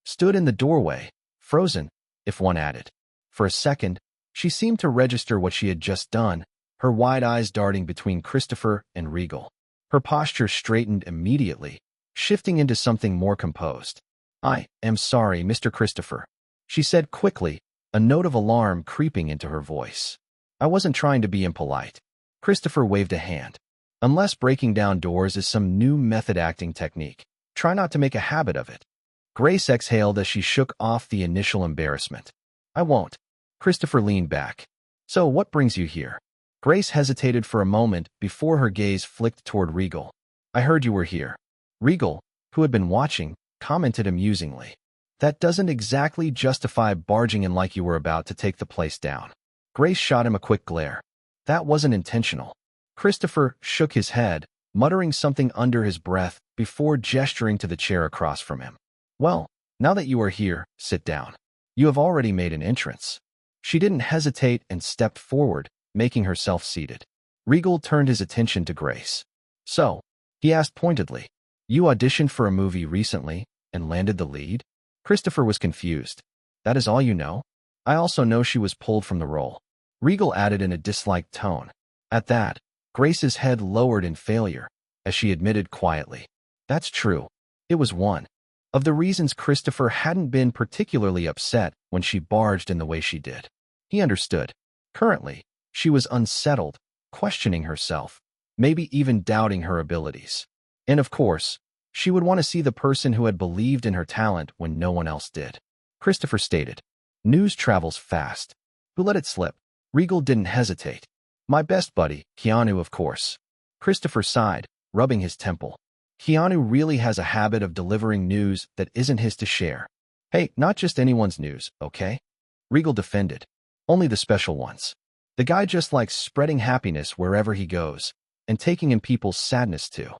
stood in the doorway, frozen, if one added. For a second, she seemed to register what she had just done, her wide eyes darting between Christopher and Regal. Her posture straightened immediately, shifting into something more composed. "I am sorry, Mr. Christopher," she said quickly, a note of alarm creeping into her voice. "I wasn't trying to be impolite." Christopher waved a hand. "Unless breaking down doors is some new method acting technique, try not to make a habit of it." Grace exhaled as she shook off the initial embarrassment. "I won't." Christopher leaned back. "So what brings you here?" Grace hesitated for a moment before her gaze flicked toward Regal. "I heard you were here." Regal, who had been watching, commented amusingly. "That doesn't exactly justify barging in like you were about to take the place down." Grace shot him a quick glare. "That wasn't intentional." Christopher shook his head, muttering something under his breath before gesturing to the chair across from him. "Well, now that you are here, sit down. You have already made an entrance." She didn't hesitate and stepped forward, making herself seated. Regal turned his attention to Grace. "So," he asked pointedly, "you auditioned for a movie recently and landed the lead?" Christopher was confused. "That is all you know?" "I also know she was pulled from the role," Regal added in a disliked tone. At that, Grace's head lowered in failure, as she admitted quietly. "That's true. It was one of the reasons Christopher hadn't been particularly upset when she barged in the way she did." He understood. Currently, she was unsettled, questioning herself, maybe even doubting her abilities. And of course, she would want to see the person who had believed in her talent when no one else did. Christopher stated, "News travels fast. Who let it slip?" Regal didn't hesitate. "My best buddy, Keanu, of course." Christopher sighed, rubbing his temple. "Keanu really has a habit of delivering news that isn't his to share." "Hey, not just anyone's news, okay?" Regal defended. "Only the special ones. The guy just likes spreading happiness wherever he goes, and taking in people's sadness too."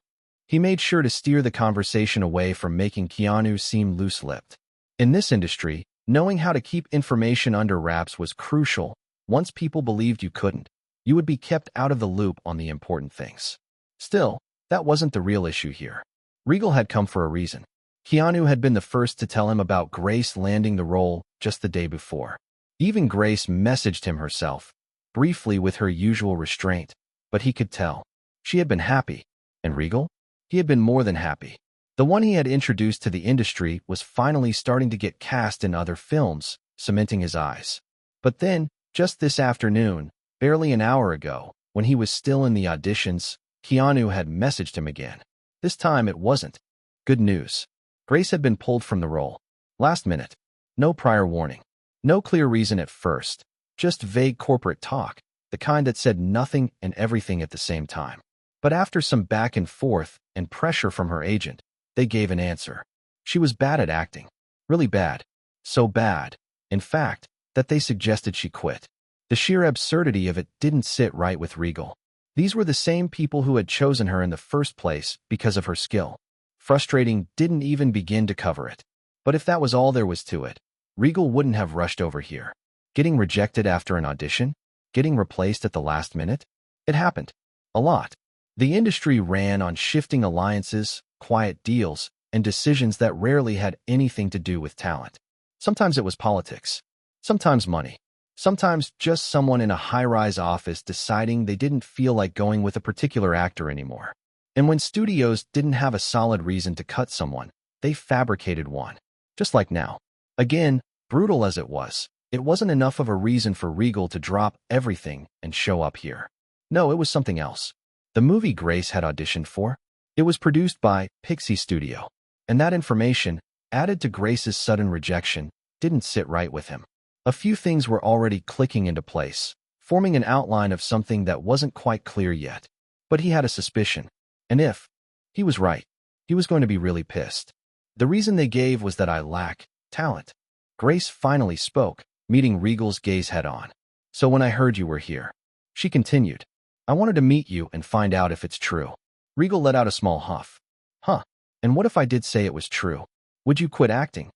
He made sure to steer the conversation away from making Keanu seem loose-lipped. In this industry, knowing how to keep information under wraps was crucial. Once people believed you couldn't, you would be kept out of the loop on the important things. Still, that wasn't the real issue here. Regal had come for a reason. Keanu had been the first to tell him about Grace landing the role just the day before. Even Grace messaged him herself, briefly with her usual restraint, but he could tell. She had been happy. And Regal? He had been more than happy. The one he had introduced to the industry was finally starting to get cast in other films, cementing his eyes. But then, just this afternoon, barely an hour ago, when he was still in the auditions, Keanu had messaged him again. This time it wasn't good news. Grace had been pulled from the role. Last minute. No prior warning. No clear reason at first. Just vague corporate talk, the kind that said nothing and everything at the same time. But after some back and forth and pressure from her agent, they gave an answer. She was bad at acting. Really bad. So bad, in fact, that they suggested she quit. The sheer absurdity of it didn't sit right with Regal. These were the same people who had chosen her in the first place because of her skill. Frustrating didn't even begin to cover it. But if that was all there was to it, Regal wouldn't have rushed over here. Getting rejected after an audition? Getting replaced at the last minute? It happened. A lot. The industry ran on shifting alliances, quiet deals, and decisions that rarely had anything to do with talent. Sometimes it was politics. Sometimes money. Sometimes just someone in a high-rise office deciding they didn't feel like going with a particular actor anymore. And when studios didn't have a solid reason to cut someone, they fabricated one. Just like now. Again, brutal as it wasn't enough of a reason for Regal to drop everything and show up here. No, it was something else. The movie Grace had auditioned for? It was produced by Pixie Studio. And that information, added to Grace's sudden rejection, didn't sit right with him. A few things were already clicking into place, forming an outline of something that wasn't quite clear yet. But he had a suspicion. And if he was right, he was going to be really pissed. The reason they gave was that I lack talent. Grace finally spoke, meeting Regal's gaze head-on. "So when I heard you were here," she continued, "I wanted to meet you and find out if it's true." Regal let out a small huff. "Huh, and what if I did say it was true? Would you quit acting?"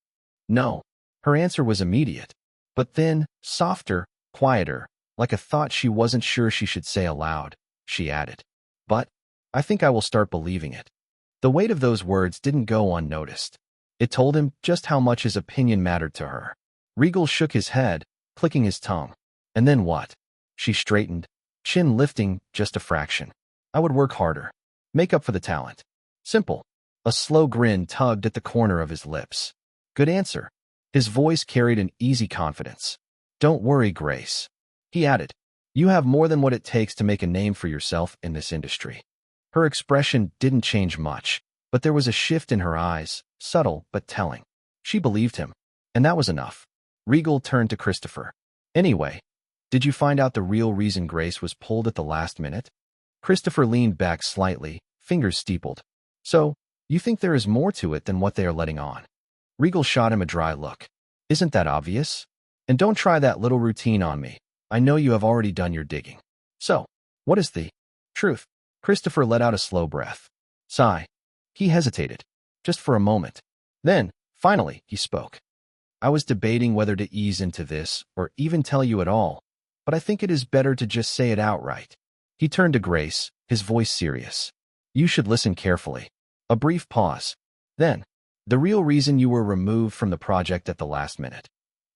"No." Her answer was immediate. But then, softer, quieter, like a thought she wasn't sure she should say aloud, she added, "But I think I will start believing it." The weight of those words didn't go unnoticed. It told him just how much his opinion mattered to her. Regal shook his head, clicking his tongue. And then what? She straightened, chin lifting just a fraction. I would work harder. Make up for the talent. Simple. A slow grin tugged at the corner of his lips. Good answer. His voice carried an easy confidence. Don't worry, Grace. He added, you have more than what it takes to make a name for yourself in this industry. Her expression didn't change much, but there was a shift in her eyes, subtle but telling. She believed him, and that was enough. Regal turned to Christopher. Anyway, did you find out the real reason Grace was pulled at the last minute? Christopher leaned back slightly, fingers steepled. So, you think there is more to it than what they are letting on? Regal shot him a dry look. Isn't that obvious? And don't try that little routine on me. I know you have already done your digging. So, what is the truth? Christopher let out a slow breath. Sigh. He hesitated, just for a moment. Then, finally, he spoke. I was debating whether to ease into this or even tell you at all, but I think it is better to just say it outright. He turned to Grace, his voice serious. You should listen carefully. A brief pause. Then, the real reason you were removed from the project at the last minute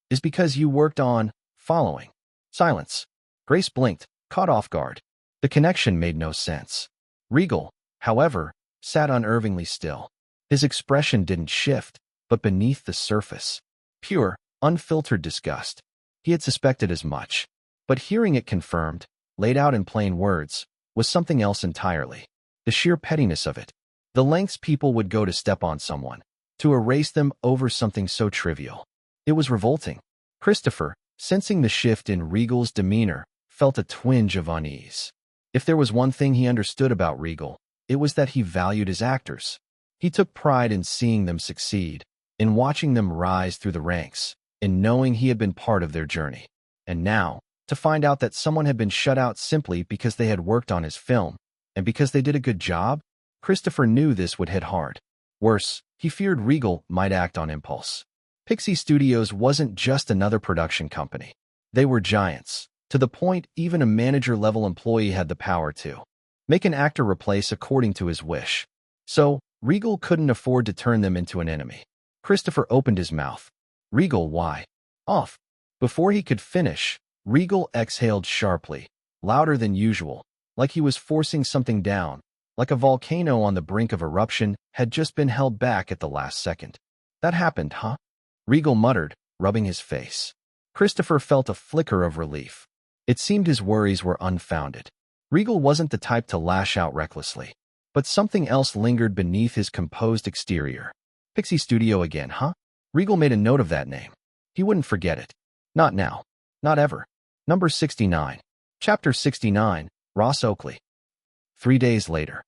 is because you worked on following. Silence. Grace blinked, caught off guard. The connection made no sense. Regal, however, sat unervingly still. His expression didn't shift, but beneath the surface. Pure, unfiltered disgust. He had suspected as much. But hearing it confirmed, laid out in plain words, was something else entirely. The sheer pettiness of it. The lengths people would go to step on someone, to erase them over something so trivial. It was revolting. Christopher, sensing the shift in Regal's demeanor, felt a twinge of unease. If there was one thing he understood about Regal, it was that he valued his actors. He took pride in seeing them succeed, in watching them rise through the ranks, in knowing he had been part of their journey. And now, to find out that someone had been shut out simply because they had worked on his film, and because they did a good job, Christopher knew this would hit hard. Worse, he feared Regal might act on impulse. Pixie Studios wasn't just another production company. They were giants, to the point even a manager-level employee had the power to make an actor replace according to his wish. So, Regal couldn't afford to turn them into an enemy. Christopher opened his mouth. Regal, why? Off. Before he could finish, Regal exhaled sharply, louder than usual, like he was forcing something down, like a volcano on the brink of eruption had just been held back at the last second. That happened, huh? Regal muttered, rubbing his face. Christopher felt a flicker of relief. It seemed his worries were unfounded. Regal wasn't the type to lash out recklessly, but something else lingered beneath his composed exterior. Pixie Studio again, huh? Regal made a note of that name. He wouldn't forget it. Not now. Not ever. Number 69. Chapter 69, Ross Oakley. 3 days later.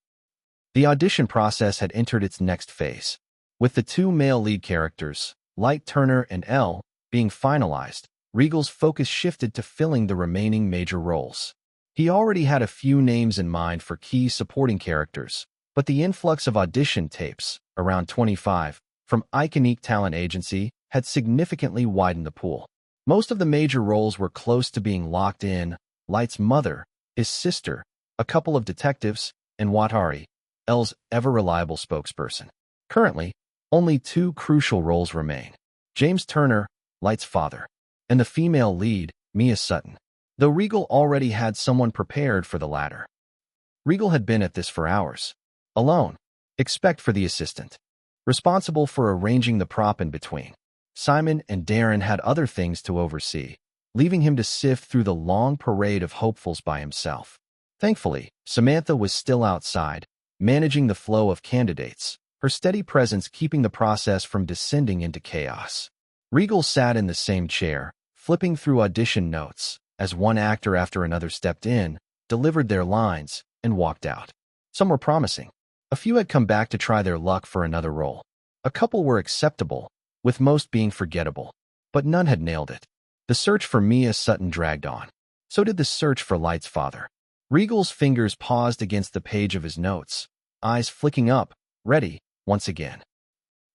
The audition process had entered its next phase. With the two male lead characters, Light Turner and Elle, being finalized, Regal's focus shifted to filling the remaining major roles. He already had a few names in mind for key supporting characters, but the influx of audition tapes, around 25, from Iconic Talent Agency, had significantly widened the pool. Most of the major roles were close to being locked in: Light's mother, his sister, a couple of detectives, and Watari, Elle's ever-reliable spokesperson. Currently, only two crucial roles remain: James Turner, Light's father, and the female lead, Mia Sutton, though Regal already had someone prepared for the latter. Regal had been at this for hours. Alone, except for the assistant, responsible for arranging the prop in between. Simon and Darren had other things to oversee, leaving him to sift through the long parade of hopefuls by himself. Thankfully, Samantha was still outside, managing the flow of candidates, her steady presence keeping the process from descending into chaos. Regal sat in the same chair, flipping through audition notes, as one actor after another stepped in, delivered their lines, and walked out. Some were promising. A few had come back to try their luck for another role. A couple were acceptable, with most being forgettable, but none had nailed it. The search for Mia Sutton dragged on. So did the search for Light's father. Regal's fingers paused against the page of his notes, eyes flicking up, ready, once again.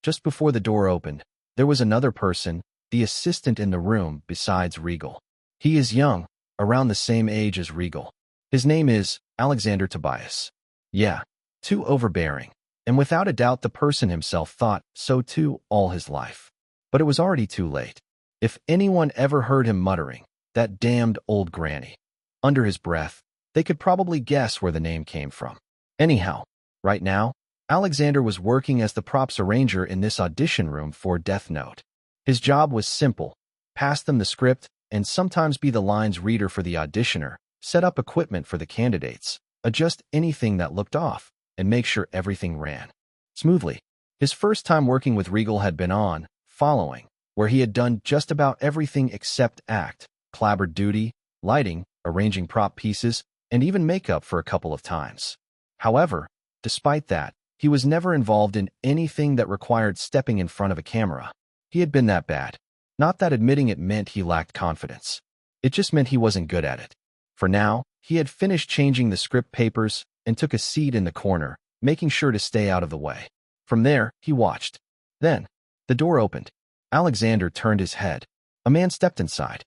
Just before the door opened, there was another person, the assistant in the room besides Regal. He is young, around the same age as Regal. His name is Alexander Tobias. Yeah, too overbearing. And without a doubt, the person himself thought so too all his life. But it was already too late. If anyone ever heard him muttering, "That damned old granny," under his breath, they could probably guess where the name came from. Anyhow, right now, Alexander was working as the props arranger in this audition room for Death Note. His job was simple: pass them the script and sometimes be the line's reader for the auditioner, set up equipment for the candidates, adjust anything that looked off, and make sure everything ran smoothly. His first time working with Regal had been on Following, where he had done just about everything except act, clapboard duty, lighting, arranging prop pieces, and even makeup for a couple of times. However, despite that, he was never involved in anything that required stepping in front of a camera. He had been that bad. Not that admitting it meant he lacked confidence. It just meant he wasn't good at it. For now, he had finished changing the script papers and took a seat in the corner, making sure to stay out of the way. From there, he watched. Then, the door opened. Alexander turned his head. A man stepped inside.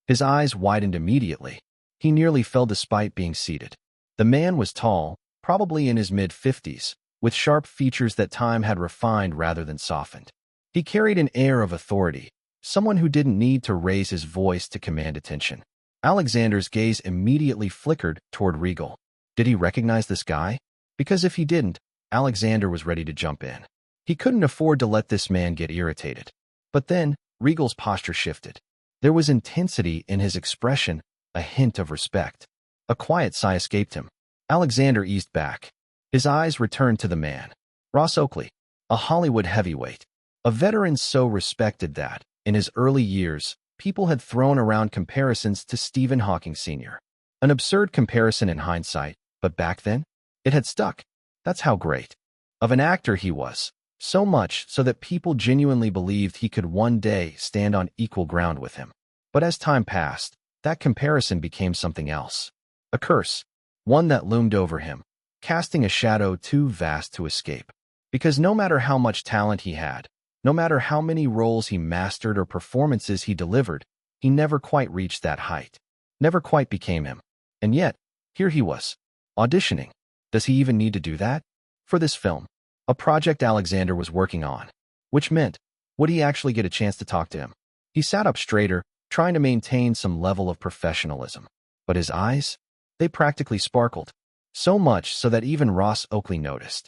His eyes widened immediately. He nearly fell despite being seated. The man was tall, probably in his mid-50s, with sharp features that time had refined rather than softened. He carried an air of authority, someone who didn't need to raise his voice to command attention. Alexander's gaze immediately flickered toward Regal. Did he recognize this guy? Because if he didn't, Alexander was ready to jump in. He couldn't afford to let this man get irritated. But then, Regal's posture shifted. There was intensity in his expression, a hint of respect. A quiet sigh escaped him. Alexander eased back. His eyes returned to the man. Ross Oakley, a Hollywood heavyweight. A veteran so respected that, in his early years, people had thrown around comparisons to Stephen Hawking Sr. An absurd comparison in hindsight, but back then, it had stuck. That's how great of an actor he was. So much so that people genuinely believed he could one day stand on equal ground with him. But as time passed, that comparison became something else. A curse, one that loomed over him, casting a shadow too vast to escape. Because no matter how much talent he had, no matter how many roles he mastered or performances he delivered, he never quite reached that height. Never quite became him. And yet, here he was, auditioning. Does he even need to do that? For this film, a project Alexander was working on. Which meant, would he actually get a chance to talk to him? He sat up straighter, trying to maintain some level of professionalism. But his eyes? They practically sparkled. So much so that even Ross Oakley noticed.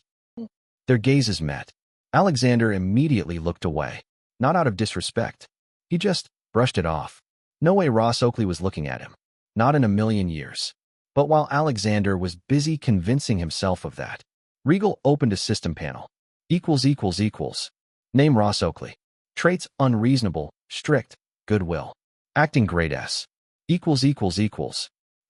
Their gazes met. Alexander immediately looked away. Not out of disrespect. He just brushed it off. No way Ross Oakley was looking at him. Not in a million years. But while Alexander was busy convincing himself of that, Regal opened a system panel. Name Ross Oakley. Traits unreasonable, strict, goodwill. Acting grade S.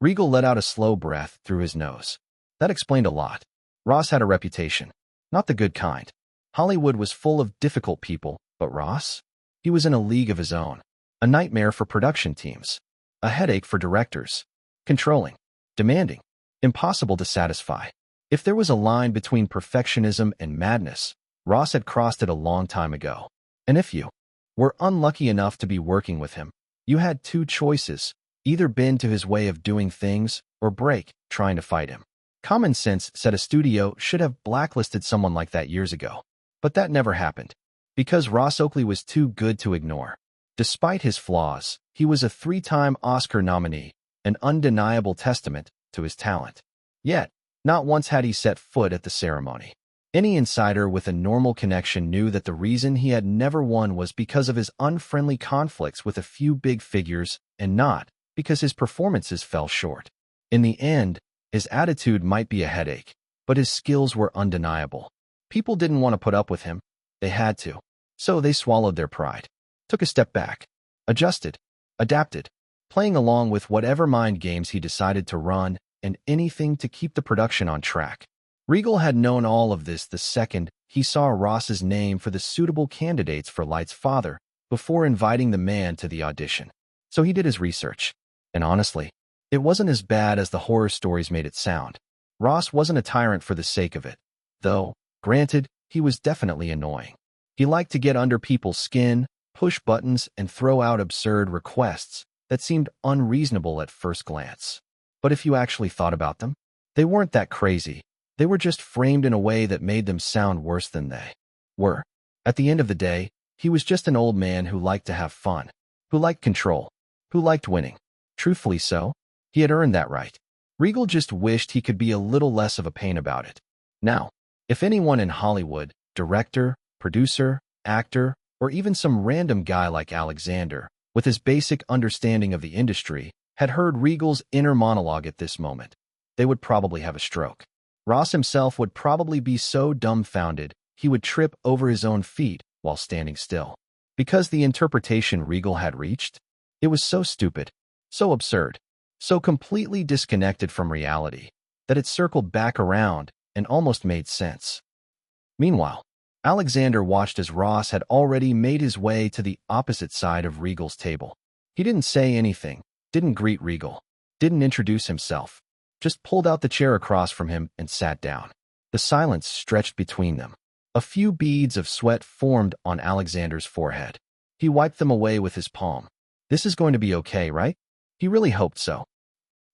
Regal let out a slow breath through his nose. That explained a lot. Ross had a reputation. Not the good kind. Hollywood was full of difficult people, but Ross? He was in a league of his own. A nightmare for production teams. A headache for directors. Controlling. Demanding. Impossible to satisfy. If there was a line between perfectionism and madness, Ross had crossed it a long time ago. And if you were unlucky enough to be working with him, you had two choices: either bend to his way of doing things or break trying to fight him. Common sense said a studio should have blacklisted someone like that years ago. But that never happened. Because Ross Oakley was too good to ignore. Despite his flaws, he was a 3-time Oscar nominee, an undeniable testament to his talent. Yet, not once had he set foot at the ceremony. Any insider with a normal connection knew that the reason he had never won was because of his unfriendly conflicts with a few big figures, and not because his performances fell short. In the end, his attitude might be a headache, but his skills were undeniable. People didn't want to put up with him. They had to. So they swallowed their pride, took a step back, adjusted, adapted, playing along with whatever mind games he decided to run, and anything to keep the production on track. Regal had known all of this the second he saw Ross's name for the suitable candidates for Light's father before inviting the man to the audition. So he did his research. And honestly, it wasn't as bad as the horror stories made it sound. Ross wasn't a tyrant for the sake of it. Though, granted, he was definitely annoying. He liked to get under people's skin, push buttons, and throw out absurd requests that seemed unreasonable at first glance. But if you actually thought about them, they weren't that crazy. They were just framed in a way that made them sound worse than they were. At the end of the day, he was just an old man who liked to have fun, who liked control, who liked winning. Truthfully so, he had earned that right. Regal just wished he could be a little less of a pain about it. Now, if anyone in Hollywood, director, producer, actor, or even some random guy like Alexander, with his basic understanding of the industry, had heard Regal's inner monologue at this moment, they would probably have a stroke. Ross himself would probably be so dumbfounded he would trip over his own feet while standing still. Because the interpretation Regal had reached, it was so stupid, so absurd, so completely disconnected from reality, that it circled back around and almost made sense. Meanwhile, Alexander watched as Ross had already made his way to the opposite side of Regal's table. He didn't say anything, didn't greet Regal, didn't introduce himself, just pulled out the chair across from him and sat down. The silence stretched between them. A few beads of sweat formed on Alexander's forehead. He wiped them away with his palm. This is going to be okay, right? He really hoped so.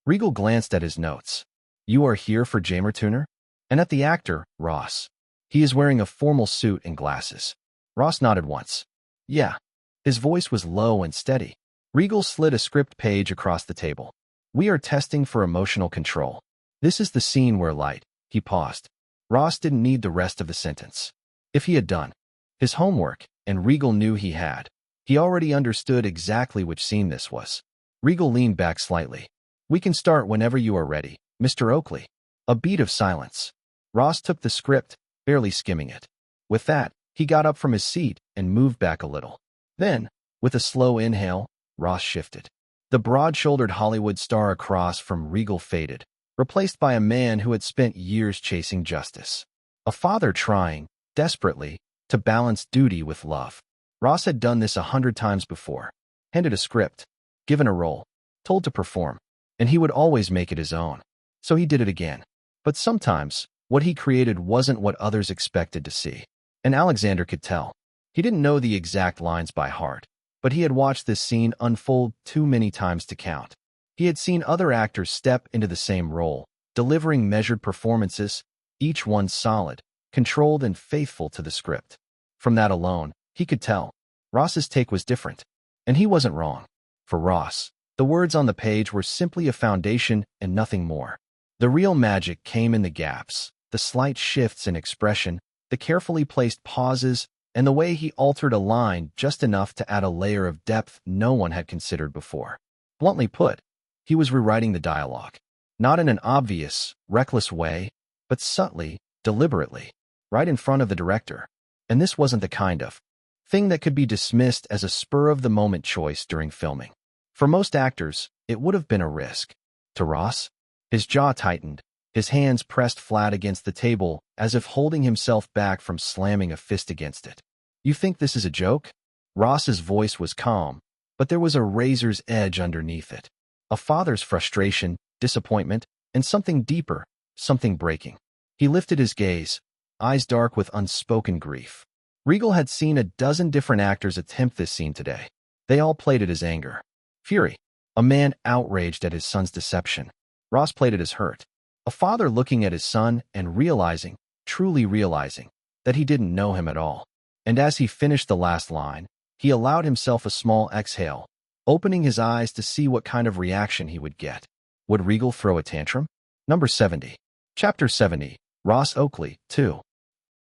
Regal glanced at his notes. You are here for Jamer Tuner? And at the actor, Ross. He is wearing a formal suit and glasses. Ross nodded once. Yeah. His voice was low and steady. Regal slid a script page across the table. We are testing for emotional control. This is the scene where light. He paused. Ross didn't need the rest of the sentence. If he had done his homework, and Regal knew he had, he already understood exactly which scene this was. Regal leaned back slightly. We can start whenever you are ready, Mr. Oakley. A beat of silence. Ross took the script, barely skimming it. With that, he got up from his seat and moved back a little. Then, with a slow inhale, Ross shifted. The broad-shouldered Hollywood star across from Regal faded, replaced by a man who had spent years chasing justice. A father trying, desperately, to balance duty with love. Ross had done this 100 times before. Handed a script, given a role, told to perform, and he would always make it his own. So he did it again. But sometimes, what he created wasn't what others expected to see. And Alexander could tell. He didn't know the exact lines by heart, but he had watched this scene unfold too many times to count. He had seen other actors step into the same role, delivering measured performances, each one solid, controlled and faithful to the script. From that alone, he could tell. Ross's take was different. And he wasn't wrong. For Ross, the words on the page were simply a foundation and nothing more. The real magic came in the gaps, the slight shifts in expression, the carefully placed pauses, and the way he altered a line just enough to add a layer of depth no one had considered before. Bluntly put, he was rewriting the dialogue. Not in an obvious, reckless way, but subtly, deliberately, right in front of the director. And this wasn't the kind of thing that could be dismissed as a spur-of-the-moment choice during filming. For most actors, it would have been a risk. To Ross, his jaw tightened, his hands pressed flat against the table as if holding himself back from slamming a fist against it. You think this is a joke? Ross's voice was calm, but there was a razor's edge underneath it. A father's frustration, disappointment, and something deeper, something breaking. He lifted his gaze, eyes dark with unspoken grief. Regal had seen a dozen different actors attempt this scene today. They all played it as anger, fury, a man outraged at his son's deception. Ross played it as hurt. A father looking at his son and realizing, truly realizing, that he didn't know him at all. And as he finished the last line, he allowed himself a small exhale, opening his eyes to see what kind of reaction he would get. Would Regal throw a tantrum? Number 70. Chapter 70. Ross Oakley, 2.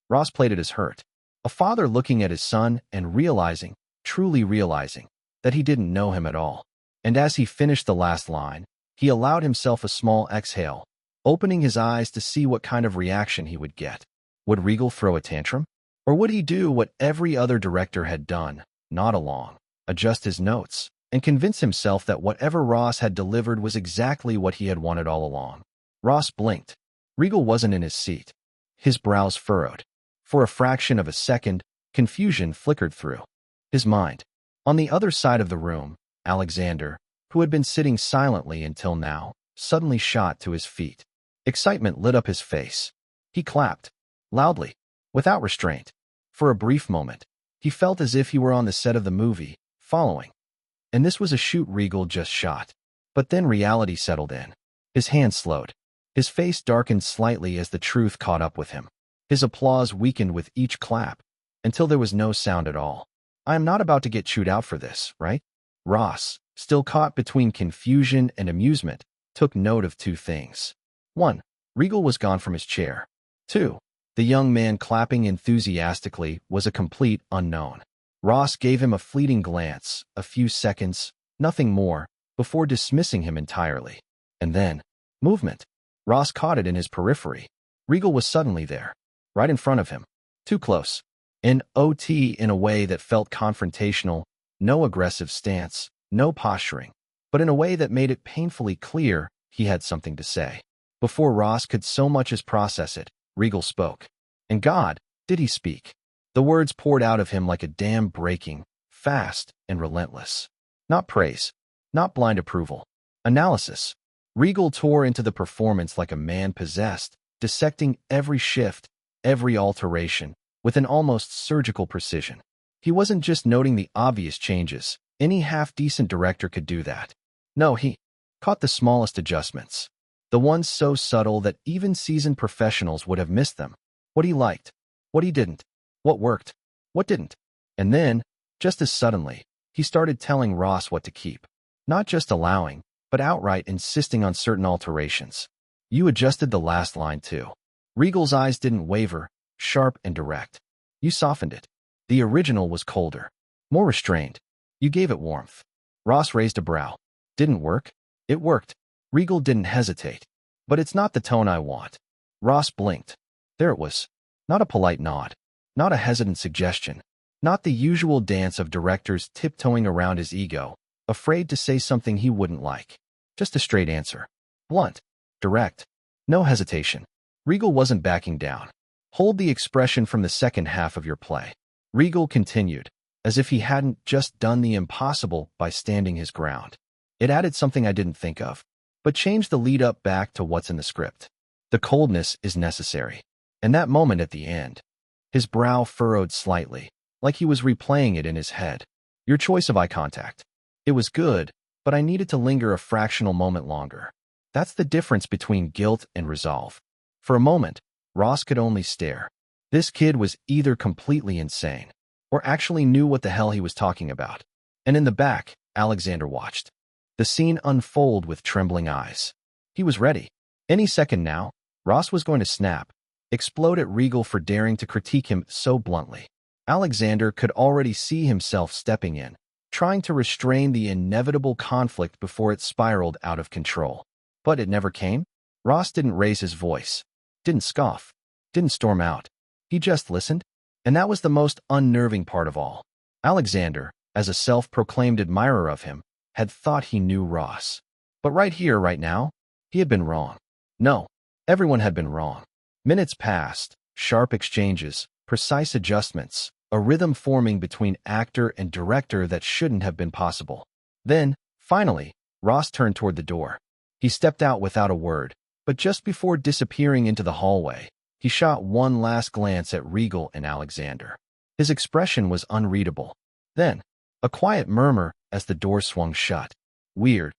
Ross played it as hurt. A father looking at his son and realizing, truly realizing, that he didn't know him at all. And as he finished the last line, he allowed himself a small exhale, opening his eyes to see what kind of reaction he would get. Would Regal throw a tantrum? Or would he do what every other director had done, nod along, adjust his notes, and convince himself that whatever Ross had delivered was exactly what he had wanted all along? Ross blinked. Regal wasn't in his seat. His brows furrowed. For a fraction of a second, confusion flickered through his mind. On the other side of the room, Alexander, who had been sitting silently until now, suddenly shot to his feet. Excitement lit up his face. He clapped, loudly, without restraint. For a brief moment, he felt as if he were on the set of the movie, following. And this was a shoot Regal just shot. But then reality settled in. His hand slowed. His face darkened slightly as the truth caught up with him. His applause weakened with each clap, until there was no sound at all. I am not about to get chewed out for this, right? Ross, still caught between confusion and amusement, took note of two things. 1. Regal was gone from his chair. 2. The young man clapping enthusiastically was a complete unknown. Ross gave him a fleeting glance, a few seconds, nothing more, before dismissing him entirely. And then, movement. Ross caught it in his periphery. Regal was suddenly there, right in front of him. Too close. An OT in a way that felt confrontational, no aggressive stance, no posturing, but in a way that made it painfully clear he had something to say. Before Ross could so much as process it, Regal spoke. And God, did he speak? The words poured out of him like a dam breaking, fast and relentless. Not praise, not blind approval. Analysis. Regal tore into the performance like a man possessed, dissecting every shift, every alteration, with an almost surgical precision. He wasn't just noting the obvious changes. Any half-decent director could do that. No, he caught the smallest adjustments. The ones so subtle that even seasoned professionals would have missed them. What he liked, what he didn't, what worked, what didn't. And then, just as suddenly, he started telling Ross what to keep. Not just allowing, but outright insisting on certain alterations. You adjusted the last line too. Regal's eyes didn't waver, sharp and direct. You softened it. The original was colder, more restrained. You gave it warmth. Ross raised a brow. Didn't work? It worked. Regal didn't hesitate. But it's not the tone I want. Ross blinked. There it was. Not a polite nod. Not a hesitant suggestion. Not the usual dance of directors tiptoeing around his ego, afraid to say something he wouldn't like. Just a straight answer. Blunt. Direct. No hesitation. Regal wasn't backing down. Hold the expression from the second half of your play. Regal continued, as if he hadn't just done the impossible by standing his ground. It added something I didn't think of, but changed the lead up back to what's in the script. The coldness is necessary. And that moment at the end. His brow furrowed slightly, like he was replaying it in his head. Your choice of eye contact. It was good, but I needed to linger a fractional moment longer. That's the difference between guilt and resolve. For a moment, Ross could only stare. This kid was either completely insane, or actually knew what the hell he was talking about. And in the back, Alexander watched the scene unfold with trembling eyes. He was ready. Any second now, Ross was going to snap, explode at Regal for daring to critique him so bluntly. Alexander could already see himself stepping in, trying to restrain the inevitable conflict before it spiraled out of control. But it never came. Ross didn't raise his voice, didn't scoff, didn't storm out. He just listened, and that was the most unnerving part of all. Alexander, as a self-proclaimed admirer of him, had thought he knew Ross. But right here, right now, he had been wrong. No, everyone had been wrong. Minutes passed, sharp exchanges, precise adjustments, a rhythm forming between actor and director that shouldn't have been possible. Then, finally, Ross turned toward the door. He stepped out without a word, but just before disappearing into the hallway, he shot one last glance at Regal and Alexander. His expression was unreadable. Then, a quiet murmur as the door swung shut. Weird.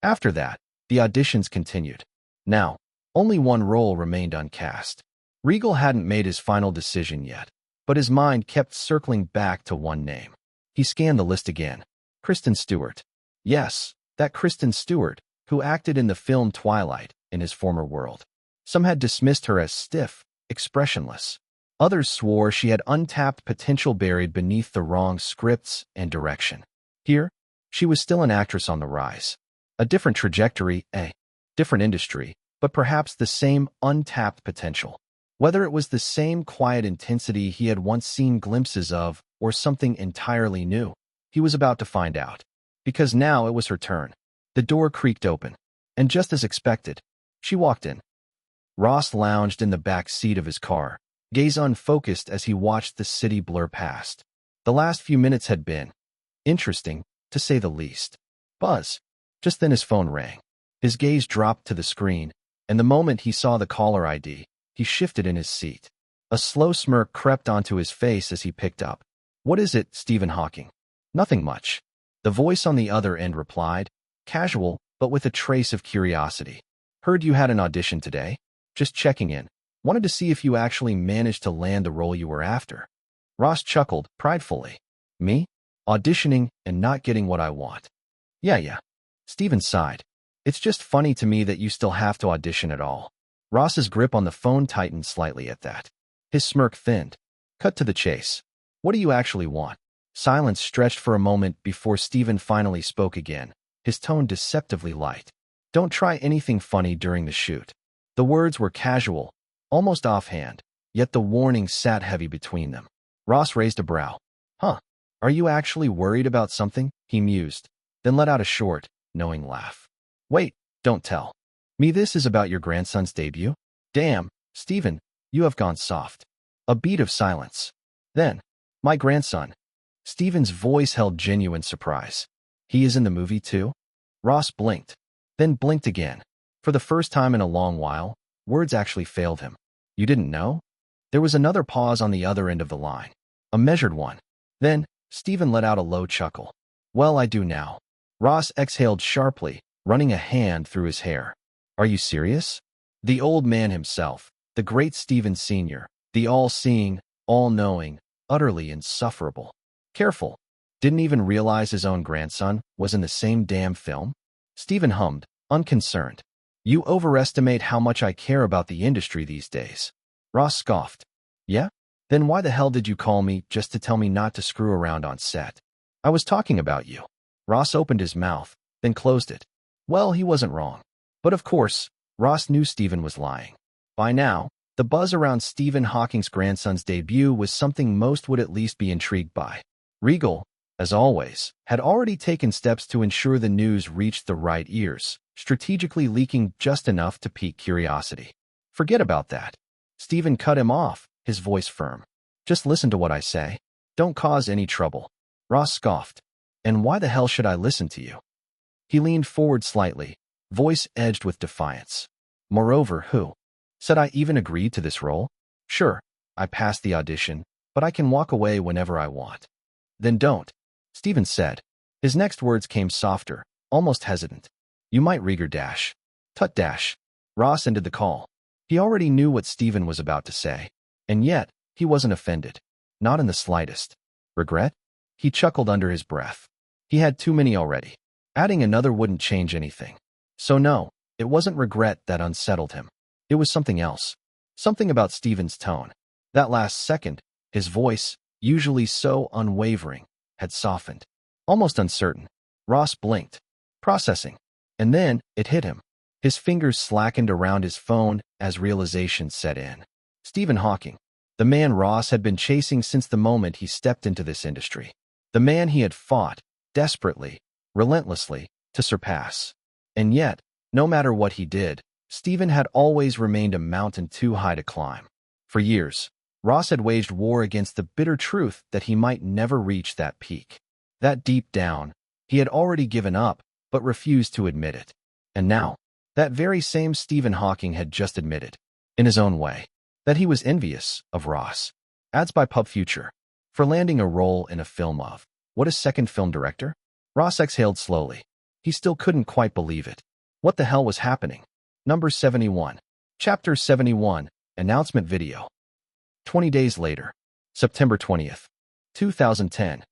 After that, the auditions continued. Now, only one role remained uncast. Regal hadn't made his final decision yet, but his mind kept circling back to one name. He scanned the list again. Kristen Stewart. Yes, that Kristen Stewart, who acted in the film Twilight in his former world. Some had dismissed her as stiff, expressionless. Others swore she had untapped potential buried beneath the wrong scripts and direction. Here, she was still an actress on the rise. A different trajectory, a different industry, but perhaps the same untapped potential. Whether it was the same quiet intensity he had once seen glimpses of, or something entirely new, he was about to find out. Because now it was her turn. The door creaked open, and just as expected, she walked in. Ross lounged in the back seat of his car, gaze unfocused as he watched the city blur past. The last few minutes had been interesting, to say the least. Buzz. Just then his phone rang. His gaze dropped to the screen, and the moment he saw the caller ID, he shifted in his seat. A slow smirk crept onto his face as he picked up. What is it, Stephen Hawking? Nothing much. The voice on the other end replied, casual, but with a trace of curiosity. Heard you had an audition today. Just checking in. Wanted to see if you actually managed to land the role you were after. Ross chuckled pridefully. Me? Auditioning and not getting what I want. Yeah. Steven sighed. It's just funny to me that you still have to audition at all. Ross's grip on the phone tightened slightly at that. His smirk thinned. Cut to the chase. What do you actually want? Silence stretched for a moment before Steven finally spoke again, his tone deceptively light. Don't try anything funny during the shoot. The words were casual, almost offhand, yet the warning sat heavy between them. Ross raised a brow. Huh. Are you actually worried about something? He mused, then let out a short, knowing laugh. Wait, don't tell me this is about your grandson's debut? Damn, Steven, you have gone soft. A beat of silence. Then, my grandson. Steven's voice held genuine surprise. He is in the movie too? Ross blinked, then blinked again. For the first time in a long while, words actually failed him. You didn't know? There was another pause on the other end of the line. A measured one. Then, Steven let out a low chuckle. Well, I do now. Ross exhaled sharply, running a hand through his hair. Are you serious? The old man himself, the great Steven Sr., the all-seeing, all-knowing, utterly insufferable. Careful. Didn't even realize his own grandson was in the same damn film? Steven hummed, unconcerned. You overestimate how much I care about the industry these days. Ross scoffed. Yeah? Then why the hell did you call me just to tell me not to screw around on set? I was talking about you. Ross opened his mouth, then closed it. Well, he wasn't wrong. But of course, Ross knew Steven was lying. By now, the buzz around Stephen Hawking's grandson's debut was something most would at least be intrigued by. Regal, as always, had already taken steps to ensure the news reached the right ears, strategically leaking just enough to pique curiosity. Forget about that. Steven cut him off, his voice firm. Just listen to what I say. Don't cause any trouble. Ross scoffed. And why the hell should I listen to you? He leaned forward slightly, voice edged with defiance. Moreover, who said I even agreed to this role? Sure, I passed the audition, but I can walk away whenever I want. Then don't, Steven said. His next words came softer, almost hesitant. You might Regal dash. Tut dash. Ross ended the call. He already knew what Steven was about to say, and yet he wasn't offended. Not in the slightest. Regret? He chuckled under his breath. He had too many already. Adding another wouldn't change anything. So no, it wasn't regret that unsettled him. It was something else. Something about Steven's tone. That last second, his voice, usually so unwavering, had softened. Almost uncertain. Ross blinked. Processing. And then, it hit him. His fingers slackened around his phone as realization set in. Stephen Hawking. The man Ross had been chasing since the moment he stepped into this industry. The man he had fought, desperately, relentlessly, to surpass. And yet, no matter what he did, Steven had always remained a mountain too high to climb. For years, Ross had waged war against the bitter truth that he might never reach that peak. That deep down, he had already given up, but refused to admit it. And now, that very same Stephen Hawking had just admitted, in his own way, that he was envious of Ross. Ads by Pub Future. For landing a role in a film of, what a second film director? Ross exhaled slowly. He still couldn't quite believe it. What the hell was happening? Number 71. Chapter 71. Announcement video. 20 days later. September 20th. 2010.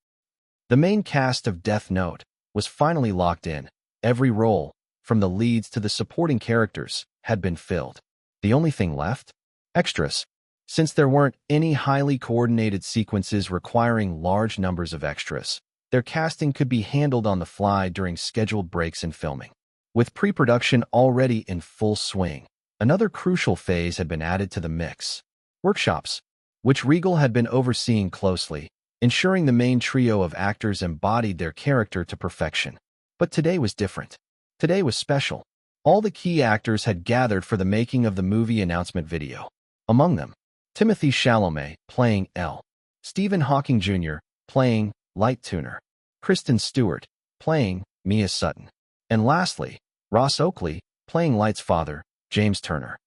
The main cast of Death Note was finally locked in. Every role, from the leads to the supporting characters, had been filled. The only thing left? Extras. Since there weren't any highly coordinated sequences requiring large numbers of extras, their casting could be handled on the fly during scheduled breaks in filming. With pre-production already in full swing, another crucial phase had been added to the mix. Workshops, which Regal had been overseeing closely, ensuring the main trio of actors embodied their character to perfection. But today was different. Today was special. All the key actors had gathered for the making of the movie announcement video. Among them, Timothy Chalamet, playing L. Stephen Hawking Jr., playing Light Tuner. Kristen Stewart, playing Mia Sutton. And lastly, Ross Oakley, playing Light's father, James Turner.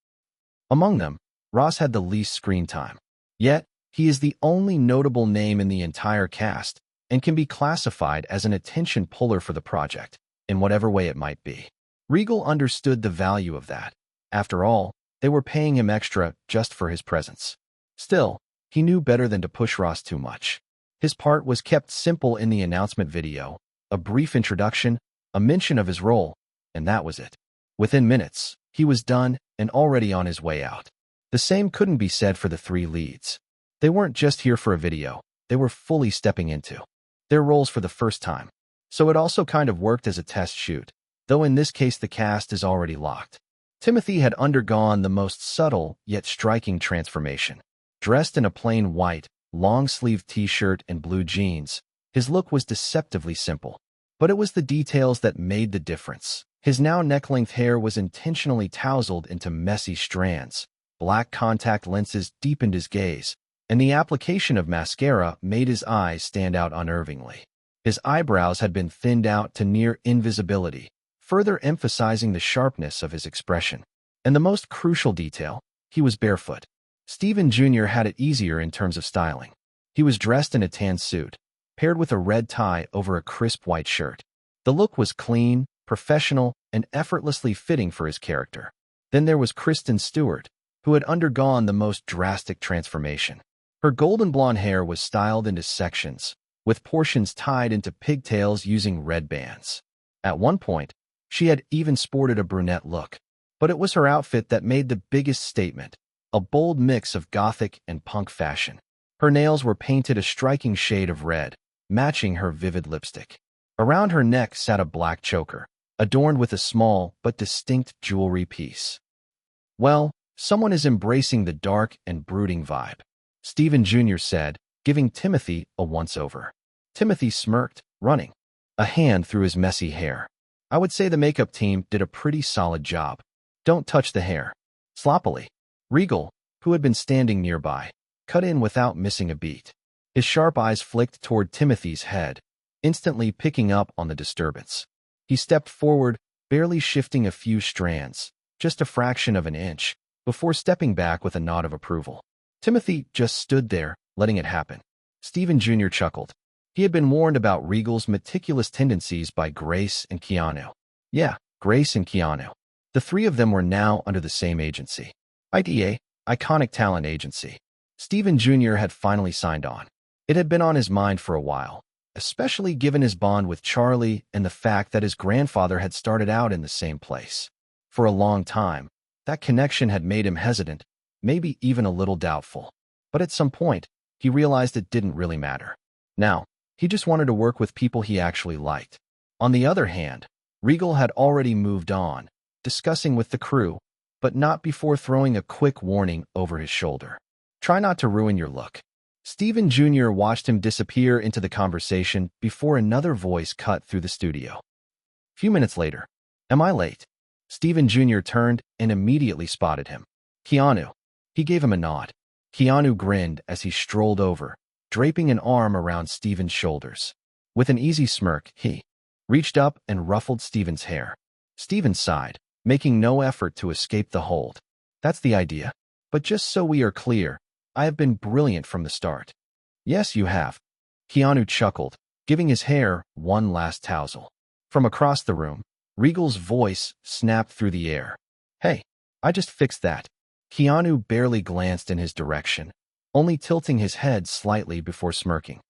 Among them, Ross had the least screen time. Yet, he is the only notable name in the entire cast and can be classified as an attention puller for the project, in whatever way it might be. Regal understood the value of that. After all, they were paying him extra just for his presence. Still, he knew better than to push Ross too much. His part was kept simple in the announcement video, a brief introduction, a mention of his role, and that was it. Within minutes, he was done and already on his way out. The same couldn't be said for the three leads. They weren't just here for a video, they were fully stepping into their roles for the first time. So it also kind of worked as a test shoot, though in this case the cast is already locked. Timothy had undergone the most subtle yet striking transformation. Dressed in a plain white, long-sleeved t-shirt and blue jeans, his look was deceptively simple. But it was the details that made the difference. His now neck-length hair was intentionally tousled into messy strands, black contact lenses deepened his gaze, and the application of mascara made his eyes stand out unnervingly. His eyebrows had been thinned out to near invisibility, further emphasizing the sharpness of his expression. And the most crucial detail, he was barefoot. Steven Jr. had it easier in terms of styling. He was dressed in a tan suit, paired with a red tie over a crisp white shirt. The look was clean, professional, and effortlessly fitting for his character. Then there was Kristen Stewart, who had undergone the most drastic transformation. Her golden blonde hair was styled into sections, with portions tied into pigtails using red bands. At one point, she had even sported a brunette look. But it was her outfit that made the biggest statement, a bold mix of gothic and punk fashion. Her nails were painted a striking shade of red, matching her vivid lipstick. Around her neck sat a black choker, adorned with a small but distinct jewelry piece. Well, someone is embracing the dark and brooding vibe, Steven Jr. said, giving Timothy a once-over. Timothy smirked, running a hand through his messy hair. I would say the makeup team did a pretty solid job. Don't touch the hair. Sloppily. Regal, who had been standing nearby, cut in without missing a beat. His sharp eyes flicked toward Timothy's head, instantly picking up on the disturbance. He stepped forward, barely shifting a few strands, just a fraction of an inch, before stepping back with a nod of approval. Timothy just stood there, letting it happen. Steven Jr. chuckled. He had been warned about Regal's meticulous tendencies by Grace and Keanu. Yeah, Grace and Keanu. The three of them were now under the same agency. IDA, Iconic Talent Agency. Steven Jr. had finally signed on. It had been on his mind for a while, especially given his bond with Charlie and the fact that his grandfather had started out in the same place. For a long time, that connection had made him hesitant, maybe even a little doubtful. But at some point, he realized it didn't really matter. Now, he just wanted to work with people he actually liked. On the other hand, Regal had already moved on, discussing with the crew, but not before throwing a quick warning over his shoulder. Try not to ruin your look. Steven Jr. watched him disappear into the conversation before another voice cut through the studio. A few minutes later, am I late? Steven Jr. turned and immediately spotted him. Keanu. He gave him a nod. Keanu grinned as he strolled over, draping an arm around Steven's shoulders. With an easy smirk, he reached up and ruffled Steven's hair. Steven sighed, making no effort to escape the hold. That's the idea. But just so we are clear, I have been brilliant from the start. Yes, you have. Keanu chuckled, giving his hair one last tousle. From across the room, Regal's voice snapped through the air. Hey, I just fixed that. Keanu barely glanced in his direction, only tilting his head slightly before smirking.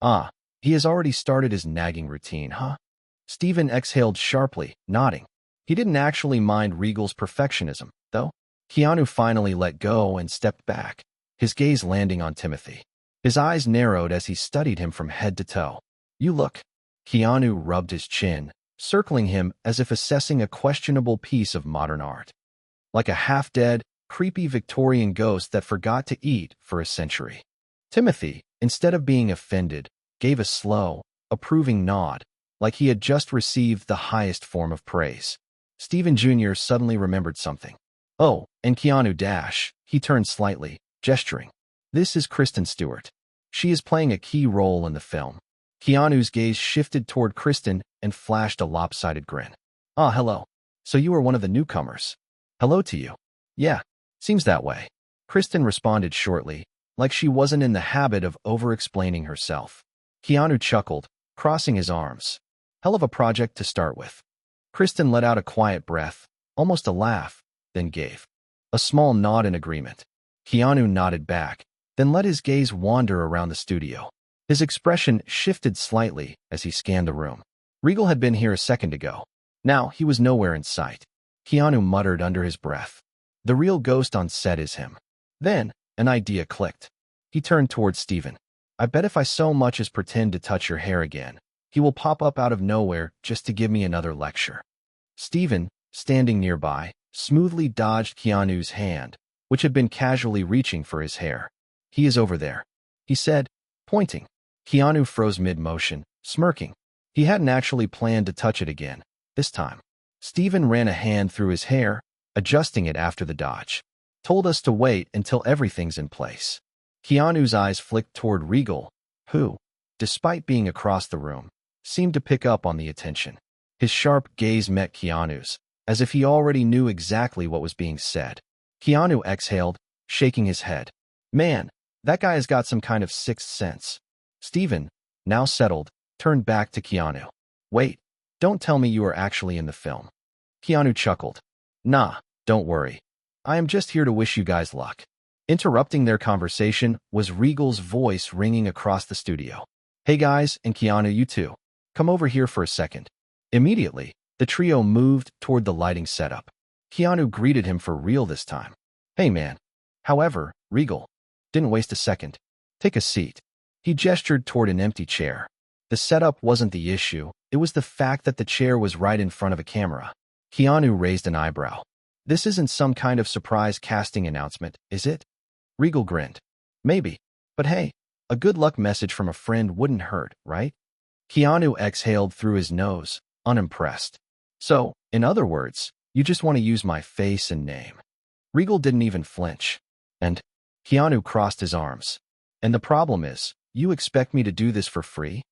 Ah, he has already started his nagging routine, huh? Steven exhaled sharply, nodding. He didn't actually mind Regal's perfectionism, though. Keanu finally let go and stepped back, his gaze landing on Timothy. His eyes narrowed as he studied him from head to toe. You look. Keanu rubbed his chin, circling him as if assessing a questionable piece of modern art. Like a half-dead, creepy Victorian ghost that forgot to eat for a century. Timothy, instead of being offended, gave a slow, approving nod, like he had just received the highest form of praise. Steven Jr. suddenly remembered something. Oh, and Keanu dash, he turned slightly, gesturing. This is Kristen Stewart. She is playing a key role in the film. Keanu's gaze shifted toward Kristen and flashed a lopsided grin. Ah, hello. So you are one of the newcomers. Hello to you. Yeah, seems that way. Kristen responded shortly, like she wasn't in the habit of over-explaining herself. Keanu chuckled, crossing his arms. Hell of a project to start with. Kristen let out a quiet breath, almost a laugh, then gave a small nod in agreement. Keanu nodded back, then let his gaze wander around the studio. His expression shifted slightly as he scanned the room. Regal had been here a second ago. Now he was nowhere in sight. Keanu muttered under his breath. The real ghost on set is him. Then, an idea clicked. He turned towards Steven. I bet if I so much as pretend to touch your hair again, he will pop up out of nowhere just to give me another lecture. Steven, standing nearby, smoothly dodged Keanu's hand, which had been casually reaching for his hair. He is over there, he said, pointing. Keanu froze mid-motion, smirking. He hadn't actually planned to touch it again, this time. Steven ran a hand through his hair, adjusting it after the dodge. Told us to wait until everything's in place. Keanu's eyes flicked toward Regal, who, despite being across the room, seemed to pick up on the attention. His sharp gaze met Keanu's, as if he already knew exactly what was being said. Keanu exhaled, shaking his head. Man, that guy has got some kind of sixth sense. Steven, now settled, turned back to Keanu. Wait, don't tell me you are actually in the film. Keanu chuckled. Nah, don't worry. I am just here to wish you guys luck. Interrupting their conversation was Regal's voice ringing across the studio. Hey guys, and Keanu, you too. Come over here for a second. Immediately, the trio moved toward the lighting setup. Keanu greeted him for real this time. Hey man. However, Regal didn't waste a second. Take a seat. He gestured toward an empty chair. The setup wasn't the issue, it was the fact that the chair was right in front of a camera. Keanu raised an eyebrow. This isn't some kind of surprise casting announcement, is it? Regal grinned. Maybe. But hey, a good luck message from a friend wouldn't hurt, right? Keanu exhaled through his nose, unimpressed. So, in other words, you just want to use my face and name. Regal didn't even flinch. And Keanu crossed his arms. And the problem is, you expect me to do this for free?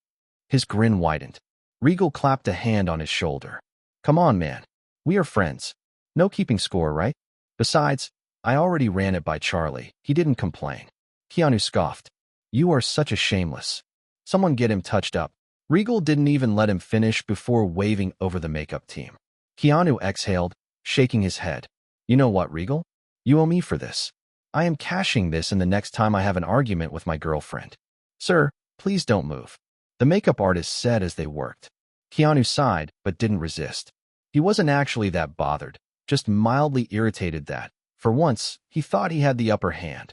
His grin widened. Regal clapped a hand on his shoulder. Come on, man. We are friends. No keeping score, right? Besides, I already ran it by Charlie. He didn't complain. Keanu scoffed. You are such a shameless. Someone get him touched up. Regal didn't even let him finish before waving over the makeup team. Keanu exhaled, shaking his head. You know what, Regal? You owe me for this. I am cashing this in the next time I have an argument with my girlfriend. Sir, please don't move. The makeup artist said as they worked. Keanu sighed, but didn't resist. He wasn't actually that bothered, just mildly irritated that, for once, he thought he had the upper hand,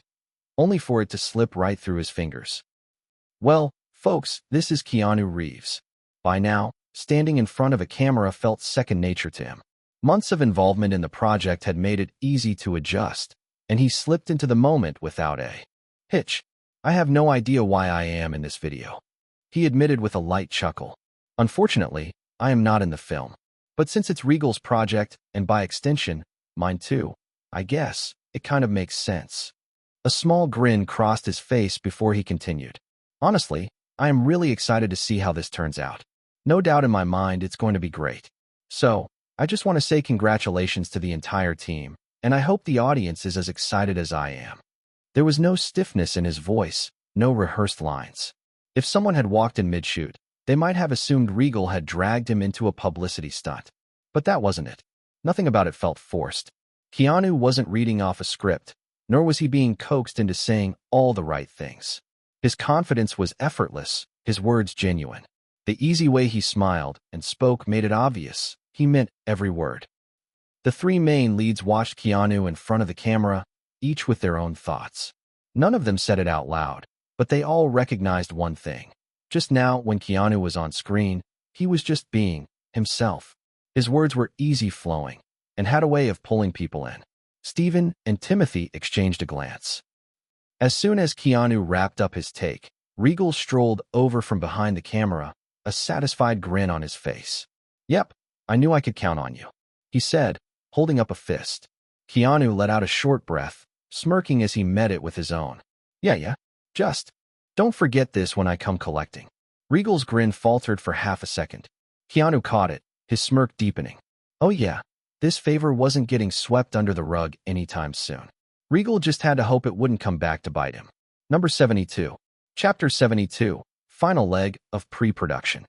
only for it to slip right through his fingers. Well, folks, this is Keanu Reeves. By now, standing in front of a camera felt second nature to him. Months of involvement in the project had made it easy to adjust, and he slipped into the moment without a hitch. I have no idea why I am in this video, he admitted with a light chuckle. Unfortunately, I am not in the film. But since it's Regal's project, and by extension, mine too, I guess, it kind of makes sense. A small grin crossed his face before he continued. Honestly, I am really excited to see how this turns out. No doubt in my mind it's going to be great. So, I just want to say congratulations to the entire team, and I hope the audience is as excited as I am. There was no stiffness in his voice, no rehearsed lines. If someone had walked in mid-shoot, they might have assumed Regal had dragged him into a publicity stunt. But that wasn't it. Nothing about it felt forced. Keanu wasn't reading off a script, nor was he being coaxed into saying all the right things. His confidence was effortless, his words genuine. The easy way he smiled and spoke made it obvious. He meant every word. The three main leads watched Keanu in front of the camera, each with their own thoughts. None of them said it out loud, but they all recognized one thing. Just now, when Keanu was on screen, he was just being himself. His words were easy-flowing and had a way of pulling people in. Steven and Timothy exchanged a glance. As soon as Keanu wrapped up his take, Regal strolled over from behind the camera, a satisfied grin on his face. Yep, I knew I could count on you, he said, holding up a fist. Keanu let out a short breath, smirking as he met it with his own. Yeah, just don't forget this when I come collecting. Regal's grin faltered for half a second. Keanu caught it, his smirk deepening. Oh yeah, this favor wasn't getting swept under the rug anytime soon. Regal just had to hope it wouldn't come back to bite him. Number 72. Chapter 72. Final leg of pre-production.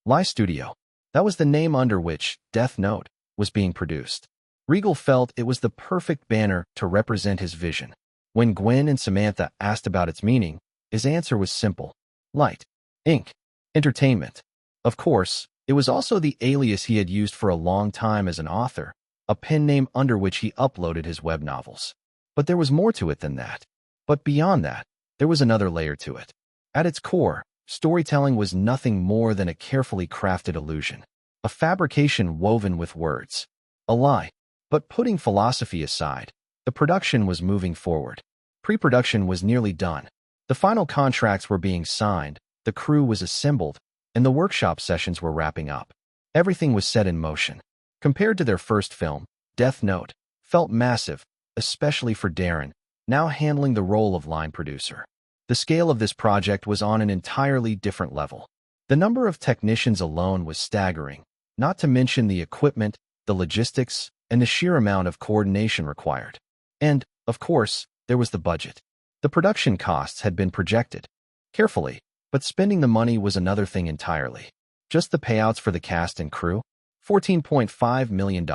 Live Studio. That was the name under which Death Note was being produced. Regal felt it was the perfect banner to represent his vision. When Gwen and Samantha asked about its meaning, his answer was simple: light, ink, entertainment. Of course, it was also the alias he had used for a long time as an author, a pen name under which he uploaded his web novels. But there was more to it than that. But beyond that, there was another layer to it. At its core, storytelling was nothing more than a carefully crafted illusion, a fabrication woven with words, a lie. But putting philosophy aside, the production was moving forward. Pre-production was nearly done. The final contracts were being signed, the crew was assembled, and the workshop sessions were wrapping up. Everything was set in motion. Compared to their first film, Death Note felt massive, especially for Darren, now handling the role of line producer. The scale of this project was on an entirely different level. The number of technicians alone was staggering, not to mention the equipment, the logistics, and the sheer amount of coordination required. And, of course, there was the budget. The production costs had been projected carefully, but spending the money was another thing entirely. Just the payouts for the cast and crew? $14.5 million.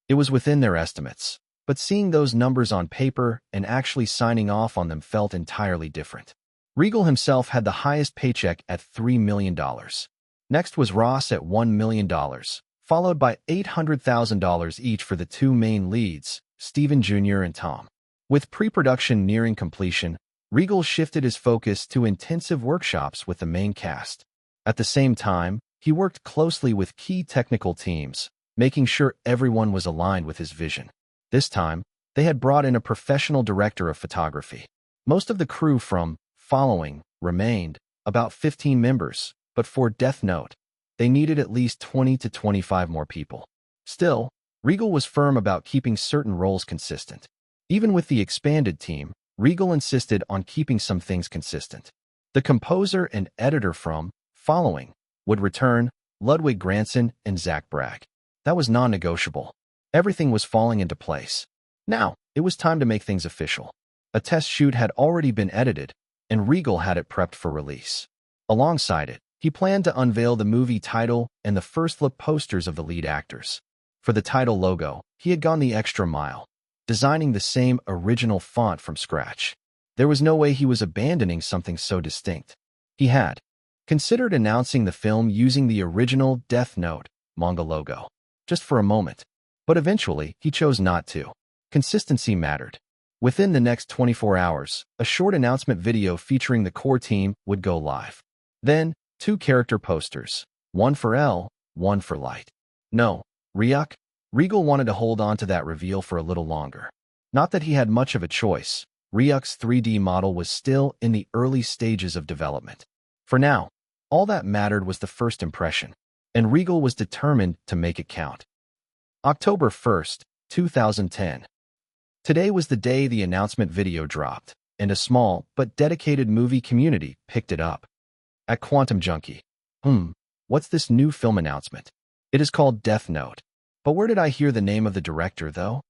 It was within their estimates, but seeing those numbers on paper and actually signing off on them felt entirely different. Regal himself had the highest paycheck at $3 million. Next was Ross at $1 million, followed by $800,000 each for the two main leads, Stephen Jr. and Tom. With pre-production nearing completion, Regal shifted his focus to intensive workshops with the main cast. At the same time, he worked closely with key technical teams, making sure everyone was aligned with his vision. This time, they had brought in a professional director of photography. Most of the crew from Following remained, about 15 members, but for Death Note, they needed at least 20 to 25 more people. Still, Regal was firm about keeping certain roles consistent. Even with the expanded team, Regal insisted on keeping some things consistent. The composer and editor from Following would return, Ludwig Göransson and Zach Bragg. That was non-negotiable. Everything was falling into place. Now, it was time to make things official. A test shoot had already been edited, and Regal had it prepped for release. Alongside it, he planned to unveil the movie title and the first-look posters of the lead actors. For the title logo, he had gone the extra mile, designing the same original font from scratch. There was no way he was abandoning something so distinct. He had considered announcing the film using the original Death Note manga logo, just for a moment. But eventually, he chose not to. Consistency mattered. Within the next 24 hours, a short announcement video featuring the core team would go live. Then, 2 character posters, one for L, one for Light. No, Ryuk. Regal wanted to hold on to that reveal for a little longer. Not that he had much of a choice. Ryuk's 3D model was still in the early stages of development. For now, all that mattered was the first impression, and Regal was determined to make it count. October 1st, 2010. Today was the day the announcement video dropped, and a small but dedicated movie community picked it up. At Quantum Junkie. What's this new film announcement? It is called Death Note. But where did I hear the name of the director, though?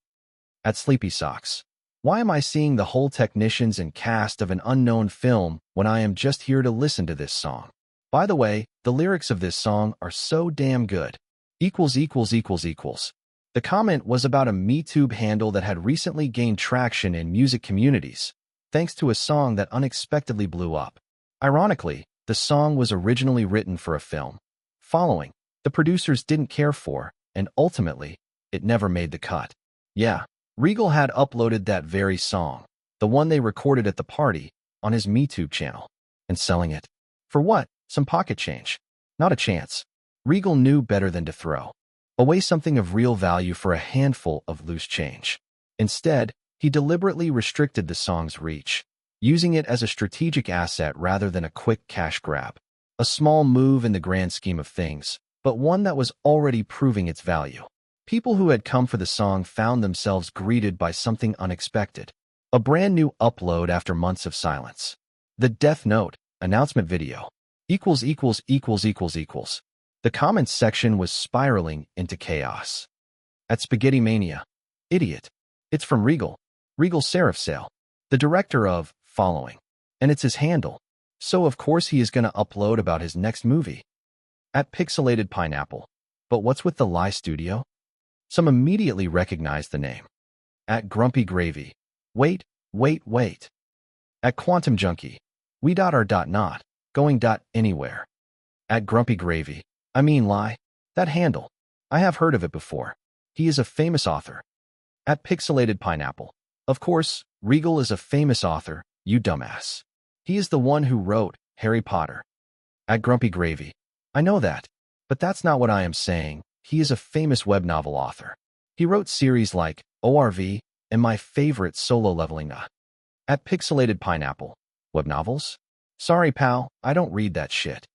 At Sleepy Socks. Why am I seeing the whole technicians and cast of an unknown film when I am just here to listen to this song? By the way, the lyrics of this song are so damn good. The comment was about a MeTube handle that had recently gained traction in music communities, thanks to a song that unexpectedly blew up. Ironically, the song was originally written for a film. Following, the producers didn't care for, and ultimately, it never made the cut. Yeah, Regal had uploaded that very song, the one they recorded at the party, on his MeTube channel, and selling it. For what? Some pocket change. Not a chance. Regal knew better than to throw away something of real value for a handful of loose change. Instead, he deliberately restricted the song's reach, using it as a strategic asset rather than a quick cash grab. A small move in the grand scheme of things, but one that was already proving its value. People who had come for the song found themselves greeted by something unexpected. A brand new upload after months of silence. The Death Note announcement video. The comments section was spiraling into chaos. At Spaghetti Mania. Idiot. It's from Regal. Regal Seraphsail, the director of Following. And it's his handle. So of course he is going to upload about his next movie. At Pixelated Pineapple. But what's with the Lie Studio? Some immediately recognized the name. At Grumpy Gravy. Wait, wait, wait. At Quantum Junkie. We are not going anywhere. At Grumpy Gravy. I mean Lie. That handle. I have heard of it before. He is a famous author. At Pixelated Pineapple. Of course, Regal is a famous author, you dumbass. He is the one who wrote Harry Potter. At Grumpy Gravy. I know that, but that's not what I am saying. He is a famous web novel author. He wrote series like ORV and my favorite Solo Leveling. At Pixelated Pineapple. Web novels? Sorry, pal, I don't read that shit.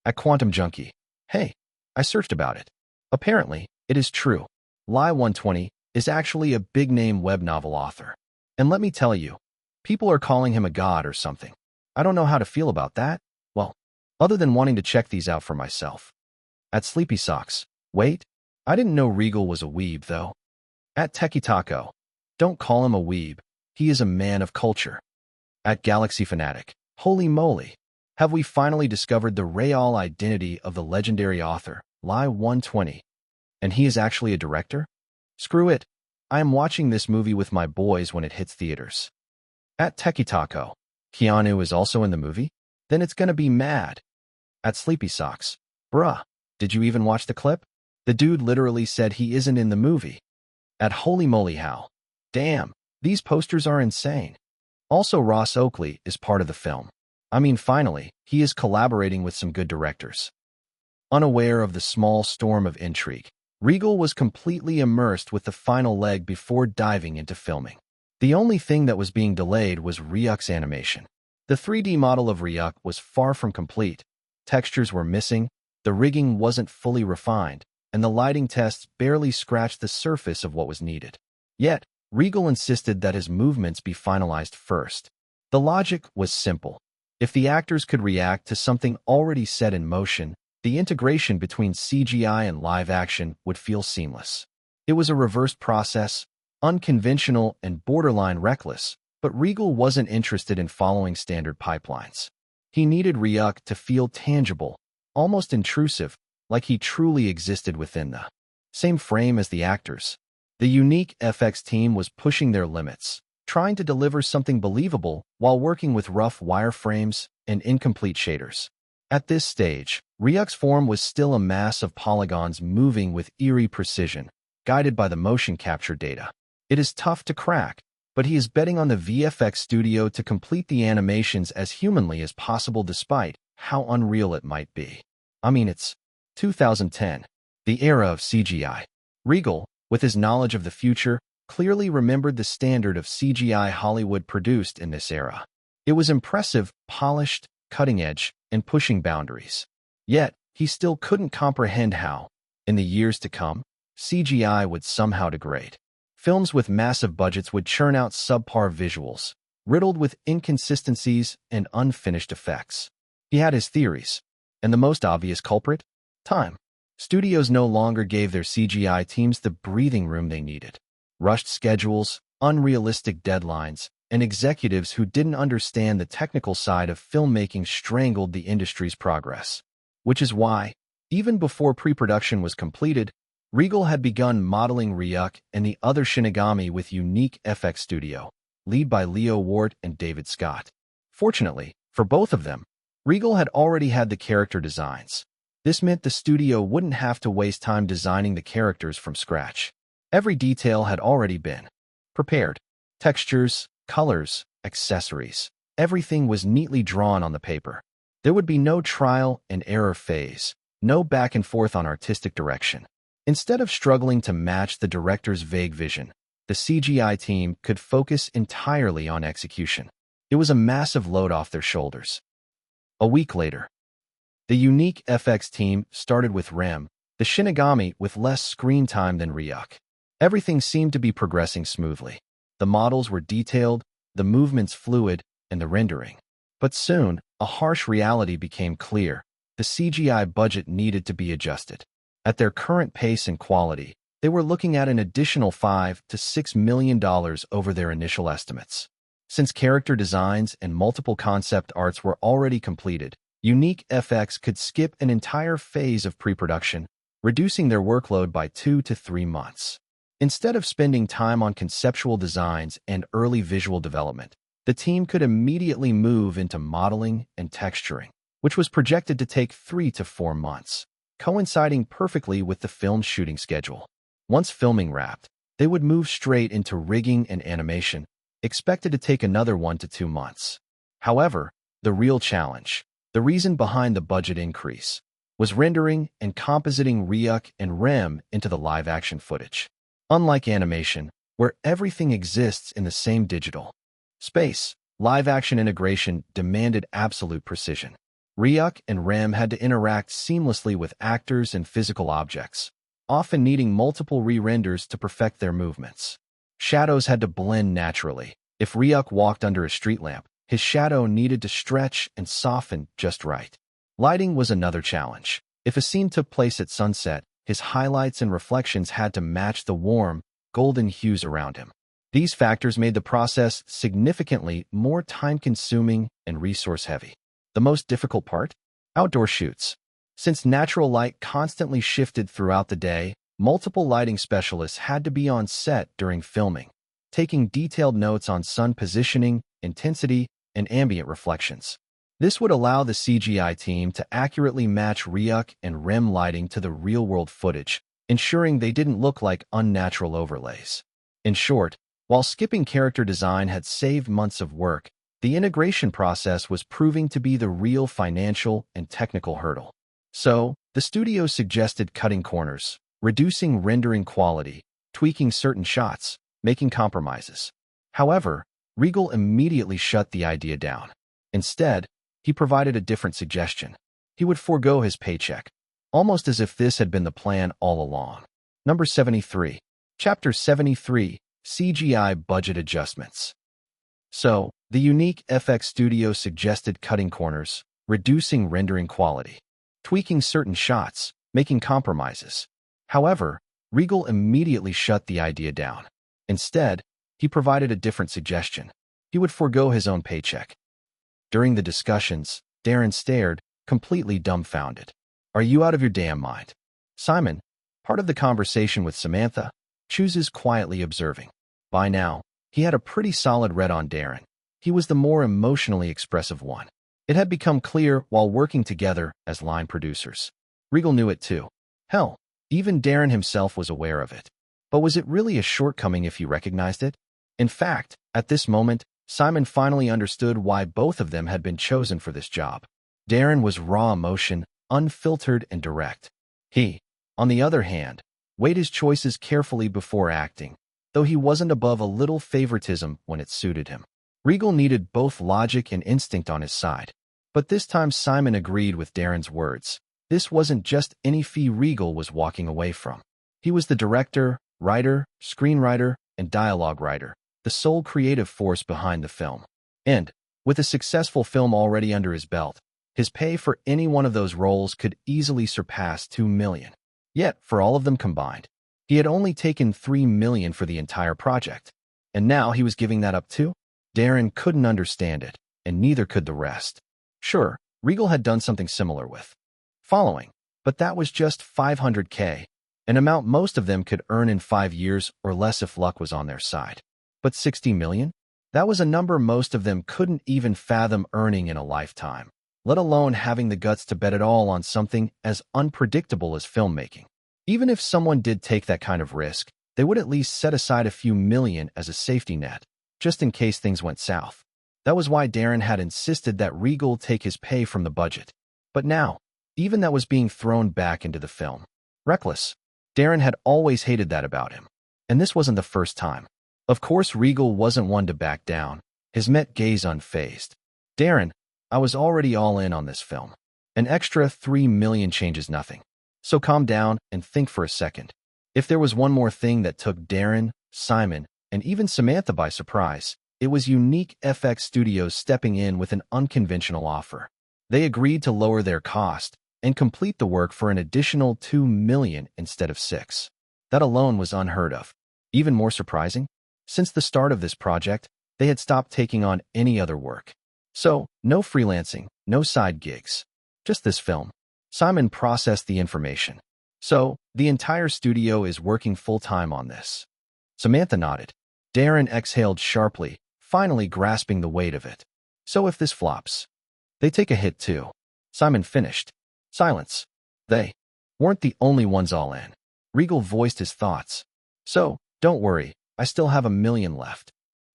At Quantum Junkie. Hey, I searched about it. Apparently, it is true. Lie 120 is actually a big-name web novel author. And let me tell you, people are calling him a god or something. I don't know how to feel about that. Well, other than wanting to check these out for myself. At Sleepy Socks. Wait, I didn't know Regal was a weeb, though. At Techie Taco. Don't call him a weeb. He is a man of culture. At Galaxy Fanatic. Holy moly. Have we finally discovered the real identity of the legendary author, Lie 120? And he is actually a director? Screw it. I am watching this movie with my boys when it hits theaters. At Techie Taco. Keanu is also in the movie? Then it's gonna be mad. At Sleepy Socks. Bruh, did you even watch the clip? The dude literally said he isn't in the movie. At Holy Moly How. Damn, these posters are insane. Also, Ross Oakley is part of the film. I mean, finally, he is collaborating with some good directors. Unaware of the small storm of intrigue, Regal was completely immersed with the final leg before diving into filming. The only thing that was being delayed was Ryuk's animation. The 3D model of Ryuk was far from complete, textures were missing, the rigging wasn't fully refined, and the lighting tests barely scratched the surface of what was needed. Yet, Regal insisted that his movements be finalized first. The logic was simple. If the actors could react to something already set in motion, the integration between CGI and live action would feel seamless. It was a reversed process, unconventional and borderline reckless, but Regal wasn't interested in following standard pipelines. He needed Ryuk to feel tangible, almost intrusive, like he truly existed within the same frame as the actors. The unique FX team was pushing their limits, trying to deliver something believable while working with rough wireframes and incomplete shaders. At this stage, Ryuk's form was still a mass of polygons moving with eerie precision, guided by the motion capture data. It is tough to crack, but he is betting on the VFX studio to complete the animations as humanly as possible despite how unreal it might be. I mean, it's 2010, the era of CGI. Regal, with his knowledge of the future, clearly remembered the standard of CGI Hollywood produced in this era. It was impressive, polished, cutting-edge, and pushing boundaries. Yet, he still couldn't comprehend how, in the years to come, CGI would somehow degrade. Films with massive budgets would churn out subpar visuals, riddled with inconsistencies and unfinished effects. He had his theories, and the most obvious culprit? Time. Studios no longer gave their CGI teams the breathing room they needed. Rushed schedules, unrealistic deadlines, and executives who didn't understand the technical side of filmmaking strangled the industry's progress. Which is why, even before pre-production was completed, Regal had begun modeling Ryuk and the other Shinigami with unique FX studio, led by Leo Ward and David Scott. Fortunately, for both of them, Regal had already had the character designs. This meant the studio wouldn't have to waste time designing the characters from scratch. Every detail had already been prepared. Textures, colors, accessories. Everything was neatly drawn on the paper. There would be no trial and error phase, no back and forth on artistic direction. Instead of struggling to match the director's vague vision, the CGI team could focus entirely on execution. It was a massive load off their shoulders. A week later, the unique FX team started with Rem, the Shinigami with less screen time than Ryuk. Everything seemed to be progressing smoothly. The models were detailed, the movements fluid, and the rendering. But soon, a harsh reality became clear. The CGI budget needed to be adjusted. At their current pace and quality, they were looking at an additional $5 to $6 million over their initial estimates. Since character designs and multiple concept arts were already completed, Unique FX could skip an entire phase of pre-production, reducing their workload by 2 to 3 months. Instead of spending time on conceptual designs and early visual development, the team could immediately move into modeling and texturing, which was projected to take 3 to 4 months, coinciding perfectly with the film's shooting schedule. Once filming wrapped, they would move straight into rigging and animation, expected to take another 1 to 2 months. However, the real challenge, the reason behind the budget increase, was rendering and compositing Ryuk and Rem into the live-action footage. Unlike animation, where everything exists in the same digital space, live-action integration demanded absolute precision. Ryuk and Rem had to interact seamlessly with actors and physical objects, often needing multiple re-renders to perfect their movements. Shadows had to blend naturally. If Ryuk walked under a street lamp, his shadow needed to stretch and soften just right. Lighting was another challenge. If a scene took place at sunset, his highlights and reflections had to match the warm, golden hues around him. These factors made the process significantly more time-consuming and resource-heavy. The most difficult part? Outdoor shoots. Since natural light constantly shifted throughout the day, multiple lighting specialists had to be on set during filming, taking detailed notes on sun positioning, intensity, and ambient reflections. This would allow the CGI team to accurately match Ryuk and Rem lighting to the real-world footage, ensuring they didn't look like unnatural overlays. In short, while skipping character design had saved months of work, the integration process was proving to be the real financial and technical hurdle. So, the studio suggested cutting corners, reducing rendering quality, tweaking certain shots, making compromises. However, Regal immediately shut the idea down. Instead, he provided a different suggestion. He would forego his paycheck, almost as if this had been the plan all along. Number 73. Chapter 73, CGI Budget Adjustments. So, the unique FX studio suggested cutting corners, reducing rendering quality, tweaking certain shots, making compromises. However, Regal immediately shut the idea down. Instead, he provided a different suggestion. He would forego his own paycheck. During the discussions, Darren stared, completely dumbfounded. "Are you out of your damn mind?" Simon, part of the conversation with Samantha, chooses quietly observing. By now, he had a pretty solid read on Darren. He was the more emotionally expressive one. It had become clear while working together as line producers. Regal knew it too. Hell, even Darren himself was aware of it. But was it really a shortcoming if he recognized it? In fact, at this moment, Simon finally understood why both of them had been chosen for this job. Darren was raw emotion, unfiltered and direct. He, on the other hand, weighed his choices carefully before acting, though he wasn't above a little favoritism when it suited him. Regal needed both logic and instinct on his side. But this time Simon agreed with Darren's words. This wasn't just any fee Regal was walking away from. He was the director, writer, screenwriter, and dialogue writer, the sole creative force behind the film. And, with a successful film already under his belt, his pay for any one of those roles could easily surpass $2 million. Yet, for all of them combined, he had only taken $3 million for the entire project. And now he was giving that up too? Darren couldn't understand it, and neither could the rest. Sure, Regal had done something similar with Following, but that was just $500K, an amount most of them could earn in 5 years or less if luck was on their side. But $60 million? That was a number most of them couldn't even fathom earning in a lifetime, let alone having the guts to bet it all on something as unpredictable as filmmaking. Even if someone did take that kind of risk, they would at least set aside a few million as a safety net, just in case things went south. That was why Darren had insisted that Regal take his pay from the budget. But now, even that was being thrown back into the film. Reckless. Darren had always hated that about him. And this wasn't the first time. Of course, Regal wasn't one to back down, his met gaze unfazed. "Darren, I was already all in on this film. An extra $3 million changes nothing. So calm down and think for a second." If there was one more thing that took Darren, Simon, and even Samantha by surprise, it was Unique FX Studios stepping in with an unconventional offer. They agreed to lower their cost and complete the work for an additional $2 million instead of $6 million. That alone was unheard of. Even more surprising, since the start of this project, they had stopped taking on any other work. So, no freelancing, no side gigs, Just this film. Simon processed the information. So, the entire studio is working full-time on this. Samantha nodded. Darren exhaled sharply, finally grasping the weight of it. So if this flops, they take a hit too. Simon finished. Silence. They weren't the only ones all in. Regal voiced his thoughts. So, don't worry, I still have 1 million left.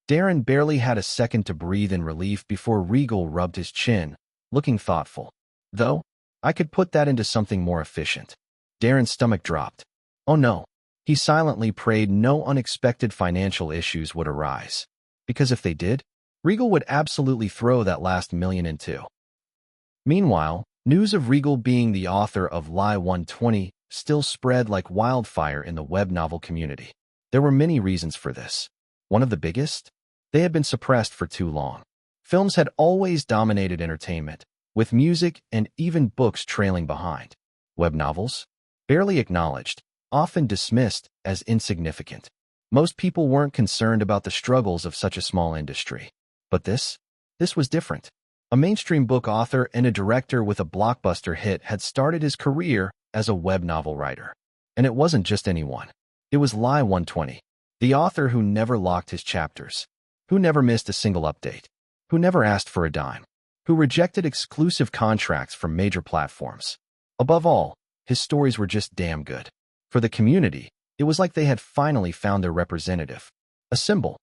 Darren barely had a second to breathe in relief before Regal rubbed his chin, looking thoughtful. Though, I could put that into something more efficient. Darren's stomach dropped. Oh no. He silently prayed no unexpected financial issues would arise. Because if they did, Regal would absolutely throw that last 1 million into. Meanwhile, news of Regal being the author of Lie 120 still spread like wildfire in the web novel community. There were many reasons for this. One of the biggest? They had been suppressed for too long. Films had always dominated entertainment, with music and even books trailing behind. Web novels? Barely acknowledged, often dismissed as insignificant. Most people weren't concerned about the struggles of such a small industry. But this was different. A mainstream book author and a director with a blockbuster hit had started his career as a web novel writer. And it wasn't just anyone. It was Lie 120, the author who never locked his chapters, who never missed a single update, who never asked for a dime, who rejected exclusive contracts from major platforms. Above all, his stories were just damn good. For the community, it was like they had finally found their representative, a symbol.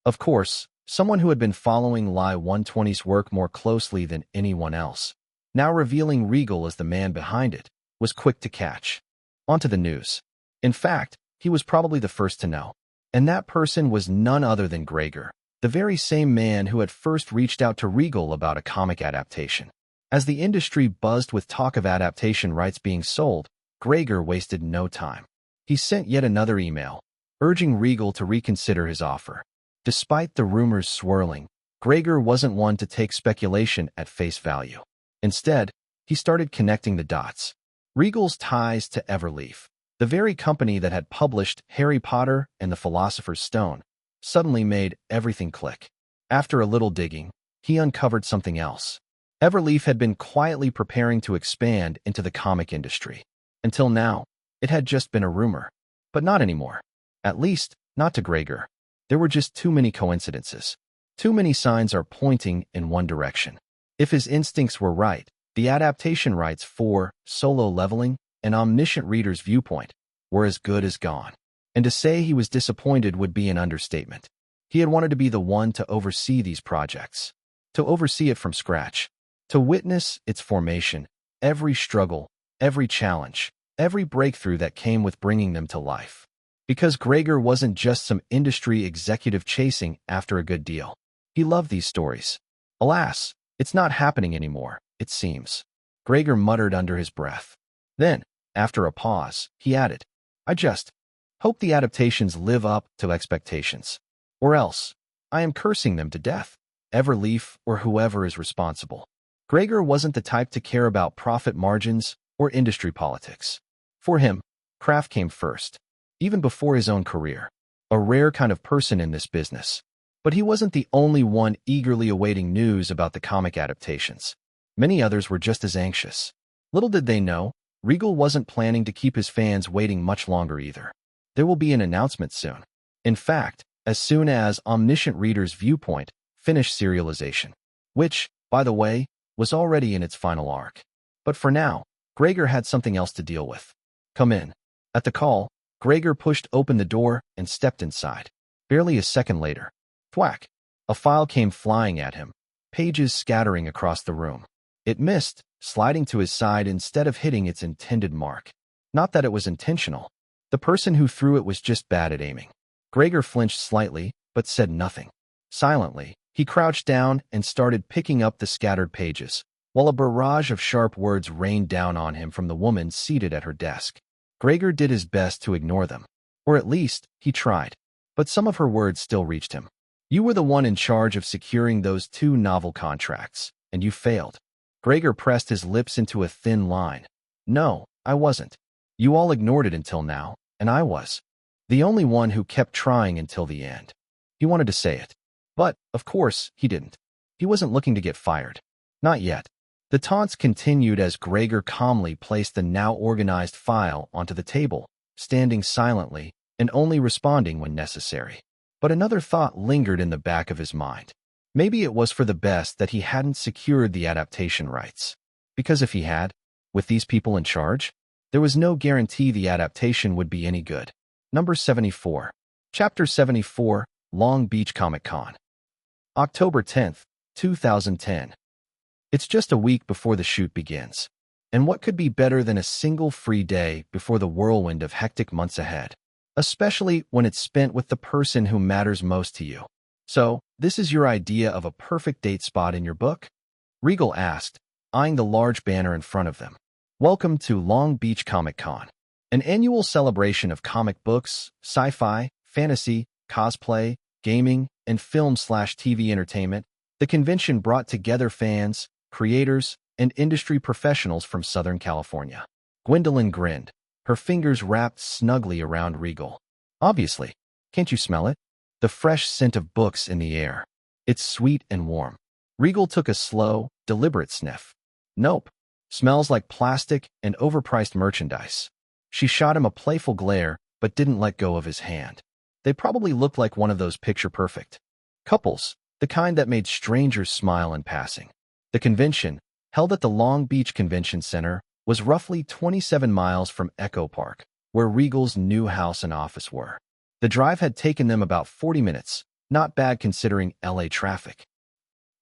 Of course, someone who had been following Lie 120's work more closely than anyone else, now revealing Regal as the man behind it, was quick to catch. Onto the news. In fact, he was probably the first to know. And that person was none other than Gregor, the very same man who had first reached out to Regal about a comic adaptation. As the industry buzzed with talk of adaptation rights being sold, Gregor wasted no time. He sent yet another email, urging Regal to reconsider his offer. Despite the rumors swirling, Gregor wasn't one to take speculation at face value. Instead, he started connecting the dots. Regal's ties to Everleaf, the very company that had published Harry Potter and the Philosopher's Stone, suddenly made everything click. After a little digging, he uncovered something else. Everleaf had been quietly preparing to expand into the comic industry. Until now, it had just been a rumor. But not anymore. At least, not to Gregor. There were just too many coincidences. Too many signs are pointing in one direction. If his instincts were right, the adaptation rights for Solo Leveling and Omniscient Reader's Viewpoint were as good as gone. And to say he was disappointed would be an understatement. He had wanted to be the one to oversee these projects. To oversee it from scratch. To witness its formation, every struggle, every challenge, every breakthrough that came with bringing them to life. Because Gregor wasn't just some industry executive chasing after a good deal. He loved these stories. Alas, it's not happening anymore, it seems. Gregor muttered under his breath. Then, after a pause, he added, I just hope the adaptations live up to expectations. Or else, I am cursing them to death. Everleaf or whoever is responsible. Gregor wasn't the type to care about profit margins or industry politics. For him, craft came first, even before his own career. A rare kind of person in this business. But he wasn't the only one eagerly awaiting news about the comic adaptations. Many others were just as anxious. Little did they know, Regal wasn't planning to keep his fans waiting much longer either. There will be an announcement soon. In fact, as soon as Omniscient Reader's Viewpoint finished serialization, which, by the way, was already in its final arc. But for now, Gregor had something else to deal with. Come in. At the call, Gregor pushed open the door and stepped inside. Barely a second later, thwack! A file came flying at him, pages scattering across the room. It missed, sliding to his side instead of hitting its intended mark. Not that it was intentional. The person who threw it was just bad at aiming. Gregor flinched slightly, but said nothing. Silently, he crouched down and started picking up the scattered pages, while a barrage of sharp words rained down on him from the woman seated at her desk. Gregor did his best to ignore them. Or at least, he tried. But some of her words still reached him. You were the one in charge of securing those 2 novel contracts, and you failed. Gregor pressed his lips into a thin line. No, I wasn't. You all ignored it until now, and I was. The only one who kept trying until the end. He wanted to say it. But, of course, he didn't. He wasn't looking to get fired. Not yet. The taunts continued as Gregor calmly placed the now organized file onto the table, standing silently and only responding when necessary. But another thought lingered in the back of his mind. Maybe it was for the best that he hadn't secured the adaptation rights. Because if he had, with these people in charge, there was no guarantee the adaptation would be any good. Number 74. Chapter 74, Long Beach Comic-Con. October 10th, 2010. It's just a week before the shoot begins. And what could be better than a single free day before the whirlwind of hectic months ahead? Especially when it's spent with the person who matters most to you. So, this is your idea of a perfect date spot in your book? Regal asked, eyeing the large banner in front of them. Welcome to Long Beach Comic-Con, an annual celebration of comic books, sci-fi, fantasy, cosplay, gaming, and film/TV entertainment. The convention brought together fans, creators, and industry professionals from Southern California. Gwendolyn grinned, her fingers wrapped snugly around Regal. Obviously, can't you smell it? The fresh scent of books in the air. It's sweet and warm. Regal took a slow, deliberate sniff. Nope. Smells like plastic and overpriced merchandise. She shot him a playful glare, but didn't let go of his hand. They probably looked like one of those picture-perfect couples, the kind that made strangers smile in passing. The convention, held at the Long Beach Convention Center, was roughly 27 miles from Echo Park, where Regal's new house and office were. The drive had taken them about 40 minutes, not bad considering LA traffic.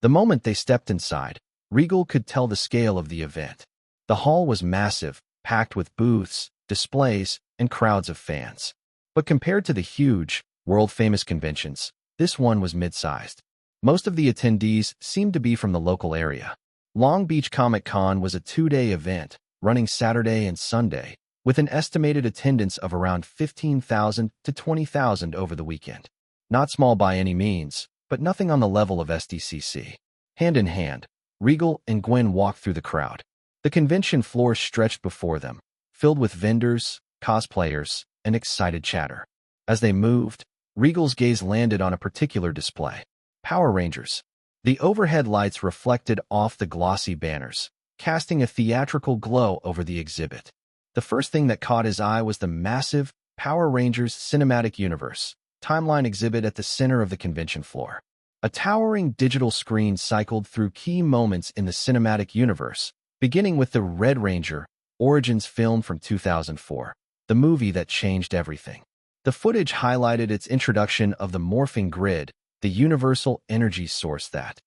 The moment they stepped inside, Regal could tell the scale of the event. The hall was massive, packed with booths, displays, and crowds of fans. But compared to the huge, world-famous conventions, this one was mid-sized. Most of the attendees seemed to be from the local area. Long Beach Comic-Con was a 2-day event, running Saturday and Sunday, with an estimated attendance of around 15,000 to 20,000 over the weekend. Not small by any means, but nothing on the level of SDCC. Hand in hand, Regal and Gwen walked through the crowd. The convention floor stretched before them, filled with vendors, cosplayers, and excited chatter. As they moved, Regal's gaze landed on a particular display. Power Rangers. The overhead lights reflected off the glossy banners, casting a theatrical glow over the exhibit. The first thing that caught his eye was the massive Power Rangers Cinematic Universe timeline exhibit at the center of the convention floor. A towering digital screen cycled through key moments in the cinematic universe, beginning with the Red Ranger Origins film from 2004, the movie that changed everything. The footage highlighted its introduction of the morphing grid, the universal energy source that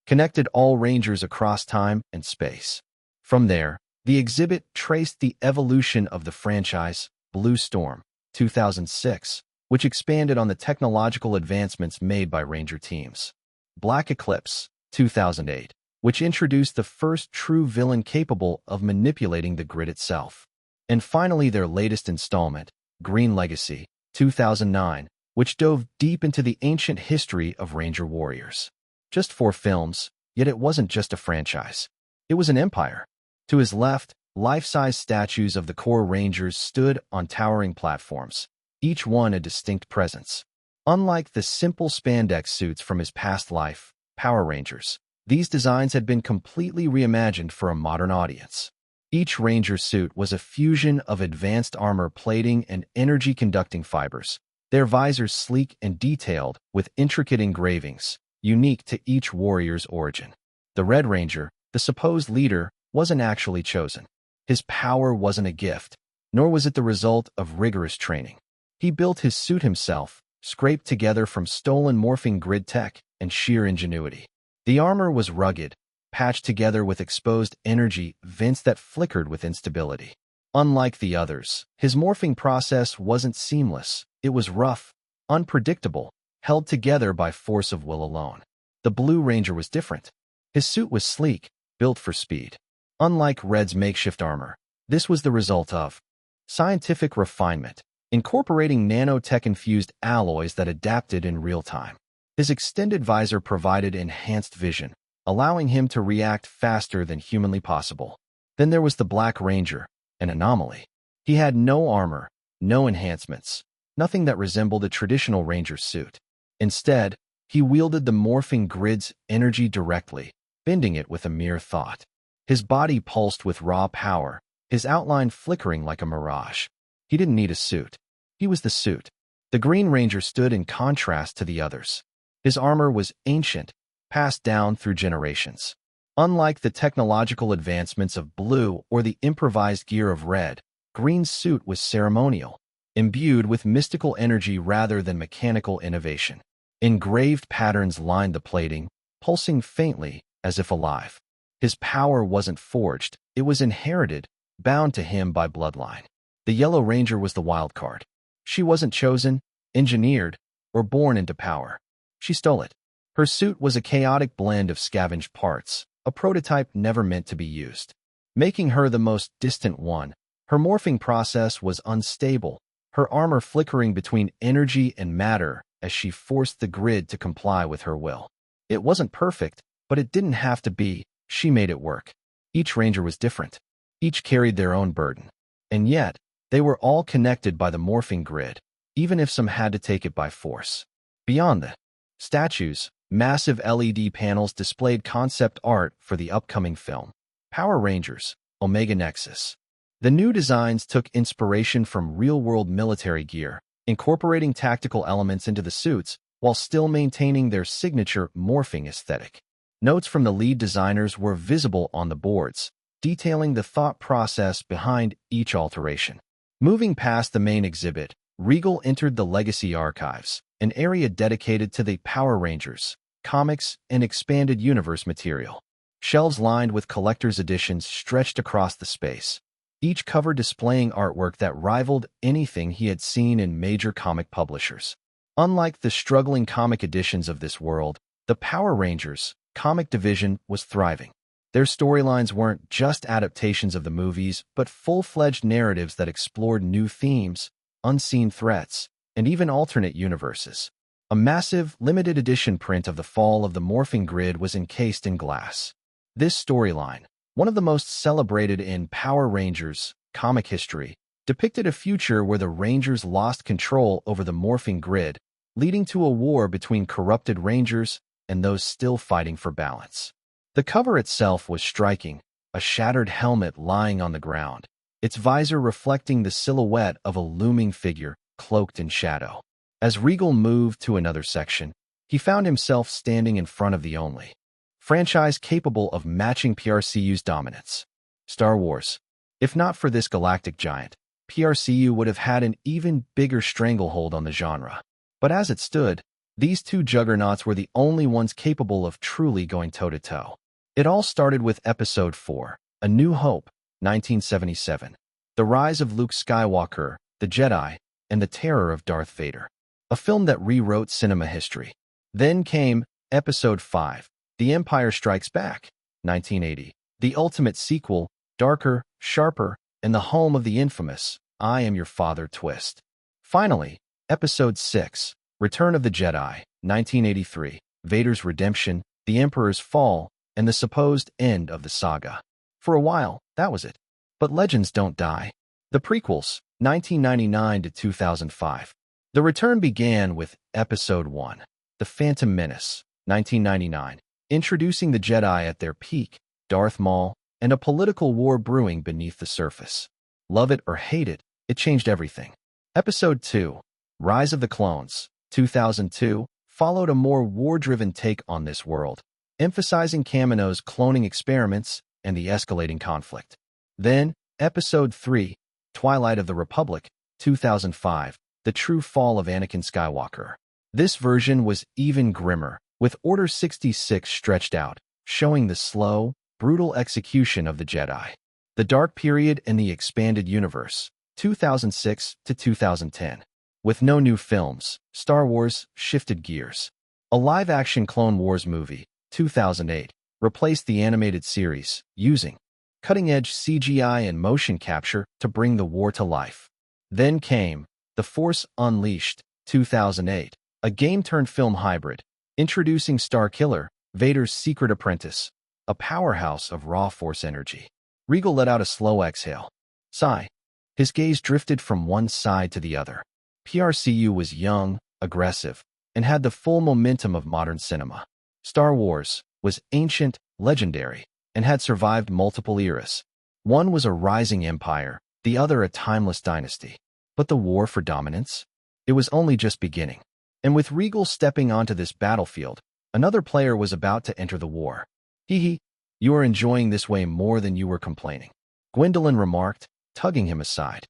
connected all Rangers across time and space. From there, the exhibit traced the evolution of the franchise, Blue Storm, 2006, which expanded on the technological advancements made by Ranger teams. Black Eclipse, 2008, which introduced the first true villain capable of manipulating the grid itself. And finally their latest installment, Green Legacy, 2009, which dove deep into the ancient history of Ranger warriors. Just 4 films, yet it wasn't just a franchise. It was an empire. To his left, life-size statues of the core Rangers stood on towering platforms, each one a distinct presence. Unlike the simple spandex suits from his past life, Power Rangers, these designs had been completely reimagined for a modern audience. Each Ranger suit was a fusion of advanced armor plating and energy-conducting fibers, their visors sleek and detailed with intricate engravings, unique to each warrior's origin. The Red Ranger, the supposed leader, wasn't actually chosen. His power wasn't a gift, nor was it the result of rigorous training. He built his suit himself, scraped together from stolen morphing grid tech and sheer ingenuity. The armor was rugged, patched together with exposed energy vents that flickered with instability. Unlike the others, his morphing process wasn't seamless. It was rough, unpredictable, held together by force of will alone. The Blue Ranger was different. His suit was sleek, built for speed. Unlike Red's makeshift armor, this was the result of scientific refinement, incorporating nanotech-infused alloys that adapted in real time. His extended visor provided enhanced vision, allowing him to react faster than humanly possible. Then there was the Black Ranger, an anomaly. He had no armor, no enhancements, nothing that resembled a traditional Ranger suit. Instead, he wielded the morphing grid's energy directly, bending it with a mere thought. His body pulsed with raw power, his outline flickering like a mirage. He didn't need a suit. He was the suit. The Green Ranger stood in contrast to the others. His armor was ancient, passed down through generations. Unlike the technological advancements of Blue or the improvised gear of Red, Green's suit was ceremonial, imbued with mystical energy rather than mechanical innovation. Engraved patterns lined the plating, pulsing faintly as if alive. His power wasn't forged, it was inherited, bound to him by bloodline. The Yellow Ranger was the wild card. She wasn't chosen, engineered, or born into power. She stole it. Her suit was a chaotic blend of scavenged parts, a prototype never meant to be used. Making her the most distant one, her morphing process was unstable, her armor flickering between energy and matter as she forced the grid to comply with her will. It wasn't perfect, but it didn't have to be. She made it work. Each ranger was different. Each carried their own burden. And yet, they were all connected by the morphing grid, even if some had to take it by force. Beyond the statues, massive LED panels displayed concept art for the upcoming film, Power Rangers, Omega Nexus. The new designs took inspiration from real-world military gear, incorporating tactical elements into the suits while still maintaining their signature morphing aesthetic. Notes from the lead designers were visible on the boards, detailing the thought process behind each alteration. Moving past the main exhibit, Regal entered the Legacy Archives, an area dedicated to the Power Rangers, comics, and expanded universe material. Shelves lined with collector's editions stretched across the space, each cover displaying artwork that rivaled anything he had seen in major comic publishers. Unlike the struggling comic editions of this world, the Power Rangers comic division was thriving. Their storylines weren't just adaptations of the movies, but full-fledged narratives that explored new themes, unseen threats, and even alternate universes. A massive, limited edition print of the fall of the morphing grid was encased in glass. This storyline, one of the most celebrated in Power Rangers comic history, depicted a future where the Rangers lost control over the morphing grid, leading to a war between corrupted Rangers and those still fighting for balance. The cover itself was striking, a shattered helmet lying on the ground, its visor reflecting the silhouette of a looming figure cloaked in shadow. As Regal moved to another section, he found himself standing in front of the only franchise capable of matching PRCU's dominance, Star Wars. If not for this galactic giant, PRCU would have had an even bigger stranglehold on the genre. But as it stood, these two juggernauts were the only ones capable of truly going toe-to-toe. It all started with Episode 4, A New Hope, 1977. The rise of Luke Skywalker, the Jedi, and the terror of Darth Vader. A film that rewrote cinema history. Then came Episode 5, The Empire Strikes Back, 1980. The ultimate sequel, darker, sharper, and the home of the infamous I Am Your Father twist. Finally, Episode 6, Return of the Jedi, 1983, Vader's redemption, the Emperor's fall, and the supposed end of the saga. For a while, that was it. But legends don't die. The prequels, 1999 to 2005. The return began with Episode 1, The Phantom Menace, 1999, introducing the Jedi at their peak, Darth Maul, and a political war brewing beneath the surface. Love it or hate it, it changed everything. Episode 2, Rise of the Clones, 2002, followed a more war-driven take on this world, emphasizing Kamino's cloning experiments and the escalating conflict. Then, Episode 3, Twilight of the Republic, 2005, The True Fall of Anakin Skywalker. This version was even grimmer, with Order 66 stretched out, showing the slow, brutal execution of the Jedi. The Dark Period in the Expanded Universe, 2006 to 2010. With no new films, Star Wars shifted gears. A live-action Clone Wars movie, 2008, replaced the animated series, using cutting-edge CGI and motion capture to bring the war to life. Then came The Force Unleashed, 2008, a game-turned-film hybrid, introducing Starkiller, Vader's secret apprentice, a powerhouse of raw Force energy. Regal let out a slow exhale. Sigh. His gaze drifted from one side to the other. PRCU was young, aggressive, and had the full momentum of modern cinema. Star Wars was ancient, legendary, and had survived multiple eras. One was a rising empire, the other a timeless dynasty. But the war for dominance? It was only just beginning. And with Regal stepping onto this battlefield, another player was about to enter the war. Hee, you are enjoying this way more than you were complaining, Gwendolyn remarked, tugging him aside.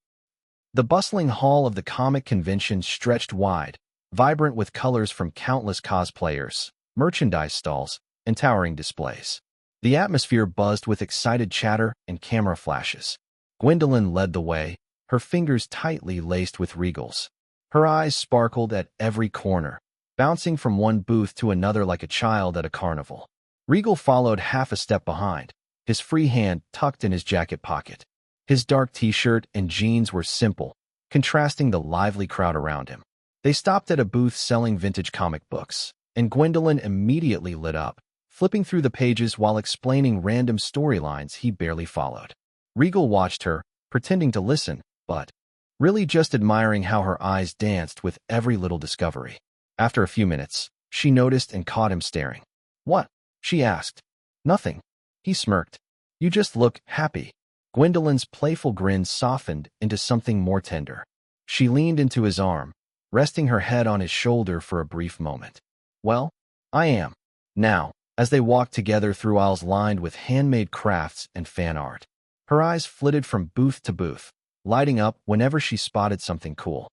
The bustling hall of the comic convention stretched wide, vibrant with colors from countless cosplayers, merchandise stalls, and towering displays. The atmosphere buzzed with excited chatter and camera flashes. Gwendolyn led the way, her fingers tightly laced with Regal's. Her eyes sparkled at every corner, bouncing from one booth to another like a child at a carnival. Regal followed half a step behind, his free hand tucked in his jacket pocket. His dark t-shirt and jeans were simple, contrasting the lively crowd around him. They stopped at a booth selling vintage comic books, and Gwendolyn immediately lit up, flipping through the pages while explaining random storylines he barely followed. Regal watched her, pretending to listen, but really just admiring how her eyes danced with every little discovery. After a few minutes, she noticed and caught him staring. "What?" she asked. "Nothing." He smirked. "You just look happy." Gwendolyn's playful grin softened into something more tender. She leaned into his arm, resting her head on his shoulder for a brief moment. "Well, I am." Now, as they walked together through aisles lined with handmade crafts and fan art, her eyes flitted from booth to booth, lighting up whenever she spotted something cool.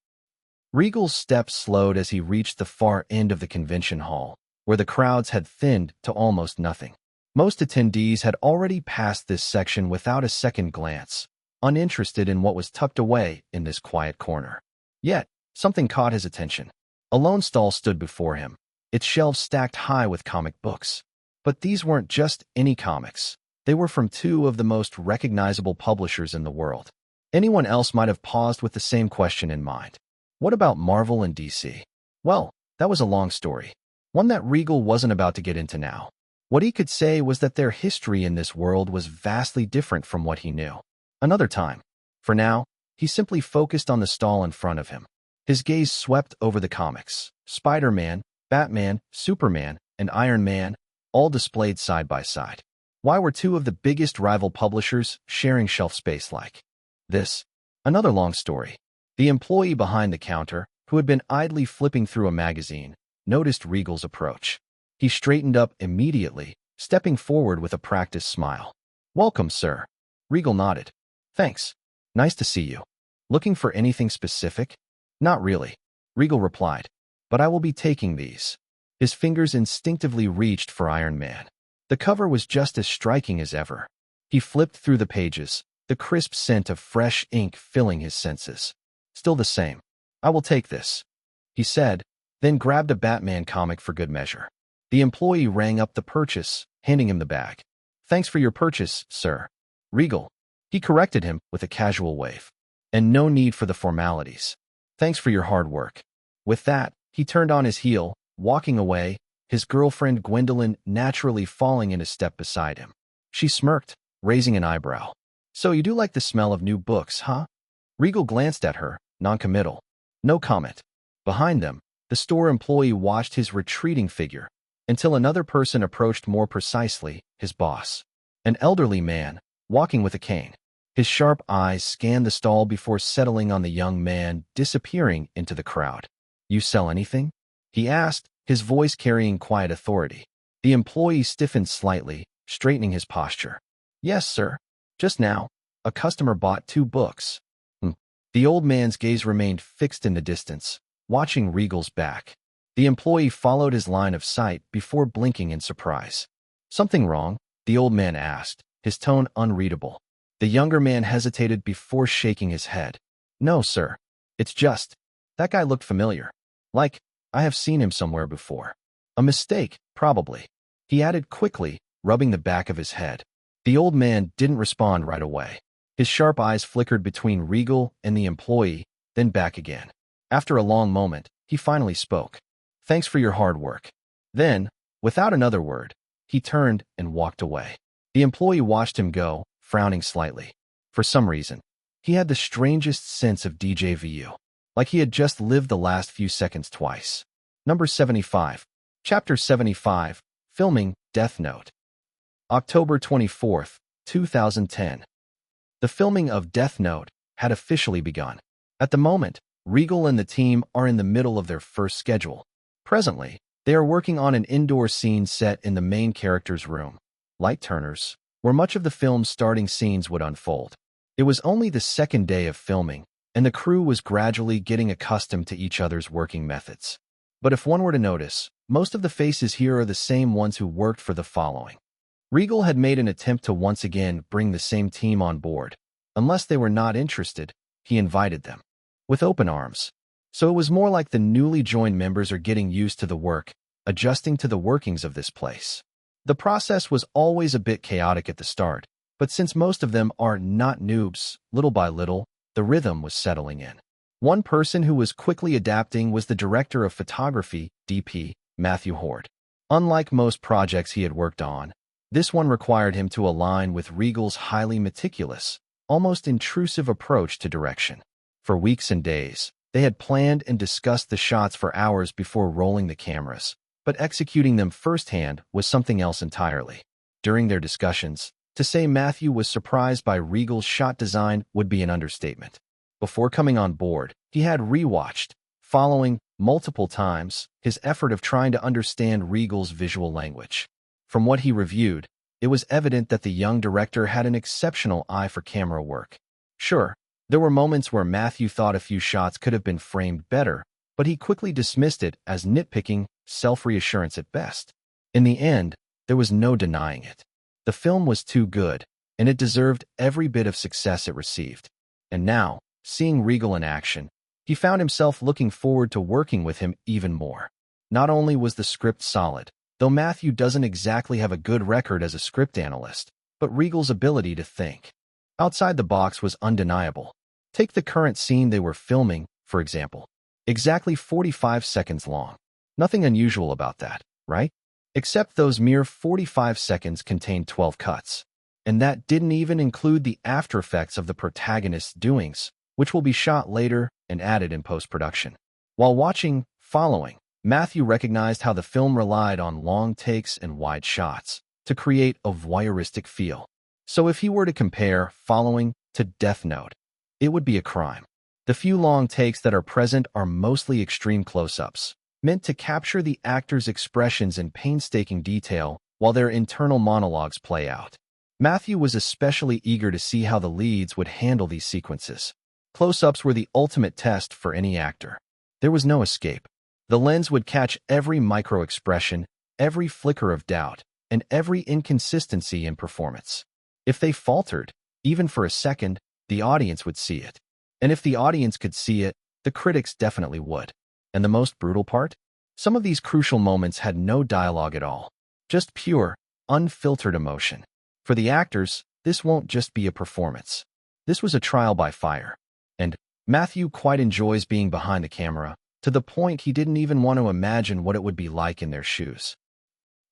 Regal's steps slowed as he reached the far end of the convention hall, where the crowds had thinned to almost nothing. Most attendees had already passed this section without a second glance, uninterested in what was tucked away in this quiet corner. Yet, something caught his attention. A lone stall stood before him, its shelves stacked high with comic books. But these weren't just any comics. They were from two of the most recognizable publishers in the world. Anyone else might have paused with the same question in mind. What about Marvel and DC? Well, that was a long story, one that Regal wasn't about to get into now. What he could say was that their history in this world was vastly different from what he knew. Another time. For now, he simply focused on the stall in front of him. His gaze swept over the comics. Spider-Man, Batman, Superman, and Iron Man, all displayed side by side. Why were two of the biggest rival publishers sharing shelf space like this? Another long story. The employee behind the counter, who had been idly flipping through a magazine, noticed Regal's approach. He straightened up immediately, stepping forward with a practiced smile. "Welcome, sir." Regal nodded. "Thanks. Nice to see you. Looking for anything specific?" "Not really," Regal replied. "But I will be taking these." His fingers instinctively reached for Iron Man. The cover was just as striking as ever. He flipped through the pages, the crisp scent of fresh ink filling his senses. "Still the same. I will take this," he said, then grabbed a Batman comic for good measure. The employee rang up the purchase, handing him the bag. "Thanks for your purchase, sir." "Regal." He corrected him with a casual wave. "And no need for the formalities. Thanks for your hard work." With that, he turned on his heel, walking away, his girlfriend Gwendolyn naturally falling in a step beside him. She smirked, raising an eyebrow. "So you do like the smell of new books, huh?" Regal glanced at her, noncommittal. No comment. Behind them, the store employee watched his retreating figure, until another person approached more precisely, his boss. An elderly man, walking with a cane. His sharp eyes scanned the stall before settling on the young man, disappearing into the crowd. "You sell anything?" he asked, his voice carrying quiet authority. The employee stiffened slightly, straightening his posture. "Yes, sir. Just now, a customer bought 2 books. The old man's gaze remained fixed in the distance, watching Regal's back. The employee followed his line of sight before blinking in surprise. "Something wrong?" the old man asked, his tone unreadable. The younger man hesitated before shaking his head. "No, sir. It's just, that guy looked familiar. Like, I have seen him somewhere before." "A mistake, probably," he added quickly, rubbing the back of his head. The old man didn't respond right away. His sharp eyes flickered between Regal and the employee, then back again. After a long moment, he finally spoke. "Thanks for your hard work." Then, without another word, he turned and walked away. The employee watched him go, frowning slightly. For some reason, he had the strangest sense of déjà vu, like he had just lived the last few seconds twice. Number 75. Chapter 75. Filming Death Note. October 24th, 2010. The filming of Death Note had officially begun. At the moment, Regal and the team are in the middle of their first schedule. Presently, they are working on an indoor scene set in the main character's room, Light Turners, where much of the film's starting scenes would unfold. It was only the second day of filming, and the crew was gradually getting accustomed to each other's working methods. But if one were to notice, most of the faces here are the same ones who worked for the following. Regal had made an attempt to once again bring the same team on board. Unless they were not interested, he invited them with open arms. So it was more like the newly joined members are getting used to the work, adjusting to the workings of this place. The process was always a bit chaotic at the start, but since most of them are not noobs, little by little, the rhythm was settling in. One person who was quickly adapting was the director of photography, DP, Matthew Horde. Unlike most projects he had worked on, this one required him to align with Regal's highly meticulous, almost intrusive approach to direction. For weeks and days, they had planned and discussed the shots for hours before rolling the cameras, but executing them firsthand was something else entirely. During their discussions, to say Matthew was surprised by Regal's shot design would be an understatement. Before coming on board, he had rewatched, following multiple times, his effort of trying to understand Regal's visual language. From what he reviewed, it was evident that the young director had an exceptional eye for camera work. Sure, there were moments where Matthew thought a few shots could have been framed better, but he quickly dismissed it as nitpicking, self-reassurance at best. In the end, there was no denying it. The film was too good, and it deserved every bit of success it received. And now, seeing Regal in action, he found himself looking forward to working with him even more. Not only was the script solid, though Matthew doesn't exactly have a good record as a script analyst, but Regal's ability to think outside the box was undeniable. Take the current scene they were filming, for example. Exactly 45 seconds long. Nothing unusual about that, right? Except those mere 45 seconds contained 12 cuts. And that didn't even include the after effects of the protagonist's doings, which will be shot later and added in post-production. While watching Following, Matthew recognized how the film relied on long takes and wide shots to create a voyeuristic feel. So if he were to compare Following to Death Note, it would be a crime. The few long takes that are present are mostly extreme close-ups, meant to capture the actors' expressions in painstaking detail while their internal monologues play out. Matthew was especially eager to see how the leads would handle these sequences. Close-ups were the ultimate test for any actor. There was no escape. The lens would catch every micro-expression, every flicker of doubt, and every inconsistency in performance. If they faltered, even for a second, the audience would see it. And if the audience could see it, the critics definitely would. And the most brutal part? Some of these crucial moments had no dialogue at all. Just pure, unfiltered emotion. For the actors, this won't just be a performance. This was a trial by fire. And Matthew quite enjoys being behind the camera, to the point he didn't even want to imagine what it would be like in their shoes.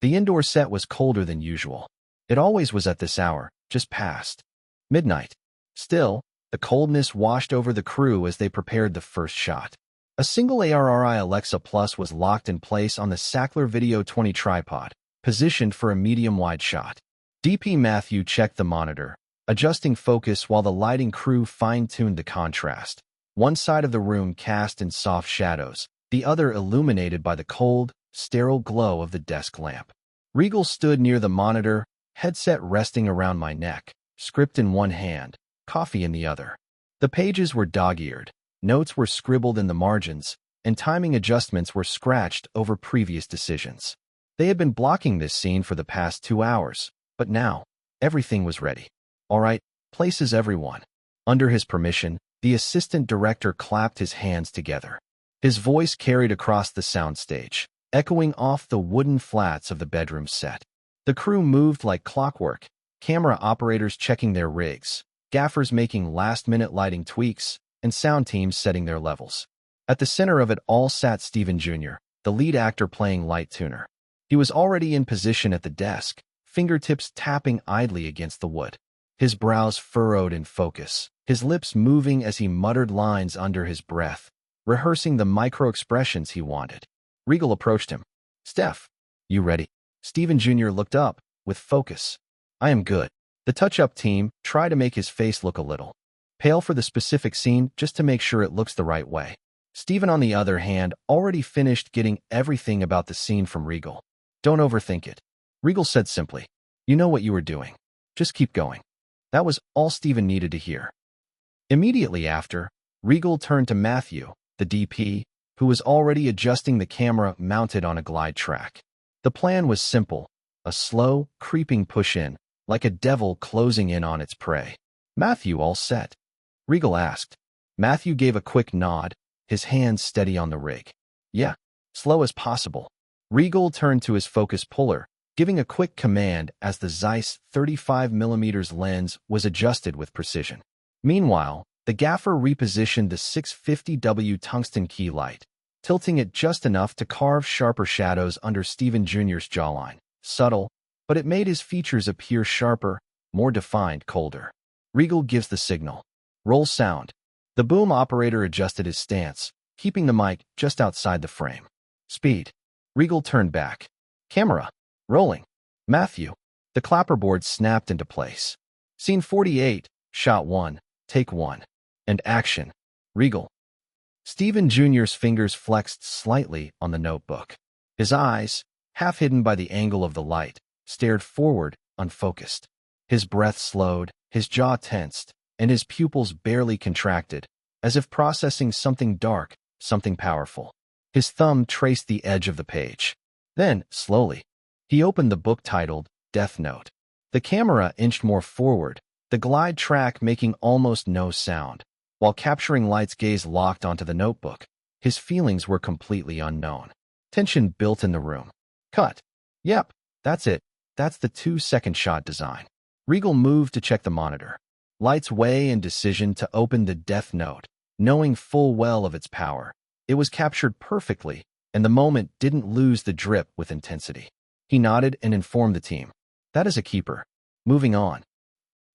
The indoor set was colder than usual. It always was at this hour, just past midnight. Still, the coldness washed over the crew as they prepared the first shot. A single ARRI Alexa Plus was locked in place on the Sackler Video 20 tripod, positioned for a medium-wide shot. DP Matthew checked the monitor, adjusting focus while the lighting crew fine-tuned the contrast. One side of the room cast in soft shadows, the other illuminated by the cold, sterile glow of the desk lamp. Regal stood near the monitor, headset resting around my neck, script in one hand, coffee in the other. The pages were dog-eared, notes were scribbled in the margins, and timing adjustments were scratched over previous decisions. They had been blocking this scene for the past 2 hours, but now, everything was ready. All right, places everyone. Under his permission, the assistant director clapped his hands together. His voice carried across the soundstage, echoing off the wooden flats of the bedroom set. The crew moved like clockwork, camera operators checking their rigs, gaffers making last-minute lighting tweaks, and sound teams setting their levels. At the center of it all sat Steven Jr., the lead actor playing Light Tuner. He was already in position at the desk, fingertips tapping idly against the wood. His brows furrowed in focus, his lips moving as he muttered lines under his breath, rehearsing the micro-expressions he wanted. Regal approached him. "Steph, you ready?" Steven Jr. looked up, with focus, I am good. The touch-up team tried to make his face look a little pale for the specific scene just to make sure it looks the right way. Steven, on the other hand, already finished getting everything about the scene from Regal. Don't overthink it. Regal said simply. You know what you were doing. Just keep going. That was all Steven needed to hear. Immediately after, Regal turned to Matthew, the DP, who was already adjusting the camera mounted on a glide track. The plan was simple, a slow, creeping push-in, like a devil closing in on its prey. Matthew, all set? Regal asked. Matthew gave a quick nod, his hands steady on the rig. Yeah, slow as possible. Regal turned to his focus puller, giving a quick command as the Zeiss 35mm lens was adjusted with precision. Meanwhile, the gaffer repositioned the 650W tungsten key light, tilting it just enough to carve sharper shadows under Steven Jr.'s jawline. Subtle, but it made his features appear sharper, more defined, colder. Regal gives the signal. Roll sound. The boom operator adjusted his stance, keeping the mic just outside the frame. Speed. Regal turned back. Camera. Rolling. Matthew. The clapperboard snapped into place. Scene 48, shot 1, take 1. And action. Regal. Steven Jr.'s fingers flexed slightly on the notebook. His eyes, half hidden by the angle of the light, stared forward, unfocused. His breath slowed, his jaw tensed, and his pupils barely contracted, as if processing something dark, something powerful. His thumb traced the edge of the page. Then, slowly, he opened the book titled Death Note. The camera inched more forward, the glide track making almost no sound. While capturing Light's gaze locked onto the notebook, his feelings were completely unknown. Tension built in the room. Cut. Yep, that's it. That's the 2-second shot design. Regal moved to check the monitor. Light's way and decision to open the Death Note, knowing full well of its power. It was captured perfectly, and the moment didn't lose the drip with intensity. He nodded and informed the team. That is a keeper. Moving on.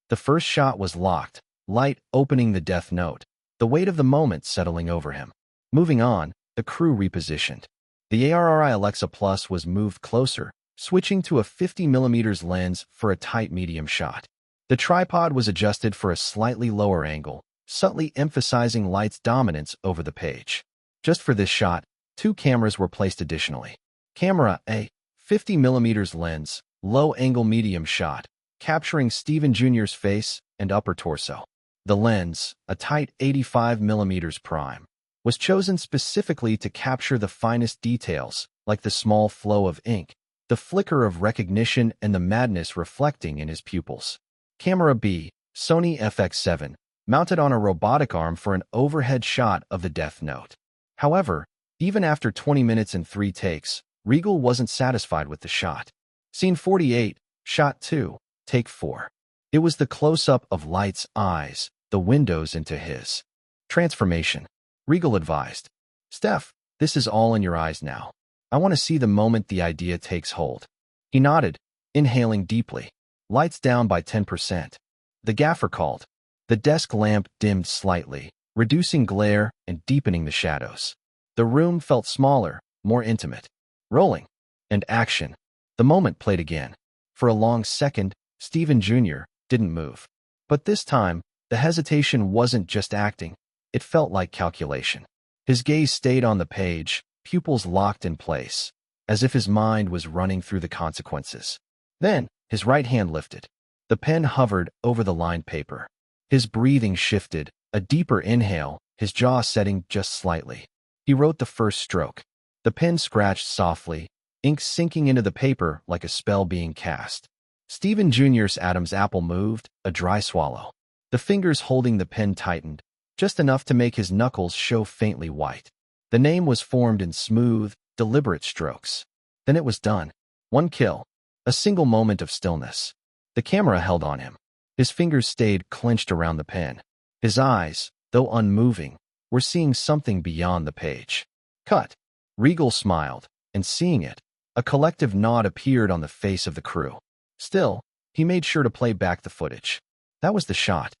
The first shot was locked, Light opening the Death Note, the weight of the moment settling over him. Moving on, the crew repositioned. The ARRI Alexa Plus was moved closer, switching to a 50mm lens for a tight medium shot. The tripod was adjusted for a slightly lower angle, subtly emphasizing Light's dominance over the page. Just for this shot, 2 cameras were placed additionally. Camera A, 50mm lens, low-angle medium shot, capturing Steven Jr.'s face and upper torso. The lens, a tight 85mm prime, was chosen specifically to capture the finest details, like the small flow of ink, the flicker of recognition, and the madness reflecting in his pupils. Camera B, Sony FX7, mounted on a robotic arm for an overhead shot of the Death Note. However, even after 20 minutes and 3 takes, Regal wasn't satisfied with the shot. Scene 48, shot 2, take 4. It was the close-up of Light's eyes, the windows into his. Transformation. Regal advised. Steph, this is all in your eyes now. I want to see the moment the idea takes hold. He nodded, inhaling deeply. Lights down by 10%. The gaffer called. The desk lamp dimmed slightly, reducing glare and deepening the shadows. The room felt smaller, more intimate. Rolling. And action. The moment played again. For a long second, Steven Jr. didn't move. But this time, the hesitation wasn't just acting. It felt like calculation. His gaze stayed on the page, pupils locked in place, as if his mind was running through the consequences. Then, his right hand lifted. The pen hovered over the lined paper. His breathing shifted, a deeper inhale, his jaw setting just slightly. He wrote the first stroke. The pen scratched softly, ink sinking into the paper like a spell being cast. Steven Jr.'s Adam's apple moved, a dry swallow. The fingers holding the pen tightened, just enough to make his knuckles show faintly white. The name was formed in smooth, deliberate strokes. Then it was done. One kill. A single moment of stillness. The camera held on him. His fingers stayed clenched around the pen. His eyes, though unmoving, were seeing something beyond the page. Cut. Regal smiled, and seeing it, a collective nod appeared on the face of the crew. Still, he made sure to play back the footage. That was the shot.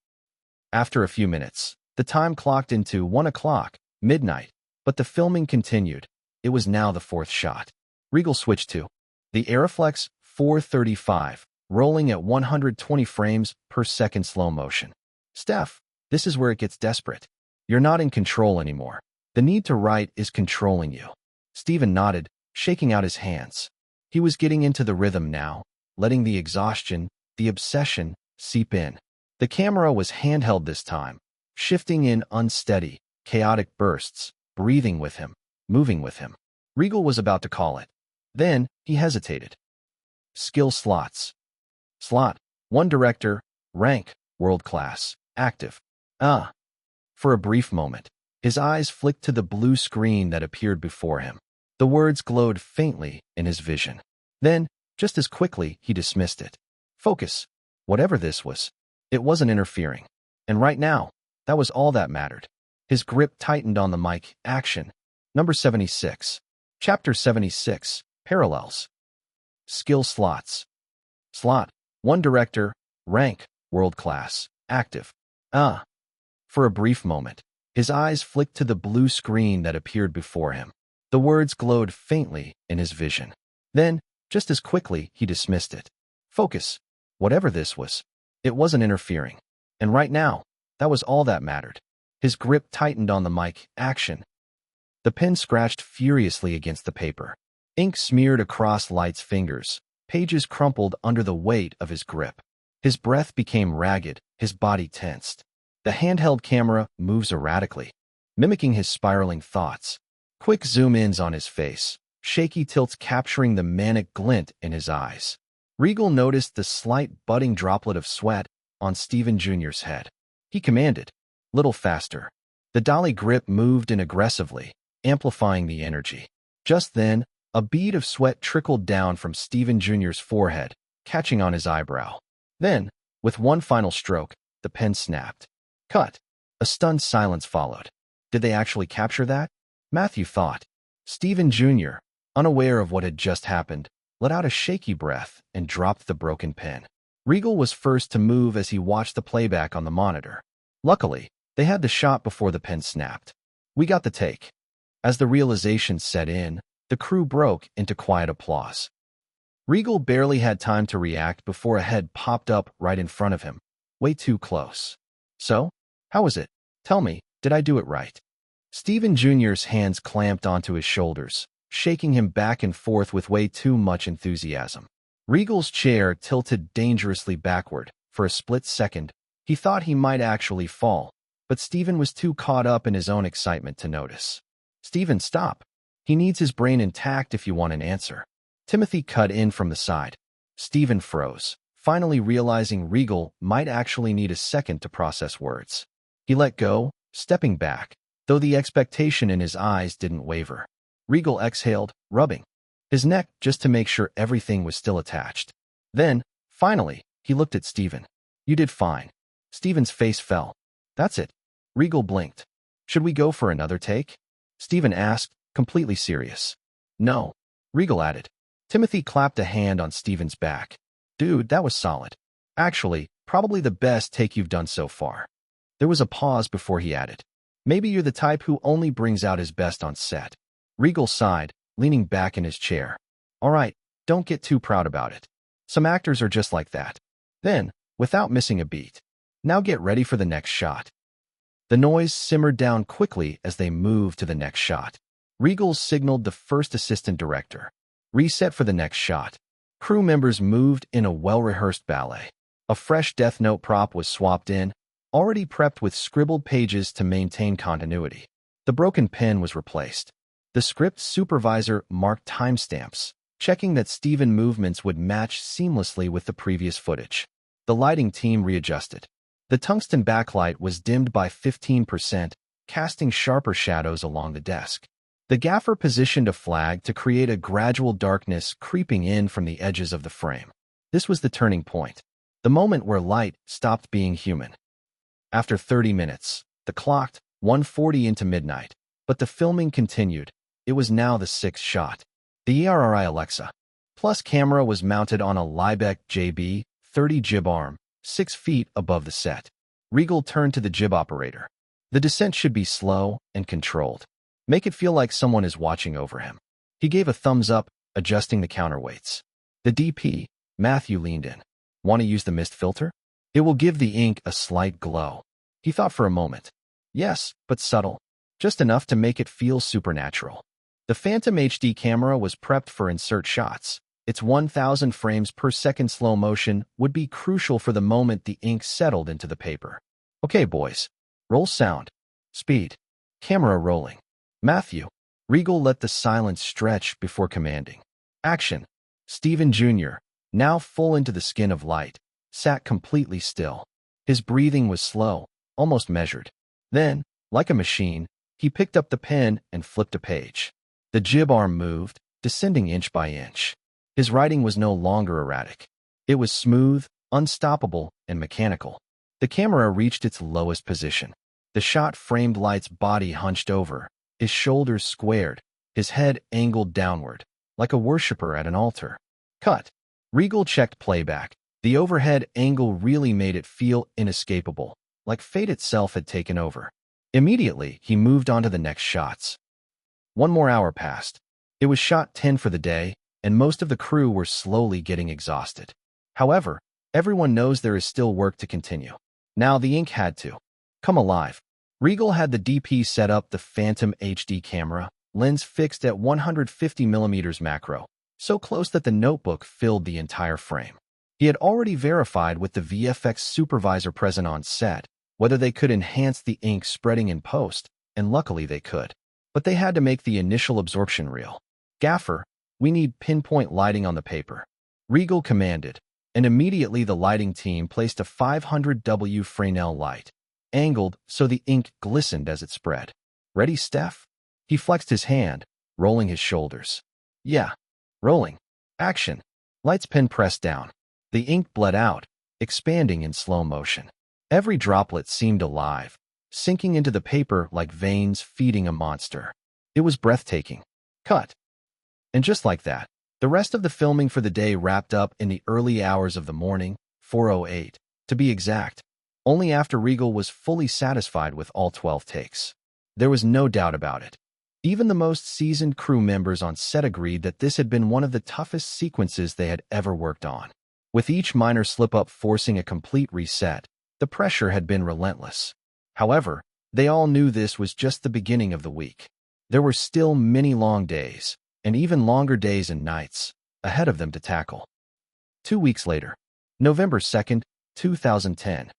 After a few minutes, the time clocked into 1 o'clock, midnight, but the filming continued. It was now the 4th shot. Regal switched to the Aeroflex 435, rolling at 120 frames per second slow motion. Steph, this is where it gets desperate. You're not in control anymore. The need to write is controlling you. Stephen nodded, shaking out his hands. He was getting into the rhythm now, letting the exhaustion, the obsession, seep in. The camera was handheld this time, shifting in unsteady, chaotic bursts, breathing with him, moving with him. Regal was about to call it. Then, he hesitated. Skill slots. Slot: 1 director, rank, world class, active. For a brief moment, his eyes flicked to the blue screen that appeared before him. The words glowed faintly in his vision. Then, just as quickly, he dismissed it. Focus. Whatever this was, it wasn't interfering. And right now, that was all that mattered. His grip tightened on the mic. Action. Number 76. Chapter 76. Parallels. Skill slots. Slot: 1 director, rank, world class, active. For a brief moment, his eyes flicked to the blue screen that appeared before him. The words glowed faintly in his vision. Then, just as quickly, he dismissed it. Focus. Whatever this was, it wasn't interfering. And right now, that was all that mattered. His grip tightened on the mic. Action. The pen scratched furiously against the paper. Ink smeared across Light's fingers. Pages crumpled under the weight of his grip. His breath became ragged, his body tensed. The handheld camera moves erratically, mimicking his spiraling thoughts. Quick zoom-ins on his face, shaky tilts capturing the manic glint in his eyes. Regal noticed the slight budding droplet of sweat on Stephen Jr.'s head. He commanded, "Little faster." The dolly grip moved in aggressively, amplifying the energy. Just then, a bead of sweat trickled down from Stephen Jr.'s forehead, catching on his eyebrow. Then, with one final stroke, the pen snapped. Cut. A stunned silence followed. Did they actually capture that? Matthew thought. Stephen Jr., unaware of what had just happened, let out a shaky breath and dropped the broken pen. Regal was first to move as he watched the playback on the monitor. Luckily, they had the shot before the pen snapped. We got the take. As the realization set in, the crew broke into quiet applause. Regal barely had time to react before a head popped up right in front of him, way too close. So, how was it? Tell me, did I do it right? Stephen Jr.'s hands clamped onto his shoulders, shaking him back and forth with way too much enthusiasm. Regal's chair tilted dangerously backward. For a split second, he thought he might actually fall, but Stephen was too caught up in his own excitement to notice. Stephen, stop. He needs his brain intact if you want an answer. Timothy cut in from the side. Stephen froze, finally realizing Regal might actually need a second to process words. He let go, stepping back, though the expectation in his eyes didn't waver. Regal exhaled, rubbing his neck just to make sure everything was still attached. Then, finally, he looked at Stephen. You did fine. Stephen's face fell. That's it. Regal blinked. Should we go for another take? Stephen asked, completely serious. No. Regal added. Timothy clapped a hand on Stephen's back. Dude, that was solid. Actually, probably the best take you've done so far. There was a pause before he added. Maybe you're the type who only brings out his best on set. Regal sighed, leaning back in his chair. All right, don't get too proud about it. Some actors are just like that. Then, without missing a beat, now get ready for the next shot. The noise simmered down quickly as they moved to the next shot. Regal signaled the first assistant director. Reset for the next shot. Crew members moved in a well-rehearsed ballet. A fresh Death Note prop was swapped in, already prepped with scribbled pages to maintain continuity. The broken pen was replaced. The script supervisor marked timestamps, checking that Stephen movements would match seamlessly with the previous footage. The lighting team readjusted. The tungsten backlight was dimmed by 15%, casting sharper shadows along the desk. The gaffer positioned a flag to create a gradual darkness creeping in from the edges of the frame. This was the turning point, the moment where light stopped being human. After 30 minutes, the clock 1:40 into midnight, but the filming continued. It was now the sixth shot. The ERRI Alexa Plus camera was mounted on a Liebeck JB 30 jib arm, 6 feet above the set. Regal turned to the jib operator. The descent should be slow and controlled. Make it feel like someone is watching over him. He gave a thumbs up, adjusting the counterweights. The DP, Matthew, leaned in. Want to use the mist filter? It will give the ink a slight glow. He thought for a moment. Yes, but subtle. Just enough to make it feel supernatural. The Phantom HD camera was prepped for insert shots. Its 1000 frames per second slow motion would be crucial for the moment the ink settled into the paper. Okay, boys. Roll sound. Speed. Camera rolling. Matthew. Regal let the silence stretch before commanding. Action. Stephen Jr., now full into the skin of light, sat completely still. His breathing was slow, almost measured. Then, like a machine, he picked up the pen and flipped a page. The jib arm moved, descending inch by inch. His writing was no longer erratic. It was smooth, unstoppable, and mechanical. The camera reached its lowest position. The shot framed Light's body hunched over, his shoulders squared, his head angled downward, like a worshiper at an altar. Cut. Regal checked playback. The overhead angle really made it feel inescapable, like fate itself had taken over. Immediately, he moved on to the next shots. One more hour passed. It was shot 10 for the day, and most of the crew were slowly getting exhausted. However, everyone knows there is still work to continue. Now the ink had to come alive. Regal had the DP set up the Phantom HD camera, lens fixed at 150mm macro, so close that the notebook filled the entire frame. He had already verified with the VFX supervisor present on set whether they could enhance the ink spreading in post, and luckily they could. But they had to make the initial absorption real. Gaffer, we need pinpoint lighting on the paper. Regal commanded, and immediately the lighting team placed a 500W Fresnel light, angled so the ink glistened as it spread. Ready, Steph? He flexed his hand, rolling his shoulders. Yeah. Rolling. Action. Light's pen pressed down. The ink bled out, expanding in slow motion. Every droplet seemed alive, sinking into the paper like veins feeding a monster. It was breathtaking. Cut. And just like that, the rest of the filming for the day wrapped up in the early hours of the morning, 4:08, to be exact, only after Regal was fully satisfied with all 12 takes. There was no doubt about it. Even the most seasoned crew members on set agreed that this had been one of the toughest sequences they had ever worked on. With each minor slip-up forcing a complete reset, the pressure had been relentless. However, they all knew this was just the beginning of the week. There were still many long days, and even longer days and nights, ahead of them to tackle. 2 weeks later, November 2nd, 2010.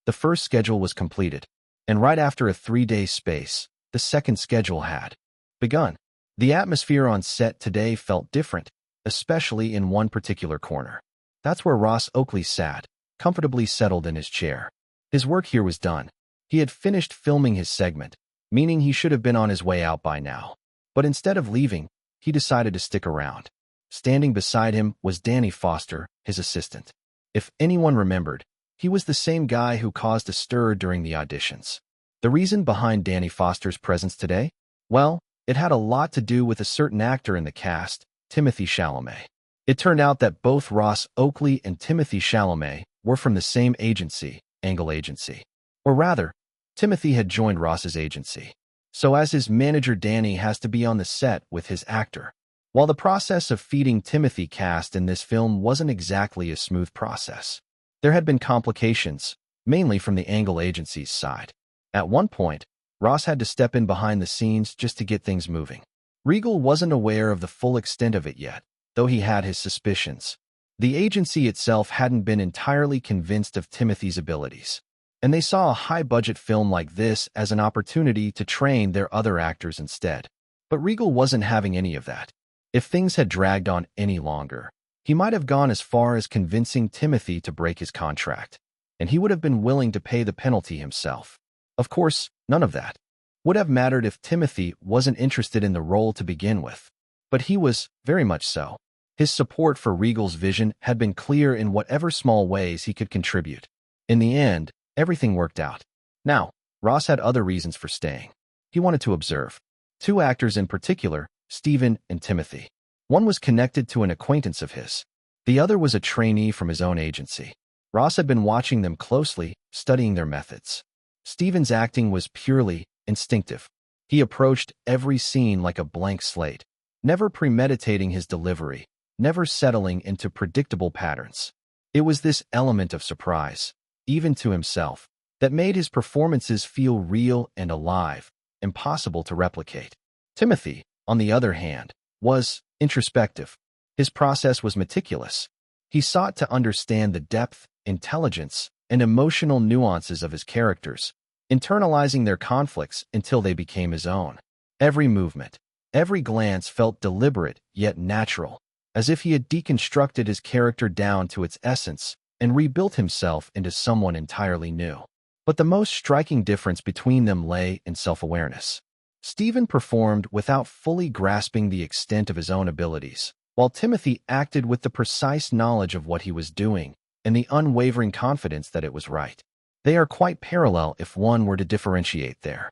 The first schedule was completed, and right after a 3-day space, the second schedule had begun. The atmosphere on set today felt different, especially in one particular corner. That's where Ross Oakley sat, comfortably settled in his chair. His work here was done. He had finished filming his segment, meaning he should have been on his way out by now. But instead of leaving, he decided to stick around. Standing beside him was Danny Foster, his assistant. If anyone remembered, he was the same guy who caused a stir during the auditions. The reason behind Danny Foster's presence today? Well, it had a lot to do with a certain actor in the cast, Timothy Chalamet. It turned out that both Ross Oakley and Timothy Chalamet were from the same agency, Angle Agency. Or rather, Timothy had joined Ross's agency. So as his manager, Danny has to be on the set with his actor. While the process of feeding Timothy cast in this film wasn't exactly a smooth process, there had been complications, mainly from the Angle Agency's side. At one point, Ross had to step in behind the scenes just to get things moving. Regal wasn't aware of the full extent of it yet, though he had his suspicions. The agency itself hadn't been entirely convinced of Timothy's abilities, and they saw a high-budget film like this as an opportunity to train their other actors instead. But Regal wasn't having any of that. If things had dragged on any longer, he might have gone as far as convincing Timothy to break his contract, and he would have been willing to pay the penalty himself. Of course, none of that would have mattered if Timothy wasn't interested in the role to begin with. But he was, very much so. His support for Regal's vision had been clear in whatever small ways he could contribute. In the end, everything worked out. Now, Ross had other reasons for staying. He wanted to observe 2 actors in particular, Stephen and Timothy. One was connected to an acquaintance of his. The other was a trainee from his own agency. Ross had been watching them closely, studying their methods. Stephen's acting was purely instinctive. He approached every scene like a blank slate, never premeditating his delivery, never settling into predictable patterns. It was this element of surprise, even to himself, that made his performances feel real and alive, impossible to replicate. Timothy, on the other hand, was introspective. His process was meticulous. He sought to understand the depth, intelligence, and emotional nuances of his characters, internalizing their conflicts until they became his own. Every movement, every glance felt deliberate yet natural, as if he had deconstructed his character down to its essence and rebuilt himself into someone entirely new. But the most striking difference between them lay in self-awareness. Stephen performed without fully grasping the extent of his own abilities, while Timothy acted with the precise knowledge of what he was doing and the unwavering confidence that it was right. They are quite parallel if one were to differentiate their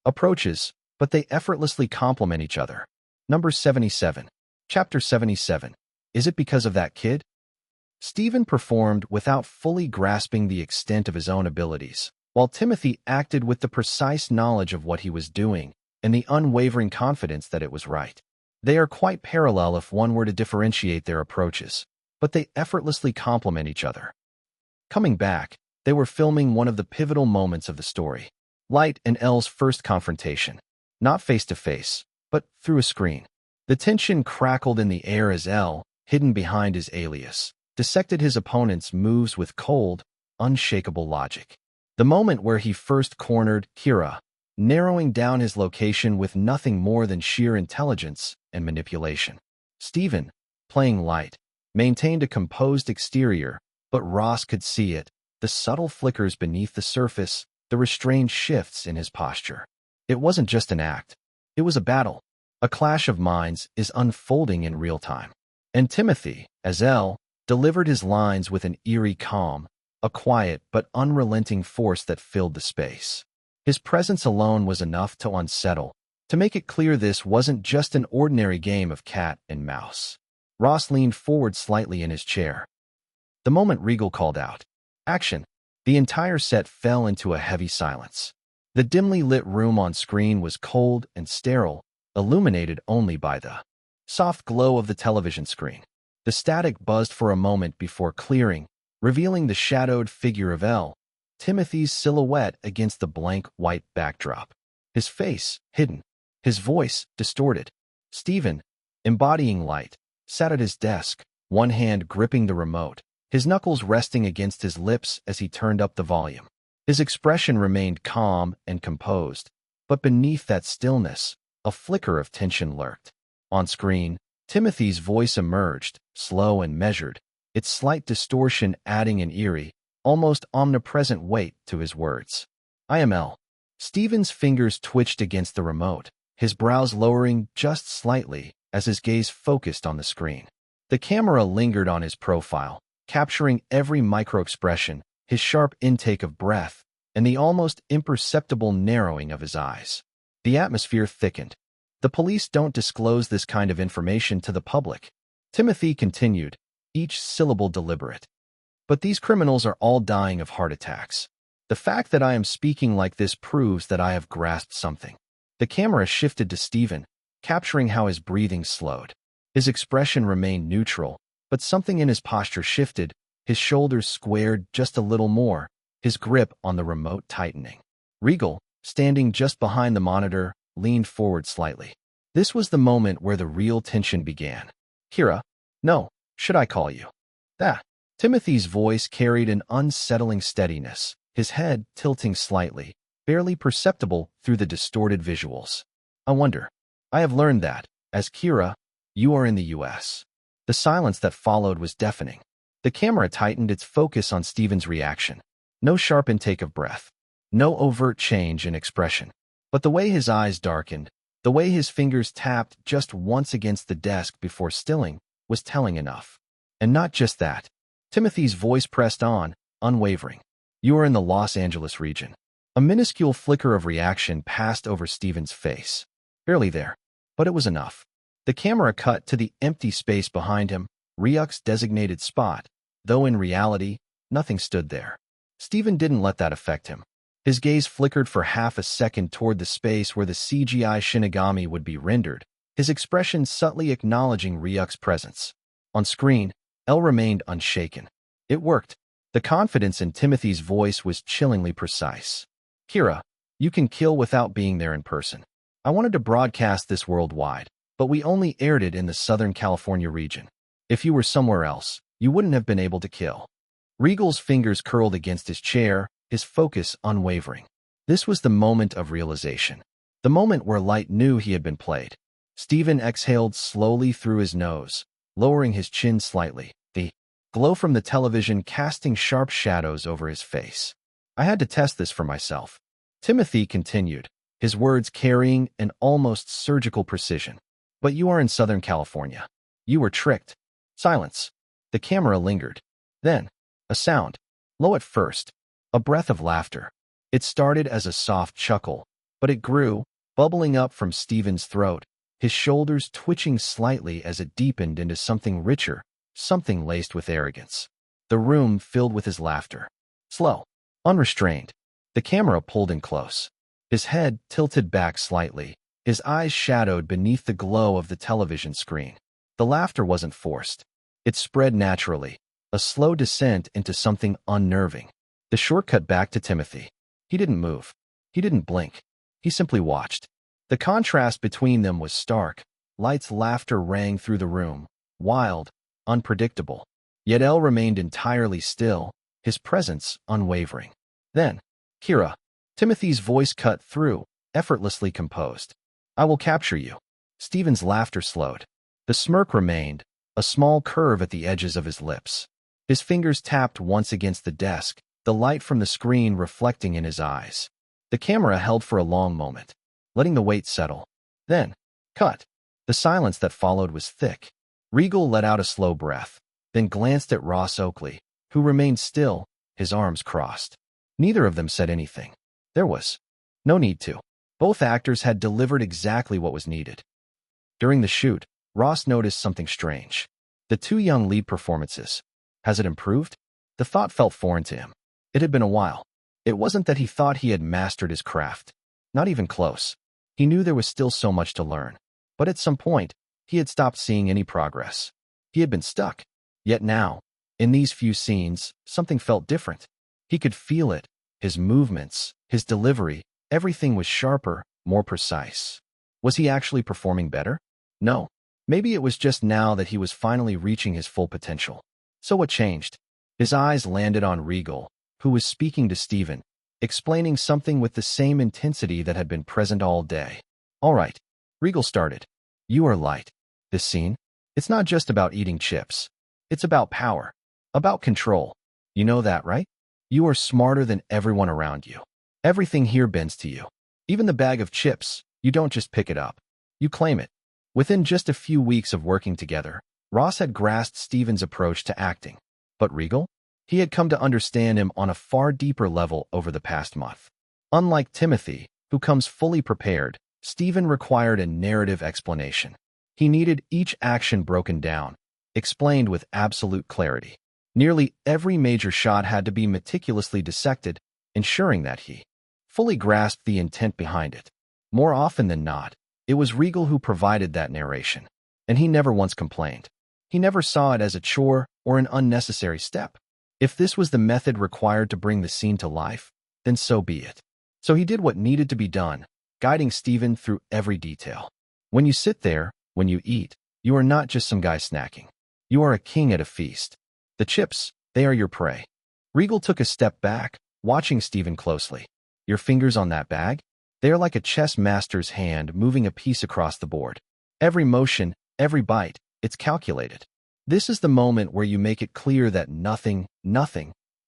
approaches, but they effortlessly complement each other. Number 77. Chapter 77. Is it because of that kid? Stephen performed without fully grasping the extent of his own abilities, while Timothy acted with the precise knowledge of what he was doing and the unwavering confidence that it was right. They are quite parallel if one were to differentiate their approaches, but they effortlessly complement each other. Coming back, they were filming one of the pivotal moments of the story. Light and Elle's first confrontation, not face-to-face, but through a screen. The tension crackled in the air as Elle, hidden behind his alias, dissected his opponent's moves with cold, unshakable logic. The moment where he first cornered Kira, narrowing down his location with nothing more than sheer intelligence and manipulation. Stephen, playing light, maintained a composed exterior, but Ross could see it, the subtle flickers beneath the surface, the restrained shifts in his posture. It wasn't just an act. It was a battle. A clash of minds is unfolding in real time. And Timothy, as Elle, delivered his lines with an eerie calm, a quiet but unrelenting force that filled the space. His presence alone was enough to unsettle, to make it clear this wasn't just an ordinary game of cat and mouse. Ross leaned forward slightly in his chair. The moment Regal called out, "Action!" the entire set fell into a heavy silence. The dimly lit room on screen was cold and sterile, illuminated only by the soft glow of the television screen. The static buzzed for a moment before clearing, revealing the shadowed figure of Elle, Timothy's silhouette against the blank white backdrop. His face, hidden. His voice, distorted. Stephen, embodying light, sat at his desk, one hand gripping the remote, his knuckles resting against his lips as he turned up the volume. His expression remained calm and composed, but beneath that stillness, a flicker of tension lurked. On screen, Timothy's voice emerged, slow and measured, its slight distortion adding an eerie, almost omnipresent weight to his words. "I am Elle." Stephen's fingers twitched against the remote, his brows lowering just slightly as his gaze focused on the screen. The camera lingered on his profile, capturing every micro-expression, his sharp intake of breath, and the almost imperceptible narrowing of his eyes. The atmosphere thickened. The police don't disclose this kind of information to the public. Timothy continued, each syllable deliberate. But these criminals are all dying of heart attacks. The fact that I am speaking like this proves that I have grasped something. The camera shifted to Stephen, capturing how his breathing slowed. His expression remained neutral, but something in his posture shifted, his shoulders squared just a little more, his grip on the remote tightening. Regal, standing just behind the monitor, leaned forward slightly. This was the moment where the real tension began. "Kira, no, should I call you that?" Timothy's voice carried an unsettling steadiness, his head tilting slightly, barely perceptible through the distorted visuals. "I wonder. I have learned that, as Kira, you are in the U.S." The silence that followed was deafening. The camera tightened its focus on Stephen's reaction. No sharp intake of breath. No overt change in expression. But the way his eyes darkened, the way his fingers tapped just once against the desk before stilling, was telling enough. And not just that. Timothy's voice pressed on, unwavering. "You are in the Los Angeles region." A minuscule flicker of reaction passed over Stephen's face. Barely there, but it was enough. The camera cut to the empty space behind him, Ryuk's designated spot, though in reality, nothing stood there. Stephen didn't let that affect him. His gaze flickered for half a second toward the space where the CGI Shinigami would be rendered, his expression subtly acknowledging Ryuk's presence. On screen, Elle remained unshaken. It worked. The confidence in Timothy's voice was chillingly precise. Kira, you can kill without being there in person. I wanted to broadcast this worldwide, but we only aired it in the Southern California region. If you were somewhere else, you wouldn't have been able to kill. Regal's fingers curled against his chair, his focus unwavering. This was the moment of realization. The moment where Light knew he had been played. Stephen exhaled slowly through his nose, lowering his chin slightly, the glow from the television casting sharp shadows over his face. I had to test this for myself. Timothy continued, his words carrying an almost surgical precision. But you are in Southern California. You were tricked. Silence. The camera lingered. Then, a sound. Low at first. A breath of laughter. It started as a soft chuckle, but it grew, bubbling up from Stephen's throat, his shoulders twitching slightly as it deepened into something richer, something laced with arrogance. The room filled with his laughter. Slow. Unrestrained. The camera pulled in close. His head tilted back slightly, his eyes shadowed beneath the glow of the television screen. The laughter wasn't forced. It spread naturally, a slow descent into something unnerving. The shortcut back to Timothy. He didn't move. He didn't blink. He simply watched. The contrast between them was stark. Light's laughter rang through the room, wild, unpredictable. Yet Elle remained entirely still, his presence unwavering. Then, Kira. Timothy's voice cut through, effortlessly composed. I will capture you. Stephen's laughter slowed. The smirk remained, a small curve at the edges of his lips. His fingers tapped once against the desk, the light from the screen reflecting in his eyes. The camera held for a long moment, letting the weight settle. Then, cut. The silence that followed was thick. Regal let out a slow breath, then glanced at Ross Oakley, who remained still, his arms crossed. Neither of them said anything. There was no need to. Both actors had delivered exactly what was needed. During the shoot, Ross noticed something strange. The two young lead performances. Has it improved? The thought felt foreign to him. It had been a while. It wasn't that he thought he had mastered his craft. Not even close. He knew there was still so much to learn. But at some point, he had stopped seeing any progress. He had been stuck. Yet now, in these few scenes, something felt different. He could feel it. His movements, his delivery, everything was sharper, more precise. Was he actually performing better? No. Maybe it was just now that he was finally reaching his full potential. So what changed? His eyes landed on Regal, who was speaking to Stephen, explaining something with the same intensity that had been present all day. All right, Regal started. You are Light. This scene? It's not just about eating chips. It's about power. About control. You know that, right? You are smarter than everyone around you. Everything here bends to you. Even the bag of chips, you don't just pick it up. You claim it. Within just a few weeks of working together, Ross had grasped Stephen's approach to acting. But Regal? He had come to understand him on a far deeper level over the past month. Unlike Timothy, who comes fully prepared, Stephen required a narrative explanation. He needed each action broken down, explained with absolute clarity. Nearly every major shot had to be meticulously dissected, ensuring that he fully grasped the intent behind it. More often than not, it was Regal who provided that narration, and he never once complained. He never saw it as a chore or an unnecessary step. If this was the method required to bring the scene to life, then so be it. So he did what needed to be done, guiding Stephen through every detail. When you sit there, when you eat, you are not just some guy snacking. You are a king at a feast. The chips, they are your prey. Regal took a step back, watching Stephen closely. Your fingers on that bag? They are like a chess master's hand moving a piece across the board. Every motion, every bite, it's calculated. This is the moment where you make it clear that nothing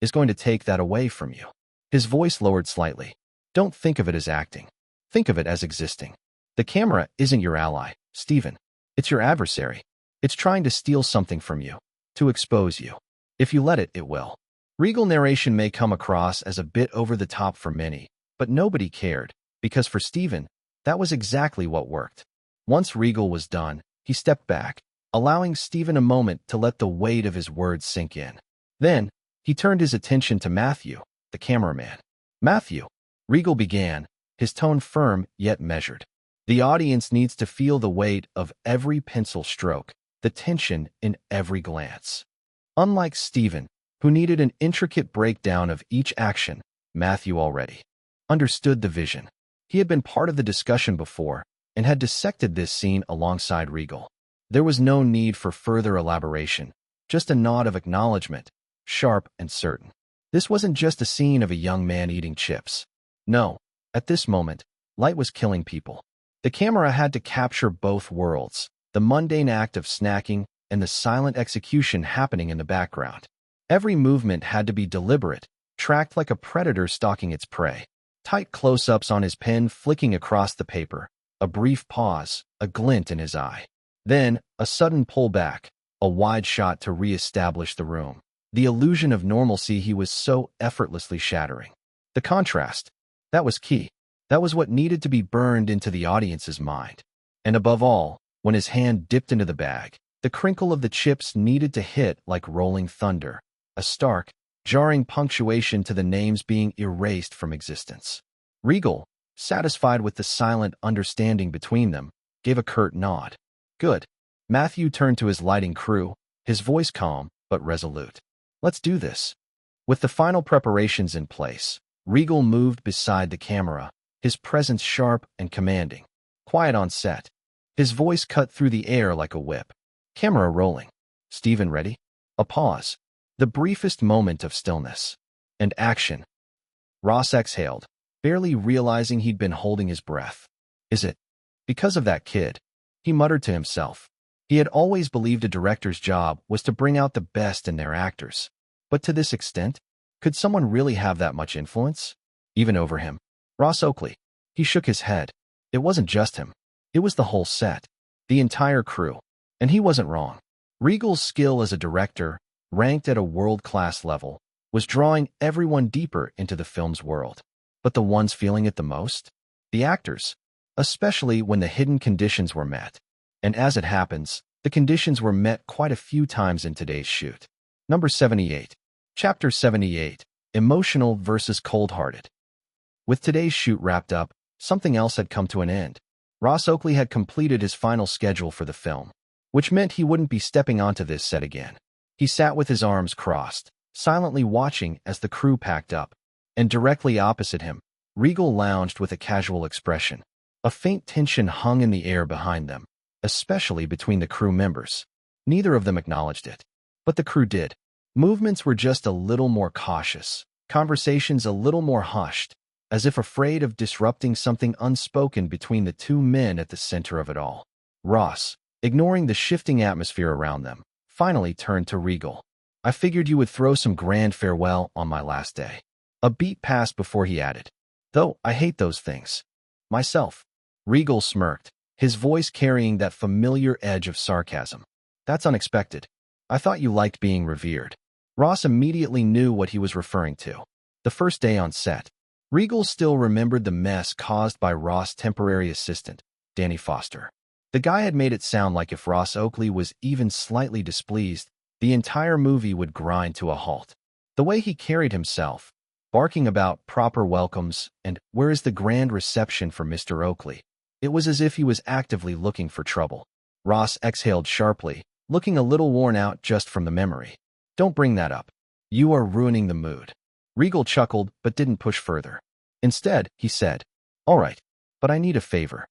is going to take that away from you. His voice lowered slightly. Don't think of it as acting. Think of it as existing. The camera isn't your ally, Stephen. It's your adversary. It's trying to steal something from you, to expose you. If you let it, it will. Regal narration may come across as a bit over the top for many, but nobody cared, because for Stephen, that was exactly what worked. Once Regal was done, he stepped back, allowing Stephen a moment to let the weight of his words sink in. Then, he turned his attention to Matthew, the cameraman. Matthew, Regal began, his tone firm yet measured. The audience needs to feel the weight of every pencil stroke, the tension in every glance. Unlike Stephen, who needed an intricate breakdown of each action. Matthew already understood the vision. He had been part of the discussion before and had dissected this scene alongside Regal. There was no need for further elaboration, just a nod of acknowledgement, sharp and certain. This wasn't just a scene of a young man eating chips. No, at this moment, light was killing people. The camera had to capture both worlds, the mundane act of snacking and the silent execution happening in the background. Every movement had to be deliberate, tracked like a predator stalking its prey. Tight close-ups on his pen flicking across the paper, a brief pause, a glint in his eye. Then, a sudden pullback, a wide shot to re-establish the room. The illusion of normalcy he was so effortlessly shattering. The contrast, that was key. That was what needed to be burned into the audience's mind. And above all, when his hand dipped into the bag, the crinkle of the chips needed to hit like rolling thunder, a stark, jarring punctuation to the names being erased from existence. Regal, satisfied with the silent understanding between them, gave a curt nod. Good. Matthew turned to his lighting crew, his voice calm but resolute. Let's do this. With the final preparations in place, Regal moved beside the camera, his presence sharp and commanding. Quiet on set. His voice cut through the air like a whip. Camera rolling. Steven ready? A pause. The briefest moment of stillness. And action. Ross exhaled, barely realizing he'd been holding his breath. Is it because of that kid? He muttered to himself. He had always believed a director's job was to bring out the best in their actors. But to this extent, could someone really have that much influence? Even over him? Ross Oakley. He shook his head. It wasn't just him. It was the whole set. The entire crew. And he wasn't wrong. Regal's skill as a director, ranked at a world-class level, was drawing everyone deeper into the film's world. But the ones feeling it the most? The actors. Especially when the hidden conditions were met. And as it happens, the conditions were met quite a few times in today's shoot. Number 78. Chapter 78. Emotional versus cold-hearted. With today's shoot wrapped up, something else had come to an end. Ross Oakley had completed his final schedule for the film, which meant he wouldn't be stepping onto this set again. He sat with his arms crossed, silently watching as the crew packed up, and directly opposite him, Regal lounged with a casual expression. A faint tension hung in the air behind them, especially between the crew members. Neither of them acknowledged it, but the crew did. Movements were just a little more cautious, conversations a little more hushed, as if afraid of disrupting something unspoken between the two men at the center of it all. Ross, ignoring the shifting atmosphere around them, finally turned to Regal. I figured you would throw some grand farewell on my last day. A beat passed before he added, though I hate those things. Myself. Regal smirked, his voice carrying that familiar edge of sarcasm. That's unexpected. I thought you liked being revered. Ross immediately knew what he was referring to. The first day on set. Regal still remembered the mess caused by Ross' temporary assistant, Danny Foster. The guy had made it sound like if Ross Oakley was even slightly displeased, the entire movie would grind to a halt. The way he carried himself, barking about proper welcomes and where is the grand reception for Mr. Oakley, it was as if he was actively looking for trouble. Ross exhaled sharply, looking a little worn out just from the memory. Don't bring that up. You are ruining the mood. Regal chuckled but didn't push further. Instead, he said, all right, but I need a favor.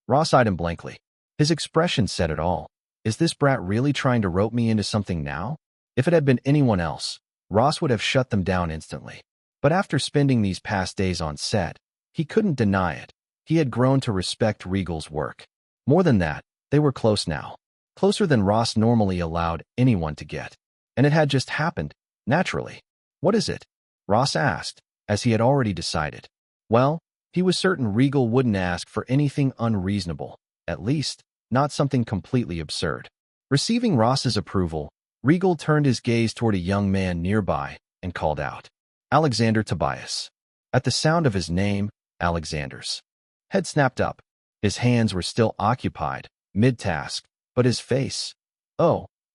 Ross eyed him blankly. His expression said it all. Is this brat really trying to rope me into something now? If it had been anyone else, Ross would have shut them down instantly. But after spending these past days on set, he couldn't deny it. He had grown to respect Regal's work. More than that, they were close now. Closer than Ross normally allowed anyone to get. And it had just happened, naturally. What is it? Ross asked, as he had already decided. Well, he was certain Regal wouldn't ask for anything unreasonable, at least, not something completely absurd. Receiving Ross's approval, Regal turned his gaze toward a young man nearby and called out, Alexander Tobias. At the sound of his name, Alexander's head snapped up. His hands were still occupied, mid-task, but his face,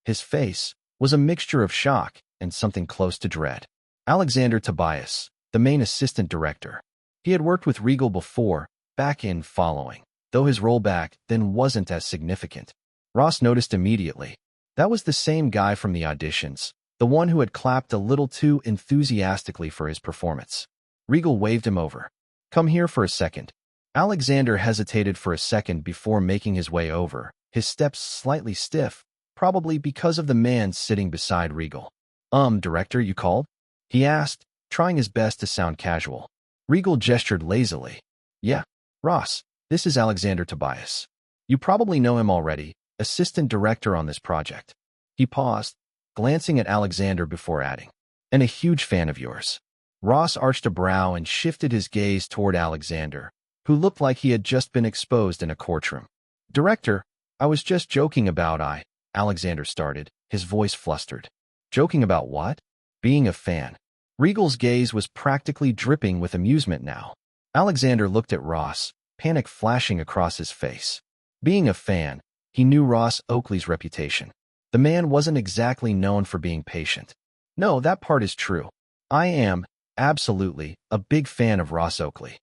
his face, was a mixture of shock and something close to dread. Alexander Tobias, the main assistant director. He had worked with Regal before, back in Following, though his role back then wasn't as significant. Ross noticed immediately. That was the same guy from the auditions, the one who had clapped a little too enthusiastically for his performance. Regal waved him over. Come here for a second. Alexander hesitated for a second before making his way over, his steps slightly stiff, probably because of the man sitting beside Regal. Director, you called? He asked, trying his best to sound casual. Regal gestured lazily. Yeah, Ross, this is Alexander Tobias. You probably know him already, assistant director on this project. He paused, glancing at Alexander before adding, and a huge fan of yours. Ross arched a brow and shifted his gaze toward Alexander, who looked like he had just been exposed in a courtroom. Director, I was just joking about Alexander started, his voice flustered. Joking about what? Being a fan. Regal's gaze was practically dripping with amusement now. Alexander looked at Ross, panic flashing across his face. Being a fan, he knew Ross Oakley's reputation. The man wasn't exactly known for being patient. No, that part is true. I am, absolutely, a big fan of Ross Oakley.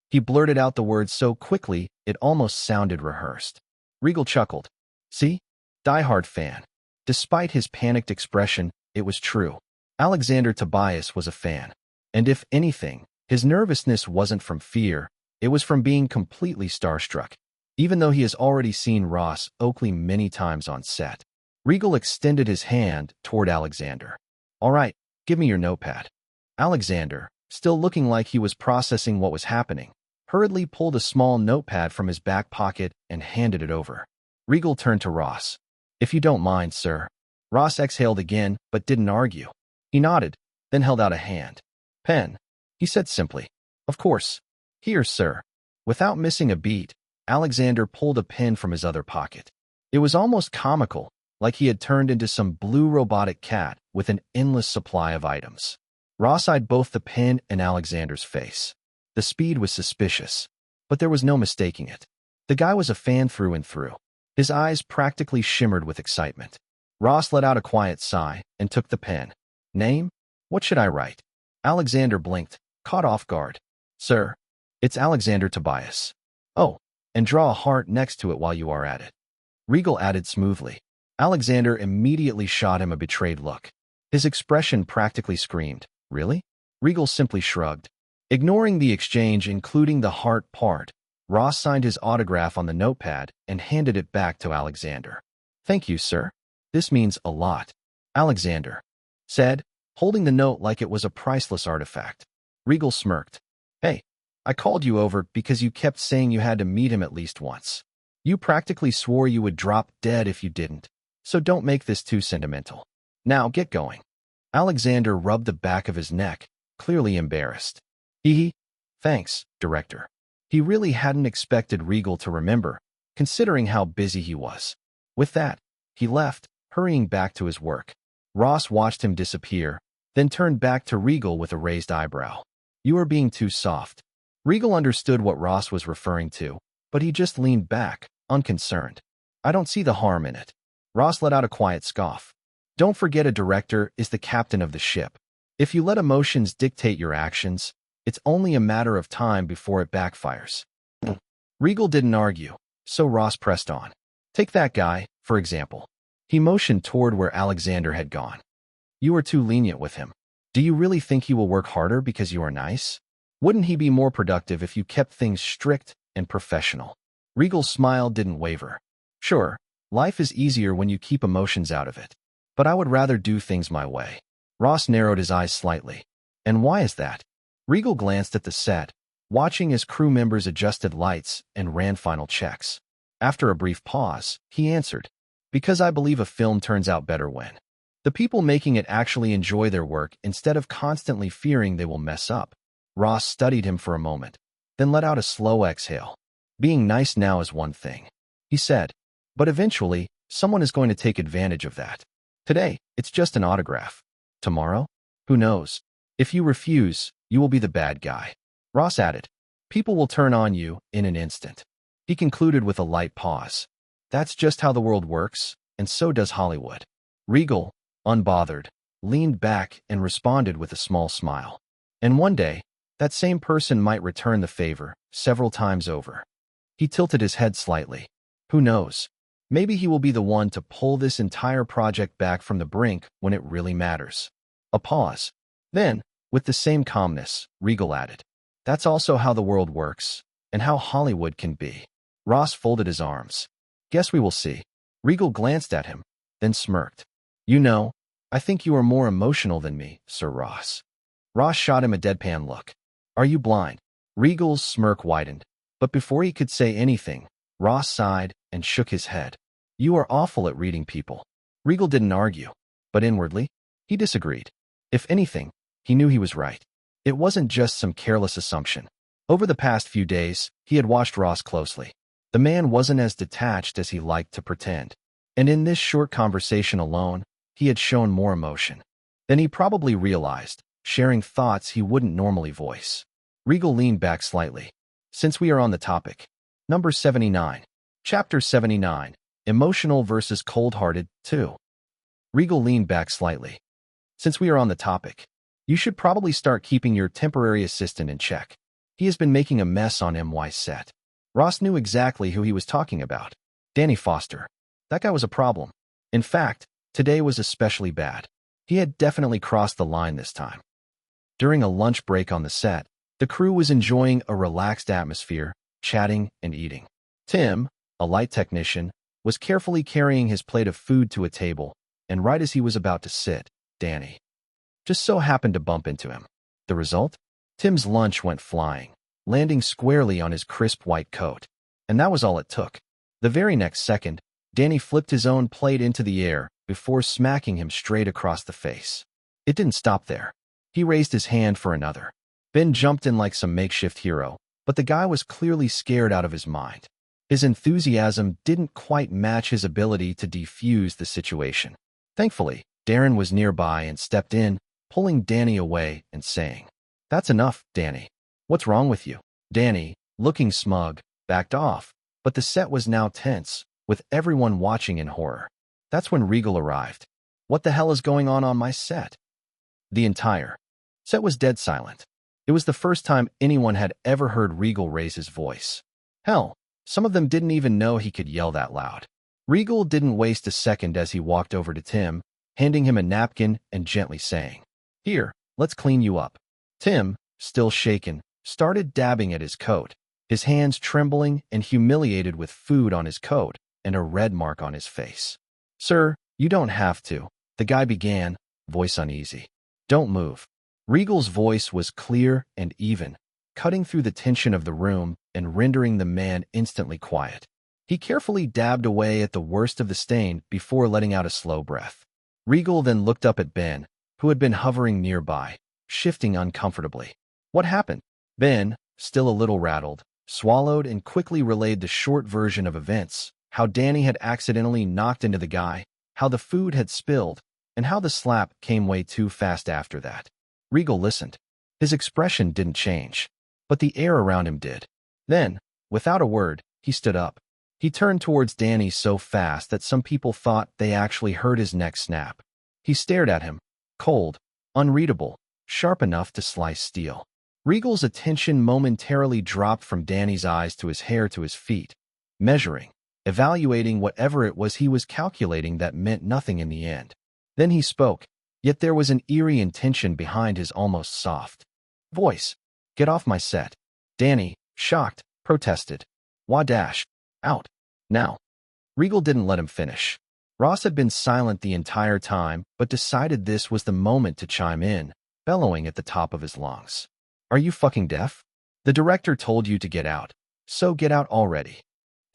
He blurted out the words so quickly it almost sounded rehearsed. Regal chuckled. See? Die-hard fan. Despite his panicked expression, it was true. Alexander Tobias was a fan. And if anything, his nervousness wasn't from fear, it was from being completely starstruck. Even though he has already seen Ross Oakley many times on set. Regal extended his hand toward Alexander. All right, give me your notepad. Alexander, still looking like he was processing what was happening, hurriedly pulled a small notepad from his back pocket and handed it over. Regal turned to Ross. If you don't mind, sir. Ross exhaled again, but didn't argue. He nodded, then held out a hand. Pen, he said simply. Of course. Here, sir. Without missing a beat, Alexander pulled a pen from his other pocket. It was almost comical, like he had turned into some blue robotic cat with an endless supply of items. Ross eyed both the pen and Alexander's face. The speed was suspicious, but there was no mistaking it. The guy was a fan through and through. His eyes practically shimmered with excitement. Ross let out a quiet sigh and took the pen. Name? What should I write? Alexander blinked, caught off guard. Sir, it's Alexander Tobias. Oh, and draw a heart next to it while you are at it. Regal added smoothly. Alexander immediately shot him a betrayed look. His expression practically screamed, Really? Regal simply shrugged. Ignoring the exchange, including the heart part, Ross signed his autograph on the notepad and handed it back to Alexander. Thank you, sir. This means a lot. Alexander said, holding the note like it was a priceless artifact. Regal smirked. Hey, I called you over because you kept saying you had to meet him at least once. You practically swore you would drop dead if you didn't, so don't make this too sentimental. Now get going. Alexander rubbed the back of his neck, clearly embarrassed. Thanks, director. He really hadn't expected Regal to remember, considering how busy he was. With that, he left, hurrying back to his work. Ross watched him disappear, then turned back to Regal with a raised eyebrow. You are being too soft. Regal understood what Ross was referring to, but he just leaned back, unconcerned. I don't see the harm in it. Ross let out a quiet scoff. Don't forget a director is the captain of the ship. If you let emotions dictate your actions, it's only a matter of time before it backfires. Regal didn't argue, so Ross pressed on. Take that guy, for example. He motioned toward where Alexander had gone. You are too lenient with him. Do you really think he will work harder because you are nice? Wouldn't he be more productive if you kept things strict and professional? Regal's smile didn't waver. Sure, life is easier when you keep emotions out of it. But I would rather do things my way. Ross narrowed his eyes slightly. And why is that? Regal glanced at the set, watching as crew members adjusted lights and ran final checks. After a brief pause, he answered, Because I believe a film turns out better when the people making it actually enjoy their work instead of constantly fearing they will mess up. Ross studied him for a moment, then let out a slow exhale. Being nice now is one thing, he said, but eventually, someone is going to take advantage of that. Today, it's just an autograph. Tomorrow? Who knows? If you refuse, you will be the bad guy. Ross added, People will turn on you in an instant. He concluded with a light pause. That's just how the world works, and so does Hollywood. Regal, unbothered, leaned back and responded with a small smile. And one day, that same person might return the favor several times over. He tilted his head slightly. Who knows? Maybe he will be the one to pull this entire project back from the brink when it really matters. A pause. Then, with the same calmness, Regal added, "That's also how the world works, and how Hollywood can be." Ross folded his arms. "Guess we will see." Regal glanced at him, then smirked. "You know, I think you are more emotional than me, Sir Ross." Ross shot him a deadpan look. "Are you blind?" Regal's smirk widened, but before he could say anything, Ross sighed and shook his head. "You are awful at reading people." Regal didn't argue, but inwardly, he disagreed. If anything, he knew he was right. It wasn't just some careless assumption. Over the past few days, he had watched Ross closely. The man wasn't as detached as he liked to pretend. And in this short conversation alone, he had shown more emotion than he probably realized, sharing thoughts he wouldn't normally voice. Regal leaned back slightly. "Since we are on the topic." Number 79. Chapter 79. Emotional versus cold-hearted, 2. Regal leaned back slightly. "Since we are on the topic, you should probably start keeping your temporary assistant in check. He has been making a mess on MY's set." Ross knew exactly who he was talking about. Danny Foster. That guy was a problem. In fact, today was especially bad. He had definitely crossed the line this time. During a lunch break on the set, the crew was enjoying a relaxed atmosphere, chatting and eating. Tim, a light technician, was carefully carrying his plate of food to a table, and right as he was about to sit, Danny just so happened to bump into him. The result? Tim's lunch went flying, landing squarely on his crisp white coat. And that was all it took. The very next second, Danny flipped his own plate into the air before smacking him straight across the face. It didn't stop there. He raised his hand for another. Ben jumped in like some makeshift hero, but the guy was clearly scared out of his mind. His enthusiasm didn't quite match his ability to defuse the situation. Thankfully, Darren was nearby and stepped in, pulling Danny away and saying, "That's enough, Danny. What's wrong with you?" Danny, looking smug, backed off, but the set was now tense, with everyone watching in horror. That's when Regal arrived. "What the hell is going on my set?" The entire set was dead silent. It was the first time anyone had ever heard Regal raise his voice. Hell, some of them didn't even know he could yell that loud. Regal didn't waste a second as he walked over to Tim, handing him a napkin and gently saying, "Here, let's clean you up." Tim, still shaken, started dabbing at his coat, his hands trembling and humiliated with food on his coat and a red mark on his face. "Sir, you don't have to," the guy began, voice uneasy. "Don't move." Regal's voice was clear and even, cutting through the tension of the room and rendering the man instantly quiet. He carefully dabbed away at the worst of the stain before letting out a slow breath. Regal then looked up at Ben, who had been hovering nearby, shifting uncomfortably. "What happened?" Ben, still a little rattled, swallowed and quickly relayed the short version of events, how Danny had accidentally knocked into the guy, how the food had spilled, and how the slap came way too fast after that. Regal listened. His expression didn't change, but the air around him did. Then, without a word, he stood up. He turned towards Danny so fast that some people thought they actually heard his neck snap. He stared at him, cold, unreadable, sharp enough to slice steel. Regal's attention momentarily dropped from Danny's eyes to his hair to his feet, measuring, evaluating whatever it was he was calculating that meant nothing in the end. Then he spoke, yet there was an eerie intention behind his almost soft voice. "Get off my set." Danny, shocked, protested. "Wadash. Out. Now." Regal didn't let him finish. Ross had been silent the entire time, but decided this was the moment to chime in, bellowing at the top of his lungs. "Are you fucking deaf? The director told you to get out, so get out already."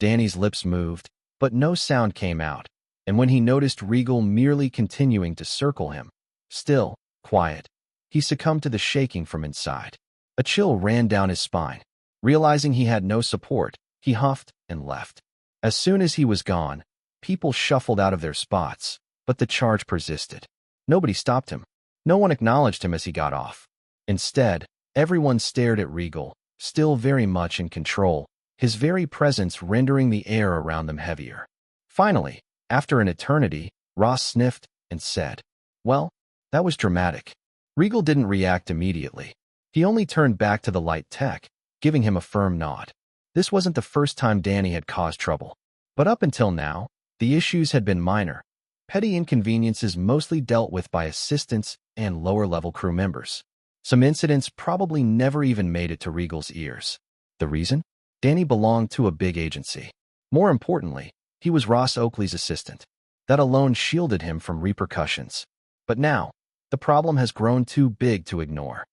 Danny's lips moved, but no sound came out, and when he noticed Regal merely continuing to circle him, still, quiet, he succumbed to the shaking from inside. A chill ran down his spine. Realizing he had no support, he huffed and left. As soon as he was gone, people shuffled out of their spots, but the charge persisted. Nobody stopped him. No one acknowledged him as he got off. Instead, everyone stared at Regal, still very much in control, his very presence rendering the air around them heavier. Finally, after an eternity, Ross sniffed and said, "Well, that was dramatic." Regal didn't react immediately. He only turned back to the light tech, giving him a firm nod. This wasn't the first time Danny had caused trouble, but up until now, The issues had been minor, petty inconveniences mostly dealt with by assistants and lower-level crew members. Some incidents probably never even made it to Regal's ears. The reason? Danny belonged to a big agency. More importantly, he was Ross Oakley's assistant. That alone shielded him from repercussions. But now, the problem has grown too big to ignore.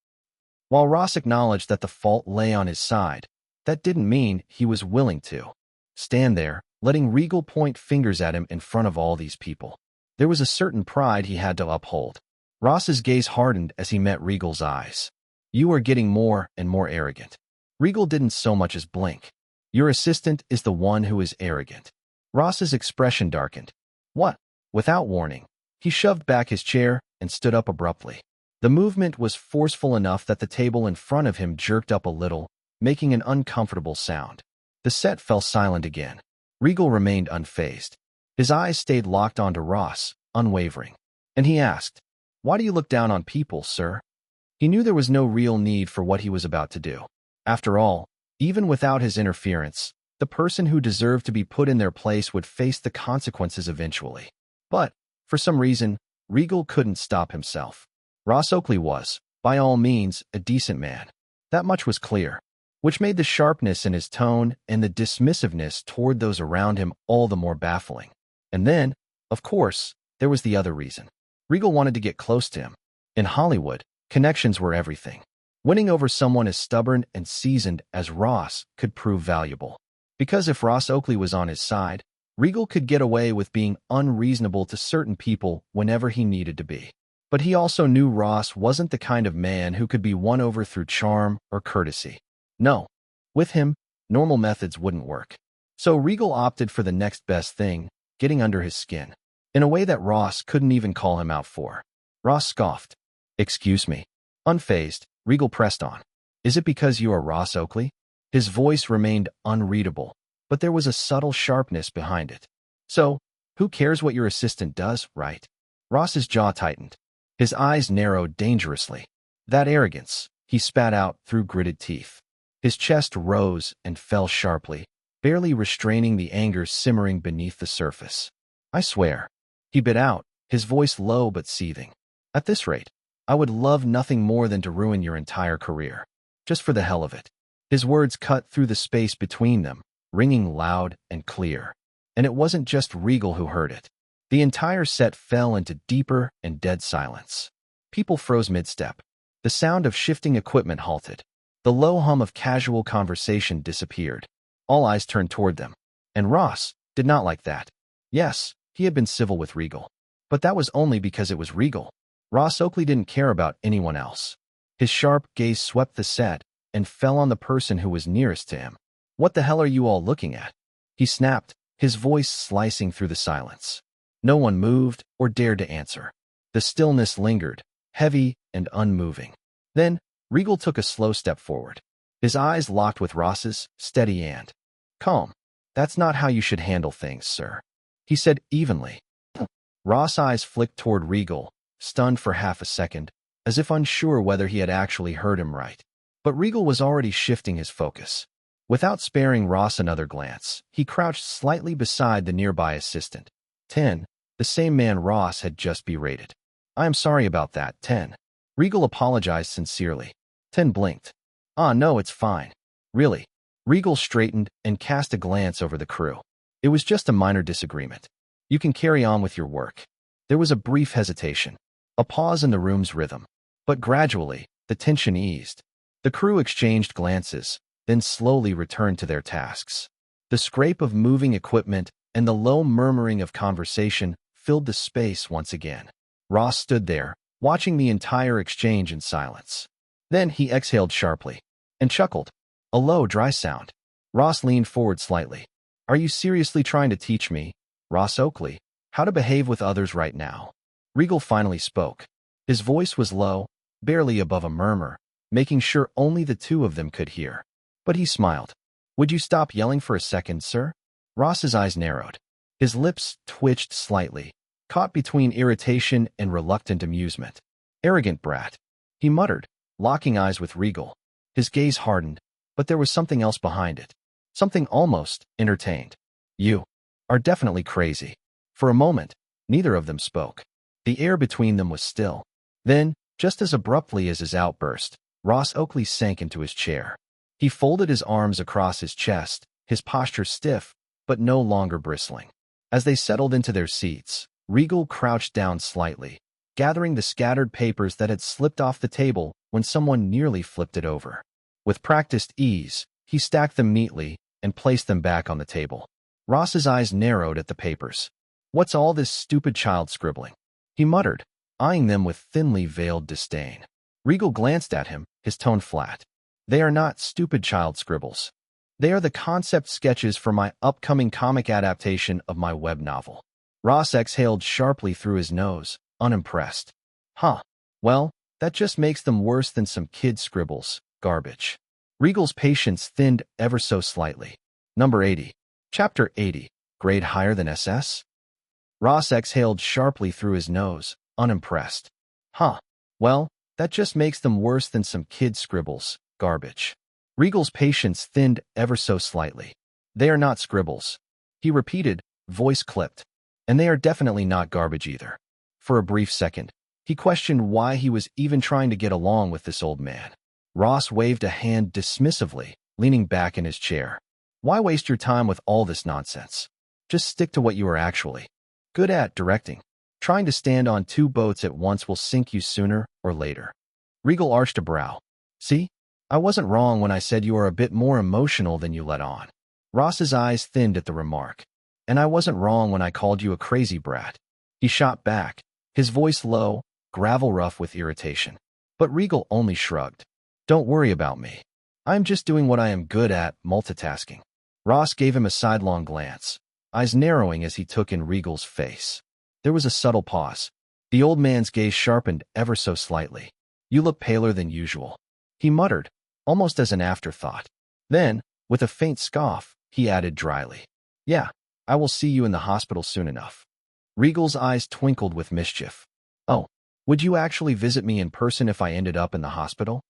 While Ross acknowledged that the fault lay on his side, that didn't mean he was willing to stand there, letting Regal point fingers at him in front of all these people. There was a certain pride he had to uphold. Ross's gaze hardened as he met Regal's eyes. "You are getting more and more arrogant." Regal didn't so much as blink. "Your assistant is the one who is arrogant." Ross's expression darkened. "What?" Without warning, he shoved back his chair and stood up abruptly. The movement was forceful enough that the table in front of him jerked up a little, making an uncomfortable sound. The set fell silent again. Regal remained unfazed. His eyes stayed locked onto Ross, unwavering. And he asked, "Why do you look down on people, sir?" He knew there was no real need for what he was about to do. After all, even without his interference, the person who deserved to be put in their place would face the consequences eventually. But, for some reason, Regal couldn't stop himself. Ross Oakley was, by all means, a decent man. That much was clear, which made the sharpness in his tone and the dismissiveness toward those around him all the more baffling. And then, of course, there was the other reason. Regal wanted to get close to him. In Hollywood, connections were everything. Winning over someone as stubborn and seasoned as Ross could prove valuable. Because if Ross Oakley was on his side, Regal could get away with being unreasonable to certain people whenever he needed to be. But he also knew Ross wasn't the kind of man who could be won over through charm or courtesy. No. With him, normal methods wouldn't work. So Regal opted for the next best thing, getting under his skin, in a way that Ross couldn't even call him out for. Ross scoffed. "Excuse me." Unfazed, Regal pressed on. "Is it because you are Ross Oakley?" His voice remained unreadable, but there was a subtle sharpness behind it. "So, who cares what your assistant does, right?" Ross's jaw tightened. His eyes narrowed dangerously. "That arrogance," he spat out through gritted teeth. His chest rose and fell sharply, barely restraining the anger simmering beneath the surface. "I swear," he bit out, his voice low but seething. "At this rate, I would love nothing more than to ruin your entire career. Just for the hell of it." His words cut through the space between them, ringing loud and clear. And it wasn't just Regal who heard it. The entire set fell into deeper and dead silence. People froze mid-step. The sound of shifting equipment halted. The low hum of casual conversation disappeared. All eyes turned toward them. And Ross did not like that. Yes, he had been civil with Regal. But that was only because it was Regal. Ross Oakley didn't care about anyone else. His sharp gaze swept the set and fell on the person who was nearest to him. "What the hell are you all looking at?" he snapped, his voice slicing through the silence. No one moved or dared to answer. The stillness lingered, heavy and unmoving. Then, Regal took a slow step forward. His eyes locked with Ross's, steady and calm. "That's not how you should handle things, sir," he said evenly. Ross' eyes flicked toward Regal, stunned for half a second, as if unsure whether he had actually heard him right. But Regal was already shifting his focus. Without sparing Ross another glance, he crouched slightly beside the nearby assistant. 10. The same man Ross had just berated. "I am sorry about that, 10. Regal apologized sincerely. 10 blinked. No, it's fine. Really." Regal straightened and cast a glance over the crew. "It was just a minor disagreement. You can carry on with your work." There was a brief hesitation, a pause in the room's rhythm. But gradually, the tension eased. The crew exchanged glances, then slowly returned to their tasks. The scrape of moving equipment and the low murmuring of conversation filled the space once again. Ross stood there, watching the entire exchange in silence. Then he exhaled sharply and chuckled, a low, dry sound. Ross leaned forward slightly. "Are you seriously trying to teach me, Ross Oakley, how to behave with others right now?" Regal finally spoke. His voice was low, barely above a murmur, making sure only the two of them could hear. But he smiled. "Would you stop yelling for a second, sir?" Ross's eyes narrowed. His lips twitched slightly, caught between irritation and reluctant amusement. "Arrogant brat," he muttered, locking eyes with Regal. His gaze hardened, but there was something else behind it. Something almost entertained. "You." are definitely crazy. For a moment, neither of them spoke. The air between them was still. Then, just as abruptly as his outburst, Ross Oakley sank into his chair. He folded his arms across his chest, his posture stiff, but no longer bristling. As they settled into their seats, Regal crouched down slightly, gathering the scattered papers that had slipped off the table when someone nearly flipped it over. With practiced ease, he stacked them neatly and placed them back on the table. Ross's eyes narrowed at the papers. "What's all this stupid child scribbling?" he muttered, eyeing them with thinly veiled disdain. Regal glanced at him, his tone flat. "They are not stupid child scribbles. They are the concept sketches for my upcoming comic adaptation of my web novel." Ross exhaled sharply through his nose, unimpressed. "Huh. Well, that just makes them worse than some kid scribbles. Garbage." Regal's patience thinned ever so slightly. Number 80. Chapter 80. Grade higher than SS? Ross exhaled sharply through his nose, unimpressed. "Huh. Well, that just makes them worse than some kid scribbles. Garbage." Regal's patience thinned ever so slightly. "They are not scribbles," he repeated, voice clipped. "And they are definitely not garbage either." For a brief second, he questioned why he was even trying to get along with this old man. Ross waved a hand dismissively, leaning back in his chair. "Why waste your time with all this nonsense? Just stick to what you are actually good at, directing. Trying to stand on two boats at once will sink you sooner or later." Regal arched a brow. "See? I wasn't wrong when I said you are a bit more emotional than you let on." Ross's eyes thinned at the remark. "And I wasn't wrong when I called you a crazy brat." He shot back, his voice low, gravel rough with irritation. But Regal only shrugged. "Don't worry about me. I'm just doing what I am good at, multitasking." Ross gave him a sidelong glance, eyes narrowing as he took in Regal's face. There was a subtle pause. The old man's gaze sharpened ever so slightly. "You look paler than usual," he muttered, almost as an afterthought. Then, with a faint scoff, he added dryly, "Yeah, I will see you in the hospital soon enough." Regal's eyes twinkled with mischief. "Oh, would you actually visit me in person if I ended up in the hospital?"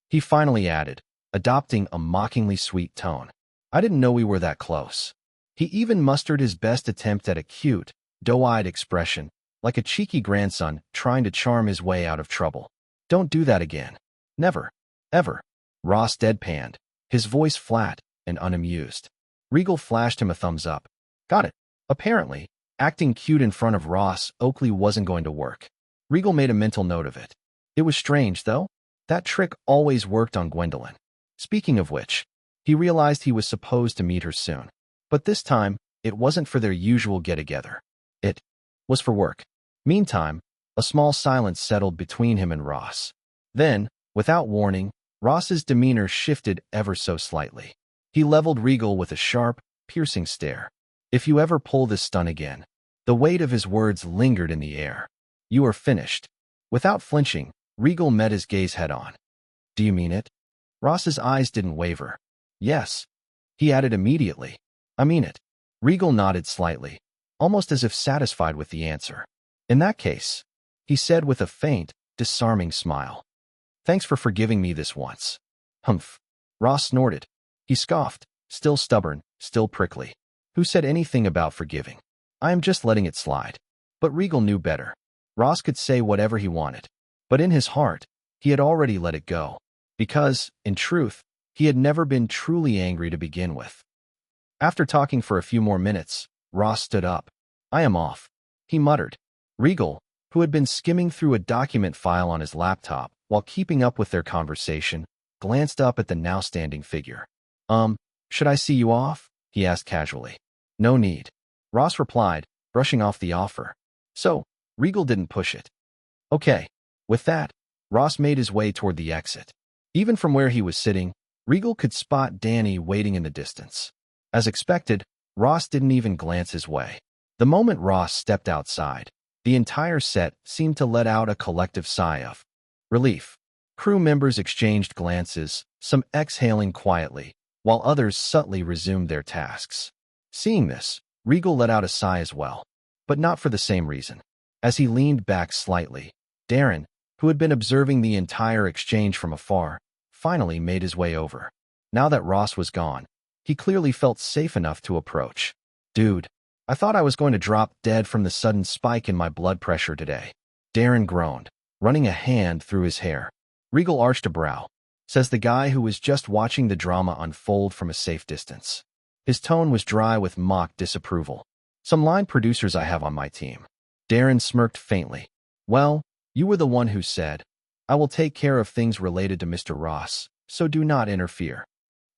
He finally added, adopting a mockingly sweet tone. "I didn't know we were that close." He even mustered his best attempt at a cute, doe-eyed expression, like a cheeky grandson trying to charm his way out of trouble. "Don't do that again. Never. Ever." Ross deadpanned, his voice flat and unamused. Regal flashed him a thumbs up. Got it. Apparently, acting cute in front of Ross Oakley wasn't going to work. Regal made a mental note of it. It was strange, though. That trick always worked on Gwendolyn. Speaking of which, he realized he was supposed to meet her soon. But this time, it wasn't for their usual get-together. It was for work. Meantime, a small silence settled between him and Ross. Then, without warning, Ross's demeanor shifted ever so slightly. He leveled Regal with a sharp, piercing stare. "If you ever pull this stunt again." The weight of his words lingered in the air. "You are finished." Without flinching, Regal met his gaze head-on. "Do you mean it?" Ross's eyes didn't waver. "Yes." He added immediately. "I mean it." Regal nodded slightly, almost as if satisfied with the answer. "In that case," he said with a faint, disarming smile. "Thanks for forgiving me this once." "Humph." Ross snorted. He scoffed, still stubborn, still prickly. "Who said anything about forgiving? I am just letting it slide." But Regal knew better. Ross could say whatever he wanted. But in his heart, he had already let it go. Because, in truth, he had never been truly angry to begin with. After talking for a few more minutes, Ross stood up. "I am off," he muttered. Regal, who had been skimming through a document file on his laptop while keeping up with their conversation, glanced up at the now-standing figure. Should I see you off?" he asked casually. "No need," Ross replied, brushing off the offer. So, Regal didn't push it. Okay. With that, Ross made his way toward the exit. Even from where he was sitting, Regal could spot Danny waiting in the distance. As expected, Ross didn't even glance his way. The moment Ross stepped outside, the entire set seemed to let out a collective sigh of relief. Crew members exchanged glances, some exhaling quietly, while others subtly resumed their tasks. Seeing this, Regal let out a sigh as well, but not for the same reason. As he leaned back slightly, Darren, who had been observing the entire exchange from afar, finally made his way over. Now that Ross was gone, he clearly felt safe enough to approach. "Dude," I thought I was going to drop dead from the sudden spike in my blood pressure today. Darren groaned, running a hand through his hair. Regal arched a brow, says the guy who was just watching the drama unfold from a safe distance. His tone was dry with mock disapproval. Some line producers I have on my team. Darren smirked faintly. Well, you were the one who said, I will take care of things related to Mr. Ross, so do not interfere.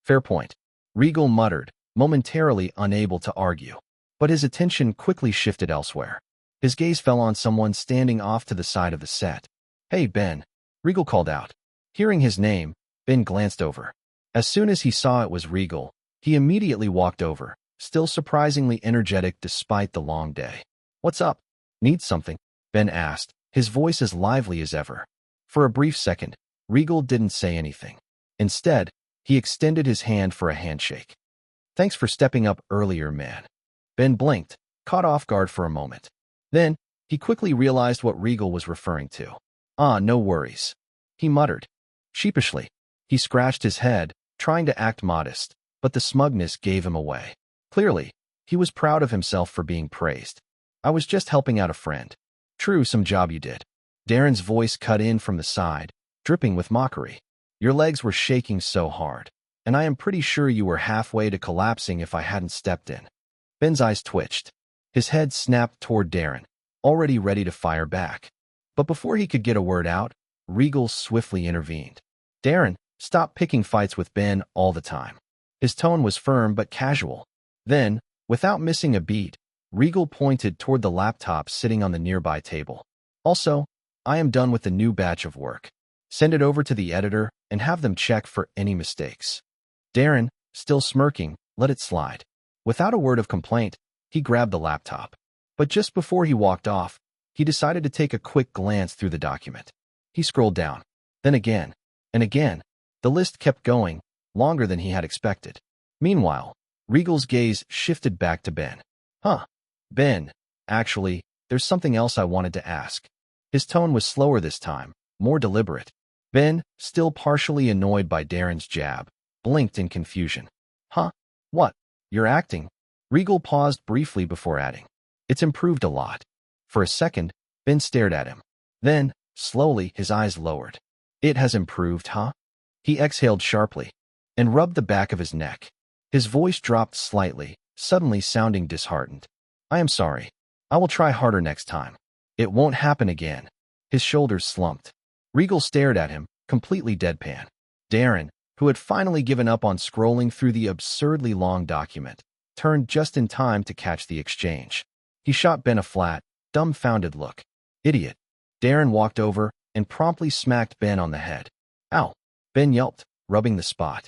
Fair point. Regal muttered, momentarily unable to argue. But his attention quickly shifted elsewhere. His gaze fell on someone standing off to the side of the set. Hey, Ben, Regal called out. Hearing his name, Ben glanced over. As soon as he saw it was Regal, he immediately walked over, still surprisingly energetic despite the long day. What's up? Need something? Ben asked, his voice as lively as ever. For a brief second, Regal didn't say anything. Instead, he extended his hand for a handshake. Thanks for stepping up earlier, man. Ben blinked, caught off guard for a moment. Then, he quickly realized what Regal was referring to. Ah, no worries, he muttered. Sheepishly, he scratched his head, trying to act modest, but the smugness gave him away. Clearly, he was proud of himself for being praised. I was just helping out a friend. True, some job you did. Darren's voice cut in from the side, dripping with mockery. Your legs were shaking so hard, and I am pretty sure you were halfway to collapsing if I hadn't stepped in. Ben's eyes twitched. His head snapped toward Darren, already ready to fire back. But before he could get a word out, Regal swiftly intervened. Darren, stop picking fights with Ben all the time. His tone was firm but casual. Then, without missing a beat, Regal pointed toward the laptop sitting on the nearby table. Also, I am done with the new batch of work. Send it over to the editor and have them check for any mistakes. Darren, still smirking, let it slide. Without a word of complaint, he grabbed the laptop. But just before he walked off, he decided to take a quick glance through the document. He scrolled down. Then again, and again. The list kept going, longer than he had expected. Meanwhile, Regal's gaze shifted back to Ben. Ben, actually, there's something else I wanted to ask. His tone was slower this time, more deliberate. Ben, still partially annoyed by Darren's jab, blinked in confusion. What? You're acting? Regal paused briefly before adding. It's improved a lot. For a second, Ben stared at him. Then, slowly, his eyes lowered. It has improved, huh? He exhaled sharply and rubbed the back of his neck. His voice dropped slightly, suddenly sounding disheartened. I am sorry. I will try harder next time. It won't happen again. His shoulders slumped. Regal stared at him, completely deadpan. Darren, who had finally given up on scrolling through the absurdly long document, turned just in time to catch the exchange. He shot Ben a flat, dumbfounded look. Idiot. Darren walked over and promptly smacked Ben on the head. Ow. Ben yelped, rubbing the spot.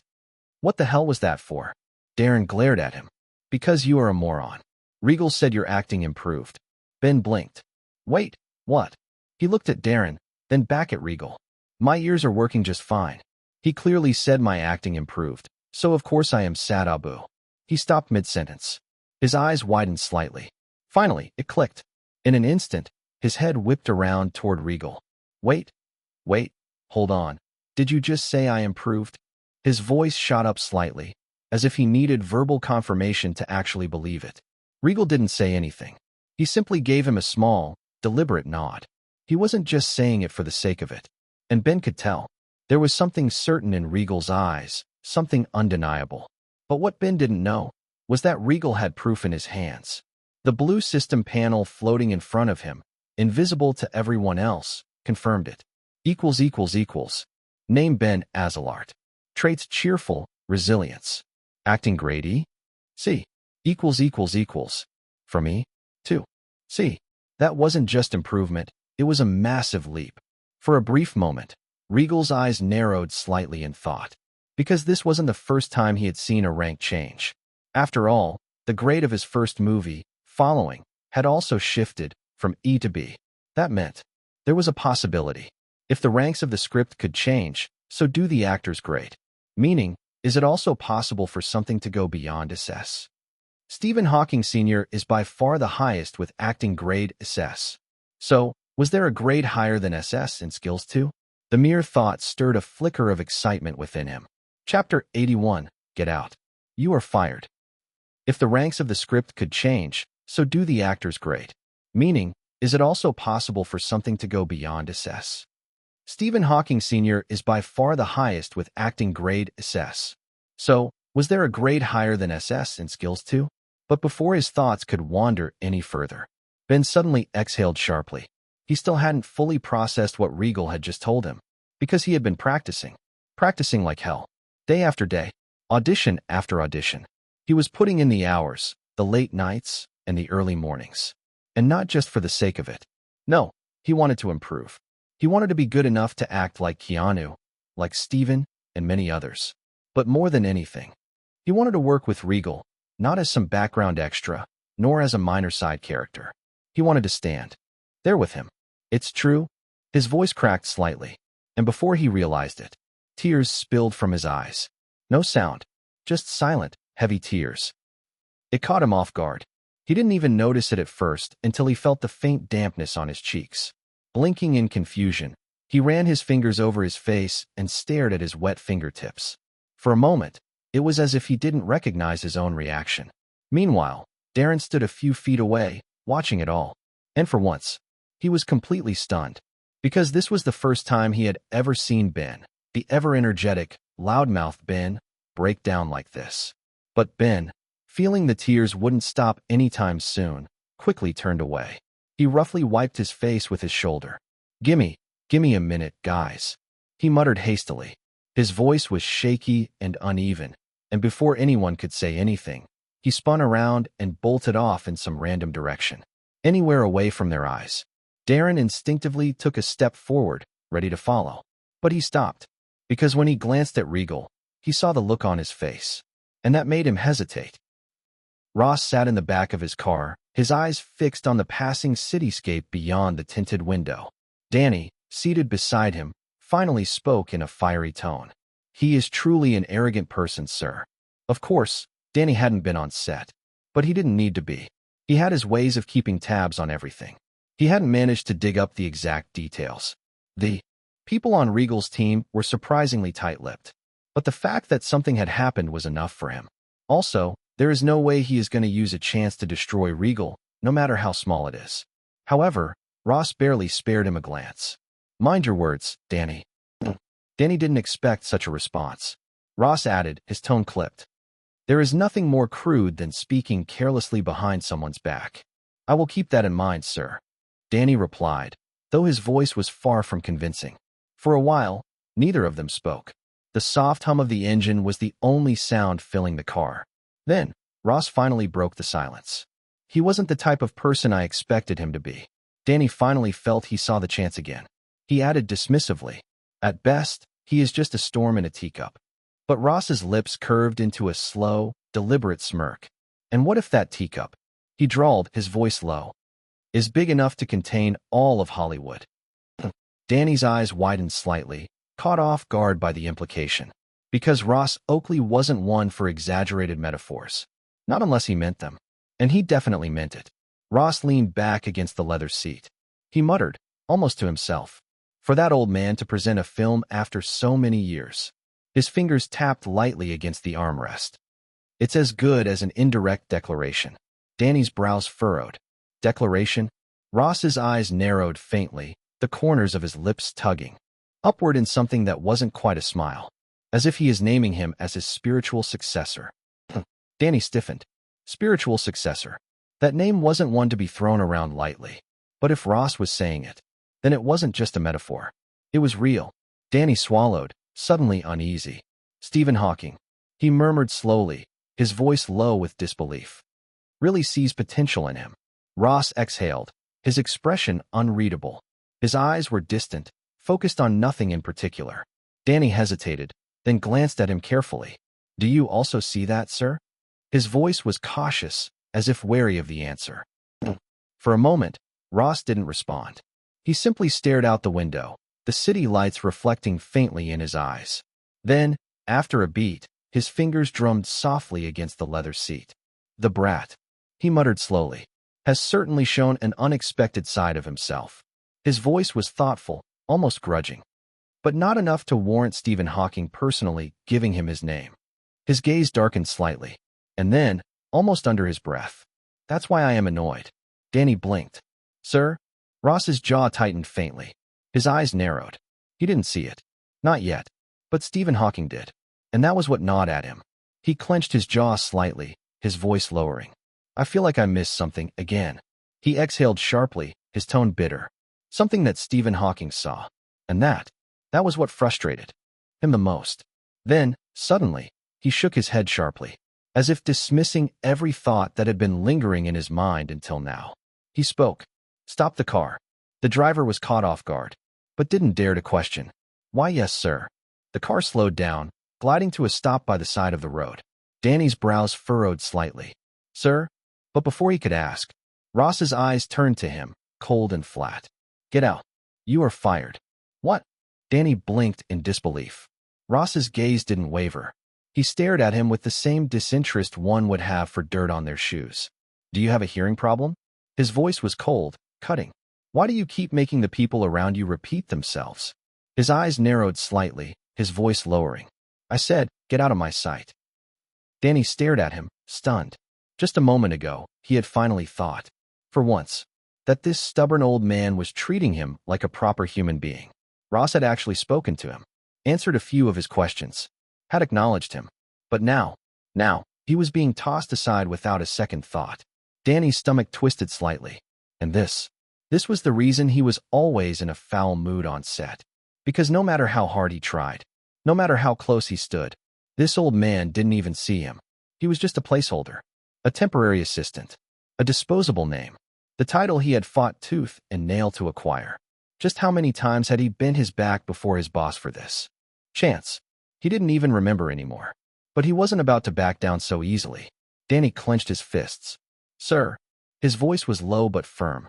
What the hell was that for? Darren glared at him. Because you are a moron. Regal said your acting improved. Ben blinked. Wait, what? He looked at Darren, then back at Regal. My ears are working just fine. He clearly said my acting improved, so of course I am sad Abu. He stopped mid-sentence. His eyes widened slightly. Finally, it clicked. In an instant, his head whipped around toward Regal. Wait, hold on. Did you just say I improved? His voice shot up slightly, as if he needed verbal confirmation to actually believe it. Regal didn't say anything. He simply gave him a small, deliberate nod. He wasn't just saying it for the sake of it. And Ben could tell. There was something certain in Regal's eyes, something undeniable. But what Ben didn't know was that Regal had proof in his hands. The blue system panel floating in front of him, invisible to everyone else, confirmed it. == Name Ben Azalart. Traits cheerful, resilience. Acting grade E? C. == For me, too. C. That wasn't just improvement, it was a massive leap. For a brief moment, Regal's eyes narrowed slightly in thought, because this wasn't the first time he had seen a rank change. After all, the grade of his first movie, Following, had also shifted from E to B. That meant there was a possibility. If the ranks of the script could change, so do the actor's grade. Meaning, is it also possible for something to go beyond SS? Stephen Hawking Sr. is by far the highest with acting grade SS. So, was there a grade higher than SS in skills too? The mere thought stirred a flicker of excitement within him. Chapter 81, Get Out. You are fired. If the ranks of the script could change, so do the actors great. Meaning, is it also possible for something to go beyond SS? Stephen Hawking Sr. is by far the highest with acting grade SS. So, was there a grade higher than SS in skills too? But before his thoughts could wander any further, Ben suddenly exhaled sharply. He still hadn't fully processed what Regal had just told him, because he had been practicing like hell, day after day, audition after audition. He was putting in the hours, the late nights, and the early mornings. And not just for the sake of it. No, he wanted to improve. He wanted to be good enough to act like Keanu, like Steven, and many others. But more than anything, he wanted to work with Regal, not as some background extra, nor as a minor side character. He wanted to stand there with him. It's true. His voice cracked slightly, and before he realized it, tears spilled from his eyes. No sound, just silent, heavy tears. It caught him off guard. He didn't even notice it at first until he felt the faint dampness on his cheeks. Blinking in confusion, he ran his fingers over his face and stared at his wet fingertips. For a moment, it was as if he didn't recognize his own reaction. Meanwhile, Darren stood a few feet away, watching it all. And for once, he was completely stunned, because this was the first time he had ever seen Ben, the ever-energetic, loudmouthed Ben, break down like this. But Ben, feeling the tears wouldn't stop anytime soon, quickly turned away. He roughly wiped his face with his shoulder. Gimme a minute, guys," he muttered hastily. His voice was shaky and uneven, and before anyone could say anything, he spun around and bolted off in some random direction, anywhere away from their eyes. Darren instinctively took a step forward, ready to follow. But he stopped, because when he glanced at Regal, he saw the look on his face, and that made him hesitate. Ross sat in the back of his car, his eyes fixed on the passing cityscape beyond the tinted window. Danny, seated beside him, finally spoke in a fiery tone. "He is truly an arrogant person, sir." Of course, Danny hadn't been on set, but he didn't need to be. He had his ways of keeping tabs on everything. He hadn't managed to dig up the exact details. The people on Regal's team were surprisingly tight-lipped, but the fact that something had happened was enough for him. Also, there is no way he is going to use a chance to destroy Regal, no matter how small it is. However, Ross barely spared him a glance. "Mind your words, Danny." Danny didn't expect such a response. Ross added, his tone clipped. "There is nothing more crude than speaking carelessly behind someone's back." "I will keep that in mind, sir," Danny replied, though his voice was far from convincing. For a while, neither of them spoke. The soft hum of the engine was the only sound filling the car. Then, Ross finally broke the silence. "He wasn't the type of person I expected him to be." Danny finally felt he saw the chance again. He added dismissively, "At best, he is just a storm in a teacup." But Ross's lips curved into a slow, deliberate smirk. "And what if that teacup," he drawled, his voice low, "is big enough to contain all of Hollywood?" Danny's eyes widened slightly, caught off guard by the implication. Because Ross Oakley wasn't one for exaggerated metaphors. Not unless he meant them. And he definitely meant it. Ross leaned back against the leather seat. He muttered, almost to himself, for that old man to present a film after so many years. His fingers tapped lightly against the armrest. "It's as good as an indirect declaration." Danny's brows furrowed. "Declaration?" Ross's eyes narrowed faintly, the corners of his lips tugging upward in something that wasn't quite a smile. As if he is naming him as his spiritual successor. Danny stiffened. Spiritual successor. That name wasn't one to be thrown around lightly. But if Ross was saying it, then it wasn't just a metaphor. It was real. Danny swallowed, suddenly uneasy. "Stephen Hawking," he murmured slowly, his voice low with disbelief, "really sees potential in him." Ross exhaled, his expression unreadable. His eyes were distant, focused on nothing in particular. Danny hesitated, then glanced at him carefully. "Do you also see that, sir?" His voice was cautious, as if wary of the answer. For a moment, Ross didn't respond. He simply stared out the window, the city lights reflecting faintly in his eyes. Then, after a beat, his fingers drummed softly against the leather seat. "The brat," he muttered slowly, "has certainly shown an unexpected side of himself." His voice was thoughtful, almost grudging, but not enough to warrant Stephen Hawking personally giving him his name. His gaze darkened slightly, and then, almost under his breath, That's why I am annoyed. Danny blinked. Sir? Ross's jaw tightened faintly. His eyes narrowed. He didn't see it. Not yet. But Stephen Hawking did. And that was what gnawed at him. He clenched his jaw slightly, his voice lowering. I feel like I missed something again. He exhaled sharply, his tone bitter. Something that Stephen Hawking saw. And that was what frustrated him the most. Then, suddenly, he shook his head sharply, as if dismissing every thought that had been lingering in his mind until now. He spoke. Stop the car. The driver was caught off guard, but didn't dare to question. Why, yes, sir. The car slowed down, gliding to a stop by the side of the road. Danny's brows furrowed slightly. Sir? But before he could ask, Ross's eyes turned to him, cold and flat. Get out. You are fired. What? Danny blinked in disbelief. Ross's gaze didn't waver. He stared at him with the same disinterest one would have for dirt on their shoes. Do you have a hearing problem? His voice was cold, cutting. Why do you keep making the people around you repeat themselves? His eyes narrowed slightly, his voice lowering. I said, get out of my sight. Danny stared at him, stunned. Just a moment ago, he had finally thought, for once, that this stubborn old man was treating him like a proper human being. Ross had actually spoken to him, answered a few of his questions, had acknowledged him. But now, he was being tossed aside without a second thought. Danny's stomach twisted slightly. And this was the reason he was always in a foul mood on set. Because no matter how hard he tried, no matter how close he stood, this old man didn't even see him. He was just a placeholder, a temporary assistant, a disposable name, the title he had fought tooth and nail to acquire. Just how many times had he bent his back before his boss for this? Chance. He didn't even remember anymore. But he wasn't about to back down so easily. Danny clenched his fists. Sir. His voice was low but firm.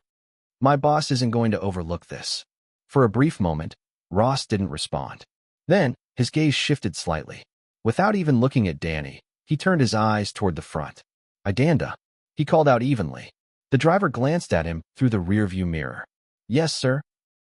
My boss isn't going to overlook this. For a brief moment, Ross didn't respond. Then, his gaze shifted slightly. Without even looking at Danny, he turned his eyes toward the front. Idanda, he called out evenly. The driver glanced at him through the rearview mirror. Yes, sir.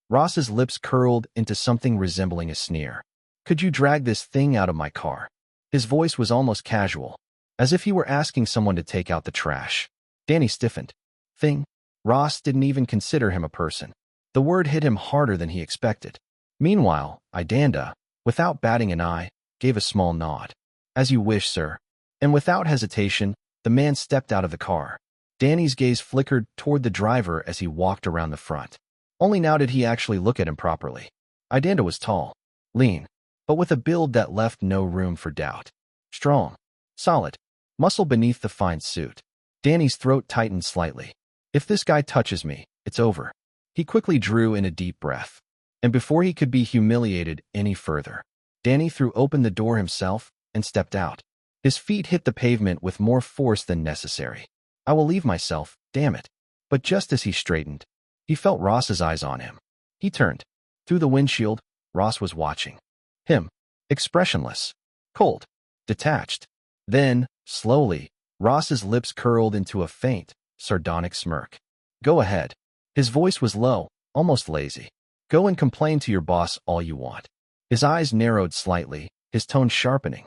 Ross's lips curled into something resembling a sneer. Could you drag this thing out of my car? His voice was almost casual, as if he were asking someone to take out the trash. Danny stiffened. Thing? Ross didn't even consider him a person. The word hit him harder than he expected. Meanwhile, Idanda, without batting an eye, gave a small nod. As you wish, sir. And without hesitation, the man stepped out of the car. Danny's gaze flickered toward the driver as he walked around the front. Only now did he actually look at him properly. Idanda was tall, lean, but with a build that left no room for doubt. Strong, solid, muscle beneath the fine suit. Danny's throat tightened slightly. If this guy touches me, it's over. He quickly drew in a deep breath. And before he could be humiliated any further, Danny threw open the door himself and stepped out. His feet hit the pavement with more force than necessary. I will leave myself, damn it. But just as he straightened, he felt Ross's eyes on him. He turned. Through the windshield, Ross was watching him, expressionless, cold, detached. Then, slowly, Ross's lips curled into a faint, sardonic smirk. Go ahead. His voice was low, almost lazy. Go and complain to your boss all you want. His eyes narrowed slightly, his tone sharpening.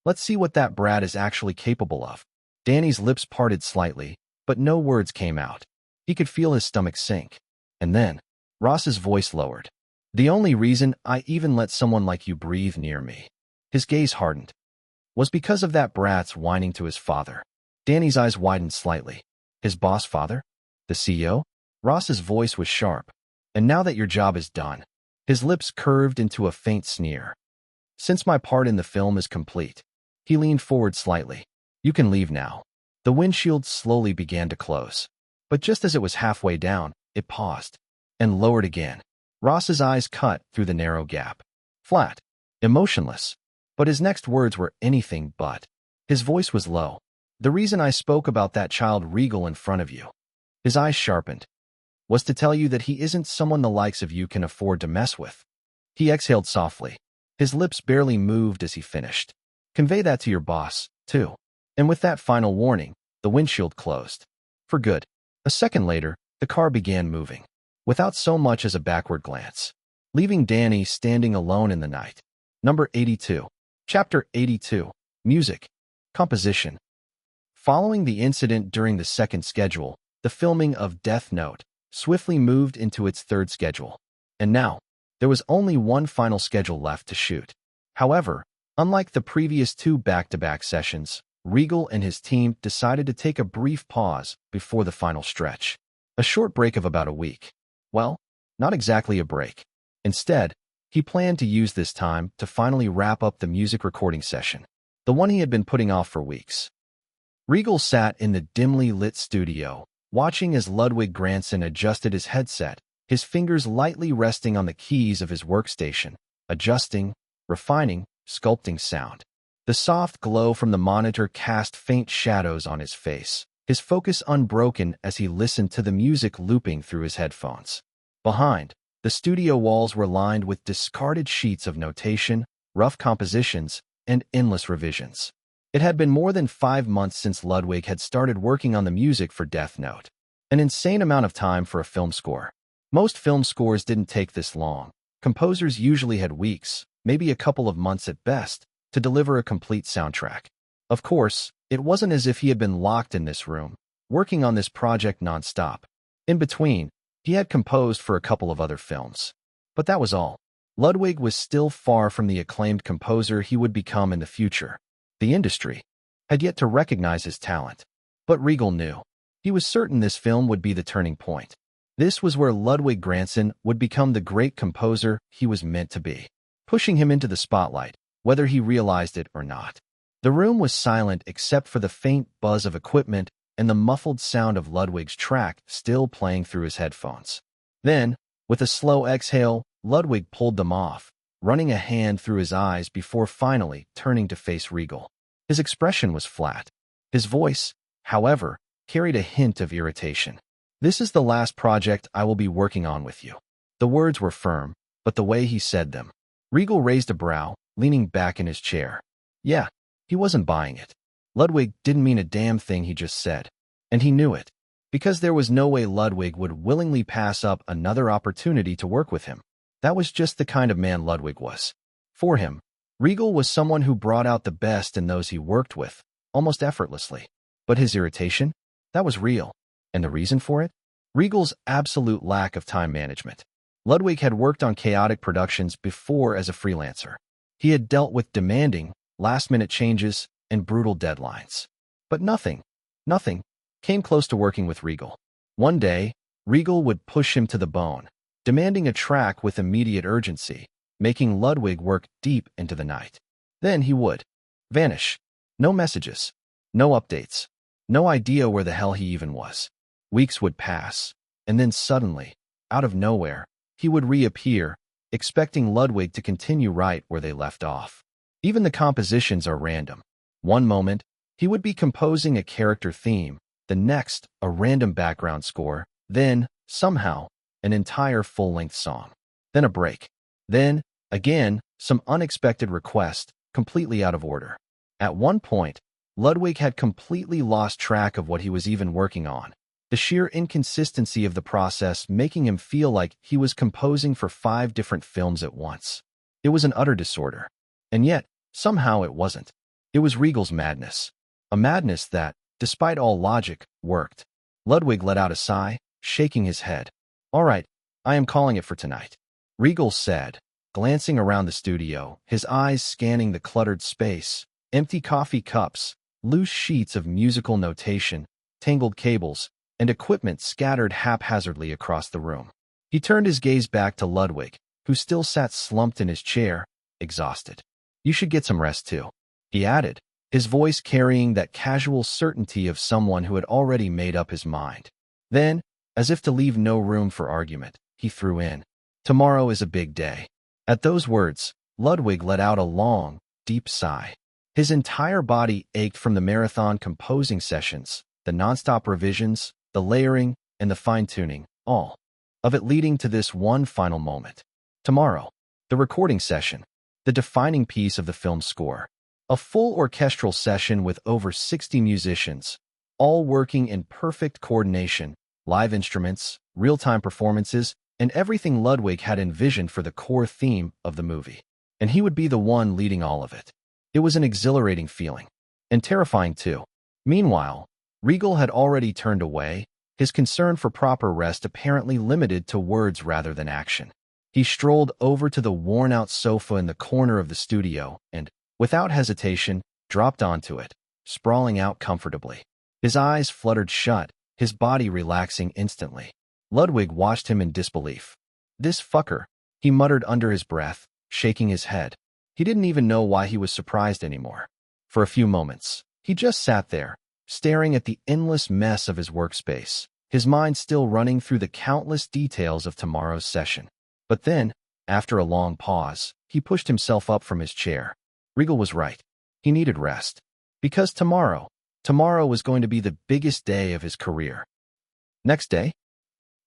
Let's see what that brat is actually capable of. Danny's lips parted slightly, but no words came out. He could feel his stomach sink. And then, Ross's voice lowered. The only reason I even let someone like you breathe near me, his gaze hardened, was because of that brat's whining to his father. Danny's eyes widened slightly. His boss father? The CEO? Ross's voice was sharp. And now that your job is done, his lips curved into a faint sneer. Since my part in the film is complete, he leaned forward slightly. You can leave now. The windshield slowly began to close. But just as it was halfway down, it paused and lowered again. Ross's eyes cut through the narrow gap. Flat, emotionless. But his next words were anything but. His voice was low. The reason I spoke about that child Regal in front of you, his eyes sharpened, was to tell you that he isn't someone the likes of you can afford to mess with. He exhaled softly. His lips barely moved as he finished. Convey that to your boss, too. And with that final warning, the windshield closed. For good. A second later, the car began moving, without so much as a backward glance, leaving Danny standing alone in the night. Number 82. Chapter 82. Music. Composition. Following the incident during the second schedule, the filming of Death Note swiftly moved into its third schedule. And now, there was only one final schedule left to shoot. However, unlike the previous two back-to-back sessions, Regal and his team decided to take a brief pause before the final stretch. A short break of about a week. Well, not exactly a break. Instead, he planned to use this time to finally wrap up the music recording session, the one he had been putting off for weeks. Regal sat in the dimly lit studio, watching as Ludwig Göransson adjusted his headset, his fingers lightly resting on the keys of his workstation, adjusting, refining, sculpting sound. The soft glow from the monitor cast faint shadows on his face, his focus unbroken as he listened to the music looping through his headphones. Behind, the studio walls were lined with discarded sheets of notation, rough compositions, and endless revisions. It had been more than 5 months since Ludwig had started working on the music for Death Note. An insane amount of time for a film score. Most film scores didn't take this long. Composers usually had weeks, maybe a couple of months at best, to deliver a complete soundtrack. Of course, it wasn't as if he had been locked in this room, working on this project nonstop. In between, he had composed for a couple of other films. But that was all. Ludwig was still far from the acclaimed composer he would become in the future. The industry had yet to recognize his talent. But Regal knew. He was certain this film would be the turning point. This was where Ludwig Göransson would become the great composer he was meant to be, pushing him into the spotlight, whether he realized it or not. The room was silent except for the faint buzz of equipment and the muffled sound of Ludwig's track still playing through his headphones. Then, with a slow exhale, Ludwig pulled them off, running a hand through his eyes before finally turning to face Regal. His expression was flat. His voice, however, carried a hint of irritation. "This is the last project I will be working on with you." The words were firm, but the way he said them. Regal raised a brow, leaning back in his chair. Yeah, he wasn't buying it. Ludwig didn't mean a damn thing he just said. And he knew it, because there was no way Ludwig would willingly pass up another opportunity to work with him. That was just the kind of man Ludwig was. For him, Regal was someone who brought out the best in those he worked with, almost effortlessly. But his irritation? That was real. And the reason for it? Regal's absolute lack of time management. Ludwig had worked on chaotic productions before as a freelancer. He had dealt with demanding, last-minute changes, and brutal deadlines. But nothing came close to working with Regal. One day, Regal would push him to the bone, demanding a track with immediate urgency, making Ludwig work deep into the night. Then he would vanish. No messages, no updates, no idea where the hell he even was. Weeks would pass, and then suddenly, out of nowhere, he would reappear, expecting Ludwig to continue right where they left off. Even the compositions are random. One moment, he would be composing a character theme, the next, a random background score, then, somehow, an entire full-length song. Then a break. Then, again, some unexpected request, completely out of order. At one point, Ludwig had completely lost track of what he was even working on, the sheer inconsistency of the process making him feel like he was composing for 5 different films at once. It was an utter disorder. And yet, somehow it wasn't. It was Regal's madness. A madness that, despite all logic, worked. Ludwig let out a sigh, shaking his head. "All right, I am calling it for tonight," Regal said, glancing around the studio, his eyes scanning the cluttered space, empty coffee cups, loose sheets of musical notation, tangled cables, and equipment scattered haphazardly across the room. He turned his gaze back to Ludwig, who still sat slumped in his chair, exhausted. "You should get some rest too," he added, his voice carrying that casual certainty of someone who had already made up his mind. Then, as if to leave no room for argument, he threw in, "Tomorrow is a big day." At those words, Ludwig let out a long, deep sigh. His entire body ached from the marathon composing sessions, the nonstop revisions, the layering, and the fine-tuning, all of it leading to this one final moment. Tomorrow, the recording session, the defining piece of the film's score. A full orchestral session with over 60 musicians, all working in perfect coordination, live instruments, real-time performances, and everything Ludwig had envisioned for the core theme of the movie. And he would be the one leading all of it. It was an exhilarating feeling. And terrifying too. Meanwhile, Regal had already turned away, his concern for proper rest apparently limited to words rather than action. He strolled over to the worn-out sofa in the corner of the studio and, without hesitation, dropped onto it, sprawling out comfortably. His eyes fluttered shut, his body relaxing instantly. Ludwig watched him in disbelief. "This fucker," he muttered under his breath, shaking his head. He didn't even know why he was surprised anymore. For a few moments, he just sat there, staring at the endless mess of his workspace, his mind still running through the countless details of tomorrow's session. But then, after a long pause, he pushed himself up from his chair. Regal was right. He needed rest. Because tomorrow was going to be the biggest day of his career. Next day,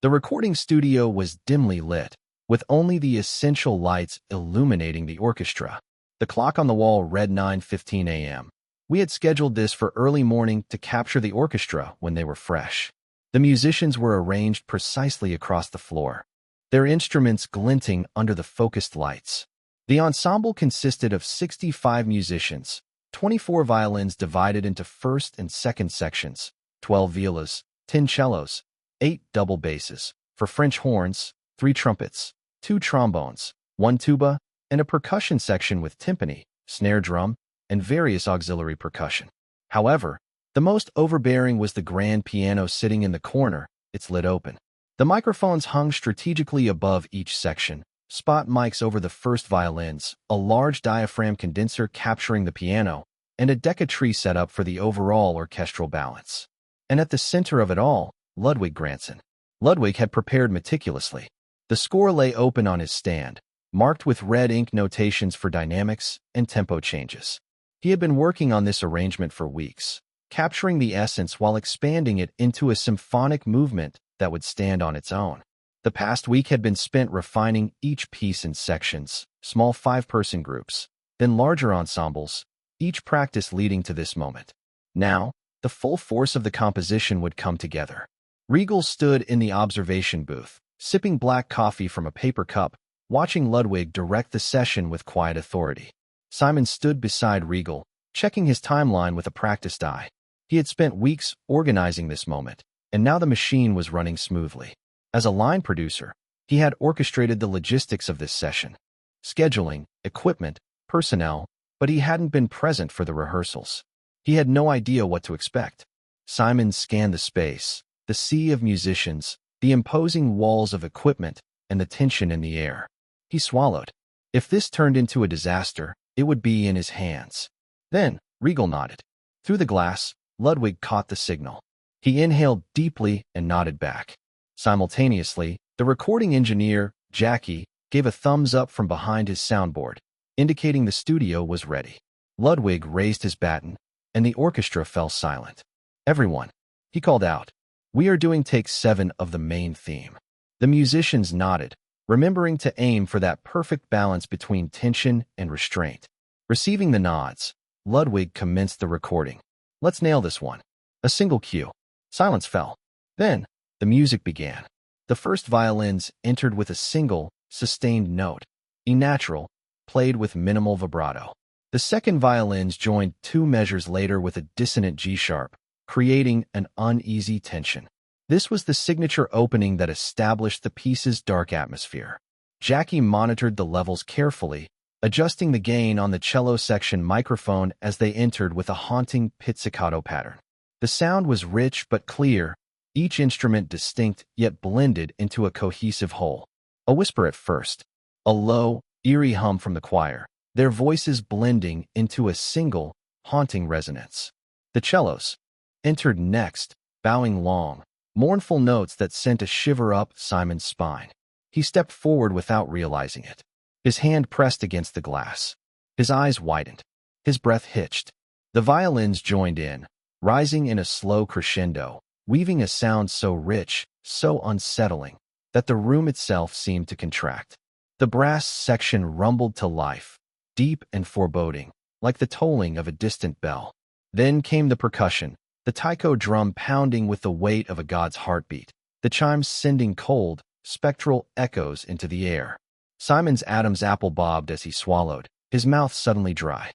the recording studio was dimly lit, with only the essential lights illuminating the orchestra. The clock on the wall read 9:15 a.m. We had scheduled this for early morning to capture the orchestra when they were fresh. The musicians were arranged precisely across the floor, their instruments glinting under the focused lights. The ensemble consisted of 65 musicians, 24 violins divided into first and second sections, 12 violas, 10 cellos, 8 double basses, for French horns, 3 trumpets, 2 trombones, 1 tuba, and a percussion section with timpani, snare drum, and various auxiliary percussion. However, the most overbearing was the grand piano sitting in the corner, its lid open. The microphones hung strategically above each section, spot mics over the first violins, a large diaphragm condenser capturing the piano, and a Deca-tree set up for the overall orchestral balance. And at the center of it all, Ludwig Göransson. Ludwig had prepared meticulously. The score lay open on his stand, marked with red ink notations for dynamics and tempo changes. He had been working on this arrangement for weeks, capturing the essence while expanding it into a symphonic movement that would stand on its own. The past week had been spent refining each piece in sections, small 5-person groups, then larger ensembles, each practice leading to this moment. Now, the full force of the composition would come together. Regal stood in the observation booth, sipping black coffee from a paper cup, watching Ludwig direct the session with quiet authority. Simon stood beside Regal, checking his timeline with a practiced eye. He had spent weeks organizing this moment, and now the machine was running smoothly. As a line producer, he had orchestrated the logistics of this session, scheduling, equipment, personnel, but he hadn't been present for the rehearsals. He had no idea what to expect. Simon scanned the space, the sea of musicians, the imposing walls of equipment, and the tension in the air. He swallowed. If this turned into a disaster, it would be in his hands. Then, Regal nodded. Through the glass, Ludwig caught the signal. He inhaled deeply and nodded back. Simultaneously, the recording engineer, Jackie, gave a thumbs up from behind his soundboard, indicating the studio was ready. Ludwig raised his baton, and the orchestra fell silent. "Everyone," he called out, "we are doing take 7 of the main theme." The musicians nodded, remembering to aim for that perfect balance between tension and restraint. Receiving the nods, Ludwig commenced the recording. "Let's nail this one." A single cue. Silence fell. Then, the music began. The first violins entered with a single, sustained note, E natural, played with minimal vibrato. The second violins joined 2 measures later with a dissonant G-sharp, creating an uneasy tension. This was the signature opening that established the piece's dark atmosphere. Jackie monitored the levels carefully, adjusting the gain on the cello section microphone as they entered with a haunting pizzicato pattern. The sound was rich but clear, each instrument distinct yet blended into a cohesive whole. A whisper at first, a low, eerie hum from the choir, their voices blending into a single, haunting resonance. The cellos entered next, bowing long, mournful notes that sent a shiver up Simon's spine. He stepped forward without realizing it. His hand pressed against the glass. His eyes widened. His breath hitched. The violins joined in, rising in a slow crescendo, weaving a sound so rich, so unsettling, that the room itself seemed to contract. The brass section rumbled to life, deep and foreboding, like the tolling of a distant bell. Then came the percussion, the taiko drum pounding with the weight of a god's heartbeat, the chimes sending cold, spectral echoes into the air. Simon's Adam's apple bobbed as he swallowed, his mouth suddenly dry.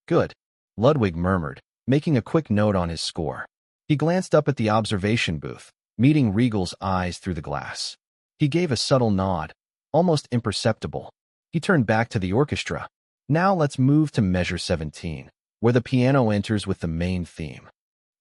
"Good," Ludwig murmured, making a quick note on his score. He glanced up at the observation booth, meeting Regal's eyes through the glass. He gave a subtle nod, almost imperceptible. He turned back to the orchestra. Now let's move to measure 17, where the piano enters with the main theme.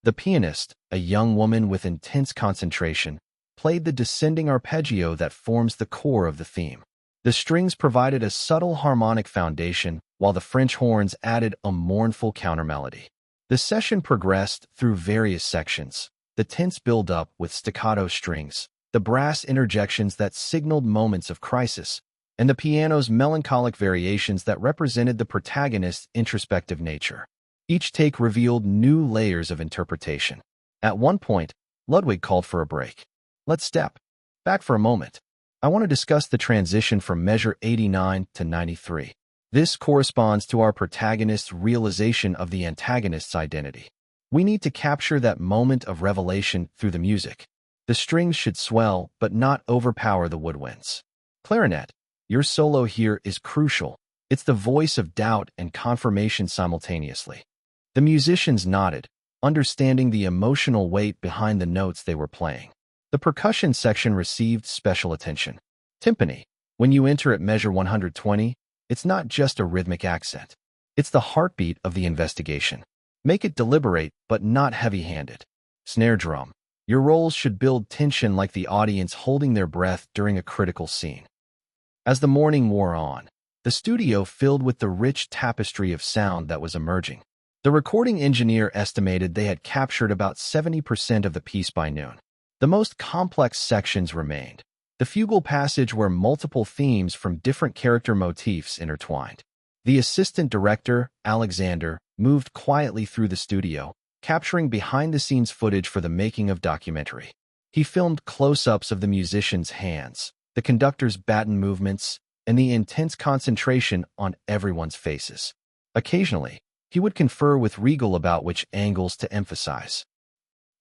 The pianist, a young woman with intense concentration, played the descending arpeggio that forms the core of the theme. The strings provided a subtle harmonic foundation, while the French horns added a mournful countermelody. The session progressed through various sections, the tense build-up with staccato strings, the brass interjections that signaled moments of crisis, and the piano's melancholic variations that represented the protagonist's introspective nature. Each take revealed new layers of interpretation. At one point, Ludwig called for a break. Let's step back for a moment. I want to discuss the transition from measure 89 to 93. This corresponds to our protagonist's realization of the antagonist's identity. We need to capture that moment of revelation through the music. The strings should swell, but not overpower the woodwinds. Clarinet, your solo here is crucial. It's the voice of doubt and confirmation simultaneously. The musicians nodded, understanding the emotional weight behind the notes they were playing. The percussion section received special attention. Timpani, when you enter at measure 120, it's not just a rhythmic accent. It's the heartbeat of the investigation. Make it deliberate, but not heavy-handed. Snare drum, your roles should build tension like the audience holding their breath during a critical scene. As the morning wore on, the studio filled with the rich tapestry of sound that was emerging. The recording engineer estimated they had captured about 70% of the piece by noon. The most complex sections remained. The fugal passage where multiple themes from different character motifs intertwined. The assistant director, Alexander, moved quietly through the studio, capturing behind-the-scenes footage for the making of documentary. He filmed close-ups of the musicians' hands, the conductor's baton movements, and the intense concentration on everyone's faces. Occasionally, he would confer with Regal about which angles to emphasize.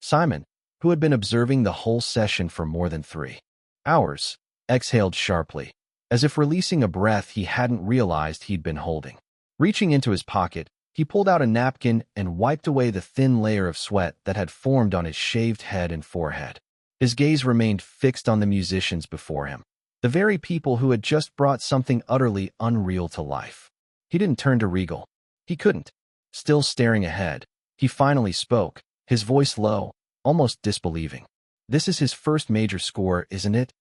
Simon, who had been observing the whole session for more than 3 hours, exhaled sharply, as if releasing a breath he hadn't realized he'd been holding. Reaching into his pocket, he pulled out a napkin and wiped away the thin layer of sweat that had formed on his shaved head and forehead. His gaze remained fixed on the musicians before him, the very people who had just brought something utterly unreal to life. He didn't turn to Regal. He couldn't. Still staring ahead, he finally spoke, his voice low, almost disbelieving. This is his first major score, isn't it?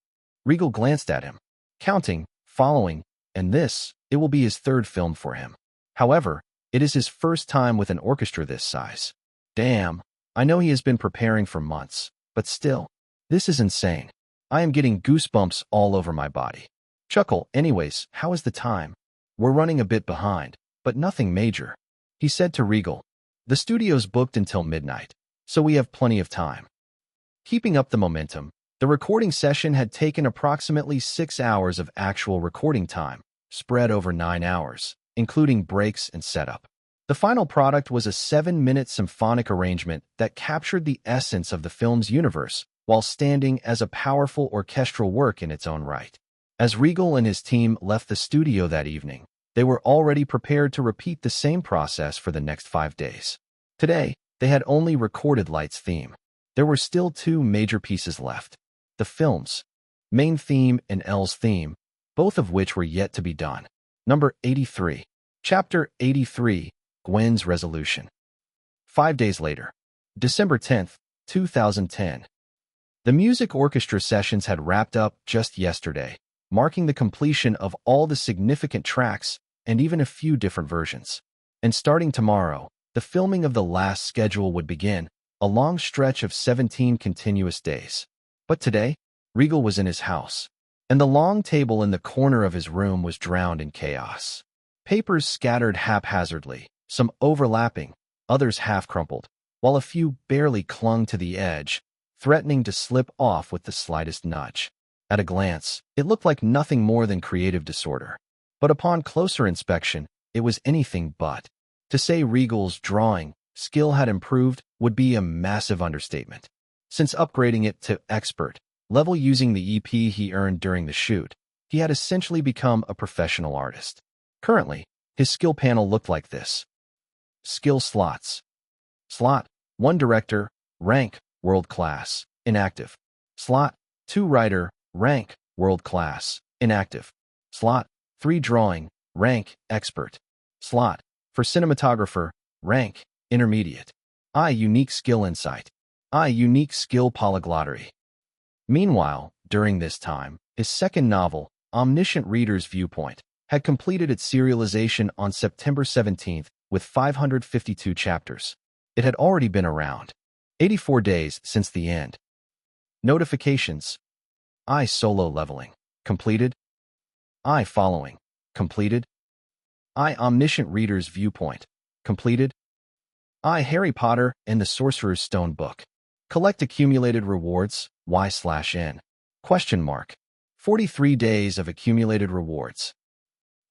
Regal glanced at him, counting, following, and it will be his third film for him. However, it is his first time with an orchestra this size. Damn, I know he has been preparing for months, but still, this is insane. I am getting goosebumps all over my body. Chuckle, anyways, how is the time? We're running a bit behind, but nothing major. He said to Regal, the studio's booked until midnight, so we have plenty of time. Keeping up the momentum, the recording session had taken approximately 6 hours of actual recording time, spread over 9 hours, including breaks and setup. The final product was a 7-minute symphonic arrangement that captured the essence of the film's universe while standing as a powerful orchestral work in its own right. As Regal and his team left the studio that evening, they were already prepared to repeat the same process for the next 5 days. Today, they had only recorded Light's theme. There were still 2 major pieces left. The film's main theme and Elle's theme, both of which were yet to be done. Number 83. Chapter 83, Gwen's Resolution. 5 days later, December 10th, 2010. The music orchestra sessions had wrapped up just yesterday, marking the completion of all the significant tracks and even a few different versions. And starting tomorrow, the filming of the last schedule would begin, a long stretch of 17 continuous days. But today, Regal was in his house, and the long table in the corner of his room was drowned in chaos. Papers scattered haphazardly, some overlapping, others half-crumpled, while a few barely clung to the edge, threatening to slip off with the slightest nudge. At a glance, it looked like nothing more than creative disorder. But upon closer inspection, it was anything but. To say Regal's drawing skill had improved would be a massive understatement. Since upgrading it to expert level using the EP he earned during the shoot, he had essentially become a professional artist. Currently, his skill panel looked like this. Skill slots. Slot 1 director, rank, world class, inactive. Slot 2 writer, rank, world class, inactive. Slot 3 drawing, rank, expert. Slot for cinematographer, rank, intermediate. Unique skill insight. Unique skill polyglottery. Meanwhile, during this time, his second novel, Omniscient Reader's Viewpoint, had completed its serialization on September 17th with 552 chapters. It had already been around 84 days since the end. Notifications. Solo leveling. Completed. Following. Completed. Omniscient Reader's Viewpoint. Completed. Harry Potter and the Sorcerer's Stone book. Collect accumulated rewards, Y/N. Question mark. 43 days of accumulated rewards.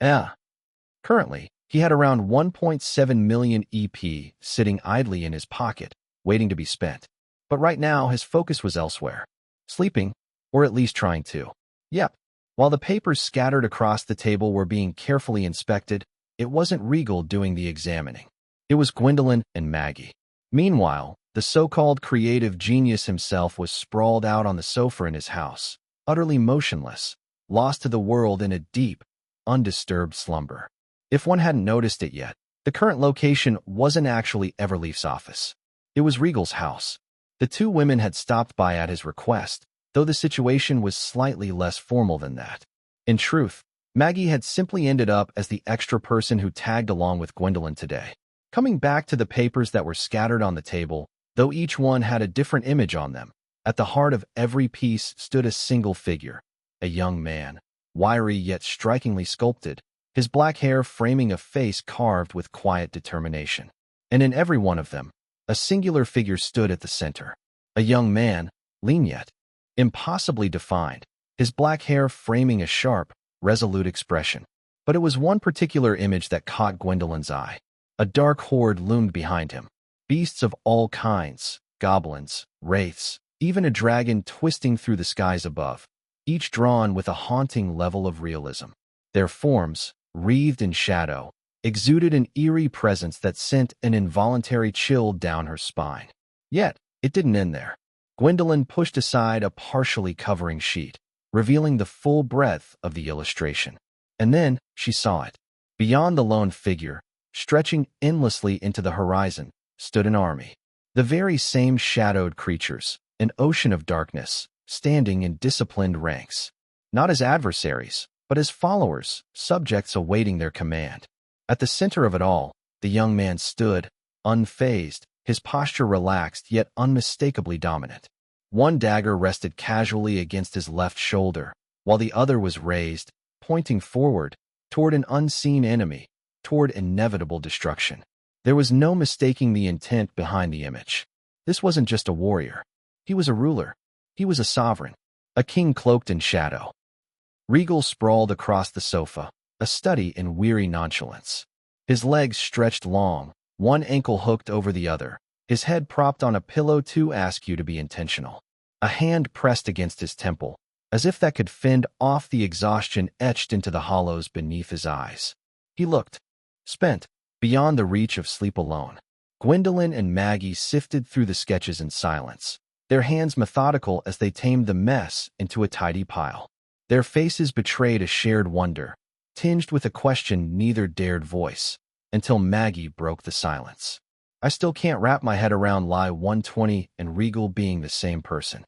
Currently, he had around 1.7 million EP sitting idly in his pocket, waiting to be spent. But right now, his focus was elsewhere. Sleeping, or at least trying to. Yep. While the papers scattered across the table were being carefully inspected, it wasn't Regal doing the examining. It was Gwendolyn and Maggie. Meanwhile, the so-called creative genius himself was sprawled out on the sofa in his house, utterly motionless, lost to the world in a deep, undisturbed slumber. If one hadn't noticed it yet, the current location wasn't actually Everleaf's office. It was Regal's house. The two women had stopped by at his request, though the situation was slightly less formal than that. In truth, Maggie had simply ended up as the extra person who tagged along with Gwendolyn today. Coming back to the papers that were scattered on the table, though each one had a different image on them, at the heart of every piece stood a single figure, a young man, wiry yet strikingly sculpted, his black hair framing a face carved with quiet determination. And in every one of them, a singular figure stood at the center. A young man, lean yet impossibly defined, his black hair framing a sharp, resolute expression. But it was one particular image that caught Gwendolyn's eye. A dark horde loomed behind him. Beasts of all kinds, goblins, wraiths, even a dragon twisting through the skies above, each drawn with a haunting level of realism. Their forms, wreathed in shadow, exuded an eerie presence that sent an involuntary chill down her spine. Yet, it didn't end there. Gwendolyn pushed aside a partially covering sheet, revealing the full breadth of the illustration. And then she saw it. Beyond the lone figure, stretching endlessly into the horizon, stood an army. The very same shadowed creatures, an ocean of darkness, standing in disciplined ranks. Not as adversaries, but as followers, subjects awaiting their command. At the center of it all, the young man stood, unfazed, his posture relaxed yet unmistakably dominant. One dagger rested casually against his left shoulder, while the other was raised, pointing forward, toward an unseen enemy, toward inevitable destruction. There was no mistaking the intent behind the image. This wasn't just a warrior. He was a ruler. He was a sovereign, a king cloaked in shadow. Regal sprawled across the sofa, a study in weary nonchalance. His legs stretched long, one ankle hooked over the other, his head propped on a pillow to ask you to be intentional. A hand pressed against his temple, as if that could fend off the exhaustion etched into the hollows beneath his eyes. He looked, spent, beyond the reach of sleep alone. Gwendolyn and Maggie sifted through the sketches in silence, their hands methodical as they tamed the mess into a tidy pile. Their faces betrayed a shared wonder, tinged with a question neither dared voice, until Maggie broke the silence. I still can't wrap my head around Lie 120 and Regal being the same person,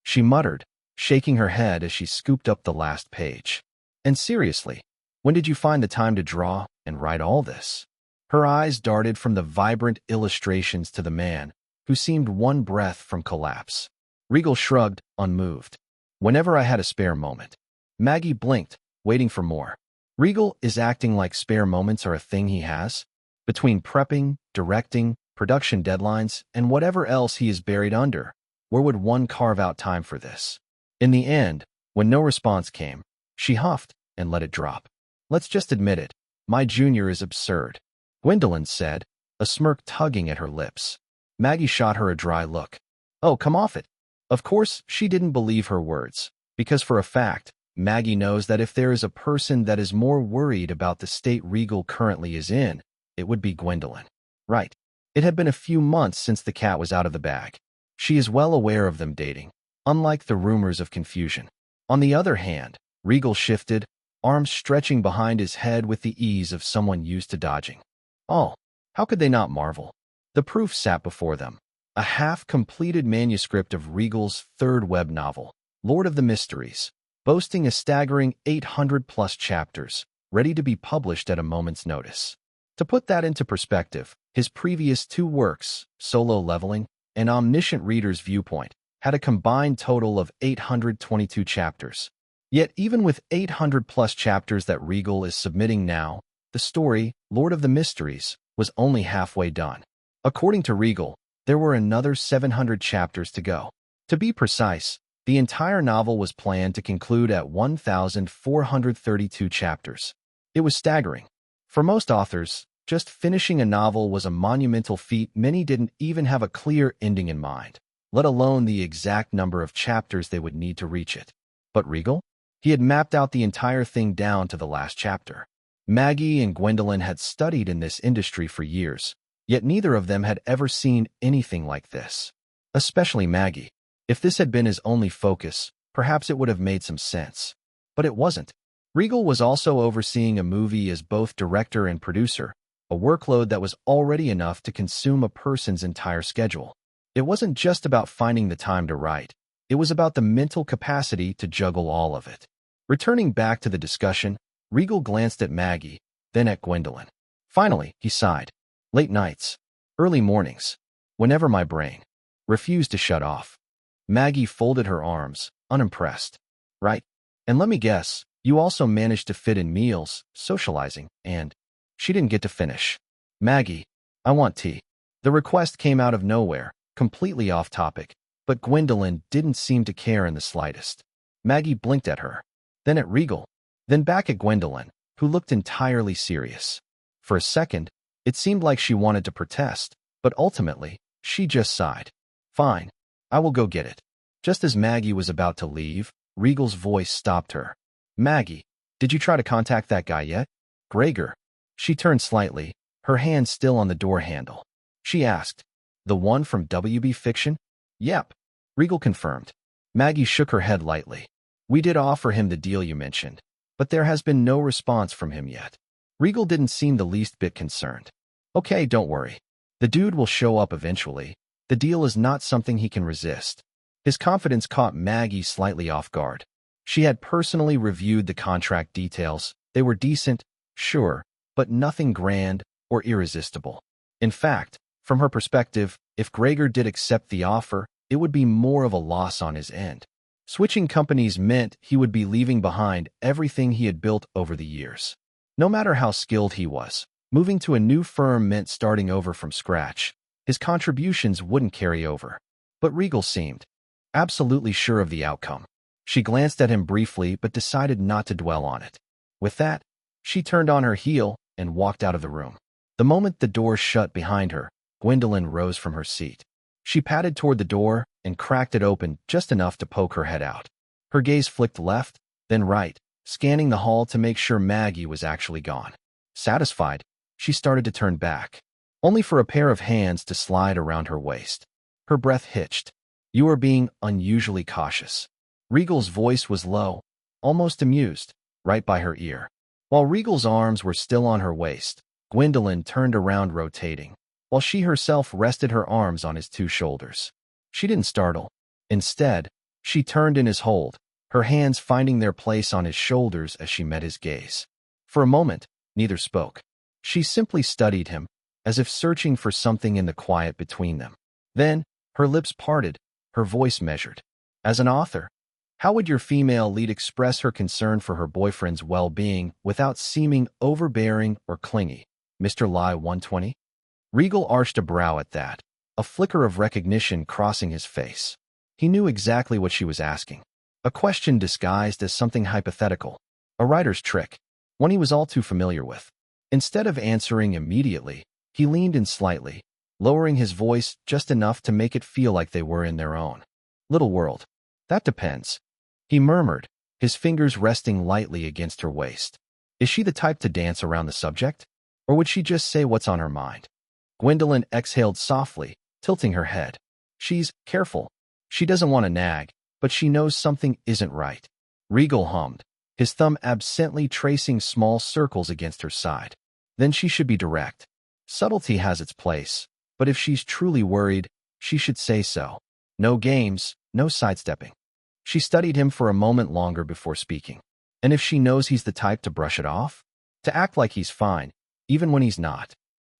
she muttered, shaking her head as she scooped up the last page. And seriously, when did you find the time to draw and write all this? Her eyes darted from the vibrant illustrations to the man, who seemed one breath from collapse. Regal shrugged, unmoved. Whenever I had a spare moment. Maggie blinked, waiting for more. Regal is acting like spare moments are a thing he has? Between prepping, directing, production deadlines, and whatever else he is buried under, where would one carve out time for this? In the end, when no response came, she huffed and let it drop. Let's just admit it. My junior is absurd, Gwendolyn said, a smirk tugging at her lips. Maggie shot her a dry look. Oh, come off it. Of course, she didn't believe her words, because for a fact, Maggie knows that if there is a person that is more worried about the state Regal currently is in, it would be Gwendolyn. Right. It had been a few months since the cat was out of the bag. She is well aware of them dating, unlike the rumors of confusion. On the other hand, Regal shifted, arms stretching behind his head with the ease of someone used to dodging. Oh, how could they not marvel? The proof sat before them, a half-completed manuscript of Regal's third web novel, Lord of the Mysteries, boasting a staggering 800-plus chapters, ready to be published at a moment's notice. To put that into perspective, his previous two works, Solo Leveling and Omniscient Reader's Viewpoint, had a combined total of 822 chapters. Yet even with 800-plus chapters that Regal is submitting now, the story, Lord of the Mysteries, was only halfway done. According to Regal, there were another 700 chapters to go. To be precise, the entire novel was planned to conclude at 1,432 chapters. It was staggering. For most authors, just finishing a novel was a monumental feat. Many didn't even have a clear ending in mind, let alone the exact number of chapters they would need to reach it. But Regal? He had mapped out the entire thing down to the last chapter. Maggie and Gwendolyn had studied in this industry for years, yet neither of them had ever seen anything like this. Especially Maggie. If this had been his only focus, perhaps it would have made some sense. But it wasn't. Regal was also overseeing a movie as both director and producer, a workload that was already enough to consume a person's entire schedule. It wasn't just about finding the time to write. It was about the mental capacity to juggle all of it. Returning back to the discussion, Regal glanced at Maggie, then at Gwendolyn. Finally, he sighed. Late nights, early mornings, whenever my brain refused to shut off. Maggie folded her arms, unimpressed. Right. And let me guess, you also managed to fit in meals, socializing, and… She didn't get to finish. Maggie, I want tea. The request came out of nowhere, completely off topic, but Gwendolyn didn't seem to care in the slightest. Maggie blinked at her, then at Regal, then back at Gwendolyn, who looked entirely serious. For a second, it seemed like she wanted to protest, but ultimately, she just sighed. Fine, I will go get it. Just as Maggie was about to leave, Regal's voice stopped her. Maggie, did you try to contact that guy yet? Gregor. She turned slightly, her hand still on the door handle. She asked, the one from WB Fiction? Yep, Regal confirmed. Maggie shook her head lightly. We did offer him the deal you mentioned, but there has been no response from him yet. Regal didn't seem the least bit concerned. Okay, don't worry. The dude will show up eventually. The deal is not something he can resist. His confidence caught Maggie slightly off guard. She had personally reviewed the contract details. They were decent, sure, but nothing grand or irresistible. In fact, from her perspective, if Gregor did accept the offer, it would be more of a loss on his end. Switching companies meant he would be leaving behind everything he had built over the years. No matter how skilled he was, moving to a new firm meant starting over from scratch. His contributions wouldn't carry over. But Regal seemed absolutely sure of the outcome. She glanced at him briefly but decided not to dwell on it. With that, she turned on her heel and walked out of the room. The moment the door shut behind her, Gwendolyn rose from her seat. She padded toward the door and cracked it open just enough to poke her head out. Her gaze flicked left, then right, scanning the hall to make sure Maggie was actually gone. Satisfied, she started to turn back, only for a pair of hands to slide around her waist. Her breath hitched. You are being unusually cautious. Regal's voice was low, almost amused, right by her ear. While Regal's arms were still on her waist, Gwendolyn turned around rotating, while she herself rested her arms on his two shoulders. She didn't startle. Instead, she turned in his hold, her hands finding their place on his shoulders as she met his gaze. For a moment, neither spoke. She simply studied him, as if searching for something in the quiet between them. Then, her lips parted, her voice measured. As an author, how would your female lead express her concern for her boyfriend's well-being without seeming overbearing or clingy? Mr. Lai 120? Regal arched a brow at that, a flicker of recognition crossing his face. He knew exactly what she was asking. A question disguised as something hypothetical. A writer's trick, one he was all too familiar with. Instead of answering immediately, he leaned in slightly, lowering his voice just enough to make it feel like they were in their own little world. That depends. He murmured, his fingers resting lightly against her waist. Is she the type to dance around the subject? Or would she just say what's on her mind? Gwendolyn exhaled softly, tilting her head. She's careful. She doesn't want to nag, but she knows something isn't right. Regal hummed, his thumb absently tracing small circles against her side. Then she should be direct. Subtlety has its place, but if she's truly worried, she should say so. No games, no sidestepping. She studied him for a moment longer before speaking. And if she knows he's the type to brush it off? To act like he's fine, even when he's not.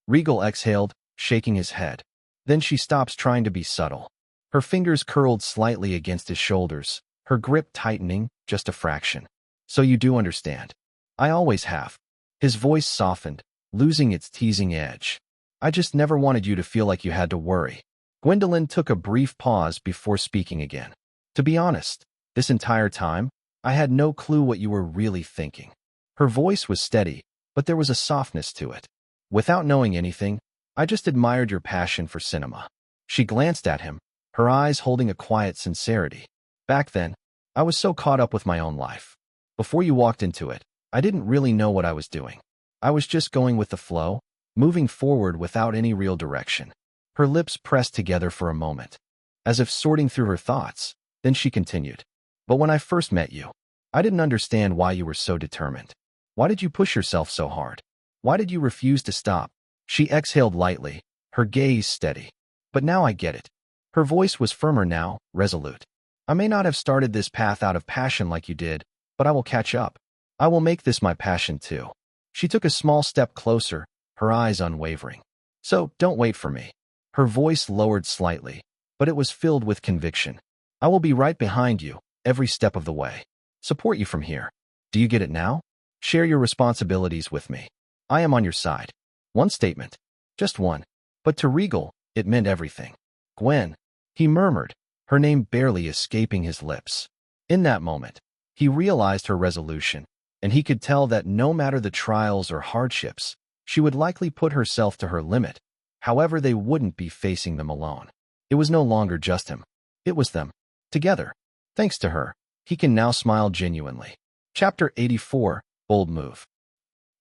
Regal exhaled, shaking his head. Then she stops trying to be subtle. Her fingers curled slightly against his shoulders, her grip tightening just a fraction. So you do understand. I always have. His voice softened, losing its teasing edge. I just never wanted you to feel like you had to worry. Gwendolyn took a brief pause before speaking again. To be honest, this entire time, I had no clue what you were really thinking. Her voice was steady, but there was a softness to it. Without knowing anything, I just admired your passion for cinema. She glanced at him, her eyes holding a quiet sincerity. Back then, I was so caught up with my own life. Before you walked into it, I didn't really know what I was doing. I was just going with the flow, moving forward without any real direction. Her lips pressed together for a moment, as if sorting through her thoughts. Then she continued. But when I first met you, I didn't understand why you were so determined. Why did you push yourself so hard? Why did you refuse to stop? She exhaled lightly, her gaze steady. But now I get it. Her voice was firmer now, resolute. I may not have started this path out of passion like you did, but I will catch up. I will make this my passion too. She took a small step closer, her eyes unwavering. So, don't wait for me. Her voice lowered slightly, but it was filled with conviction. I will be right behind you, every step of the way. Support you from here. Do you get it now? Share your responsibilities with me. I am on your side. One statement. Just one. But to Regal, it meant everything. Gwen, he murmured, her name barely escaping his lips. In that moment, he realized her resolution, and he could tell that no matter the trials or hardships, she would likely put herself to her limit. However, they wouldn't be facing them alone. It was no longer just him. It was them. Together. Thanks to her, he can now smile genuinely. Chapter 84, Bold Move.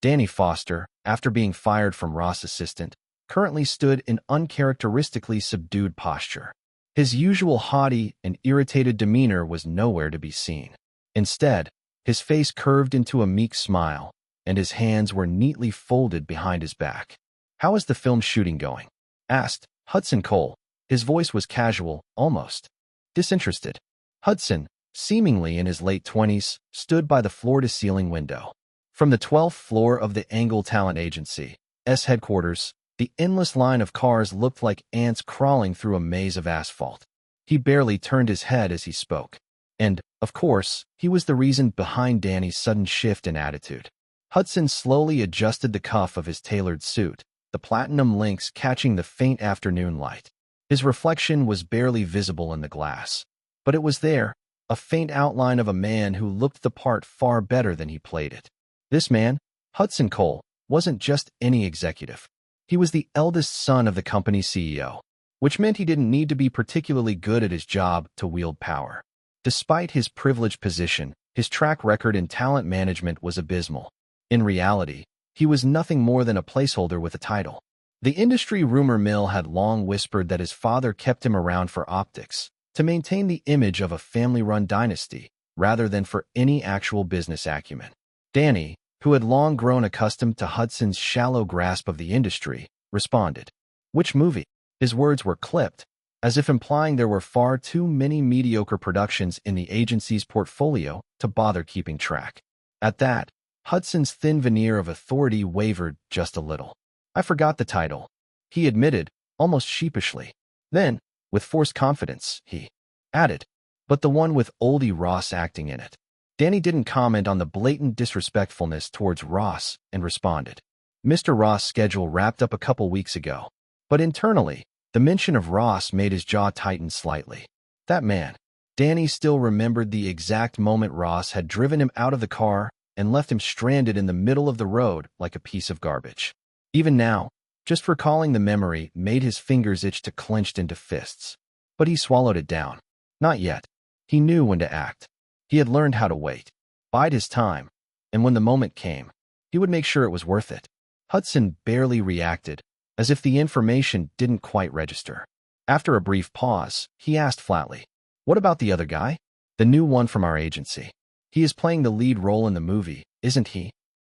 Danny Foster, after being fired from Ross' assistant, currently stood in uncharacteristically subdued posture. His usual haughty and irritated demeanor was nowhere to be seen. Instead, his face curved into a meek smile, and his hands were neatly folded behind his back. "How is the film shooting going?" asked Hudson Cole. His voice was casual, almost disinterested. Hudson, seemingly in his late 20s, stood by the floor-to-ceiling window. From the 12th floor of the Angle Talent Agency's headquarters, the endless line of cars looked like ants crawling through a maze of asphalt. He barely turned his head as he spoke. And, of course, he was the reason behind Danny's sudden shift in attitude. Hudson slowly adjusted the cuff of his tailored suit, the platinum links catching the faint afternoon light. His reflection was barely visible in the glass, but it was there, a faint outline of a man who looked the part far better than he played it. This man, Hudson Cole, wasn't just any executive. He was the eldest son of the company's CEO, which meant he didn't need to be particularly good at his job to wield power. Despite his privileged position, his track record in talent management was abysmal. In reality, he was nothing more than a placeholder with a title. The industry rumor mill had long whispered that his father kept him around for optics, to maintain the image of a family-run dynasty, rather than for any actual business acumen. Danny, who had long grown accustomed to Hudson's shallow grasp of the industry, responded. "Which movie?" His words were clipped, as if implying there were far too many mediocre productions in the agency's portfolio to bother keeping track. At that, Hudson's thin veneer of authority wavered just a little. "I forgot the title," he admitted, almost sheepishly. Then, with forced confidence, he added, "But the one with oldie Ross acting in it." Danny didn't comment on the blatant disrespectfulness towards Ross and responded, "Mr. Ross' schedule wrapped up a couple weeks ago." But internally, the mention of Ross made his jaw tighten slightly. That man. Danny still remembered the exact moment Ross had driven him out of the car and left him stranded in the middle of the road like a piece of garbage. Even now, just recalling the memory made his fingers itch to clenched into fists. But he swallowed it down. Not yet. He knew when to act. He had learned how to wait, bide his time, and when the moment came, he would make sure it was worth it. Hudson barely reacted, as if the information didn't quite register. After a brief pause, he asked flatly, "What about the other guy? The new one from our agency. He is playing the lead role in the movie, isn't he?"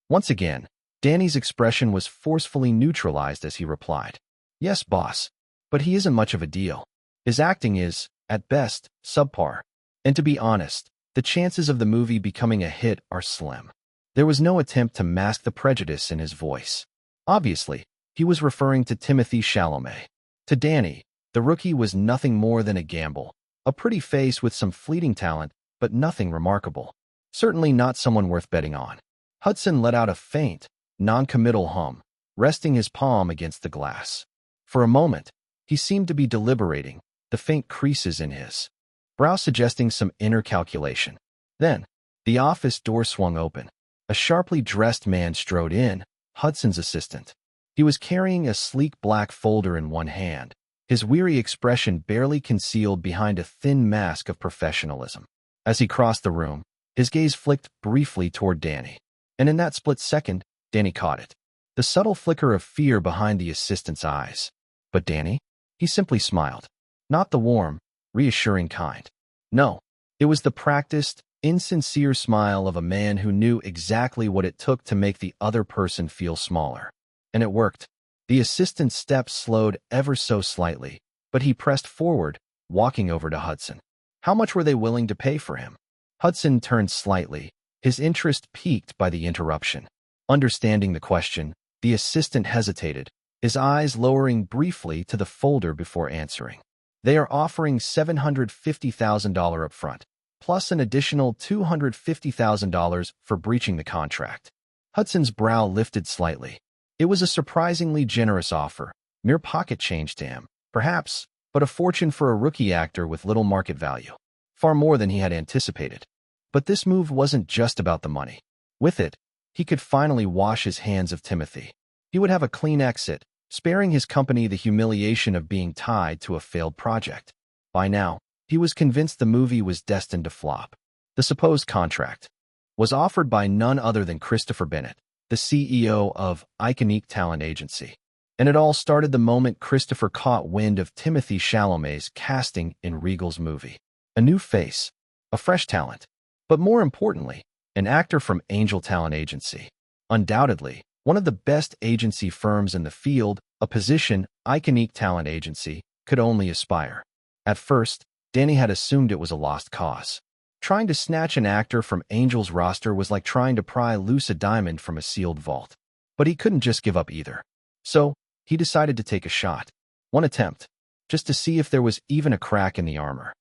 Once again, Danny's expression was forcefully neutralized as he replied, "Yes, boss, but he isn't much of a deal. His acting is, at best, subpar. And to be honest, the chances of the movie becoming a hit are slim." There was no attempt to mask the prejudice in his voice. Obviously, he was referring to Timothée Chalamet. To Danny, the rookie was nothing more than a gamble, a pretty face with some fleeting talent, but nothing remarkable. Certainly not someone worth betting on. Hudson let out a faint, non-committal hum, resting his palm against the glass. For a moment, he seemed to be deliberating, the faint creases in his brow suggesting some inner calculation. Then, the office door swung open. A sharply dressed man strode in, Hudson's assistant. He was carrying a sleek black folder in one hand, his weary expression barely concealed behind a thin mask of professionalism. As he crossed the room, his gaze flicked briefly toward Danny, and in that split second, Danny caught it. The subtle flicker of fear behind the assistant's eyes. But Danny? He simply smiled. Not the warm, reassuring kind. No, it was the practiced, insincere smile of a man who knew exactly what it took to make the other person feel smaller. And it worked. The assistant's steps slowed ever so slightly, but he pressed forward, walking over to Hudson. How much were they willing to pay for him? Hudson turned slightly, his interest piqued by the interruption. Understanding the question, the assistant hesitated, his eyes lowering briefly to the folder before answering. They are offering $750,000 up front, plus an additional $250,000 for breaching the contract. Hudson's brow lifted slightly. It was a surprisingly generous offer, mere pocket change to him, perhaps, but a fortune for a rookie actor with little market value. Far more than he had anticipated. But this move wasn't just about the money. With it, he could finally wash his hands of Timothée. He would have a clean exit, sparing his company the humiliation of being tied to a failed project. By now, he was convinced the movie was destined to flop. The supposed contract was offered by none other than Christopher Bennett, the CEO of Iconic Talent Agency. And it all started the moment Christopher caught wind of Timothée Chalamet's casting in Regal's movie. A new face, a fresh talent, but more importantly, an actor from Angel Talent Agency. Undoubtedly, one of the best agency firms in the field, a position Iconic Talent Agency could only aspire. At first, Danny had assumed it was a lost cause. Trying to snatch an actor from Angel's roster was like trying to pry loose a diamond from a sealed vault. But he couldn't just give up either. So, he decided to take a shot. One attempt, just to see if there was even a crack in the armor.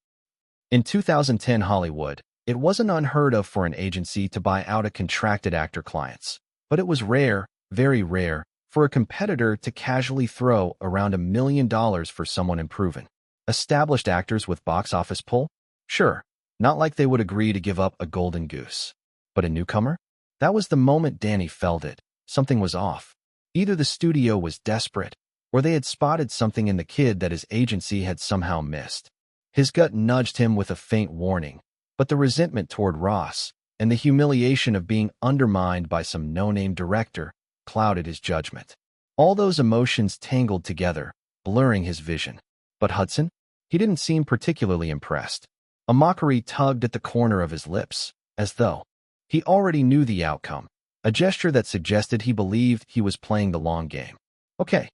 In 2010 Hollywood, it wasn't unheard of for an agency to buy out a contracted actor clients. But it was rare, very rare, for a competitor to casually throw around $1 million for someone unproven. Established actors with box office pull? Sure, not like they would agree to give up a golden goose. But a newcomer? That was the moment Danny felt it. Something was off. Either the studio was desperate, or they had spotted something in the kid that his agency had somehow missed. His gut nudged him with a faint warning, but the resentment toward Ross and the humiliation of being undermined by some no-name director clouded his judgment. All those emotions tangled together, blurring his vision. But Hudson? He didn't seem particularly impressed. A mockery tugged at the corner of his lips, as though he already knew the outcome, a gesture that suggested he believed he was playing the long game. "Okay,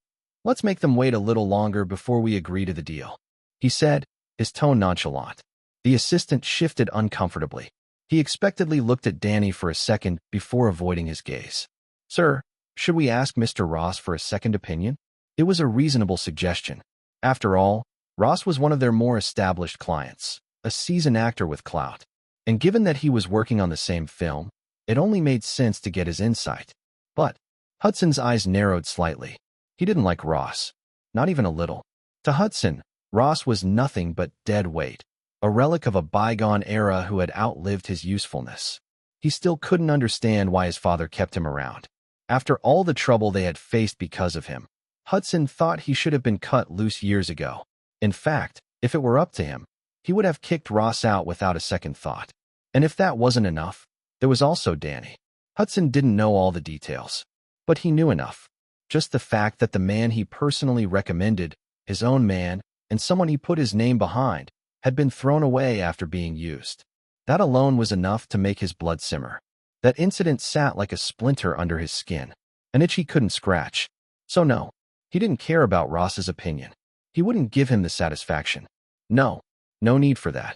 let's make them wait a little longer before we agree to the deal," he said, his tone nonchalant. The assistant shifted uncomfortably. He expectedly looked at Danny for a second before avoiding his gaze. "Sir, should we ask Mr. Ross for a second opinion?" It was a reasonable suggestion. After all, Ross was one of their more established clients, a seasoned actor with clout. And given that he was working on the same film, it only made sense to get his insight. But Hudson's eyes narrowed slightly. He didn't like Ross. Not even a little. To Hudson, Ross was nothing but dead weight, a relic of a bygone era who had outlived his usefulness. He still couldn't understand why his father kept him around. After all the trouble they had faced because of him, Hudson thought he should have been cut loose years ago. In fact, if it were up to him, he would have kicked Ross out without a second thought. And if that wasn't enough, there was also Danny. Hudson didn't know all the details, but he knew enough. Just the fact that the man he personally recommended, his own man, and someone he put his name behind, had been thrown away after being used. That alone was enough to make his blood simmer. That incident sat like a splinter under his skin, an itch he couldn't scratch. So no, he didn't care about Ross's opinion. He wouldn't give him the satisfaction. No need for that.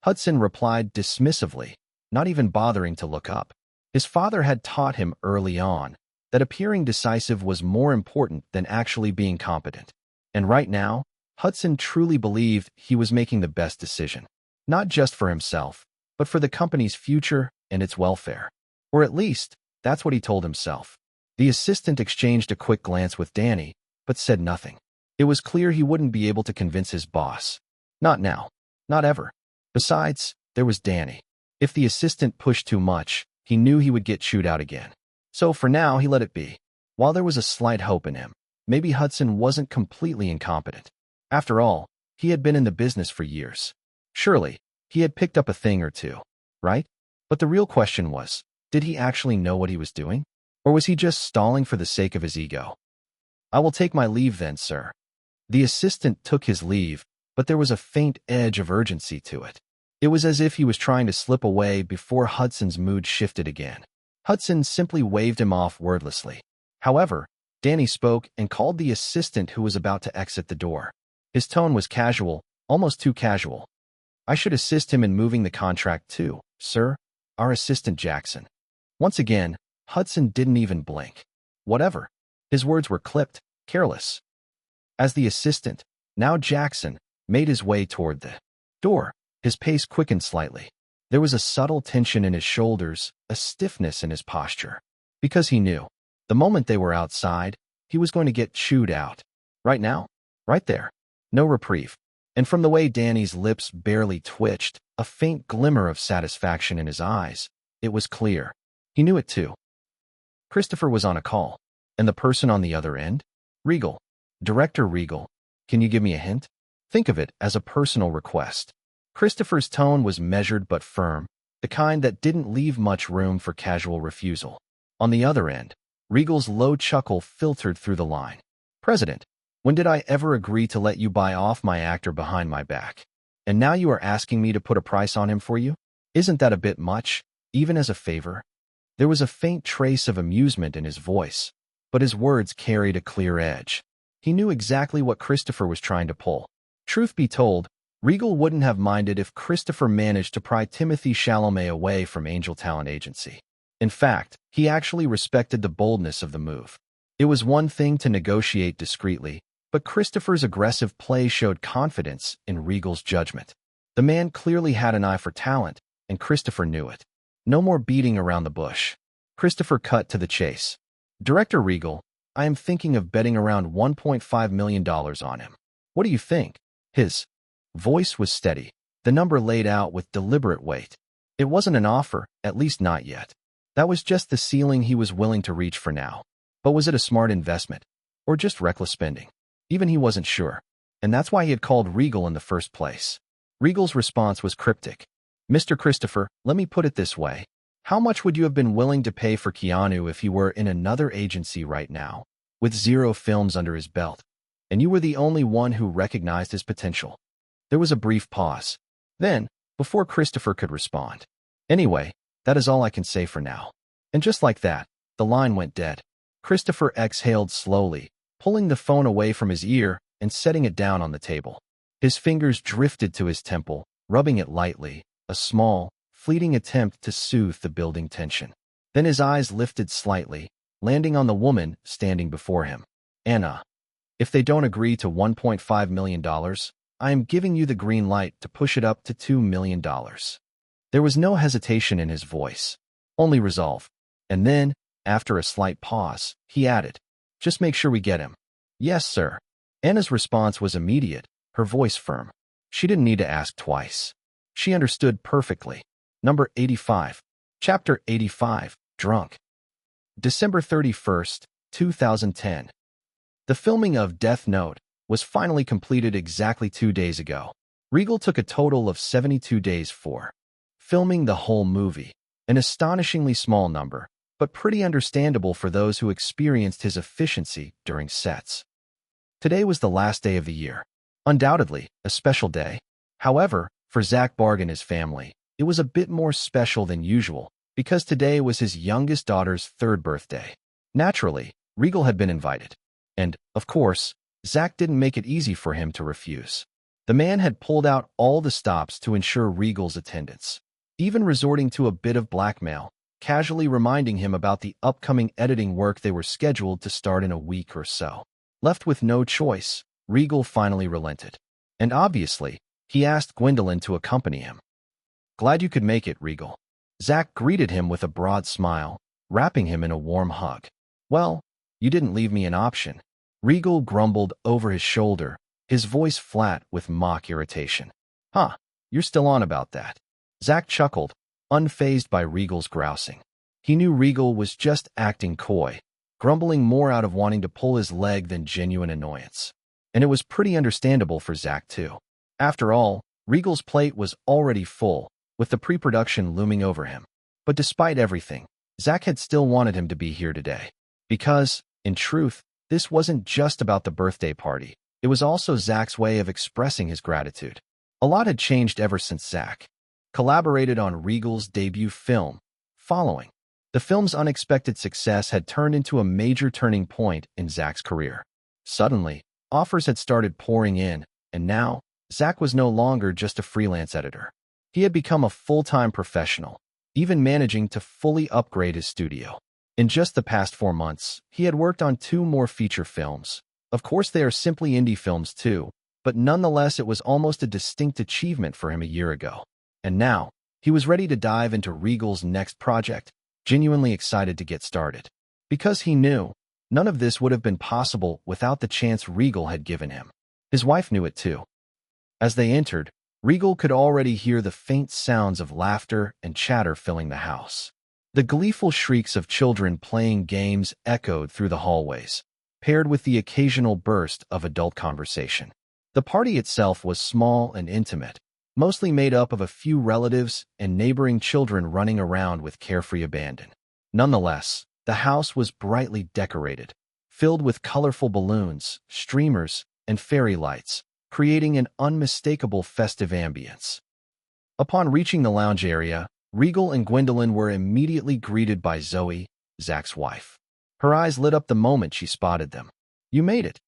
Hudson replied dismissively, not even bothering to look up. His father had taught him early on that appearing decisive was more important than actually being competent. And right now, Hudson truly believed he was making the best decision, not just for himself, but for the company's future and its welfare. Or at least, that's what he told himself. The assistant exchanged a quick glance with Danny, but said nothing. It was clear he wouldn't be able to convince his boss. Not now. Not ever. Besides, there was Danny. If the assistant pushed too much, he knew he would get chewed out again. So for now, he let it be. While there was a slight hope in him, maybe Hudson wasn't completely incompetent. After all, he had been in the business for years. Surely, he had picked up a thing or two, right? But the real question was, did he actually know what he was doing? Or was he just stalling for the sake of his ego? I will take my leave then, sir. The assistant took his leave, but there was a faint edge of urgency to it. It was as if he was trying to slip away before Hudson's mood shifted again. Hudson simply waved him off wordlessly. However, Danny spoke and called the assistant who was about to exit the door. His tone was casual, almost too casual. I should assist him in moving the contract too, sir. Our assistant Jackson. Once again, Hudson didn't even blink. Whatever. His words were clipped, careless. As the assistant, now Jackson, made his way toward the door, his pace quickened slightly. There was a subtle tension in his shoulders, a stiffness in his posture. Because he knew, the moment they were outside, he was going to get chewed out. Right now, right there. No reprieve. And from the way Danny's lips barely twitched, a faint glimmer of satisfaction in his eyes, it was clear. He knew it too. Christopher was on a call. And the person on the other end? Regal. Director Regal. Can you give me a hint? Think of it as a personal request. Christopher's tone was measured but firm, the kind that didn't leave much room for casual refusal. On the other end, Regal's low chuckle filtered through the line. President, when did I ever agree to let you buy off my actor behind my back? And now you are asking me to put a price on him for you? Isn't that a bit much, even as a favor? There was a faint trace of amusement in his voice, but his words carried a clear edge. He knew exactly what Christopher was trying to pull. Truth be told, Regal wouldn't have minded if Christopher managed to pry Timothy Chalamet away from Angel Talent Agency. In fact, he actually respected the boldness of the move. It was one thing to negotiate discreetly, but Christopher's aggressive play showed confidence in Regal's judgment. The man clearly had an eye for talent, and Christopher knew it. No more beating around the bush. Christopher cut to the chase. Director Regal, I am thinking of betting around $1.5 million on him. What do you think? His voice was steady, the number laid out with deliberate weight. It wasn't an offer, at least not yet. That was just the ceiling he was willing to reach for now. But was it a smart investment? Or just reckless spending? Even he wasn't sure. And that's why he had called Regal in the first place. Regal's response was cryptic. Mr. Christopher, let me put it this way. How much would you have been willing to pay for Keanu if he were in another agency right now, with 0 films under his belt, and you were the only one who recognized his potential? There was a brief pause. Then, before Christopher could respond. Anyway, that is all I can say for now. And just like that, the line went dead. Christopher exhaled slowly, pulling the phone away from his ear and setting it down on the table. His fingers drifted to his temple, rubbing it lightly, a small, fleeting attempt to soothe the building tension. Then his eyes lifted slightly, landing on the woman standing before him. Anna, if they don't agree to $1.5 million, I am giving you the green light to push it up to $2 million. There was no hesitation in his voice, only resolve. And then, after a slight pause, he added, just make sure we get him. Yes, sir. Anna's response was immediate, her voice firm. She didn't need to ask twice. She understood perfectly. Number 85. Chapter 85, Drunk. December 31st, 2010. The filming of Death Note was finally completed exactly 2 days ago. Regal took a total of 72 days for filming the whole movie, an astonishingly small number, but pretty understandable for those who experienced his efficiency during sets. Today was the last day of the year. Undoubtedly, a special day. However, for Zach Barg and his family, it was a bit more special than usual, because today was his youngest daughter's 3rd birthday. Naturally, Regal had been invited. And, of course, Zach didn't make it easy for him to refuse. The man had pulled out all the stops to ensure Regal's attendance, even resorting to a bit of blackmail, casually reminding him about the upcoming editing work they were scheduled to start in a week or so. Left with no choice, Regal finally relented. And obviously, he asked Gwendolyn to accompany him. "Glad you could make it, Regal." Zach greeted him with a broad smile, wrapping him in a warm hug. "Well, you didn't leave me an option." Regal grumbled over his shoulder, his voice flat with mock irritation. "Huh, you're still on about that." Zach chuckled, unfazed by Regal's grousing. He knew Regal was just acting coy, grumbling more out of wanting to pull his leg than genuine annoyance. And it was pretty understandable for Zach, too. After all, Regal's plate was already full, with the pre-production looming over him. But despite everything, Zach had still wanted him to be here today. Because, in truth, this wasn't just about the birthday party. It was also Zach's way of expressing his gratitude. A lot had changed ever since Zach collaborated on Regal's debut film, Following. The film's unexpected success had turned into a major turning point in Zach's career. Suddenly, offers had started pouring in, and now, Zach was no longer just a freelance editor. He had become a full-time professional, even managing to fully upgrade his studio. In just the past 4 months, he had worked on 2 more feature films. Of course, they are simply indie films too, but nonetheless it was almost a distinct achievement for him a year ago. And now, he was ready to dive into Regal's next project, genuinely excited to get started. Because he knew, none of this would have been possible without the chance Regal had given him. His wife knew it too. As they entered, Regal could already hear the faint sounds of laughter and chatter filling the house. The gleeful shrieks of children playing games echoed through the hallways, paired with the occasional burst of adult conversation. The party itself was small and intimate, mostly made up of a few relatives and neighboring children running around with carefree abandon. Nonetheless, the house was brightly decorated, filled with colorful balloons, streamers, and fairy lights, creating an unmistakable festive ambience. Upon reaching the lounge area, Regal and Gwendolyn were immediately greeted by Zoe, Zach's wife. Her eyes lit up the moment she spotted them. "You made it,"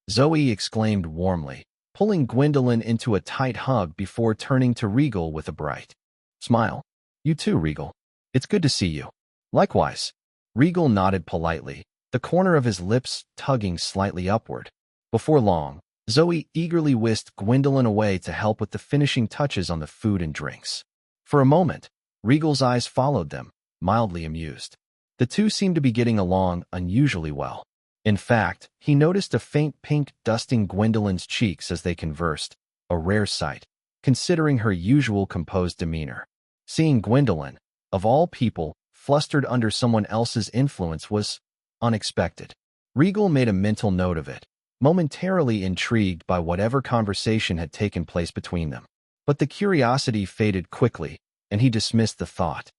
Zoe exclaimed warmly, pulling Gwendolyn into a tight hug before turning to Regal with a bright smile. "You too, Regal. It's good to see you." "Likewise." Regal nodded politely, the corner of his lips tugging slightly upward. Before long, Zoe eagerly whisked Gwendolyn away to help with the finishing touches on the food and drinks. For a moment, Regal's eyes followed them, mildly amused. The two seemed to be getting along unusually well. In fact, he noticed a faint pink dusting Gwendolyn's cheeks as they conversed, a rare sight, considering her usual composed demeanor. Seeing Gwendolyn, of all people, flustered under someone else's influence was unexpected. Regal made a mental note of it, momentarily intrigued by whatever conversation had taken place between them. But the curiosity faded quickly, and he dismissed the thought.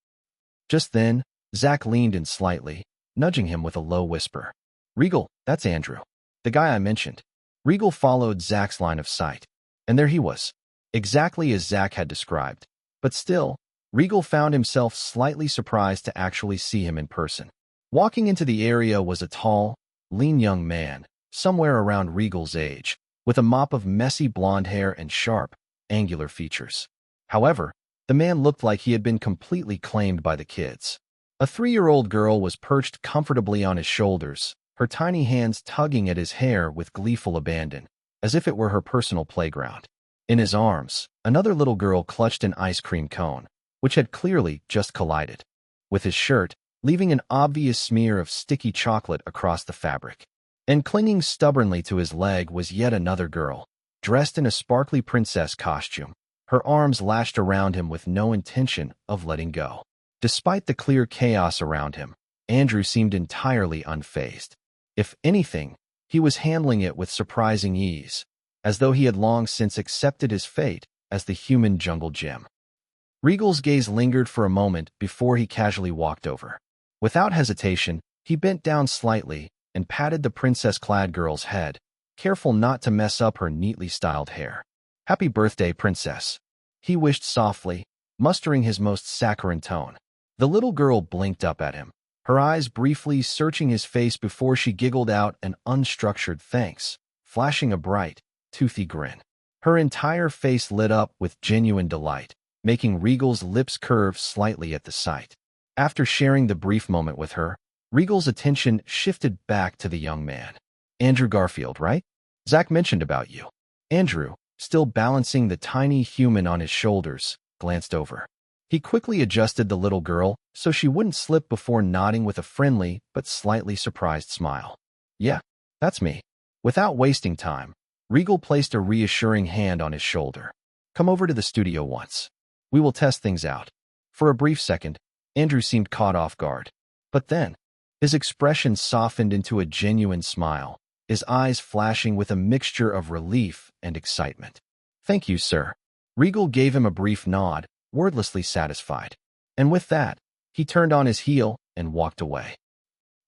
Just then, Zach leaned in slightly, nudging him with a low whisper. "Regal, that's Andrew, the guy I mentioned." Regal followed Zach's line of sight, and there he was, exactly as Zach had described. But still, Regal found himself slightly surprised to actually see him in person. Walking into the area was a tall, lean young man, somewhere around Regal's age, with a mop of messy blonde hair and sharp, angular features. However, the man looked like he had been completely claimed by the kids. A 3-year-old girl was perched comfortably on his shoulders, her tiny hands tugging at his hair with gleeful abandon, as if it were her personal playground. In his arms, another little girl clutched an ice cream cone, which had clearly just collided with his shirt, leaving an obvious smear of sticky chocolate across the fabric. And clinging stubbornly to his leg was yet another girl, dressed in a sparkly princess costume, her arms lashed around him with no intention of letting go. Despite the clear chaos around him, Andrew seemed entirely unfazed. If anything, he was handling it with surprising ease, as though he had long since accepted his fate as the human jungle gym. Regal's gaze lingered for a moment before he casually walked over. Without hesitation, he bent down slightly and patted the princess-clad girl's head, careful not to mess up her neatly styled hair. "Happy birthday, princess," he wished softly, mustering his most saccharine tone. The little girl blinked up at him, her eyes briefly searching his face before she giggled out an unstructured thanks, flashing a bright, toothy grin. Her entire face lit up with genuine delight, making Regal's lips curve slightly at the sight. After sharing the brief moment with her, Regal's attention shifted back to the young man. "Andrew Garfield, right? Zach mentioned about you." Andrew, still balancing the tiny human on his shoulders, glanced over. He quickly adjusted the little girl so she wouldn't slip before nodding with a friendly but slightly surprised smile. "Yeah, that's me." Without wasting time, Regal placed a reassuring hand on his shoulder. "Come over to the studio once. We will test things out." For a brief second, Andrew seemed caught off guard. But then, his expression softened into a genuine smile, his eyes flashing with a mixture of relief and excitement. "Thank you, sir." Regal gave him a brief nod, wordlessly satisfied. And with that, he turned on his heel and walked away.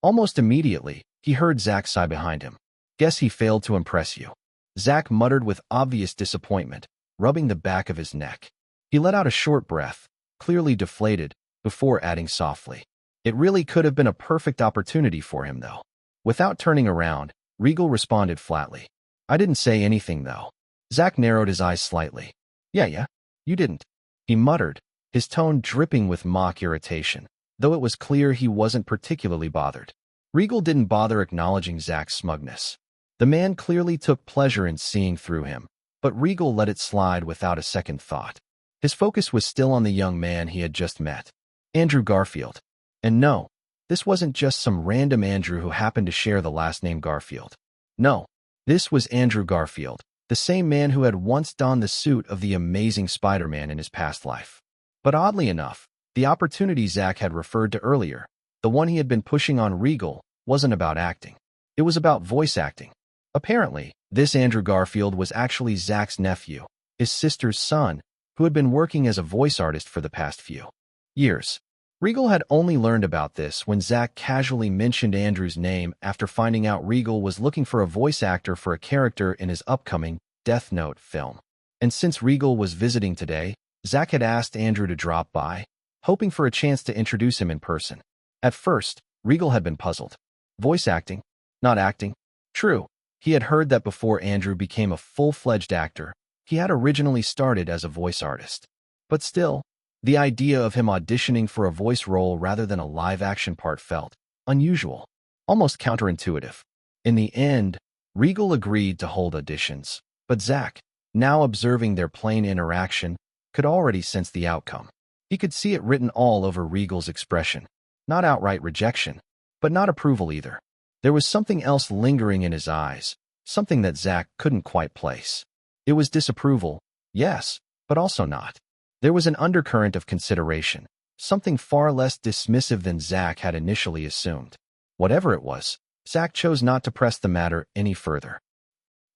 Almost immediately, he heard Zach sigh behind him. "Guess he failed to impress you." Zach muttered with obvious disappointment, rubbing the back of his neck. He let out a short breath, clearly deflated, before adding softly, "It really could have been a perfect opportunity for him, though." Without turning around, Regal responded flatly. "I didn't say anything, though." Zach narrowed his eyes slightly. Yeah, you didn't," he muttered, his tone dripping with mock irritation, though it was clear he wasn't particularly bothered. Regal didn't bother acknowledging Zach's smugness. The man clearly took pleasure in seeing through him, but Regal let it slide without a second thought. His focus was still on the young man he had just met, Andrew Garfield. And no, this wasn't just some random Andrew who happened to share the last name Garfield. No, this was Andrew Garfield, the same man who had once donned the suit of the Amazing Spider-Man in his past life. But oddly enough, the opportunity Zach had referred to earlier, the one he had been pushing on Regal, wasn't about acting. It was about voice acting. Apparently, this Andrew Garfield was actually Zach's nephew, his sister's son, who had been working as a voice artist for the past few years. Regal had only learned about this when Zach casually mentioned Andrew's name after finding out Regal was looking for a voice actor for a character in his upcoming Death Note film. And since Regal was visiting today, Zach had asked Andrew to drop by, hoping for a chance to introduce him in person. At first, Regal had been puzzled. Voice acting? Not acting? True, he had heard that before Andrew became a full-fledged actor, he had originally started as a voice artist. But still, the idea of him auditioning for a voice role rather than a live-action part felt unusual, almost counterintuitive. In the end, Regal agreed to hold auditions, but Zach, now observing their plain interaction, could already sense the outcome. He could see it written all over Regal's expression. Not outright rejection, but not approval either. There was something else lingering in his eyes, something that Zach couldn't quite place. It was disapproval, yes, but also not. There was an undercurrent of consideration, something far less dismissive than Zach had initially assumed. Whatever it was, Zach chose not to press the matter any further.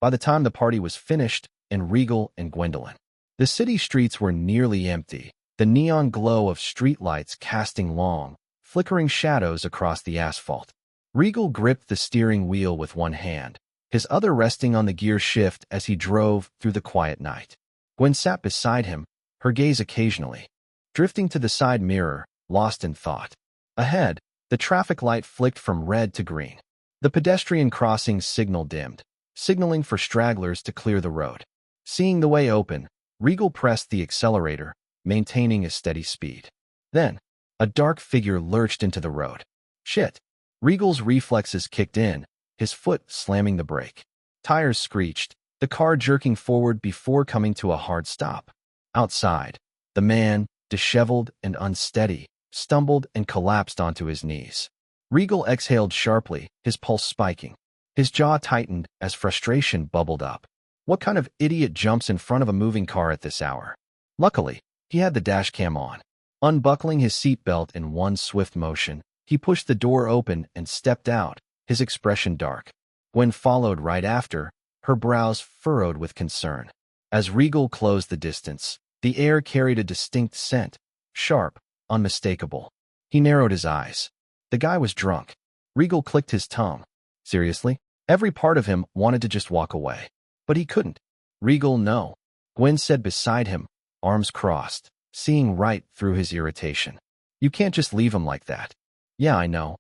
By the time the party was finished, and Regal and Gwendolyn, the city streets were nearly empty, the neon glow of streetlights casting long, flickering shadows across the asphalt. Regal gripped the steering wheel with one hand, his other resting on the gear shift as he drove through the quiet night. Gwen sat beside him, her gaze occasionally drifting to the side mirror, lost in thought. Ahead, the traffic light flicked from red to green. The pedestrian crossing signal dimmed, signaling for stragglers to clear the road. Seeing the way open, Regal pressed the accelerator, maintaining a steady speed. Then, a dark figure lurched into the road. Shit! Regal's reflexes kicked in, his foot slamming the brake. Tires screeched, the car jerking forward before coming to a hard stop. Outside, the man, disheveled and unsteady, stumbled and collapsed onto his knees. Regal exhaled sharply, his pulse spiking. His jaw tightened as frustration bubbled up. What kind of idiot jumps in front of a moving car at this hour? Luckily, he had the dash cam on. Unbuckling his seatbelt in one swift motion, he pushed the door open and stepped out, his expression dark. Gwen followed right after, her brows furrowed with concern. As Regal closed the distance, the air carried a distinct scent, sharp, unmistakable. He narrowed his eyes. The guy was drunk. Regal clicked his tongue. Seriously? Every part of him wanted to just walk away. But he couldn't. Regal, no. Gwen said beside him, arms crossed, seeing right through his irritation. You can't just leave him like that. Yeah, I know.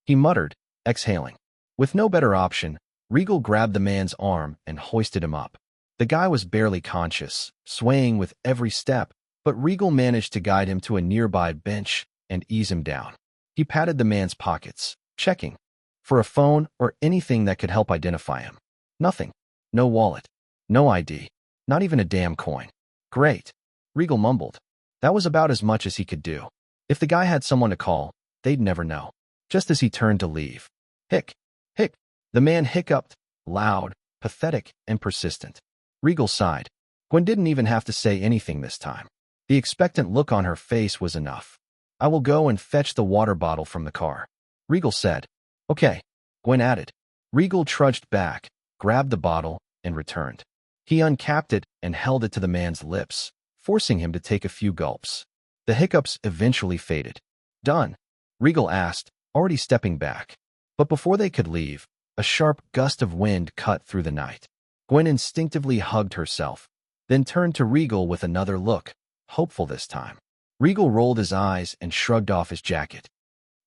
He muttered, exhaling. With no better option, Regal grabbed the man's arm and hoisted him up. The guy was barely conscious, swaying with every step, but Regal managed to guide him to a nearby bench and ease him down. He patted the man's pockets, checking for a phone or anything that could help identify him. Nothing. No wallet. No ID. Not even a damn coin. Great. Regal mumbled. That was about as much as he could do. If the guy had someone to call, they'd never know. Just as he turned to leave. Hick. Hick. The man hiccuped, loud, pathetic, and persistent. Regal sighed. Gwen didn't even have to say anything this time. The expectant look on her face was enough. I will go and fetch the water bottle from the car. Regal said. Okay. Gwen added. Regal trudged back, grabbed the bottle, and returned. He uncapped it and held it to the man's lips, forcing him to take a few gulps. The hiccups eventually faded. Done? Regal asked, already stepping back. But before they could leave, a sharp gust of wind cut through the night. Gwen instinctively hugged herself, then turned to Regal with another look, hopeful this time. Regal rolled his eyes and shrugged off his jacket.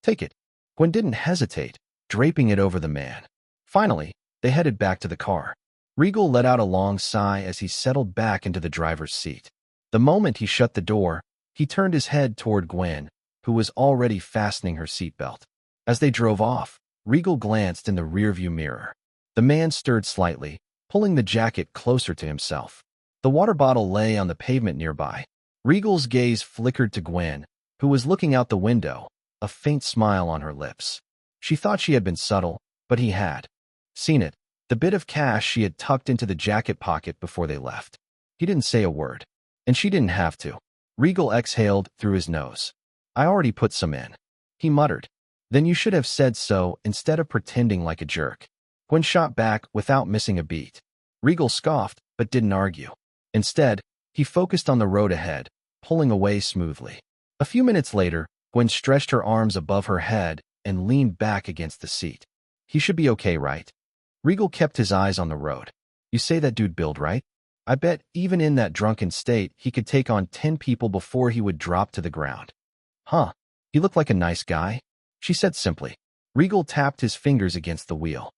Take it. Gwen didn't hesitate, draping it over the man. Finally, they headed back to the car. Regal let out a long sigh as he settled back into the driver's seat. The moment he shut the door, he turned his head toward Gwen, who was already fastening her seatbelt. As they drove off, Regal glanced in the rearview mirror. The man stirred slightly, pulling the jacket closer to himself. The water bottle lay on the pavement nearby. Regal's gaze flickered to Gwen, who was looking out the window, a faint smile on her lips. She thought she had been subtle, but he had seen it, the bit of cash she had tucked into the jacket pocket before they left. He didn't say a word, and she didn't have to. Regal exhaled through his nose. I already put some in. He muttered. Then you should have said so instead of pretending like a jerk. Gwen shot back without missing a beat. Regal scoffed, but didn't argue. Instead, he focused on the road ahead, pulling away smoothly. A few minutes later, Gwen stretched her arms above her head and leaned back against the seat. He should be okay, right? Regal kept his eyes on the road. You say that dude build, right? I bet even in that drunken state, he could take on 10 people before he would drop to the ground. Huh. He looked like a nice guy, she said simply. Regal tapped his fingers against the wheel.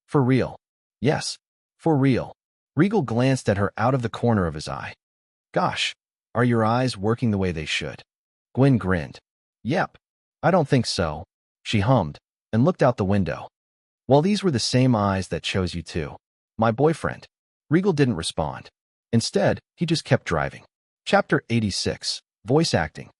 For real? Yes, for real. Regal glanced at her out of the corner of his eye. Gosh, are your eyes working the way they should? Gwen grinned. Yep. I don't think so, she hummed, and looked out the window. Well, these were the same eyes that chose you too. My boyfriend. Regal didn't respond. Instead, he just kept driving. Chapter 86. Voice Acting.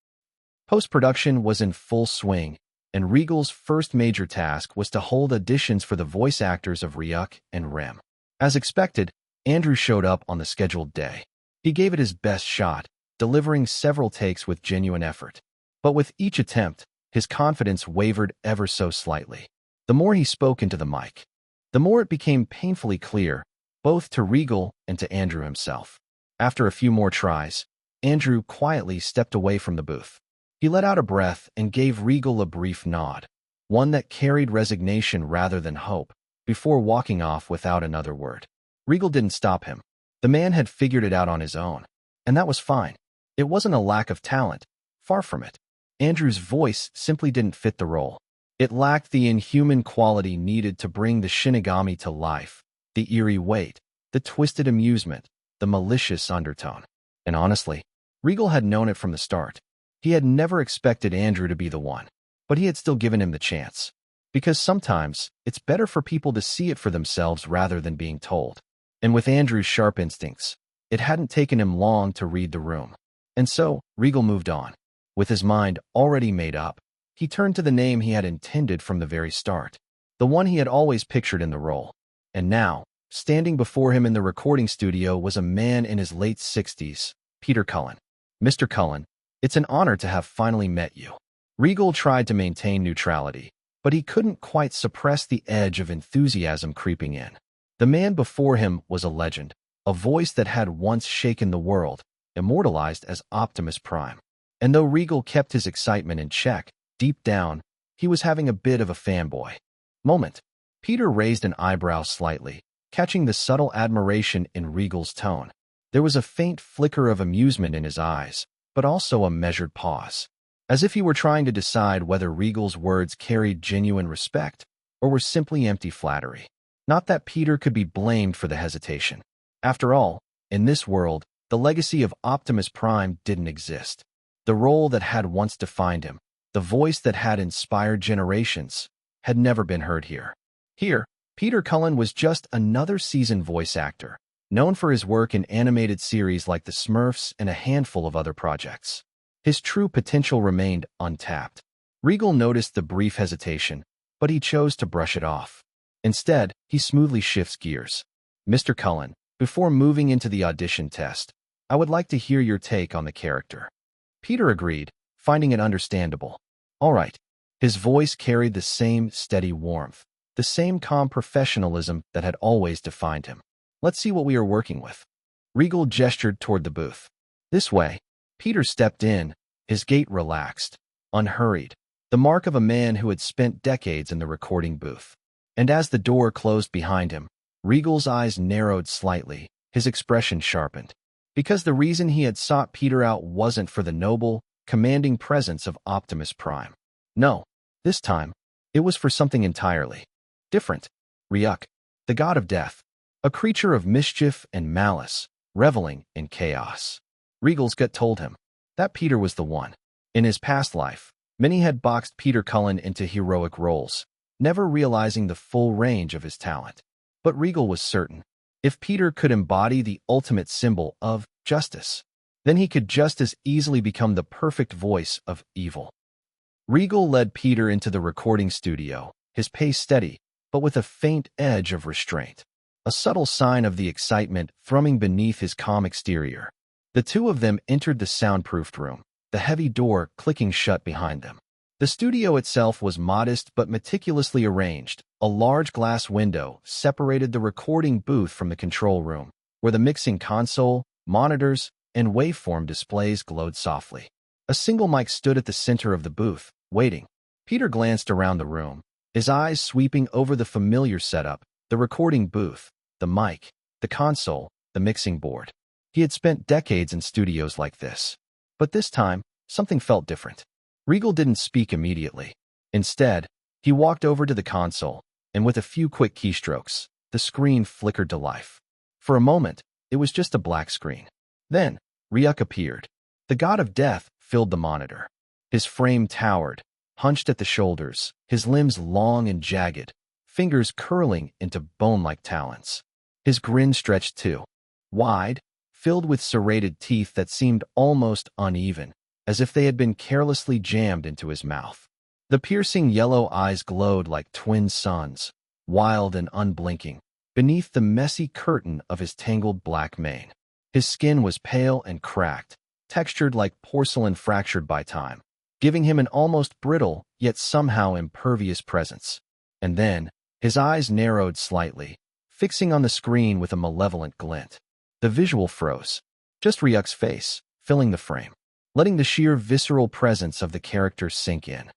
Post-production was in full swing, and Regal's first major task was to hold auditions for the voice actors of Ryuk and Rem. As expected, Andrew showed up on the scheduled day. He gave it his best shot, delivering several takes with genuine effort. But with each attempt, his confidence wavered ever so slightly. The more he spoke into the mic, the more it became painfully clear, both to Regal and to Andrew himself. After a few more tries, Andrew quietly stepped away from the booth. He let out a breath and gave Regal a brief nod, one that carried resignation rather than hope, before walking off without another word. Regal didn't stop him. The man had figured it out on his own, and that was fine. It wasn't a lack of talent, far from it. Andrew's voice simply didn't fit the role. It lacked the inhuman quality needed to bring the Shinigami to life, the eerie weight, the twisted amusement, the malicious undertone. And honestly, Regal had known it from the start. He had never expected Andrew to be the one, but he had still given him the chance. Because sometimes, it's better for people to see it for themselves rather than being told. And with Andrew's sharp instincts, it hadn't taken him long to read the room. And so, Regal moved on. With his mind already made up, he turned to the name he had intended from the very start, the one he had always pictured in the role. And now, standing before him in the recording studio was a man in his late 60s, Peter Cullen. Mr. Cullen, it's an honor to have finally met you. Regal tried to maintain neutrality, but he couldn't quite suppress the edge of enthusiasm creeping in. The man before him was a legend, a voice that had once shaken the world, immortalized as Optimus Prime. And though Regal kept his excitement in check, deep down, he was having a bit of a fanboy moment. Peter raised an eyebrow slightly, catching the subtle admiration in Regal's tone. There was a faint flicker of amusement in his eyes, but also a measured pause, as if he were trying to decide whether Regal's words carried genuine respect or were simply empty flattery. Not that Peter could be blamed for the hesitation. After all, in this world, the legacy of Optimus Prime didn't exist. The role that had once defined him, the voice that had inspired generations, had never been heard here. Here, Peter Cullen was just another seasoned voice actor, known for his work in animated series like The Smurfs and a handful of other projects. His true potential remained untapped. Regal noticed the brief hesitation, but he chose to brush it off. Instead, he smoothly shifts gears. "Mr. Cullen, before moving into the audition test, I would like to hear your take on the character." Peter agreed, finding it understandable. "All right." His voice carried the same steady warmth, the same calm professionalism that had always defined him. "Let's see what we are working with." Regal gestured toward the booth. "This way." Peter stepped in, his gait relaxed, unhurried, the mark of a man who had spent decades in the recording booth. And as the door closed behind him, Regal's eyes narrowed slightly, his expression sharpened. Because the reason he had sought Peter out wasn't for the noble, commanding presence of Optimus Prime. No, this time, it was for something entirely different. Ryuk, the god of death, a creature of mischief and malice, reveling in chaos. Regal's gut told him that Peter was the one. In his past life, many had boxed Peter Cullen into heroic roles, never realizing the full range of his talent. But Regal was certain, if Peter could embody the ultimate symbol of justice, then he could just as easily become the perfect voice of evil. Regal led Peter into the recording studio, his pace steady, but with a faint edge of restraint, a subtle sign of the excitement thrumming beneath his calm exterior. The two of them entered the soundproofed room, the heavy door clicking shut behind them. The studio itself was modest but meticulously arranged. A large glass window separated the recording booth from the control room, where the mixing console, monitors, and waveform displays glowed softly. A single mic stood at the center of the booth, waiting. Peter glanced around the room, his eyes sweeping over the familiar setup, the recording booth, the mic, the console, the mixing board. He had spent decades in studios like this. But this time, something felt different. Regal didn't speak immediately. Instead, he walked over to the console, and with a few quick keystrokes, the screen flickered to life. For a moment, it was just a black screen. Then, Ryuk appeared. The god of death filled the monitor. His frame towered, hunched at the shoulders, his limbs long and jagged, fingers curling into bone-like talons. His grin stretched too, wide, filled with serrated teeth that seemed almost uneven, as if they had been carelessly jammed into his mouth. The piercing yellow eyes glowed like twin suns, wild and unblinking, beneath the messy curtain of his tangled black mane. His skin was pale and cracked, textured like porcelain fractured by time, giving him an almost brittle, yet somehow impervious presence. And then, his eyes narrowed slightly, fixing on the screen with a malevolent glint. The visual froze, just Ryuk's face, filling the frame, letting the sheer visceral presence of the character sink in.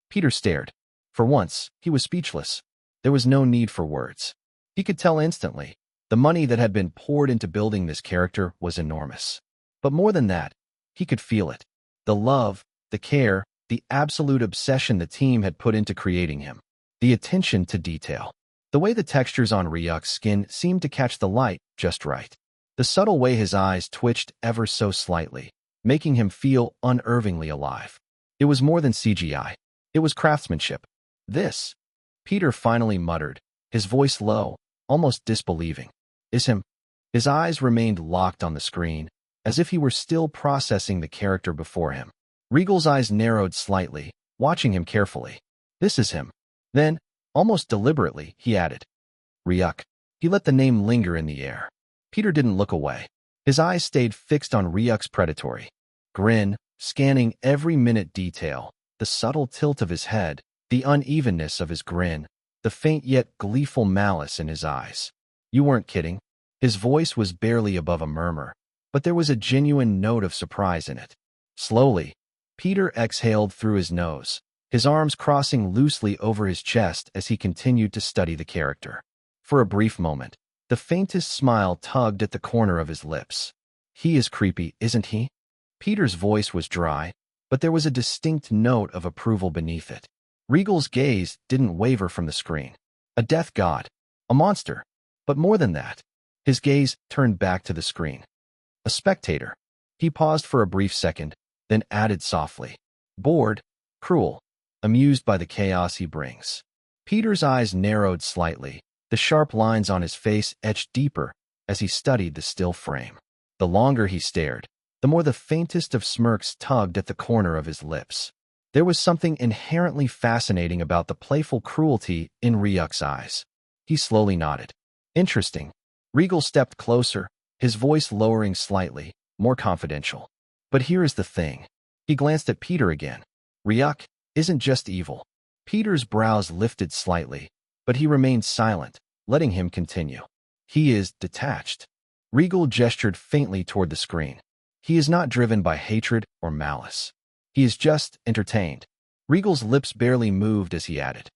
Peter stared. For once, he was speechless. There was no need for words. He could tell instantly, the money that had been poured into building this character was enormous. But more than that, he could feel it. The love, the care, the absolute obsession the team had put into creating him. The attention to detail. The way the textures on Ryuk's skin seemed to catch the light just right. The subtle way his eyes twitched ever so slightly, making him feel unervingly alive. It was more than CGI. It was craftsmanship. "This," Peter finally muttered, his voice low, almost disbelieving, "is him." His eyes remained locked on the screen, as if he were still processing the character before him. Regal's eyes narrowed slightly, watching him carefully. "This is him." Then, almost deliberately, he added, "Ryuk." He let the name linger in the air. Peter didn't look away. His eyes stayed fixed on Ryuk's predatory grin, scanning every minute detail, the subtle tilt of his head, the unevenness of his grin, the faint yet gleeful malice in his eyes. "You weren't kidding." His voice was barely above a murmur, but there was a genuine note of surprise in it. Slowly, Peter exhaled through his nose, his arms crossing loosely over his chest as he continued to study the character. For a brief moment, the faintest smile tugged at the corner of his lips. He is creepy, isn't he? Peter's voice was dry, but there was a distinct note of approval beneath it. Regal's gaze didn't waver from the screen. A death god. A monster. But more than that, his gaze turned back to the screen. A spectator. He paused for a brief second, then added softly. Bored, cruel, amused by the chaos he brings. Peter's eyes narrowed slightly, the sharp lines on his face etched deeper as he studied the still frame. The longer he stared, the more the faintest of smirks tugged at the corner of his lips. There was something inherently fascinating about the playful cruelty in Ryuk's eyes. He slowly nodded. Interesting. Regal stepped closer, his voice lowering slightly, more confidential. But here is the thing. He glanced at Peter again. Ryuk isn't just evil. Peter's brows lifted slightly, but he remained silent, letting him continue. He is detached. Regal gestured faintly toward the screen. He is not driven by hatred or malice. He is just entertained. Regal's lips barely moved as he added.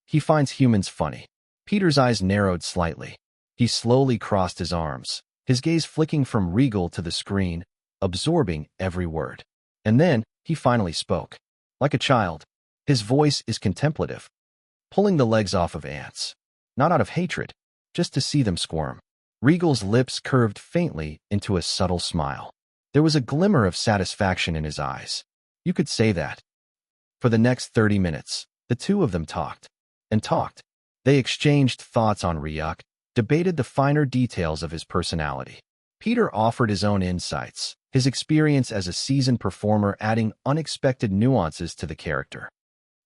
He finds humans funny. Peter's eyes narrowed slightly. He slowly crossed his arms, his gaze flicking from Regal to the screen, absorbing every word. And then he finally spoke. Like a child, his voice is contemplative, pulling the legs off of ants. Not out of hatred, just to see them squirm. Regal's lips curved faintly into a subtle smile. There was a glimmer of satisfaction in his eyes. You could say that. For the next 30 minutes, the two of them talked. And talked. They exchanged thoughts on Ryuk, debated the finer details of his personality. Peter offered his own insights, his experience as a seasoned performer adding unexpected nuances to the character.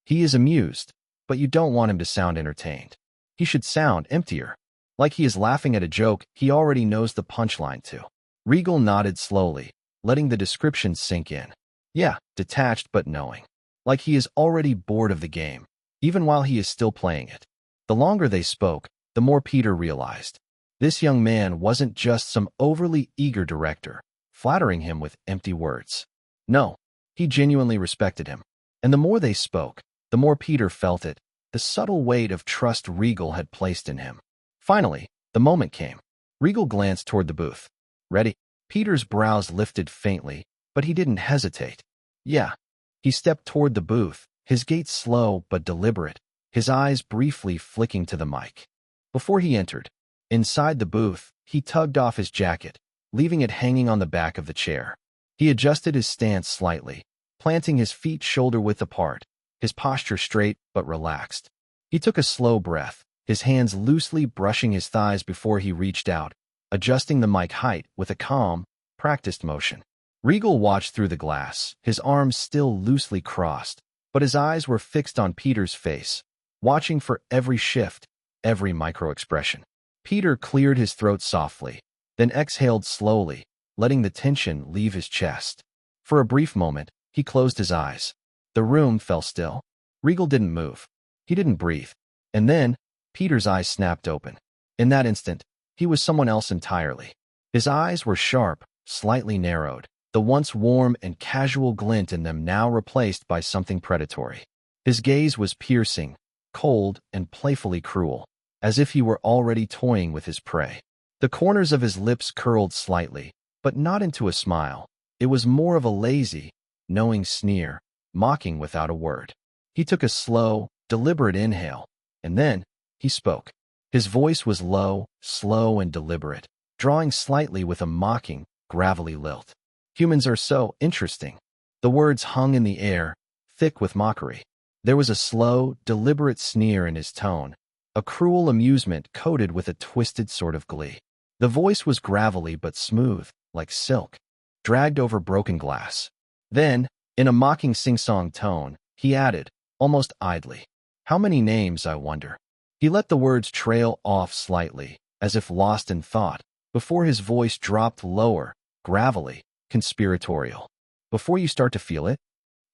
He is amused, but you don't want him to sound entertained. He should sound emptier, like he is laughing at a joke he already knows the punchline to. Regal nodded slowly, letting the description sink in. Yeah, detached but knowing. Like he is already bored of the game, even while he is still playing it. The longer they spoke, the more Peter realized. This young man wasn't just some overly eager director, flattering him with empty words. No, he genuinely respected him. And the more they spoke, the more Peter felt it, the subtle weight of trust Regal had placed in him. Finally, the moment came. Regal glanced toward the booth. Ready? Peter's brows lifted faintly, but he didn't hesitate. Yeah. He stepped toward the booth, his gait slow but deliberate, his eyes briefly flicking to the mic. Before he entered, inside the booth, he tugged off his jacket, leaving it hanging on the back of the chair. He adjusted his stance slightly, planting his feet shoulder-width apart, his posture straight but relaxed. He took a slow breath, his hands loosely brushing his thighs before he reached out, adjusting the mic height with a calm, practiced motion. Regal watched through the glass, his arms still loosely crossed, but his eyes were fixed on Peter's face, watching for every shift, every micro-expression. Peter cleared his throat softly, then exhaled slowly, letting the tension leave his chest. For a brief moment, he closed his eyes. The room fell still. Regal didn't move. He didn't breathe. And then, Peter's eyes snapped open. In that instant, he was someone else entirely. His eyes were sharp, slightly narrowed, the once warm and casual glint in them now replaced by something predatory. His gaze was piercing, cold, and playfully cruel, as if he were already toying with his prey. The corners of his lips curled slightly, but not into a smile. It was more of a lazy, knowing sneer, mocking without a word. He took a slow, deliberate inhale, and then he spoke. His voice was low, slow, and deliberate, drawing slightly with a mocking, gravelly lilt. Humans are so interesting. The words hung in the air, thick with mockery. There was a slow, deliberate sneer in his tone, a cruel amusement coated with a twisted sort of glee. The voice was gravelly but smooth, like silk, dragged over broken glass. Then, in a mocking sing-song tone, he added, almost idly, "How many names, I wonder?" He let the words trail off slightly, as if lost in thought, before his voice dropped lower, gravelly, conspiratorial. "Before you start to feel it?"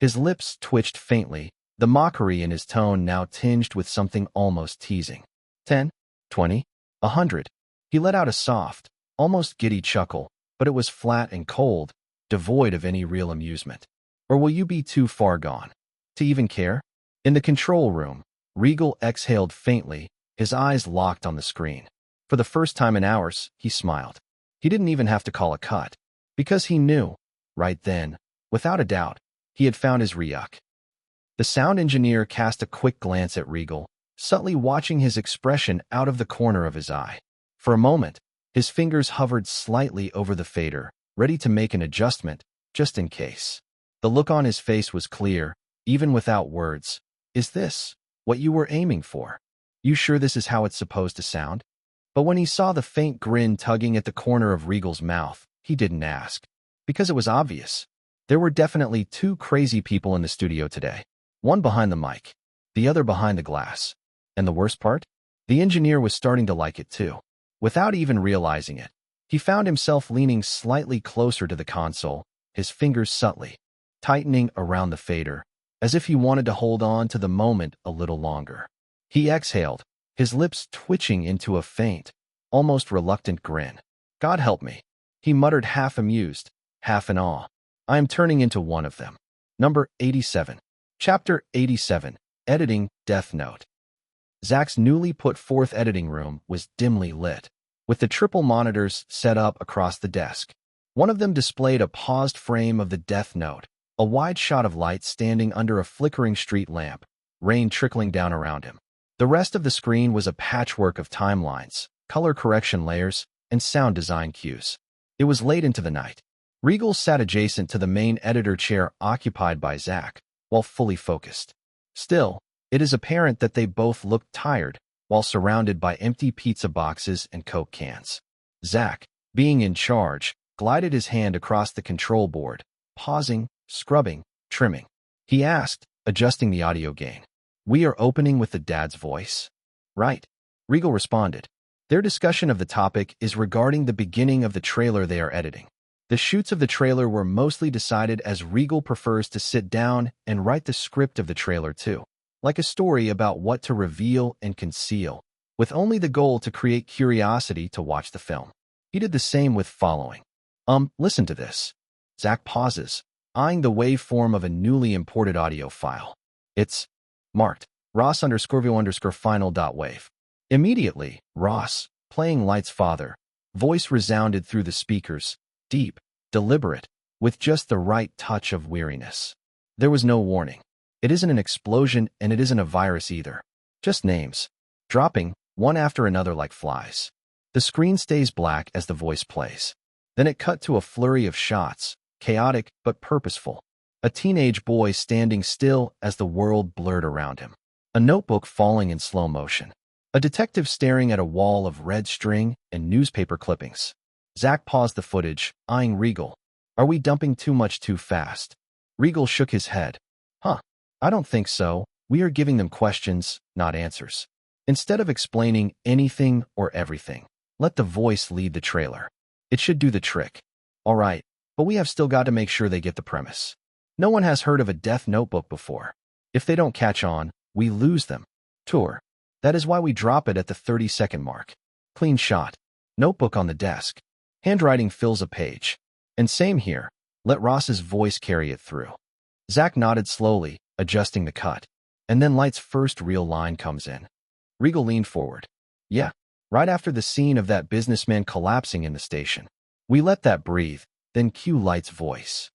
His lips twitched faintly, the mockery in his tone now tinged with something almost teasing. 10, 20, 100. He let out a soft, almost giddy chuckle, but it was flat and cold, devoid of any real amusement. "Or will you be too far gone to even care?" In the control room, Regal exhaled faintly, his eyes locked on the screen. For the first time in hours, he smiled. He didn't even have to call a cut, because he knew, right then, without a doubt, he had found his Ryuk. The sound engineer cast a quick glance at Regal, subtly watching his expression out of the corner of his eye. For a moment, his fingers hovered slightly over the fader, ready to make an adjustment, just in case. The look on his face was clear, even without words. Is this what you were aiming for? You sure this is how it's supposed to sound? But when he saw the faint grin tugging at the corner of Regal's mouth, he didn't ask. Because it was obvious. There were definitely two crazy people in the studio today. One behind the mic, the other behind the glass. And the worst part? The engineer was starting to like it too. Without even realizing it, he found himself leaning slightly closer to the console, his fingers subtly tightening around the fader, as if he wanted to hold on to the moment a little longer. He exhaled, his lips twitching into a faint, almost reluctant grin. God help me, he muttered, half amused, half in awe. I am turning into one of them. Number 87. Chapter 87. Editing, Death Note. Zach's newly put forth editing room was dimly lit, with the triple monitors set up across the desk. One of them displayed a paused frame of the Death Note, a wide shot of light standing under a flickering street lamp, rain trickling down around him. The rest of the screen was a patchwork of timelines, color correction layers, and sound design cues. It was late into the night. Regal sat adjacent to the main editor chair occupied by Zach, while fully focused. Still, it is apparent that they both looked tired, while surrounded by empty pizza boxes and Coke cans. Zach, being in charge, glided his hand across the control board, pausing, scrubbing, trimming. He asked, adjusting the audio gain. We are opening with the dad's voice? Right. Regal responded. Their discussion of the topic is regarding the beginning of the trailer they are editing. The shoots of the trailer were mostly decided as Regal prefers to sit down and write the script of the trailer too, like a story about what to reveal and conceal, with only the goal to create curiosity to watch the film. He did the same with following. Listen to this. Zach pauses, eyeing the waveform of a newly imported audio file. It's marked Ross_view_final.wave. Immediately, Ross, playing Light's father, voice resounded through the speakers, deep, deliberate, with just the right touch of weariness. There was no warning. It isn't an explosion and it isn't a virus either. Just names, dropping, one after another like flies. The screen stays black as the voice plays. Then it cut to a flurry of shots, chaotic but purposeful. A teenage boy standing still as the world blurred around him. A notebook falling in slow motion. A detective staring at a wall of red string and newspaper clippings. Zach paused the footage, eyeing Regal. Are we dumping too much too fast? Regal shook his head. I don't think so. We are giving them questions, not answers. Instead of explaining anything or everything, let the voice lead the trailer. It should do the trick. All right, but we have still got to make sure they get the premise. No one has heard of a Death Notebook before. If they don't catch on, we lose them. Tour. That is why we drop it at the 30-second mark. Clean shot. Notebook on the desk. Handwriting fills a page. And same here. Let Ross's voice carry it through. Zach nodded slowly, adjusting the cut. And then Light's first real line comes in. Regal leaned forward. Yeah, right after the scene of that businessman collapsing in the station. We let that breathe, then cue Light's voice.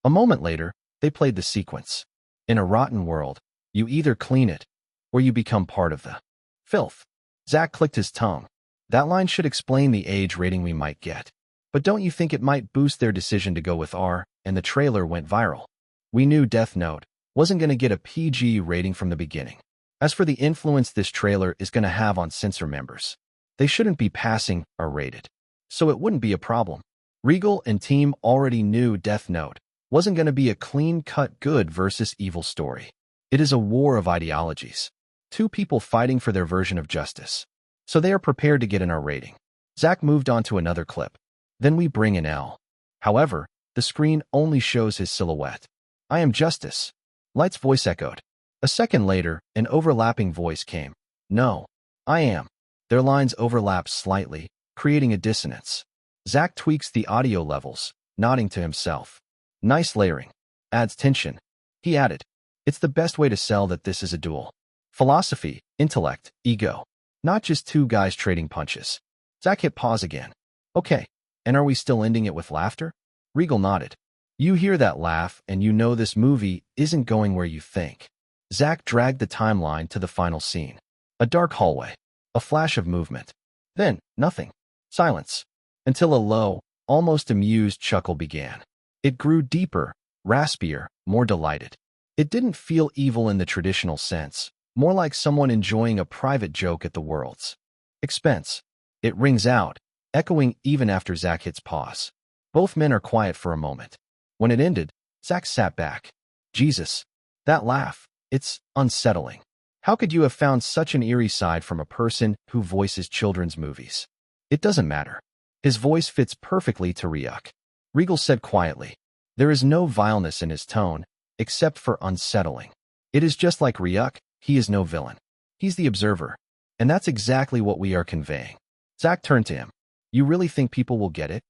A moment later, they played the sequence. In a rotten world, you either clean it, or you become part of the filth. Zach clicked his tongue. That line should explain the age rating we might get. But don't you think it might boost their decision to go with R, and the trailer went viral? We knew Death Note wasn't going to get a PG rating from the beginning. As for the influence this trailer is going to have on censor members, they shouldn't be passing R-rated. So it wouldn't be a problem. Regal and team already knew Death Note wasn't going to be a clean-cut good versus evil story. It is a war of ideologies. Two people fighting for their version of justice. So they are prepared to get an R rating. Zach moved on to another clip. Then we bring in L. However, the screen only shows his silhouette. I am justice. Light's voice echoed. A second later, an overlapping voice came. No, I am. Their lines overlap slightly, creating a dissonance. Zach tweaks the audio levels, nodding to himself. Nice layering. Adds tension. He added, It's the best way to sell that this is a duel. Philosophy, intellect, ego. Not just two guys trading punches. Zach hit pause again. Okay, and are we still ending it with laughter? Regal nodded. You hear that laugh, and you know this movie isn't going where you think. Zach dragged the timeline to the final scene. A dark hallway. A flash of movement. Then, nothing. Silence. Until a low, almost amused chuckle began. It grew deeper, raspier, more delighted. It didn't feel evil in the traditional sense, more like someone enjoying a private joke at the world's expense. It rings out, echoing even after Zach hits pause. Both men are quiet for a moment. When it ended, Zach sat back. Jesus, that laugh, it's unsettling. How could you have found such an eerie side from a person who voices children's movies? It doesn't matter. His voice fits perfectly to Ryuk. Regal said quietly. There is no vileness in his tone, except for unsettling. It is just like Ryuk, he is no villain. He's the observer. And that's exactly what we are conveying. Zach turned to him. You really think people will get it?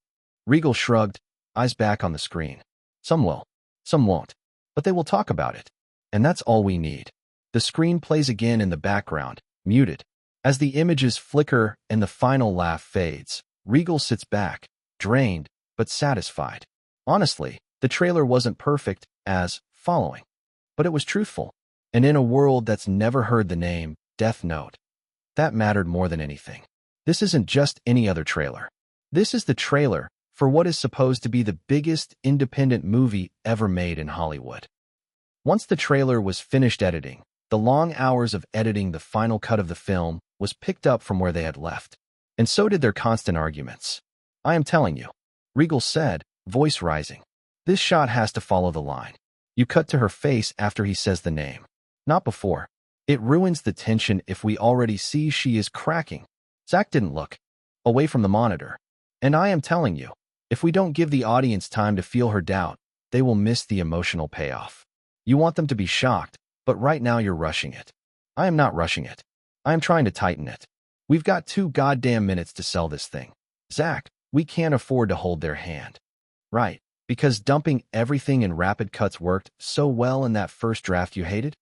Regal shrugged, eyes back on the screen. Some will. Some won't. But they will talk about it. And that's all we need. The screen plays again in the background, muted. As the images flicker and the final laugh fades, Regal sits back, drained, but satisfied. Honestly, the trailer wasn't perfect as following. But it was truthful. And in a world that's never heard the name Death Note, that mattered more than anything. This isn't just any other trailer. This is the trailer for what is supposed to be the biggest independent movie ever made in Hollywood. Once the trailer was finished editing, the long hours of editing the final cut of the film was picked up from where they had left. And so did their constant arguments. I am telling you, Regal said, voice rising. This shot has to follow the line. You cut to her face after he says the name. Not before. It ruins the tension if we already see she is cracking. Zach didn't look away from the monitor. And I am telling you, if we don't give the audience time to feel her doubt, they will miss the emotional payoff. You want them to be shocked, but right now you're rushing it. I am not rushing it. I am trying to tighten it. We've got 2 goddamn minutes to sell this thing. Zach, we can't afford to hold their hand. Right, because dumping everything in rapid cuts worked so well in that first draft you hated?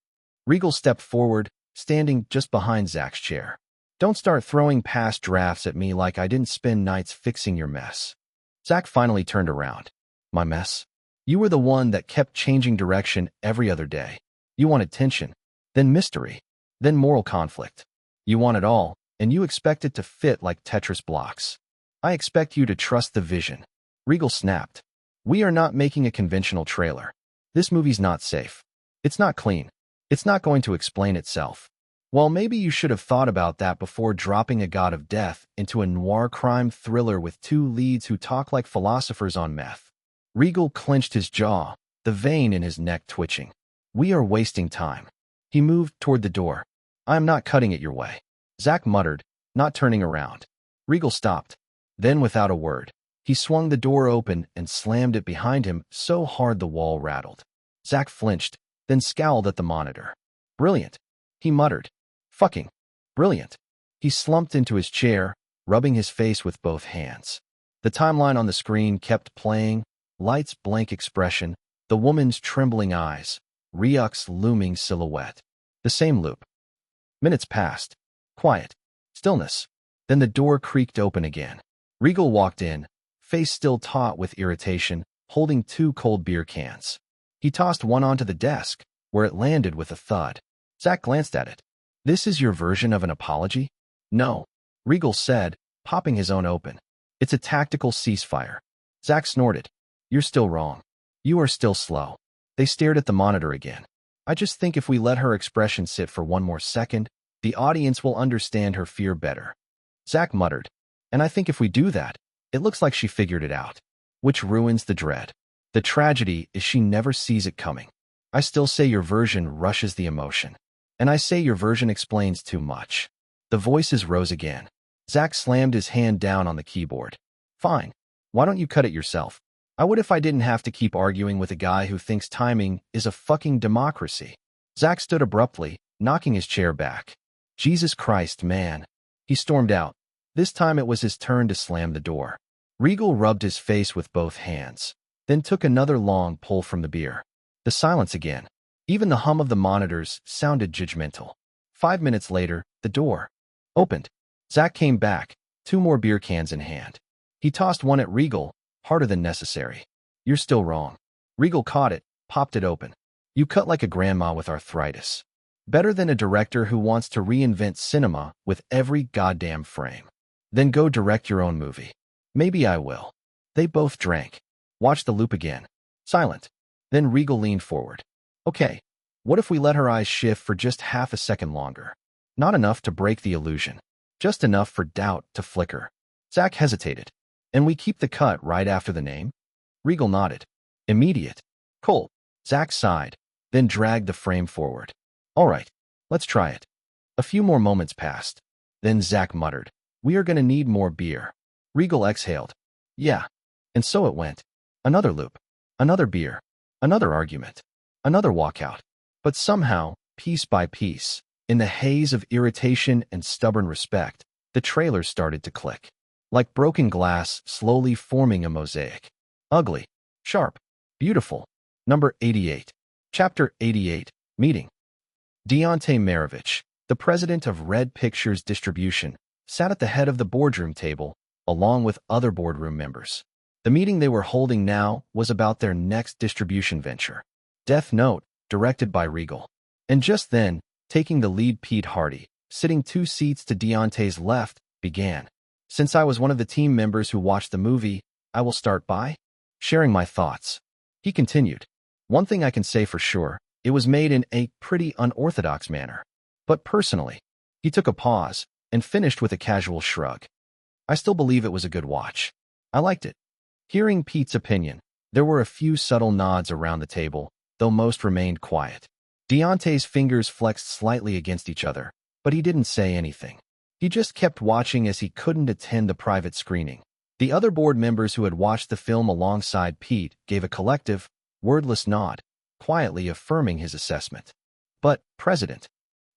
Regal stepped forward, standing just behind Zach's chair. Don't start throwing past drafts at me like I didn't spend nights fixing your mess. Zach finally turned around. My mess? You were the one that kept changing direction every other day. You wanted tension, then mystery, then moral conflict. You want it all, and you expect it to fit like Tetris blocks. I expect you to trust the vision. Regal snapped. We are not making a conventional trailer. This movie's not safe. It's not clean. It's not going to explain itself. Well, maybe you should have thought about that before dropping a god of death into a noir crime thriller with 2 leads who talk like philosophers on meth. Regal clenched his jaw, the vein in his neck twitching. We are wasting time. He moved toward the door. I am not cutting it your way. Zach muttered, not turning around. Regal stopped. Then without a word, he swung the door open and slammed it behind him so hard the wall rattled. Zach flinched, then scowled at the monitor. Brilliant, he muttered. Fucking brilliant. He slumped into his chair, rubbing his face with both hands. The timeline on the screen kept playing, Light's blank expression, the woman's trembling eyes, Ryuk's looming silhouette. The same loop. Minutes passed. Quiet. Stillness. Then the door creaked open again. Regal walked in, face still taut with irritation, holding 2 cold beer cans. He tossed one onto the desk, where it landed with a thud. Zach glanced at it. This is your version of an apology? No, Regal said, popping his own open. It's a tactical ceasefire. Zach snorted. You're still wrong. You are still slow. They stared at the monitor again. I just think if we let her expression sit for one more second, the audience will understand her fear better. Zach muttered. And I think if we do that, it looks like she figured it out. Which ruins the dread. The tragedy is she never sees it coming. I still say your version rushes the emotion. And I say your version explains too much. The voices rose again. Zach slammed his hand down on the keyboard. Fine. Why don't you cut it yourself? I would if I didn't have to keep arguing with a guy who thinks timing is a fucking democracy. Zach stood abruptly, knocking his chair back. Jesus Christ, man. He stormed out. This time it was his turn to slam the door. Regal rubbed his face with both hands, then took another long pull from the beer. The silence again. Even the hum of the monitors sounded judgmental. 5 minutes later, the door opened. Zach came back, 2 more beer cans in hand. He tossed one at Regal, harder than necessary. "You're still wrong." Regal caught it, popped it open. "You cut like a grandma with arthritis. Better than a director who wants to reinvent cinema with every goddamn frame. Then go direct your own movie." "Maybe I will." They both drank. Watched the loop again. Silent. Then Regal leaned forward. "Okay, what if we let her eyes shift for just half a second longer? Not enough to break the illusion. Just enough for doubt to flicker." Zach hesitated. "And we keep the cut right after the name?" Regal nodded. "Immediate." "Cool." Zach sighed, then dragged the frame forward. "All right, let's try it." A few more moments passed. Then Zach muttered, "We are gonna need more beer." Regal exhaled. "Yeah." And so it went. Another loop. Another beer. Another argument. Another walkout. But somehow, piece by piece, in the haze of irritation and stubborn respect, the trailer started to click. Like broken glass slowly forming a mosaic. Ugly. Sharp. Beautiful. Number 88. Chapter 88. Meeting. Deontay Marovich, the president of Red Pictures Distribution, sat at the head of the boardroom table, along with other boardroom members. The meeting they were holding now was about their next distribution venture, Death Note, directed by Regal. And just then, taking the lead, Pete Hardy, sitting 2 seats to Deontay's left, began. "Since I was one of the team members who watched the movie, I will start by sharing my thoughts." He continued. "One thing I can say for sure, it was made in a pretty unorthodox manner. But personally," he took a pause and finished with a casual shrug, "I still believe it was a good watch. I liked it." Hearing Pete's opinion, there were a few subtle nods around the table, though most remained quiet. Deontay's fingers flexed slightly against each other, but he didn't say anything. He just kept watching as he couldn't attend the private screening. The other board members who had watched the film alongside Pete gave a collective, wordless nod, quietly affirming his assessment. "But, President,"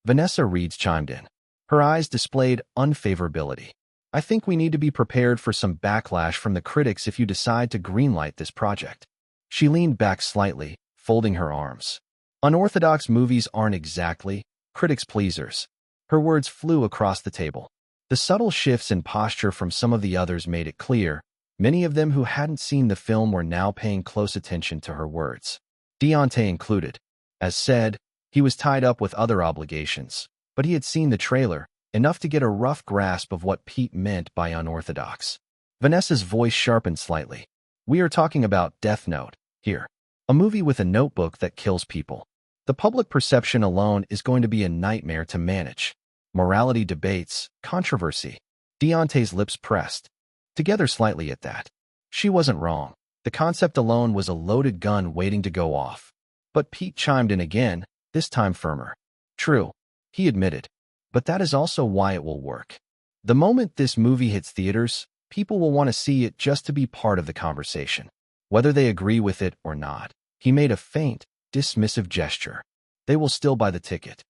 Vanessa Reeds chimed in. Her eyes displayed unfavorability. "I think we need to be prepared for some backlash from the critics if you decide to greenlight this project." She leaned back slightly, folding her arms. "Unorthodox movies aren't exactly critics' pleasers." Her words flew across the table. The subtle shifts in posture from some of the others made it clear. Many of them who hadn't seen the film were now paying close attention to her words. Deontay included. As said, he was tied up with other obligations, but he had seen the trailer, enough to get a rough grasp of what Pete meant by unorthodox. Vanessa's voice sharpened slightly. "We are talking about Death Note here. A movie with a notebook that kills people. The public perception alone is going to be a nightmare to manage. Morality debates, controversy." Deontay's lips pressed together slightly at that. She wasn't wrong. The concept alone was a loaded gun waiting to go off. But Pete chimed in again, this time firmer. "True," he admitted. "But that is also why it will work. The moment this movie hits theaters, people will want to see it just to be part of the conversation, whether they agree with it or not." He made a faint, dismissive gesture. "They will still buy the ticket."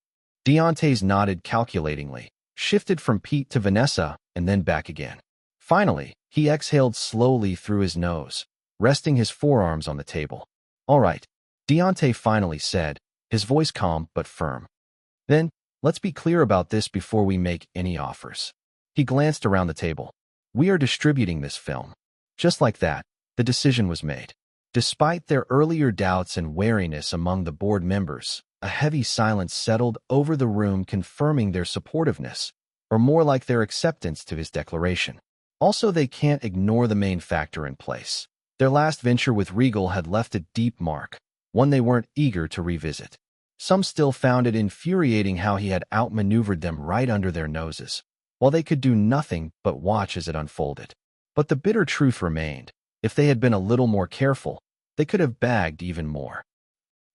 Deontay's nodded calculatingly, shifted from Pete to Vanessa, and then back again. Finally, he exhaled slowly through his nose, resting his forearms on the table. "All right," Deontay finally said, his voice calm but firm. "Then, let's be clear about this before we make any offers." He glanced around the table. "We are distributing this film." Just like that, the decision was made. Despite their earlier doubts and wariness among the board members, a heavy silence settled over the room, confirming their supportiveness, or more like their acceptance to his declaration. Also, they can't ignore the main factor in place. Their last venture with Regal had left a deep mark, one they weren't eager to revisit. Some still found it infuriating how he had outmaneuvered them right under their noses, while they could do nothing but watch as it unfolded. But the bitter truth remained. If they had been a little more careful, they could have bagged even more.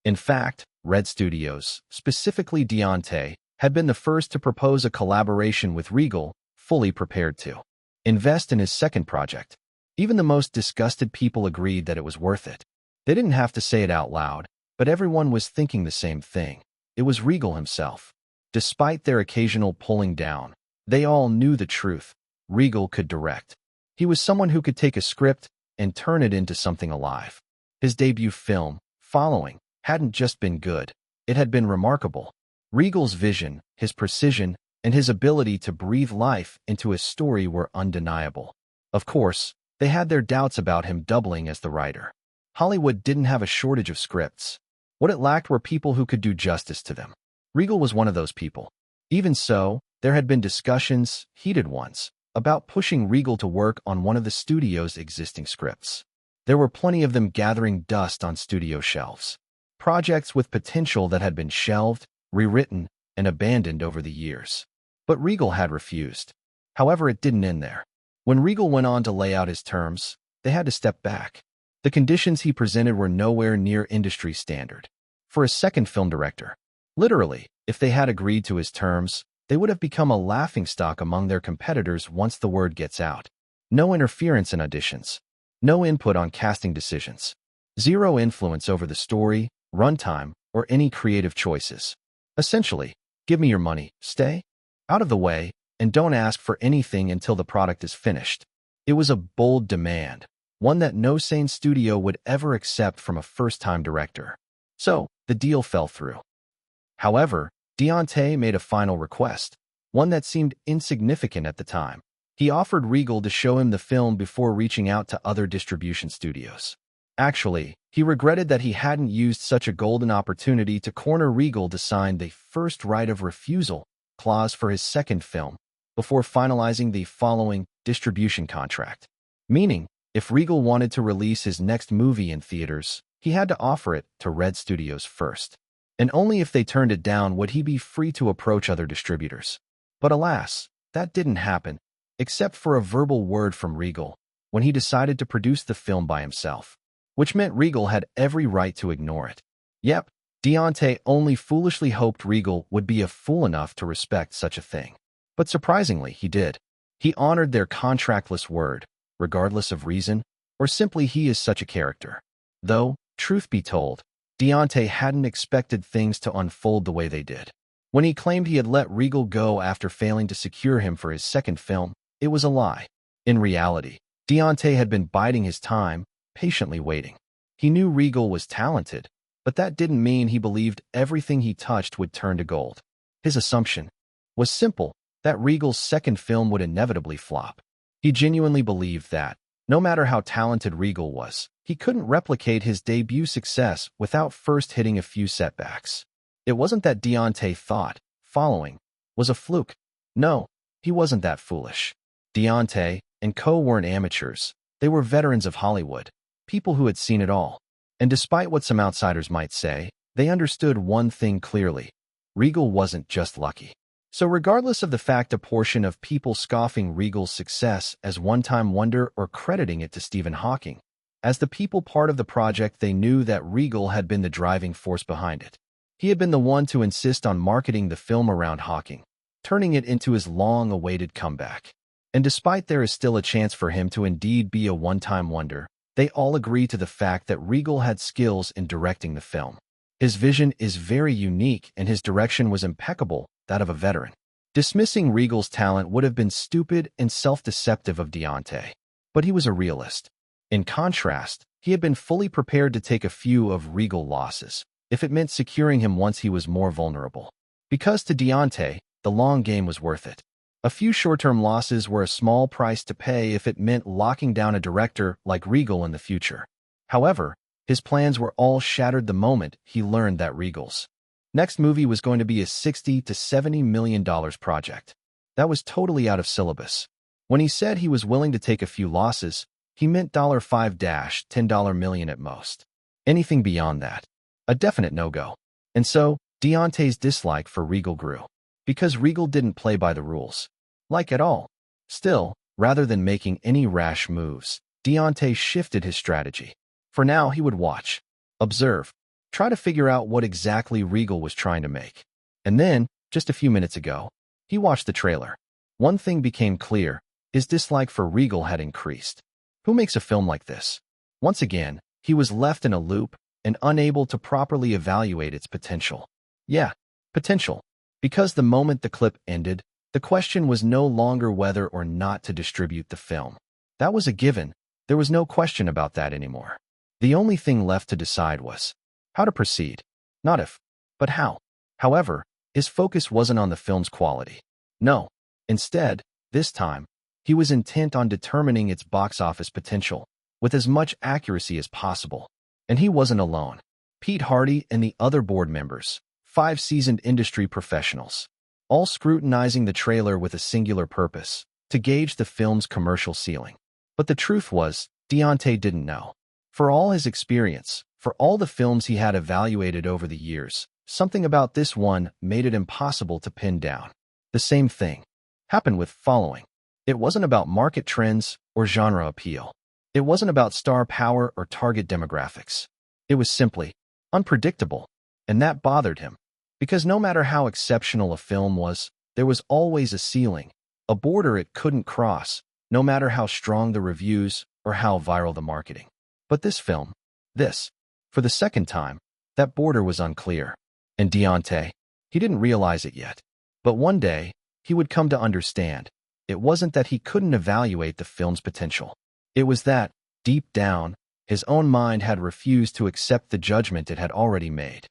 In fact, Red Studios, specifically Deontay, had been the first to propose a collaboration with Regal, fully prepared to invest in his second project. Even the most disgusted people agreed that it was worth it. They didn't have to say it out loud, but everyone was thinking the same thing. It was Regal himself. Despite their occasional pulling down, they all knew the truth. Regal could direct. He was someone who could take a script and turn it into something alive. His debut film, Following, hadn't just been good. It had been remarkable. Regal's vision, his precision, and his ability to breathe life into his story were undeniable. Of course, they had their doubts about him doubling as the writer. Hollywood didn't have a shortage of scripts. What it lacked were people who could do justice to them. Regal was one of those people. Even so, there had been discussions, heated ones, about pushing Regal to work on one of the studio's existing scripts. There were plenty of them gathering dust on studio shelves. Projects with potential that had been shelved, rewritten, and abandoned over the years. But Regal had refused. However, it didn't end there. When Regal went on to lay out his terms, they had to step back. The conditions he presented were nowhere near industry standard. For a second film director, literally, if they had agreed to his terms, they would have become a laughingstock among their competitors once the word gets out. No interference in auditions. No input on casting decisions. Zero influence over the story, runtime, or any creative choices. Essentially, give me your money, stay out of the way, and don't ask for anything until the product is finished. It was a bold demand, one that no sane studio would ever accept from a first-time director. So, the deal fell through. However, Deontay made a final request, one that seemed insignificant at the time. He offered Regal to show him the film before reaching out to other distribution studios. Actually, he regretted that he hadn't used such a golden opportunity to corner Regal to sign the first right of refusal clause for his second film, before finalizing the following distribution contract. Meaning, if Regal wanted to release his next movie in theaters, he had to offer it to Red Studios first. And only if they turned it down would he be free to approach other distributors. But alas, that didn't happen, except for a verbal word from Regal, when he decided to produce the film by himself. Which meant Regal had every right to ignore it. Yep, Deontay only foolishly hoped Regal would be a fool enough to respect such a thing. But surprisingly, he did. He honored their contractless word, regardless of reason, or simply he is such a character. Though, truth be told, Deontay hadn't expected things to unfold the way they did. When he claimed he had let Regal go after failing to secure him for his second film, it was a lie. In reality, Deontay had been biding his time, patiently waiting. He knew Regal was talented, but that didn't mean he believed everything he touched would turn to gold. His assumption was simple, that Regal's second film would inevitably flop. He genuinely believed that, no matter how talented Regal was, he couldn't replicate his debut success without first hitting a few setbacks. It wasn't that Deontay thought following was a fluke. No, he wasn't that foolish. Deontay and co weren't amateurs. They were veterans of Hollywood, people who had seen it all. And despite what some outsiders might say, they understood one thing clearly. Regal wasn't just lucky. So regardless of the fact a portion of people scoffing Regal's success as one-time wonder or crediting it to Stephen Hawking, as the people part of the project, they knew that Regal had been the driving force behind it. He had been the one to insist on marketing the film around Hawking, turning it into his long-awaited comeback. And despite there is still a chance for him to indeed be a one-time wonder, they all agree to the fact that Regal had skills in directing the film. His vision is very unique and his direction was impeccable, that of a veteran. Dismissing Regal's talent would have been stupid and self-deceptive of Deontay. But he was a realist. In contrast, he had been fully prepared to take a few of Regal losses, if it meant securing him once he was more vulnerable. Because to Deontay, the long game was worth it. A few short-term losses were a small price to pay if it meant locking down a director like Regal in the future. However, his plans were all shattered the moment he learned that Regal's next movie was going to be a $60 to $70 million project. That was totally out of syllabus. When he said he was willing to take a few losses, he meant $5-10 million at most. Anything beyond that, a definite no-go. And so, Deontay's dislike for Regal grew. Because Regal didn't play by the rules. Like at all. Still, rather than making any rash moves, Deontay shifted his strategy. For now, he would watch, observe, try to figure out what exactly Regal was trying to make. And then, just a few minutes ago, he watched the trailer. One thing became clear, his dislike for Regal had increased. Who makes a film like this? Once again, he was left in a loop and unable to properly evaluate its potential. Yeah, potential. Because the moment the clip ended, the question was no longer whether or not to distribute the film. That was a given. There was no question about that anymore. The only thing left to decide was how to proceed. Not if. But how? However, his focus wasn't on the film's quality. No. Instead, this time, he was intent on determining its box office potential with as much accuracy as possible. And he wasn't alone. Pete Hardy and the other board members, 5 seasoned industry professionals, all scrutinizing the trailer with a singular purpose, to gauge the film's commercial ceiling. But the truth was, Deontay didn't know. For all his experience, for all the films he had evaluated over the years, something about this one made it impossible to pin down. The same thing happened with Following. It wasn't about market trends or genre appeal. It wasn't about star power or target demographics. It was simply unpredictable, and that bothered him. Because no matter how exceptional a film was, there was always a ceiling, a border it couldn't cross, no matter how strong the reviews or how viral the marketing. But this film, for the second time, that border was unclear. And Deontay, he didn't realize it yet. But one day, he would come to understand. It wasn't that he couldn't evaluate the film's potential. It was that, deep down, his own mind had refused to accept the judgment it had already made.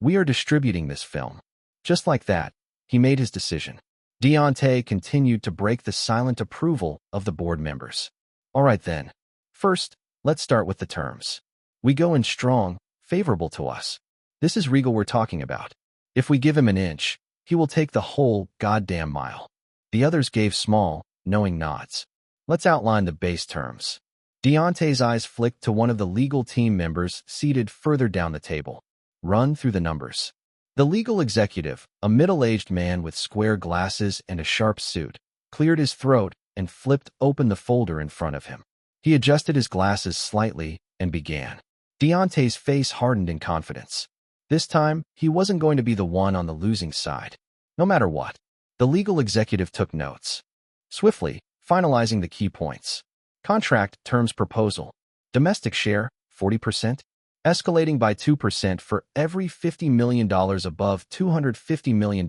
We are distributing this film. Just like that, he made his decision. Deontay continued to break the silent approval of the board members. All right then. First, let's start with the terms. We go in strong, favorable to us. This is Regal we're talking about. If we give him an inch, he will take the whole goddamn mile. The others gave small, knowing nods. Let's outline the base terms. Deontay's eyes flicked to one of the legal team members seated further down the table. Run through the numbers. The legal executive, a middle-aged man with square glasses and a sharp suit, cleared his throat and flipped open the folder in front of him. He adjusted his glasses slightly and began. Deontay's face hardened in confidence. This time, he wasn't going to be the one on the losing side. No matter what. The legal executive took notes, swiftly finalizing the key points. Contract terms proposal. Domestic share, 40%. Escalating by 2% for every $50 million above $250 million.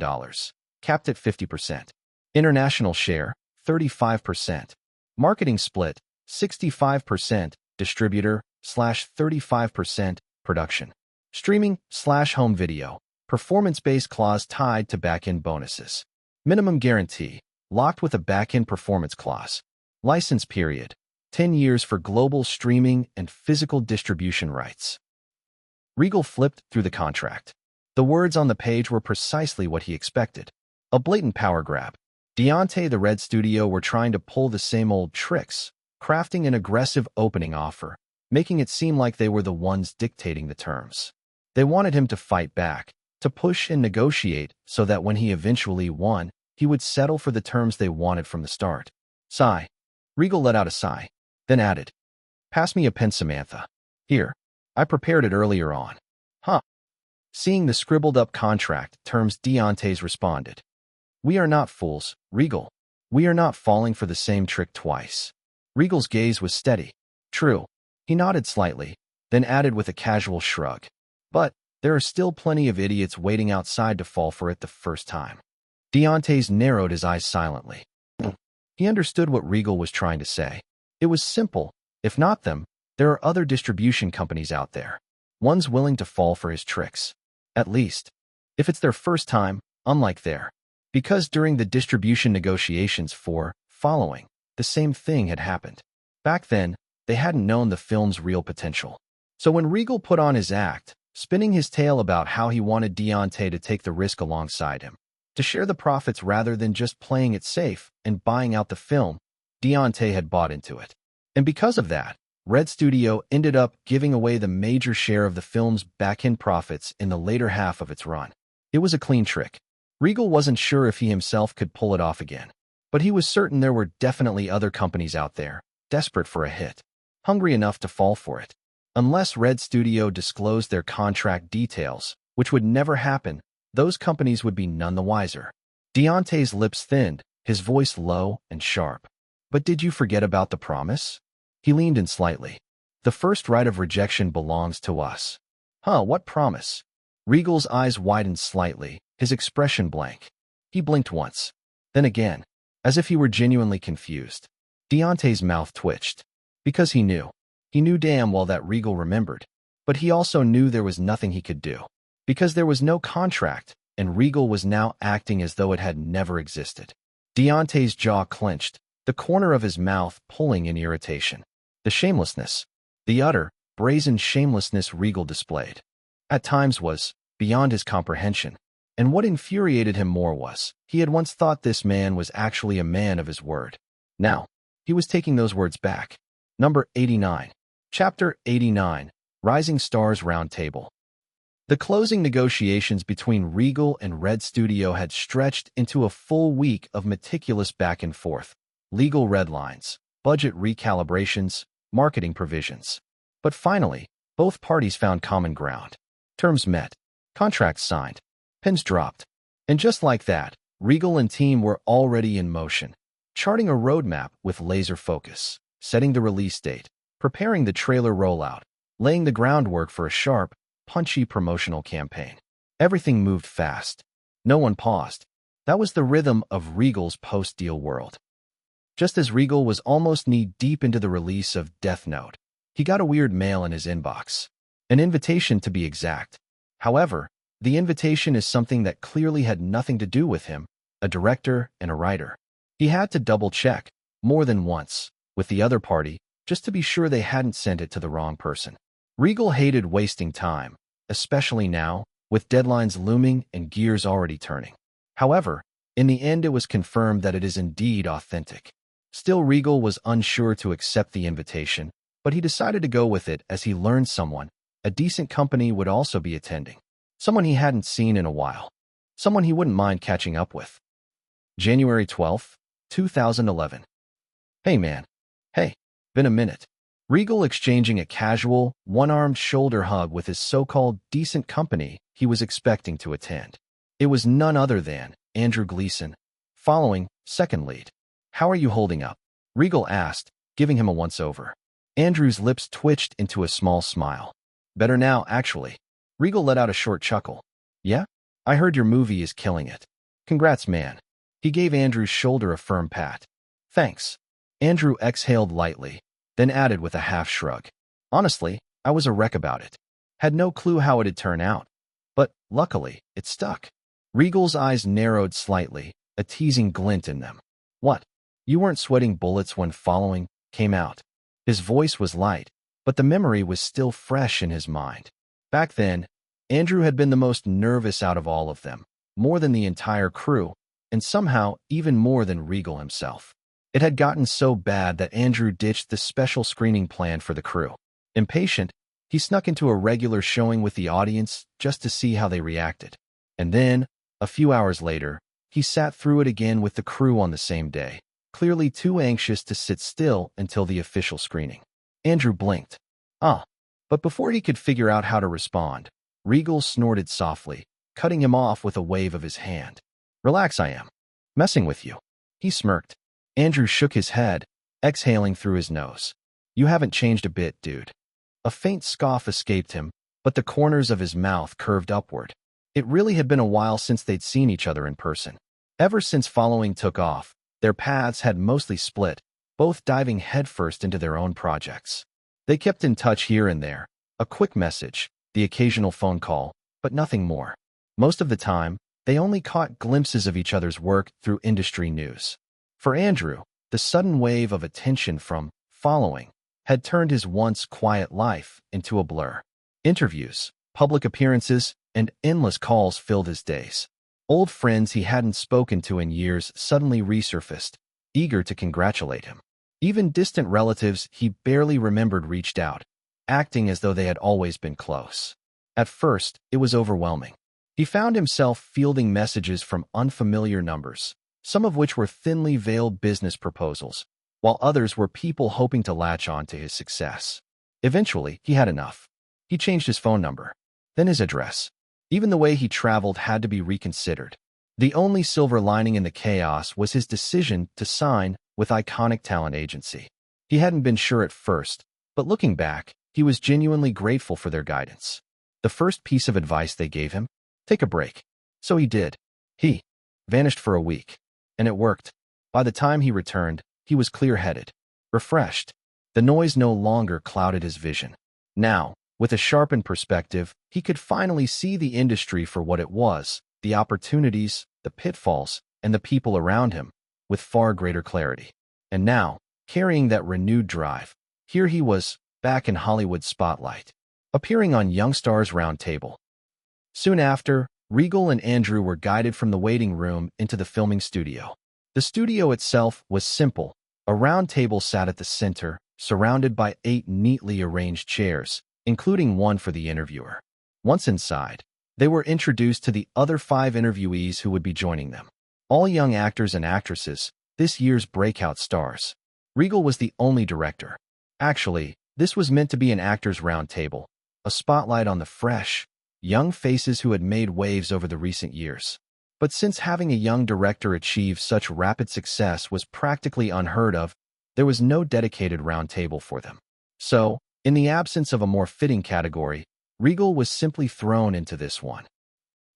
Capped at 50%. International share, 35%. Marketing split, 65%. Distributor/35%. Production. Streaming/home video. Performance-based clause tied to back-end bonuses. Minimum guarantee, locked with a back-end performance clause. License period, 10 years for global streaming and physical distribution rights. Regal flipped through the contract. The words on the page were precisely what he expected. A blatant power grab. Deontay the Red Studio were trying to pull the same old tricks, crafting an aggressive opening offer, making it seem like they were the ones dictating the terms. They wanted him to fight back, to push and negotiate so that when he eventually won, he would settle for the terms they wanted from the start. Sigh. Regal let out a sigh, then added, "Pass me a pen, Samantha. Here. I prepared it earlier on." Huh. Seeing the scribbled-up contract terms, Deontay's responded. "We are not fools, Regal. We are not falling for the same trick twice." Regal's gaze was steady. True. He nodded slightly, then added with a casual shrug. But there are still plenty of idiots waiting outside to fall for it the first time. Deontay narrowed his eyes silently. He understood what Regal was trying to say. It was simple. If not them, there are other distribution companies out there. Ones willing to fall for his tricks. At least, if it's their first time, unlike there. Because during the distribution negotiations for Following, the same thing had happened. Back then, they hadn't known the film's real potential. So when Regal put on his act, spinning his tale about how he wanted Deontay to take the risk alongside him, to share the profits rather than just playing it safe and buying out the film, Deontay had bought into it. And because of that, Red Studio ended up giving away the major share of the film's back-end profits in the later half of its run. It was a clean trick. Regal wasn't sure if he himself could pull it off again, but he was certain there were definitely other companies out there, desperate for a hit, hungry enough to fall for it. Unless Red Studio disclosed their contract details, which would never happen, those companies would be none the wiser. Deontay's lips thinned, his voice low and sharp. "But did you forget about the promise?" He leaned in slightly. "The first right of rejection belongs to us." "Huh, what promise?" Regal's eyes widened slightly, his expression blank. He blinked once. Then again, as if he were genuinely confused. Deontay's mouth twitched. Because he knew. He knew damn well that Regal remembered. But he also knew there was nothing he could do. because there was no contract, and Regal was now acting as though it had never existed. Deontay's jaw clenched, the corner of his mouth pulling in irritation. The shamelessness, the utter, brazen shamelessness Regal displayed, at times was beyond his comprehension. And what infuriated him more was, he had once thought this man was actually a man of his word. Now, he was taking those words back. Number 89. Chapter 89. Rising Stars Round Table. The closing negotiations between Regal and Red Studio had stretched into a full week of meticulous back and forth, legal red lines, budget recalibrations, marketing provisions. But finally, both parties found common ground. Terms met, contracts signed, pins dropped. And just like that, Regal and team were already in motion, charting a roadmap with laser focus, setting the release date, preparing the trailer rollout, laying the groundwork for a sharp, punchy promotional campaign. Everything moved fast. No one paused. That was the rhythm of Regal's post-deal world. Just as Regal was almost knee-deep into the release of Death Note, he got a weird mail in his inbox. An invitation, to be exact. However, the invitation is something that clearly had nothing to do with him, a director and a writer. He had to double-check, more than once, with the other party, just to be sure they hadn't sent it to the wrong person. Regal hated wasting time, especially now, with deadlines looming and gears already turning. However, in the end it was confirmed that it is indeed authentic. Still, Regal was unsure to accept the invitation, but he decided to go with it as he learned someone, a decent company, would also be attending. Someone he hadn't seen in a while. Someone he wouldn't mind catching up with. January 12th, 2011. Hey man. Hey, been a minute. Regal exchanging a casual, one-armed shoulder hug with his so-called decent company he was expecting to attend. It was none other than Andrew Gleason, following second lead. How are you holding up? Regal asked, giving him a once-over. Andrew's lips twitched into a small smile. Better now, actually. Regal let out a short chuckle. Yeah? I heard your movie is killing it. Congrats, man. He gave Andrew's shoulder a firm pat. Thanks. Andrew exhaled lightly, then added with a half shrug. Honestly, I was a wreck about it. Had no clue how it'd turn out. But, luckily, it stuck. Regal's eyes narrowed slightly, a teasing glint in them. What? You weren't sweating bullets when following came out? His voice was light, but the memory was still fresh in his mind. Back then, Andrew had been the most nervous out of all of them, more than the entire crew, and somehow even more than Regal himself. It had gotten so bad that Andrew ditched the special screening plan for the crew. Impatient, he snuck into a regular showing with the audience just to see how they reacted. And then, a few hours later, he sat through it again with the crew on the same day, clearly too anxious to sit still until the official screening. Andrew blinked. But before he could figure out how to respond, Regal snorted softly, cutting him off with a wave of his hand. Relax, I am messing with you. He smirked. Andrew shook his head, exhaling through his nose. You haven't changed a bit, dude. A faint scoff escaped him, but the corners of his mouth curved upward. It really had been a while since they'd seen each other in person. Ever since following took off, their paths had mostly split, both diving headfirst into their own projects. They kept in touch here and there, a quick message, the occasional phone call, but nothing more. Most of the time, they only caught glimpses of each other's work through industry news. For Andrew, the sudden wave of attention from following had turned his once quiet life into a blur. Interviews, public appearances, and endless calls filled his days. Old friends he hadn't spoken to in years suddenly resurfaced, eager to congratulate him. Even distant relatives he barely remembered reached out, acting as though they had always been close. At first, it was overwhelming. He found himself fielding messages from unfamiliar numbers, some of which were thinly veiled business proposals, while others were people hoping to latch on to his success. Eventually, he had enough. He changed his phone number, then his address. Even the way he traveled had to be reconsidered. The only silver lining in the chaos was his decision to sign with iconic talent agency. He hadn't been sure at first, but looking back, he was genuinely grateful for their guidance. The first piece of advice they gave him? Take a break. So he did. He vanished for a week. And it worked. By the time he returned, he was clear-headed, refreshed. The noise no longer clouded his vision. Now, With a sharpened perspective, he could finally see the industry for what it was, the opportunities, the pitfalls, and the people around him, with far greater clarity. And now, carrying that renewed drive, here he was, back in Hollywood's spotlight, appearing on Young Stars Roundtable. Soon after, Regal and Andrew were guided from the waiting room into the filming studio. The studio itself was simple. A round table sat at the center, surrounded by 8 neatly arranged chairs, including one for the interviewer. Once inside, they were introduced to the other 5 interviewees who would be joining them. All young actors and actresses, this year's breakout stars. Regal was the only director. Actually, this was meant to be an actors' roundtable, a spotlight on the fresh, young faces who had made waves over the recent years. But since having a young director achieve such rapid success was practically unheard of, there was no dedicated roundtable for them. So, in the absence of a more fitting category, Regal was simply thrown into this one.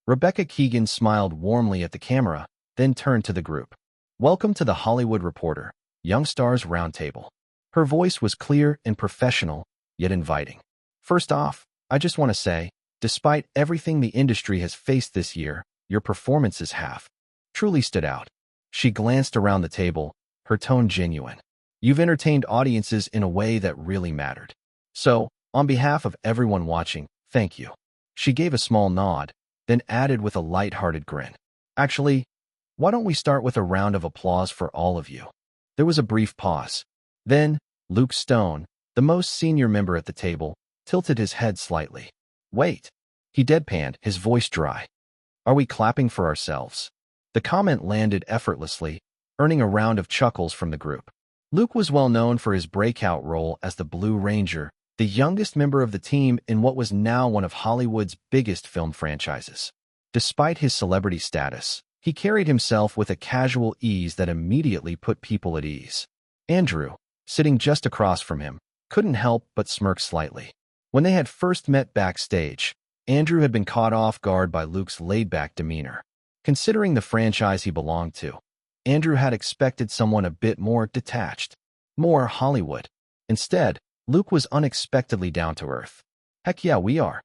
Rebecca Keegan smiled warmly at the camera, then turned to the group. "Welcome to the Hollywood Reporter, Young Stars Roundtable." Her voice was clear and professional, yet inviting. "First off, I just want to say, despite everything the industry has faced this year, your performances have truly stood out." She glanced around the table, her tone genuine. "You've entertained audiences in a way that really mattered. So, on behalf of everyone watching, thank you." She gave a small nod, then added with a light-hearted grin. "Actually, why don't we start with a round of applause for all of you?" There was a brief pause. Then, Luke Stone, the most senior member at the table, tilted his head slightly. "Wait." He deadpanned, his voice dry. "Are we clapping for ourselves?" The comment landed effortlessly, earning a round of chuckles from the group. Luke was well known for his breakout role as the Blue Ranger, the youngest member of the team in what was now one of Hollywood's biggest film franchises. Despite his celebrity status, he carried himself with a casual ease that immediately put people at ease. Andrew, sitting just across from him, couldn't help but smirk slightly. When they had first met backstage, Andrew had been caught off guard by Luke's laid-back demeanor. Considering the franchise he belonged to, Andrew had expected someone a bit more detached, more Hollywood. Instead, Luke was unexpectedly down to earth. "Heck yeah, we are."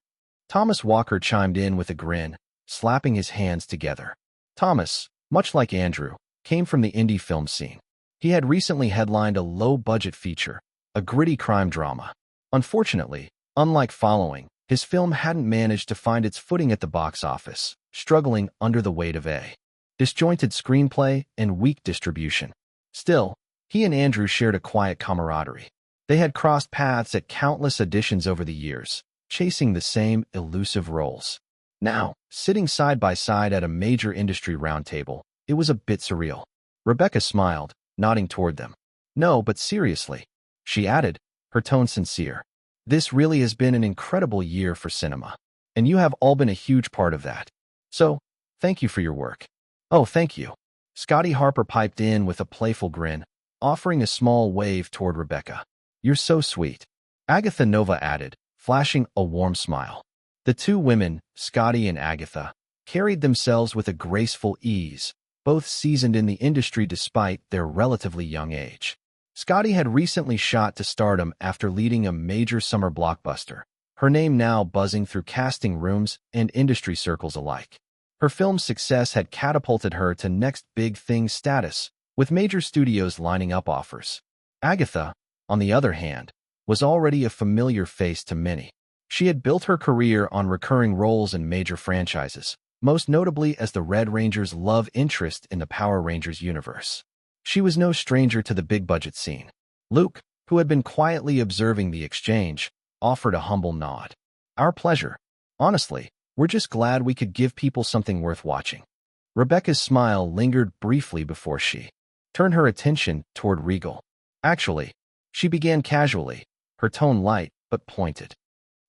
Thomas Walker chimed in with a grin, slapping his hands together. Thomas, much like Andrew, came from the indie film scene. He had recently headlined a low-budget feature, a gritty crime drama. Unfortunately, unlike Following, his film hadn't managed to find its footing at the box office, struggling under the weight of a disjointed screenplay and weak distribution. Still, he and Andrew shared a quiet camaraderie. They had crossed paths at countless auditions over the years, chasing the same elusive roles. Now, sitting side by side at a major industry roundtable, it was a bit surreal. Rebecca smiled, nodding toward them. "No, but seriously," she added, her tone sincere. "This really has been an incredible year for cinema, and you have all been a huge part of that. So, thank you for your work." "Oh, thank you." Scotty Harper piped in with a playful grin, offering a small wave toward Rebecca. "You're so sweet." Agatha Nova added, flashing a warm smile. The two women, Scotty and Agatha, carried themselves with a graceful ease, both seasoned in the industry despite their relatively young age. Scotty had recently shot to stardom after leading a major summer blockbuster, her name now buzzing through casting rooms and industry circles alike. Her film's success had catapulted her to next big thing status, with major studios lining up offers. Agatha, on the other hand, was already a familiar face to many. She had built her career on recurring roles in major franchises, most notably as the Red Ranger's love interest in the Power Rangers universe. She was no stranger to the big-budget scene. Luke, who had been quietly observing the exchange, offered a humble nod. "Our pleasure. Honestly, we're just glad we could give people something worth watching." Rebecca's smile lingered briefly before she turned her attention toward Regal. Actually, she began casually, her tone light but pointed.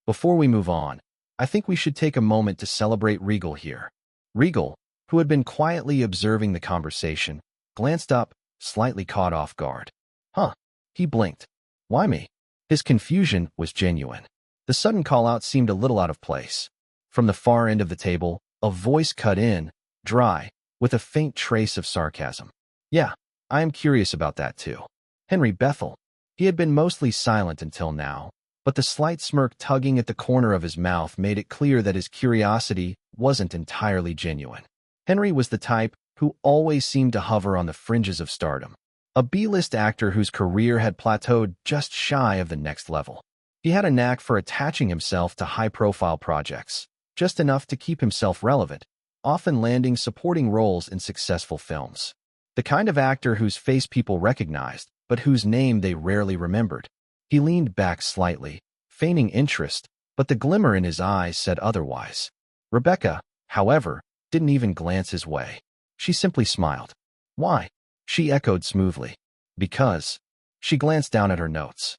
"Before we move on, I think we should take a moment to celebrate Regal here." Regal, who had been quietly observing the conversation, glanced up, slightly caught off guard. "Huh." He blinked. "Why me?" His confusion was genuine. The sudden call-out seemed a little out of place. From the far end of the table, a voice cut in, dry, with a faint trace of sarcasm. "Yeah, I am curious about that too." Henry Bethel. He had been mostly silent until now, but the slight smirk tugging at the corner of his mouth made it clear that his curiosity wasn't entirely genuine. Henry was the type who always seemed to hover on the fringes of stardom, a B-list actor whose career had plateaued just shy of the next level. He had a knack for attaching himself to high-profile projects, just enough to keep himself relevant, often landing supporting roles in successful films. The kind of actor whose face people recognized, but whose name they rarely remembered. He leaned back slightly, feigning interest, but the glimmer in his eyes said otherwise. Rebecca, however, didn't even glance his way. She simply smiled. Why? She echoed smoothly. Because. She glanced down at her notes.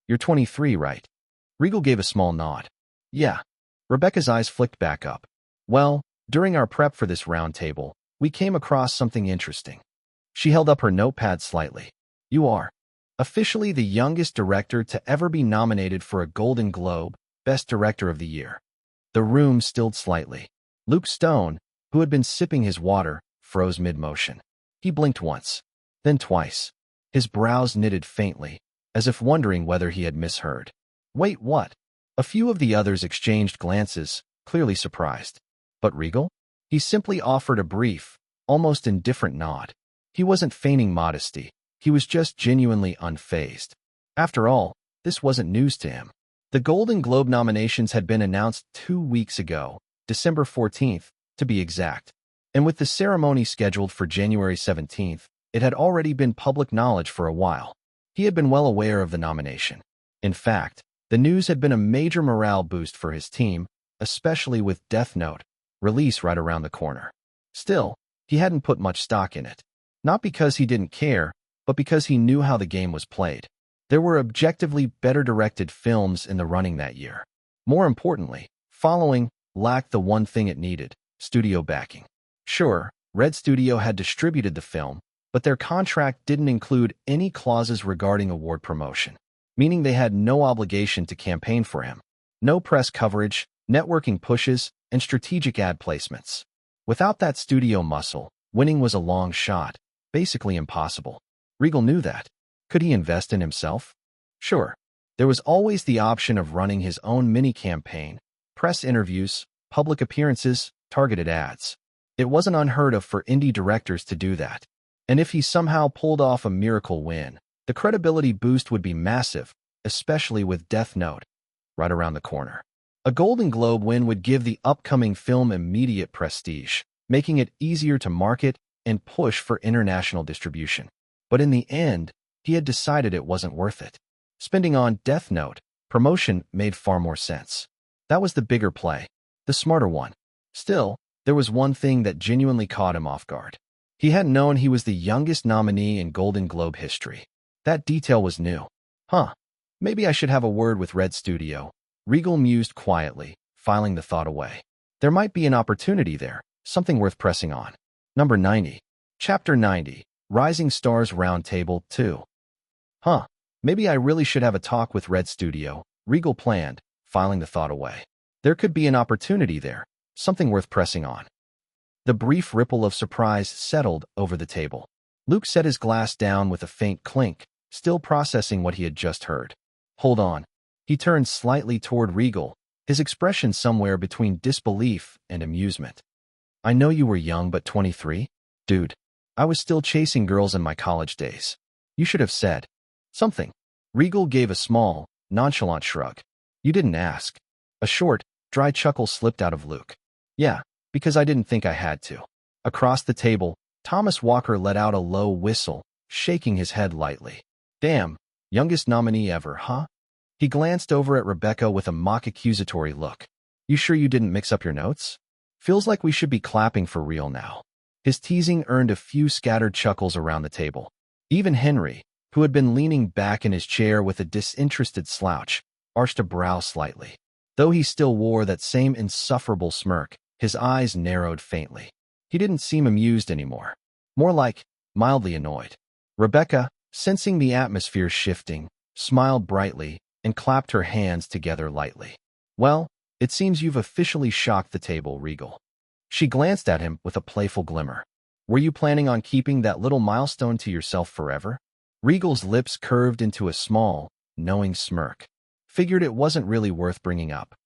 You're 23, right? Regal gave a small nod. Yeah. Rebecca's eyes flicked back up. Well, during our prep for this round table, we came across something interesting. She held up her notepad slightly. You are officially the youngest director to ever be nominated for a Golden Globe, Best Director of the Year. The room stilled slightly. Luke Stone, who had been sipping his water, froze mid-motion. He blinked once, then twice. His brows knitted faintly, as if wondering whether he had misheard. Wait, what? A few of the others exchanged glances, clearly surprised. But Regal? He simply offered a brief, almost indifferent nod. He wasn't feigning modesty. He was just genuinely unfazed. After all, this wasn't news to him. The Golden Globe nominations had been announced 2 weeks ago, December 14th, to be exact. And with the ceremony scheduled for January 17th, it had already been public knowledge for a while. He had been well aware of the nomination. In fact, the news had been a major morale boost for his team, especially with Death Note, release right around the corner. Still, he hadn't put much stock in it. Not because he didn't care, but because he knew how the game was played. There were objectively better directed films in the running that year. More importantly, Following lacked the one thing it needed: studio backing. Sure, Red Studio had distributed the film, but their contract didn't include any clauses regarding award promotion, meaning they had no obligation to campaign for him. No press coverage, networking pushes, and strategic ad placements. Without that studio muscle, winning was a long shot, basically impossible. Regal knew that. Could he invest in himself? Sure. There was always the option of running his own mini-campaign, press interviews, public appearances, targeted ads. It wasn't unheard of for indie directors to do that. And if he somehow pulled off a miracle win, the credibility boost would be massive, especially with Death Note right around the corner. A Golden Globe win would give the upcoming film immediate prestige, making it easier to market and push for international distribution. But in the end, he had decided it wasn't worth it. Spending on Death Note promotion made far more sense. That was the bigger play, the smarter one. Still, there was one thing that genuinely caught him off guard. He hadn't known he was the youngest nominee in Golden Globe history. That detail was new. Maybe I should have a word with Red Studio, Regal mused quietly, filing the thought away. There might be an opportunity there, something worth pressing on. Number 90. Chapter 90. Rising Stars Roundtable 2. Maybe I really should have a talk with Red Studio, Regal planned, filing the thought away. There could be an opportunity there, something worth pressing on. The brief ripple of surprise settled over the table. Luke set his glass down with a faint clink, still processing what he had just heard. Hold on. He turned slightly toward Regal, his expression somewhere between disbelief and amusement. I know you were young but 23? Dude, I was still chasing girls in my college days. You should have said something. Regal gave a small, nonchalant shrug. You didn't ask. A short, dry chuckle slipped out of Luke. Yeah, because I didn't think I had to. Across the table, Thomas Walker let out a low whistle, shaking his head lightly. Damn, youngest nominee ever, huh? He glanced over at Rebecca with a mock-accusatory look. You sure you didn't mix up your notes? Feels like we should be clapping for real now. His teasing earned a few scattered chuckles around the table. Even Henry, who had been leaning back in his chair with a disinterested slouch, arched a brow slightly. Though he still wore that same insufferable smirk, his eyes narrowed faintly. He didn't seem amused anymore. More like mildly annoyed. Rebecca, sensing the atmosphere shifting, smiled brightly and clapped her hands together lightly. Well, it seems you've officially shocked the table, Regal. She glanced at him with a playful glimmer. Were you planning on keeping that little milestone to yourself forever? Regal's lips curved into a small, knowing smirk. Figured it wasn't really worth bringing up.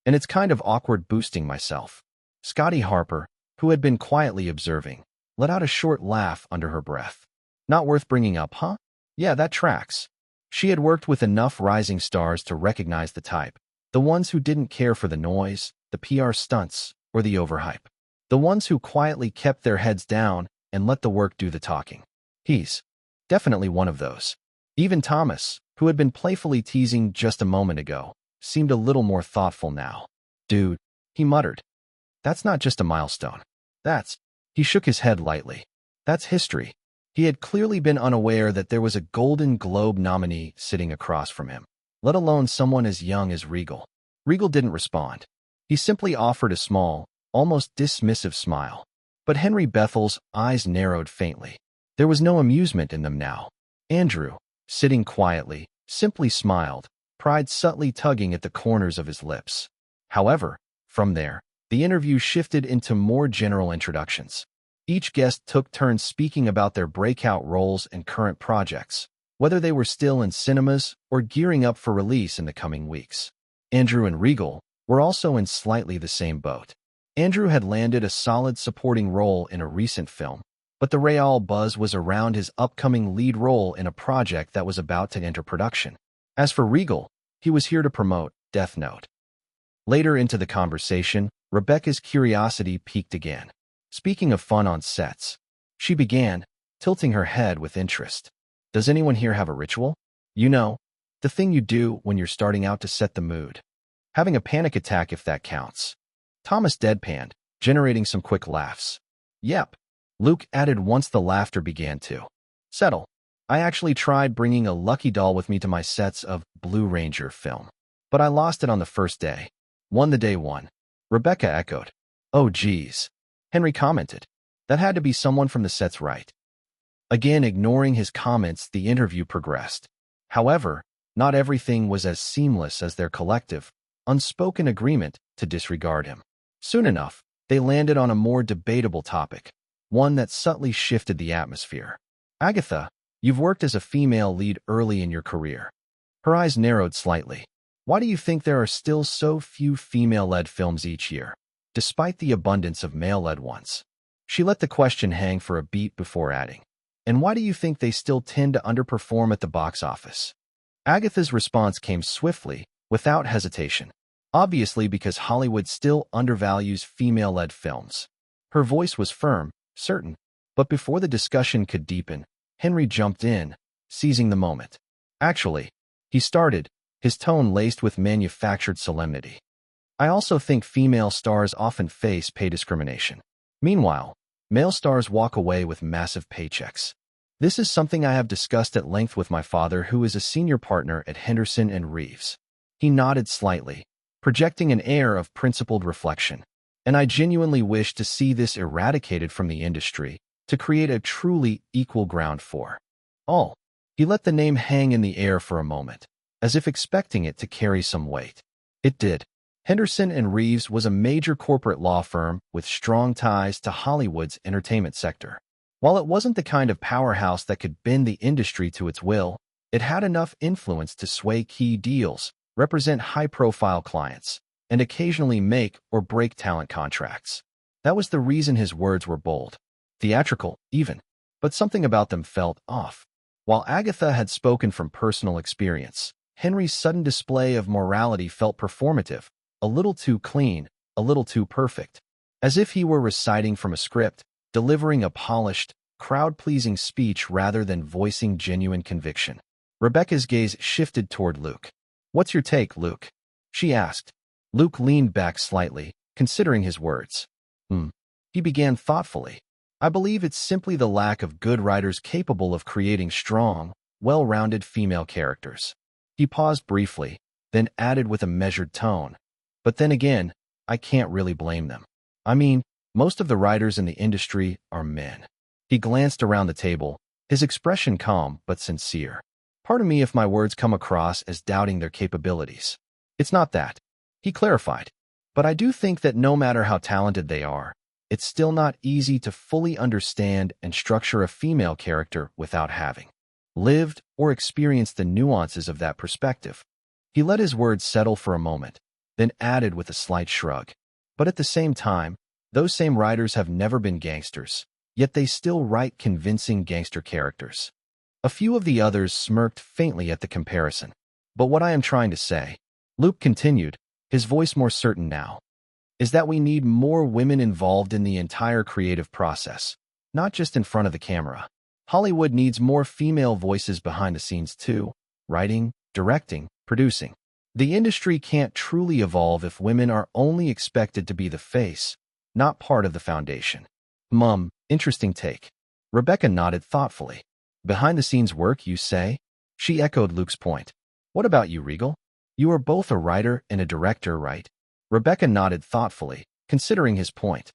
And it's kind of awkward boosting myself. Scotty Harper, who had been quietly observing, let out a short laugh under her breath. Not worth bringing up, huh? Yeah, that tracks. She had worked with enough rising stars to recognize the type. The ones who didn't care for the noise, the PR stunts, or the overhype. The ones who quietly kept their heads down and let the work do the talking. He's definitely one of those. Even Thomas, who had been playfully teasing just a moment ago, seemed a little more thoughtful now. Dude, he muttered. That's not just a milestone. He shook his head lightly. That's history. He had clearly been unaware that there was a Golden Globe nominee sitting across from him, let alone someone as young as Regal. Regal didn't respond. He simply offered a small, almost dismissive smile. But Henry Bethel's eyes narrowed faintly. There was no amusement in them now. Andrew, sitting quietly, simply smiled, pride subtly tugging at the corners of his lips. However, from there, the interview shifted into more general introductions. Each guest took turns speaking about their breakout roles and current projects, whether they were still in cinemas or gearing up for release in the coming weeks. Andrew and Regal were also in slightly the same boat. Andrew had landed a solid supporting role in a recent film, but the real buzz was around his upcoming lead role in a project that was about to enter production. As for Regal, he was here to promote Death Note. Later into the conversation, Rebecca's curiosity piqued again. Speaking of fun on sets, she began, tilting her head with interest. Does anyone here have a ritual? You know, the thing you do when you're starting out to set the mood. Having a panic attack if that counts. Thomas deadpanned, generating some quick laughs. Yep, Luke added once the laughter began to settle. I actually tried bringing a lucky doll with me to my sets of Blue Ranger film, but I lost it on the first day. Won the day one. Rebecca echoed. Oh geez. Henry commented. That had to be someone from the sets, right? Again, ignoring his comments, the interview progressed. However, not everything was as seamless as their collective, unspoken agreement to disregard him. Soon enough, they landed on a more debatable topic, one that subtly shifted the atmosphere. Agatha, you've worked as a female lead early in your career. Her eyes narrowed slightly. Why do you think there are still so few female-led films each year, despite the abundance of male-led ones? She let the question hang for a beat before adding. And why do you think they still tend to underperform at the box office? Agatha's response came swiftly, without hesitation. Obviously because Hollywood still undervalues female-led films. Her voice was firm, certain, but before the discussion could deepen, Henry jumped in, seizing the moment. Actually, he started, his tone laced with manufactured solemnity. I also think female stars often face pay discrimination. Meanwhile, male stars walk away with massive paychecks. This is something I have discussed at length with my father, who is a senior partner at Henderson and Reeves. He nodded slightly, projecting an air of principled reflection. And I genuinely wish to see this eradicated from the industry, to create a truly equal ground for all. He let the name hang in the air for a moment, as if expecting it to carry some weight. It did. Henderson and Reeves was a major corporate law firm with strong ties to Hollywood's entertainment sector. While it wasn't the kind of powerhouse that could bend the industry to its will, it had enough influence to sway key deals, represent high-profile clients, and occasionally make or break talent contracts. That was the reason his words were bold, theatrical, even, but something about them felt off. While Agatha had spoken from personal experience, Henry's sudden display of morality felt performative, a little too clean, a little too perfect, as if he were reciting from a script, delivering a polished, crowd-pleasing speech rather than voicing genuine conviction. Rebecca's gaze shifted toward Luke. What's your take, Luke? She asked. Luke leaned back slightly, considering his words. He began thoughtfully. I believe it's simply the lack of good writers capable of creating strong, well-rounded female characters. He paused briefly, then added with a measured tone. But then again, I can't really blame them. I mean, most of the writers in the industry are men. He glanced around the table, his expression calm but sincere. Pardon me if my words come across as doubting their capabilities. It's not that, he clarified. But I do think that no matter how talented they are, it's still not easy to fully understand and structure a female character without having lived or experienced the nuances of that perspective. He let his words settle for a moment, then added with a slight shrug. But at the same time, those same writers have never been gangsters, yet they still write convincing gangster characters. A few of the others smirked faintly at the comparison. But what I am trying to say, Luke continued, his voice more certain now, is that we need more women involved in the entire creative process, not just in front of the camera. Hollywood needs more female voices behind the scenes too, writing, directing, producing. The industry can't truly evolve if women are only expected to be the face, not part of the foundation. Interesting take. Rebecca nodded thoughtfully. Behind-the-scenes work, you say? She echoed Luke's point. What about you, Regal? You are both a writer and a director, right? Rebecca nodded thoughtfully, considering his point.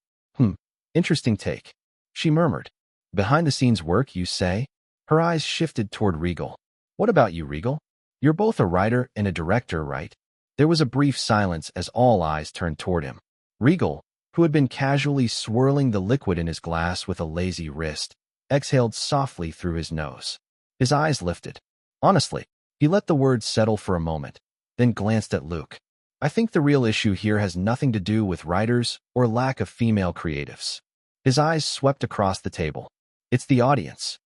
Interesting take. She murmured. Behind-the-scenes work, you say? Her eyes shifted toward Regal. What about you, Regal? You're both a writer and a director, right? There was a brief silence as all eyes turned toward him. Regal, who had been casually swirling the liquid in his glass with a lazy wrist, exhaled softly through his nose. His eyes lifted. Honestly, he let the words settle for a moment, then glanced at Luke. I think the real issue here has nothing to do with writers or lack of female creatives. His eyes swept across the table. It's the audience.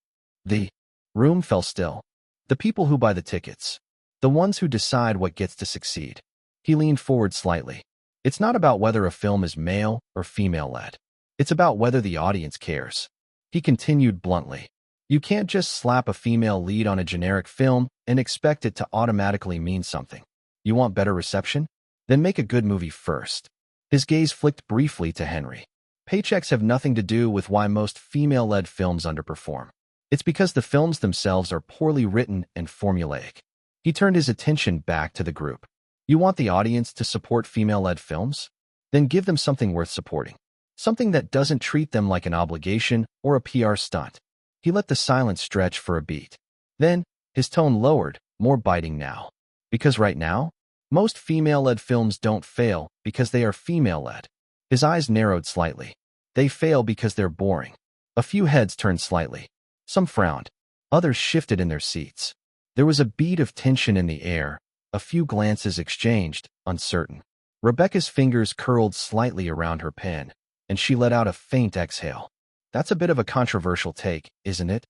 The room fell still. The people who buy the tickets. The ones who decide what gets to succeed. He leaned forward slightly. It's not about whether a film is male or female-led. It's about whether the audience cares. He continued bluntly. You can't just slap a female lead on a generic film and expect it to automatically mean something. You want better reception? Then make a good movie first. His gaze flicked briefly to Henry. Paychecks have nothing to do with why most female-led films underperform. It's because the films themselves are poorly written and formulaic. He turned his attention back to the group. You want the audience to support female-led films? Then give them something worth supporting. Something that doesn't treat them like an obligation or a PR stunt. He let the silence stretch for a beat. Then, his tone lowered, more biting now. Because right now, most female-led films don't fail because they are female-led. His eyes narrowed slightly. They fail because they're boring. A few heads turned slightly. Some frowned. Others shifted in their seats. There was a beat of tension in the air. A few glances exchanged, uncertain. Rebecca's fingers curled slightly around her pen, and she let out a faint exhale. That's a bit of a controversial take, isn't it?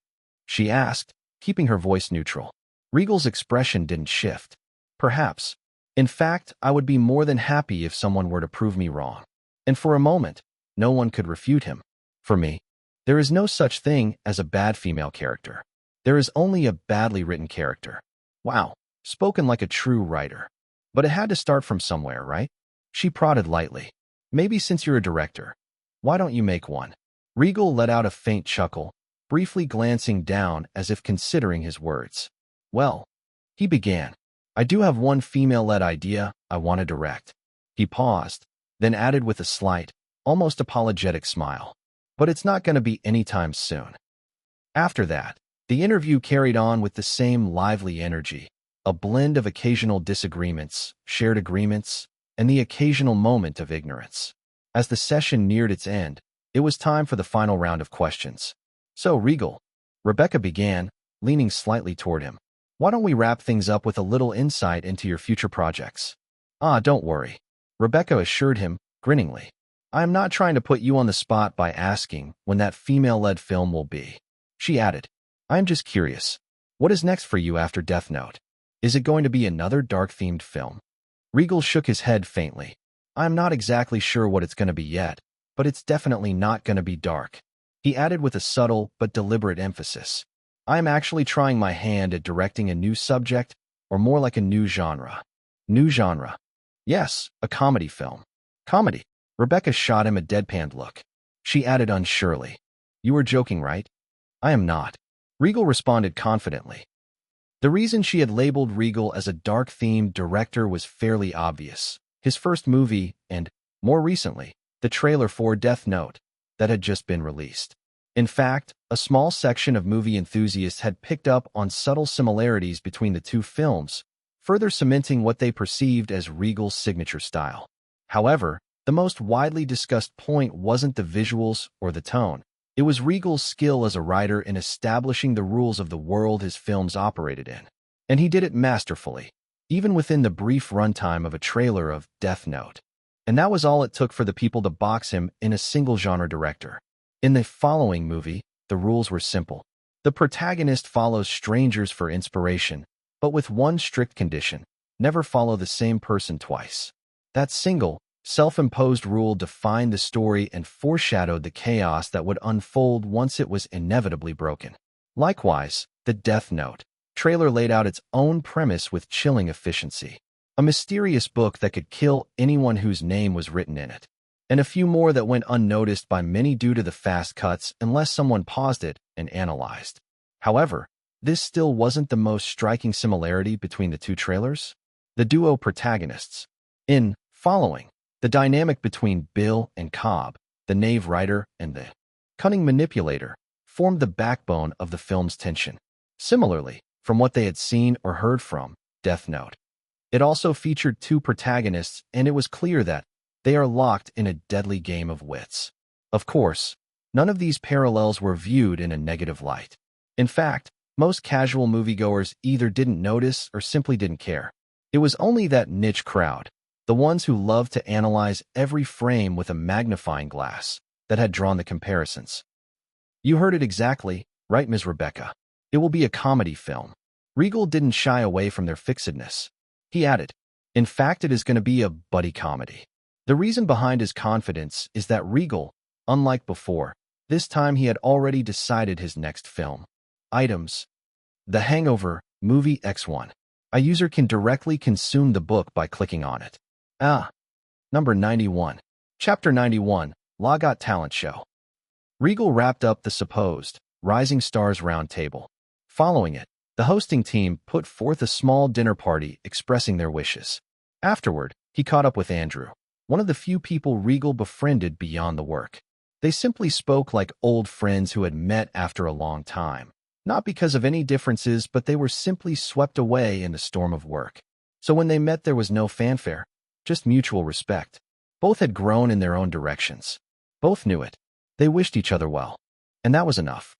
She asked, keeping her voice neutral. Regal's expression didn't shift. Perhaps. In fact, I would be more than happy if someone were to prove me wrong. And for a moment, no one could refute him. For me, there is no such thing as a bad female character. There is only a badly written character. Wow, spoken like a true writer. But it had to start from somewhere, right? She prodded lightly. Maybe since you're a director, why don't you make one? Regal let out a faint chuckle, briefly glancing down as if considering his words. Well, he began. I do have one female-led idea I want to direct. He paused, then added with a slight, almost apologetic smile. But it's not going to be anytime soon. After that, the interview carried on with the same lively energy, a blend of occasional disagreements, shared agreements, and the occasional moment of ignorance. As the session neared its end, it was time for the final round of questions. So, Regal, Rebecca began, leaning slightly toward him. Why don't we wrap things up with a little insight into your future projects? Don't worry, Rebecca assured him, grinningly. I am not trying to put you on the spot by asking when that female-led film will be. She added, I am just curious. What is next for you after Death Note? Is it going to be another dark-themed film? Regal shook his head faintly. I am not exactly sure what it's going to be yet, but it's definitely not going to be dark. He added with a subtle but deliberate emphasis. I am actually trying my hand at directing a new subject, or more like a new genre. New genre. Yes, a comedy film. Comedy. Rebecca shot him a deadpanned look. She added unsurely. You were joking, right? I am not. Regal responded confidently. The reason she had labeled Regal as a dark-themed director was fairly obvious. His first movie, and, more recently, the trailer for Death Note, that had just been released. In fact, a small section of movie enthusiasts had picked up on subtle similarities between the two films, further cementing what they perceived as Regal's signature style. However, the most widely discussed point wasn't the visuals or the tone. It was Regal's skill as a writer in establishing the rules of the world his films operated in. And he did it masterfully. even within the brief runtime of a trailer of Death Note. And that was all it took for the people to box him in a single genre director. In the following movie, the rules were simple. The protagonist follows strangers for inspiration, but with one strict condition: never follow the same person twice. That single, self-imposed rule defined the story and foreshadowed the chaos that would unfold once it was inevitably broken. Likewise, the Death Note trailer laid out its own premise with chilling efficiency. A mysterious book that could kill anyone whose name was written in it, and a few more that went unnoticed by many due to the fast cuts unless someone paused it and analyzed. However, this still wasn't the most striking similarity between the two trailers. The duo protagonists. In Following, the dynamic between Bill and Cobb, the knave writer and the cunning manipulator, formed the backbone of the film's tension. Similarly, from what they had seen or heard from Death Note, it also featured two protagonists, and it was clear that they are locked in a deadly game of wits. Of course, none of these parallels were viewed in a negative light. In fact, most casual moviegoers either didn't notice or simply didn't care. It was only that niche crowd, the ones who loved to analyze every frame with a magnifying glass, that had drawn the comparisons. You heard it exactly, right, Ms. Rebecca? It will be a comedy film. Regal didn't shy away from their fixedness. He added, in fact, it is going to be a buddy comedy. The reason behind his confidence is that Regal, unlike before, this time he had already decided his next film. Items. The Hangover, Movie X1. A user can directly consume the book by clicking on it. Number 91. Chapter 91, La Got Talent Show. Regal wrapped up the supposed Rising Stars Roundtable. Following it, the hosting team put forth a small dinner party expressing their wishes. Afterward, he caught up with Andrew, one of the few people Regal befriended beyond the work. They simply spoke like old friends who had met after a long time. Not because of any differences, but they were simply swept away in the storm of work. So when they met, there was no fanfare, just mutual respect. Both had grown in their own directions. Both knew it. They wished each other well. And that was enough.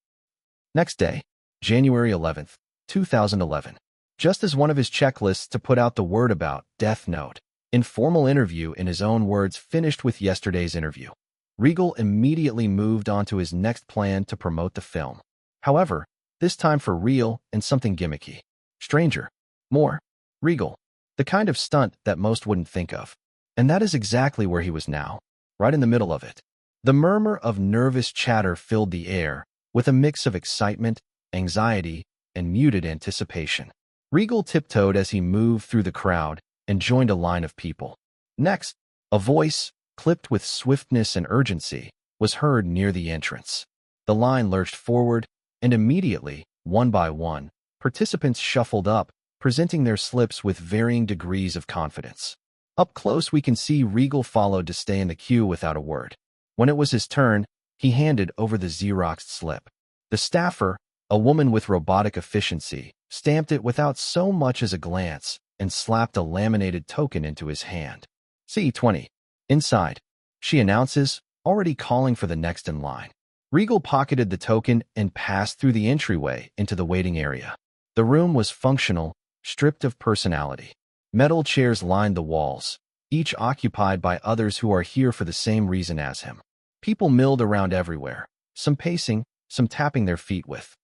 Next day, January 11th, 2011. Just as one of his checklists to put out the word about Death Note, informal interview in his own words finished with yesterday's interview. Regal immediately moved on to his next plan to promote the film. However, this time for real and something gimmicky. Stranger. More. Regal. The kind of stunt that most wouldn't think of. And that is exactly where he was now, right in the middle of it. The murmur of nervous chatter filled the air, with a mix of excitement, anxiety, and muted anticipation. Regal tiptoed as he moved through the crowd and joined a line of people. Next, a voice, clipped with swiftness and urgency, was heard near the entrance. The line lurched forward, and immediately, one by one, participants shuffled up, presenting their slips with varying degrees of confidence. Up close, we can see Regal followed to stay in the queue without a word. When it was his turn, he handed over the Xeroxed slip. The staffer, a woman with robotic efficiency, stamped it without so much as a glance and slapped a laminated token into his hand. C20. Inside, she announces, already calling for the next in line. Regal pocketed the token and passed through the entryway into the waiting area. The room was functional, stripped of personality. Metal chairs lined the walls, each occupied by others who are here for the same reason as him. People milled around everywhere, some pacing, some tapping their feet with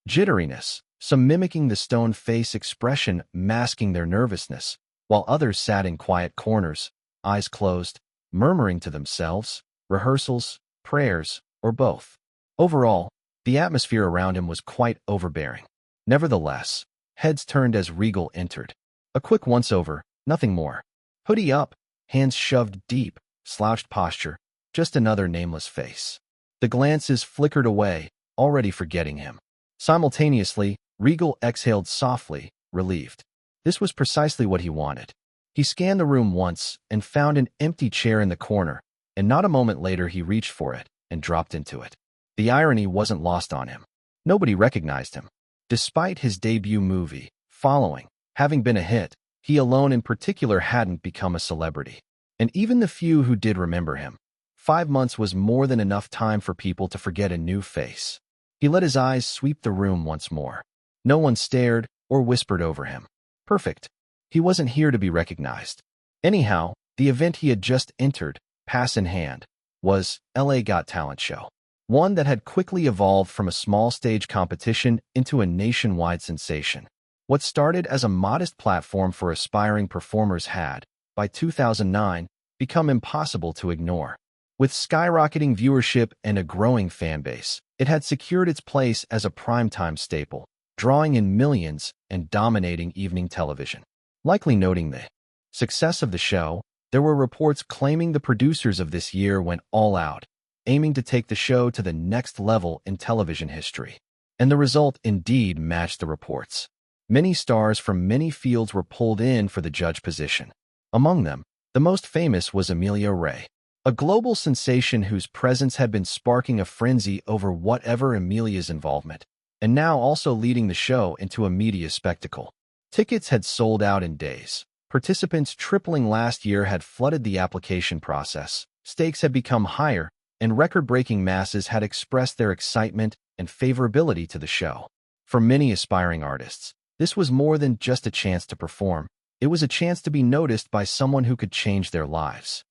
jitteriness, some mimicking the stone face expression masking their nervousness, while others sat in quiet corners, eyes closed, murmuring to themselves, rehearsals, prayers, or both. Overall, the atmosphere around him was quite overbearing. Nevertheless, heads turned as Regal entered. A quick once-over, nothing more. Hoodie up, hands shoved deep, slouched posture, just another nameless face. The glances flickered away, already forgetting him. Simultaneously, Regal exhaled softly, relieved. This was precisely what he wanted. He scanned the room once and found an empty chair in the corner, and not a moment later he reached for it and dropped into it. The irony wasn't lost on him. Nobody recognized him. Despite his debut movie, Following, having been a hit, he alone in particular hadn't become a celebrity. And even the few who did remember him, 5 months was more than enough time for people to forget a new face. He let his eyes sweep the room once more. No one stared or whispered over him. Perfect. He wasn't here to be recognized. Anyhow, the event he had just entered, pass in hand, was LA Got Talent show. One that had quickly evolved from a small stage competition into a nationwide sensation. What started as a modest platform for aspiring performers had, by 2009, become impossible to ignore. With skyrocketing viewership and a growing fanbase, it had secured its place as a primetime staple, drawing in millions and dominating evening television. Likely noting the success of the show, there were reports claiming the producers of this year went all out, aiming to take the show to the next level in television history. And the result indeed matched the reports. Many stars from many fields were pulled in for the judge position. Among them, the most famous was Amelia Ray, a global sensation whose presence had been sparking a frenzy over whatever Amelia's involvement, and now also leading the show into a media spectacle. Tickets had sold out in days. Participants tripling last year had flooded the application process. Stakes had become higher, and record-breaking masses had expressed their excitement and favorability to the show. For many aspiring artists, this was more than just a chance to perform. It was a chance to be noticed by someone who could change their lives.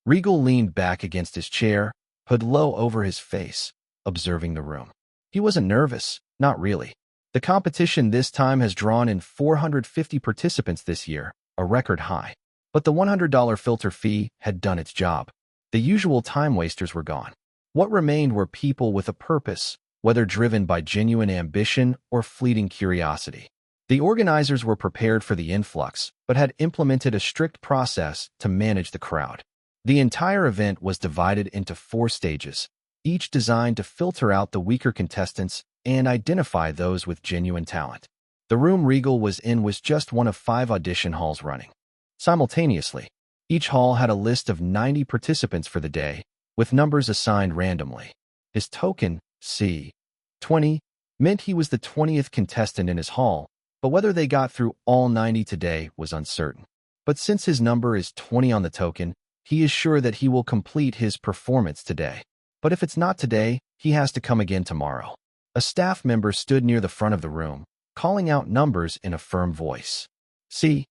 Regal leaned back against his chair, hood low over his face, observing the room. He wasn't nervous, not really. The competition this time has drawn in 450 participants this year, a record high. But the $100 filter fee had done its job. The usual time wasters were gone. What remained were people with a purpose, whether driven by genuine ambition or fleeting curiosity. The organizers were prepared for the influx, but had implemented a strict process to manage the crowd. The entire event was divided into 4 stages, each designed to filter out the weaker contestants and identify those with genuine talent. The room Regal was in was just one of 5 audition halls running. Simultaneously, each hall had a list of 90 participants for the day, with numbers assigned randomly. His token, C20, meant he was the 20th contestant in his hall, but whether they got through all 90 today was uncertain. But since his number is 20 on the token, he is sure that he will complete his performance today. But if it's not today, he has to come again tomorrow. A staff member stood near the front of the room, calling out numbers in a firm voice. C1,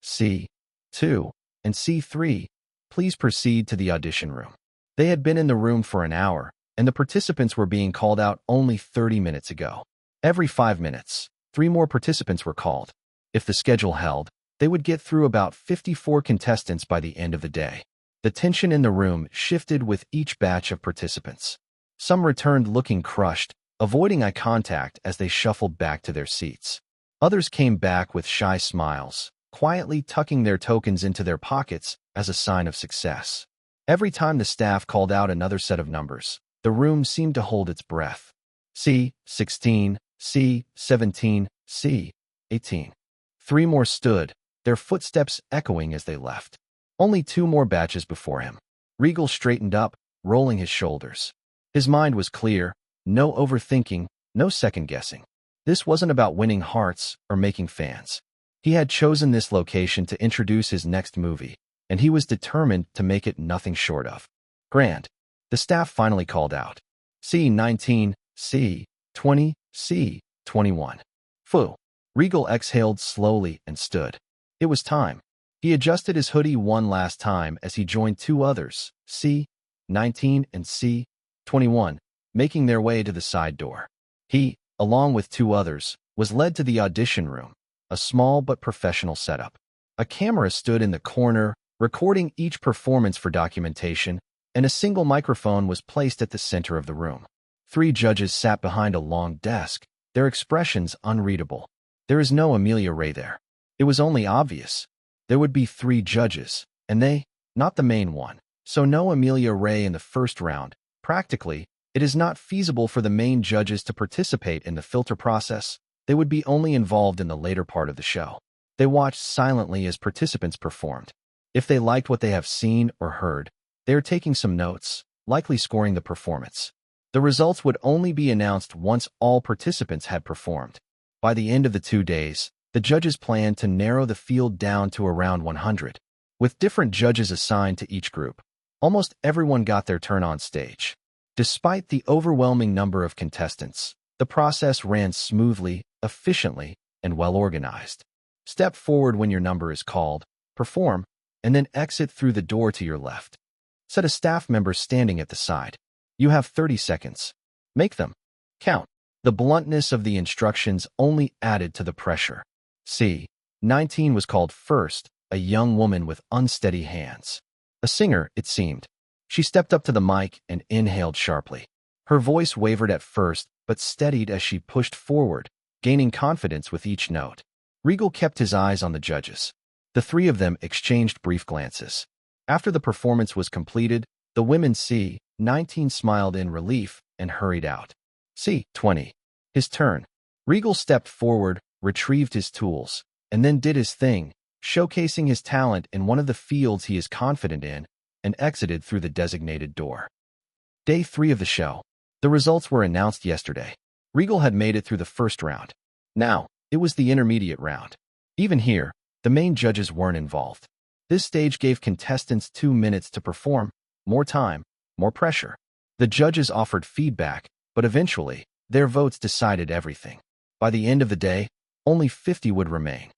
C2, and C3, please proceed to the audition room. They had been in the room for an hour, and the participants were being called out only 30 minutes ago. Every 5 minutes, 3 more participants were called. If the schedule held, they would get through about 54 contestants by the end of the day. The tension in the room shifted with each batch of participants. Some returned looking crushed, avoiding eye contact as they shuffled back to their seats. Others came back with shy smiles, quietly tucking their tokens into their pockets as a sign of success. Every time the staff called out another set of numbers, the room seemed to hold its breath. C16, C17, C18. 3 more stood, their footsteps echoing as they left. Only 2 more batches before him. Regal straightened up, rolling his shoulders. His mind was clear, no overthinking, no second-guessing. This wasn't about winning hearts or making fans. He had chosen this location to introduce his next movie, and he was determined to make it nothing short of grand. The staff finally called out. C19, C20, C21. Phew. Regal exhaled slowly and stood. It was time. He adjusted his hoodie one last time as he joined 2 others, C19 and C21, making their way to the side door. He, along with 2 others, was led to the audition room, a small but professional setup. A camera stood in the corner, recording each performance for documentation, and a single microphone was placed at the center of the room. 3 judges sat behind a long desk, their expressions unreadable. There is no Amelia Ray there. It was only obvious. There would be 3 judges, and they, not the main one. So no Amelia Ray in the first round. Practically, it is not feasible for the main judges to participate in the filter process. They would be only involved in the later part of the show. They watched silently as participants performed. If they liked what they have seen or heard, they are taking some notes, likely scoring the performance. The results would only be announced once all participants had performed. By the end of the 2 days, the judges planned to narrow the field down to around 100, with different judges assigned to each group. Almost everyone got their turn on stage. Despite the overwhelming number of contestants, the process ran smoothly, efficiently, and well organized. Step forward when your number is called, perform, and then exit through the door to your left. Set a staff member standing at the side. You have 30 seconds. Make them count. The bluntness of the instructions only added to the pressure. C. 19 was called first, a young woman with unsteady hands. A singer, it seemed. She stepped up to the mic and inhaled sharply. Her voice wavered at first, but steadied as she pushed forward, gaining confidence with each note. Regal kept his eyes on the judges. The three of them exchanged brief glances. After the performance was completed, the women C-19 smiled in relief and hurried out. C-20. His turn. Regal stepped forward, retrieved his tools, and then did his thing, showcasing his talent in one of the fields he is confident in, and exited through the designated door. Day 3 of the show. The results were announced yesterday. Regal had made it through the first round. Now, it was the intermediate round. Even here, the main judges weren't involved. This stage gave contestants 2 minutes to perform. More time, more pressure. The judges offered feedback, but eventually, their votes decided everything. By the end of the day, only 50 would remain.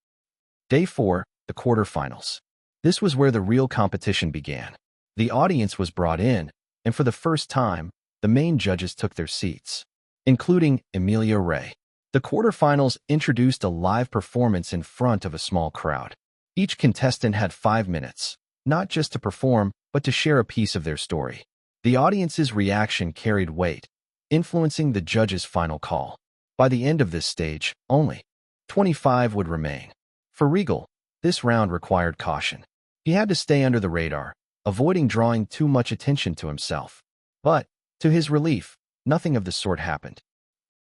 Day 4, the quarterfinals. This was where the real competition began. The audience was brought in, and for the first time, the main judges took their seats, including Emilia Ray. The quarterfinals introduced a live performance in front of a small crowd. Each contestant had 5 minutes, not just to perform, but to share a piece of their story. The audience's reaction carried weight, influencing the judge's final call. By the end of this stage, only 25 would remain. For Regal, this round required caution. He had to stay under the radar, avoiding drawing too much attention to himself. But, to his relief, nothing of the sort happened.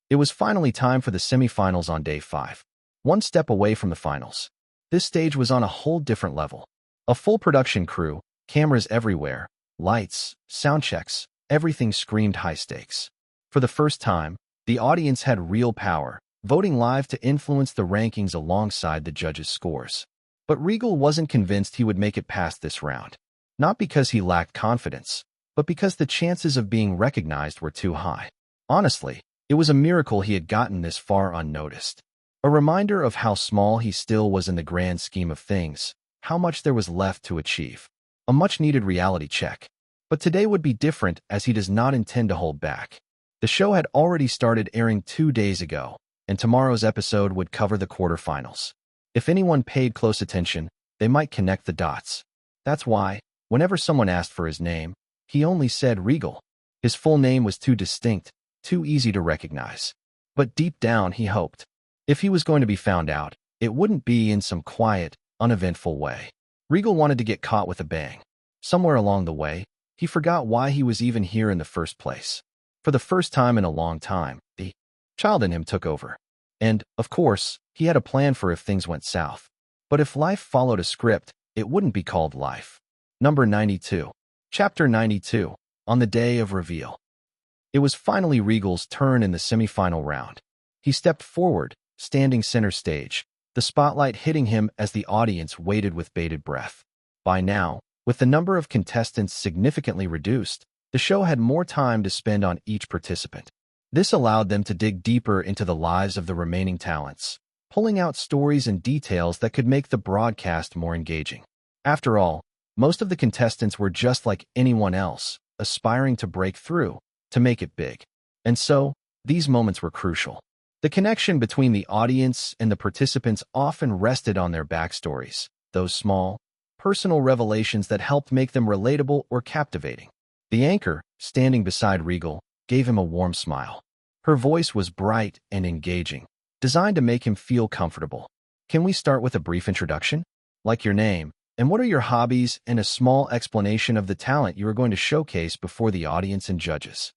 It was finally time for the semifinals on day 5. One step away from the finals. This stage was on a whole different level. A full production crew, cameras everywhere, lights, sound checks, everything screamed high stakes. For the first time, the audience had real power, voting live to influence the rankings alongside the judges' scores. But Regal wasn't convinced he would make it past this round. Not because he lacked confidence, but because the chances of being recognized were too high. Honestly, it was a miracle he had gotten this far unnoticed. A reminder of how small he still was in the grand scheme of things, how much there was left to achieve. A much-needed reality check. But today would be different as he does not intend to hold back. The show had already started airing 2 days ago, and tomorrow's episode would cover the quarterfinals. If anyone paid close attention, they might connect the dots. That's why, whenever someone asked for his name, he only said Regal. His full name was too distinct, too easy to recognize. But deep down he hoped, if he was going to be found out, it wouldn't be in some quiet, uneventful way. Regal wanted to get caught with a bang. Somewhere along the way, he forgot why he was even here in the first place. For the first time in a long time, the child in him took over. And, of course, he had a plan for if things went south. But if life followed a script, it wouldn't be called life. Number 92. Chapter 92. On the day of reveal. It was finally Regal's turn in the semifinal round. He stepped forward, standing center stage, the spotlight hitting him as the audience waited with bated breath. By now, with the number of contestants significantly reduced, the show had more time to spend on each participant. This allowed them to dig deeper into the lives of the remaining talents, pulling out stories and details that could make the broadcast more engaging. After all, most of the contestants were just like anyone else, aspiring to break through, to make it big. And so, these moments were crucial. The connection between the audience and the participants often rested on their backstories, those small, personal revelations that helped make them relatable or captivating. The anchor, standing beside Regal, gave him a warm smile. Her voice was bright and engaging, designed to make him feel comfortable. Can we start with a brief introduction? Like your name, and what are your hobbies, and a small explanation of the talent you are going to showcase before the audience and judges.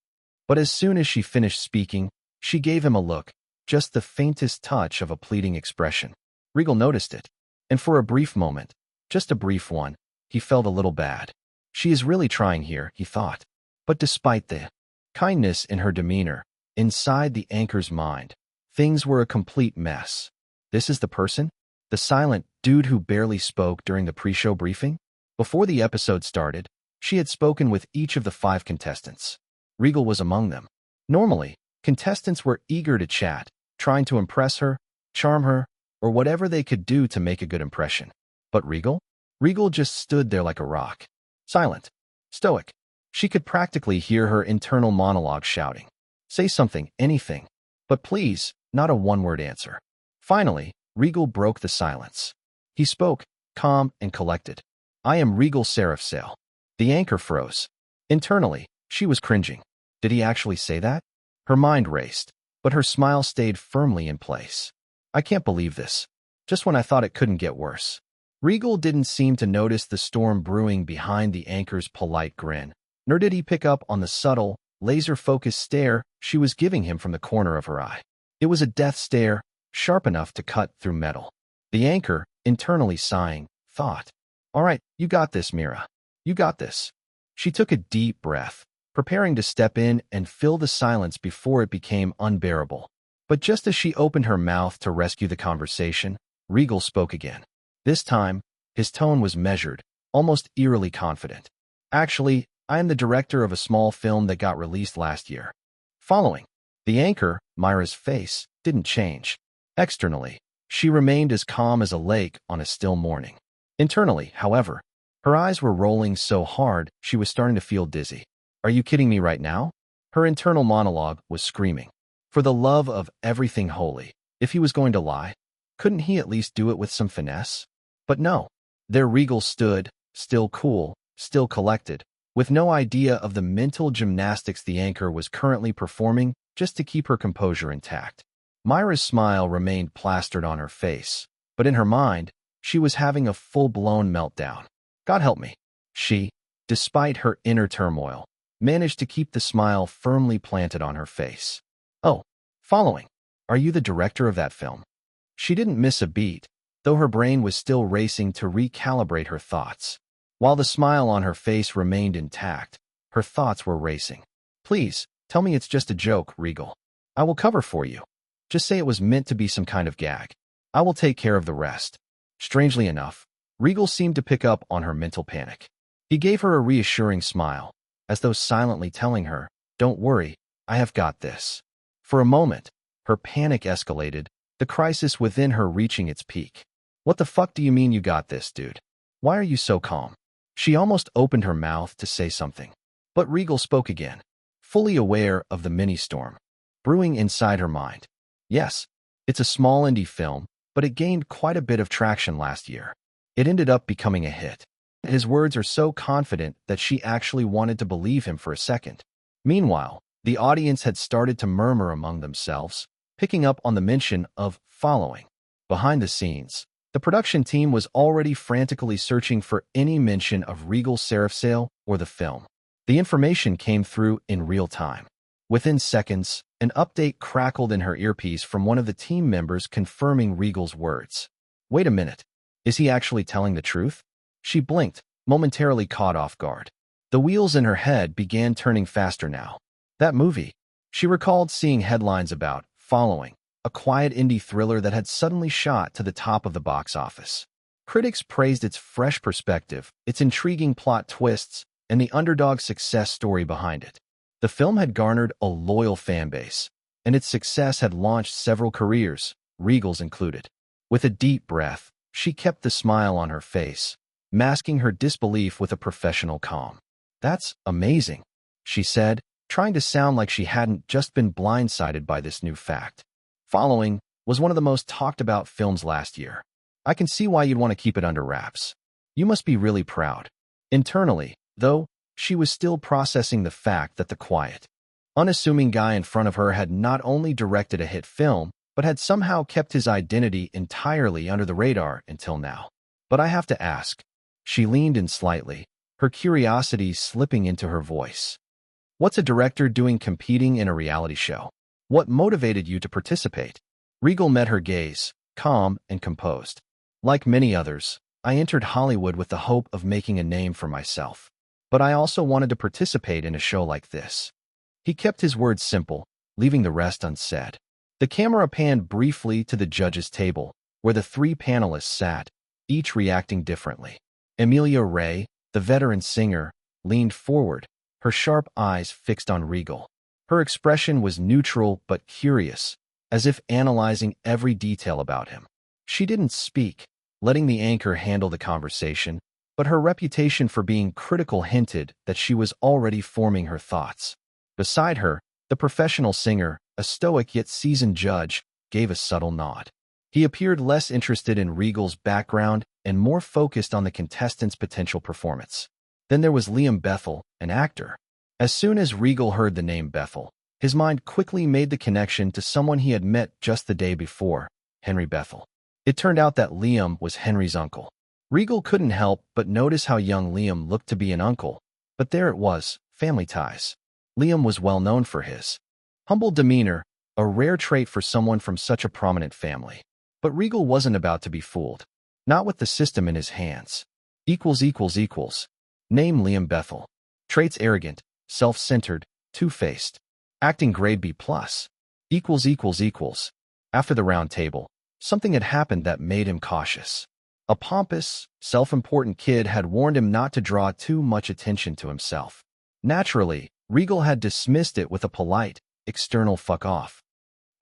But as soon as she finished speaking, she gave him a look, just the faintest touch of a pleading expression. Regal noticed it, and for a brief moment, just a brief one, he felt a little bad. She is really trying here, he thought. But despite the kindness in her demeanor, inside the anchor's mind, things were a complete mess. This is the person? The silent dude who barely spoke during the pre-show briefing? Before the episode started, she had spoken with each of the 5 contestants. Regal was among them. Normally, contestants were eager to chat, trying to impress her, charm her, or whatever they could do to make a good impression. But Regal? Regal just stood there like a rock. Silent. Stoic. She could practically hear her internal monologue shouting. Say something, anything. But please, not a one-word answer. Finally, Regal broke the silence. He spoke, calm and collected. I am Regal Seraphsail. The anchor froze. Internally, she was cringing. Did he actually say that? Her mind raced, but her smile stayed firmly in place. I can't believe this. Just when I thought it couldn't get worse. Regal didn't seem to notice the storm brewing behind the anchor's polite grin, nor did he pick up on the subtle, laser-focused stare she was giving him from the corner of her eye. It was a death stare, sharp enough to cut through metal. The anchor, internally sighing, thought, "All right, you got this, Mira. You got this." She took a deep breath, preparing to step in and fill the silence before it became unbearable. But just as she opened her mouth to rescue the conversation, Regal spoke again. This time, his tone was measured, almost eerily confident. Actually, I am the director of a small film that got released last year. Following. The anchor, Myra's face, didn't change. Externally, she remained as calm as a lake on a still morning. Internally, however, her eyes were rolling so hard she was starting to feel dizzy. Are you kidding me right now? Her internal monologue was screaming. For the love of everything holy, if he was going to lie, couldn't he at least do it with some finesse? But no. There Regal stood, still cool, still collected, with no idea of the mental gymnastics the anchor was currently performing just to keep her composure intact. Myra's smile remained plastered on her face, but in her mind, she was having a full-blown meltdown. God help me. She, despite her inner turmoil, managed to keep the smile firmly planted on her face. Oh, following. Are you the director of that film? She didn't miss a beat, though her brain was still racing to recalibrate her thoughts. While the smile on her face remained intact, her thoughts were racing. Please, tell me it's just a joke, Regal. I will cover for you. Just say it was meant to be some kind of gag. I will take care of the rest. Strangely enough, Regal seemed to pick up on her mental panic. He gave her a reassuring smile, as though silently telling her, "Don't worry, I have got this." For a moment, her panic escalated, the crisis within her reaching its peak. What the fuck do you mean you got this, dude? Why are you so calm? She almost opened her mouth to say something. But Regal spoke again, fully aware of the mini-storm brewing inside her mind. Yes, it's a small indie film, but it gained quite a bit of traction last year. It ended up becoming a hit. His words are so confident that she actually wanted to believe him for a second. Meanwhile, the audience had started to murmur among themselves, picking up on the mention of following. Behind the scenes, the production team was already frantically searching for any mention of Regal Seraphsail or the film. The information came through in real time. Within seconds, an update crackled in her earpiece from one of the team members confirming Regal's words. Wait a minute. Is he actually telling the truth? She blinked, momentarily caught off guard. The wheels in her head began turning faster now. That movie. She recalled seeing headlines about Following, a quiet indie thriller that had suddenly shot to the top of the box office. Critics praised its fresh perspective, its intriguing plot twists, and the underdog success story behind it. The film had garnered a loyal fan base, and its success had launched several careers, Regal's included. With a deep breath, she kept the smile on her face, masking her disbelief with a professional calm. That's amazing, she said, trying to sound like she hadn't just been blindsided by this new fact. Following was one of the most talked about films last year. I can see why you'd want to keep it under wraps. You must be really proud. Internally, though, she was still processing the fact that the quiet, unassuming guy in front of her had not only directed a hit film, but had somehow kept his identity entirely under the radar until now. But I have to ask. She leaned in slightly, her curiosity slipping into her voice. What's a director doing competing in a reality show? What motivated you to participate? Regal met her gaze, calm and composed. Like many others, I entered Hollywood with the hope of making a name for myself. But I also wanted to participate in a show like this. He kept his words simple, leaving the rest unsaid. The camera panned briefly to the judges' table, where the three panelists sat, each reacting differently. Amelia Ray, the veteran singer, leaned forward, her sharp eyes fixed on Regal. Her expression was neutral but curious, as if analyzing every detail about him. She didn't speak, letting the anchor handle the conversation, but her reputation for being critical hinted that she was already forming her thoughts. Beside her, the professional singer, a stoic yet seasoned judge, gave a subtle nod. He appeared less interested in Regal's background and more focused on the contestant's potential performance. Then there was Liam Bethel, an actor. As soon as Regal heard the name Bethel, his mind quickly made the connection to someone he had met just the day before, Henry Bethel. It turned out that Liam was Henry's uncle. Regal couldn't help but notice how young Liam looked to be an uncle, but there it was, family ties. Liam was well known for his humble demeanor, a rare trait for someone from such a prominent family. But Regal wasn't about to be fooled. Not with the system in his hands. Name Liam Bethel. Traits arrogant, self-centered, two-faced. Acting grade B+. After the round table, something had happened that made him cautious. A pompous, self-important kid had warned him not to draw too much attention to himself. Naturally, Regal had dismissed it with a polite, external fuck off.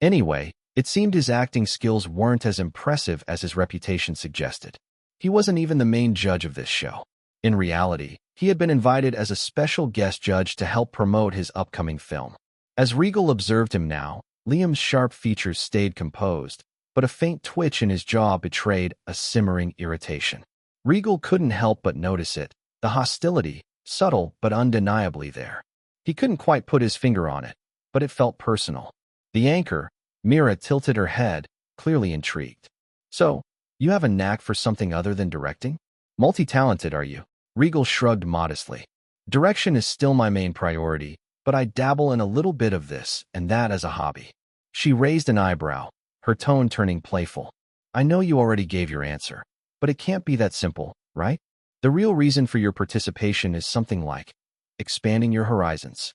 Anyway, it seemed his acting skills weren't as impressive as his reputation suggested. He wasn't even the main judge of this show. In reality, he had been invited as a special guest judge to help promote his upcoming film. As Regal observed him now, Liam's sharp features stayed composed, but a faint twitch in his jaw betrayed a simmering irritation. Regal couldn't help but notice it, the hostility, subtle but undeniably there. He couldn't quite put his finger on it, but it felt personal. The anchor, Mira, tilted her head, clearly intrigued. So, you have a knack for something other than directing? Multi-talented, are you? Regal shrugged modestly. Direction is still my main priority, but I dabble in a little bit of this and that as a hobby. She raised an eyebrow, her tone turning playful. I know you already gave your answer, but it can't be that simple, right? The real reason for your participation is something like expanding your horizons.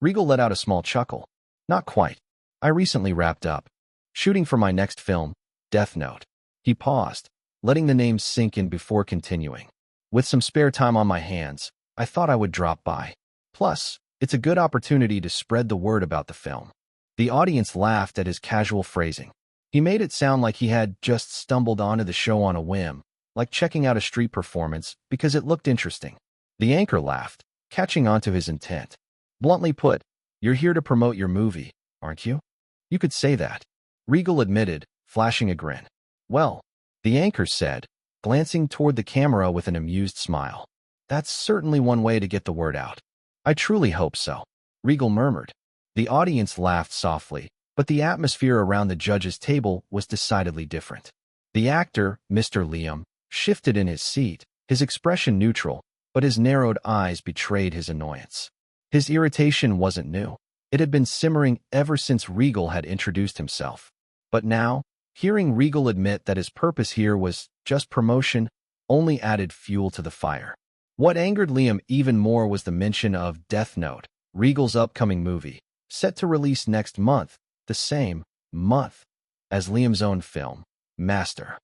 Regal let out a small chuckle. Not quite. I recently wrapped up shooting for my next film, Death Note. He paused, letting the name sink in before continuing. With some spare time on my hands, I thought I would drop by. Plus, it's a good opportunity to spread the word about the film. The audience laughed at his casual phrasing. He made it sound like he had just stumbled onto the show on a whim, like checking out a street performance because it looked interesting. The anchor laughed, catching on to his intent. Bluntly put, you're here to promote your movie, aren't you? You could say that, Regal admitted, flashing a grin. Well, the anchor said, glancing toward the camera with an amused smile. That's certainly one way to get the word out. I truly hope so, Regal murmured. The audience laughed softly, but the atmosphere around the judge's table was decidedly different. The actor, Mr. Liam, shifted in his seat, his expression neutral, but his narrowed eyes betrayed his annoyance. His irritation wasn't new. It had been simmering ever since Regal had introduced himself. But now, hearing Regal admit that his purpose here was just promotion only added fuel to the fire. What angered Liam even more was the mention of Death Note, Regal's upcoming movie, set to release next month, the same month as Liam's own film, Master.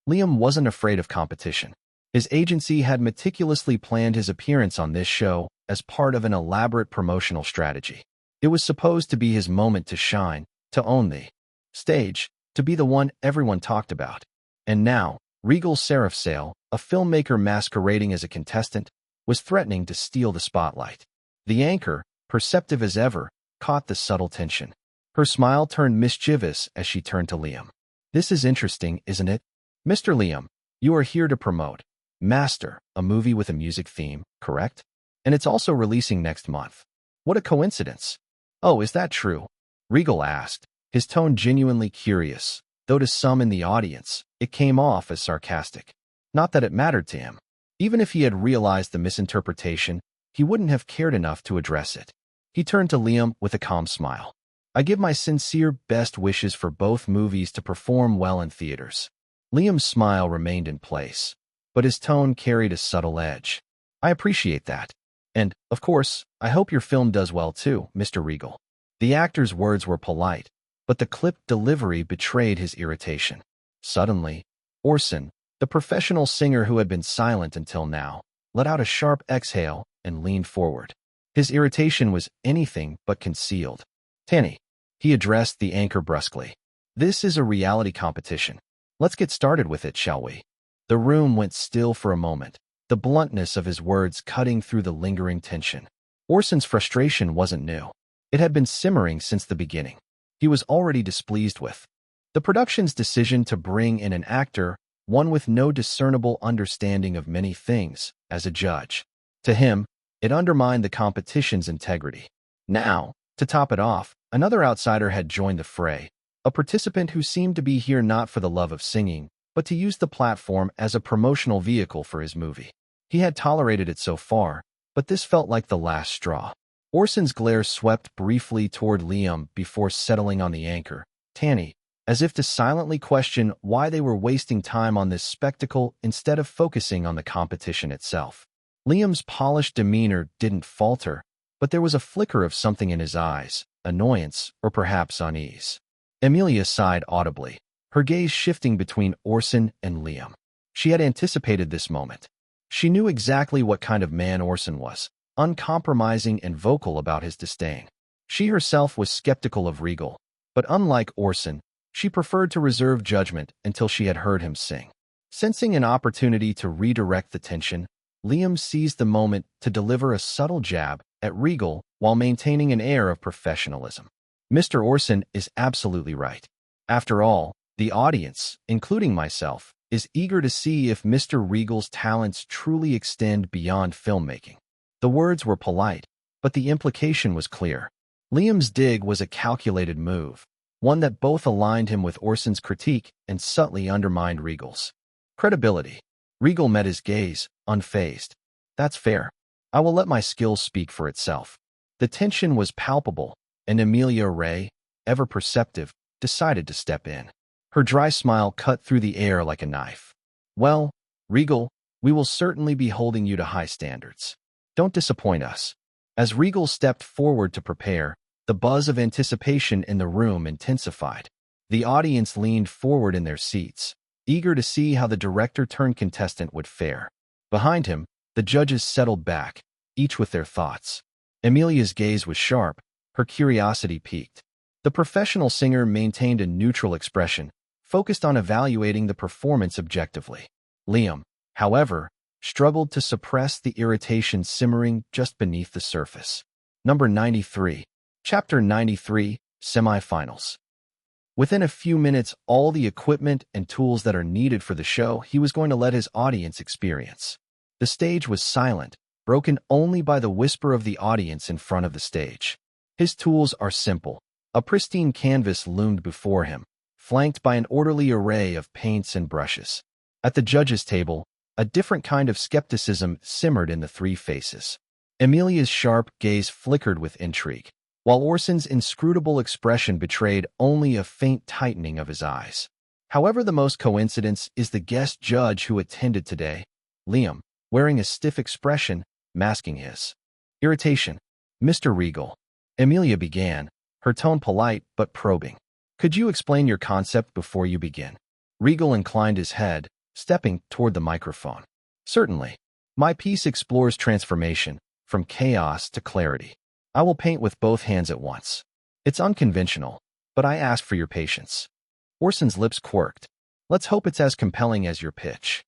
Liam wasn't afraid of competition. His agency had meticulously planned his appearance on this show as part of an elaborate promotional strategy. It was supposed to be his moment to shine, to own the stage, to be the one everyone talked about. And now, Regal Seraphsail, a filmmaker masquerading as a contestant, was threatening to steal the spotlight. The anchor, perceptive as ever, caught the subtle tension. Her smile turned mischievous as she turned to Liam. This is interesting, isn't it? Mr. Liam, you are here to promote Master, a movie with a music theme, correct? And it's also releasing next month. What a coincidence. Oh, is that true? Regal asked, his tone genuinely curious, though to some in the audience, it came off as sarcastic. Not that it mattered to him. Even if he had realized the misinterpretation, he wouldn't have cared enough to address it. He turned to Liam with a calm smile. I give my sincere best wishes for both movies to perform well in theaters. Liam's smile remained in place, but his tone carried a subtle edge. I appreciate that. And, of course, I hope your film does well too, Mr. Regal. The actor's words were polite, but the clipped delivery betrayed his irritation. Suddenly, Orson, the professional singer who had been silent until now, let out a sharp exhale and leaned forward. His irritation was anything but concealed. Tanny, he addressed the anchor brusquely. This is a reality competition. Let's get started with it, shall we? The room went still for a moment, the bluntness of his words cutting through the lingering tension. Orson's frustration wasn't new. It had been simmering since the beginning. He was already displeased with the production's decision to bring in an actor, one with no discernible understanding of many things, as a judge. To him, it undermined the competition's integrity. Now, to top it off, another outsider had joined the fray, a participant who seemed to be here not for the love of singing, but to use the platform as a promotional vehicle for his movie. He had tolerated it so far, but this felt like the last straw. Orson's glare swept briefly toward Liam before settling on the anchor, Tanny, as if to silently question why they were wasting time on this spectacle instead of focusing on the competition itself. Liam's polished demeanor didn't falter, but there was a flicker of something in his eyes, annoyance or perhaps unease. Emilia sighed audibly, her gaze shifting between Orson and Liam. She had anticipated this moment. She knew exactly what kind of man Orson was, uncompromising and vocal about his disdain. She herself was skeptical of Regal, but unlike Orson, she preferred to reserve judgment until she had heard him sing. Sensing an opportunity to redirect the tension, Liam seized the moment to deliver a subtle jab at Regal while maintaining an air of professionalism. Mr. Orson is absolutely right. After all, the audience, including myself, is eager to see if Mr. Regal's talents truly extend beyond filmmaking. The words were polite, but the implication was clear. Liam's dig was a calculated move, one that both aligned him with Orson's critique and subtly undermined Regal's credibility. Regal met his gaze, unfazed. That's fair. I will let my skills speak for itself. The tension was palpable, and Emilia Ray, ever perceptive, decided to step in. Her dry smile cut through the air like a knife. Well, Regal, we will certainly be holding you to high standards. Don't disappoint us. As Regal stepped forward to prepare, the buzz of anticipation in the room intensified. The audience leaned forward in their seats, eager to see how the director-turned-contestant would fare. Behind him, the judges settled back, each with their thoughts. Emilia's gaze was sharp, her curiosity piqued. The professional singer maintained a neutral expression, focused on evaluating the performance objectively. Liam, however, struggled to suppress the irritation simmering just beneath the surface. Number 93. Chapter 93, Semifinals. Within a few minutes, all the equipment and tools that are needed for the show he was going to let his audience experience. The stage was silent, broken only by the whisper of the audience in front of the stage. His tools are simple. A pristine canvas loomed before him, flanked by an orderly array of paints and brushes. At the judges' table, a different kind of skepticism simmered in the three faces. Emilia's sharp gaze flickered with intrigue, while Orson's inscrutable expression betrayed only a faint tightening of his eyes. However, the most coincidence is the guest judge who attended today, Liam, wearing a stiff expression, masking his irritation. Mr. Regal, Emilia began, her tone polite but probing. Could you explain your concept before you begin? Regal inclined his head, stepping toward the microphone. Certainly. My piece explores transformation, from chaos to clarity. I will paint with both hands at once. It's unconventional, but I ask for your patience. Orson's lips quirked. Let's hope it's as compelling as your pitch.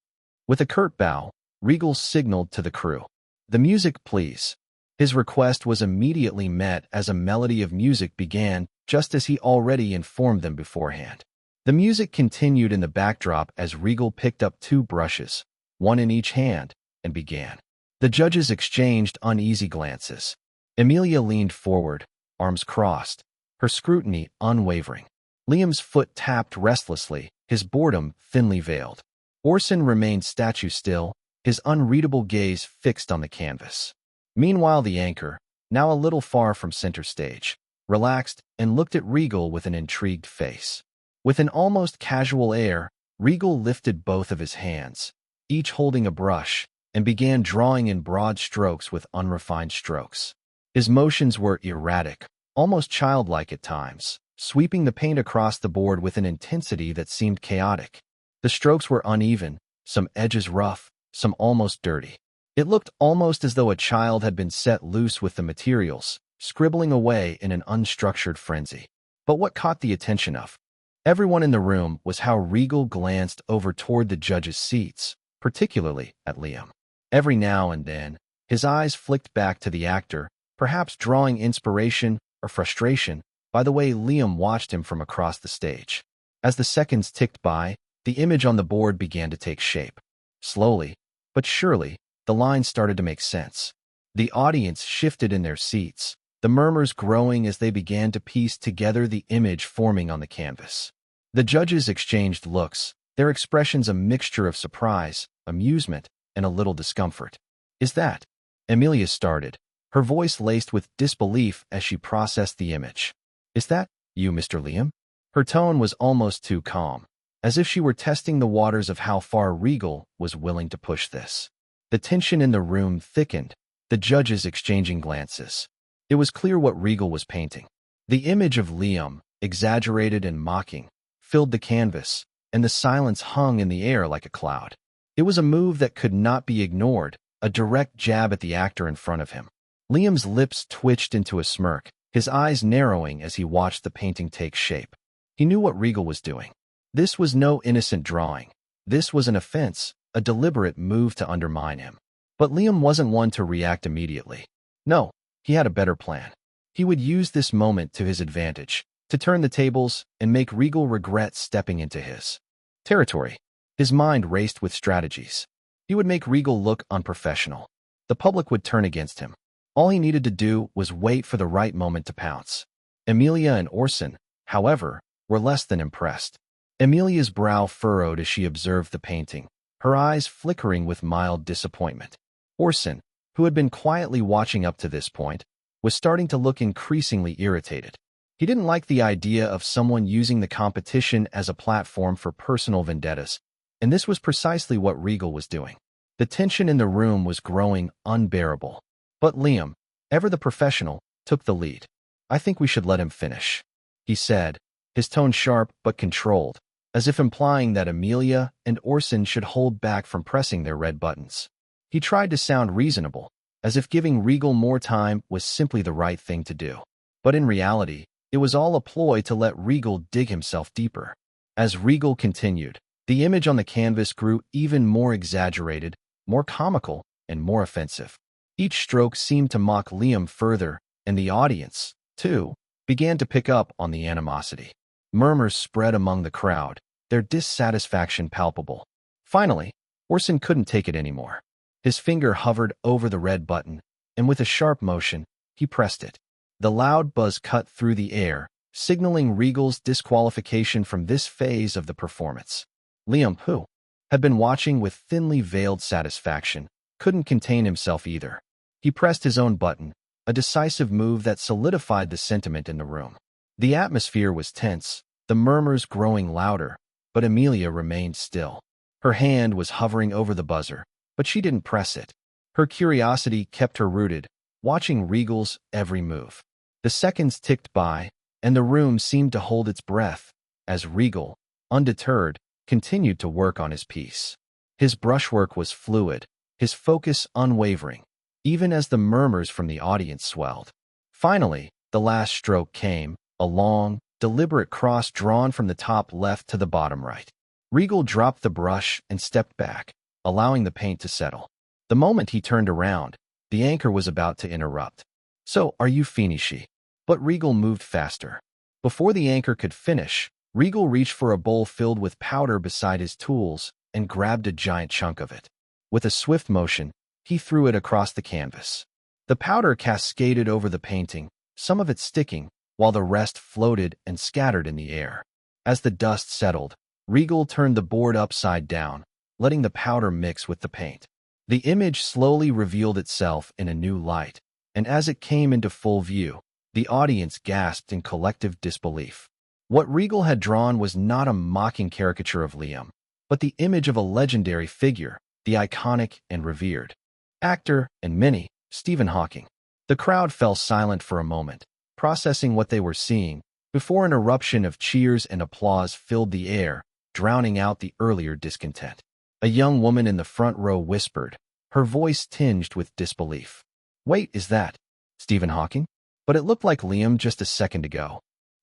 With a curt bow, Regal signaled to the crew. The music, please. His request was immediately met as a melody of music began, just as he already informed them beforehand. The music continued in the backdrop as Regal picked up two brushes, one in each hand, and began. The judges exchanged uneasy glances. Emilia leaned forward, arms crossed, her scrutiny unwavering. Liam's foot tapped restlessly, his boredom thinly veiled. Orson remained statue still, his unreadable gaze fixed on the canvas. Meanwhile, the anchor, now a little far from center stage, relaxed and looked at Regal with an intrigued face. With an almost casual air, Regal lifted both of his hands, each holding a brush, and began drawing in broad strokes with unrefined strokes. His motions were erratic, almost childlike at times, sweeping the paint across the board with an intensity that seemed chaotic. The strokes were uneven, some edges rough, some almost dirty. It looked almost as though a child had been set loose with the materials, scribbling away in an unstructured frenzy. But what caught the attention of Everyone in the room was how Regal glanced over toward the judges' seats, particularly at Liam. Every now and then, his eyes flicked back to the actor, perhaps drawing inspiration or frustration by the way Liam watched him from across the stage. As the seconds ticked by, the image on the board began to take shape. Slowly, but surely, the lines started to make sense. The audience shifted in their seats, the murmurs growing as they began to piece together the image forming on the canvas. The judges exchanged looks, their expressions a mixture of surprise, amusement, and a little discomfort. "Is that?" Amelia started, her voice laced with disbelief as she processed the image. "Is that you, Mr. Liam?" Her tone was almost too calm, as if she were testing the waters of how far Regal was willing to push this. The tension in the room thickened, the judges exchanging glances. It was clear what Regal was painting. The image of Liam, exaggerated and mocking, filled the canvas, and the silence hung in the air like a cloud. It was a move that could not be ignored, a direct jab at the actor in front of him. Liam's lips twitched into a smirk, his eyes narrowing as he watched the painting take shape. He knew what Regal was doing. This was no innocent drawing. This was an offense, a deliberate move to undermine him. But Liam wasn't one to react immediately. No, he had a better plan. He would use this moment to his advantage, to turn the tables and make Regal regret stepping into his territory. His mind raced with strategies. He would make Regal look unprofessional. The public would turn against him. All he needed to do was wait for the right moment to pounce. Amelia and Orson, however, were less than impressed. Amelia's brow furrowed as she observed the painting, her eyes flickering with mild disappointment. Orson, who had been quietly watching up to this point, was starting to look increasingly irritated. He didn't like the idea of someone using the competition as a platform for personal vendettas, and this was precisely what Regal was doing. The tension in the room was growing unbearable. But Liam, ever the professional, took the lead. "I think we should let him finish," he said, his tone sharp but controlled, as if implying that Amelia and Orson should hold back from pressing their red buttons. He tried to sound reasonable, as if giving Regal more time was simply the right thing to do. But in reality, it was all a ploy to let Regal dig himself deeper. As Regal continued, the image on the canvas grew even more exaggerated, more comical, and more offensive. Each stroke seemed to mock Liam further, and the audience, too, began to pick up on the animosity. Murmurs spread among the crowd, their dissatisfaction palpable. Finally, Orson couldn't take it anymore. His finger hovered over the red button, and with a sharp motion, he pressed it. The loud buzz cut through the air, signaling Regal's disqualification from this phase of the performance. Liam, who had been watching with thinly veiled satisfaction, couldn't contain himself either. He pressed his own button, a decisive move that solidified the sentiment in the room. The atmosphere was tense, the murmurs growing louder, but Amelia remained still. Her hand was hovering over the buzzer, but she didn't press it. Her curiosity kept her rooted, watching Regal's every move. The seconds ticked by, and the room seemed to hold its breath, as Regal, undeterred, continued to work on his piece. His brushwork was fluid, his focus unwavering, even as the murmurs from the audience swelled. Finally, the last stroke came, a long, deliberate cross drawn from the top left to the bottom right. Regal dropped the brush and stepped back, allowing the paint to settle. The moment he turned around, the anchor was about to interrupt. "So, are you finished?" But Regal moved faster. Before the anchor could finish, Regal reached for a bowl filled with powder beside his tools and grabbed a giant chunk of it. With a swift motion, he threw it across the canvas. The powder cascaded over the painting, some of it sticking, while the rest floated and scattered in the air. As the dust settled, Regal turned the board upside down, letting the powder mix with the paint. The image slowly revealed itself in a new light, and as it came into full view, the audience gasped in collective disbelief. What Regal had drawn was not a mocking caricature of Liam, but the image of a legendary figure, the iconic and revered actor and many, Stephen Hawking. The crowd fell silent for a moment, processing what they were seeing, before an eruption of cheers and applause filled the air, drowning out the earlier discontent. A young woman in the front row whispered, her voice tinged with disbelief. "Wait, is that Stephen Hawking? But it looked like Liam just a second ago."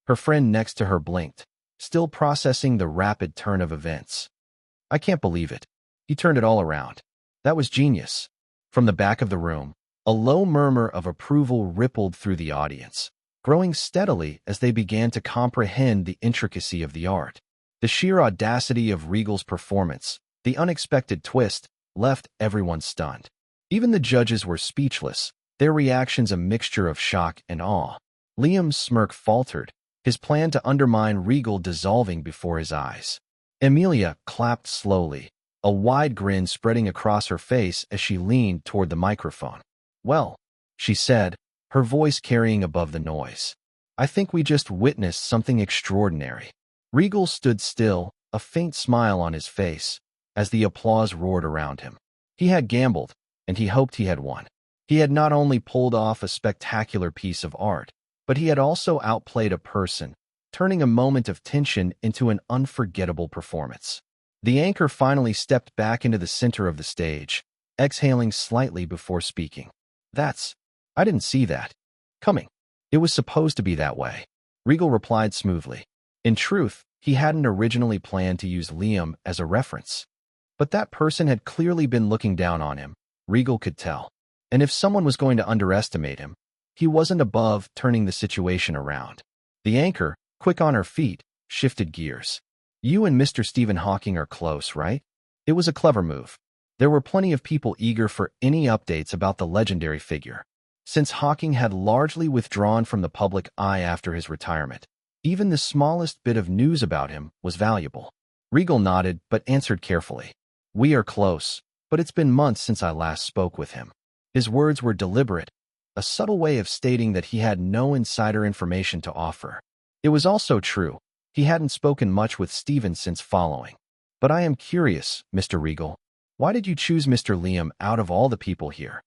Her friend next to her blinked. still processing the rapid turn of events. I can't believe it. He turned it all around. That was genius. From the back of the room, a low murmur of approval rippled through the audience, growing steadily as they began to comprehend the intricacy of the art. The sheer audacity of Regal's performance, the unexpected twist, left everyone stunned. Even the judges were speechless, their reactions a mixture of shock and awe. Liam's smirk faltered, his plan to undermine Regal dissolving before his eyes. Emilia clapped slowly, a wide grin spreading across her face as she leaned toward the microphone. "Well," she said, her voice carrying above the noise, "I think we just witnessed something extraordinary." Regal stood still, a faint smile on his face, as the applause roared around him. He had gambled, and he hoped he had won. He had not only pulled off a spectacular piece of art, but he had also outplayed a person, turning a moment of tension into an unforgettable performance. The anchor finally stepped back into the center of the stage, exhaling slightly before speaking. I didn't see that coming. It was supposed to be that way," Regal replied smoothly. In truth, he hadn't originally planned to use Liam as a reference. But that person had clearly been looking down on him, Regal could tell. And if someone was going to underestimate him, he wasn't above turning the situation around. The anchor, quick on her feet, shifted gears. "You and Mr. Stephen Hawking are close, right?" It was a clever move. There were plenty of people eager for any updates about the legendary figure. Since Hawking had largely withdrawn from the public eye after his retirement, even the smallest bit of news about him was valuable. Regal nodded but answered carefully. "We are close, but it's been months since I last spoke with him." His words were deliberate, a subtle way of stating that he had no insider information to offer. It was also true. He hadn't spoken much with Stephen since following. "But I am curious, Mr. Regal. Why did you choose Mr. Liam out of all the people here?"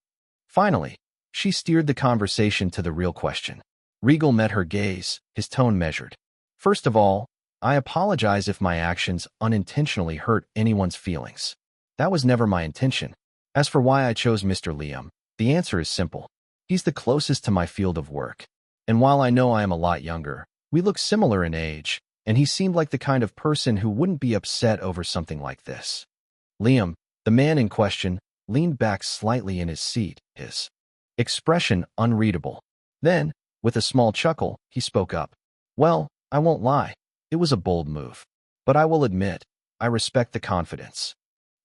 Finally, she steered the conversation to the real question. Regal met her gaze, his tone measured. "First of all, I apologize if my actions unintentionally hurt anyone's feelings. That was never my intention. As for why I chose Mr. Liam, the answer is simple. He's the closest to my field of work. And while I know I am a lot younger, we look similar in age, and he seemed like the kind of person who wouldn't be upset over something like this." Liam, the man in question, leaned back slightly in his seat, his expression unreadable. Then, with a small chuckle, he spoke up. "Well, I won't lie. It was a bold move. But I will admit, I respect the confidence."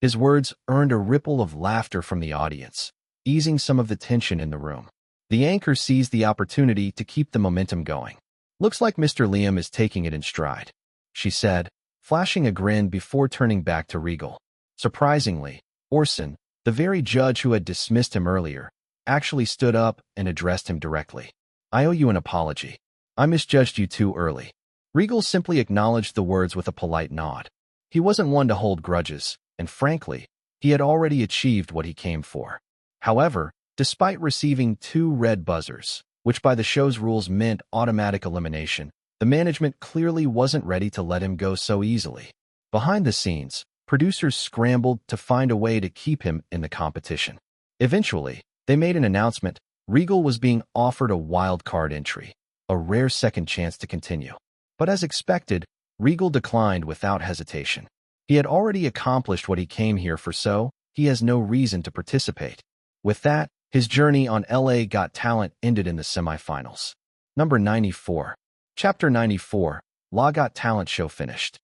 His words earned a ripple of laughter from the audience, easing some of the tension in the room. The anchor seized the opportunity to keep the momentum going. "Looks like Mr. Liam is taking it in stride," she said, flashing a grin before turning back to Regal. Surprisingly, Orson, the very judge who had dismissed him earlier, actually stood up and addressed him directly. "I owe you an apology. I misjudged you too early." Regal simply acknowledged the words with a polite nod. He wasn't one to hold grudges, and frankly, he had already achieved what he came for. However, despite receiving 2 red buzzers, which by the show's rules meant automatic elimination, the management clearly wasn't ready to let him go so easily. Behind the scenes, producers scrambled to find a way to keep him in the competition. Eventually, they made an announcement. Regal was being offered a wild card entry, a rare second chance to continue. But as expected, Regal declined without hesitation. He had already accomplished what he came here for, so he has no reason to participate. With that, his journey on LA Got Talent ended in the semifinals. Number 94. Chapter 94, La Got Talent show finished.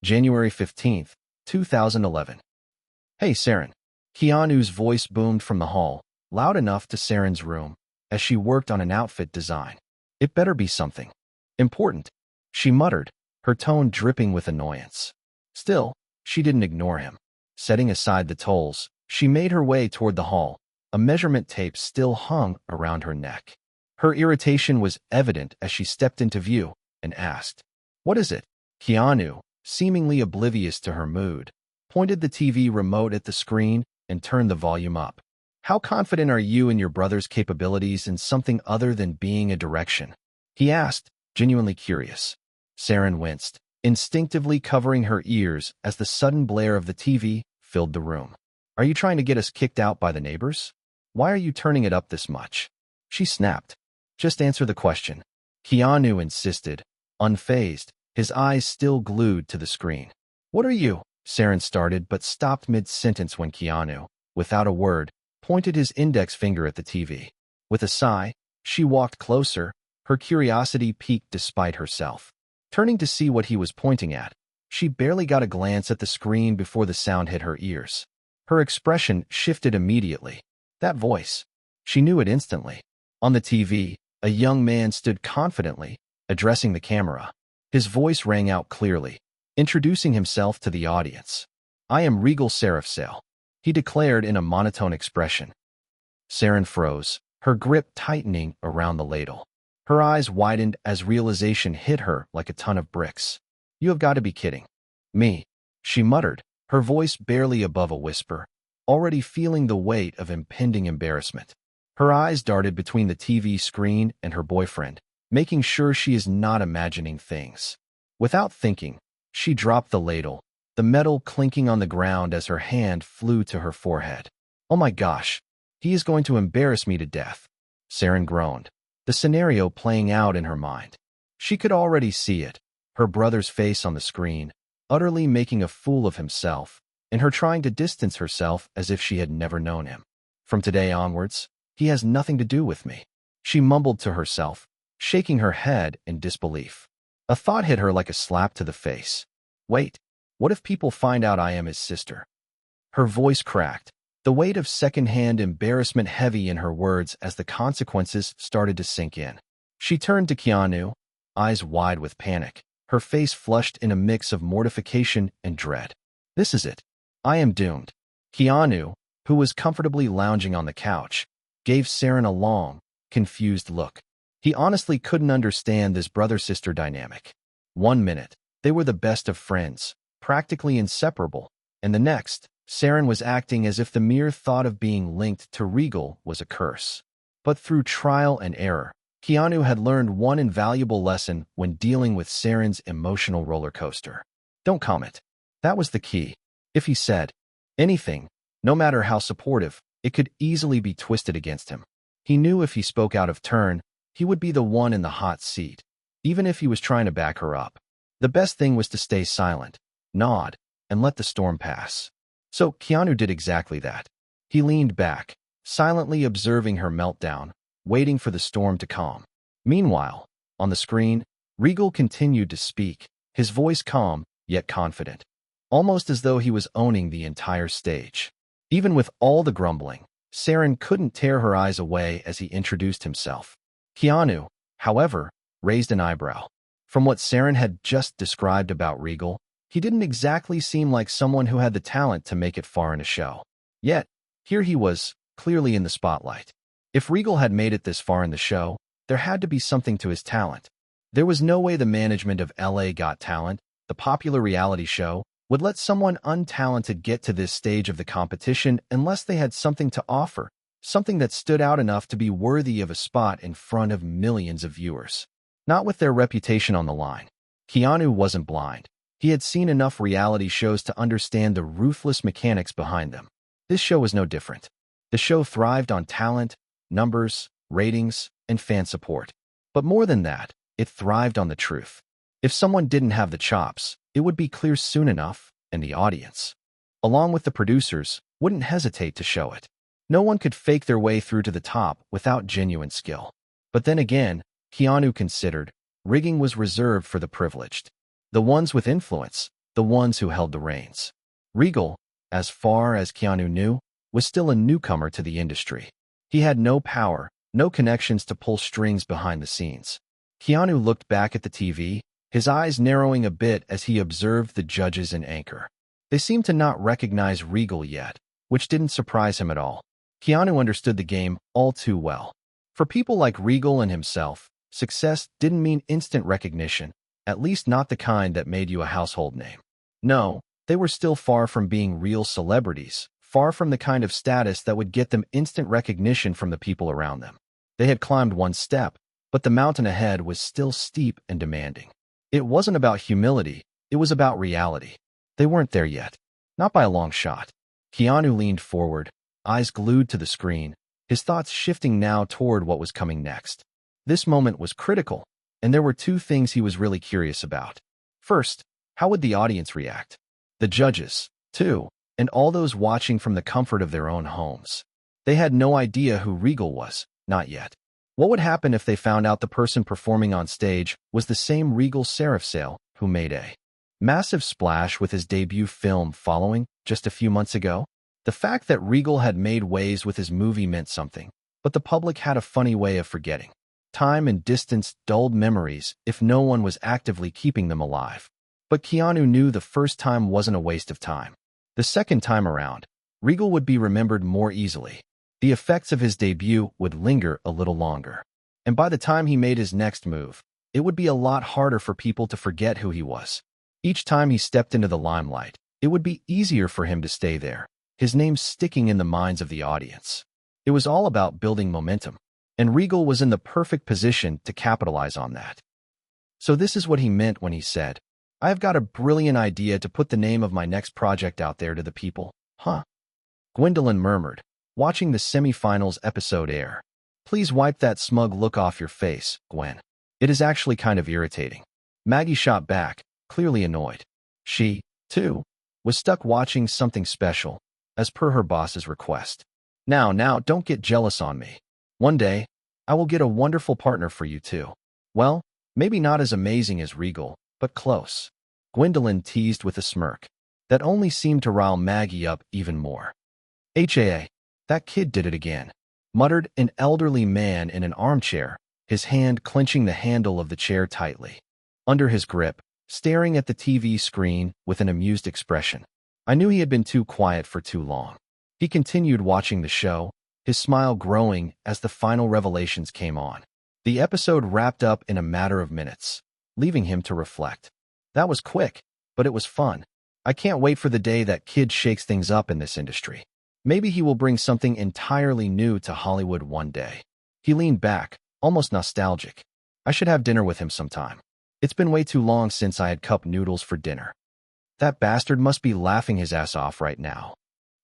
January 15th, 2011. "Hey, Saren." Keanu's voice boomed from the hall, loud enough to Saren's room, as she worked on an outfit design. "It better be something important," she muttered, her tone dripping with annoyance. Still, she didn't ignore him. Setting aside the towels, she made her way toward the hall, a measurement tape still hung around her neck. Her irritation was evident as she stepped into view and asked, "What is it?" Keanu, seemingly oblivious to her mood, pointed the TV remote at the screen and turned the volume up. "How confident are you in your brother's capabilities in something other than being a direction?" he asked, genuinely curious. Saren winced, instinctively covering her ears as the sudden blare of the TV filled the room. "Are you trying to get us kicked out by the neighbors? Why are you turning it up this much?" she snapped. "Just answer the question," Keanu insisted, unfazed, his eyes still glued to the screen. "What are you?" Saren started, but stopped mid-sentence when Keanu, without a word, pointed his index finger at the TV. With a sigh, she walked closer, her curiosity piqued despite herself. Turning to see what he was pointing at, she barely got a glance at the screen before the sound hit her ears. Her expression shifted immediately. That voice. She knew it instantly. On the TV, a young man stood confidently, addressing the camera. His voice rang out clearly, introducing himself to the audience. "I am Regal Seraphsail," he declared in a monotone expression. Saren froze, her grip tightening around the ladle. Her eyes widened as realization hit her like a ton of bricks. "You have got to be kidding me," she muttered, her voice barely above a whisper, already feeling the weight of impending embarrassment. Her eyes darted between the TV screen and her boyfriend, making sure she is not imagining things. Without thinking, she dropped the ladle, the metal clinking on the ground as her hand flew to her forehead. "Oh my gosh, he is going to embarrass me to death," Saren groaned, the scenario playing out in her mind. She could already see it, her brother's face on the screen, utterly making a fool of himself, and her trying to distance herself as if she had never known him. "From today onwards, he has nothing to do with me," she mumbled to herself, shaking her head in disbelief. A thought hit her like a slap to the face. "Wait, what if people find out I am his sister?" Her voice cracked, the weight of second-hand embarrassment heavy in her words as the consequences started to sink in. She turned to Keanu, eyes wide with panic, her face flushed in a mix of mortification and dread. "This is it. I am doomed." Keanu, who was comfortably lounging on the couch, gave Saren a long, confused look. He honestly couldn't understand this brother-sister dynamic. One minute, they were the best of friends, practically inseparable, and the next, Saren was acting as if the mere thought of being linked to Regal was a curse. But through trial and error, Keanu had learned one invaluable lesson when dealing with Saren's emotional roller coaster. Don't comment. That was the key. If he said anything, no matter how supportive, it could easily be twisted against him. He knew if he spoke out of turn, he would be the one in the hot seat, even if he was trying to back her up. The best thing was to stay silent, nod, and let the storm pass. So Keanu did exactly that. He leaned back, silently observing her meltdown, waiting for the storm to calm. Meanwhile, on the screen, Regal continued to speak, his voice calm, yet confident, almost as though he was owning the entire stage. Even with all the grumbling, Saren couldn't tear her eyes away as he introduced himself. Keanu, however, raised an eyebrow. From what Saren had just described about Regal, he didn't exactly seem like someone who had the talent to make it far in a show. Yet, here he was, clearly in the spotlight. If Regal had made it this far in the show, there had to be something to his talent. There was no way the management of LA Got Talent, the popular reality show, would let someone untalented get to this stage of the competition unless they had something to offer, something that stood out enough to be worthy of a spot in front of millions of viewers. Not with their reputation on the line. Keanu wasn't blind. He had seen enough reality shows to understand the ruthless mechanics behind them. This show was no different. The show thrived on talent, numbers, ratings, and fan support. But more than that, it thrived on the truth. If someone didn't have the chops, it would be clear soon enough, and the audience, along with the producers, wouldn't hesitate to show it. No one could fake their way through to the top without genuine skill. But then again, Keanu considered, rigging was reserved for the privileged. The ones with influence, the ones who held the reins. Regal, as far as Keanu knew, was still a newcomer to the industry. He had no power, no connections to pull strings behind the scenes. Keanu looked back at the TV, his eyes narrowing a bit as he observed the judges and anchor. They seemed to not recognize Regal yet, which didn't surprise him at all. Keanu understood the game all too well. For people like Regal and himself, success didn't mean instant recognition, at least not the kind that made you a household name. No, they were still far from being real celebrities, far from the kind of status that would get them instant recognition from the people around them. They had climbed one step, but the mountain ahead was still steep and demanding. It wasn't about humility, it was about reality. They weren't there yet. Not by a long shot. Keanu leaned forward, eyes glued to the screen, his thoughts shifting now toward what was coming next. This moment was critical, and there were two things he was really curious about. First, how would the audience react? The judges, too, and all those watching from the comfort of their own homes. They had no idea who Regal was, not yet. What would happen if they found out the person performing on stage was the same Regal Seraphsail who made a massive splash with his debut film following just a few months ago? The fact that Regal had made waves with his movie meant something, but the public had a funny way of forgetting. Time and distance dulled memories if no one was actively keeping them alive. But Keanu knew the first time wasn't a waste of time. The second time around, Regal would be remembered more easily. The effects of his debut would linger a little longer. And by the time he made his next move, it would be a lot harder for people to forget who he was. Each time he stepped into the limelight, it would be easier for him to stay there, his name sticking in the minds of the audience. It was all about building momentum, and Regal was in the perfect position to capitalize on that. So this is what he meant when he said, "I've got a brilliant idea to put the name of my next project out there to the people." Huh? Gwendolyn murmured, watching the semifinals episode air. "Please wipe that smug look off your face, Gwen. It is actually kind of irritating." Maggie shot back, clearly annoyed. She, too, was stuck watching something special, as per her boss's request. Now, don't get jealous on me. One day, I will get a wonderful partner for you too. Well, maybe not as amazing as Regal, but close." Gwendolyn teased with a smirk that only seemed to rile Maggie up even more. That kid did it again," muttered an elderly man in an armchair, his hand clenching the handle of the chair tightly. Under his grip, staring at the TV screen with an amused expression. I knew he had been too quiet for too long. He continued watching the show, his smile growing as the final revelations came on. The episode wrapped up in a matter of minutes, leaving him to reflect. That was quick, but it was fun. I can't wait for the day that kid shakes things up in this industry. Maybe he will bring something entirely new to Hollywood one day. He leaned back, almost nostalgic. I should have dinner with him sometime. It's been way too long since I had cup noodles for dinner. That bastard must be laughing his ass off right now.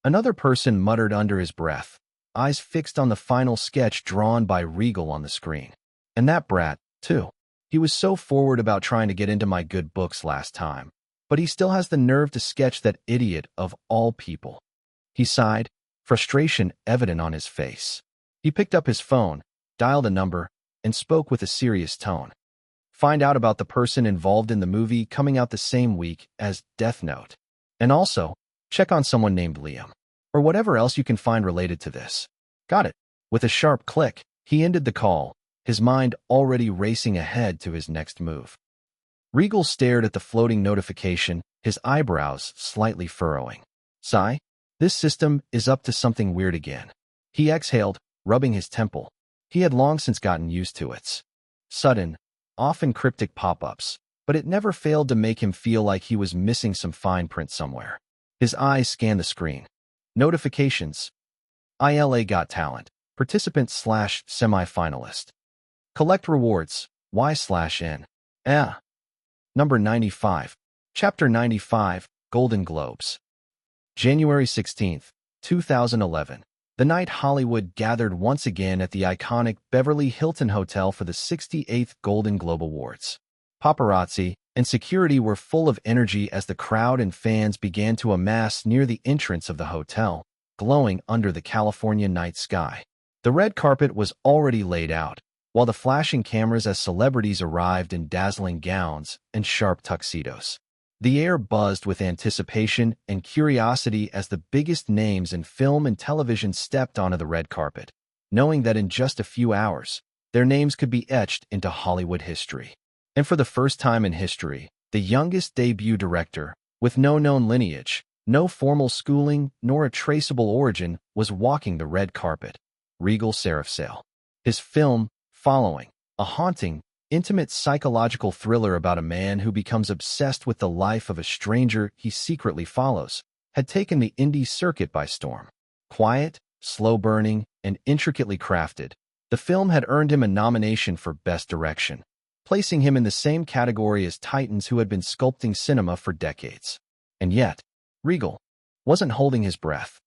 Another person muttered under his breath, eyes fixed on the final sketch drawn by Regal on the screen. And that brat, too. He was so forward about trying to get into my good books last time, but he still has the nerve to sketch that idiot of all people. He sighed, frustration evident on his face. He picked up his phone, dialed a number, and spoke with a serious tone. Find out about the person involved in the movie coming out the same week as Death Note. And also, check on someone named Liam, or whatever else you can find related to this. Got it. With a sharp click, he ended the call, his mind already racing ahead to his next move. Regal stared at the floating notification, his eyebrows slightly furrowing. Sigh? This system is up to something weird again. He exhaled, rubbing his temple. He had long since gotten used to its sudden, often cryptic pop-ups, but it never failed to make him feel like he was missing some fine print somewhere. His eyes scanned the screen. Notifications. ILA Got Talent. Participant/semi-finalist. Collect rewards. Y/N. Number 95. Chapter 95. Golden Globes. January 16, 2011. The night Hollywood gathered once again at the iconic Beverly Hilton Hotel for the 68th Golden Globe Awards. Paparazzi and security were full of energy as the crowd and fans began to amass near the entrance of the hotel, glowing under the California night sky. The red carpet was already laid out, while the flashing cameras as celebrities arrived in dazzling gowns and sharp tuxedos. The air buzzed with anticipation and curiosity as the biggest names in film and television stepped onto the red carpet, knowing that in just a few hours, their names could be etched into Hollywood history. And for the first time in history, the youngest debut director, with no known lineage, no formal schooling, nor a traceable origin, was walking the red carpet. Regal Seraphsail. His film, Following, a haunting, intimate psychological thriller about a man who becomes obsessed with the life of a stranger he secretly follows, had taken the indie circuit by storm. Quiet, slow-burning, and intricately crafted, the film had earned him a nomination for Best Direction, placing him in the same category as titans who had been sculpting cinema for decades. And yet, Regal wasn't holding his breath.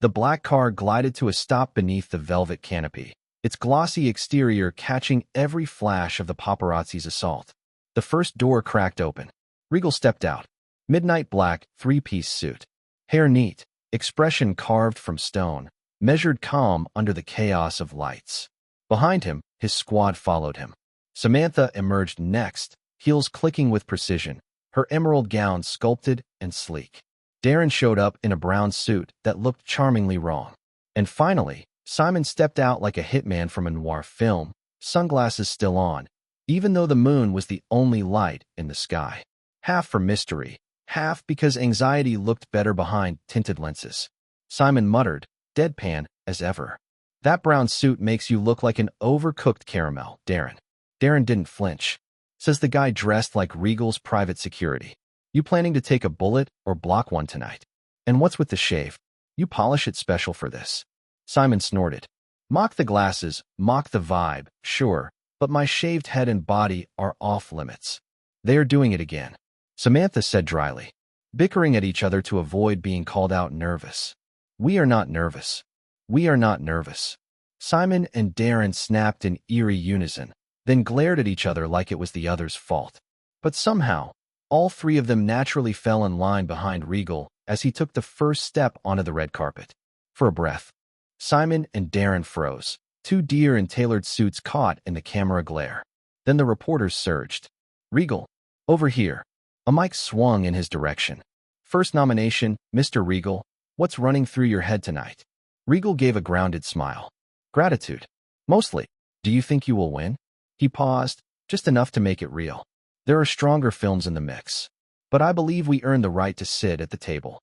The black car glided to a stop beneath the velvet canopy, its glossy exterior catching every flash of the paparazzi's assault. The first door cracked open, Regal stepped out. Midnight black, three-piece suit. Hair neat, expression carved from stone, measured calm under the chaos of lights. Behind him, his squad followed him. Samantha emerged next, heels clicking with precision, her emerald gown sculpted and sleek. Darren showed up in a brown suit that looked charmingly wrong. And finally, Simon stepped out like a hitman from a noir film, sunglasses still on, even though the moon was the only light in the sky. Half for mystery, half because anxiety looked better behind tinted lenses. Simon muttered, deadpan as ever. That brown suit makes you look like an overcooked caramel, Darren. Darren didn't flinch. Says the guy dressed like Regal's private security. You planning to take a bullet or block one tonight? And what's with the shave? You polish it special for this. Simon snorted. Mock the glasses, mock the vibe, sure, but my shaved head and body are off limits. They are doing it again, Samantha said dryly, bickering at each other to avoid being called out nervous. We are not nervous. We are not nervous. Simon and Darren snapped in eerie unison, then glared at each other like it was the other's fault. But somehow, all three of them naturally fell in line behind Regal as he took the first step onto the red carpet. For a breath, Simon and Darren froze, two deer in tailored suits caught in the camera glare. Then the reporters surged. Regal, over here. A mic swung in his direction. First nomination, Mr. Regal, what's running through your head tonight? Regal gave a grounded smile. Gratitude. Mostly. Do you think you will win? He paused, just enough to make it real. There are stronger films in the mix. But I believe we earned the right to sit at the table.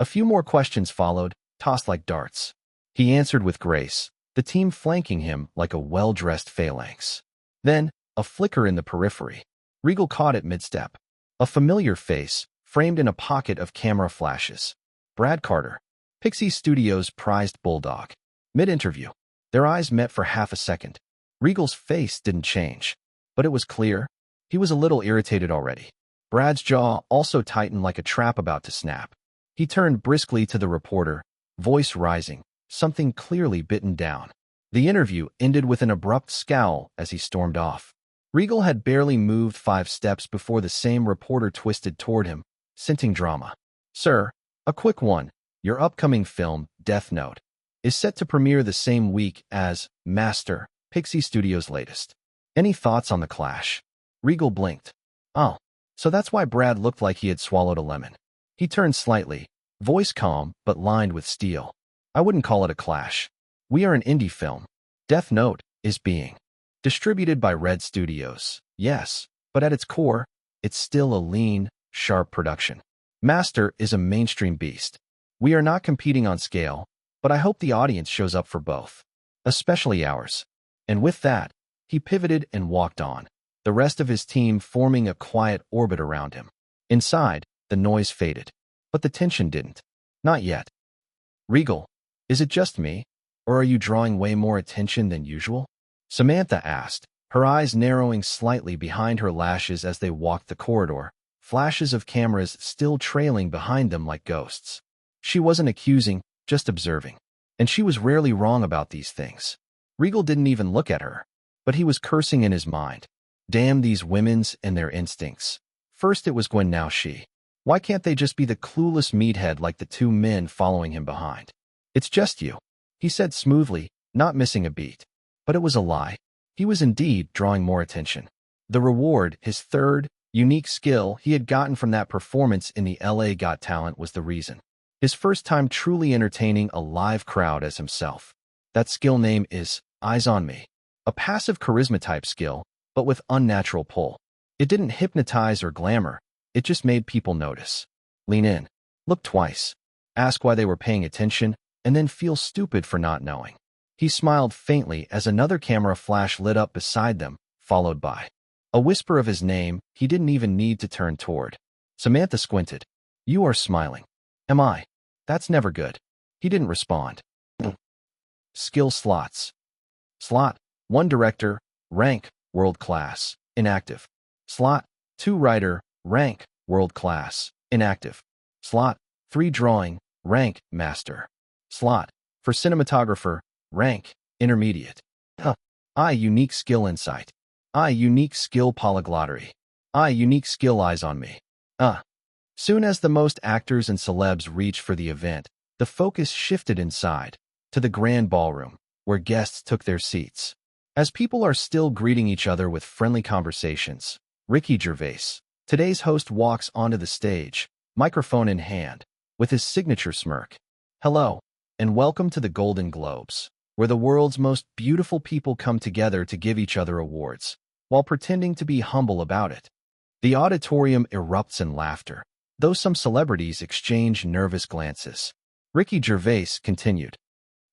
A few more questions followed, tossed like darts. He answered with grace, the team flanking him like a well-dressed phalanx. Then, a flicker in the periphery. Regal caught it mid-step. A familiar face, framed in a pocket of camera flashes. Brad Carter, Pixie Studios' prized bulldog. Mid-interview. Their eyes met for half a second. Regal's face didn't change, but it was clear. He was a little irritated already. Brad's jaw also tightened like a trap about to snap. He turned briskly to the reporter, voice rising, something clearly bitten down. The interview ended with an abrupt scowl as he stormed off. Regal had barely moved 5 steps before the same reporter twisted toward him, scenting drama. Sir, a quick one. Your upcoming film, Death Note, is set to premiere the same week as Master, Pixie Studios' latest. Any thoughts on the clash? Regal blinked. Oh, so that's why Brad looked like he had swallowed a lemon. He turned slightly, voice calm but lined with steel. I wouldn't call it a clash. We are an indie film. Death Note is being distributed by Red Studios, yes, but at its core, it's still a lean, sharp production. Master is a mainstream beast. We are not competing on scale, but I hope the audience shows up for both. Especially ours. And with that, he pivoted and walked on, the rest of his team forming a quiet orbit around him. Inside, the noise faded, but the tension didn't. Not yet. Regal, is it just me, or are you drawing way more attention than usual? Samantha asked, her eyes narrowing slightly behind her lashes as they walked the corridor, flashes of cameras still trailing behind them like ghosts. She wasn't accusing, just observing. And she was rarely wrong about these things. Regal didn't even look at her, but he was cursing in his mind. Damn these women's and their instincts. First it was Gwen, now she. Why can't they just be the clueless meathead like the 2 men following him behind? It's just you, he said smoothly, not missing a beat. But it was a lie. He was indeed drawing more attention. The reward, his third, unique skill he had gotten from that performance in the LA Got Talent, was the reason. His first time truly entertaining a live crowd as himself. That skill name is Eyes on Me. A passive charisma type skill, but with unnatural pull. It didn't hypnotize or glamour. It just made people notice. Lean in. Look twice. Ask why they were paying attention, and then feel stupid for not knowing. He smiled faintly as another camera flash lit up beside them, followed by a whisper of his name he didn't even need to turn toward. Samantha squinted. You are smiling. Am I? That's never good. He didn't respond. Skill slots. Slot 1 director, rank, world class, inactive. Slot 2 writer, rank, world class, inactive. Slot 3 drawing, rank, master. Slot for cinematographer, rank, intermediate. I unique skill insight. I unique skill polyglottery. I unique skill Eyes on Me. Uh. Soon as the most actors and celebs reached for the event, the focus shifted inside, to the grand ballroom, where guests took their seats. As people are still greeting each other with friendly conversations, Ricky Gervais, today's host, walks onto the stage, microphone in hand, with his signature smirk. Hello, and welcome to the Golden Globes, where the world's most beautiful people come together to give each other awards, while pretending to be humble about it. The auditorium erupts in laughter, though some celebrities exchange nervous glances. Ricky Gervais continued,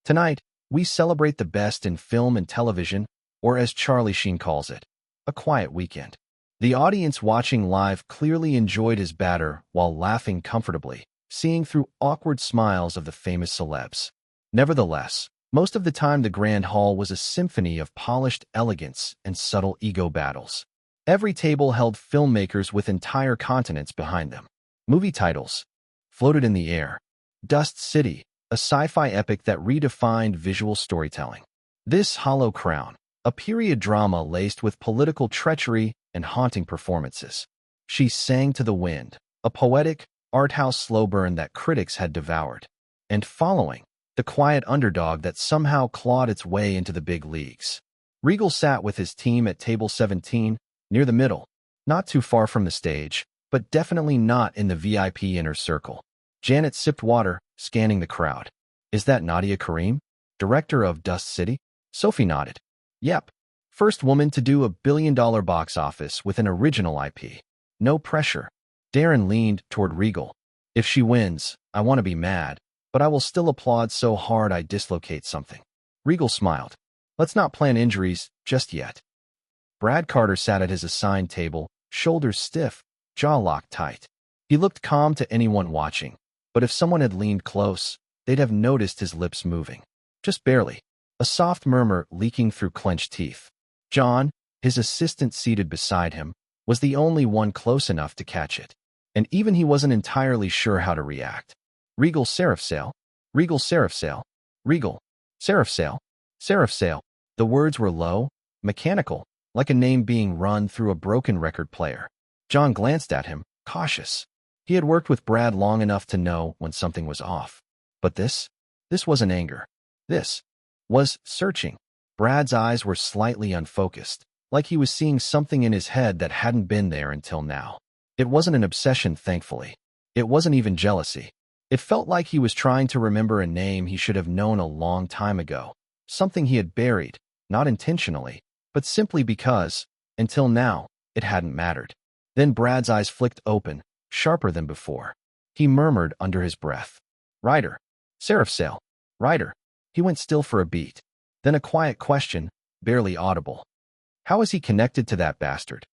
"Tonight, we celebrate the best in film and television, or as Charlie Sheen calls it, a quiet weekend." The audience watching live clearly enjoyed his banter while laughing comfortably, seeing through awkward smiles of the famous celebs. Nevertheless, most of the time the grand hall was a symphony of polished elegance and subtle ego battles. Every table held filmmakers with entire continents behind them. Movie titles floated in the air. Dust City, a sci-fi epic that redefined visual storytelling. This Hollow Crown, a period drama laced with political treachery and haunting performances. She Sang to the Wind, a poetic, art house slow burn that critics had devoured. And following, the quiet underdog that somehow clawed its way into the big leagues. Regal sat with his team at table 17, near the middle, not too far from the stage, but definitely not in the VIP inner circle. Janet sipped water, scanning the crowd. "Is that Nadia Karim, director of Dust City?" Sophie nodded. "Yep. First woman to do $1 billion box office with an original IP. No pressure." Darren leaned toward Regal. "If she wins, I want to be mad, but I will still applaud so hard I dislocate something." Regal smiled. "Let's not plan injuries just yet." Brad Carter sat at his assigned table, shoulders stiff, jaw locked tight. He looked calm to anyone watching, but if someone had leaned close, they'd have noticed his lips moving. Just barely. A soft murmur leaking through clenched teeth. John, his assistant seated beside him, was the only one close enough to catch it. And even he wasn't entirely sure how to react. "Regal Seraphsail, Regal Seraphsail, Regal Seraphsail, Seraphsail." The words were low, mechanical, like a name being run through a broken record player. John glanced at him, cautious. He had worked with Brad long enough to know when something was off. But this wasn't anger. This was searching. Brad's eyes were slightly unfocused, like he was seeing something in his head that hadn't been there until now. It wasn't an obsession, thankfully. It wasn't even jealousy. It felt like he was trying to remember a name he should have known a long time ago. Something he had buried, not intentionally, but simply because, until now, it hadn't mattered. Then Brad's eyes flicked open, sharper than before. He murmured under his breath, "Ryder. Seraphsail. Ryder." He went still for a beat. Then a quiet question, barely audible. "How is he connected to that bastard?"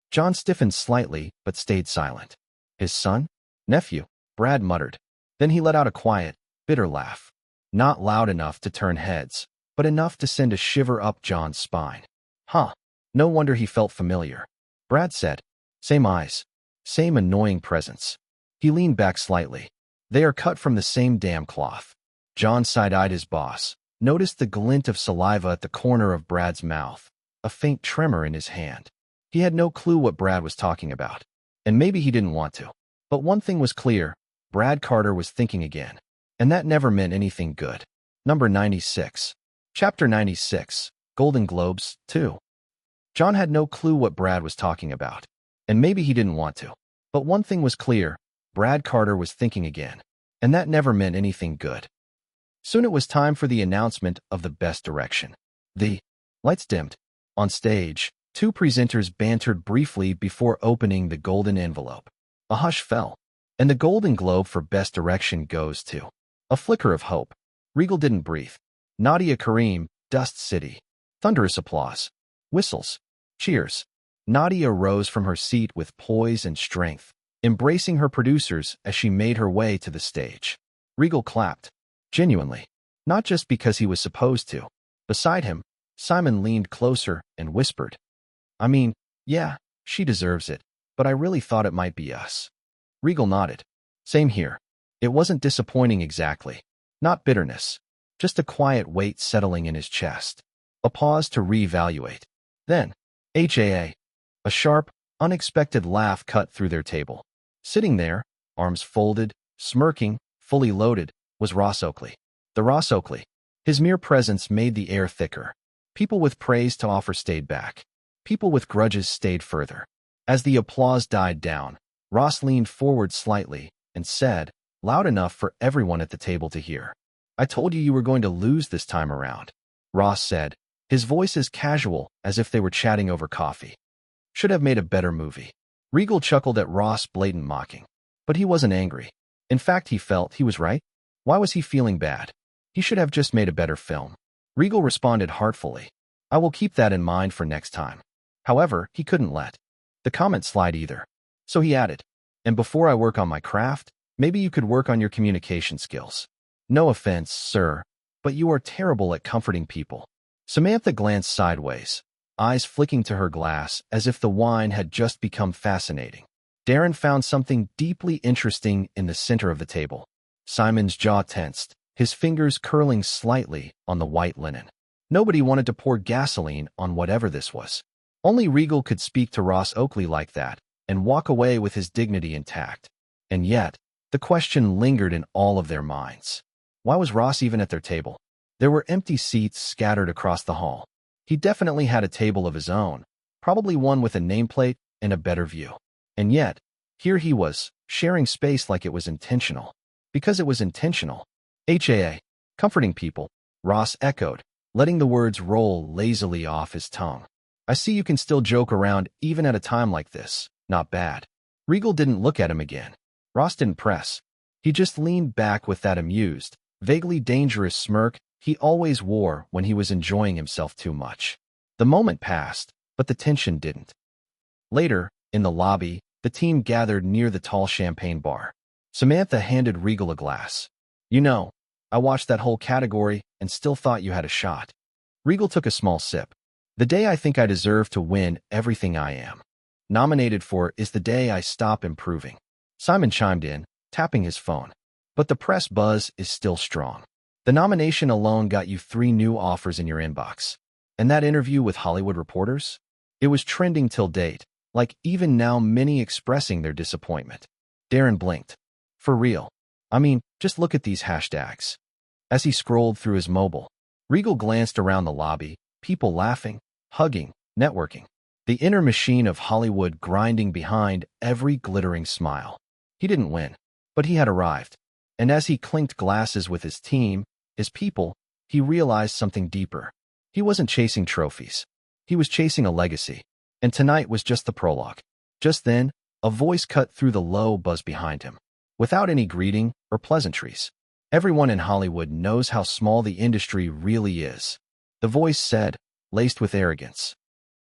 John stiffened slightly, but stayed silent. "His son? Nephew?" Brad muttered. Then he let out a quiet, bitter laugh. Not loud enough to turn heads, but enough to send a shiver up John's spine. Huh. No wonder he felt familiar. Brad said, "Same eyes. Same annoying presence." He leaned back slightly. "They are cut from the same damn cloth." John side-eyed his boss, noticed the glint of saliva at the corner of Brad's mouth, a faint tremor in his hand. He had no clue what Brad was talking about, and maybe he didn't want to. But one thing was clear, Brad Carter was thinking again, and that never meant anything good. Number 96. Chapter 96, Golden Globes, 2. John had no clue what Brad was talking about, and maybe he didn't want to. But one thing was clear, Brad Carter was thinking again, and that never meant anything good. Soon it was time for the announcement of the best direction. The lights dimmed. On stage, two presenters bantered briefly before opening the golden envelope. A hush fell, and the Golden Globe for Best Direction goes to. A flicker of hope. Regal didn't breathe. Nadia Karim, Dust City. Thunderous applause. Whistles. Cheers. Nadia rose from her seat with poise and strength, embracing her producers as she made her way to the stage. Regal clapped. Genuinely. Not just because he was supposed to. Beside him, Simon leaned closer and whispered, "I mean, yeah, she deserves it, but I really thought it might be us." Regal nodded. "Same here." It wasn't disappointing exactly. Not bitterness. Just a quiet weight settling in his chest. A pause to reevaluate. Then, HAA. A sharp, unexpected laugh cut through their table. Sitting there, arms folded, smirking, fully loaded, was Ross Oakley. The Ross Oakley. His mere presence made the air thicker. People with praise to offer stayed back. People with grudges stayed further. As the applause died down, Ross leaned forward slightly and said, loud enough for everyone at the table to hear, "I told you were going to lose this time around." Ross said, his voice as casual as if they were chatting over coffee. "Should have made a better movie." Regal chuckled at Ross' blatant mocking. But he wasn't angry. In fact, he felt he was right. Why was he feeling bad? He should have just made a better film. Regal responded heartfully, "I will keep that in mind for next time." However, he couldn't let the comment slide either. So he added, "And before I work on my craft, maybe you could work on your communication skills. No offense, sir, but you are terrible at comforting people." Samantha glanced sideways, eyes flicking to her glass as if the wine had just become fascinating. Darren found something deeply interesting in the center of the table. Simon's jaw tensed, his fingers curling slightly on the white linen. Nobody wanted to pour gasoline on whatever this was. Only Regal could speak to Ross Oakley like that and walk away with his dignity intact. And yet, the question lingered in all of their minds. Why was Ross even at their table? There were empty seats scattered across the hall. He definitely had a table of his own, probably one with a nameplate and a better view. And yet, here he was, sharing space like it was intentional. Because it was intentional. Comforting people, Ross echoed, letting the words roll lazily off his tongue. "I see you can still joke around even at a time like this. Not bad." Regal didn't look at him again. Ross didn't press. He just leaned back with that amused, vaguely dangerous smirk he always wore when he was enjoying himself too much. The moment passed, but the tension didn't. Later, in the lobby, the team gathered near the tall champagne bar. Samantha handed Regal a glass. "You know, I watched that whole category and still thought you had a shot." Regal took a small sip. "The day I think I deserve to win everything I am nominated for is the day I stop improving." Simon chimed in, tapping his phone. "But the press buzz is still strong. The nomination alone got you 3 new offers in your inbox. And that interview with Hollywood reporters? It was trending till date, like even now many expressing their disappointment." Darren blinked. "For real? I mean, just look at these hashtags." As he scrolled through his mobile, Regal glanced around the lobby, people laughing, hugging, networking. The inner machine of Hollywood grinding behind every glittering smile. He didn't win, but he had arrived. And as he clinked glasses with his team, his people, he realized something deeper. He wasn't chasing trophies. He was chasing a legacy. And tonight was just the prologue. Just then, a voice cut through the low buzz behind him. Without any greeting or pleasantries. "Everyone in Hollywood knows how small the industry really is," the voice said, laced with arrogance.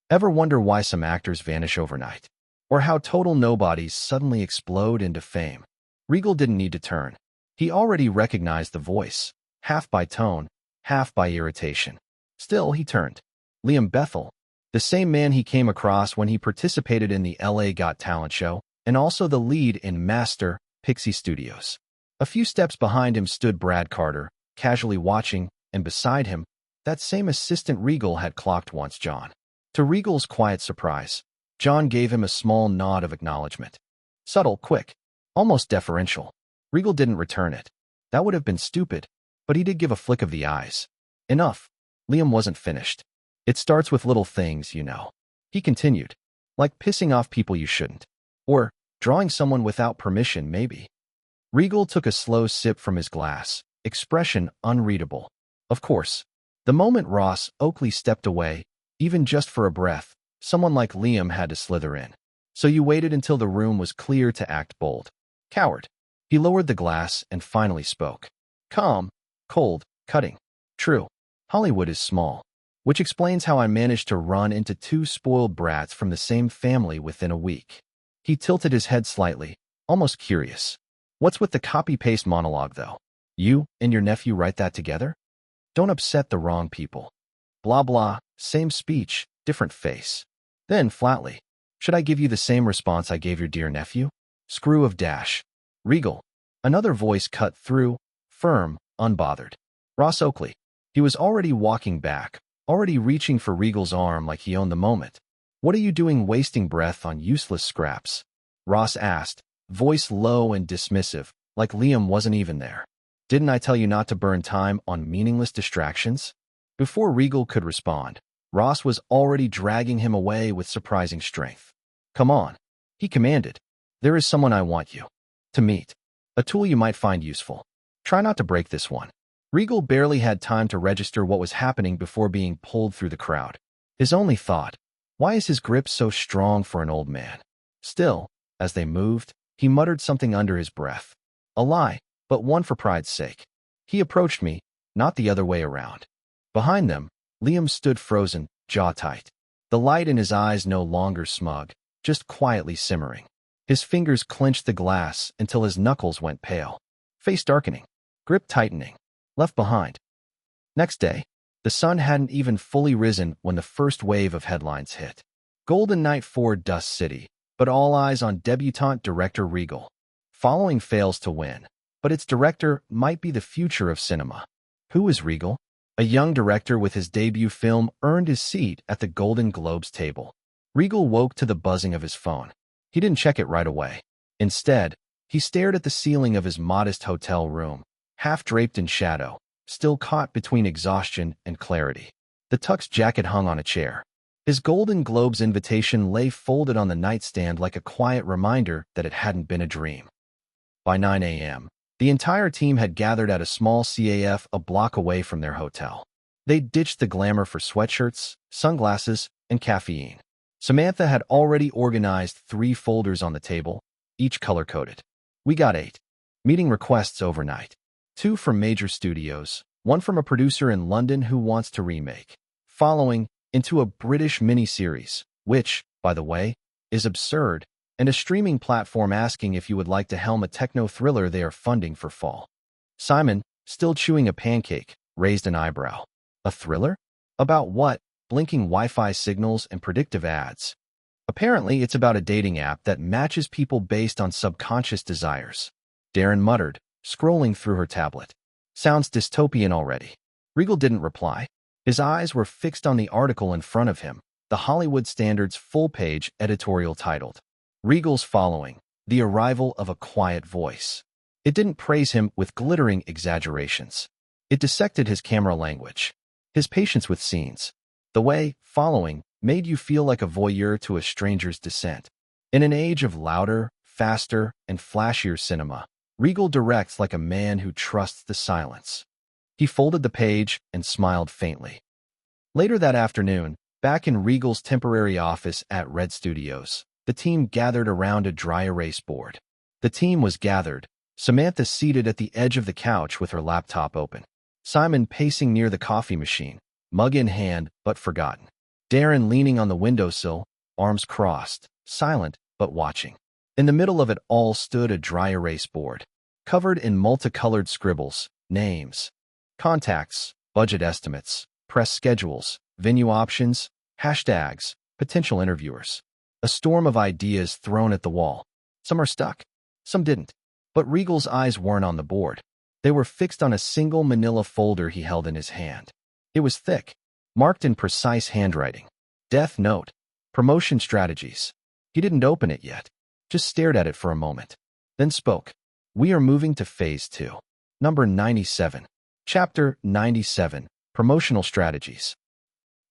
"Ever wonder why some actors vanish overnight? Or how total nobodies suddenly explode into fame?" Regal didn't need to turn. He already recognized the voice, half by tone, half by irritation. Still, he turned. Liam Bethel, the same man he came across when he participated in the LA Got Talent show, and also the lead in Master, Pixie Studios. A few steps behind him stood Brad Carter, casually watching, and beside him, that same assistant Regal had clocked once, John. To Regal's quiet surprise, John gave him a small nod of acknowledgement. Subtle, quick, almost deferential. Regal didn't return it. That would have been stupid, but he did give a flick of the eyes. Enough. Liam wasn't finished. "It starts with little things, you know," he continued. "Like pissing off people you shouldn't. Or drawing someone without permission, maybe." Regal took a slow sip from his glass, expression unreadable. Of course. The moment Ross Oakley stepped away, even just for a breath, someone like Liam had to slither in. So you waited until the room was clear to act bold. Coward. He lowered the glass and finally spoke. Calm, cold, cutting. True. Hollywood is small. Which explains how I managed to run into 2 spoiled brats from the same family within a week. He tilted his head slightly, almost curious. "What's with the copy-paste monologue, though? You and your nephew write that together? Don't upset the wrong people." Blah blah, same speech, different face. Then, flatly, "Should I give you the same response I gave your dear nephew?" Screw of dash. Regal. Another voice cut through, firm, unbothered. Ross Oakley. He was already walking back, already reaching for Regal's arm like he owned the moment. "What are you doing wasting breath on useless scraps?" Ross asked, voice low and dismissive, like Liam wasn't even there. Didn't I tell you not to burn time on meaningless distractions? Before Regal could respond, Ross was already dragging him away with surprising strength. Come on, he commanded. There is someone I want you to meet. A tool you might find useful. Try not to break this one. Regal barely had time to register what was happening before being pulled through the crowd. His only thought, why is his grip so strong for an old man? Still, as they moved, he muttered something under his breath. A lie, but one for pride's sake. He approached me, not the other way around. Behind them, Liam stood frozen, jaw tight. The light in his eyes no longer smug, just quietly simmering. His fingers clenched the glass until his knuckles went pale. Face darkening, grip tightening, left behind. Next day, the sun hadn't even fully risen when the first wave of headlines hit. Golden Night for Dust City, but all eyes on debutante director Regal. Following fails to win, but its director might be the future of cinema. Who is Regal? A young director with his debut film earned his seat at the Golden Globes table. Regal woke to the buzzing of his phone. He didn't check it right away. Instead, he stared at the ceiling of his modest hotel room, half draped in shadow, still caught between exhaustion and clarity. The tux jacket hung on a chair. His Golden Globes invitation lay folded on the nightstand like a quiet reminder that it hadn't been a dream. By 9 a.m., the entire team had gathered at a small CAF a block away from their hotel. They ditched the glamour for sweatshirts, sunglasses, and caffeine. Samantha had already organized 3 folders on the table, each color-coded. We got 8. Meeting requests overnight. 2 from major studios, 1 from a producer in London who wants to remake. Following into a British miniseries, which, by the way, is absurd, and a streaming platform asking if you would like to helm a techno-thriller they are funding for fall. Simon, still chewing a pancake, raised an eyebrow. A thriller? About what? Blinking Wi-Fi signals and predictive ads. Apparently, it's about a dating app that matches people based on subconscious desires. Darren muttered, scrolling through her tablet. Sounds dystopian already. Regal didn't reply. His eyes were fixed on the article in front of him, the Hollywood Standard's full-page editorial titled, Regal's Following, The Arrival of a Quiet Voice. It didn't praise him with glittering exaggerations. It dissected his camera language, his patience with scenes. The way, following, made you feel like a voyeur to a stranger's descent. In an age of louder, faster, and flashier cinema, Regal directs like a man who trusts the silence. He folded the page and smiled faintly. Later that afternoon, back in Regal's temporary office at Red Studios, the team gathered around a dry erase board. The team was gathered, Samantha seated at the edge of the couch with her laptop open. Simon pacing near the coffee machine, mug in hand, but forgotten. Darren leaning on the windowsill, arms crossed, silent, but watching. In the middle of it all stood a dry erase board, covered in multicolored scribbles, names, contacts, budget estimates, press schedules, venue options, hashtags, potential interviewers. A storm of ideas thrown at the wall. Some are stuck, some didn't. But Regal's eyes weren't on the board. They were fixed on a single manila folder he held in his hand. It was thick, marked in precise handwriting. Death Note. Promotion Strategies. He didn't open it yet, just stared at it for a moment, then spoke. We are moving to Phase 2. Number 97. Chapter 97. Promotional Strategies.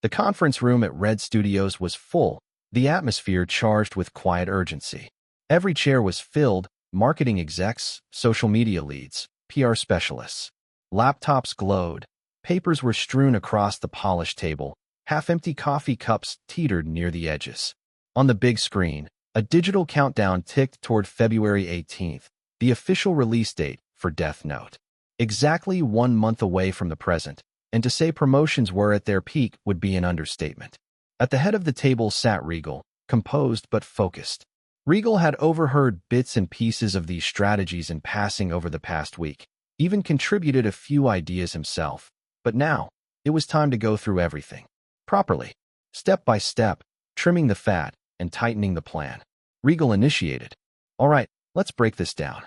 The conference room at Red Studios was full, the atmosphere charged with quiet urgency. Every chair was filled, marketing execs, social media leads, PR specialists. Laptops glowed. Papers were strewn across the polished table. Half-empty coffee cups teetered near the edges. On the big screen, a digital countdown ticked toward February 18th, the official release date for Death Note. Exactly 1 month away from the present, and to say promotions were at their peak would be an understatement. At the head of the table sat Regal, composed but focused. Regal had overheard bits and pieces of these strategies in passing over the past week, even contributed a few ideas himself. But now, it was time to go through everything. Properly. Step by step, trimming the fat and tightening the plan. Regal initiated. All right, let's break this down.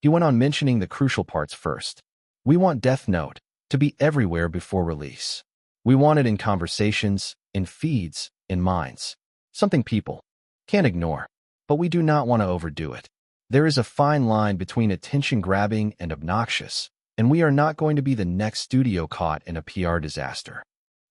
He went on mentioning the crucial parts first. We want Death Note to be everywhere before release. We want it in conversations, in feeds, in minds. Something people can't ignore. But we do not want to overdo it. There is a fine line between attention-grabbing and obnoxious, and we are not going to be the next studio caught in a PR disaster.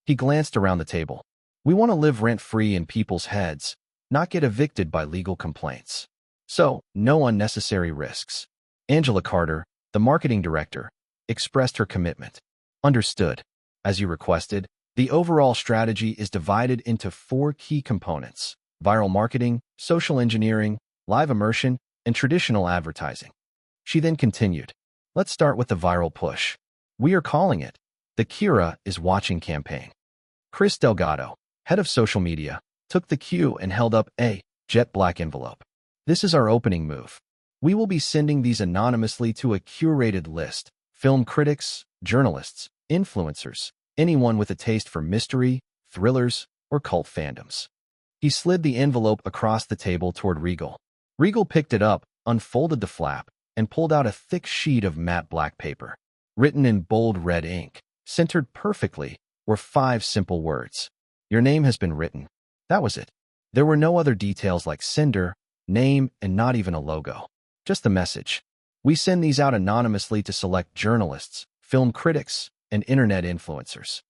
He glanced around the table. We want to live rent-free in people's heads, not get evicted by legal complaints. So, no unnecessary risks. Angela Carter, the marketing director, expressed her commitment. Understood. As you requested, the overall strategy is divided into 4 key components: viral marketing, social engineering, live immersion, and traditional advertising. She then continued, let's start with the viral push. We are calling it the Kira is Watching campaign. Chris Delgado, head of social media, took the cue and held up a jet black envelope. This is our opening move. We will be sending these anonymously to a curated list: film critics, journalists, influencers, anyone with a taste for mystery, thrillers, or cult fandoms. He slid the envelope across the table toward Regal. Regal picked it up, unfolded the flap, and pulled out a thick sheet of matte black paper. Written in bold red ink, centered perfectly, were 5 simple words. Your name has been written. That was it. There were no other details like sender, name, and not even a logo. Just the message. We send these out anonymously to select journalists, film critics, and internet influencers.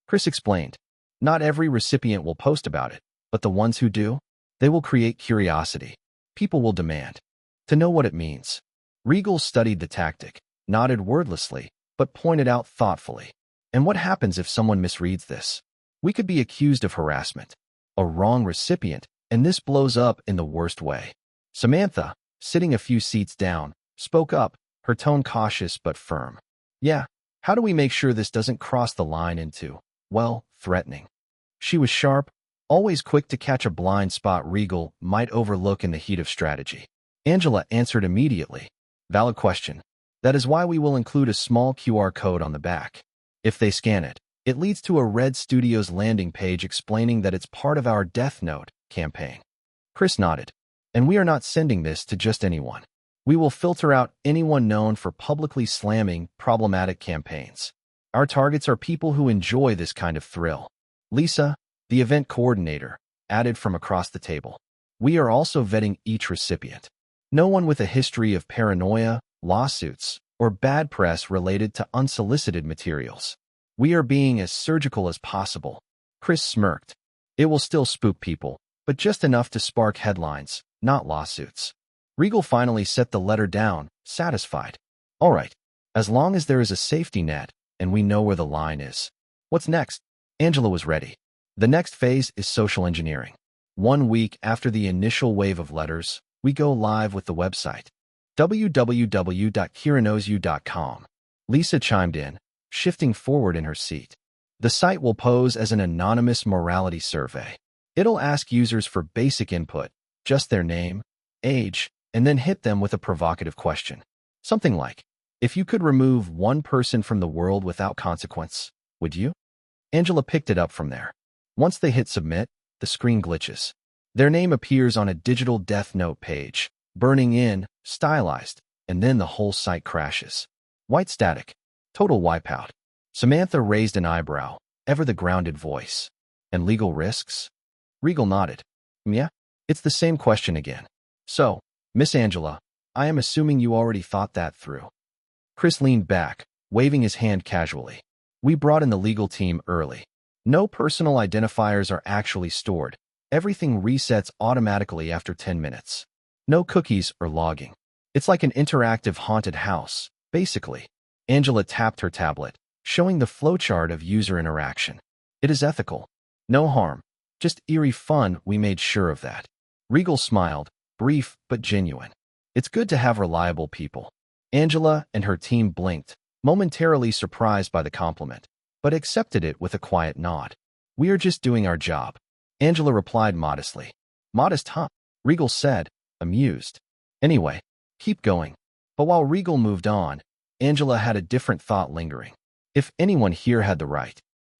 Chris explained, not every recipient will post about it, but the ones who do, they will create curiosity. People will demand to know what it means. Regal studied the tactic, nodded wordlessly, but pointed out thoughtfully. And what happens if someone misreads this? We could be accused of harassment, a wrong recipient, and this blows up in the worst way. Samantha, sitting a few seats down, spoke up, her tone cautious but firm. Yeah, how do we make sure this doesn't cross the line into, well, threatening? She was sharp, always quick to catch a blind spot Regal might overlook in the heat of strategy. Angela answered immediately. Valid question. That is why we will include a small QR code on the back. If they scan it, it leads to a Red Studios landing page explaining that it's part of our Death Note campaign. Chris nodded. And we are not sending this to just anyone. We will filter out anyone known for publicly slamming problematic campaigns. Our targets are people who enjoy this kind of thrill. Lisa, the event coordinator, added from across the table. We are also vetting each recipient. No one with a history of paranoia, lawsuits, or bad press related to unsolicited materials. We are being as surgical as possible. Chris smirked. It will still spook people, but just enough to spark headlines, not lawsuits. Regal finally set the letter down, satisfied. All right, as long as there is a safety net, and we know where the line is. What's next? Angela was ready. The next phase is social engineering. 1 week after the initial wave of letters, we go live with the website. www.kiraknowsyou.com. Lisa chimed in, shifting forward in her seat. The site will pose as an anonymous morality survey. It'll ask users for basic input, just their name, age, and then hit them with a provocative question. Something like, if you could remove one person from the world without consequence, would you? Angela picked it up from there. Once they hit submit, the screen glitches. Their name appears on a digital Death Note page, burning in, stylized, and then the whole site crashes. White static. Total wipeout. Samantha raised an eyebrow, ever the grounded voice. And legal risks? Regal nodded. Yeah, it's the same question again. So, Miss Angela, I am assuming you already thought that through. Chris leaned back, waving his hand casually. We brought in the legal team early. No personal identifiers are actually stored. Everything resets automatically after 10 minutes. No cookies or logging. It's like an interactive haunted house, basically. Angela tapped her tablet, showing the flowchart of user interaction. It is ethical. No harm. Just eerie fun, we made sure of that. Regal smiled, brief but genuine. It's good to have reliable people. Angela and her team blinked, momentarily surprised by the compliment, but accepted it with a quiet nod. We are just doing our job. Angela replied modestly. Modest, huh? Regal said, amused. Anyway, keep going. But while Regal moved on, Angela had a different thought lingering. If anyone here had the right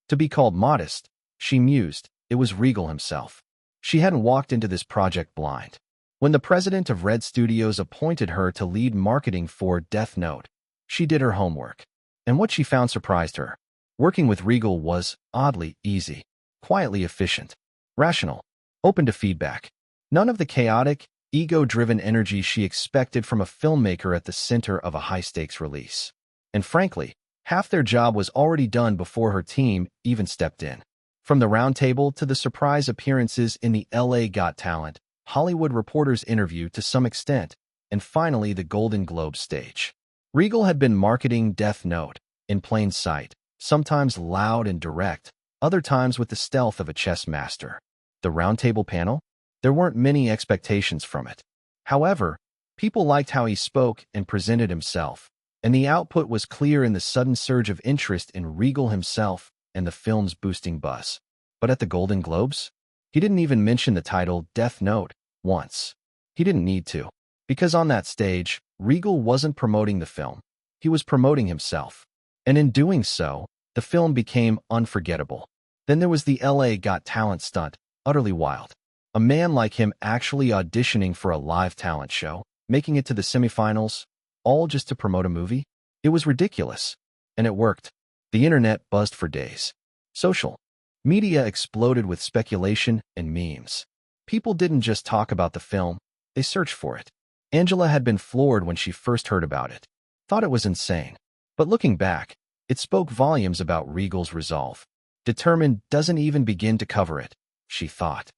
to be called modest, she mused, it was Regal himself. She hadn't walked into this project blind. When the president of Red Studios appointed her to lead marketing for Death Note, she did her homework. And what she found surprised her. Working with Regal was, oddly, easy, quietly efficient, rational, open to feedback. None of the chaotic, ego-driven energy she expected from a filmmaker at the center of a high-stakes release. And frankly, half their job was already done before her team even stepped in. From the roundtable to the surprise appearances in the LA Got Talent, Hollywood Reporter's interview to some extent, and finally the Golden Globe stage. Regal had been marketing Death Note, in plain sight, sometimes loud and direct, other times with the stealth of a chess master. The roundtable panel? There weren't many expectations from it. However, people liked how he spoke and presented himself, and the output was clear in the sudden surge of interest in Regal himself and the film's boosting buzz. But at the Golden Globes, he didn't even mention the title Death Note once. He didn't need to, because on that stage, Regal wasn't promoting the film. He was promoting himself. And in doing so, the film became unforgettable. Then there was the LA Got Talent stunt, utterly wild. A man like him actually auditioning for a live talent show, making it to the semifinals, all just to promote a movie? It was ridiculous. And it worked. The internet buzzed for days. Social media exploded with speculation and memes. People didn't just talk about the film, they searched for it. Angela had been floored when she first heard about it. Thought it was insane. But looking back, it spoke volumes about Regal's resolve. Determined doesn't even begin to cover it, she thought.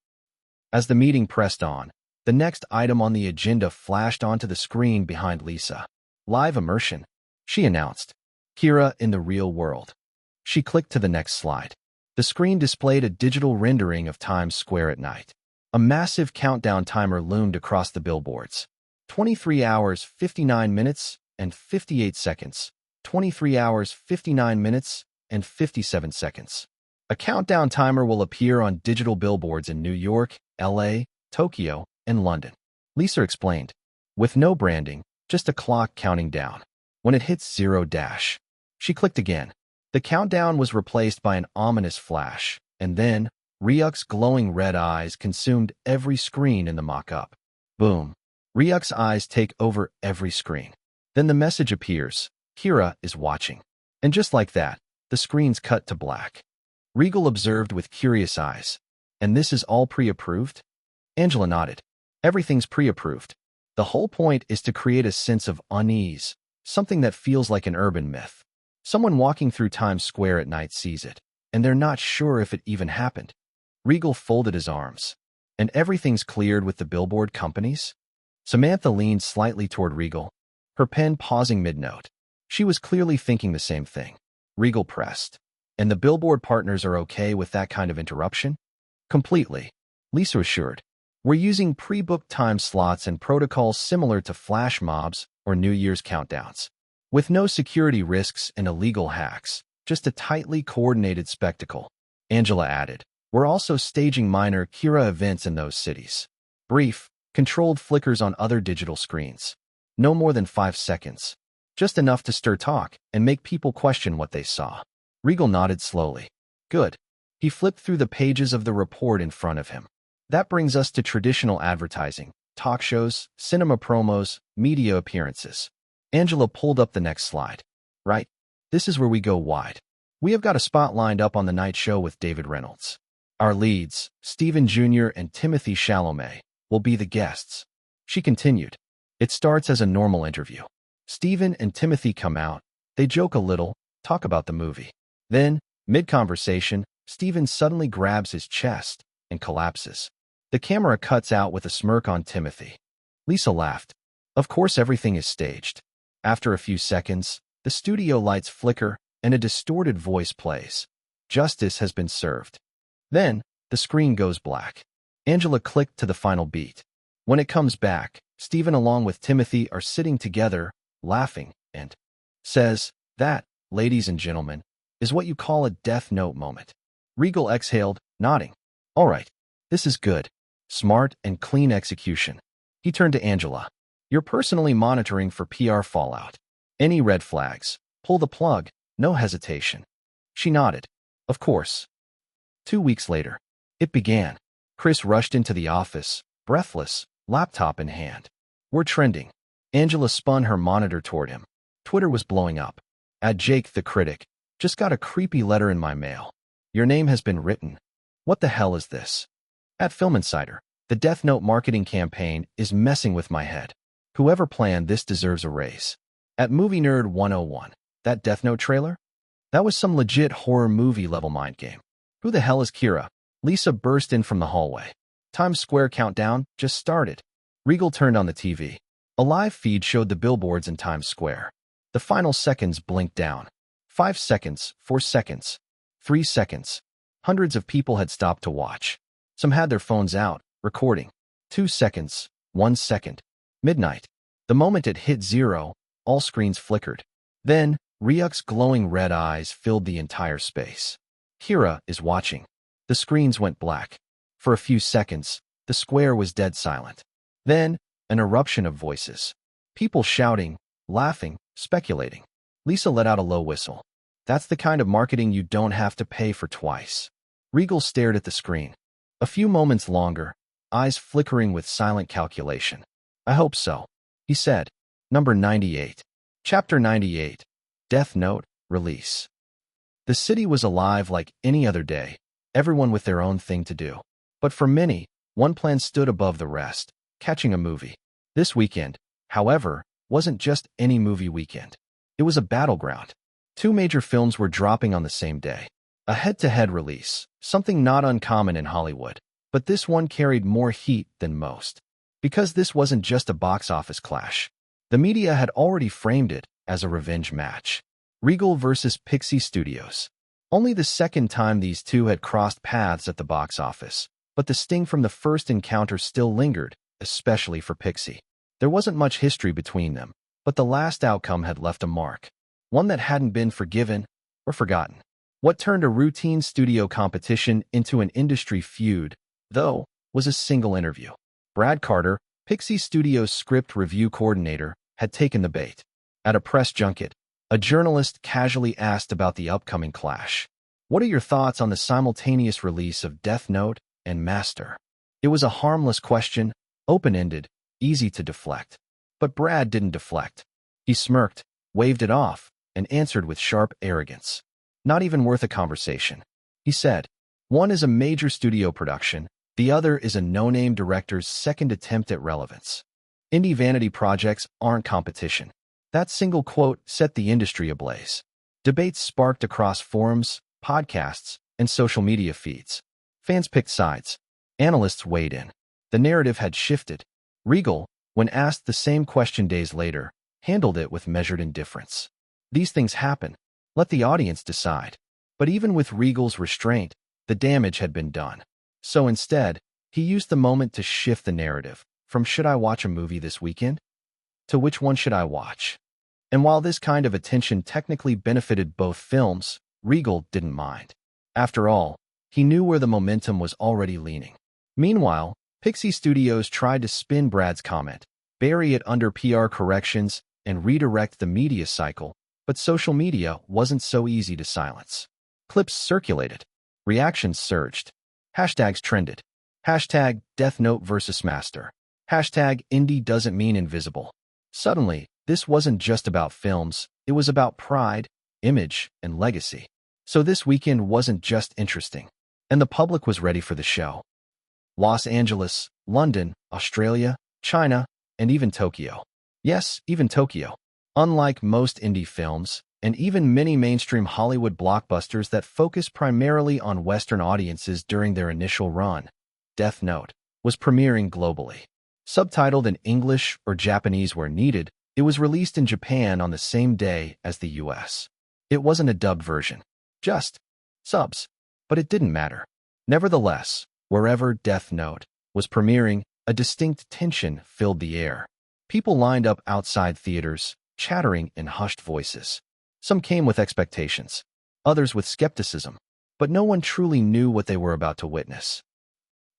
As the meeting pressed on, the next item on the agenda flashed onto the screen behind Lisa. Live immersion, she announced. Kira in the real world. She clicked to the next slide. The screen displayed a digital rendering of Times Square at night. A massive countdown timer loomed across the billboards. 23 hours, 59 minutes, and 58 seconds. 23 hours, 59 minutes, and 57 seconds. A countdown timer will appear on digital billboards in New York, LA, Tokyo, and London. Lisa explained. With no branding, just a clock counting down. When it hits 0 dash, she clicked again. The countdown was replaced by an ominous flash, and then Ryuk's glowing red eyes consumed every screen in the mock-up. Boom. Ryuk's eyes take over every screen. Then the message appears. Kira is watching. And just like that, the screens cut to black. Regal observed with curious eyes. And this is all pre-approved? Angela nodded. Everything's pre-approved. The whole point is to create a sense of unease, something that feels like an urban myth. Someone walking through Times Square at night sees it, and they're not sure if it even happened. Regal folded his arms. And everything's cleared with the billboard companies? Samantha leaned slightly toward Regal, her pen pausing mid-note. She was clearly thinking the same thing. Regal pressed. And the billboard partners are okay with that kind of interruption? Completely. Lisa assured. We're using pre-booked time slots and protocols similar to flash mobs or New Year's countdowns. With no security risks and illegal hacks, just a tightly coordinated spectacle. Angela added. We're also staging minor Kira events in those cities. Brief, controlled flickers on other digital screens. No more than 5 seconds. Just enough to stir talk and make people question what they saw. Regal nodded slowly. Good. He flipped through the pages of the report in front of him. That brings us to traditional advertising, talk shows, cinema promos, media appearances. Angela pulled up the next slide. Right. This is where we go wide. We have got a spot lined up on the night show with David Reynolds. Our leads, Stephen Jr. and Timothy Chalamet, will be the guests. She continued. It starts as a normal interview. Stephen and Timothy come out. They joke a little, talk about the movie. Then, mid-conversation, Stephen suddenly grabs his chest and collapses. The camera cuts out with a smirk on Timothy. Lisa laughed. Of course everything is staged. After a few seconds, the studio lights flicker and a distorted voice plays. Justice has been served. Then, the screen goes black. Angela clicked to the final beat. When it comes back, Stephen along with Timothy are sitting together, laughing, and says, that, ladies and gentlemen, is what you call a Death Note moment. Regal exhaled, nodding. All right, this is good. Smart and clean execution. He turned to Angela. You're personally monitoring for PR fallout. Any red flags, pull the plug, no hesitation. She nodded. Of course. 2 weeks later, it began. Chris rushed into the office, breathless, laptop in hand. We're trending. Angela spun her monitor toward him. Twitter was blowing up. At Jake the Critic, just got a creepy letter in my mail. Your name has been written. What the hell is this? At Film Insider, The Death Note marketing campaign is messing with my head. Whoever planned this deserves a raise. At Movie Nerd 101, that Death Note trailer? That was some legit horror movie level mind game. Who the hell is Kira? Lisa burst in from the hallway. Times Square countdown just started. Regal turned on the TV. A live feed showed the billboards in Times Square. The final seconds blinked down. 5 seconds, 4 seconds, 3 seconds. Hundreds of people had stopped to watch. Some had their phones out, recording. 2 seconds, 1 second. Midnight. The moment it hit 0, all screens flickered. Then, Ryuk's glowing red eyes filled the entire space. Kira is watching. The screens went black. For a few seconds, the square was dead silent. Then, an eruption of voices. People shouting, laughing, speculating. Lisa let out a low whistle. That's the kind of marketing you don't have to pay for twice. Regal stared at the screen. A few moments longer, eyes flickering with silent calculation. I hope so, he said. Number 98. Chapter 98. Death Note, Release. The city was alive like any other day, everyone with their own thing to do. But for many, one plan stood above the rest, catching a movie. This weekend, however, wasn't just any movie weekend. It was a battleground. 2 major films were dropping on the same day. A head-to-head release, something not uncommon in Hollywood. But this one carried more heat than most. Because this wasn't just a box office clash. The media had already framed it as a revenge match. Regal versus Pixie Studios. Only the second time these two had crossed paths at the box office. But the sting from the first encounter still lingered, especially for Pixie. There wasn't much history between them, but the last outcome had left a mark. One that hadn't been forgiven or forgotten. What turned a routine studio competition into an industry feud, though, was a single interview. Brad Carter, Pixie Studios' script review coordinator, had taken the bait. At a press junket, a journalist casually asked about the upcoming clash. What are your thoughts on the simultaneous release of Death Note and Master? It was a harmless question, open-ended, easy to deflect. But Brad didn't deflect. He smirked, waved it off, and answered with sharp arrogance. Not even worth a conversation. He said, one is a major studio production, the other is a no-name director's second attempt at relevance. Indie vanity projects aren't competition. That single quote set the industry ablaze. Debates sparked across forums, podcasts, and social media feeds. Fans picked sides. Analysts weighed in. The narrative had shifted. Regal, when asked the same question days later, handled it with measured indifference. These things happen. Let the audience decide. But even with Regal's restraint, the damage had been done. So instead, he used the moment to shift the narrative, from should I watch a movie this weekend? To which one should I watch? And while this kind of attention technically benefited both films, Regal didn't mind. After all, he knew where the momentum was already leaning. Meanwhile, Pixie Studios tried to spin Brad's comment, bury it under PR corrections, and redirect the media cycle, but social media wasn't so easy to silence. Clips circulated. Reactions surged. Hashtags trended. Hashtag Death Note versus Master. Hashtag Indie doesn't mean invisible. Suddenly, this wasn't just about films, it was about pride, image, and legacy. So this weekend wasn't just interesting. And the public was ready for the show. Los Angeles, London, Australia, China, and even Tokyo. Yes, even Tokyo. Unlike most indie films, and even many mainstream Hollywood blockbusters that focus primarily on Western audiences during their initial run, Death Note was premiering globally. Subtitled in English or Japanese where needed, it was released in Japan on the same day as the US. It wasn't a dubbed version. Just subs. But it didn't matter. Nevertheless, wherever Death Note was premiering, a distinct tension filled the air. People lined up outside theaters, chattering in hushed voices. Some came with expectations, others with skepticism, but no one truly knew what they were about to witness.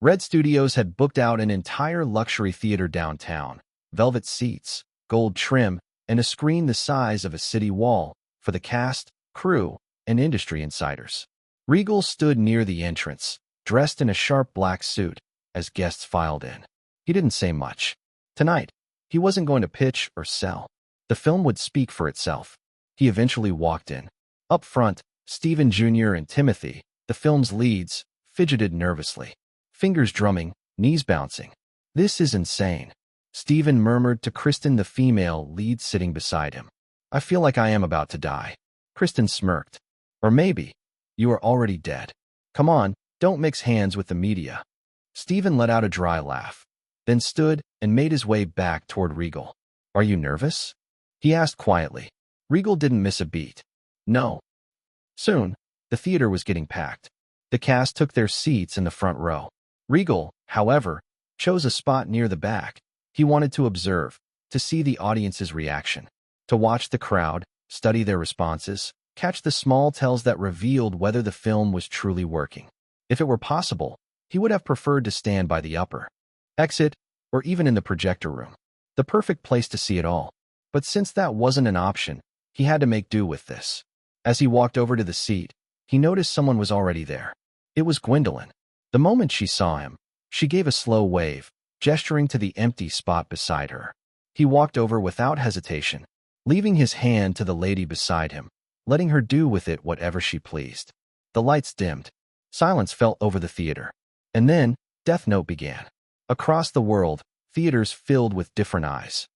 Red Studios had booked out an entire luxury theater downtown, velvet seats, gold trim, and a screen the size of a city wall for the cast, crew, and industry insiders. Regal stood near the entrance, dressed in a sharp black suit, as guests filed in. He didn't say much. Tonight, he wasn't going to pitch or sell. The film would speak for itself. He eventually walked in. Up front, Stephen Jr. and Timothy, the film's leads, fidgeted nervously. Fingers drumming, knees bouncing. "This is insane," Stephen murmured to Kristen, the female lead sitting beside him. "I feel like I am about to die." Kristen smirked. "Or maybe you are already dead. Come on, don't mix hands with the media." Stephen let out a dry laugh, then stood and made his way back toward Regal. "Are you nervous?" he asked quietly. Regal didn't miss a beat. "No." Soon, the theater was getting packed. The cast took their seats in the front row. Regal, however, chose a spot near the back. He wanted to observe, to see the audience's reaction, to watch the crowd, study their responses, catch the small tells that revealed whether the film was truly working. If it were possible, he would have preferred to stand by the upper exit or even in the projector room. The perfect place to see it all. But since that wasn't an option, he had to make do with this. As he walked over to the seat, he noticed someone was already there. It was Gwendolyn. The moment she saw him, she gave a slow wave, gesturing to the empty spot beside her. He walked over without hesitation, leaving his hand to the lady beside him, letting her do with it whatever she pleased. The lights dimmed. Silence fell over the theater. And then, Death Note began. Across the world, theaters filled with different eyes.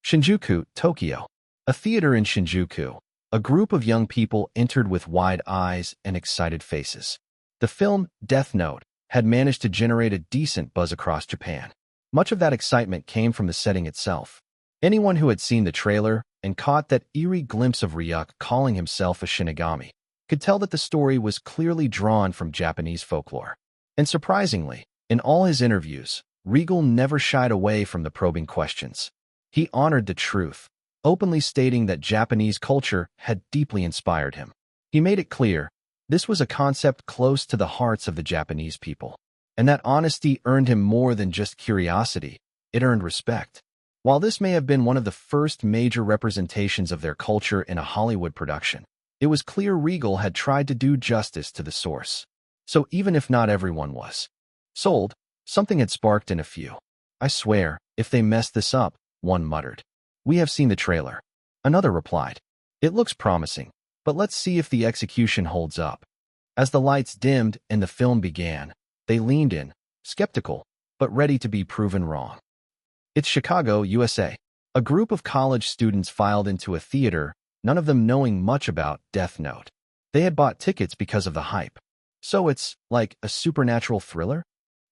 Shinjuku, Tokyo. A theater in Shinjuku. A group of young people entered with wide eyes and excited faces. The film, Death Note, had managed to generate a decent buzz across Japan. Much of that excitement came from the setting itself. Anyone who had seen the trailer and caught that eerie glimpse of Ryuk calling himself a Shinigami could tell that the story was clearly drawn from Japanese folklore. And surprisingly, in all his interviews, Regal never shied away from the probing questions. He honored the truth, openly stating that Japanese culture had deeply inspired him. He made it clear this was a concept close to the hearts of the Japanese people, and that honesty earned him more than just curiosity, it earned respect. While this may have been one of the first major representations of their culture in a Hollywood production, it was clear Regal had tried to do justice to the source. So even if not everyone was sold, something had sparked in a few. "I swear, if they mess this up," one muttered. "We have seen the trailer." Another replied, "It looks promising, but let's see if the execution holds up." As the lights dimmed and the film began, they leaned in, skeptical, but ready to be proven wrong. It's Chicago, USA. A group of college students filed into a theater, none of them knowing much about Death Note. They had bought tickets because of the hype. "So it's like a supernatural thriller?"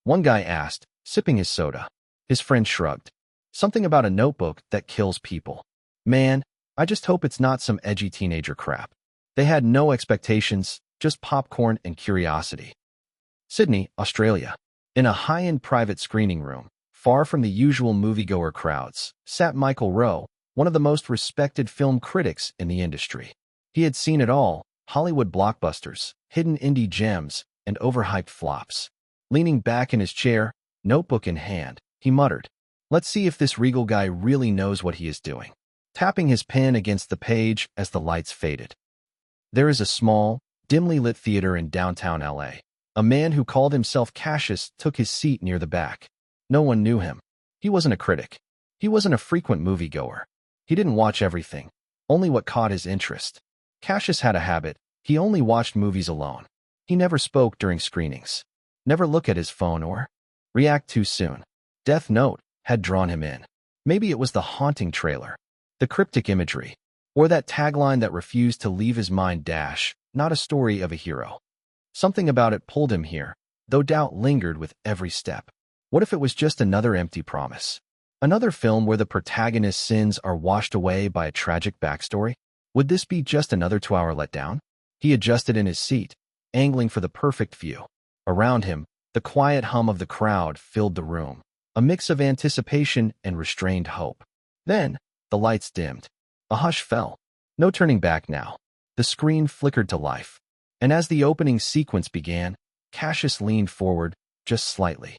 one guy asked, sipping his soda. His friend shrugged. "Something about a notebook that kills people." "Man, I just hope it's not some edgy teenager crap." They had no expectations, just popcorn and curiosity. Sydney, Australia. In a high-end private screening room, far from the usual moviegoer crowds, sat Michael Rowe, one of the most respected film critics in the industry. He had seen it all: Hollywood blockbusters, hidden indie gems, and overhyped flops. Leaning back in his chair, notebook in hand, he muttered, "Let's see if this Regal guy really knows what he is doing," tapping his pen against the page as the lights faded. There is a small, dimly lit theater in downtown LA. A man who called himself Cassius took his seat near the back. No one knew him. He wasn't a critic. He wasn't a frequent moviegoer. He didn't watch everything, only what caught his interest. Cassius had a habit: he only watched movies alone. He never spoke during screenings, never looked at his phone or react too soon. Death Note had drawn him in. Maybe it was the haunting trailer, the cryptic imagery, or that tagline that refused to leave his mind: not a story of a hero. Something about it pulled him here, though doubt lingered with every step. What if it was just another empty promise? Another film where the protagonist's sins are washed away by a tragic backstory? Would this be just another 2-hour letdown? He adjusted in his seat, angling for the perfect view. Around him, the quiet hum of the crowd filled the room, a mix of anticipation and restrained hope. Then, the lights dimmed. A hush fell. No turning back now. The screen flickered to life. And as the opening sequence began, Cassius leaned forward, just slightly.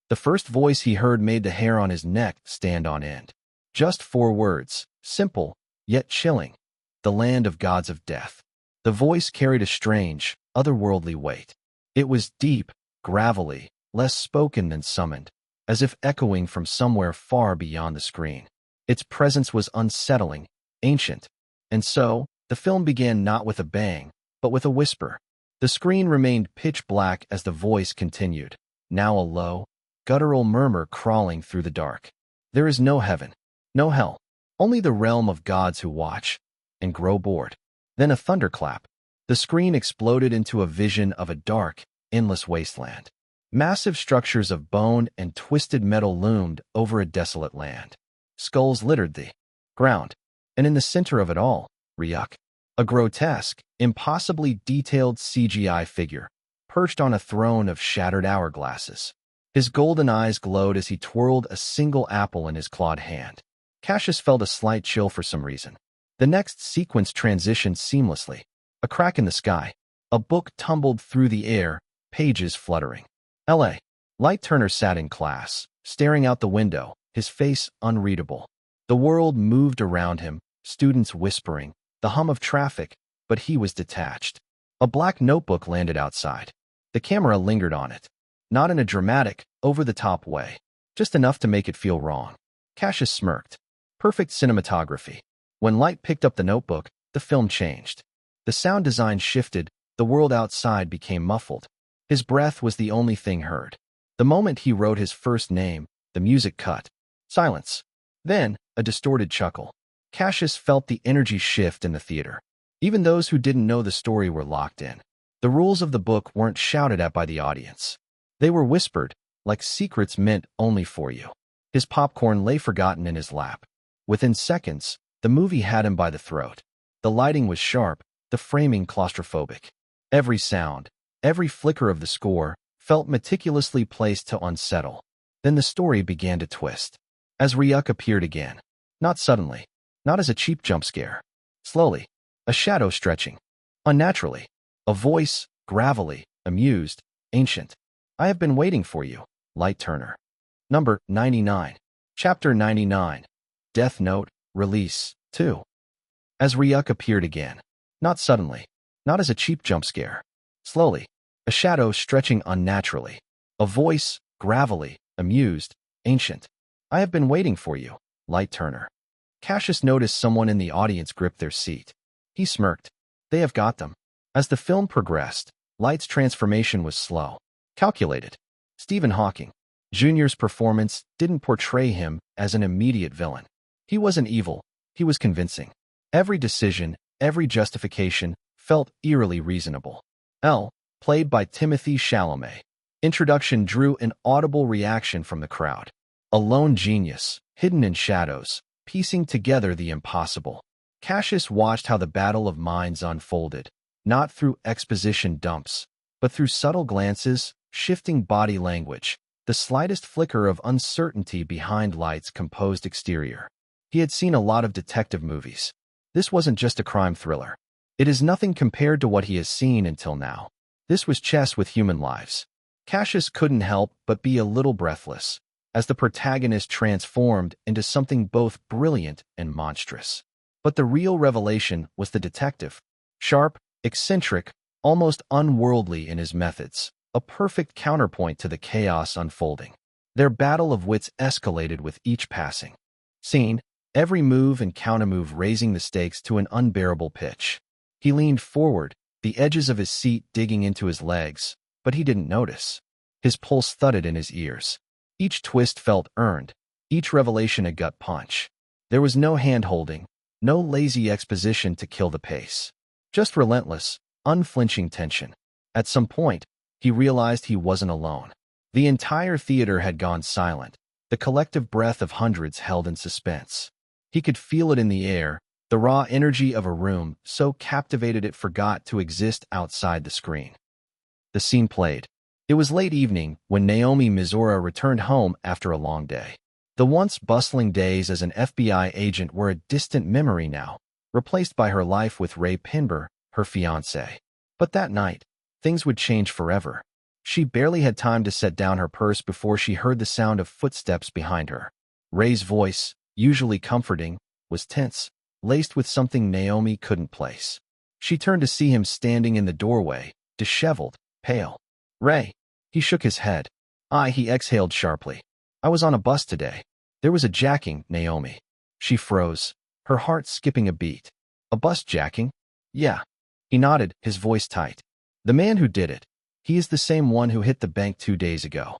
The first voice he heard made the hair on his neck stand on end. Just 4 words, simple, yet chilling. The land of gods of death. The voice carried a strange, otherworldly weight. It was deep, gravelly, less spoken than summoned, as if echoing from somewhere far beyond the screen. Its presence was unsettling, ancient. And so, the film began not with a bang, but with a whisper. The screen remained pitch black as the voice continued, now a low, guttural murmur crawling through the dark. There is no heaven, no hell, only the realm of gods who watch and grow bored. Then a thunderclap. The screen exploded into a vision of a dark, endless wasteland. Massive structures of bone and twisted metal loomed over a desolate land. Skulls littered the ground, and in the center of it all, Ryuk, a grotesque, impossibly detailed CGI figure, perched on a throne of shattered hourglasses. His golden eyes glowed as he twirled a single apple in his clawed hand. Cassius felt a slight chill for some reason. The next sequence transitioned seamlessly. A crack in the sky. A book tumbled through the air, pages fluttering. L.A. Light Turner sat in class, staring out the window, his face unreadable. The world moved around him, students whispering, the hum of traffic, but he was detached. A black notebook landed outside. The camera lingered on it. Not in a dramatic, over-the-top way. Just enough to make it feel wrong. Cassius smirked. Perfect cinematography. When Light picked up the notebook, the film changed. The sound design shifted, the world outside became muffled. His breath was the only thing heard. The moment he wrote his first name, the music cut. Silence. Then, a distorted chuckle. Cassius felt the energy shift in the theater. Even those who didn't know the story were locked in. The rules of the book weren't shouted at by the audience. They were whispered, like secrets meant only for you. His popcorn lay forgotten in his lap. Within seconds, the movie had him by the throat. The lighting was sharp, the framing claustrophobic. Every sound, every flicker of the score, felt meticulously placed to unsettle. Then the story began to twist. As Ryuk appeared again. Not suddenly. Not as a cheap jump scare. Slowly. A shadow stretching. Unnaturally. A voice, gravelly, amused, ancient. I have been waiting for you, Light Turner. Number 99. Chapter 99. Death Note, Release 2. As Ryuk appeared again. Not suddenly. Not as a cheap jump scare. Slowly. A shadow stretching unnaturally. A voice, gravelly, amused, ancient. I have been waiting for you, Light Turner. Cassius noticed someone in the audience grip their seat. He smirked. They have got them. As the film progressed, Light's transformation was slow. Calculated. Stephen Hawking Jr.'s performance didn't portray him as an immediate villain. He wasn't evil. He was convincing. Every decision, every justification felt eerily reasonable. L, played by Timothée Chalamet. Introduction drew an audible reaction from the crowd. A lone genius, hidden in shadows, piecing together the impossible. Cassius watched how the battle of minds unfolded, not through exposition dumps, but through subtle glances, shifting body language, the slightest flicker of uncertainty behind Light's composed exterior. He had seen a lot of detective movies. This wasn't just a crime thriller. It is nothing compared to what he has seen until now. This was chess with human lives. Cassius couldn't help but be a little breathless, as the protagonist transformed into something both brilliant and monstrous. But the real revelation was the detective. Sharp, eccentric, almost unworldly in his methods, a perfect counterpoint to the chaos unfolding. Their battle of wits escalated with each passing scene, every move and countermove raising the stakes to an unbearable pitch. He leaned forward, the edges of his seat digging into his legs, but he didn't notice. His pulse thudded in his ears. Each twist felt earned, each revelation a gut punch. There was no hand-holding, no lazy exposition to kill the pace. Just relentless, unflinching tension. At some point, he realized he wasn't alone. The entire theater had gone silent, the collective breath of hundreds held in suspense. He could feel it in the air, the raw energy of a room so captivated it forgot to exist outside the screen. The scene played. It was late evening when Naomi Mizura returned home after a long day. The once bustling days as an FBI agent were a distant memory now, replaced by her life with Ray Pinber, her fiancé. But that night, things would change forever. She barely had time to set down her purse before she heard the sound of footsteps behind her. Ray's voice, usually comforting, was tense, laced with something Naomi couldn't place. She turned to see him standing in the doorway, disheveled, pale. Ray. He shook his head. He exhaled sharply. I was on a bus today. There was a jacking, Naomi. She froze, her heart skipping a beat. A bus jacking? Yeah. He nodded, his voice tight. The man who did it. He is the same one who hit the bank 2 days ago.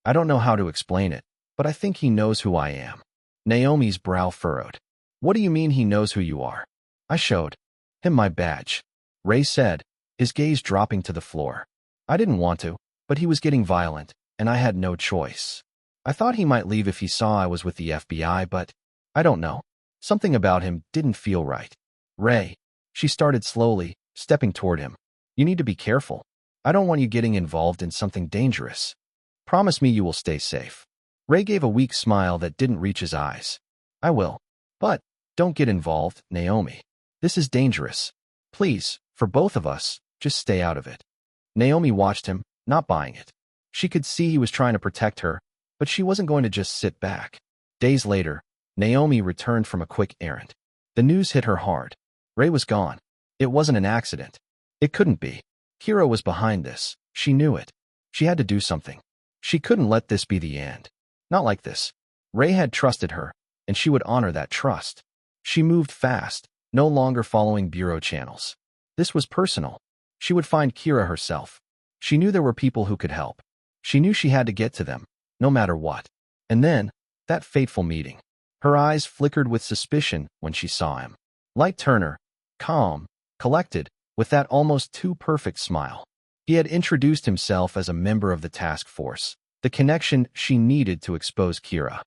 I don't know how to explain it, but I think he knows who I am. Naomi's brow furrowed. What do you mean he knows who you are? I showed him my badge. Ray said, his gaze dropping to the floor. I didn't want to, but he was getting violent, and I had no choice. I thought he might leave if he saw I was with the FBI, but I don't know. Something about him didn't feel right. Ray, she started slowly, stepping toward him. You need to be careful. I don't want you getting involved in something dangerous. Promise me you will stay safe. Ray gave a weak smile that didn't reach his eyes. I will. But don't get involved, Naomi. This is dangerous. Please, for both of us, just stay out of it. Naomi watched him, not buying it. She could see he was trying to protect her, but she wasn't going to just sit back. Days later, Naomi returned from a quick errand. The news hit her hard. Ray was gone. It wasn't an accident. It couldn't be. Kira was behind this. She knew it. She had to do something. She couldn't let this be the end. Not like this. Ray had trusted her, and she would honor that trust. She moved fast, no longer following bureau channels. This was personal. She would find Kira herself. She knew there were people who could help. She knew she had to get to them, no matter what. And then, that fateful meeting. Her eyes flickered with suspicion when she saw him. Light Turner, calm, collected, with that almost too perfect smile. He had introduced himself as a member of the task force, the connection she needed to expose Kira.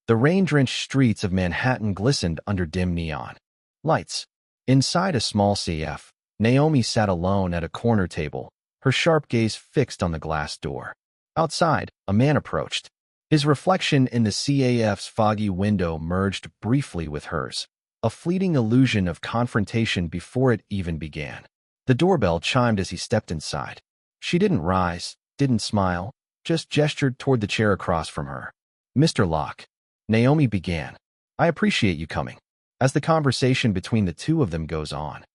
The rain-drenched streets of Manhattan glistened under dim neon lights. Inside a small CF, Naomi sat alone at a corner table, her sharp gaze fixed on the glass door. Outside, a man approached. His reflection in the CAF's foggy window merged briefly with hers, a fleeting illusion of confrontation before it even began. The doorbell chimed as he stepped inside. She didn't rise, didn't smile, just gestured toward the chair across from her. Mr. Locke, Naomi began. I appreciate you coming. As the conversation between the two of them goes on,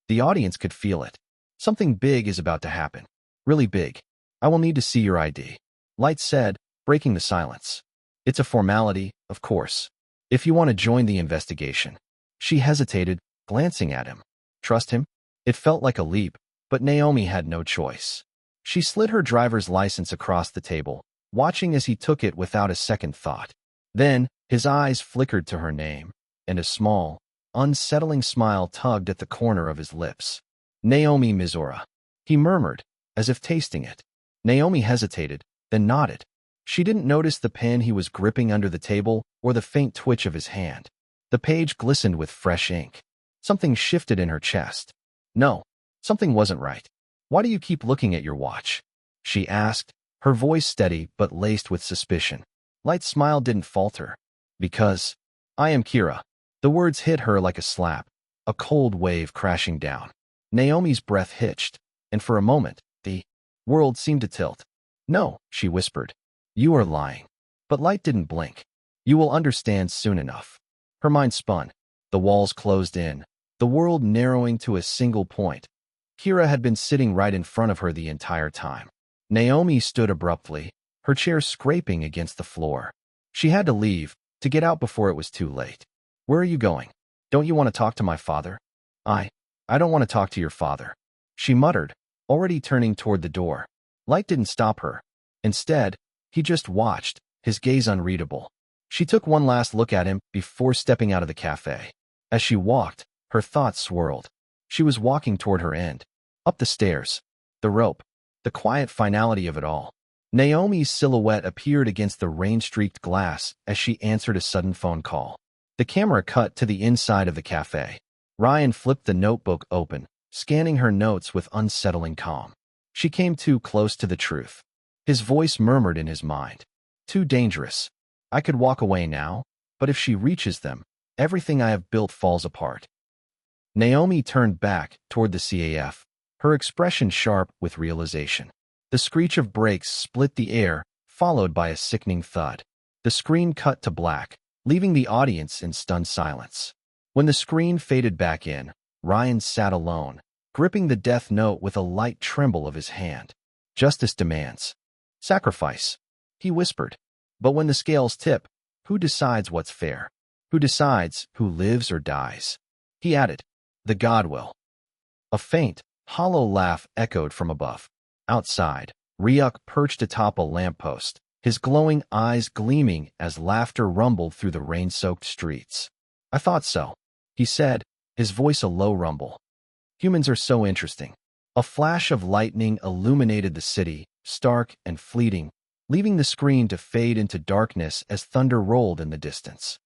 the audience could feel it. Something big is about to happen. Really big. I will need to see your ID. Light said, breaking the silence. It's a formality, of course. If you want to join the investigation. She hesitated, glancing at him. Trust him? It felt like a leap, but Naomi had no choice. She slid her driver's license across the table, watching as he took it without a second thought. Then, his eyes flickered to her name, and a small, unsettling smile tugged at the corner of his lips. Naomi Mizora. He murmured, as if tasting it. Naomi hesitated, then nodded. She didn't notice the pen he was gripping under the table or the faint twitch of his hand. The page glistened with fresh ink. Something shifted in her chest. No, something wasn't right. Why do you keep looking at your watch? She asked, her voice steady but laced with suspicion. Light's smile didn't falter. Because I am Kira. The words hit her like a slap, a cold wave crashing down. Naomi's breath hitched, and for a moment, the world seemed to tilt. No, she whispered. You are lying. But Light didn't blink. You will understand soon enough. Her mind spun. The walls closed in, the world narrowing to a single point. Kira had been sitting right in front of her the entire time. Naomi stood abruptly, her chair scraping against the floor. She had to leave, to get out before it was too late. Where are you going? Don't you want to talk to my father? I don't want to talk to your father. She muttered, already turning toward the door. Light didn't stop her. Instead, he just watched, his gaze unreadable. She took one last look at him before stepping out of the cafe. As she walked, her thoughts swirled. She was walking toward her end. Up the stairs. The rope. The quiet finality of it all. Naomi's silhouette appeared against the rain-streaked glass as she answered a sudden phone call. The camera cut to the inside of the cafe. Ryan flipped the notebook open, scanning her notes with unsettling calm. She came too close to the truth. His voice murmured in his mind. Too dangerous. I could walk away now, but if she reaches them, everything I have built falls apart. Naomi turned back toward the CAF, her expression sharp with realization. The screech of brakes split the air, followed by a sickening thud. The screen cut to black, leaving the audience in stunned silence. When the screen faded back in, Ryan sat alone, gripping the death note with a light tremble of his hand. Justice demands. Sacrifice, he whispered. But when the scales tip, who decides what's fair? Who decides who lives or dies? He added, the God will. A faint, hollow laugh echoed from above. Outside, Ryuk perched atop a lamppost, his glowing eyes gleaming as laughter rumbled through the rain-soaked streets. "I thought so," he said, his voice a low rumble. "Humans are so interesting." A flash of lightning illuminated the city, stark and fleeting, leaving the screen to fade into darkness as thunder rolled in the distance.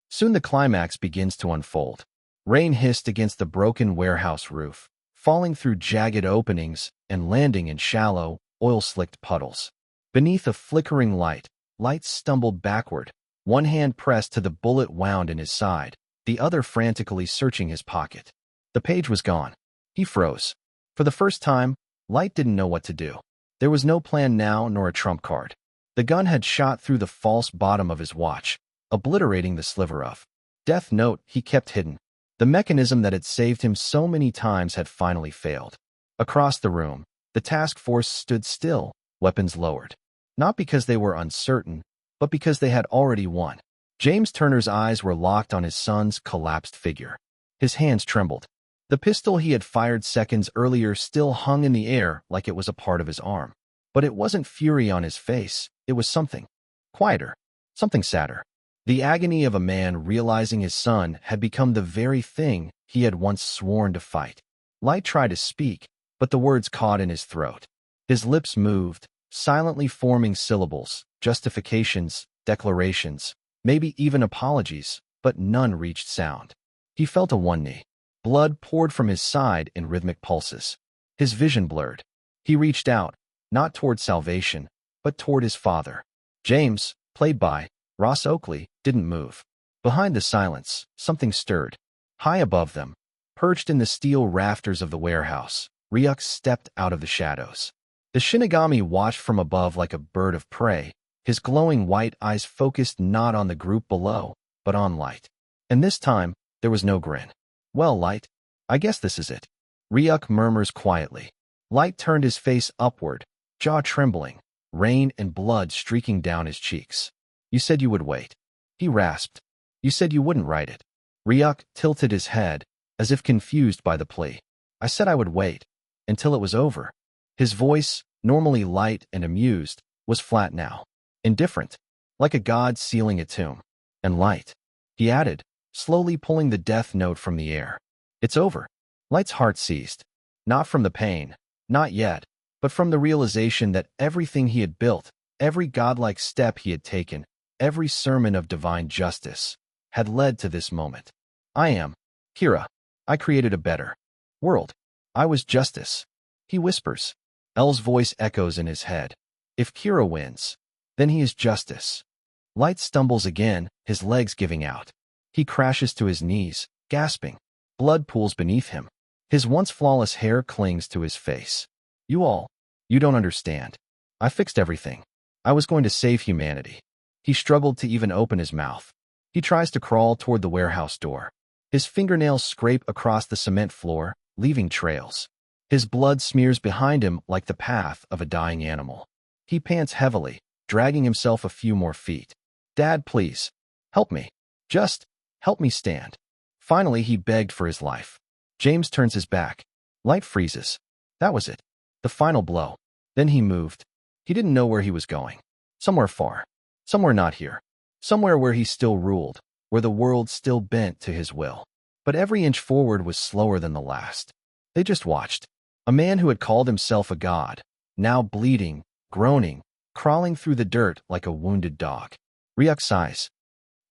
Soon the climax begins to unfold. Rain hissed against the broken warehouse roof, falling through jagged openings and landing in shallow, oil-slicked puddles. Beneath a flickering light, Light stumbled backward, one hand pressed to the bullet wound in his side, the other frantically searching his pocket. The page was gone. He froze. For the first time, Light didn't know what to do. There was no plan now nor a trump card. The gun had shot through the false bottom of his watch, obliterating the sliver of death note he kept hidden. The mechanism that had saved him so many times had finally failed. Across the room, the task force stood still, weapons lowered. Not because they were uncertain, but because they had already won. James Turner's eyes were locked on his son's collapsed figure. His hands trembled. The pistol he had fired seconds earlier still hung in the air like it was a part of his arm. But it wasn't fury on his face, it was something quieter, something sadder. The agony of a man realizing his son had become the very thing he had once sworn to fight. Light tried to speak, but the words caught in his throat. His lips moved, silently forming syllables, justifications, declarations, maybe even apologies, but none reached sound. He felt a one knee. Blood poured from his side in rhythmic pulses. His vision blurred. He reached out, not toward salvation, but toward his father. James, played by Ross Oakley, didn't move. Behind the silence, something stirred. High above them, perched in the steel rafters of the warehouse, Ryuk stepped out of the shadows. The Shinigami watched from above like a bird of prey, his glowing white eyes focused not on the group below, but on Light. And this time, there was no grin. "Well, Light, I guess this is it," Ryuk murmurs quietly. Light turned his face upward, jaw trembling, rain and blood streaking down his cheeks. "You said you would wait," he rasped. "You said you wouldn't write it." Ryuk tilted his head, as if confused by the plea. "I said I would wait, until it was over." His voice, normally light and amused, was flat now, indifferent, like a god sealing a tomb. "And Light," he added, slowly pulling the death note from the air. "It's over." Light's heart seized. Not from the pain, not yet, but from the realization that everything he had built, every godlike step he had taken, every sermon of divine justice, had led to this moment. "I am Kira. I created a better world. I was justice," he whispers. El's voice echoes in his head. "If Kira wins, then he is justice." Light stumbles again, his legs giving out. He crashes to his knees, gasping. Blood pools beneath him. His once flawless hair clings to his face. You don't understand. I fixed everything. I was going to save humanity." He struggled to even open his mouth. He tries to crawl toward the warehouse door. His fingernails scrape across the cement floor, leaving trails. His blood smears behind him like the path of a dying animal. He pants heavily, dragging himself a few more feet. "Dad, please. Help me. Just help me stand." Finally, he begged for his life. James turns his back. Light freezes. That was it. The final blow. Then he moved. He didn't know where he was going. Somewhere far. Somewhere not here. Somewhere where he still ruled, where the world still bent to his will. But every inch forward was slower than the last. They just watched. A man who had called himself a god, now bleeding, groaning, crawling through the dirt like a wounded dog. Ryuk sighs.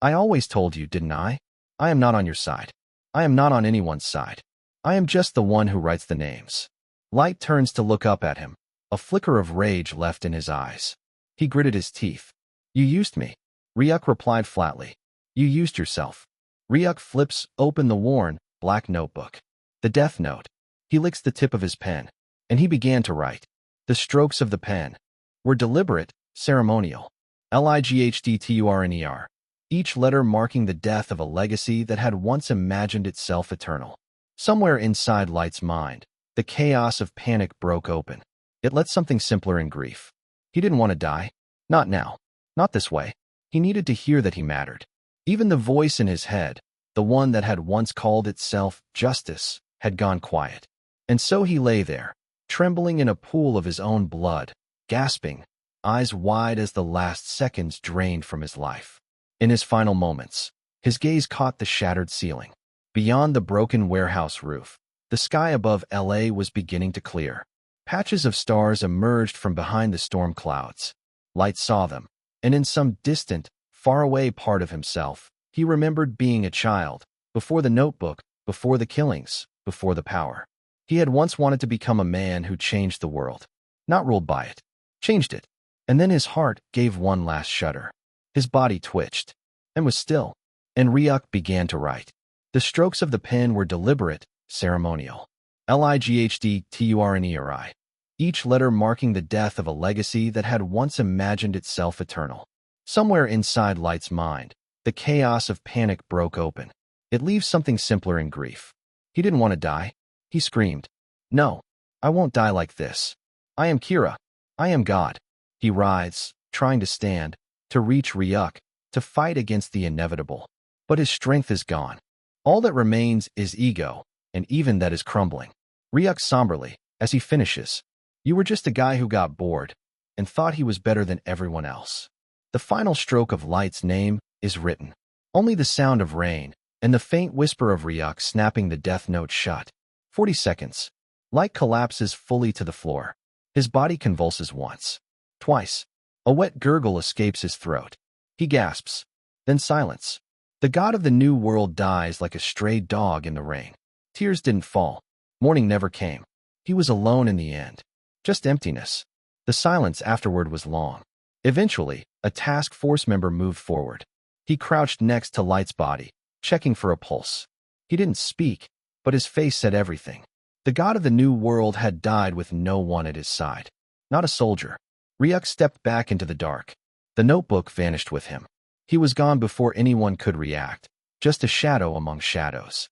"I always told you, didn't I? I am not on your side. I am not on anyone's side. I am just the one who writes the names." Light turns to look up at him, a flicker of rage left in his eyes. He gritted his teeth. "You used me," Ryuk replied flatly. "You used yourself." Ryuk flips open the worn, black notebook. The death note. He licks the tip of his pen, and he began to write. The strokes of the pen were deliberate, ceremonial. Lighdturner. Each letter marking the death of a legacy that had once imagined itself eternal. Somewhere inside Light's mind, the chaos of panic broke open. It let something simpler in grief. He didn't want to die. Not now. Not this way. He needed to hear that he mattered. Even the voice in his head, the one that had once called itself justice, had gone quiet. And so he lay there, trembling in a pool of his own blood, gasping, eyes wide as the last seconds drained from his life. In his final moments, his gaze caught the shattered ceiling. Beyond the broken warehouse roof, the sky above LA was beginning to clear. Patches of stars emerged from behind the storm clouds. Light saw them, and in some distant, faraway part of himself, he remembered being a child, before the notebook, before the killings, before the power. He had once wanted to become a man who changed the world, not ruled by it, changed it. And then his heart gave one last shudder. His body twitched, and was still, and Ryuk began to write. The strokes of the pen were deliberate, ceremonial. Lightturneri, each letter marking the death of a legacy that had once imagined itself eternal. Somewhere inside Light's mind, the chaos of panic broke open. It leaves something simpler in grief. He didn't want to die. He screamed, "No, I won't die like this. I am Kira. I am God." He writhes, trying to stand, to reach Ryuk, to fight against the inevitable. But his strength is gone. All that remains is ego, and even that is crumbling. Ryuk somberly, as he finishes, "You were just a guy who got bored, and thought he was better than everyone else." The final stroke of Light's name is written. Only the sound of rain, and the faint whisper of Ryuk snapping the death note shut. 40 seconds. Light collapses fully to the floor. His body convulses once. Twice. A wet gurgle escapes his throat. He gasps. Then silence. The god of the new world dies like a stray dog in the rain. Tears didn't fall. Morning never came. He was alone in the end. Just emptiness. The silence afterward was long. Eventually, a task force member moved forward. He crouched next to Light's body, checking for a pulse. He didn't speak, but his face said everything. The god of the new world had died with no one at his side. Not a soldier. Ryuk stepped back into the dark. The notebook vanished with him. He was gone before anyone could react, just a shadow among shadows.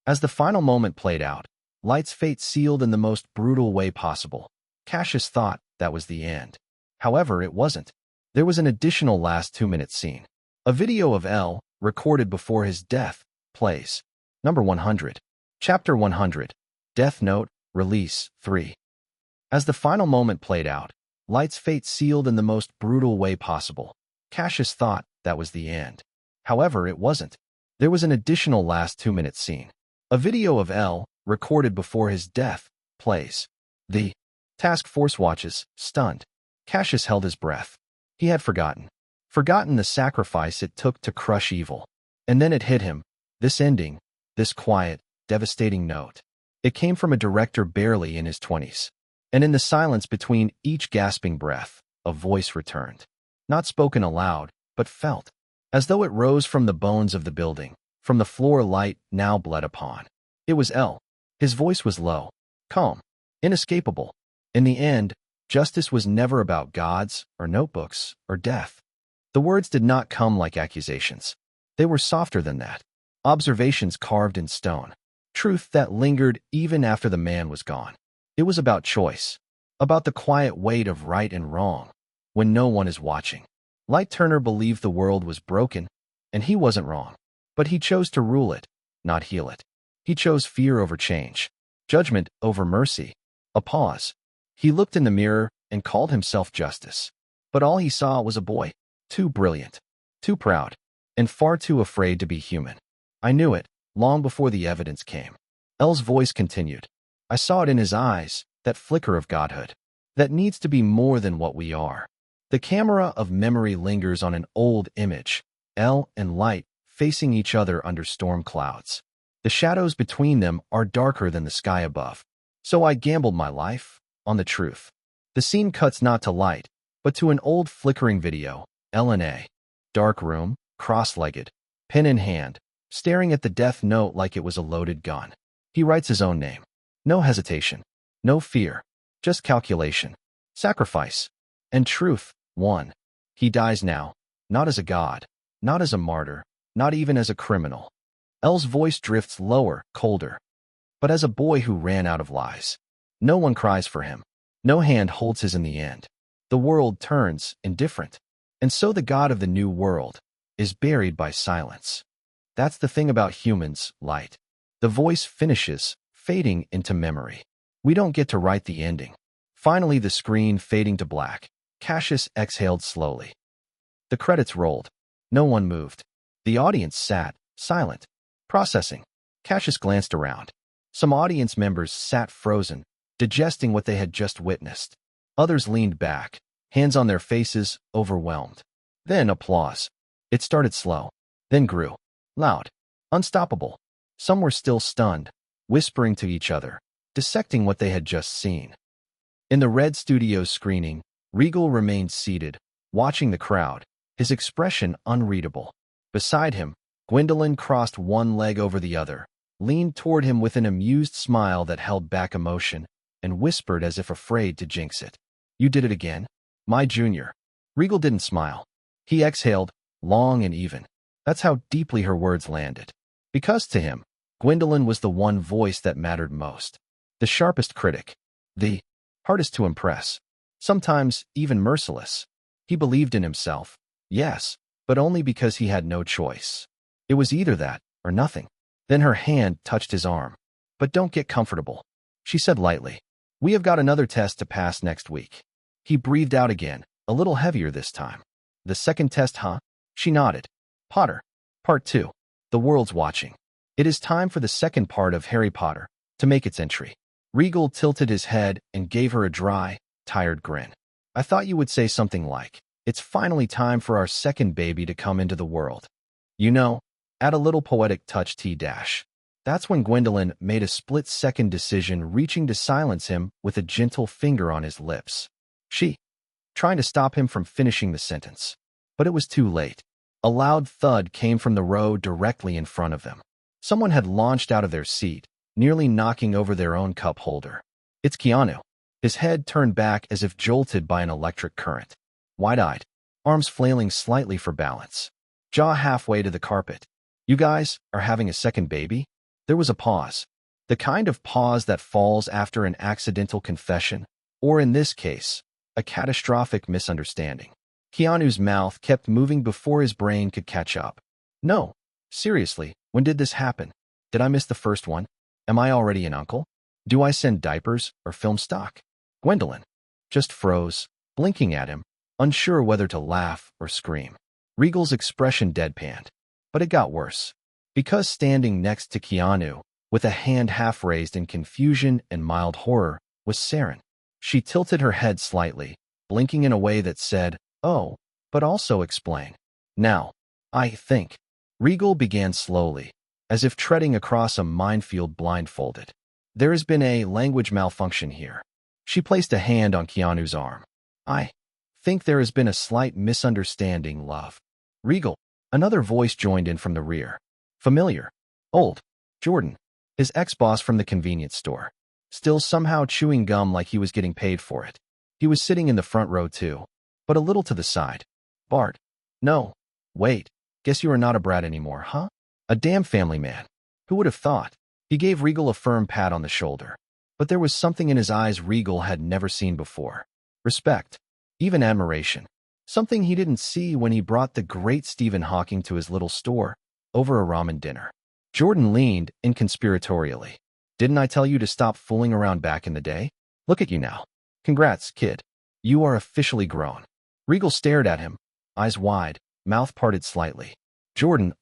As the final moment played out, Light's fate sealed in the most brutal way possible. Cassius thought that was the end. However, it wasn't. There was an additional last 2-minute scene. A video of L, recorded before his death, plays. Number 100. Chapter 100. Death Note, Release 3. As the final moment played out, Light's fate sealed in the most brutal way possible. Cassius thought that was the end. However, it wasn't. There was an additional last 2-minute scene. A video of L, recorded before his death, plays. The task force watches, stunned. Cassius held his breath. He had forgotten the sacrifice it took to crush evil. And then it hit him, this ending, this quiet, devastating note. It came from a director barely in his 20s. And in the silence between each gasping breath, a voice returned. Not spoken aloud, but felt. As though it rose from the bones of the building, from the floor Light now bled upon. It was L. His voice was low, calm, inescapable. In the end, justice was never about gods, or notebooks, or death. The words did not come like accusations. They were softer than that. Observations carved in stone. Truth that lingered even after the man was gone. It was about choice. About the quiet weight of right and wrong, when no one is watching. Light Turner believed the world was broken, and he wasn't wrong. But he chose to rule it, not heal it. He chose fear over change, judgment over mercy. A pause. He looked in the mirror and called himself Justice. But all he saw was a boy, too brilliant, too proud, and far too afraid to be human. I knew it, long before the evidence came. L's voice continued. I saw it in his eyes, that flicker of godhood. That needs to be more than what we are. The camera of memory lingers on an old image, L and Light facing each other under storm clouds. The shadows between them are darker than the sky above. So I gambled my life on the truth. The scene cuts not to Light, but to an old flickering video, L and A. Dark room, cross-legged, pen in hand, staring at the death note like it was a loaded gun. He writes his own name. No hesitation, no fear, just calculation, sacrifice, and truth, won. He dies now, not as a god, not as a martyr, not even as a criminal. L's voice drifts lower, colder. But as a boy who ran out of lies. No one cries for him. No hand holds his in the end. The world turns indifferent. And so the god of the new world is buried by silence. That's the thing about humans, Light. The voice finishes, fading into memory. We don't get to write the ending. Finally, the screen fading to black. Cassius exhaled slowly. The credits rolled. No one moved. The audience sat, silent, processing. Cassius glanced around. Some audience members sat frozen, digesting what they had just witnessed. Others leaned back, hands on their faces, overwhelmed. Then applause. It started slow, then grew. Loud. Unstoppable. Some were still stunned, whispering to each other, dissecting what they had just seen. In the Red Studios screening, Regal remained seated, watching the crowd, his expression unreadable. Beside him, Gwendolyn crossed one leg over the other, leaned toward him with an amused smile that held back emotion, and whispered as if afraid to jinx it. "You did it again? My junior." Regal didn't smile. He exhaled, long and even. That's how deeply her words landed. Because to him, Gwendolyn was the one voice that mattered most. The sharpest critic. The hardest to impress. Sometimes even merciless. He believed in himself, yes, but only because he had no choice. It was either that or nothing. Then her hand touched his arm. "But don't get comfortable," she said lightly. "We have got another test to pass next week." He breathed out again, a little heavier this time. "The second test, huh?" She nodded. "Potter. Part 2. The world's watching. It is time for the second part of Harry Potter to make its entry." Regal tilted his head and gave her a dry, tired grin. "I thought you would say something like, 'It's finally time for our second baby to come into the world.' You know, add a little poetic touch T-dash." That's when Gwendolyn made a split-second decision, reaching to silence him with a gentle finger on his lips. She, trying to stop him from finishing the sentence. But it was too late. A loud thud came from the row directly in front of them. Someone had launched out of their seat, nearly knocking over their own cup holder. It's Keanu. His head turned back as if jolted by an electric current. Wide-eyed, arms flailing slightly for balance. Jaw halfway to the carpet. "You guys are having a second baby?" There was a pause. The kind of pause that falls after an accidental confession, or in this case, a catastrophic misunderstanding. Keanu's mouth kept moving before his brain could catch up. "No. Seriously, when did this happen? Did I miss the first one? Am I already an uncle? Do I send diapers or film stock?" Gwendolyn just froze, blinking at him, unsure whether to laugh or scream. Regal's expression deadpanned. But it got worse. Because standing next to Keanu, with a hand half raised in confusion and mild horror, was Saren. She tilted her head slightly, blinking in a way that said, "Oh, but also explain." "Now, I think." Regal began slowly, as if treading across a minefield blindfolded. "There has been a language malfunction here." She placed a hand on Keanu's arm. "I think there has been a slight misunderstanding, love." "Regal." Another voice joined in from the rear. Familiar. Old. Jordan. His ex-boss from the convenience store. Still somehow chewing gum like he was getting paid for it. He was sitting in the front row too, but a little to the side. "Bart." "No. Wait. Guess you are not a brat anymore, huh? A damn family man. Who would have thought?" He gave Regal a firm pat on the shoulder. But there was something in his eyes Regal had never seen before. Respect. Even admiration. Something he didn't see when he brought the great Stephen Hawking to his little store over a ramen dinner. Jordan leaned inconspiratorially. "Didn't I tell you to stop fooling around back in the day? Look at you now. Congrats, kid. You are officially grown." Regal stared at him, eyes wide, mouth parted slightly. "Jordan,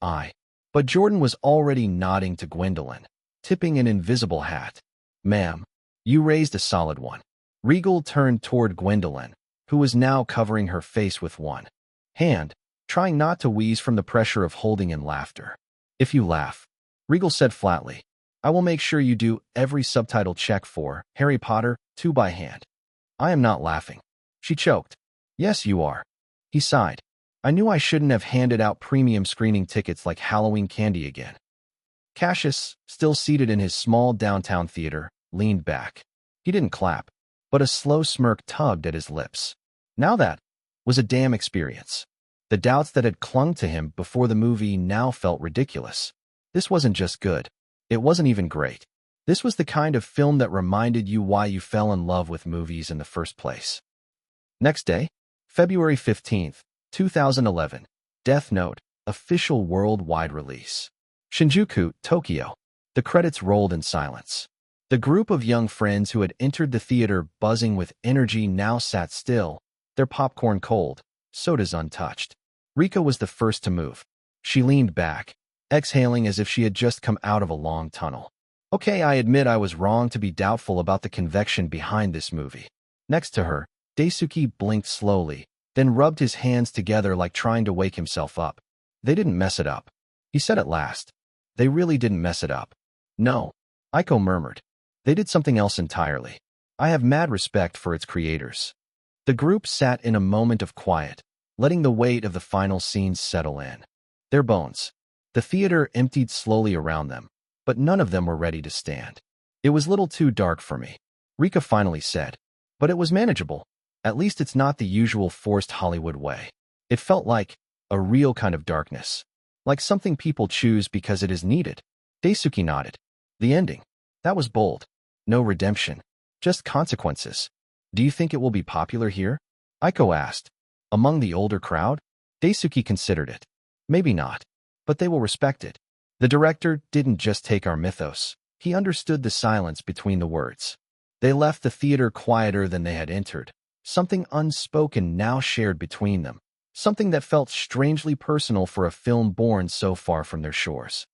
But Jordan was already nodding to Gwendolyn, tipping an invisible hat. "Ma'am, you raised a solid one." Regal turned toward Gwendolyn, who was now covering her face with one hand, trying not to wheeze from the pressure of holding in laughter. "If you laugh," Regal said flatly, "I will make sure you do every subtitle check for Harry Potter 2 by hand." "I am not laughing." She choked. "Yes, you are." He sighed. "I knew I shouldn't have handed out premium screening tickets like Halloween candy again." Cassius, still seated in his small downtown theater, leaned back. He didn't clap, but a slow smirk tugged at his lips. Now that was a damn experience. The doubts that had clung to him before the movie now felt ridiculous. This wasn't just good. It wasn't even great. This was the kind of film that reminded you why you fell in love with movies in the first place. Next day, February 15th, 2011. Death Note, official worldwide release. Shinjuku, Tokyo. The credits rolled in silence. The group of young friends who had entered the theater buzzing with energy now sat still, their popcorn cold, sodas untouched. Rika was the first to move. She leaned back, exhaling as if she had just come out of a long tunnel. Okay, I admit I was wrong to be doubtful about the conviction behind this movie. Next to her, Daisuke blinked slowly, then rubbed his hands together like trying to wake himself up. They didn't mess it up. He said at last. They really didn't mess it up. No, Aiko murmured. They did something else entirely. I have mad respect for its creators. The group sat in a moment of quiet, letting the weight of the final scenes settle in. Their bones. The theater emptied slowly around them, but none of them were ready to stand. It was a little too dark for me, Rika finally said. But it was manageable. At least it's not the usual forced Hollywood way. It felt like a real kind of darkness. Like something people choose because it is needed. Daisuke nodded. The ending. That was bold. No redemption. Just consequences. Do you think it will be popular here? Aiko asked. Among the older crowd? Daisuke considered it. Maybe not. But they will respect it. The director didn't just take our mythos. He understood the silence between the words. They left the theater quieter than they had entered. Something unspoken now shared between them. Something that felt strangely personal for a film born so far from their shores.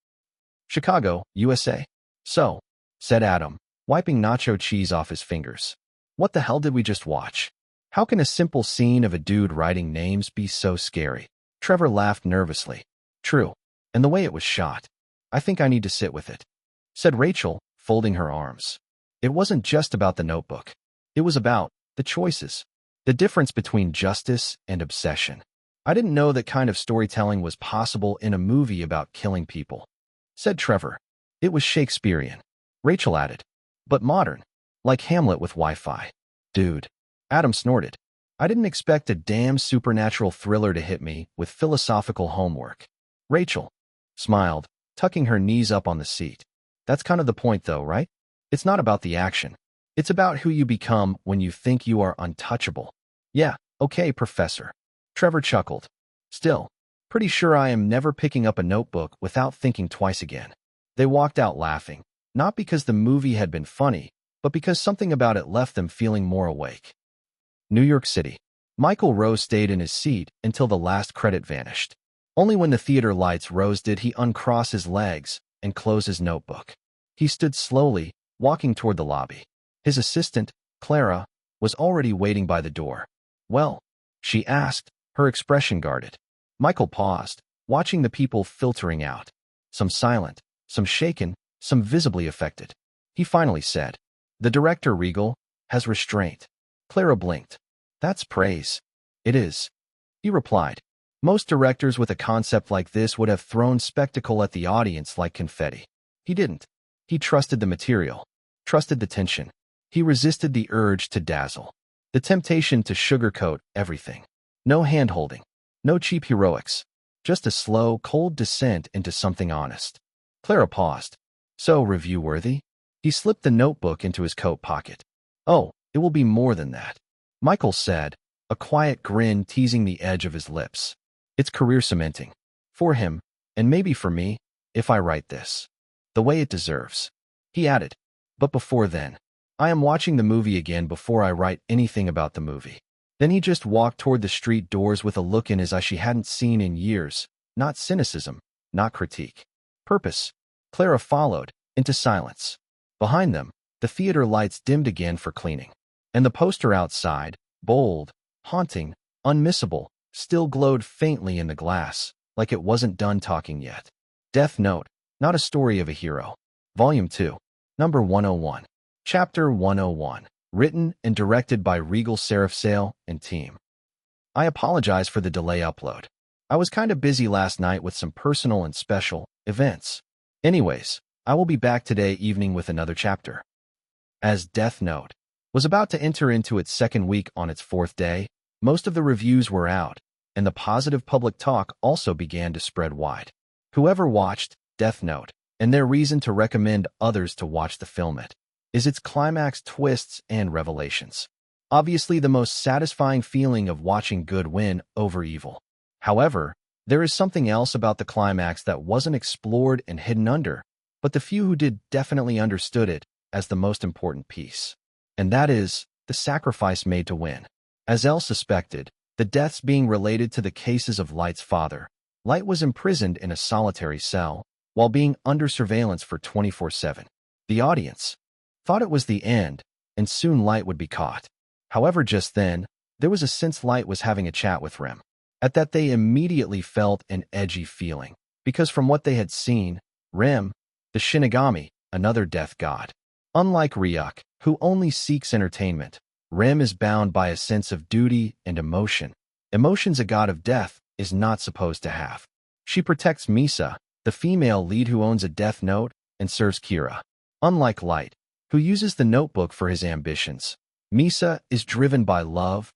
Chicago, USA. So, said Adam, wiping nacho cheese off his fingers. What the hell did we just watch? How can a simple scene of a dude writing names be so scary? Trevor laughed nervously. True. And the way it was shot. I think I need to sit with it, said Rachel, folding her arms. It wasn't just about the notebook. It was about the choices. The difference between justice and obsession. I didn't know that kind of storytelling was possible in a movie about killing people, said Trevor. It was Shakespearean, Rachel added. But modern. Like Hamlet with Wi-Fi. Dude. Adam snorted. I didn't expect a damn supernatural thriller to hit me with philosophical homework. Rachel smiled, tucking her knees up on the seat. That's kind of the point though, right? It's not about the action. It's about who you become when you think you are untouchable. Yeah, okay, Professor. Trevor chuckled. Still, pretty sure I am never picking up a notebook without thinking twice again. They walked out laughing, not because the movie had been funny, but because something about it left them feeling more awake. New York City. Michael Rose stayed in his seat until the last credit vanished. Only when the theater lights rose did he uncross his legs and close his notebook. He stood slowly, walking toward the lobby. His assistant, Clara, was already waiting by the door. Well, she asked, her expression guarded. Michael paused, watching the people filtering out. Some silent, some shaken, some visibly affected. He finally said, The director, Regal, has restraint. Clara blinked. That's praise. It is. He replied. Most directors with a concept like this would have thrown spectacle at the audience like confetti. He didn't. He trusted the material, trusted the tension. He resisted the urge to dazzle, the temptation to sugarcoat everything. No hand-holding, no cheap heroics, just a slow, cold descent into something honest. Clara paused. So review-worthy? He slipped the notebook into his coat pocket. Oh, it will be more than that, Michael said, a quiet grin teasing the edge of his lips. It's career cementing. For him, and maybe for me, if I write this. The way it deserves. He added. But before then, I am watching the movie again before I write anything about the movie. Then he just walked toward the street doors with a look in his eye she hadn't seen in years. Not cynicism, not critique. Purpose. Clara followed, into silence. Behind them, the theater lights dimmed again for cleaning. And the poster outside, bold, haunting, unmissable, still glowed faintly in the glass, like it wasn't done talking yet. Death Note, not a story of a hero. Volume 2, Number 101. Chapter 101. Written and directed by Regal Seraphsail and team. I apologize for the delay upload. I was kind of busy last night with some personal and special events. Anyways, I will be back today evening with another chapter. As Death Note was about to enter into its second week on its fourth day, most of the reviews were out, and the positive public talk also began to spread wide. Whoever watched Death Note, and their reason to recommend others to watch the film is its climax twists and revelations. Obviously the most satisfying feeling of watching good win over evil. However, there is something else about the climax that wasn't explored and hidden under, but the few who did definitely understood it as the most important piece. And that is the sacrifice made to win. As Elle suspected, the deaths being related to the cases of Light's father, Light was imprisoned in a solitary cell while being under surveillance for 24/7. The audience thought it was the end, and soon Light would be caught. However, just then, there was a sense Light was having a chat with Rem. At that, they immediately felt an edgy feeling, because from what they had seen, Rem, the Shinigami, another death god. Unlike Ryuk, who only seeks entertainment, Rem is bound by a sense of duty and emotion. Emotions a god of death is not supposed to have. She protects Misa, the female lead who owns a death note, and serves Kira. Unlike Light, who uses the notebook for his ambitions, Misa is driven by love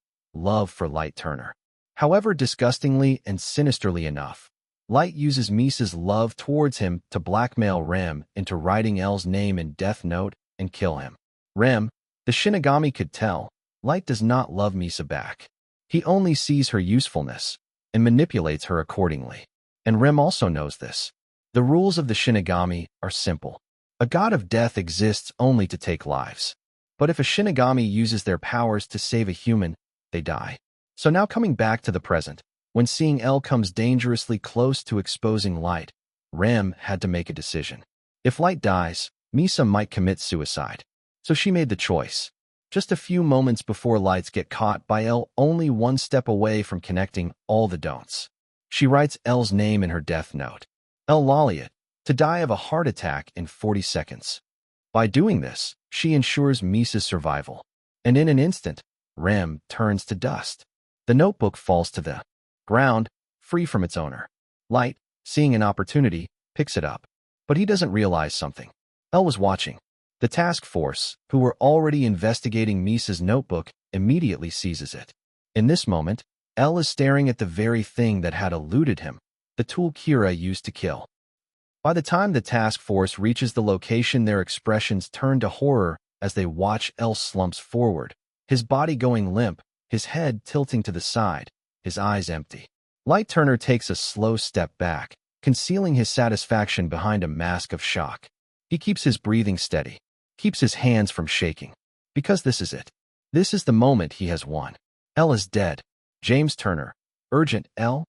for Light Turner. However, disgustingly and sinisterly enough, Light uses Misa's love towards him to blackmail Rem into writing L's name in Death Note and kill him. Rem, the Shinigami, could tell Light does not love Misa back. He only sees her usefulness and manipulates her accordingly. And Rem also knows this. The rules of the Shinigami are simple. A god of death exists only to take lives. But if a Shinigami uses their powers to save a human, they die. So now coming back to the present, when seeing L comes dangerously close to exposing Light, Rem had to make a decision. If Light dies, Misa might commit suicide. So she made the choice. Just a few moments before Lights get caught by L, only one step away from connecting all the don'ts. She writes L's name in her death note. L. Laliot, to die of a heart attack in 40 seconds. By doing this, she ensures Misa's survival. And in an instant, Rem turns to dust. The notebook falls to the ground, free from its owner. Light, seeing an opportunity, picks it up. But he doesn't realize something. L was watching. The task force, who were already investigating Misa's notebook, immediately seizes it. In this moment, L is staring at the very thing that had eluded him, the tool Kira used to kill. By the time the task force reaches the location, their expressions turn to horror as they watch L slumps forward, his body going limp, his head tilting to the side, his eyes empty. Light Turner takes a slow step back, concealing his satisfaction behind a mask of shock. He keeps his breathing steady, keeps his hands from shaking. Because this is it. This is the moment he has won. L is dead. James Turner. Urgent. L.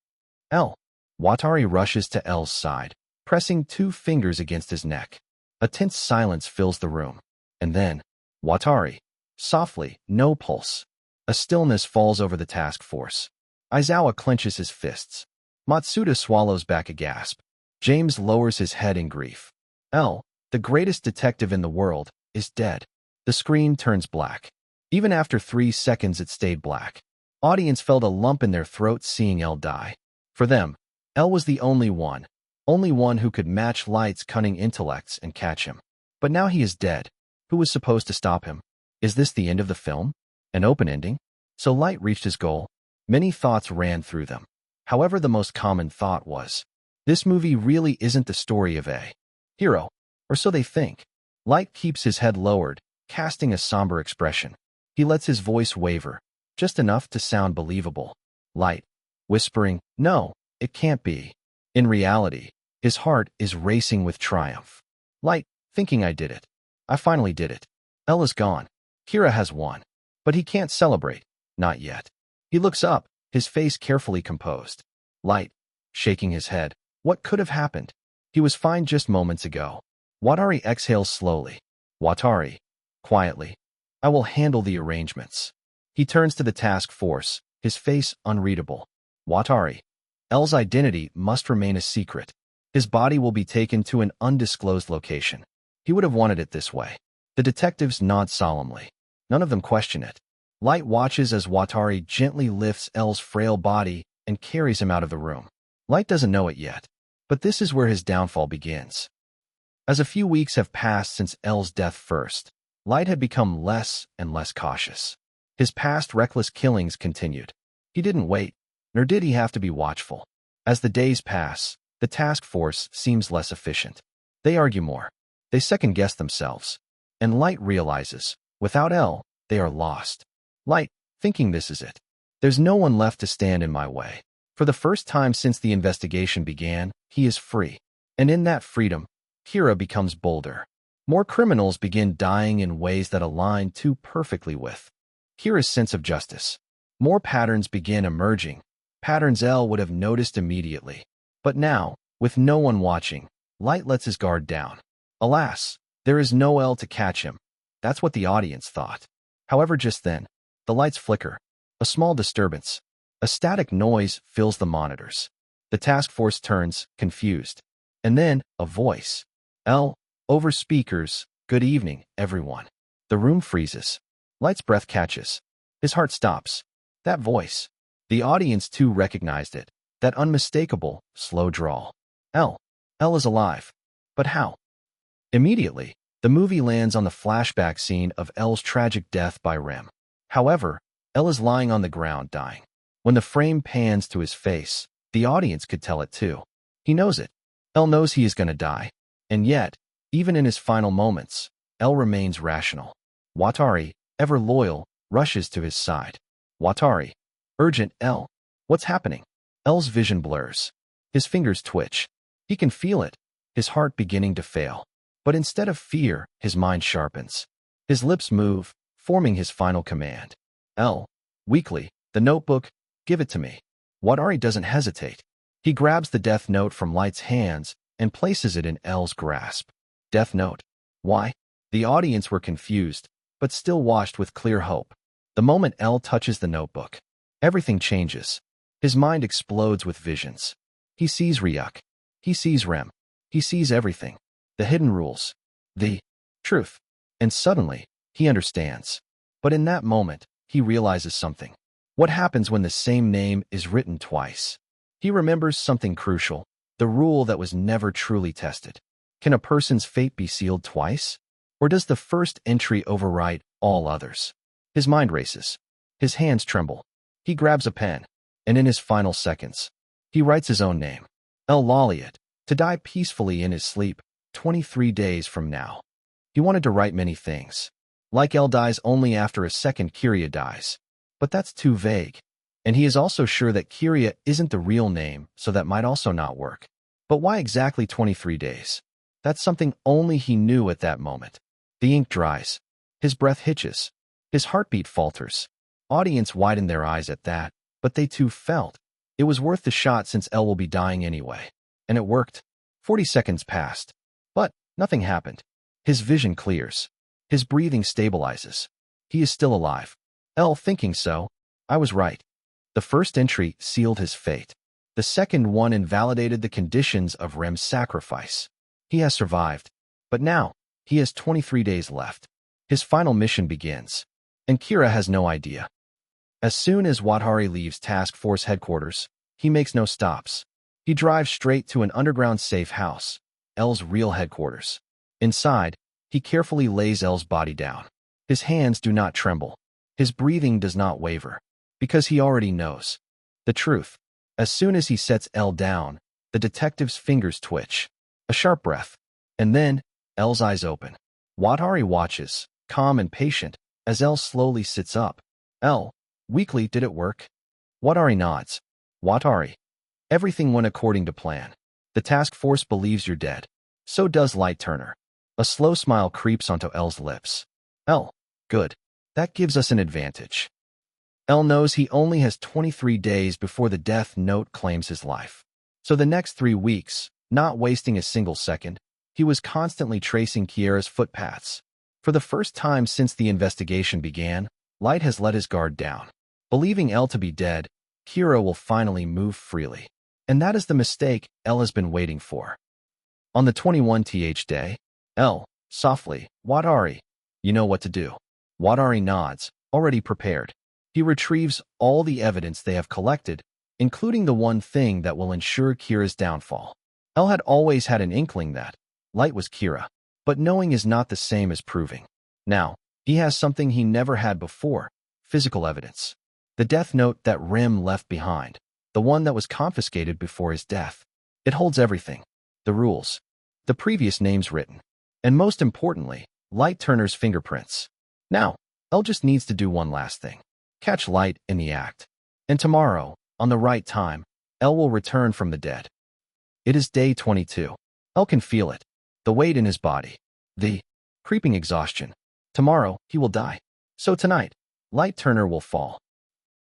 Watari rushes to L's side, pressing 2 fingers against his neck. A tense silence fills the room. And then, Watari. Softly, no pulse. A stillness falls over the task force. Aizawa clenches his fists. Matsuda swallows back a gasp. James lowers his head in grief. L, the greatest detective in the world, is dead. The screen turns black. Even after 3 seconds it stayed black. Audience felt a lump in their throats seeing L die. For them, L was the only one who could match Light's cunning intellects and catch him. But now he is dead. Who was supposed to stop him? Is this the end of the film? An open ending? So Light reached his goal. Many thoughts ran through them. However, the most common thought was, this movie really isn't the story of a hero, or so they think. Light keeps his head lowered, casting a somber expression. He lets his voice waver, just enough to sound believable. Light, whispering, no, it can't be. In reality, his heart is racing with triumph. Light, thinking, I did it. I finally did it. L is gone. Kira has won. But he can't celebrate. Not yet. He looks up, his face carefully composed. Light, shaking his head. What could have happened? He was fine just moments ago. Watari exhales slowly. Watari, quietly. I will handle the arrangements. He turns to the task force, his face unreadable. Watari. L's identity must remain a secret. His body will be taken to an undisclosed location. He would have wanted it this way. The detectives nod solemnly. None of them question it. Light watches as Watari gently lifts L's frail body and carries him out of the room. Light doesn't know it yet, but this is where his downfall begins. As a few weeks have passed since L's death first, Light had become less and less cautious. His past reckless killings continued. He didn't wait, nor did he have to be watchful. As the days pass, the task force seems less efficient. They argue more. They second-guess themselves. And Light realizes, without L, they are lost. Light, thinking this is it. There's no one left to stand in my way. For the first time since the investigation began, he is free. And in that freedom, Kira becomes bolder. More criminals begin dying in ways that align too perfectly with Kira's sense of justice. More patterns begin emerging, patterns L would have noticed immediately. But now, with no one watching, Light lets his guard down. Alas, there is no L to catch him. That's what the audience thought. However, just then, the lights flicker. A small disturbance. A static noise fills the monitors. The task force turns, confused. And then, a voice. L, over speakers, good evening, everyone. The room freezes. Light's breath catches. His heart stops. That voice. The audience too recognized it. That unmistakable, slow drawl. L is alive. But how? Immediately, the movie lands on the flashback scene of L's tragic death by Rem. However, L is lying on the ground, dying. When the frame pans to his face, the audience could tell it too. He knows it. L knows he is going to die. And yet, even in his final moments, L remains rational. Watari, ever loyal, rushes to his side. Watari. Urgent, L. What's happening? L's vision blurs. His fingers twitch. He can feel it, his heart beginning to fail. But instead of fear, his mind sharpens. His lips move, forming his final command. L. Weakly, the notebook, give it to me. Watari doesn't hesitate. He grabs the death note from Light's hands and places it in L's grasp. Death note. Why? The audience were confused, but still watched with clear hope. The moment L touches the notebook, everything changes. His mind explodes with visions. He sees Ryuk. He sees Rem. He sees everything. The hidden rules. The truth. And suddenly, he understands. But in that moment, he realizes something. What happens when the same name is written twice? He remembers something crucial, the rule that was never truly tested. Can a person's fate be sealed twice? Or does the first entry override all others? His mind races. His hands tremble. He grabs a pen, and in his final seconds, he writes his own name. L. Laliot, to die peacefully in his sleep, 23 days from now. He wanted to write many things. Like L dies only after a second Kiria dies. But that's too vague. And he is also sure that Kiria isn't the real name, so that might also not work. But why exactly 23 days? That's something only he knew at that moment. The ink dries. His breath hitches. His heartbeat falters. Audience widened their eyes at that, but they too felt. It was worth the shot since L will be dying anyway. And it worked. 40 seconds passed. But nothing happened. His vision clears. His breathing stabilizes. He is still alive. L thinking so. I was right. The first entry sealed his fate. The second one invalidated the conditions of Rem's sacrifice. He has survived. But now, he has 23 days left. His final mission begins. And Kira has no idea. As soon as Watari leaves Task Force headquarters, he makes no stops. He drives straight to an underground safe house, L's real headquarters. Inside, he carefully lays L's body down. His hands do not tremble. His breathing does not waver. Because he already knows the truth. As soon as he sets L down, the detective's fingers twitch. A sharp breath. And then, L's eyes open. Watari watches, calm and patient, as L slowly sits up. L, weakly, did it work? Watari nods. Watari. Everything went according to plan. The task force believes you're dead. So does Light Turner. A slow smile creeps onto L's lips. L, good. That gives us an advantage. L knows he only has 23 days before the death note claims his life. So the next 3 weeks, not wasting a single second, he was constantly tracing Kiera's footpaths. For the first time since the investigation began, Light has let his guard down. Believing L to be dead, Kiera will finally move freely. And that is the mistake L has been waiting for. On the 21th day, L, softly, Watari, you know what to do. Watari nods, already prepared. He retrieves all the evidence they have collected, including the one thing that will ensure Kira's downfall. L had always had an inkling that Light was Kira, but knowing is not the same as proving. Now, he has something he never had before, physical evidence. The death note that Rem left behind, the one that was confiscated before his death. It holds everything. The rules, the previous names written, and most importantly, Light Turner's fingerprints. Now, L just needs to do one last thing. Catch Light in the act. And tomorrow, on the right time, L will return from the dead. It is day 22. L can feel it. The weight in his body. The creeping exhaustion. Tomorrow, he will die. So tonight, Light Turner will fall.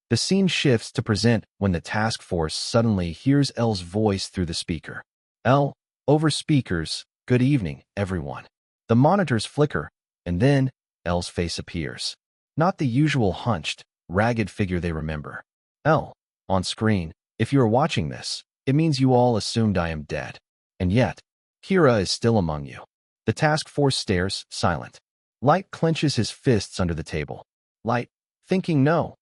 The scene shifts to present when the task force suddenly hears Elle's voice through the speaker. Elle, over speakers, "Good evening, everyone." The monitors flicker, and then Elle's face appears. Not the usual hunched, ragged figure they remember. Elle, on screen. "If you are watching this, it means you all assumed I am dead. And yet, Kira is still among you." The task force stares, silent. Light clenches his fists under the table. Light, thinking no,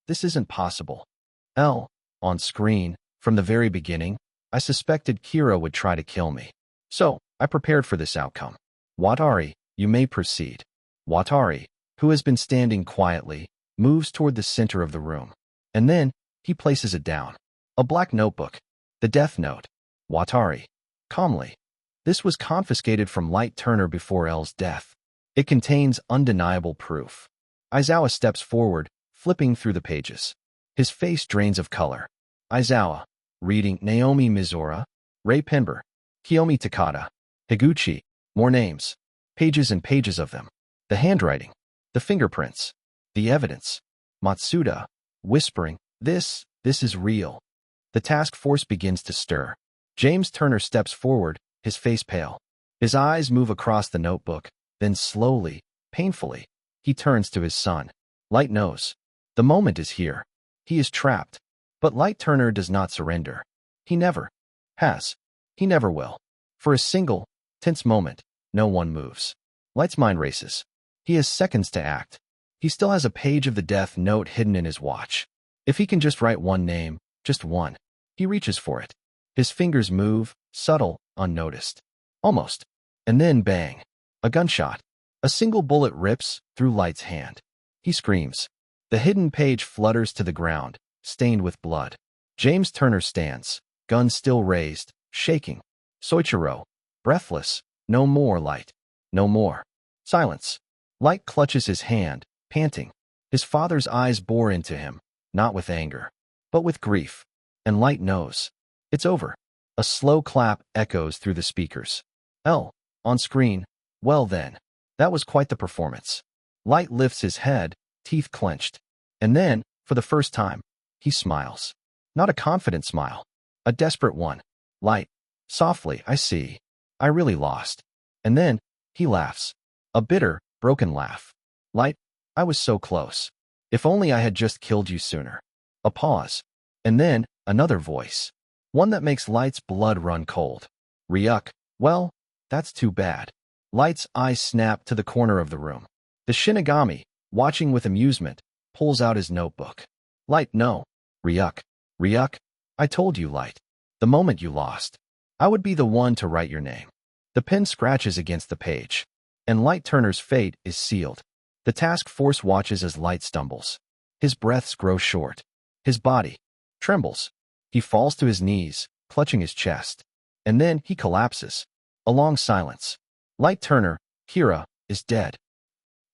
this isn't possible. Elle, on screen. "From the very beginning, I suspected Kira would try to kill me. So, I prepared for this outcome." Watari, you may proceed. Watari, who has been standing quietly, moves toward the center of the room. And then, he places it down. A black notebook. The death note. Watari, calmly. "This was confiscated from Light Turner before Elle's death. It contains undeniable proof." Aizawa steps forward, flipping through the pages. His face drains of color. Aizawa, reading Naomi Mizora, Ray Penber, Kiyomi Takada, Higuchi, more names. Pages and pages of them. The handwriting. The fingerprints. The evidence. Matsuda, whispering, This is real." The task force begins to stir. James Turner steps forward, his face pale. His eyes move across the notebook, then slowly, painfully, he turns to his son. Light knows. The moment is here. He is trapped. But Light Turner does not surrender. He never has. He never will. For a single, tense moment, no one moves. Light's mind races. He has seconds to act. He still has a page of the death note hidden in his watch. If he can just write one name, just one, he reaches for it. His fingers move, subtle, unnoticed. Almost. And then bang. A gunshot. A single bullet rips through Light's hand. He screams. The hidden page flutters to the ground, stained with blood. James Turner stands, gun still raised, shaking. Soichiro, breathless. No more, Light. No more. Silence. Light clutches his hand, panting. His father's eyes bore into him, not with anger, but with grief. And Light knows. It's over. A slow clap echoes through the speakers. Elle, on screen. Well then, that was quite the performance. Light lifts his head, teeth clenched. And then, for the first time, he smiles. Not a confident smile. A desperate one. Light, softly, I see. I really lost. And then, he laughs. A bitter, broken laugh. Light, I was so close. If only I had just killed you sooner. A pause. And then, another voice. One that makes Light's blood run cold. Ryuk, well, that's too bad. Light's eyes snap to the corner of the room. The Shinigami, watching with amusement, pulls out his notebook. Light, no. Ryuk, I told you, Light. The moment you lost, I would be the one to write your name. The pen scratches against the page. And Light Turner's fate is sealed. The task force watches as Light stumbles. His breaths grow short. His body trembles. He falls to his knees, clutching his chest. And then he collapses. A long silence. Light Turner, Kira, is dead.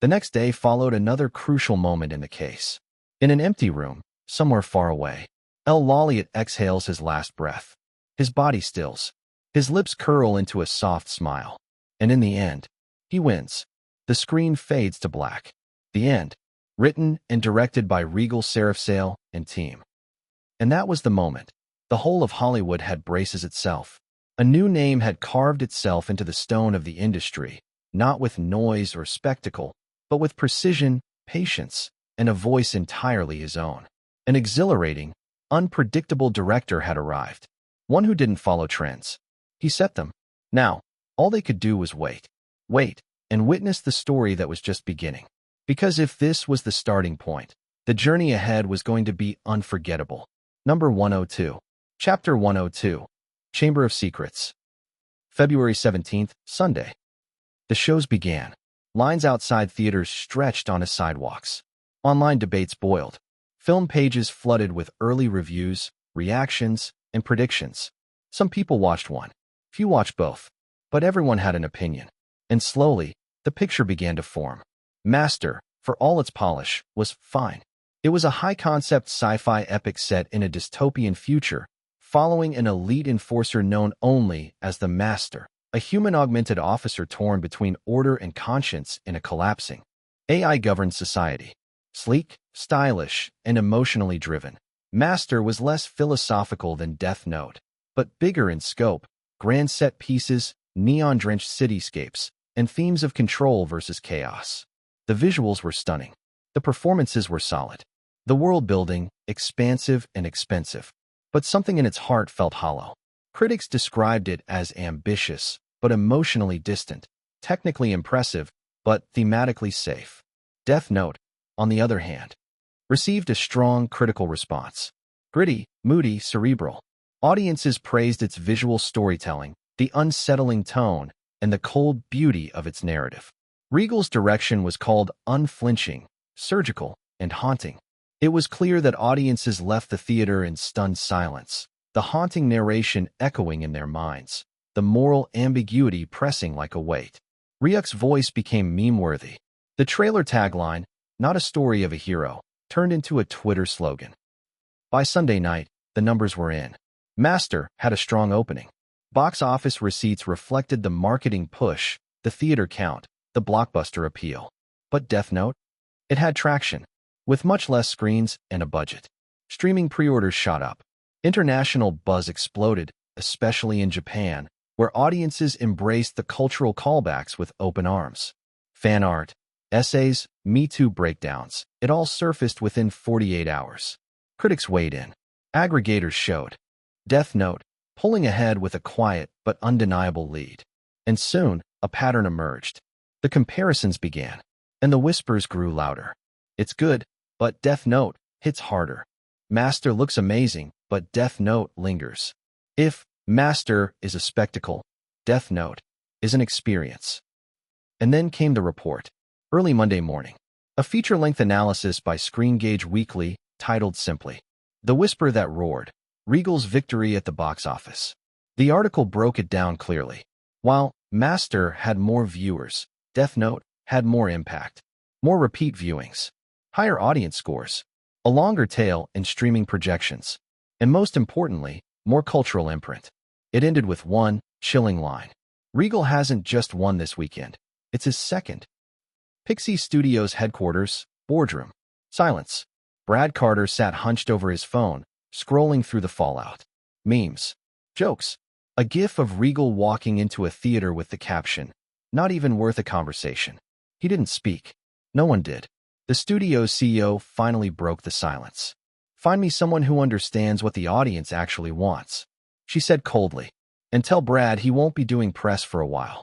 The next day followed another crucial moment in the case. In an empty room, somewhere far away, El Laliat exhales his last breath. His body stills. His lips curl into a soft smile. And in the end, he wins. The screen fades to black. The end. Written and directed by Regal Seraphsail and team. And that was the moment. The whole of Hollywood had braces itself. A new name had carved itself into the stone of the industry, not with noise or spectacle, but with precision, patience, and a voice entirely his own. An exhilarating, unpredictable director had arrived. One who didn't follow trends. He set them. Now, all they could do was wait, and witness the story that was just beginning. Because if this was the starting point, the journey ahead was going to be unforgettable. Number 102. Chapter 102. Chamber of Secrets. February 17th, Sunday. The shows began. Lines outside theaters stretched onto sidewalks. Online debates boiled. Film pages flooded with early reviews, reactions, and predictions. Some people watched one. Few watched both. But everyone had an opinion. And slowly, the picture began to form. Master, for all its polish, was fine. It was a high-concept sci-fi epic set in a dystopian future, following an elite enforcer known only as the Master, a human-augmented officer torn between order and conscience in a collapsing, AI-governed society. Sleek, stylish, and emotionally driven, Master was less philosophical than Death Note, but bigger in scope, grand set pieces, neon-drenched cityscapes, and themes of control versus chaos. The visuals were stunning. The performances were solid. The world-building, expansive and expensive. But something in its heart felt hollow. Critics described it as ambitious, but emotionally distant, technically impressive, but thematically safe. Death Note, on the other hand, received a strong critical response. Gritty, moody, cerebral. Audiences praised its visual storytelling, the unsettling tone, and the cold beauty of its narrative. Regal's direction was called unflinching, surgical, and haunting. It was clear that audiences left the theater in stunned silence, the haunting narration echoing in their minds, the moral ambiguity pressing like a weight. Ryuk's voice became meme-worthy. The trailer tagline, "Not a story of a hero," turned into a Twitter slogan. By Sunday night, the numbers were in. Master had a strong opening. Box office receipts reflected the marketing push, the theater count, the blockbuster appeal. But Death Note? It had traction, with much less screens and a budget. Streaming pre-orders shot up. International buzz exploded, especially in Japan, where audiences embraced the cultural callbacks with open arms. Fan art, essays, Me Too breakdowns, it all surfaced within 48 hours. Critics weighed in. Aggregators showed Death Note pulling ahead with a quiet but undeniable lead. And soon, a pattern emerged. The comparisons began, and the whispers grew louder. It's good, but Death Note hits harder. Master looks amazing, but Death Note lingers. If Master is a spectacle, Death Note is an experience. And then came the report. Early Monday morning. A feature-length analysis by Screen Gauge Weekly, titled simply, "The Whisper That Roared, Regal's Victory at the Box Office." The article broke it down clearly. While Master had more viewers, Death Note had more impact, more repeat viewings, higher audience scores, a longer tail in streaming projections, and most importantly, more cultural imprint. It ended with one chilling line. Regal hasn't just won this weekend. It's his second. Pixie Studios headquarters, boardroom. Silence. Brad Carter sat hunched over his phone, scrolling through the fallout. Memes. Jokes. A gif of Regal walking into a theater with the caption, "Not even worth a conversation." He didn't speak. No one did. The studio's CEO finally broke the silence. "Find me someone who understands what the audience actually wants," she said coldly. "And tell Brad he won't be doing press for a while."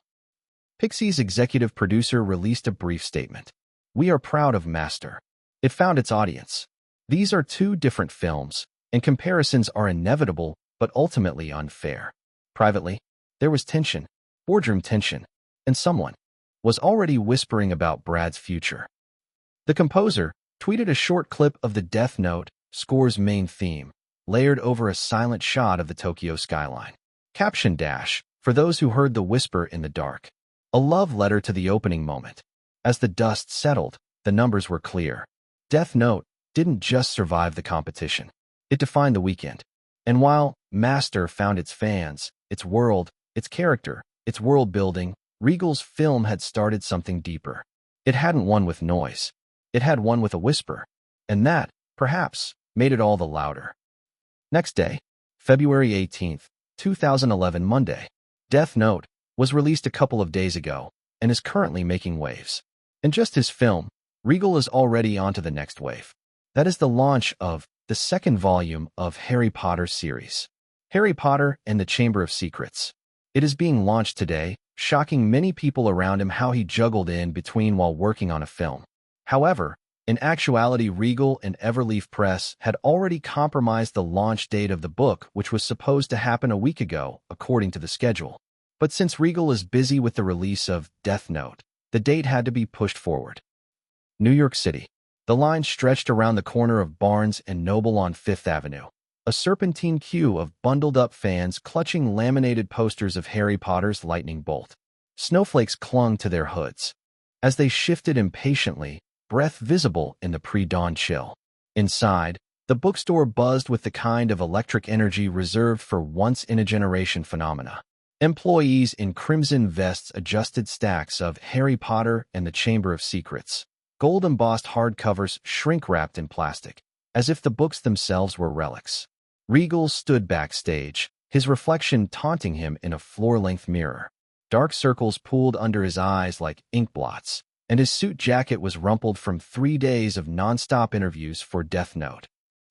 Pixie's executive producer released a brief statement. "We are proud of Master. It found its audience. These are two different films, and comparisons are inevitable but ultimately unfair." Privately, there was tension, boardroom tension, and someone was already whispering about Brad's future. The composer tweeted a short clip of the Death Note score's main theme, layered over a silent shot of the Tokyo skyline. Caption dash, "For those who heard the whisper in the dark." A love letter to the opening moment. As the dust settled, the numbers were clear. Death Note didn't just survive the competition. It defined the weekend. And while Master found its fans, its world, its character, its world building, Regal's film had started something deeper. It hadn't won with noise. It had won with a whisper. And that, perhaps, made it all the louder. Next day, February 18th, 2011 Monday. Death Note was released a couple of days ago and is currently making waves. And just his film, Regal is already onto the next wave. That is the launch of the second volume of Harry Potter series, Harry Potter and the Chamber of Secrets. It is being launched today, shocking many people around him how he juggled in between while working on a film. However, in actuality, Regal and Everleaf Press had already compromised the launch date of the book, which was supposed to happen a week ago, according to the schedule. But since Regal is busy with the release of Death Note, the date had to be pushed forward. New York City. The line stretched around the corner of Barnes and Noble on Fifth Avenue. A serpentine queue of bundled-up fans clutching laminated posters of Harry Potter's lightning bolt. Snowflakes clung to their hoods. As they shifted impatiently, breath visible in the pre-dawn chill. Inside, the bookstore buzzed with the kind of electric energy reserved for once-in-a-generation phenomena. Employees in crimson vests adjusted stacks of Harry Potter and the Chamber of Secrets, gold-embossed hardcovers shrink-wrapped in plastic, as if the books themselves were relics. Regal stood backstage, his reflection taunting him in a floor-length mirror. Dark circles pooled under his eyes like ink blots, and his suit jacket was rumpled from 3 days of non-stop interviews for Death Note.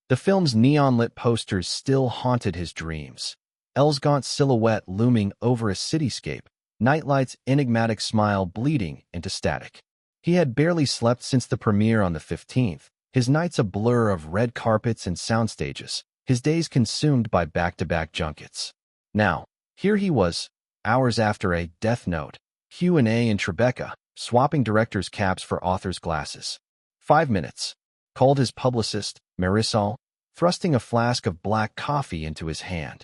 The film's neon-lit posters still haunted his dreams. El's gaunt silhouette looming over a cityscape, Nightlight's enigmatic smile bleeding into static. He had barely slept since the premiere on the 15th, his nights a blur of red carpets and soundstages, his days consumed by back-to-back junkets. Now, here he was, hours after a Death Note, Q&A in Tribeca, swapping director's caps for author's glasses. 5 minutes, called his publicist, Marisol, thrusting a flask of black coffee into his hand.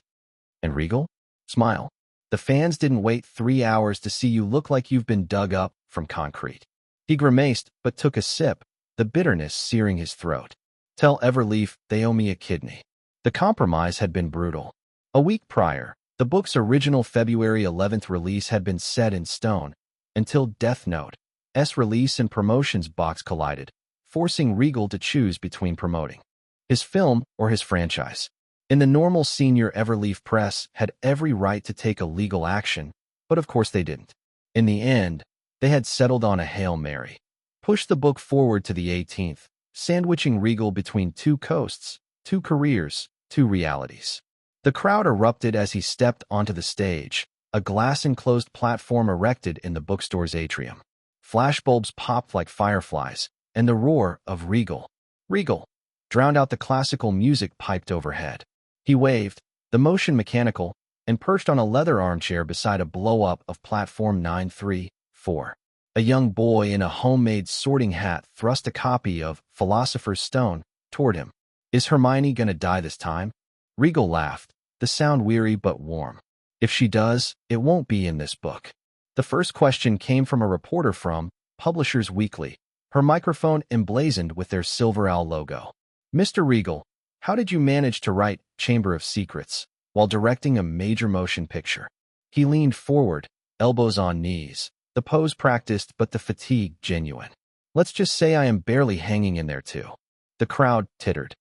And Regal? Smile. The fans didn't wait 3 hours to see you look like you've been dug up from concrete. He grimaced, but took a sip, the bitterness searing his throat. Tell Everleaf they owe me a kidney. The compromise had been brutal. A week prior, the book's original February 11th release had been set in stone, until Death Note's release and promotions box collided, forcing Regal to choose between promoting his film or his franchise. In the normal senior Everleaf press had every right to take a legal action, but of course they didn't. In the end, they had settled on a Hail Mary. Push the book forward to the 18th, sandwiching Regal between 2 coasts, 2 careers, 2 realities. The crowd erupted as he stepped onto the stage, a glass-enclosed platform erected in the bookstore's atrium. Flashbulbs popped like fireflies, and the roar of Regal, Regal, drowned out the classical music piped overhead. He waved, the motion mechanical, and perched on a leather armchair beside a blow-up of platform 934. A young boy in a homemade sorting hat thrust a copy of Philosopher's Stone toward him. Is Hermione gonna die this time? Regal laughed, the sound weary but warm. If she does, it won't be in this book. The first question came from a reporter from Publishers Weekly, her microphone emblazoned with their Silver Owl logo. Mr. Regal, how did you manage to write Chamber of Secrets while directing a major motion picture? He leaned forward, elbows on knees, the pose practiced but the fatigue genuine. Let's just say I am barely hanging in there too. The crowd tittered.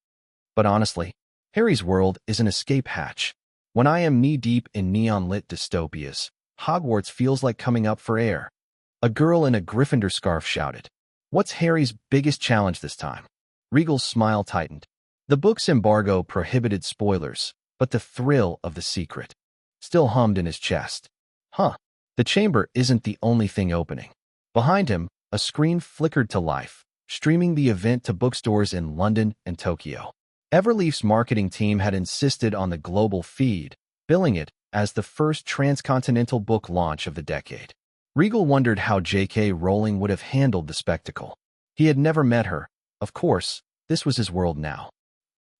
But honestly, Harry's world is an escape hatch. When I am knee-deep in neon-lit dystopias, Hogwarts feels like coming up for air. A girl in a Gryffindor scarf shouted. What's Harry's biggest challenge this time? Regal's smile tightened. The book's embargo prohibited spoilers, but the thrill of the secret still hummed in his chest. Huh. The chamber isn't the only thing opening. Behind him, a screen flickered to life, streaming the event to bookstores in London and Tokyo. Everleaf's marketing team had insisted on the global feed, billing it as the first transcontinental book launch of the decade. Regal wondered how J.K. Rowling would have handled the spectacle. He had never met her. Of course, this was his world now.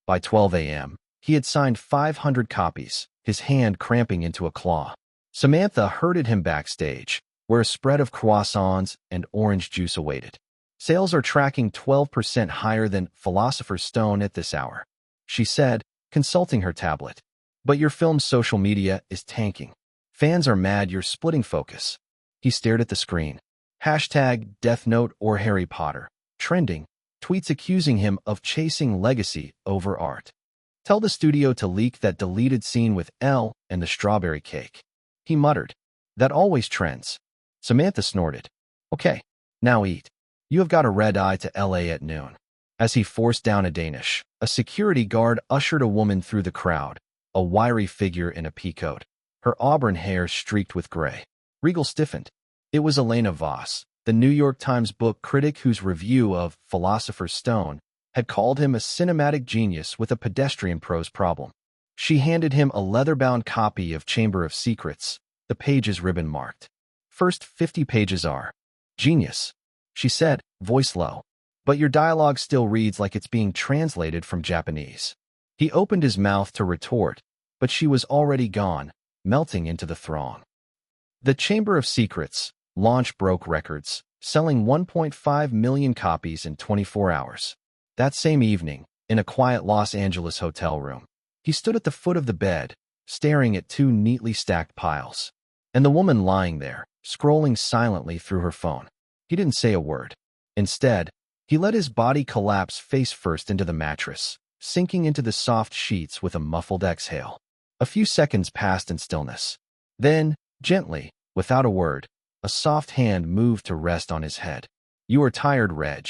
By 12 a.m., he had signed 500 copies, his hand cramping into a claw. Samantha herded him backstage, where a spread of croissants and orange juice awaited. Sales are tracking 12% higher than Philosopher's Stone at this hour, she said, consulting her tablet. But your film's social media is tanking. Fans are mad you're splitting focus. He stared at the screen. Hashtag Death Note or Harry Potter. Trending. Tweets accusing him of chasing legacy over art. Tell the studio to leak that deleted scene with Elle and the strawberry cake. He muttered. That always trends. Samantha snorted. Okay, now eat. You have got a red eye to LA at noon. As he forced down a Danish, a security guard ushered a woman through the crowd, a wiry figure in a peacoat, her auburn hair streaked with gray. Regal stiffened. It was Elena Voss, the New York Times book critic whose review of Philosopher's Stone had called him a cinematic genius with a pedestrian prose problem. She handed him a leather-bound copy of Chamber of Secrets, the pages ribbon-marked. First 50 pages are genius, she said, voice low. But your dialogue still reads like it's being translated from Japanese. He opened his mouth to retort, but she was already gone, melting into the throng. The Chamber of Secrets launch broke records, selling 1.5 million copies in 24 hours. That same evening, in a quiet Los Angeles hotel room, he stood at the foot of the bed, staring at 2 neatly stacked piles. And the woman lying there, scrolling silently through her phone. He didn't say a word. Instead, He let his body collapse face first into the mattress, sinking into the soft sheets with a muffled exhale. A few seconds passed in stillness. Then, gently, without a word, a soft hand moved to rest on his head. "You are tired, Reg,"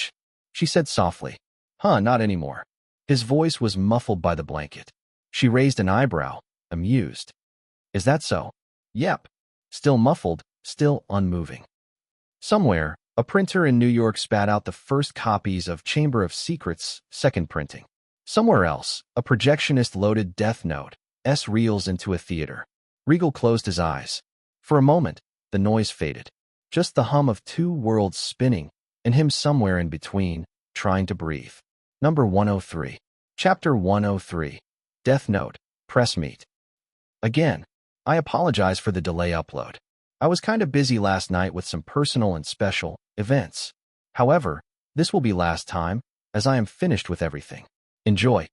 she said softly. "Huh, not anymore." His voice was muffled by the blanket. She raised an eyebrow, amused. "Is that so?" "Yep." Still muffled, still unmoving. Somewhere, a printer in New York spat out the first copies of Chamber of Secrets' second printing. Somewhere else, a projectionist loaded Death Note's reels into a theater. Regal closed his eyes. For a moment, the noise faded. Just the hum of two worlds spinning, and him somewhere in between, trying to breathe. Number 103. Chapter 103. Death Note, Press Meet. Again, I apologize for the delay upload. I was kind of busy last night with some personal and special events. However, this will be last time, as I am finished with everything. Enjoy.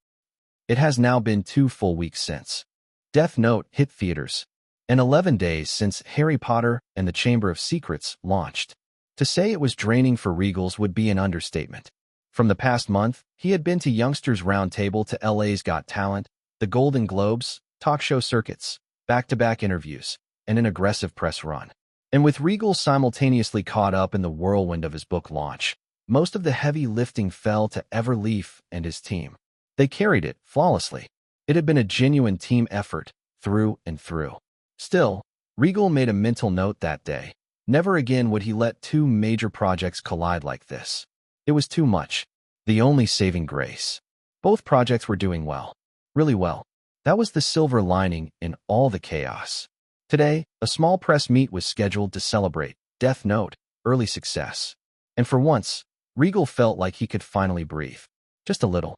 It has now been 2 full weeks since Death Note hit theaters, and 11 days since Harry Potter and the Chamber of Secrets launched. To say it was draining for Regals would be an understatement. From the past month, he had been to Youngsters Roundtable, to LA's Got Talent, the Golden Globes, talk show circuits, back-to-back interviews, and an aggressive press run. And with Regal simultaneously caught up in the whirlwind of his book launch, most of the heavy lifting fell to Everleaf and his team. They carried it flawlessly. It had been a genuine team effort, through and through. Still, Regal made a mental note that day. Never again would he let 2 major projects collide like this. It was too much. The only saving grace. Both projects were doing well. Really well. That was the silver lining in all the chaos. Today, a small press meet was scheduled to celebrate Death Note early success. And for once, Regal felt like he could finally breathe. Just a little.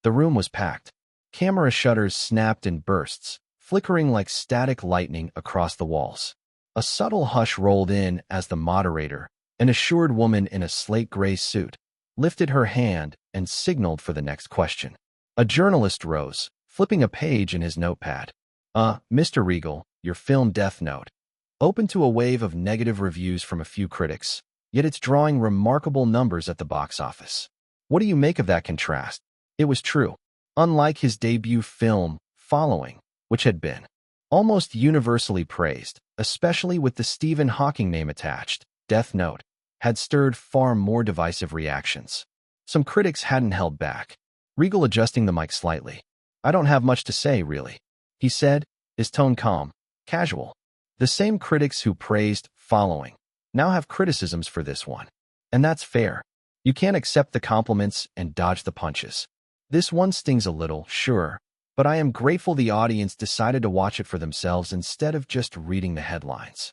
The room was packed. Camera shutters snapped in bursts, flickering like static lightning across the walls. A subtle hush rolled in as the moderator, an assured woman in a slate-gray suit, lifted her hand and signaled for the next question. A journalist rose, flipping a page in his notepad. Mr. Regal, your film Death Note. Open to a wave of negative reviews from a few critics, yet it's drawing remarkable numbers at the box office. What do you make of that contrast?" It was true. Unlike his debut film, Following, which had been almost universally praised, especially with the Stephen Hawking name attached, Death Note had stirred far more divisive reactions. Some critics hadn't held back. Regal adjusting the mic slightly. "I don't have much to say, really," he said, his tone calm, casual. The same critics who praised Following now have criticisms for this one. And that's fair. You can't accept the compliments and dodge the punches. This one stings a little, sure, but I am grateful the audience decided to watch it for themselves instead of just reading the headlines.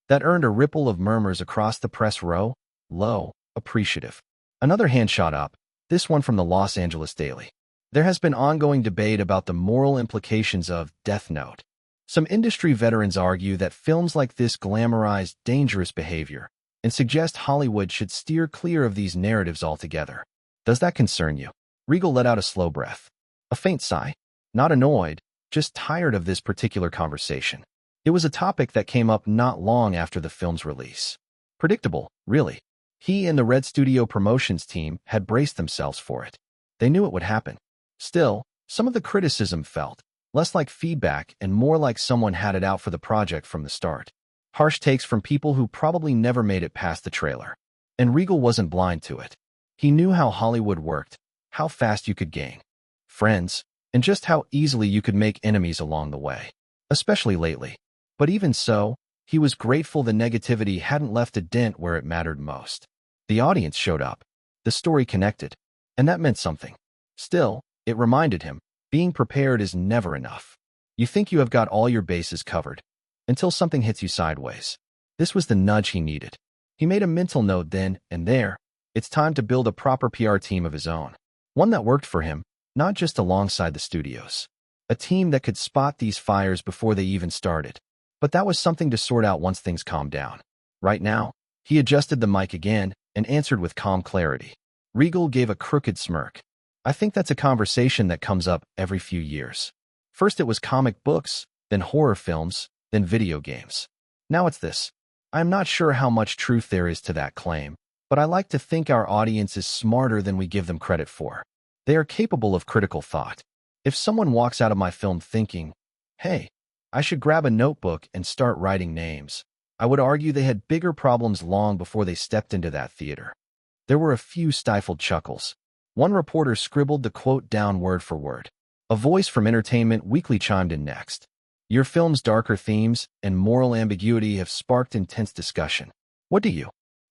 That earned a ripple of murmurs across the press row, low, appreciative. Another hand shot up, this one from the Los Angeles Daily. There has been ongoing debate about the moral implications of Death Note. Some industry veterans argue that films like this glamorize dangerous behavior and suggest Hollywood should steer clear of these narratives altogether. Does that concern you? Regal let out a slow breath. A faint sigh. Not annoyed, just tired of this particular conversation. It was a topic that came up not long after the film's release. Predictable, really. He and the Red Studio Promotions team had braced themselves for it. They knew it would happen. Still, some of the criticism felt less like feedback and more like someone had it out for the project from the start. Harsh takes from people who probably never made it past the trailer. And Regal wasn't blind to it. He knew how Hollywood worked, how fast you could gain friends, and just how easily you could make enemies along the way, especially lately. But even so, he was grateful the negativity hadn't left a dent where it mattered most. The audience showed up. The story connected. And that meant something. Still, it reminded him, being prepared is never enough. You think you have got all your bases covered, until something hits you sideways. This was the nudge he needed. He made a mental note then and there. It's time to build a proper PR team of his own. One that worked for him, not just alongside the studios. A team that could spot these fires before they even started. But that was something to sort out once things calmed down. Right now, he adjusted the mic again and answered with calm clarity. Regal gave a crooked smirk. I think that's a conversation that comes up every few years. First it was comic books, then horror films, then video games. Now it's this. I'm not sure how much truth there is to that claim, but I like to think our audience is smarter than we give them credit for. They are capable of critical thought. If someone walks out of my film thinking, hey, I should grab a notebook and start writing names, I would argue they had bigger problems long before they stepped into that theater. There were a few stifled chuckles. One reporter scribbled the quote down word for word. A voice from Entertainment Weekly chimed in next. Your film's darker themes and moral ambiguity have sparked intense discussion. What do you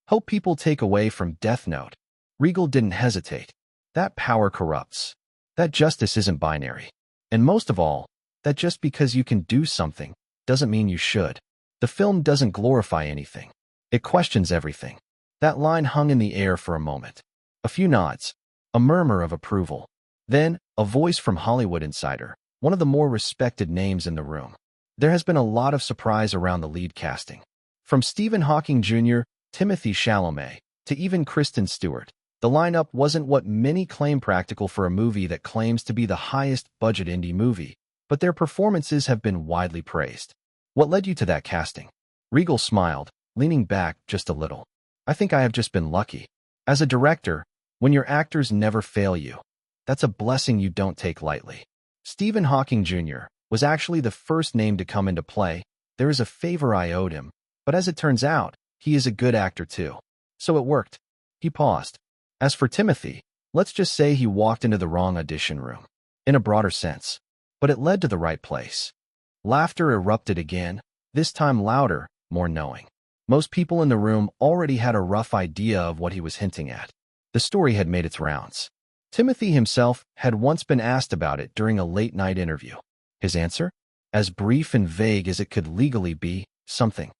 hope people take away from Death Note? Regal didn't hesitate. That power corrupts. That justice isn't binary. And most of all, that just because you can do something doesn't mean you should. The film doesn't glorify anything. It questions everything. That line hung in the air for a moment. A few nods. A murmur of approval. Then, a voice from Hollywood Insider, one of the more respected names in the room. There has been a lot of surprise around the lead casting. From Stephen Hawking Jr., Timothée Chalamet, to even Kristen Stewart, the lineup wasn't what many claim practical for a movie that claims to be the highest-budget indie movie, but their performances have been widely praised. What led you to that casting? Regal smiled, leaning back just a little. I think I have just been lucky. As a director, when your actors never fail you, that's a blessing you don't take lightly. Stephen Hawking Jr. was actually the first name to come into play. There is a favor I owed him, but as it turns out, he is a good actor too. So it worked. He paused. As for Timothy, let's just say he walked into the wrong audition room, in a broader sense. But it led to the right place. Laughter erupted again, this time louder, more knowing. Most people in the room already had a rough idea of what he was hinting at. The story had made its rounds. Timothy himself had once been asked about it during a late-night interview. His answer? As brief and vague as it could legally be, something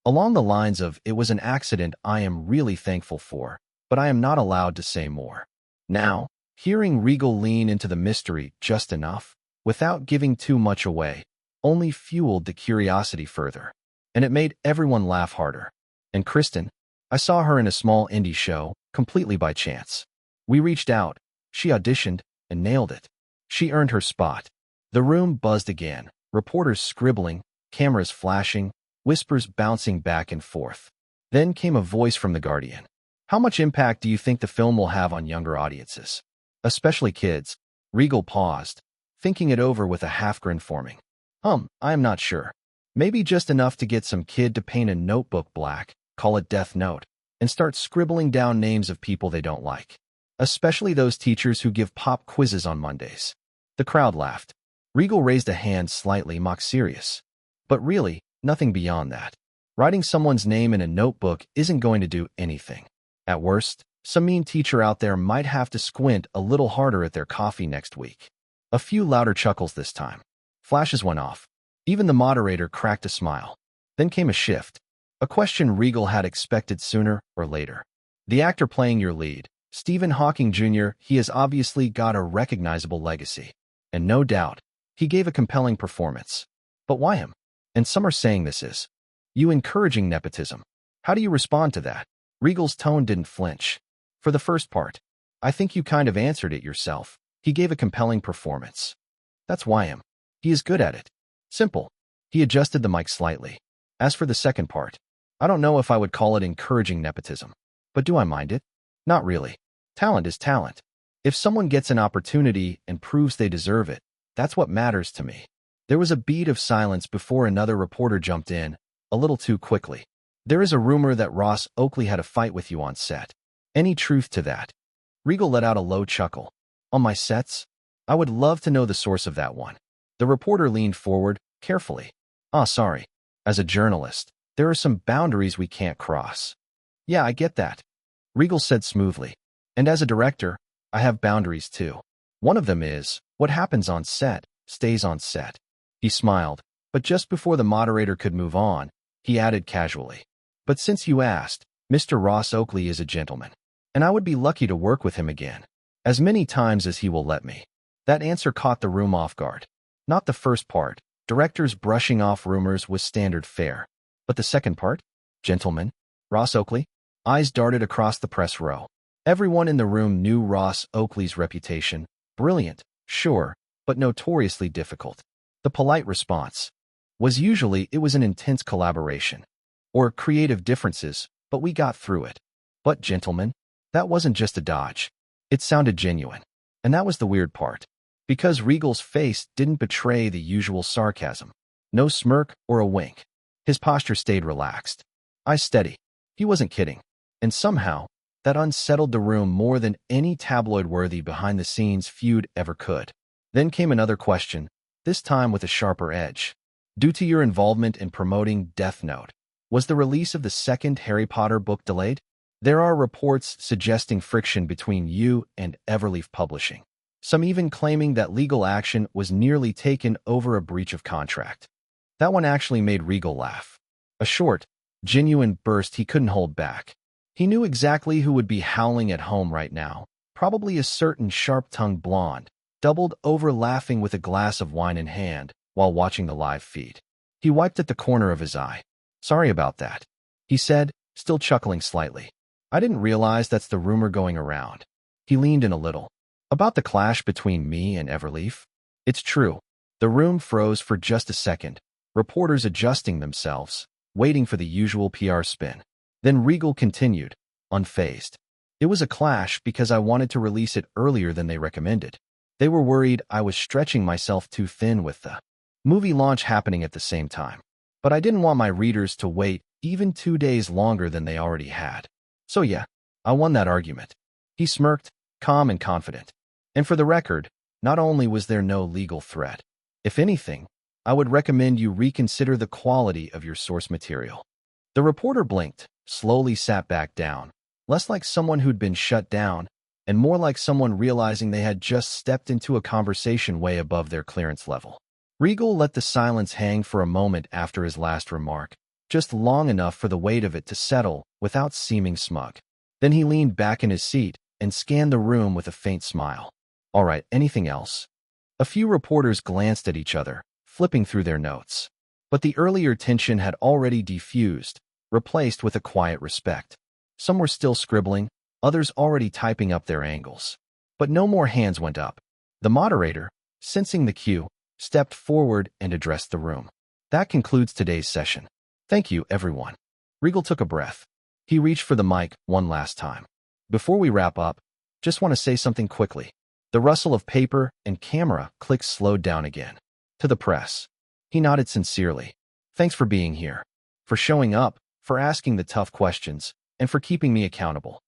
along the lines of, it was an accident I am really thankful for, but I am not allowed to say more. Now, hearing Regal lean into the mystery just enough, without giving too much away, only fueled the curiosity further. And it made everyone laugh harder. And Kristen, I saw her in a small indie show, completely by chance. We reached out, she auditioned, and nailed it. She earned her spot. The room buzzed again, reporters scribbling, cameras flashing, whispers bouncing back and forth. Then came a voice from The Guardian. How much impact do you think the film will have on younger audiences? Especially kids. Regal paused, thinking it over with a half-grin forming. I am not sure. Maybe just enough to get some kid to paint a notebook black, call it Death Note, and start scribbling down names of people they don't like. Especially those teachers who give pop quizzes on Mondays. The crowd laughed. Regal raised a hand slightly mock serious. But really, nothing beyond that. Writing someone's name in a notebook isn't going to do anything. At worst, some mean teacher out there might have to squint a little harder at their coffee next week. A few louder chuckles this time. Flashes went off. Even the moderator cracked a smile. Then came a shift. A question Regal had expected sooner or later. The actor playing your lead, Stephen Hawking Jr., he has obviously got a recognizable legacy. And no doubt, he gave a compelling performance. But why him? And some are saying this is you encouraging nepotism. How do you respond to that? Regal's tone didn't flinch. For the first part, I think you kind of answered it yourself. He gave a compelling performance. That's why him. He is good at it. Simple. He adjusted the mic slightly. As for the second part, I don't know if I would call it encouraging nepotism. But do I mind it? Not really. Talent is talent. If someone gets an opportunity and proves they deserve it, that's what matters to me. There was a beat of silence before another reporter jumped in, a little too quickly. There is a rumor that Ross Oakley had a fight with you on set. Any truth to that? Regal let out a low chuckle. On my sets? I would love to know the source of that one. The reporter leaned forward, carefully. Sorry. As a journalist, there are some boundaries we can't cross. Yeah, I get that. Regal said smoothly. And as a director, I have boundaries too. One of them is, what happens on set, stays on set. He smiled, but just before the moderator could move on, he added casually. But since you asked, Mr. Ross Oakley is a gentleman. And I would be lucky to work with him again. As many times as he will let me. That answer caught the room off guard. Not the first part, directors brushing off rumors was standard fare. But the second part? Gentleman? Ross Oakley? Eyes darted across the press row. Everyone in the room knew Ross Oakley's reputation. Brilliant, sure, but notoriously difficult. The polite response was usually it was an intense collaboration. Or creative differences, but we got through it. But, gentlemen, that wasn't just a dodge. It sounded genuine. And that was the weird part. Because Regal's face didn't betray the usual sarcasm. No smirk or a wink. His posture stayed relaxed. Eyes steady. He wasn't kidding. And somehow, that unsettled the room more than any tabloid-worthy behind-the-scenes feud ever could. Then came another question, this time with a sharper edge. Due to your involvement in promoting Death Note, was the release of the second Harry Potter book delayed? There are reports suggesting friction between you and Everleaf Publishing. Some even claiming that legal action was nearly taken over a breach of contract. That one actually made Regal laugh. A short, genuine burst he couldn't hold back. He knew exactly who would be howling at home right now. Probably a certain sharp-tongued blonde, doubled over laughing with a glass of wine in hand while watching the live feed. He wiped at the corner of his eye. Sorry about that, he said, still chuckling slightly. I didn't realize that's the rumor going around. He leaned in a little. About the clash between me and Everleaf? It's true. The room froze for just a second, reporters adjusting themselves, waiting for the usual PR spin. Then Regal continued, unfazed. It was a clash because I wanted to release it earlier than they recommended. They were worried I was stretching myself too thin with the movie launch happening at the same time. But I didn't want my readers to wait even 2 days longer than they already had. So yeah, I won that argument. He smirked, calm and confident. And for the record, not only was there no legal threat, if anything, I would recommend you reconsider the quality of your source material. The reporter blinked, slowly sat back down, less like someone who'd been shut down, and more like someone realizing they had just stepped into a conversation way above their clearance level. Regal let the silence hang for a moment after his last remark, just long enough for the weight of it to settle without seeming smug. Then he leaned back in his seat and scanned the room with a faint smile. All right, anything else? A few reporters glanced at each other, flipping through their notes. But the earlier tension had already diffused, replaced with a quiet respect. Some were still scribbling, others already typing up their angles. But no more hands went up. The moderator, sensing the cue, stepped forward and addressed the room. That concludes today's session. Thank you, everyone. Regal took a breath. He reached for the mic one last time. Before we wrap up, just want to say something quickly. The rustle of paper and camera clicks slowed down again. To the press. He nodded sincerely. Thanks for being here. For showing up, for asking the tough questions, and for keeping me accountable.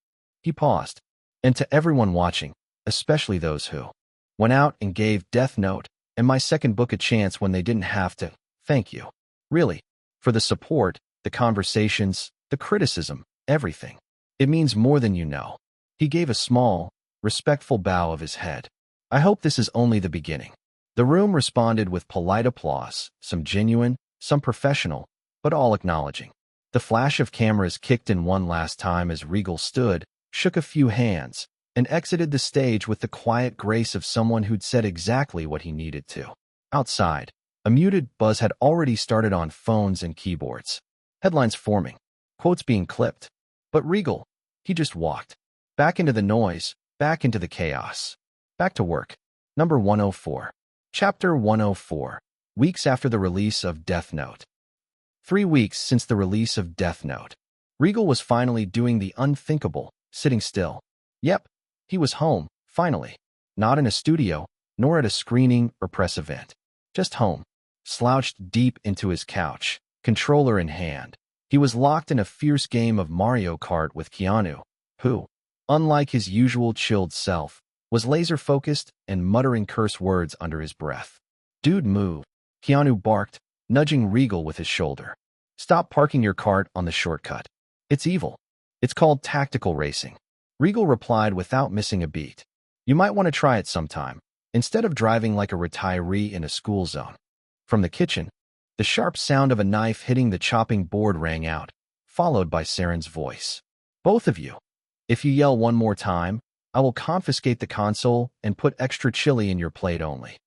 He paused. And to everyone watching, especially those who went out and gave Death Note and my second book a chance when they didn't have to, thank you. Really. For the support, the conversations, the criticism, everything. It means more than you know. He gave a small, respectful bow of his head. I hope this is only the beginning. The room responded with polite applause, some genuine, some professional, but all acknowledging. The flash of cameras kicked in one last time as Regal stood, shook a few hands, and exited the stage with the quiet grace of someone who'd said exactly what he needed to. Outside, a muted buzz had already started on phones and keyboards. Headlines forming, quotes being clipped. But Regal, he just walked. Back into the noise, back into the chaos. Back to work. Number 104. Chapter 104. Weeks after the release of Death Note. 3 weeks since the release of Death Note. Regal was finally doing the unthinkable, sitting still. Yep, he was home, finally. Not in a studio, nor at a screening or press event. Just home. Slouched deep into his couch, controller in hand. He was locked in a fierce game of Mario Kart with Keanu, who, unlike his usual chilled self, was laser-focused and muttering curse words under his breath. Dude, move. Keanu barked, nudging Regal with his shoulder. Stop parking your cart on the shortcut. It's evil. It's called tactical racing. Regal replied without missing a beat. You might want to try it sometime, instead of driving like a retiree in a school zone. From the kitchen, the sharp sound of a knife hitting the chopping board rang out, followed by Saren's voice. Both of you. If you yell one more time, I will confiscate the console and put extra chili in your plate only.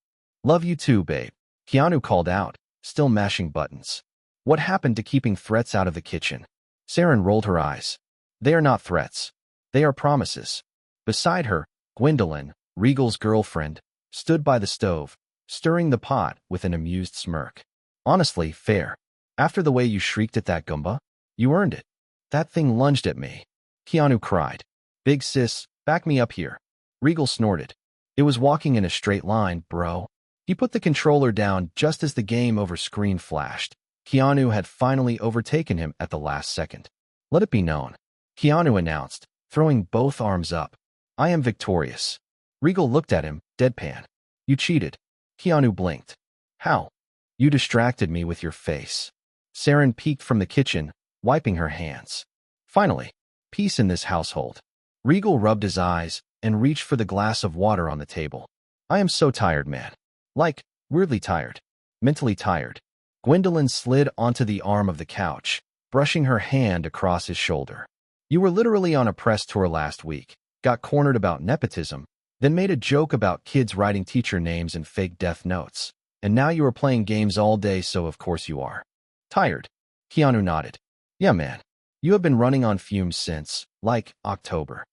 Love you too, babe. Keanu called out, still mashing buttons. What happened to keeping threats out of the kitchen? Saren rolled her eyes. They are not threats. They are promises. Beside her, Gwendolyn, Regal's girlfriend, stood by the stove, stirring the pot with an amused smirk. Honestly, fair. After the way you shrieked at that Goomba, you earned it. That thing lunged at me. Keanu cried. Big sis, back me up here. Regal snorted. It was walking in a straight line, bro. He put the controller down just as the game over screen flashed. Keanu had finally overtaken him at the last second. Let it be known, Keanu announced, throwing both arms up. I am victorious. Regal looked at him, deadpan. You cheated. Keanu blinked. How? You distracted me with your face. Saren peeked from the kitchen, wiping her hands. Finally, peace in this household. Regal rubbed his eyes and reached for the glass of water on the table. I am so tired, man. Like, weirdly tired. Mentally tired. Gwendolyn slid onto the arm of the couch, brushing her hand across his shoulder. You were literally on a press tour last week, got cornered about nepotism, then made a joke about kids writing teacher names and fake death notes. And now you are playing games all day, so of course you are. Tired. Keanu nodded. Yeah, man. You have been running on fumes since, like, October.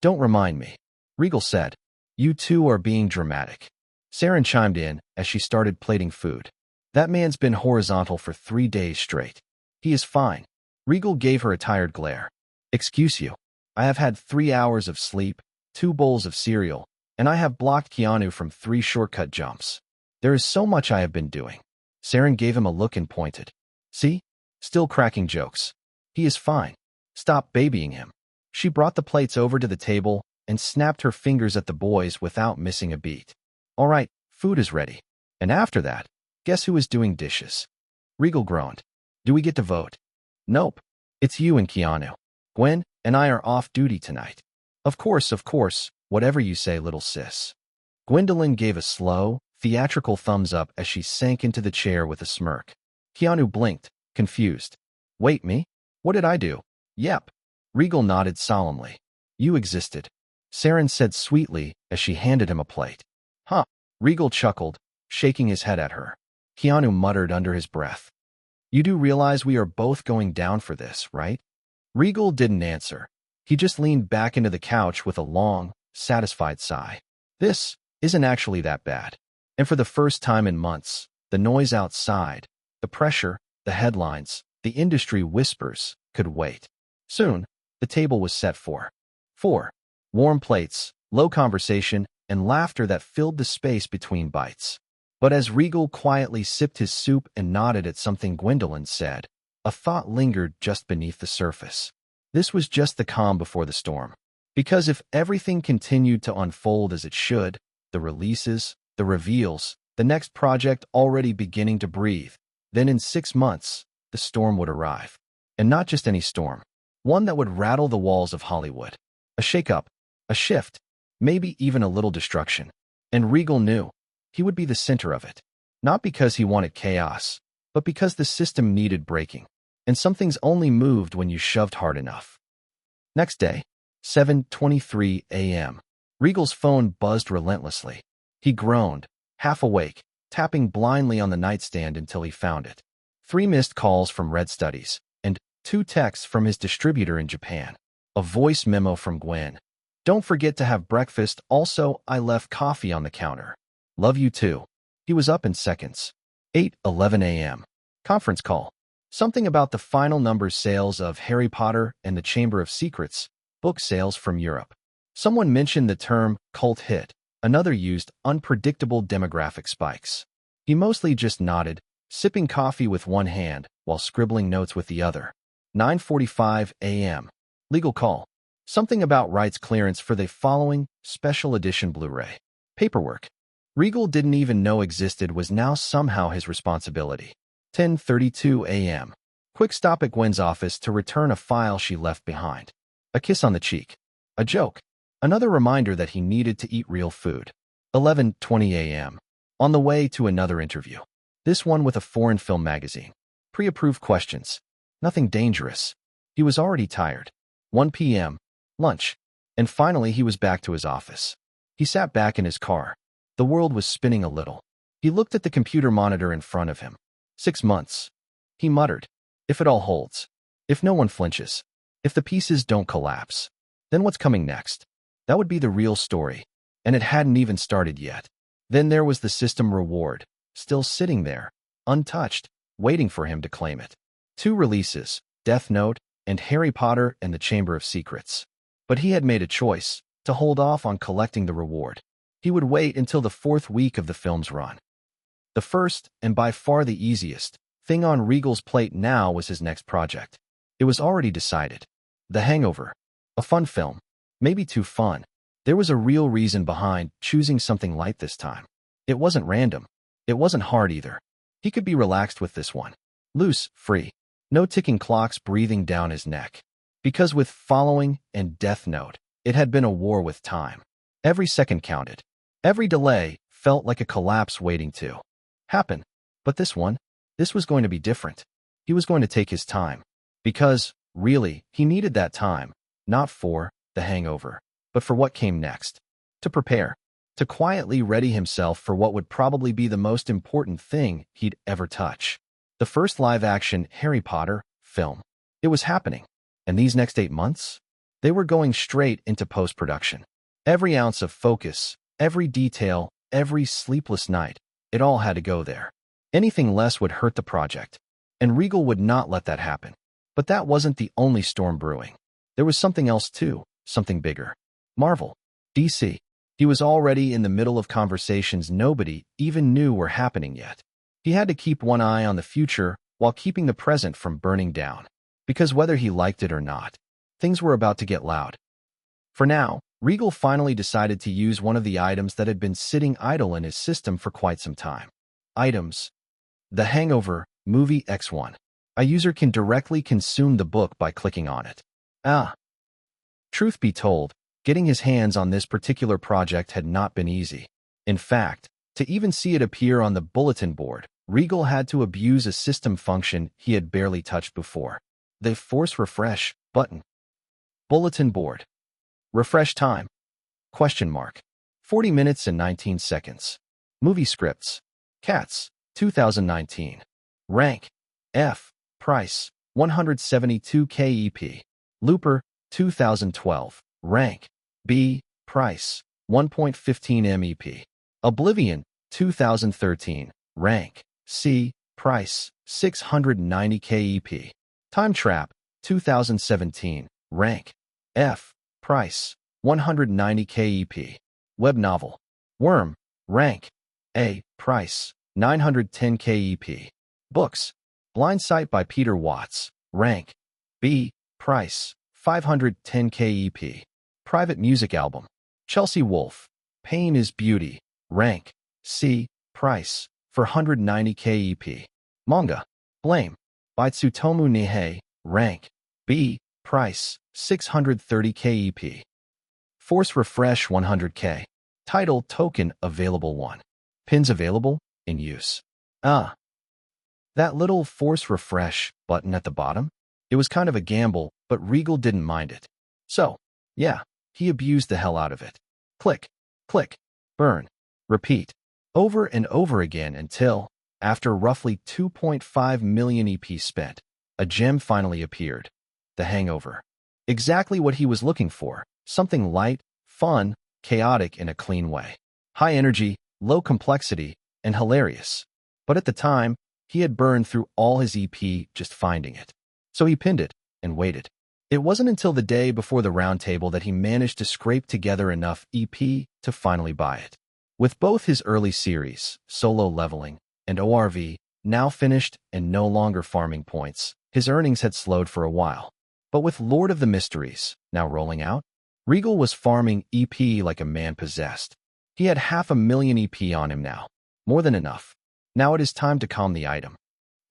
Don't remind me. Regal said. You two are being dramatic. Saren chimed in as she started plating food. That man's been horizontal for 3 days straight. He is fine. Regal gave her a tired glare. Excuse you. I have had 3 hours of sleep, 2 bowls of cereal, and I have blocked Keanu from 3 shortcut jumps. There is so much I have been doing. Saren gave him a look and pointed. See? Still cracking jokes. He is fine. Stop babying him. She brought the plates over to the table and snapped her fingers at the boys without missing a beat. All right, food is ready. And after that, guess who is doing dishes? Regal groaned. Do we get to vote? Nope. It's you and Keanu. Gwen and I are off duty tonight. Of course, whatever you say, little sis. Gwendolyn gave a slow, theatrical thumbs up as she sank into the chair with a smirk. Keanu blinked, confused. Wait, me? What did I do? Yep. Regal nodded solemnly. You existed. Saren said sweetly as she handed him a plate. Huh. Regal chuckled, shaking his head at her. Keanu muttered under his breath. You do realize we are both going down for this, right? Regal didn't answer. He just leaned back into the couch with a long, satisfied sigh. This isn't actually that bad. And for the first time in months, the noise outside, the pressure, the headlines, the industry whispers could wait. Soon, the table was set for 4 warm plates, low conversation, and laughter that filled the space between bites. But as Regal quietly sipped his soup and nodded at something Gwendolyn said, a thought lingered just beneath the surface. This was just the calm before the storm. Because if everything continued to unfold as it should, the releases, the reveals, the next project already beginning to breathe, then in 6 months, the storm would arrive. And not just any storm. One that would rattle the walls of Hollywood. A shakeup, a shift, maybe even a little destruction. And Regal knew he would be the center of it. Not because he wanted chaos, but because the system needed breaking. And some things only moved when you shoved hard enough. Next day, 7:23 a.m. Regal's phone buzzed relentlessly. He groaned, half awake, tapping blindly on the nightstand until he found it. 3 missed calls from Red Studies, and 2 texts from his distributor in Japan. A voice memo from Gwen. Don't forget to have breakfast. Also, I left coffee on the counter. Love you too. He was up in seconds. 8:11 a.m. Conference call. Something about the final numbers sales of Harry Potter and the Chamber of Secrets, book sales from Europe. Someone mentioned the term cult hit. Another used unpredictable demographic spikes. He mostly just nodded, sipping coffee with one hand while scribbling notes with the other. 9:45 a.m. Legal call. Something about rights clearance for the following special edition Blu-ray. Paperwork Regal didn't even know existed was now somehow his responsibility. 10:32 a.m. Quick stop at Gwen's office to return a file she left behind. A kiss on the cheek. A joke. Another reminder that he needed to eat real food. 11:20 a.m. On the way to another interview. This one with a foreign film magazine. Pre-approved questions. Nothing dangerous. He was already tired. 1 p.m. Lunch. And finally he was back to his office. He sat back in his car. The world was spinning a little. He looked at the computer monitor in front of him. 6 months. He muttered. If it all holds. If no one flinches. If the pieces don't collapse. Then what's coming next? That would be the real story. And it hadn't even started yet. Then there was the system reward. Still sitting there. Untouched. Waiting for him to claim it. 2 releases. Death Note and Harry Potter and the Chamber of Secrets. But he had made a choice to hold off on collecting the reward. He would wait until the 4th week of the film's run. The first, and by far the easiest, thing on Regal's plate now was his next project. It was already decided. The Hangover. A fun film. Maybe too fun. There was a real reason behind choosing something light this time. It wasn't random. It wasn't hard either. He could be relaxed with this one. Loose, free. No ticking clocks breathing down his neck. Because with Following and Death Note, it had been a war with time. Every second counted. Every delay felt like a collapse waiting to happen. But this was going to be different. He was going to take his time. Because, really, he needed that time. Not for the hangover, but for what came next. To prepare. To quietly ready himself for what would probably be the most important thing he'd ever touch. The first live-action Harry Potter film. It was happening. And these next 8 months? They were going straight into post-production. Every ounce of focus, every detail, every sleepless night, it all had to go there. Anything less would hurt the project. And Regal would not let that happen. But that wasn't the only storm brewing. There was something else too, something bigger. Marvel. DC. He was already in the middle of conversations nobody even knew were happening yet. He had to keep one eye on the future while keeping the present from burning down. Because whether he liked it or not, things were about to get loud. For now, Regal finally decided to use one of the items that had been sitting idle in his system for quite some time. Items. The Hangover, Movie X1. A user can directly consume the book by clicking on it. Truth be told, getting his hands on this particular project had not been easy. In fact, to even see it appear on the bulletin board, Regal had to abuse a system function he had barely touched before. The Force Refresh button. Bulletin board. Refresh time. 40 minutes and 19 seconds. Movie scripts. Cats, 2019. Rank. F. Price, 172 KEP. Looper, 2012. Rank. B. Price, 1.15 MEP. Oblivion, 2013. Rank. C. Price, 690 KEP. Time Trap, 2017. Rank. F. Price, 190 KEP. Web novel. Worm. Rank. A. Price, 910 KEP. Books. Blind Sight by Peter Watts. Rank. B. Price, 510 KEP. Private music album. Chelsea Wolfe. Pain is Beauty. Rank. C. Price, 490 KEP. Manga. Blame. By Tsutomu Nihei. Rank. B. Price, 630 KEP. Force Refresh 100K. Title Token Available 1. Pins available, in use. That little Force Refresh button at the bottom? It was kind of a gamble, but Regal didn't mind it. So, yeah, he abused the hell out of it. Click, click, burn, repeat, over and over again until, after roughly 2.5 million EP spent, a gem finally appeared. The Hangover. Exactly what he was looking for. Something light, fun, chaotic in a clean way. High energy, low complexity, and hilarious. But at the time, he had burned through all his EP just finding it. So he pinned it and waited. It wasn't until the day before the round table that he managed to scrape together enough EP to finally buy it. With both his early series, Solo Leveling, and ORV, now finished and no longer farming points, his earnings had slowed for a while. But with Lord of the Mysteries, now rolling out, Regal was farming EP like a man possessed. He had 500,000 EP on him now. More than enough. Now it is time to calm the item.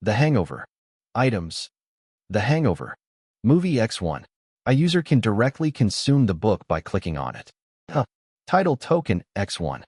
The Hangover. Items. The Hangover. Movie X1. A user can directly consume the book by clicking on it. Title Token X1.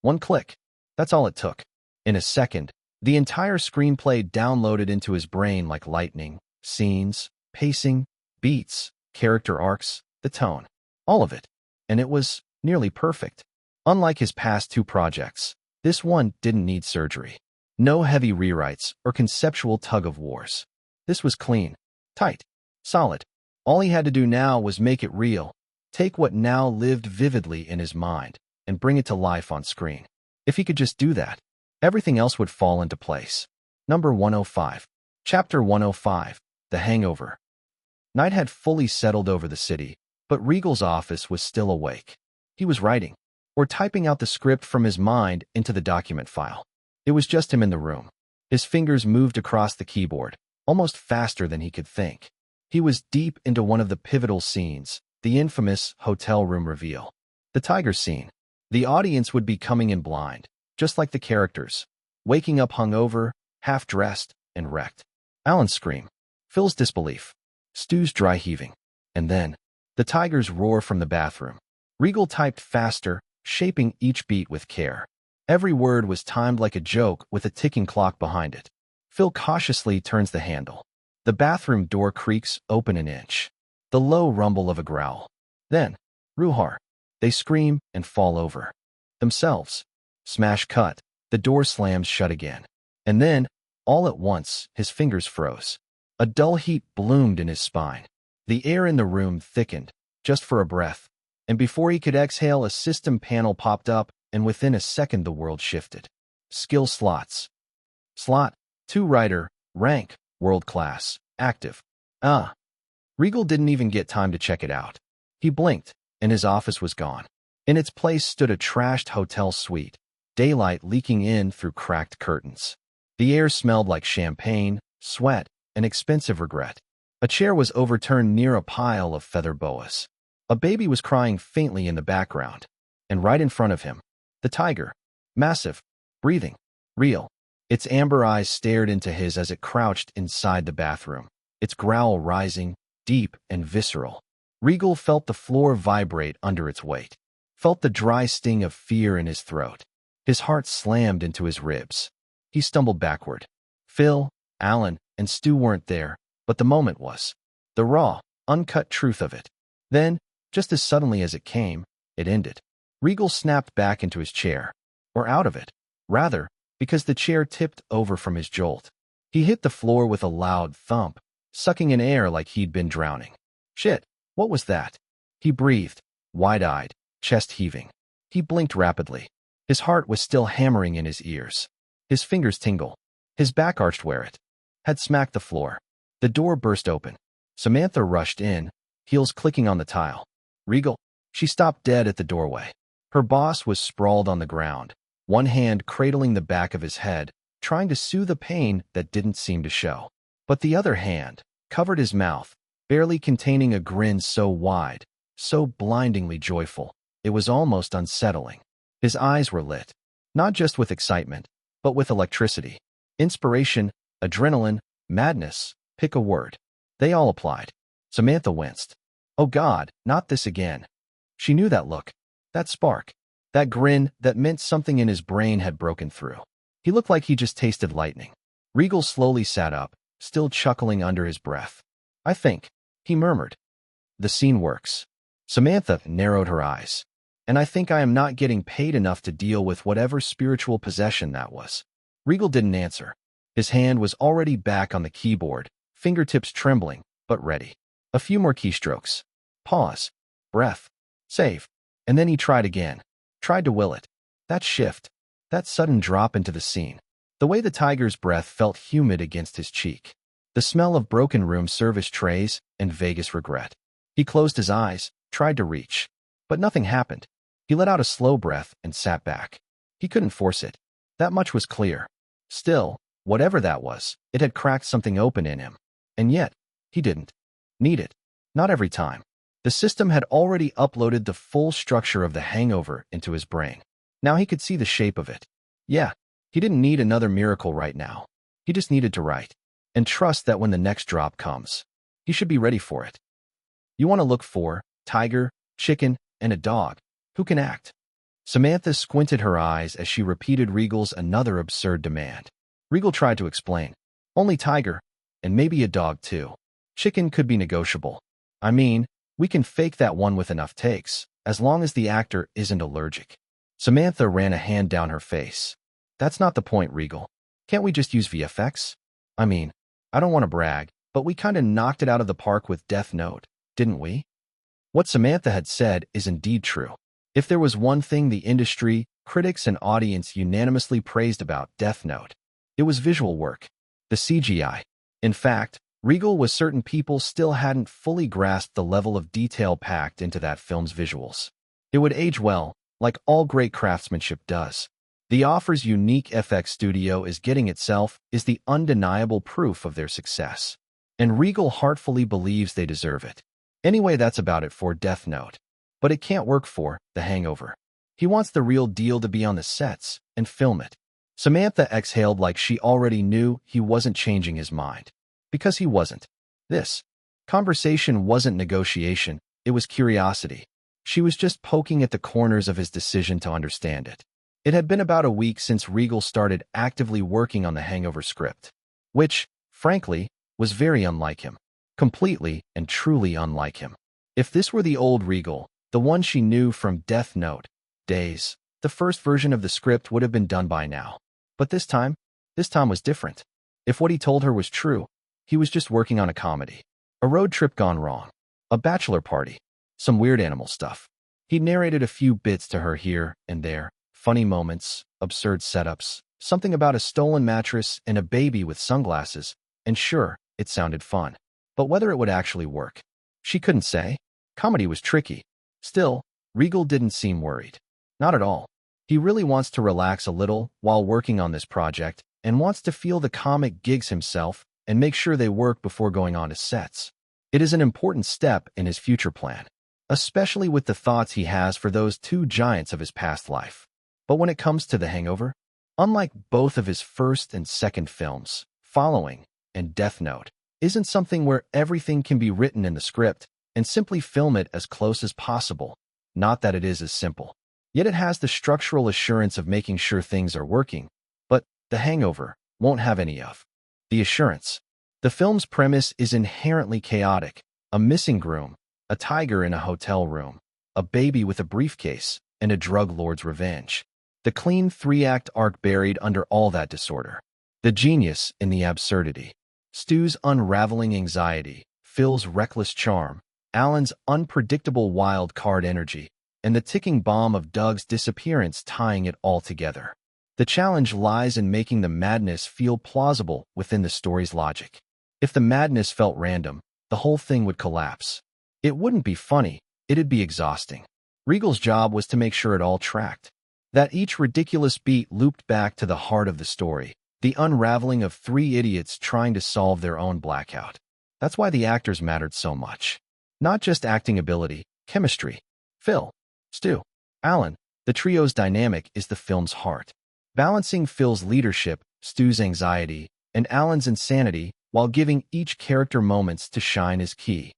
One click. That's all it took. In a second, the entire screenplay downloaded into his brain like lightning. Scenes, pacing, beats, character arcs, the tone. All of it. And it was nearly perfect. Unlike his past 2 projects, this one didn't need surgery. No heavy rewrites or conceptual tug-of-wars. This was clean, tight, solid. All he had to do now was make it real, take what now lived vividly in his mind, and bring it to life on screen. If he could just do that, everything else would fall into place. Number 105. Chapter 105. The Hangover. Night had fully settled over the city, but Regal's office was still awake. He was writing, or typing out the script from his mind into the document file. It was just him in the room. His fingers moved across the keyboard, almost faster than he could think. He was deep into one of the pivotal scenes, the infamous hotel room reveal. The tiger scene. The audience would be coming in blind, just like the characters, waking up hungover, half-dressed, and wrecked. Alan's scream. Phil's disbelief. Stu's dry heaving. And then, the tiger's roar from the bathroom. Regal typed faster, shaping each beat with care. Every word was timed like a joke with a ticking clock behind it. Phil cautiously turns the handle. The bathroom door creaks open an inch. The low rumble of a growl. Then, Ruhar. They scream and fall over. Themselves. Smash cut. The door slams shut again. And then, all at once, his fingers froze. A dull heat bloomed in his spine. The air in the room thickened, just for a breath. And before he could exhale, a system panel popped up, and within a second the world shifted. Skill slots. Slot 2 writer, rank, world class, active. Regal didn't even get time to check it out. He blinked, and his office was gone. In its place stood a trashed hotel suite, daylight leaking in through cracked curtains. The air smelled like champagne, sweat, and expensive regret. A chair was overturned near a pile of feather boas. A baby was crying faintly in the background. And right in front of him, the tiger. Massive, breathing, real. Its amber eyes stared into his as it crouched inside the bathroom, its growl rising, deep and visceral. Regal felt the floor vibrate under its weight, felt the dry sting of fear in his throat. His heart slammed into his ribs. He stumbled backward. Phil, Alan, and Stu weren't there, but the moment was. The raw, uncut truth of it. Then, just as suddenly as it came, it ended. Regal snapped back into his chair. Or out of it, rather, because the chair tipped over from his jolt. He hit the floor with a loud thump, sucking in air like he'd been drowning. Shit, what was that? He breathed, wide-eyed, chest heaving. He blinked rapidly. His heart was still hammering in his ears. His fingers tingle. His back arched where it had smacked the floor. The door burst open. Samantha rushed in, heels clicking on the tile. Regal. She stopped dead at the doorway. Her boss was sprawled on the ground, one hand cradling the back of his head, trying to soothe the pain that didn't seem to show. But the other hand covered his mouth, barely containing a grin so wide, so blindingly joyful, it was almost unsettling. His eyes were lit, not just with excitement, but with electricity. Inspiration, adrenaline, madness, pick a word. They all applied. Samantha winced. Oh God, not this again. She knew that look, that spark, that grin that meant something in his brain had broken through. He looked like he just tasted lightning. Regal slowly sat up, still chuckling under his breath. I think, he murmured. The scene works. Samantha narrowed her eyes. And I think I am not getting paid enough to deal with whatever spiritual possession that was. Regal didn't answer. His hand was already back on the keyboard, fingertips trembling, but ready. A few more keystrokes. Pause. Breath. Save. And then he tried again. Tried to will it. That shift. That sudden drop into the scene. The way the tiger's breath felt humid against his cheek. The smell of broken room service trays and Vegas regret. He closed his eyes, tried to reach. But nothing happened. He let out a slow breath and sat back. He couldn't force it. That much was clear. Still, whatever that was, it had cracked something open in him. And yet, he didn't need it. Not every time. The system had already uploaded the full structure of the hangover into his brain. Now he could see the shape of it. Yeah, he didn't need another miracle right now. He just needed to write. And trust that when the next drop comes, he should be ready for it. You want to look for tiger, chicken, and a dog. Who can act? Samantha squinted her eyes as she repeated Regal's another absurd demand. Regal tried to explain. Only tiger, and maybe a dog too. Chicken could be negotiable. I mean, we can fake that one with enough takes, as long as the actor isn't allergic. Samantha ran a hand down her face. That's not the point, Regal. Can't we just use VFX? I mean, I don't want to brag, but we kinda knocked it out of the park with Death Note, didn't we? What Samantha had said is indeed true. If there was one thing the industry, critics, and audience unanimously praised about Death Note, it was visual work. The CGI. In fact, Regal was certain people still hadn't fully grasped the level of detail packed into that film's visuals. It would age well, like all great craftsmanship does. The offer's unique FX studio is getting itself is the undeniable proof of their success. And Regal heartfully believes they deserve it. Anyway, that's about it for Death Note. But it can't work for The Hangover. He wants the real deal to be on the sets and film it. Samantha exhaled like she already knew he wasn't changing his mind. Because he wasn't. This conversation wasn't negotiation, it was curiosity. She was just poking at the corners of his decision to understand it. It had been about a week since Regal started actively working on the Hangover script, which, frankly, was very unlike him. Completely and truly unlike him. If this were the old Regal, the one she knew from Death Note days, the first version of the script would have been done by now. But this time was different. If what he told her was true, he was just working on a comedy. A road trip gone wrong. A bachelor party. Some weird animal stuff. He narrated a few bits to her here and there. Funny moments, absurd setups, something about a stolen mattress and a baby with sunglasses, and sure, it sounded fun. But whether it would actually work, she couldn't say. Comedy was tricky. Still, Regal didn't seem worried. Not at all. He really wants to relax a little while working on this project and wants to feel the comic gigs himself and make sure they work before going on to sets. It is an important step in his future plan, especially with the thoughts he has for those two giants of his past life. But when it comes to The Hangover, unlike both of his first and second films, Following and Death Note isn't something where everything can be written in the script and simply film it as close as possible. Not that it is as simple. Yet it has the structural assurance of making sure things are working. But The Hangover won't have any of the assurance. The film's premise is inherently chaotic. A missing groom, a tiger in a hotel room, a baby with a briefcase, and a drug lord's revenge. The clean three-act arc buried under all that disorder. The genius in the absurdity. Stu's unraveling anxiety, Phil's reckless charm, Alan's unpredictable wild card energy, and the ticking bomb of Doug's disappearance tying it all together. The challenge lies in making the madness feel plausible within the story's logic. If the madness felt random, the whole thing would collapse. It wouldn't be funny, it'd be exhausting. Regal's job was to make sure it all tracked. That each ridiculous beat looped back to the heart of the story, the unraveling of three idiots trying to solve their own blackout. That's why the actors mattered so much. Not just acting ability, chemistry. Phil, Stu, Alan, the trio's dynamic is the film's heart. Balancing Phil's leadership, Stu's anxiety, and Alan's insanity while giving each character moments to shine is key.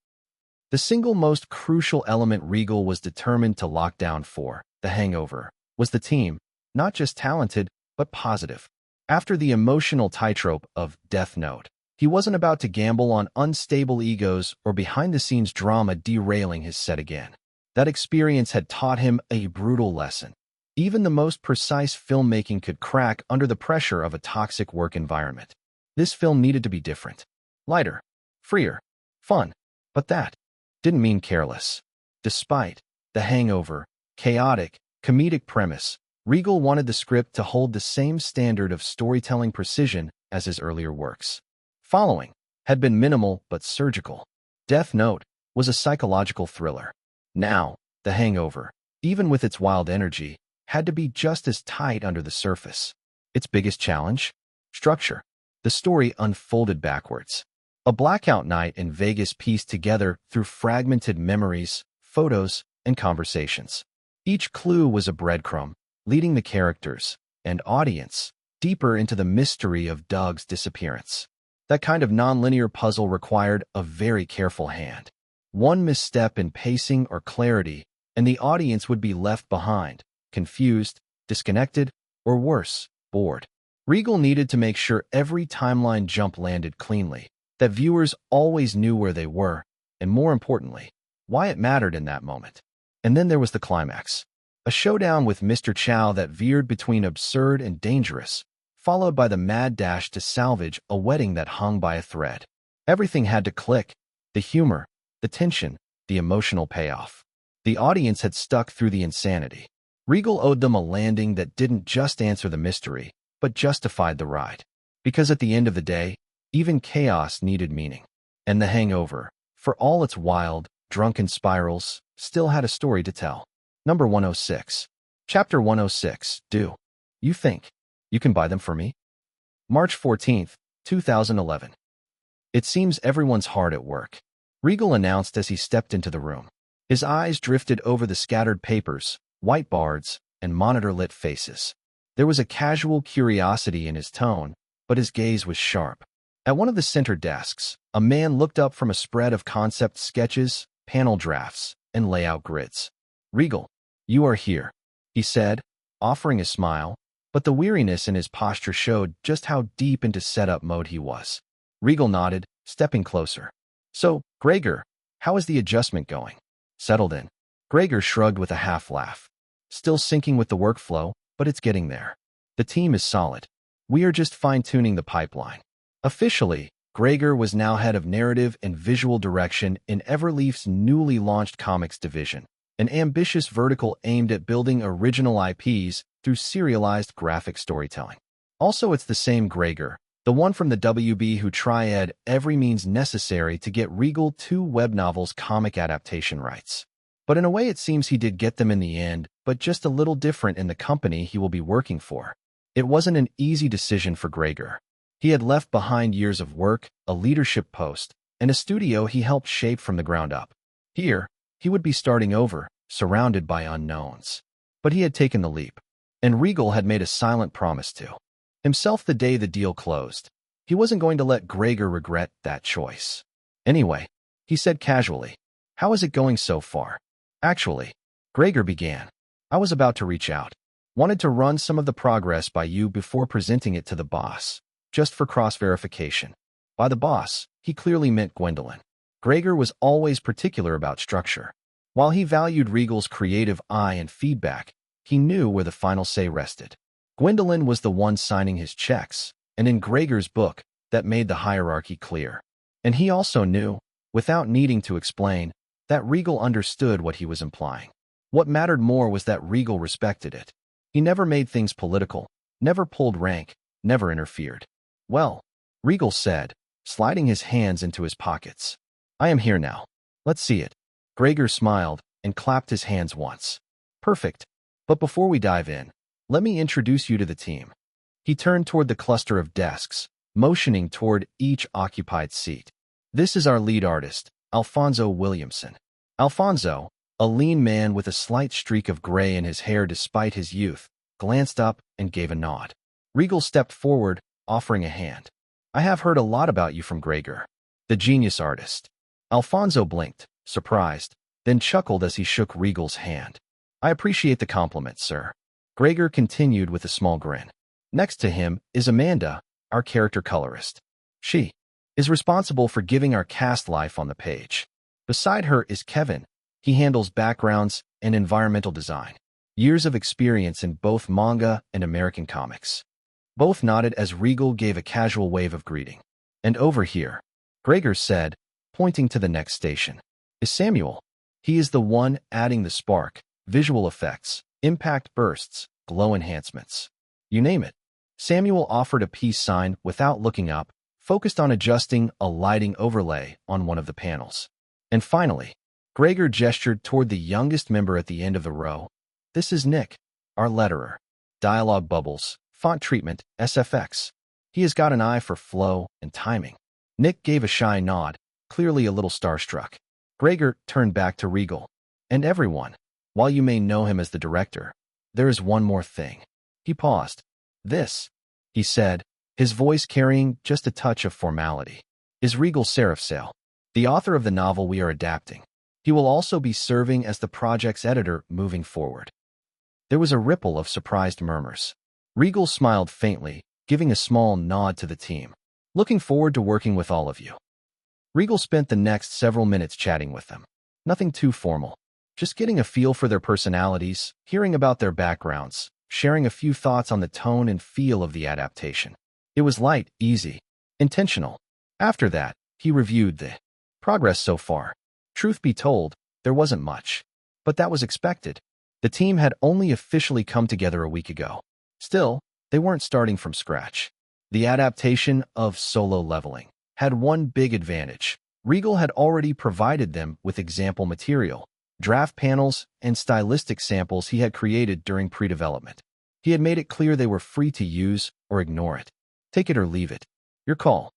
The single most crucial element Regal was determined to lock down for The Hangover was the team, not just talented, but positive. After the emotional tightrope of Death Note, he wasn't about to gamble on unstable egos or behind-the-scenes drama derailing his set again. That experience had taught him a brutal lesson. Even the most precise filmmaking could crack under the pressure of a toxic work environment. This film needed to be different. Lighter, freer, fun. But that didn't mean careless. Despite The Hangover, chaotic, comedic premise, Regal wanted the script to hold the same standard of storytelling precision as his earlier works. Following had been minimal but surgical. Death Note was a psychological thriller. Now, The Hangover, even with its wild energy, had to be just as tight under the surface. Its biggest challenge? Structure. The story unfolded backwards. A blackout night in Vegas pieced together through fragmented memories, photos, and conversations. Each clue was a breadcrumb, leading the characters and audience deeper into the mystery of Doug's disappearance. That kind of nonlinear puzzle required a very careful hand. One misstep in pacing or clarity, and the audience would be left behind, confused, disconnected, or worse, bored. Regal needed to make sure every timeline jump landed cleanly, that viewers always knew where they were, and more importantly, why it mattered in that moment. And then there was the climax. A showdown with Mr. Chow that veered between absurd and dangerous, followed by the mad dash to salvage a wedding that hung by a thread. Everything had to click. The humor, the tension, the emotional payoff. The audience had stuck through the insanity. Regal owed them a landing that didn't just answer the mystery, but justified the ride. Because at the end of the day, even chaos needed meaning. And The Hangover, for all its wild, drunken spirals, still had a story to tell. Number 106. Chapter 106. Do you think you can buy them for me? March 14th, 2011. It seems everyone's hard at work, Regal announced as he stepped into the room. His eyes drifted over the scattered papers, whiteboards, and monitor-lit faces. There was a casual curiosity in his tone, but his gaze was sharp. At one of the center desks, a man looked up from a spread of concept sketches, panel drafts, and layout grids. "Regal, you are here," he said, offering a smile, but the weariness in his posture showed just how deep into setup mode he was. Regal nodded, stepping closer. "So, Gregor, how is the adjustment going? Settled in?" Gregor shrugged with a half-laugh. "Still syncing with the workflow, but it's getting there. The team is solid. We are just fine-tuning the pipeline." Officially, Gregor was now head of narrative and visual direction in Everleaf's newly launched comics division, an ambitious vertical aimed at building original IPs through serialized graphic storytelling. Also, it's the same Gregor, the one from the WB who tried every means necessary to get Regal 2 web novels comic adaptation rights. But in a way it seems he did get them in the end, but just a little different in the company he will be working for. It wasn't an easy decision for Gregor. He had left behind years of work, a leadership post, and a studio he helped shape from the ground up. Here, he would be starting over, surrounded by unknowns. But he had taken the leap, and Regal had made a silent promise to himself the day the deal closed. He wasn't going to let Gregor regret that choice. "Anyway," he said casually, "how is it going so far?" "Actually," Gregor began, "I was about to reach out. Wanted to run some of the progress by you before presenting it to the boss, just for cross-verification." By the boss, he clearly meant Gwendolyn. Gregor was always particular about structure. While he valued Regal's creative eye and feedback, he knew where the final say rested. Gwendolyn was the one signing his checks, and in Gregor's book, that made the hierarchy clear. And he also knew, without needing to explain, that Regal understood what he was implying. What mattered more was that Regal respected it. He never made things political, never pulled rank, never interfered. "Well," Regal said, sliding his hands into his pockets, "I am here now. Let's see it." Gregor smiled and clapped his hands once. "Perfect. But before we dive in, let me introduce you to the team." He turned toward the cluster of desks, motioning toward each occupied seat. "This is our lead artist, Alfonso Williamson." Alfonso, a lean man with a slight streak of gray in his hair despite his youth, glanced up and gave a nod. Regal stepped forward, offering a hand. "I have heard a lot about you from Gregor, the genius artist." Alfonso blinked, surprised, then chuckled as he shook Regal's hand. "I appreciate the compliment, sir." Gregor continued with a small grin. "Next to him is Amanda, our character colorist. She is responsible for giving our cast life on the page. Beside her is Kevin. He handles backgrounds and environmental design. Years of experience in both manga and American comics." Both nodded as Regal gave a casual wave of greeting. "And over here," Gregor said, pointing to the next station, "is Samuel. He is the one adding the spark, visual effects, impact bursts, glow enhancements. You name it." Samuel offered a peace sign without looking up, focused on adjusting a lighting overlay on one of the panels. And finally, Gregor gestured toward the youngest member at the end of the row. "This is Nick, our letterer. Dialogue bubbles, font treatment, SFX. He has got an eye for flow and timing." Nick gave a shy nod, clearly a little starstruck. Gregor turned back to Regal. "And everyone, while you may know him as the director, there is one more thing." He paused. "This," he said, his voice carrying just a touch of formality, "is Regal Seraphsail, the author of the novel we are adapting. He will also be serving as the project's editor moving forward." There was a ripple of surprised murmurs. Regal smiled faintly, giving a small nod to the team. "Looking forward to working with all of you." Regal spent the next several minutes chatting with them. Nothing too formal, just getting a feel for their personalities, hearing about their backgrounds, sharing a few thoughts on the tone and feel of the adaptation. It was light, easy, intentional. After that, he reviewed the progress so far. Truth be told, there wasn't much. But that was expected. The team had only officially come together a week ago. Still, they weren't starting from scratch. The adaptation of Solo Leveling had one big advantage. Regal had already provided them with example material, draft panels, and stylistic samples he had created during pre-development. He had made it clear they were free to use or ignore it. Take it or leave it. Your call.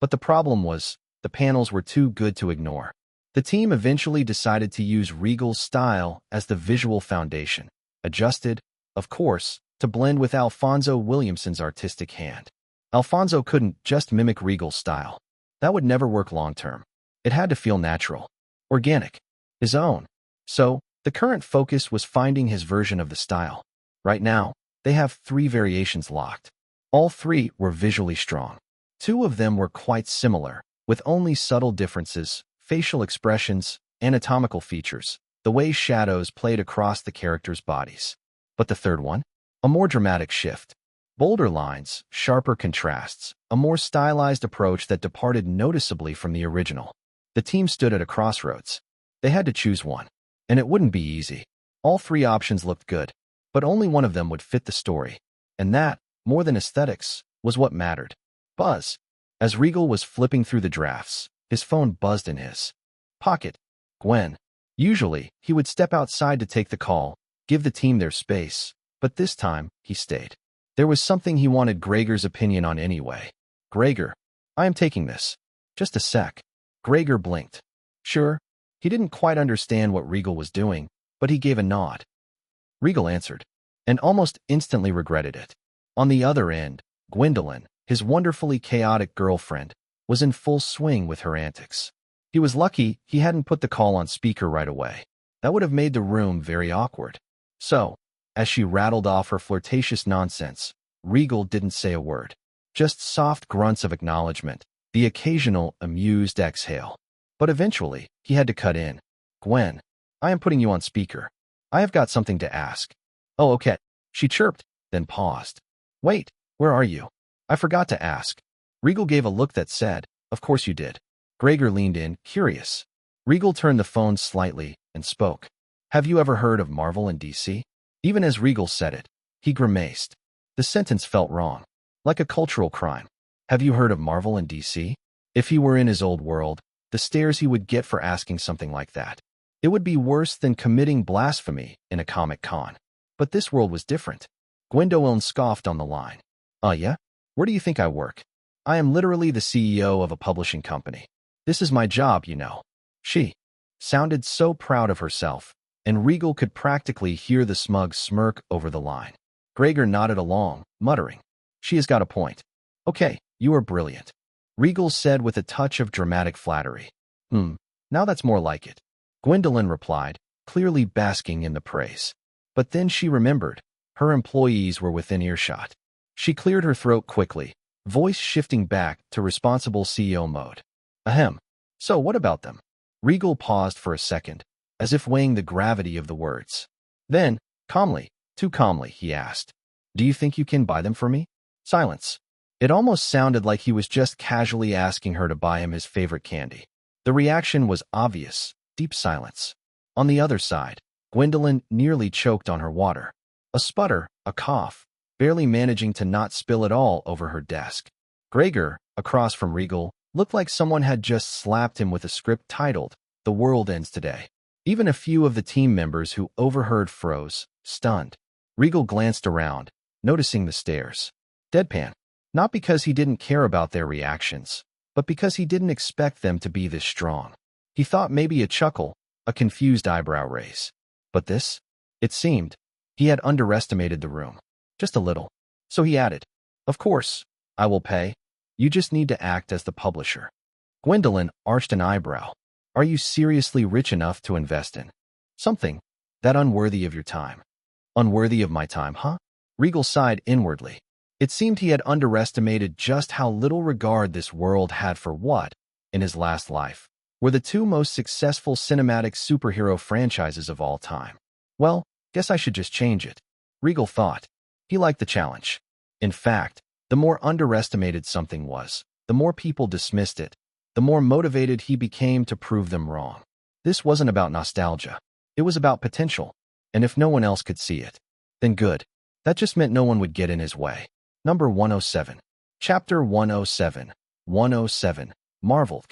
But the problem was, the panels were too good to ignore. The team eventually decided to use Regal's style as the visual foundation, adjusted, of course, to blend with Alfonso Williamson's artistic hand. Alfonso couldn't just mimic Regal's style. That would never work long-term. It had to feel natural, organic, his own. So, the current focus was finding his version of the style. Right now, they have 3 variations locked. All 3 were visually strong. 2 of them were quite similar, with only subtle differences, facial expressions, anatomical features, the way shadows played across the characters' bodies. But the third one? A more dramatic shift. Bolder lines, sharper contrasts, a more stylized approach that departed noticeably from the original. The team stood at a crossroads. They had to choose one. And it wouldn't be easy. All 3 options looked good, but only one of them would fit the story. And that, more than aesthetics, was what mattered. Buzz. As Regal was flipping through the drafts, his phone buzzed in his pocket. Gwen. Usually, he would step outside to take the call, give the team their space, but this time, he stayed. There was something he wanted Gregor's opinion on anyway. Gregor, I am taking this. Just a sec. Gregor blinked. Sure. He didn't quite understand what Regal was doing, but he gave a nod. Regal answered, and almost instantly regretted it. On the other end, Gwendolyn, his wonderfully chaotic girlfriend, was in full swing with her antics. He was lucky he hadn't put the call on speaker right away. That would have made the room very awkward. So, as she rattled off her flirtatious nonsense, Regal didn't say a word. Just soft grunts of acknowledgement, the occasional amused exhale. But eventually, he had to cut in. Gwen, I am putting you on speaker. I have got something to ask. Oh, okay. She chirped, then paused. Wait, where are you? I forgot to ask. Regal gave a look that said, of course you did. Gregor leaned in, curious. Regal turned the phone slightly and spoke. Have you ever heard of Marvel and DC? Even as Regal said it, he grimaced. The sentence felt wrong, like a cultural crime. Have you heard of Marvel and DC? If he were in his old world, the stares he would get for asking something like that. It would be worse than committing blasphemy in a Comic-Con. But this world was different. Gwendolyn scoffed on the line. Yeah? Where do you think I work? I am literally the CEO of a publishing company. This is my job, you know. She sounded so proud of herself, and Regal could practically hear the smug smirk over the line. Gregor nodded along, muttering, She has got a point. Okay, you are brilliant. Regal said with a touch of dramatic flattery. Now that's more like it. Gwendolyn replied, clearly basking in the praise. But then she remembered. Her employees were within earshot. She cleared her throat quickly, voice shifting back to responsible CEO mode. Ahem. So what about them? Regal paused for a second, as if weighing the gravity of the words. Then, calmly, too calmly, he asked, Do you think you can buy them for me? Silence. It almost sounded like he was just casually asking her to buy him his favorite candy. The reaction was obvious, deep silence. On the other side, Gwendolyn nearly choked on her water. A sputter, a cough, barely managing to not spill it all over her desk. Gregor, across from Regal, looked like someone had just slapped him with a script titled, The World Ends Today. Even a few of the team members who overheard froze, stunned. Regal glanced around, noticing the stares. Deadpan. Not because he didn't care about their reactions, but because he didn't expect them to be this strong. He thought maybe a chuckle, a confused eyebrow raise. But this? It seemed. He had underestimated the room. Just a little. So he added, Of course, I will pay. You just need to act as the publisher. Gwendolyn arched an eyebrow. Are you seriously rich enough to invest in something that unworthy of your time? Unworthy of my time, huh? Regal sighed inwardly. It seemed he had underestimated just how little regard this world had for what, in his last life, were the 2 most successful cinematic superhero franchises of all time. Well, guess I should just change it. Regal thought. He liked the challenge. In fact, the more underestimated something was, the more people dismissed it, the more motivated he became to prove them wrong. This wasn't about nostalgia. It was about potential. And if no one else could see it, then good. That just meant no one would get in his way. Number 107. Chapter 107. 107. Marvel.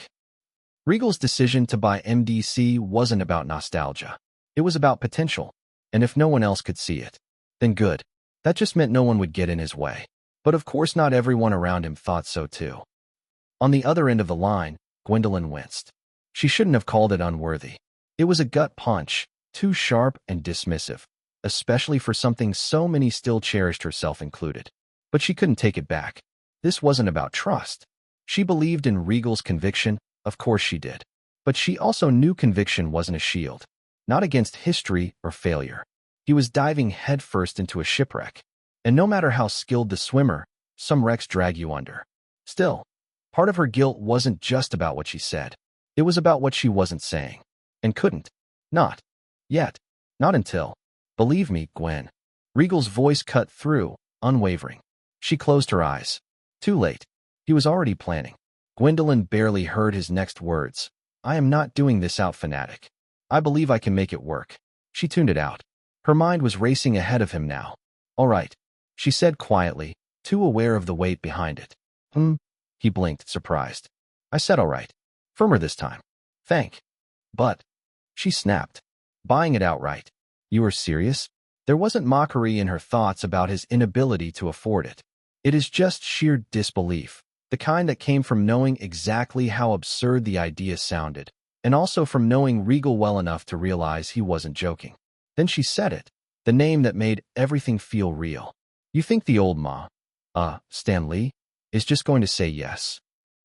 Regal's decision to buy MDC wasn't about nostalgia. It was about potential. And if no one else could see it, then good. That just meant no one would get in his way. But of course not everyone around him thought so too. On the other end of the line, Gwendolyn winced. She shouldn't have called it unworthy. It was a gut punch, too sharp and dismissive, especially for something so many still cherished, herself included. But she couldn't take it back. This wasn't about trust. She believed in Regal's conviction, of course she did. But she also knew conviction wasn't a shield, not against history or failure. He was diving headfirst into a shipwreck. And no matter how skilled the swimmer, some wrecks drag you under. Still, part of her guilt wasn't just about what she said. It was about what she wasn't saying. And couldn't. Not yet. Not until. Believe me, Gwen. Regal's voice cut through, unwavering. She closed her eyes. Too late. He was already planning. Gwendolyn barely heard his next words. I am not doing this out, fanatic. I believe I can make it work. She tuned it out. Her mind was racing ahead of him now. All right, she said quietly, too aware of the weight behind it. He blinked, surprised. I said all right. Firmer this time. But, she snapped, buying it outright. You are serious? There wasn't mockery in her thoughts about his inability to afford it. It is just sheer disbelief, the kind that came from knowing exactly how absurd the idea sounded, and also from knowing Regal well enough to realize he wasn't joking. Then she said it, the name that made everything feel real. You think the old Stan Lee, is just going to say yes?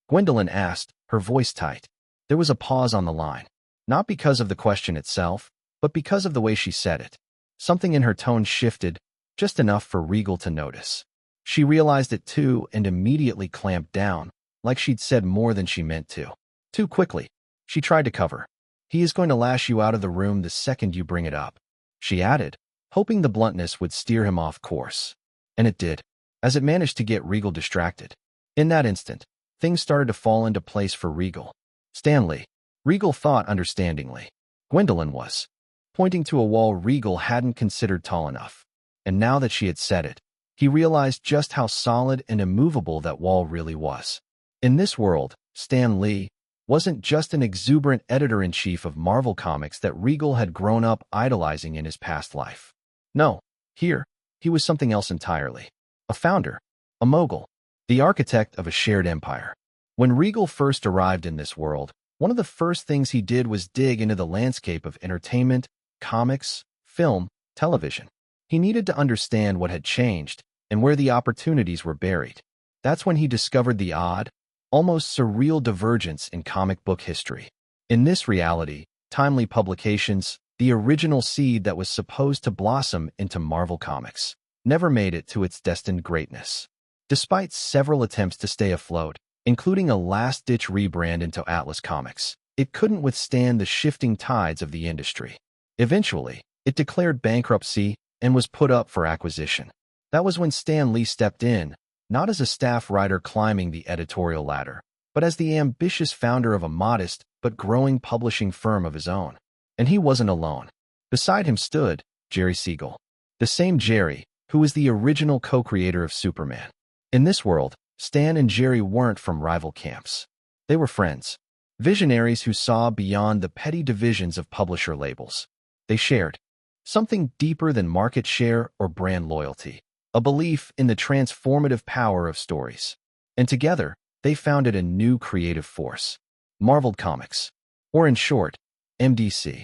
Gwendolyn asked, her voice tight. There was a pause on the line, not because of the question itself, but because of the way she said it. Something in her tone shifted, just enough for Regal to notice. She realized it too and immediately clamped down, like she'd said more than she meant to. Too quickly. She tried to cover. He is going to lash you out of the room the second you bring it up, she added, hoping the bluntness would steer him off course. And it did, as it managed to get Regal distracted. In that instant, things started to fall into place for Regal. Stanley, Regal thought understandingly. Gwendolyn was, pointing to a wall Regal hadn't considered tall enough. And now that she had said it, he realized just how solid and immovable that wall really was. In this world, Stan Lee wasn't just an exuberant editor-in-chief of Marvel Comics that Regal had grown up idolizing in his past life. No, here, he was something else entirely. A founder, a mogul, the architect of a shared empire. When Regal first arrived in this world, one of the first things he did was dig into the landscape of entertainment, comics, film, television. He needed to understand what had changed and where the opportunities were buried. That's when he discovered the odd, almost surreal divergence in comic book history. In this reality, timely publications, the original seed that was supposed to blossom into Marvel Comics, never made it to its destined greatness. Despite several attempts to stay afloat, including a last-ditch rebrand into Atlas Comics, it couldn't withstand the shifting tides of the industry. Eventually, it declared bankruptcy and was put up for acquisition. That was when Stan Lee stepped in, not as a staff writer climbing the editorial ladder, but as the ambitious founder of a modest but growing publishing firm of his own. And he wasn't alone. Beside him stood Jerry Siegel, the same Jerry who was the original co-creator of Superman. In this world, Stan and Jerry weren't from rival camps. They were friends, visionaries who saw beyond the petty divisions of publisher labels. They shared something deeper than market share or brand loyalty, a belief in the transformative power of stories. And together, they founded a new creative force, Marvel Comics, or in short, MDC.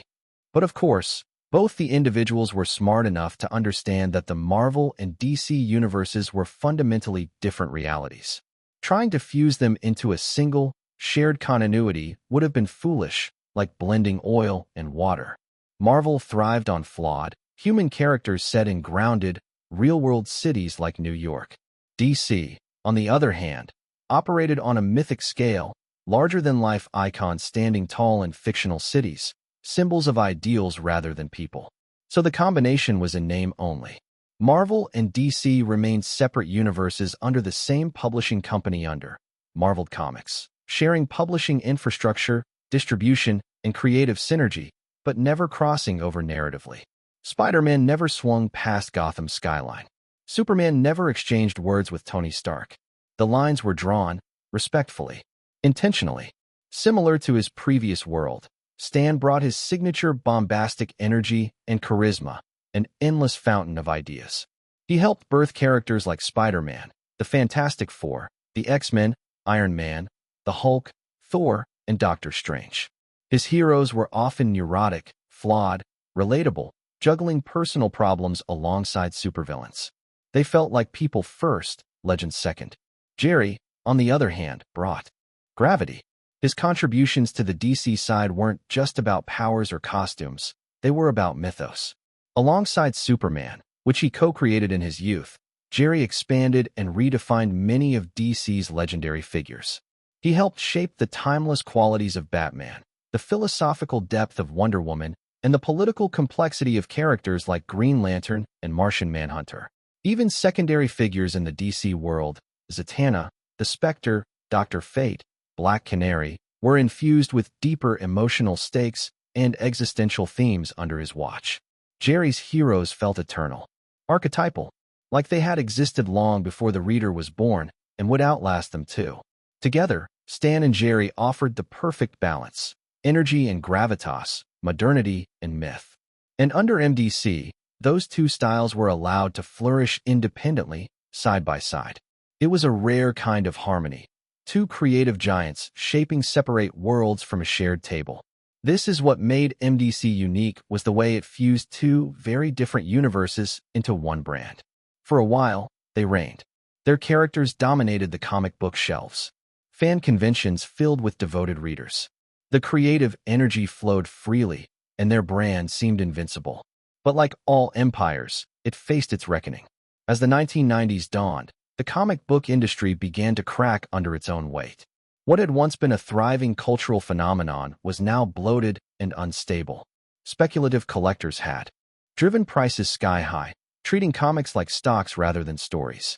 But of course, both the individuals were smart enough to understand that the Marvel and DC universes were fundamentally different realities. Trying to fuse them into a single, shared continuity would have been foolish, like blending oil and water. Marvel thrived on flawed, human characters set in grounded, real-world cities like New York. DC, on the other hand, operated on a mythic scale, larger-than-life icons standing tall in fictional cities, symbols of ideals rather than people. So the combination was in name only. Marvel and DC remained separate universes under the same publishing company under Marvel Comics, sharing publishing infrastructure, distribution, and creative synergy, but never crossing over narratively. Spider-Man never swung past Gotham's skyline. Superman never exchanged words with Tony Stark. The lines were drawn, respectfully, intentionally. Similar to his previous world, Stan brought his signature bombastic energy and charisma, an endless fountain of ideas. He helped birth characters like Spider-Man, the Fantastic Four, the X-Men, Iron Man, the Hulk, Thor, and Doctor Strange. His heroes were often neurotic, flawed, relatable, juggling personal problems alongside supervillains. They felt like people first, legends second. Jerry, on the other hand, brought gravity. His contributions to the DC side weren't just about powers or costumes, they were about mythos. Alongside Superman, which he co-created in his youth, Jerry expanded and redefined many of DC's legendary figures. He helped shape the timeless qualities of Batman, the philosophical depth of Wonder Woman, and the political complexity of characters like Green Lantern and Martian Manhunter. Even secondary figures in the DC world, Zatanna, the Spectre, Dr. Fate, Black Canary, were infused with deeper emotional stakes and existential themes under his watch. Jerry's heroes felt eternal, archetypal, like they had existed long before the reader was born and would outlast them too. Together, Stan and Jerry offered the perfect balance, energy and gravitas, modernity and myth. And under MDC, those two styles were allowed to flourish independently, side by side. It was a rare kind of harmony, two creative giants shaping separate worlds from a shared table. This is what made MDC unique, was the way it fused two very different universes into one brand. For a while, they reigned. Their characters dominated the comic book shelves. Fan conventions filled with devoted readers. The creative energy flowed freely, and their brand seemed invincible. But like all empires, it faced its reckoning. As the 1990s dawned, the comic book industry began to crack under its own weight. What had once been a thriving cultural phenomenon was now bloated and unstable. Speculative collectors had driven prices sky high, treating comics like stocks rather than stories.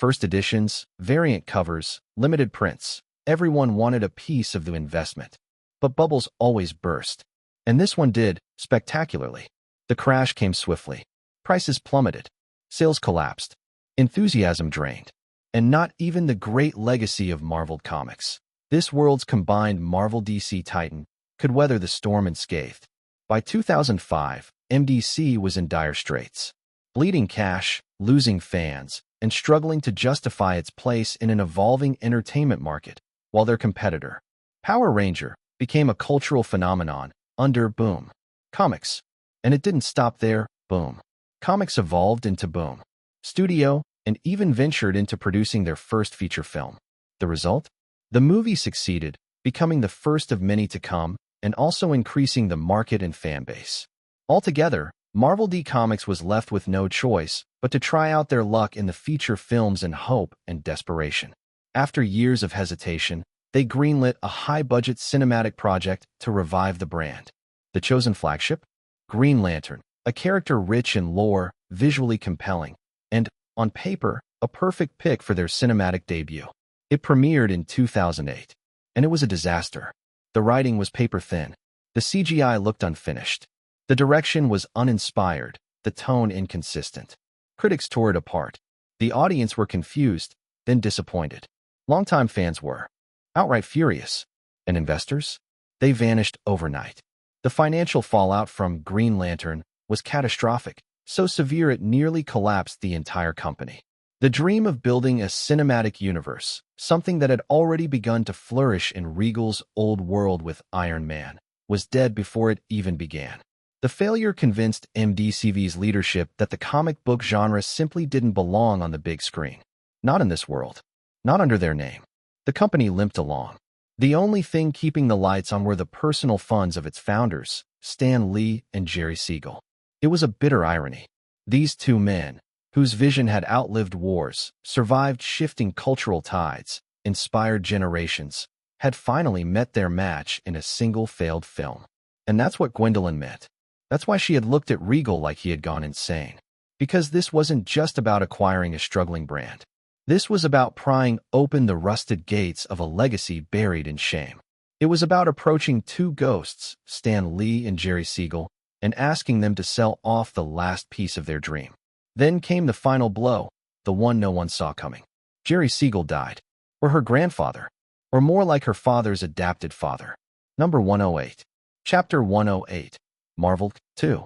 First editions, variant covers, limited prints. Everyone wanted a piece of the investment. But bubbles always burst. And this one did, spectacularly. The crash came swiftly. Prices plummeted. Sales collapsed. Enthusiasm drained. And not even the great legacy of Marvel Comics, this world's combined Marvel-DC titan, could weather the storm unscathed. By 2005, MDC was in dire straits. Bleeding cash, losing fans, and struggling to justify its place in an evolving entertainment market, while their competitor, Power Ranger, became a cultural phenomenon under Boom Comics. And it didn't stop there. Boom Comics evolved into Boom Studio and even ventured into producing their first feature film. The result? The movie succeeded, becoming the first of many to come, and also increasing the market and fan base. Altogether, Marvel D Comics was left with no choice but to try out their luck in the feature films in hope and desperation. After years of hesitation, they greenlit a high-budget cinematic project to revive the brand. The chosen flagship? Green Lantern, a character rich in lore, visually compelling, and, on paper, a perfect pick for their cinematic debut. It premiered in 2008, and it was a disaster. The writing was paper-thin. The CGI looked unfinished. The direction was uninspired, the tone inconsistent. Critics tore it apart. The audience were confused, then disappointed. Longtime fans were outright furious. And investors? They vanished overnight. The financial fallout from Green Lantern was catastrophic, so severe it nearly collapsed the entire company. The dream of building a cinematic universe, something that had already begun to flourish in Regal's old world with Iron Man, was dead before it even began. The failure convinced MDCV's leadership that the comic book genre simply didn't belong on the big screen. Not in this world. Not under their name. The company limped along. The only thing keeping the lights on were the personal funds of its founders, Stan Lee and Jerry Siegel. It was a bitter irony. These two men, whose vision had outlived wars, survived shifting cultural tides, inspired generations, had finally met their match in a single failed film. And that's what Gwendolyn meant. That's why she had looked at Regal like he had gone insane. Because this wasn't just about acquiring a struggling brand. This was about prying open the rusted gates of a legacy buried in shame. It was about approaching two ghosts, Stan Lee and Jerry Siegel, and asking them to sell off the last piece of their dream. Then came the final blow, the one no one saw coming. Jerry Siegel died. Or her grandfather. or more like her father's adapted father. Number 108. Chapter 108. Marvel 2.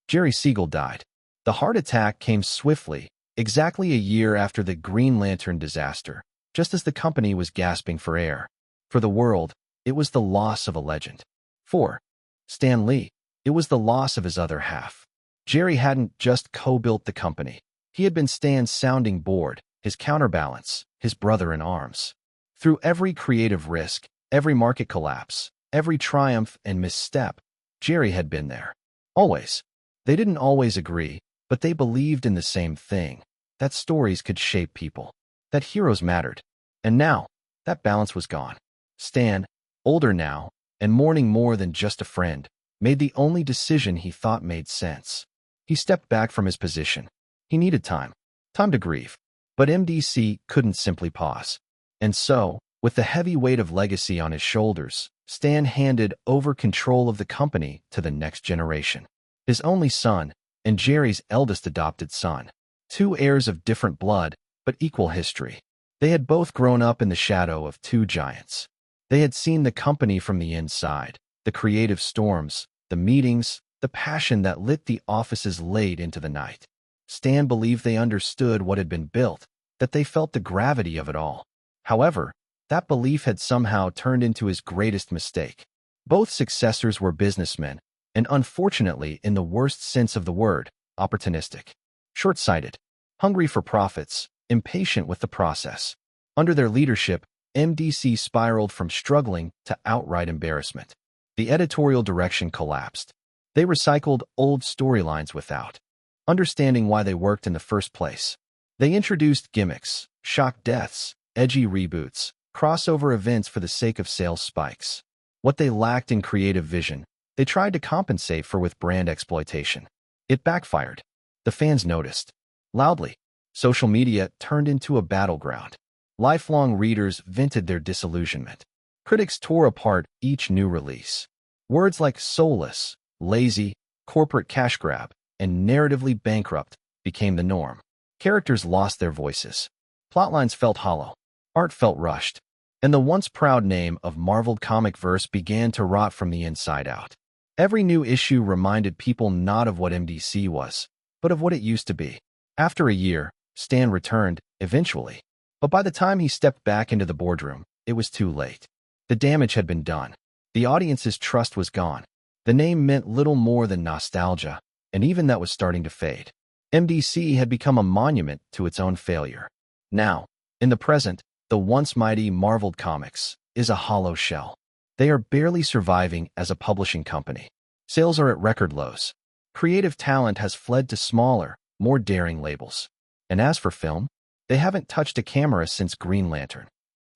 Jerry Siegel died. The heart attack came swiftly, exactly a year after the Green Lantern disaster, just as the company was gasping for air. For the world, it was the loss of a legend. 4. Stan Lee. It was the loss of his other half. Jerry hadn't just co-built the company. He had been Stan's sounding board, his counterbalance, his brother in arms. Through every creative risk, every market collapse, every triumph and misstep, Jerry had been there. Always. They didn't always agree, but they believed in the same thing, that stories could shape people, that heroes mattered. And now, that balance was gone. Stan, older now, and mourning more than just a friend, made the only decision he thought made sense. He stepped back from his position. He needed time to grieve. But MDC couldn't simply pause. And so, with the heavy weight of legacy on his shoulders, Stan handed over control of the company to the next generation. His only son, and Jerry's eldest adopted son. Two heirs of different blood, but equal history. They had both grown up in the shadow of two giants. They had seen the company from the inside, the creative storms, the meetings, the passion that lit the offices late into the night. Stan believed they understood what had been built, that they felt the gravity of it all. However, that belief had somehow turned into his greatest mistake. Both successors were businessmen, and unfortunately, in the worst sense of the word, opportunistic. Short-sighted, hungry for profits, impatient with the process. Under their leadership, MDC spiraled from struggling to outright embarrassment. The editorial direction collapsed. They recycled old storylines without understanding why they worked in the first place. They introduced gimmicks, shock deaths, edgy reboots, crossover events for the sake of sales spikes. What they lacked in creative vision, they tried to compensate for with brand exploitation. It backfired. The fans noticed. Loudly. Social media turned into a battleground. Lifelong readers vented their disillusionment. Critics tore apart each new release. Words like soulless, lazy, corporate cash grab, and narratively bankrupt became the norm. Characters lost their voices. Plotlines felt hollow. Art felt rushed. And the once proud name of Marvel comic verse began to rot from the inside out. Every new issue reminded people not of what MDC was, but of what it used to be. After a year, Stan returned, eventually. But by the time he stepped back into the boardroom, it was too late. The damage had been done. The audience's trust was gone. The name meant little more than nostalgia, and even that was starting to fade. MDC had become a monument to its own failure. Now, in the present, the once mighty Marvel Comics is a hollow shell. They are barely surviving as a publishing company. Sales are at record lows. Creative talent has fled to smaller, more daring labels. And as for film, they haven't touched a camera since Green Lantern.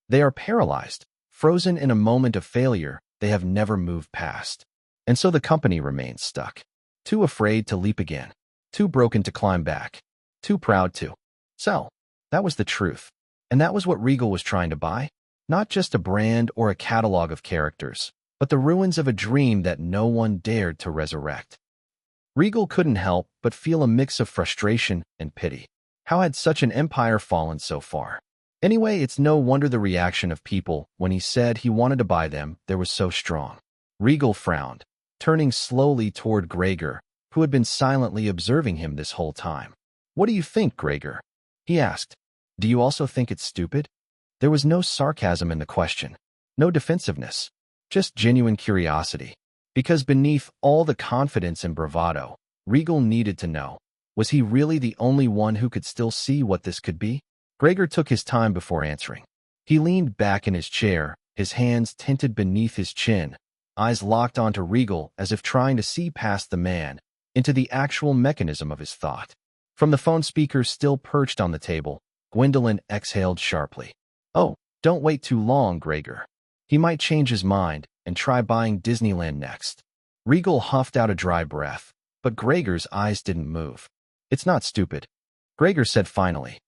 They are paralyzed, frozen in a moment of failure they have never moved past. And so the company remains stuck. Too afraid to leap again. Too broken to climb back. Too proud to sell. That was the truth. And that was what Regal was trying to buy. Not just a brand or a catalog of characters, but the ruins of a dream that no one dared to resurrect. Regal couldn't help but feel a mix of frustration and pity. How had such an empire fallen so far? Anyway, it's no wonder the reaction of people when he said he wanted to buy them there was so strong. Regal frowned, turning slowly toward Gregor, who had been silently observing him this whole time. "What do you think, Gregor?" he asked. "Do you also think it's stupid?" There was no sarcasm in the question, no defensiveness, just genuine curiosity. Because beneath all the confidence and bravado, Regal needed to know, was he really the only one who could still see what this could be? Gregor took his time before answering. He leaned back in his chair, his hands tented beneath his chin, eyes locked onto Regal as if trying to see past the man, into the actual mechanism of his thought. From the phone speaker still perched on the table, Gwendolyn exhaled sharply. "Oh, don't wait too long, Gregor. He might change his mind and try buying Disneyland next." Regal huffed out a dry breath, but Gregor's eyes didn't move. "It's not stupid," Gregor said finally.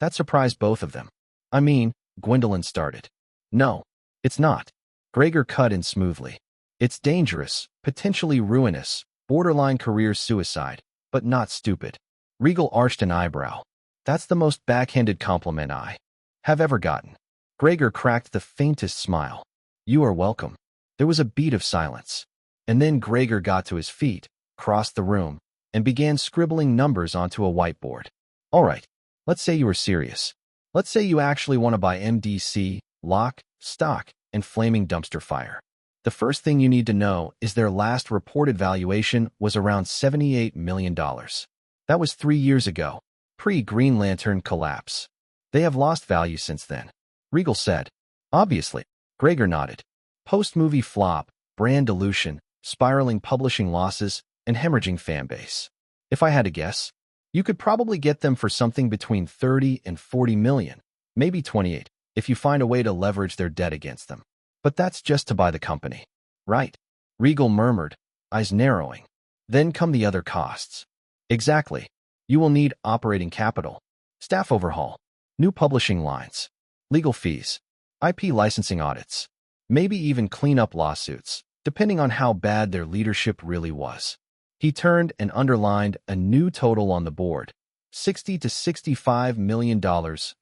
That surprised both of them. "I mean," Gwendolyn started. "No, it's not," Gregor cut in smoothly. "It's dangerous, potentially ruinous, borderline career suicide, but not stupid." Regal arched an eyebrow. "That's the most backhanded compliment I have ever gotten." Gregor cracked the faintest smile. You are welcome. There was a beat of silence. And then Gregor got to his feet, crossed the room, and began scribbling numbers onto a whiteboard. All right, let's say you were serious. Let's say you actually want to buy MDC, lock, stock, and flaming dumpster fire. The first thing you need to know is their last reported valuation was around $78 million. That was 3 years ago, pre-Green Lantern collapse. They have lost value since then, Regal said. Obviously, Gregor nodded. Post-movie flop, brand dilution, spiraling publishing losses, and hemorrhaging fan base. If I had to guess, you could probably get them for something between 30 and 40 million, maybe 28, if you find a way to leverage their debt against them. But that's just to buy the company. Right, Regal murmured, eyes narrowing. Then come the other costs. Exactly. You will need operating capital, staff overhaul, new publishing lines, legal fees, IP licensing audits, maybe even cleanup lawsuits, depending on how bad their leadership really was. He turned and underlined a new total on the board, $60 to $65 million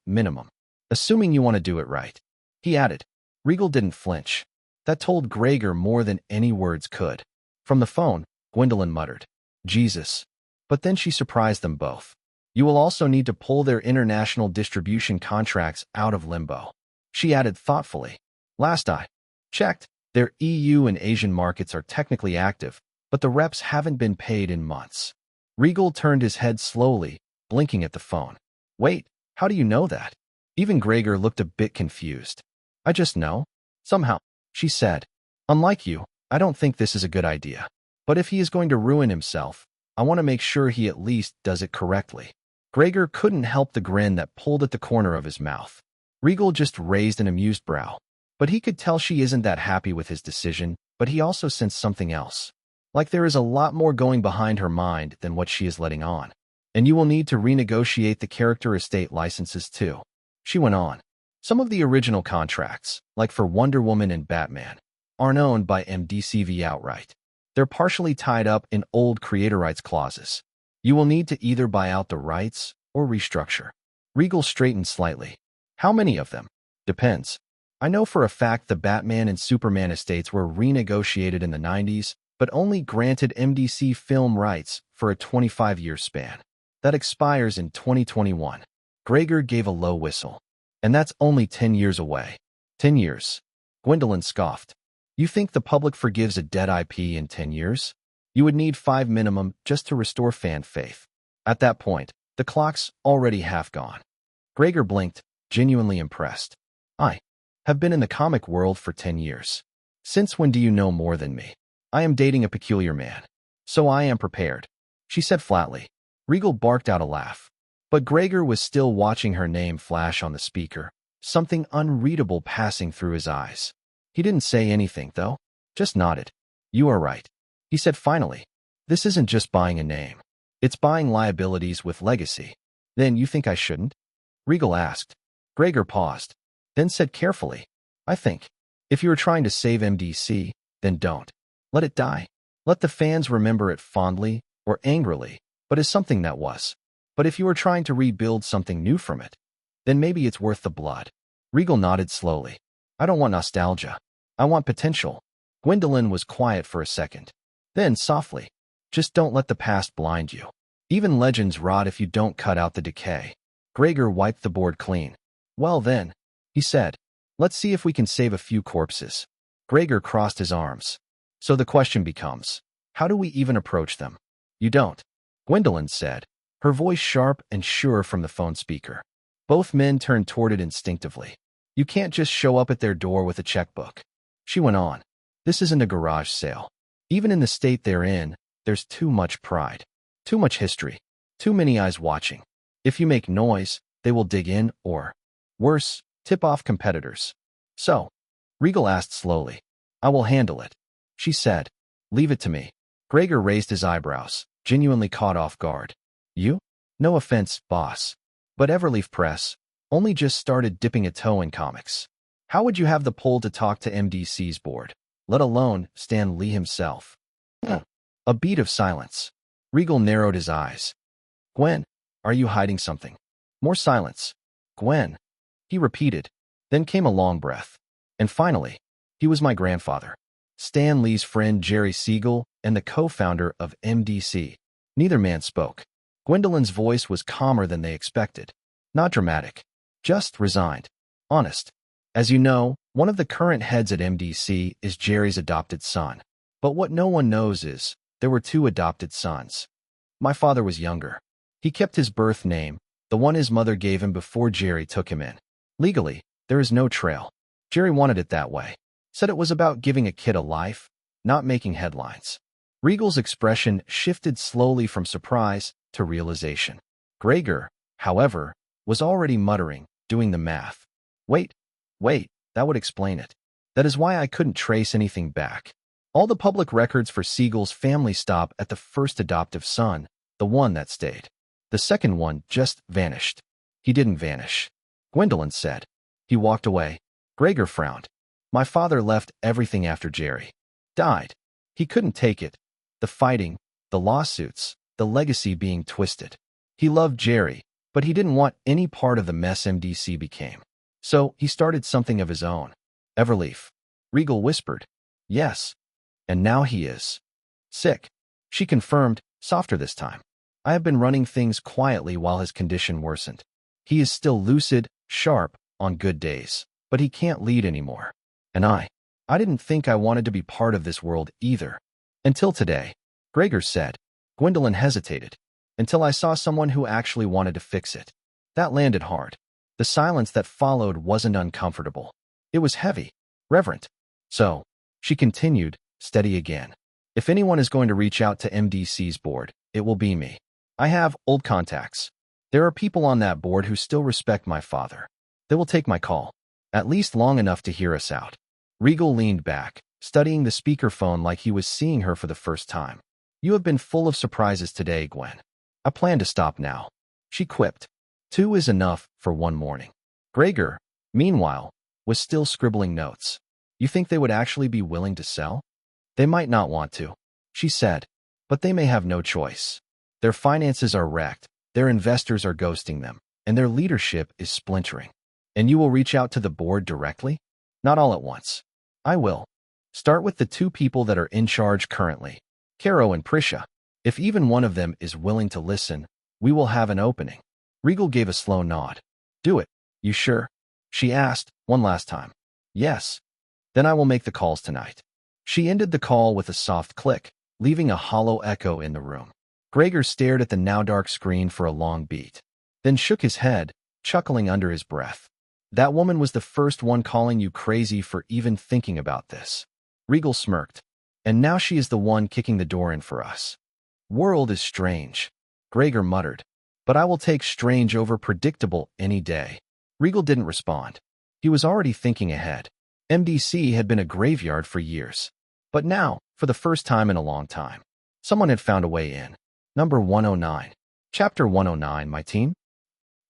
minimum, assuming you want to do it right. He added. Regal didn't flinch. That told Gregor more than any words could. From the phone, Gwendolyn muttered, Jesus. But then she surprised them both. You will also need to pull their international distribution contracts out of limbo. She added thoughtfully. Last I checked, their EU and Asian markets are technically active, but the reps haven't been paid in months. Regal turned his head slowly, blinking at the phone. Wait, how do you know that? Even Gregor looked a bit confused. I just know. Somehow, she said. Unlike you, I don't think this is a good idea. But if he is going to ruin himself, I want to make sure he at least does it correctly. Gregor couldn't help the grin that pulled at the corner of his mouth. Regal just raised an amused brow. But he could tell she isn't that happy with his decision, but he also sensed something else. Like there is a lot more going behind her mind than what she is letting on. And you will need to renegotiate the character estate licenses too. She went on. Some of the original contracts, like for Wonder Woman and Batman, aren't owned by MDCV outright. They're partially tied up in old creator rights clauses. You will need to either buy out the rights or restructure. Regal straightened slightly. How many of them? Depends. I know for a fact the Batman and Superman estates were renegotiated in the 90s, but only granted MDC film rights for a 25-year span. That expires in 2021. Gregor gave a low whistle. And that's only 10 years away. 10 years. Gwendolyn scoffed. You think the public forgives a dead IP in 10 years? You would need 5 minimum just to restore fan faith. At that point, the clock's already half gone. Gregor blinked, genuinely impressed. I have been in the comic world for 10 years. Since when do you know more than me? I am dating a peculiar man. So I am prepared. She said flatly. Regal barked out a laugh. But Gregor was still watching her name flash on the speaker, something unreadable passing through his eyes. He didn't say anything, though, just nodded. You are right. He said finally. This isn't just buying a name. It's buying liabilities with legacy. Then you think I shouldn't? Regal asked. Gregor paused, then said carefully, I think. If you are trying to save MDC, then don't. Let it die. Let the fans remember it fondly or angrily, but as something that was. But if you are trying to rebuild something new from it, then maybe it's worth the blood. Regal nodded slowly. I don't want nostalgia. I want potential. Gwendolyn was quiet for a second. Then, softly, just don't let the past blind you. Even legends rot if you don't cut out the decay. Gregor wiped the board clean. Well then, he said, let's see if we can save a few corpses. Gregor crossed his arms. So the question becomes, how do we even approach them? You don't. Gwendolyn said, her voice sharp and sure from the phone speaker. Both men turned toward it instinctively. You can't just show up at their door with a checkbook. She went on. This isn't a garage sale. Even in the state they're in, there's too much pride. Too much history. Too many eyes watching. If you make noise, they will dig in or, worse, tip off competitors. So, Regal asked slowly. I will handle it. She said. Leave it to me. Gregor raised his eyebrows, genuinely caught off guard. You? No offense, boss. But Everleaf Press only just started dipping a toe in comics. How would you have the pull to talk to MDC's board, let alone Stan Lee himself? A beat of silence. Regal narrowed his eyes. Gwen, are you hiding something? More silence. Gwen. He repeated. Then came a long breath. And finally, he was my grandfather. Stan Lee's friend Jerry Siegel and the co-founder of MDC. Neither man spoke. Gwendolyn's voice was calmer than they expected. Not dramatic. Just resigned. Honest. As you know, one of the current heads at MDC is Jerry's adopted son. But what no one knows is, there were two adopted sons. My father was younger. He kept his birth name, the one his mother gave him before Jerry took him in. Legally, there is no trail. Jerry wanted it that way. Said it was about giving a kid a life, not making headlines. Regal's expression shifted slowly from surprise to realization. Gregor, however, was already muttering, doing the math. Wait, that would explain it. That is why I couldn't trace anything back. All the public records for Siegel's family stop at the first adoptive son, the one that stayed. The second one just vanished. He didn't vanish. Gwendolyn said. He walked away. Gregor frowned. My father left everything after Jerry died. He couldn't take it. The fighting, the lawsuits, the legacy being twisted. He loved Jerry, but he didn't want any part of the mess MDC became. So he started something of his own. Everleaf. Regal whispered. Yes. And now he is sick. She confirmed, softer this time. I have been running things quietly while his condition worsened. He is still lucid, sharp, on good days, but he can't lead anymore. And I didn't think I wanted to be part of this world either. Until today, Gregor said. Gwendolyn hesitated. Until I saw someone who actually wanted to fix it. That landed hard. The silence that followed wasn't uncomfortable. It was heavy, reverent. So, she continued, steady again. If anyone is going to reach out to MDC's board, it will be me. I have old contacts. There are people on that board who still respect my father. They will take my call, at least long enough to hear us out. Regal leaned back, studying the speakerphone like he was seeing her for the first time. You have been full of surprises today, Gwen. I plan to stop now. She quipped. 2 is enough for one morning. Gregor, meanwhile, was still scribbling notes. You think they would actually be willing to sell? They might not want to, she said, but they may have no choice. Their finances are wrecked, their investors are ghosting them, and their leadership is splintering. And you will reach out to the board directly? Not all at once. I will. Start with the 2 people that are in charge currently, Caro and Prisha. If even one of them is willing to listen, we will have an opening. Regal gave a slow nod. Do it. You sure? She asked, one last time. Yes. Then I will make the calls tonight. She ended the call with a soft click, leaving a hollow echo in the room. Gregor stared at the now dark screen for a long beat, then shook his head, chuckling under his breath. That woman was the first one calling you crazy for even thinking about this. Regal smirked. And now she is the one kicking the door in for us. World is strange, Gregor muttered. But I will take strange over predictable any day. Regal didn't respond. He was already thinking ahead. MDC had been a graveyard for years. But now, for the first time in a long time, someone had found a way in. Number 109. Chapter 109, my team?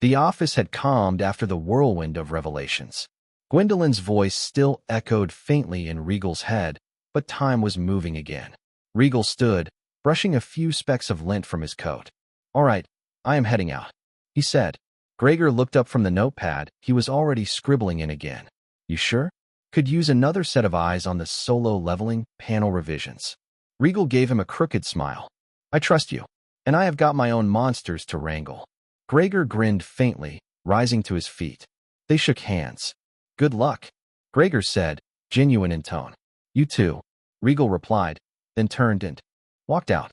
The office had calmed after the whirlwind of revelations. Gwendolyn's voice still echoed faintly in Regal's head, but time was moving again. Regal stood, brushing a few specks of lint from his coat. All right, I am heading out, he said. Gregor looked up from the notepad he was already scribbling in again. You sure? Could use another set of eyes on the solo leveling panel revisions. Regal gave him a crooked smile. I trust you, and I have got my own monsters to wrangle. Gregor grinned faintly, rising to his feet. They shook hands. Good luck, Gregor said, genuine in tone. You too, Regal replied, then turned and walked out.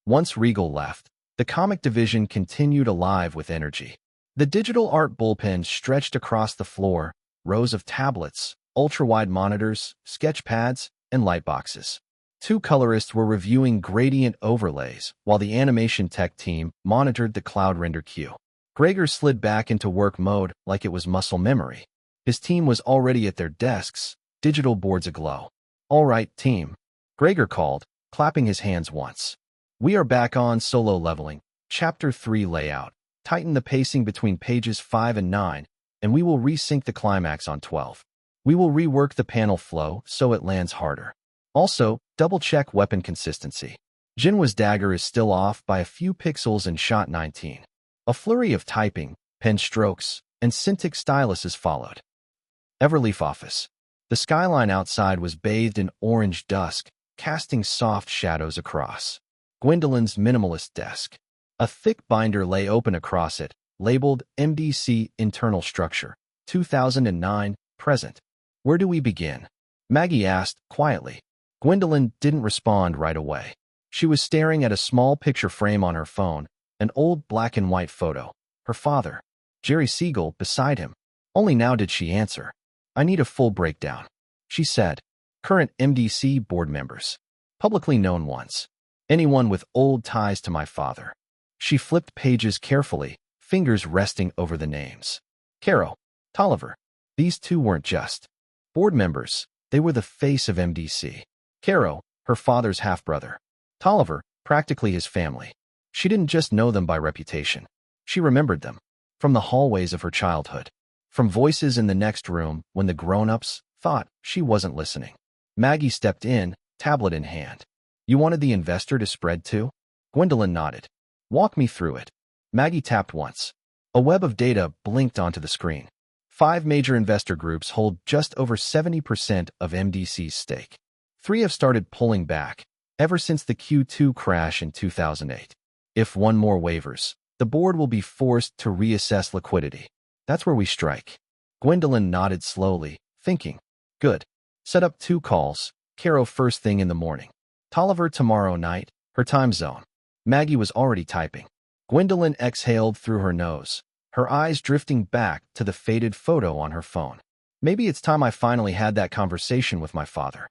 Once Regal left, the comic division continued alive with energy. The digital art bullpen stretched across the floor, rows of tablets, ultra-wide monitors, sketch pads, and lightboxes. 2 colorists were reviewing gradient overlays, while the animation tech team monitored the cloud render queue. Gregor slid back into work mode like it was muscle memory. His team was already at their desks, digital boards aglow. All right, team, Gregor called, clapping his hands once. We are back on solo leveling, Chapter 3 layout. Tighten the pacing between pages 5 and 9, and we will resync the climax on 12. We will rework the panel flow so it lands harder. Also, double-check weapon consistency. Jinwa's dagger is still off by a few pixels in shot 19. A flurry of typing, pen strokes, and Cintiq styluses followed. Everleaf office. The skyline outside was bathed in orange dusk, casting soft shadows across. Gwendolyn's minimalist desk. A thick binder lay open across it, labeled MDC Internal Structure, 2009, present. Where do we begin? Maggie asked, quietly. Gwendolyn didn't respond right away. She was staring at a small picture frame on her phone, an old black-and-white photo. Her father, Jerry Siegel, beside him. Only now did she answer. I need a full breakdown, she said. Current MDC board members. Publicly known ones. Anyone with old ties to my father. She flipped pages carefully, fingers resting over the names. Caro, Tolliver. These two weren't just board members, they were the face of MDC. Caro, her father's half-brother. Tolliver, practically his family. She didn't just know them by reputation. She remembered them. From the hallways of her childhood. From voices in the next room when the grown-ups thought she wasn't listening. Maggie stepped in, tablet in hand. You wanted the investor to spread too? Gwendolyn nodded. Walk me through it. Maggie tapped once. A web of data blinked onto the screen. 5 major investor groups hold just over 70% of MDC's stake. 3 have started pulling back, ever since the Q2 crash in 2008. If one more wavers, the board will be forced to reassess liquidity. That's where we strike. Gwendolyn nodded slowly, thinking. Good. Set up 2 calls, Caro first thing in the morning. Tolliver tomorrow night, her time zone. Maggie was already typing. Gwendolyn exhaled through her nose, her eyes drifting back to the faded photo on her phone. Maybe it's time I finally had that conversation with my father.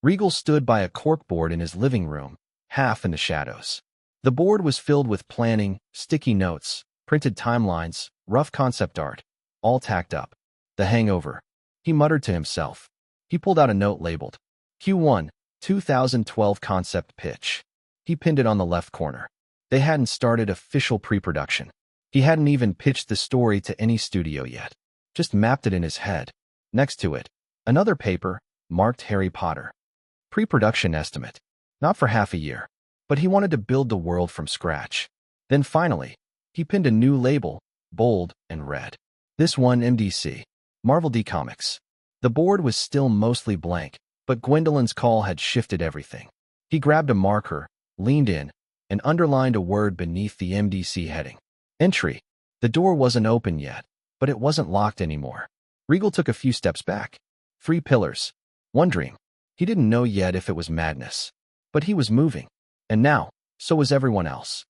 Regal stood by a corkboard in his living room, half in the shadows. The board was filled with planning, sticky notes, printed timelines, rough concept art, all tacked up. The hangover. He muttered to himself. He pulled out a note labeled Q1, 2012 concept pitch. He pinned it on the left corner. They hadn't started official pre-production. He hadn't even pitched the story to any studio yet. Just mapped it in his head. Next to it, another paper, marked Harry Potter. Pre-production estimate. Not for half a year. But he wanted to build the world from scratch. Then finally, he pinned a new label, bold and red. This one MDC. Marvel D Comics. The board was still mostly blank, but Gwendolyn's call had shifted everything. He grabbed a marker, leaned in, and underlined a word beneath the MDC heading. Entry. The door wasn't open yet, but it wasn't locked anymore. Regal took a few steps back. 3 pillars. 1 dream. He didn't know yet if it was madness. But he was moving. And now, so was everyone else.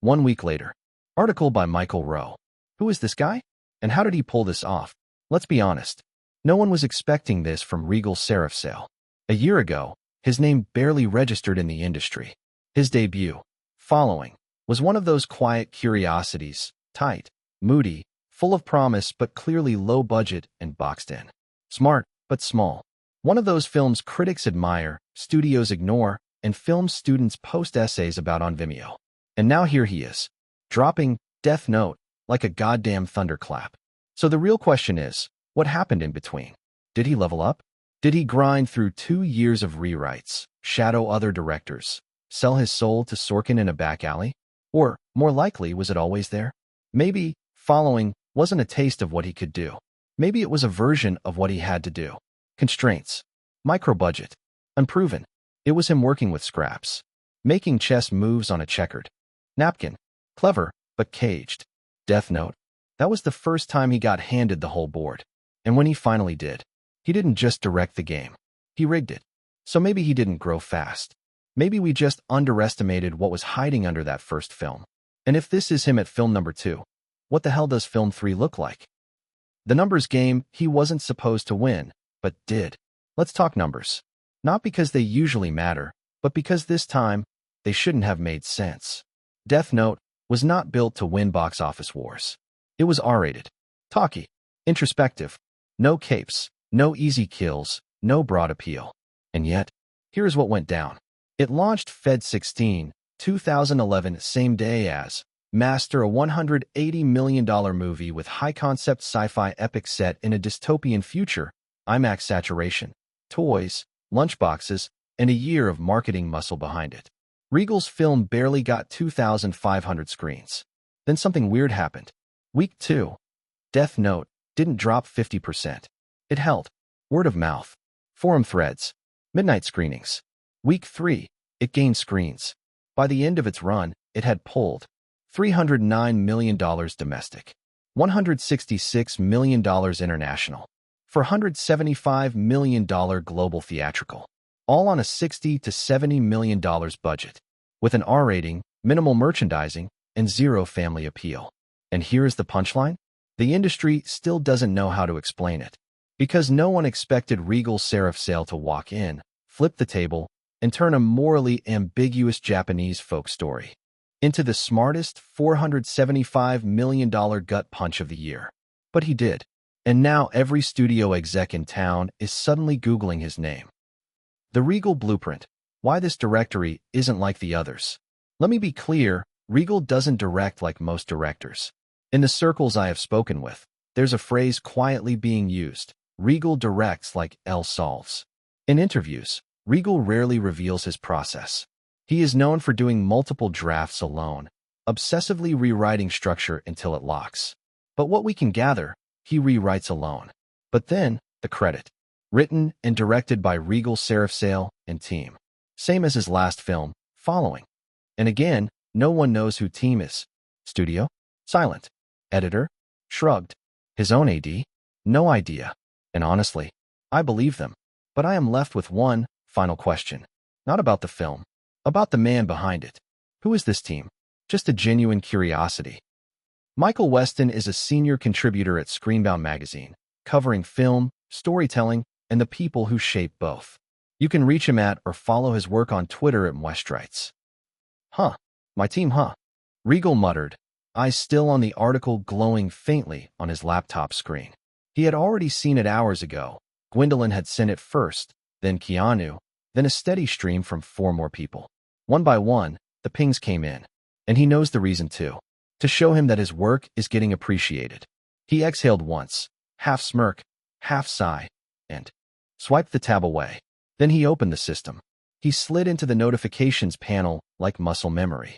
1 week later. Article by Michael Rowe. Who is this guy? And how did he pull this off? Let's be honest. No one was expecting this from Regal Seraphsail. A year ago, his name barely registered in the industry. His debut, Following, was one of those quiet curiosities, tight, moody, full of promise but clearly low budget and boxed in. Smart, but small. One of those films critics admire, studios ignore, and film students post essays about on Vimeo. And now here he is, dropping Death Note like a goddamn thunderclap. So the real question is, what happened in between? Did he level up? Did he grind through 2 years of rewrites, shadow other directors, sell his soul to Sorkin in a back alley? Or, more likely, was it always there? Maybe Following wasn't a taste of what he could do. Maybe it was a version of what he had to do. Constraints. Micro-budget. Unproven. It was him working with scraps. Making chess moves on a checkered napkin. Clever, but caged. Death Note. That was the first time he got handed the whole board. And when he finally did, he didn't just direct the game. He rigged it. So maybe he didn't grow fast. Maybe we just underestimated what was hiding under that first film. And if this is him at film number 2, what the hell does film 3 look like? The numbers game he wasn't supposed to win, but did. Let's talk numbers. Not because they usually matter, but because this time, they shouldn't have made sense. Death Note was not built to win box office wars. It was R-rated. Talky. Introspective. No capes. No easy kills. No broad appeal. And yet, here's what went down. It launched Feb 16, 2011, same day as Master, a $180 million movie with high-concept sci-fi epic set in a dystopian future, IMAX saturation, toys, lunchboxes, and a year of marketing muscle behind it. Regal's film barely got 2,500 screens. Then something weird happened. Week 2. Death Note didn't drop 50%. It held. Word of mouth. Forum threads. Midnight screenings. Week 3. It gained screens. By the end of its run, it had pulled $309 million domestic, $166 million international, $475 million global theatrical, all on a $60 to $70 million budget, with an R rating, minimal merchandising, and zero family appeal. And here is the punchline. The industry still doesn't know how to explain it, because no one expected Regal Seraphsail to walk in, flip the table, and turn a morally ambiguous Japanese folk story into the smartest $475 million gut punch of the year. But he did. And now every studio exec in town is suddenly Googling his name. The Regal Blueprint. Why this directory isn't like the others. Let me be clear, Regal doesn't direct like most directors. In the circles I have spoken with, there's a phrase quietly being used. Regal directs like L solves. In interviews, Regal rarely reveals his process. He is known for doing multiple drafts alone, obsessively rewriting structure until it locks. But what we can gather, he rewrites alone. But then, the credit. Written and directed by Regal Seraphsail and team. Same as his last film, Following. And again, no one knows who team is. Studio? Silent. Editor? Shrugged. His own AD? No idea. And honestly, I believe them. But I am left with one final question. Not about the film. About the man behind it. Who is this team? Just a genuine curiosity. Michael Weston is a senior contributor at Screenbound magazine, covering film, storytelling, and the people who shape both. You can reach him at or follow his work on Twitter at Westrites. Huh. My team, huh? Regal muttered, eyes still on the article glowing faintly on his laptop screen. He had already seen it hours ago. Gwendolyn had sent it first, then Keanu, then a steady stream from 4 more people. One by one, the pings came in. And he knows the reason too. To show him that his work is getting appreciated. He exhaled once, half smirk, half sigh, and swiped the tab away. Then he opened the system. He slid into the notifications panel like muscle memory.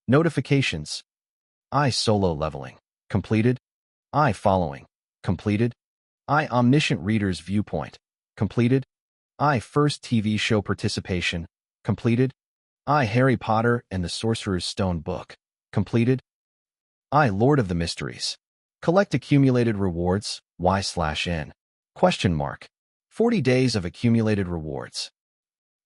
Notifications. I solo leveling. Completed. I following. Completed. I omniscient reader's viewpoint. Completed. I first TV show participation. Completed. I Harry Potter and the Sorcerer's Stone book. Completed. I Lord of the Mysteries. Collect accumulated rewards. Y/N. Question mark. 40 days of accumulated rewards.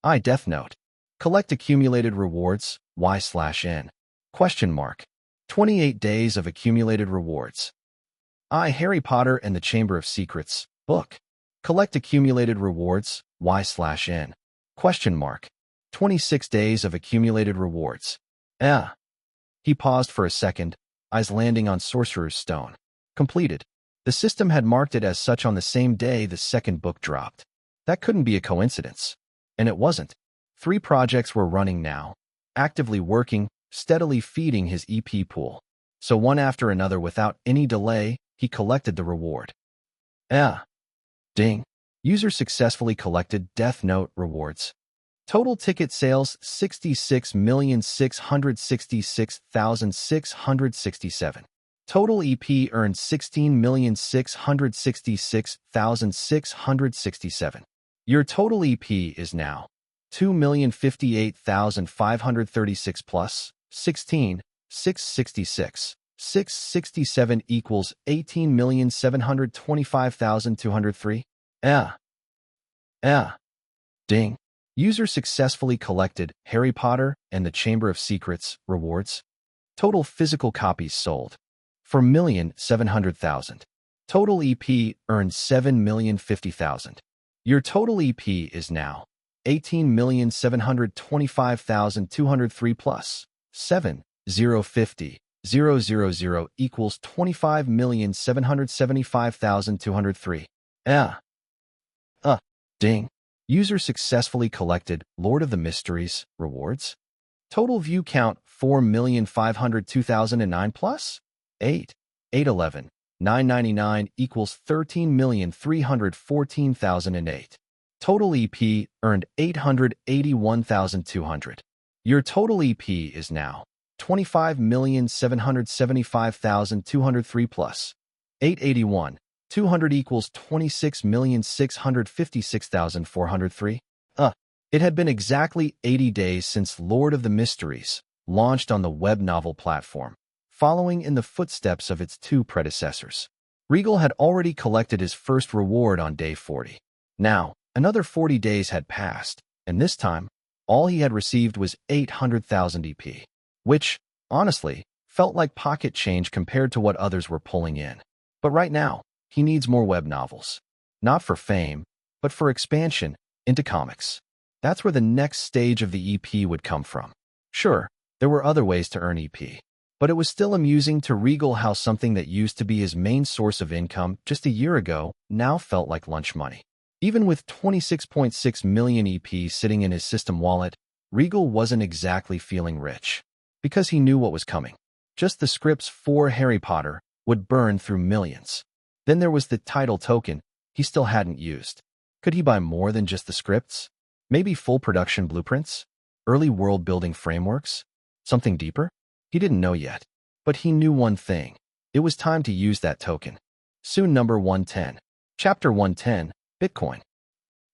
I Death Note. Collect accumulated rewards. Y/N. Question mark. 28 days of accumulated rewards. I Harry Potter and the Chamber of Secrets book. Collect accumulated rewards. Y/N. Question mark. 26 days of accumulated rewards. He paused for a second, eyes landing on Sorcerer's Stone. Completed. The system had marked it as such on the same day the second book dropped. That couldn't be a coincidence. And it wasn't. 3 projects were running now, actively working, steadily feeding his EP pool. So one after another without any delay, he collected the reward. Ding. User successfully collected Death Note rewards. Total ticket sales 66,666,667. Total EP earned 16,666,667. Your total EP is now 2,058,536 plus 16,666. 667 equals 18,725,203. Ding. User successfully collected Harry Potter and the Chamber of Secrets rewards. Total physical copies sold 4,700,000. Total EP earned 7,050,000. Your total EP is now 18,725,203 plus 7,050,000 equals 25,775,203. Ding. User successfully collected Lord of the Mysteries rewards. Total view count 4,502,009 plus 8,811. 999 equals 13,314,008. Total EP earned 881,200. Your total EP is now 25,775,203 plus 881. 200 equals 26,656,403. It had been exactly 80 days since Lord of the Mysteries launched on the web novel platform, following in the footsteps of its two predecessors. Regal had already collected his first reward on day 40. Now, another 40 days had passed, and this time, all he had received was 800,000 EP, which, honestly, felt like pocket change compared to what others were pulling in. But right now, he needs more web novels. Not for fame, but for expansion into comics. That's where the next stage of the EP would come from. Sure, there were other ways to earn EP, but it was still amusing to Regal how something that used to be his main source of income just a year ago now felt like lunch money. Even with 26.6 million EP sitting in his system wallet, Regal wasn't exactly feeling rich, because he knew what was coming. Just the scripts for Harry Potter would burn through millions. Then there was the title token he still hadn't used. Could he buy more than just the scripts? Maybe full production blueprints? Early world-building frameworks? Something deeper? He didn't know yet. But he knew one thing. It was time to use that token. Soon number 110. Chapter 110, Bitcoin.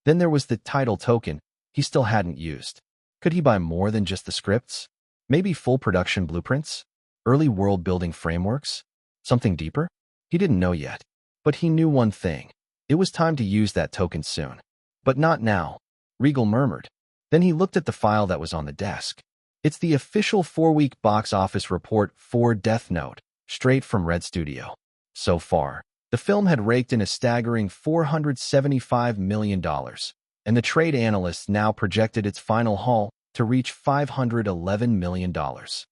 Then there was the title token he still hadn't used. Could he buy more than just the scripts? Maybe full production blueprints? Early world-building frameworks? Something deeper? He didn't know yet. But he knew one thing. It was time to use that token soon. But not now, Regal murmured. Then he looked at the file that was on the desk. It's the official 4-week box office report for Death Note, straight from Red Studio. So far, the film had raked in a staggering $475 million, and the trade analysts now projected its final haul to reach $511 million. $500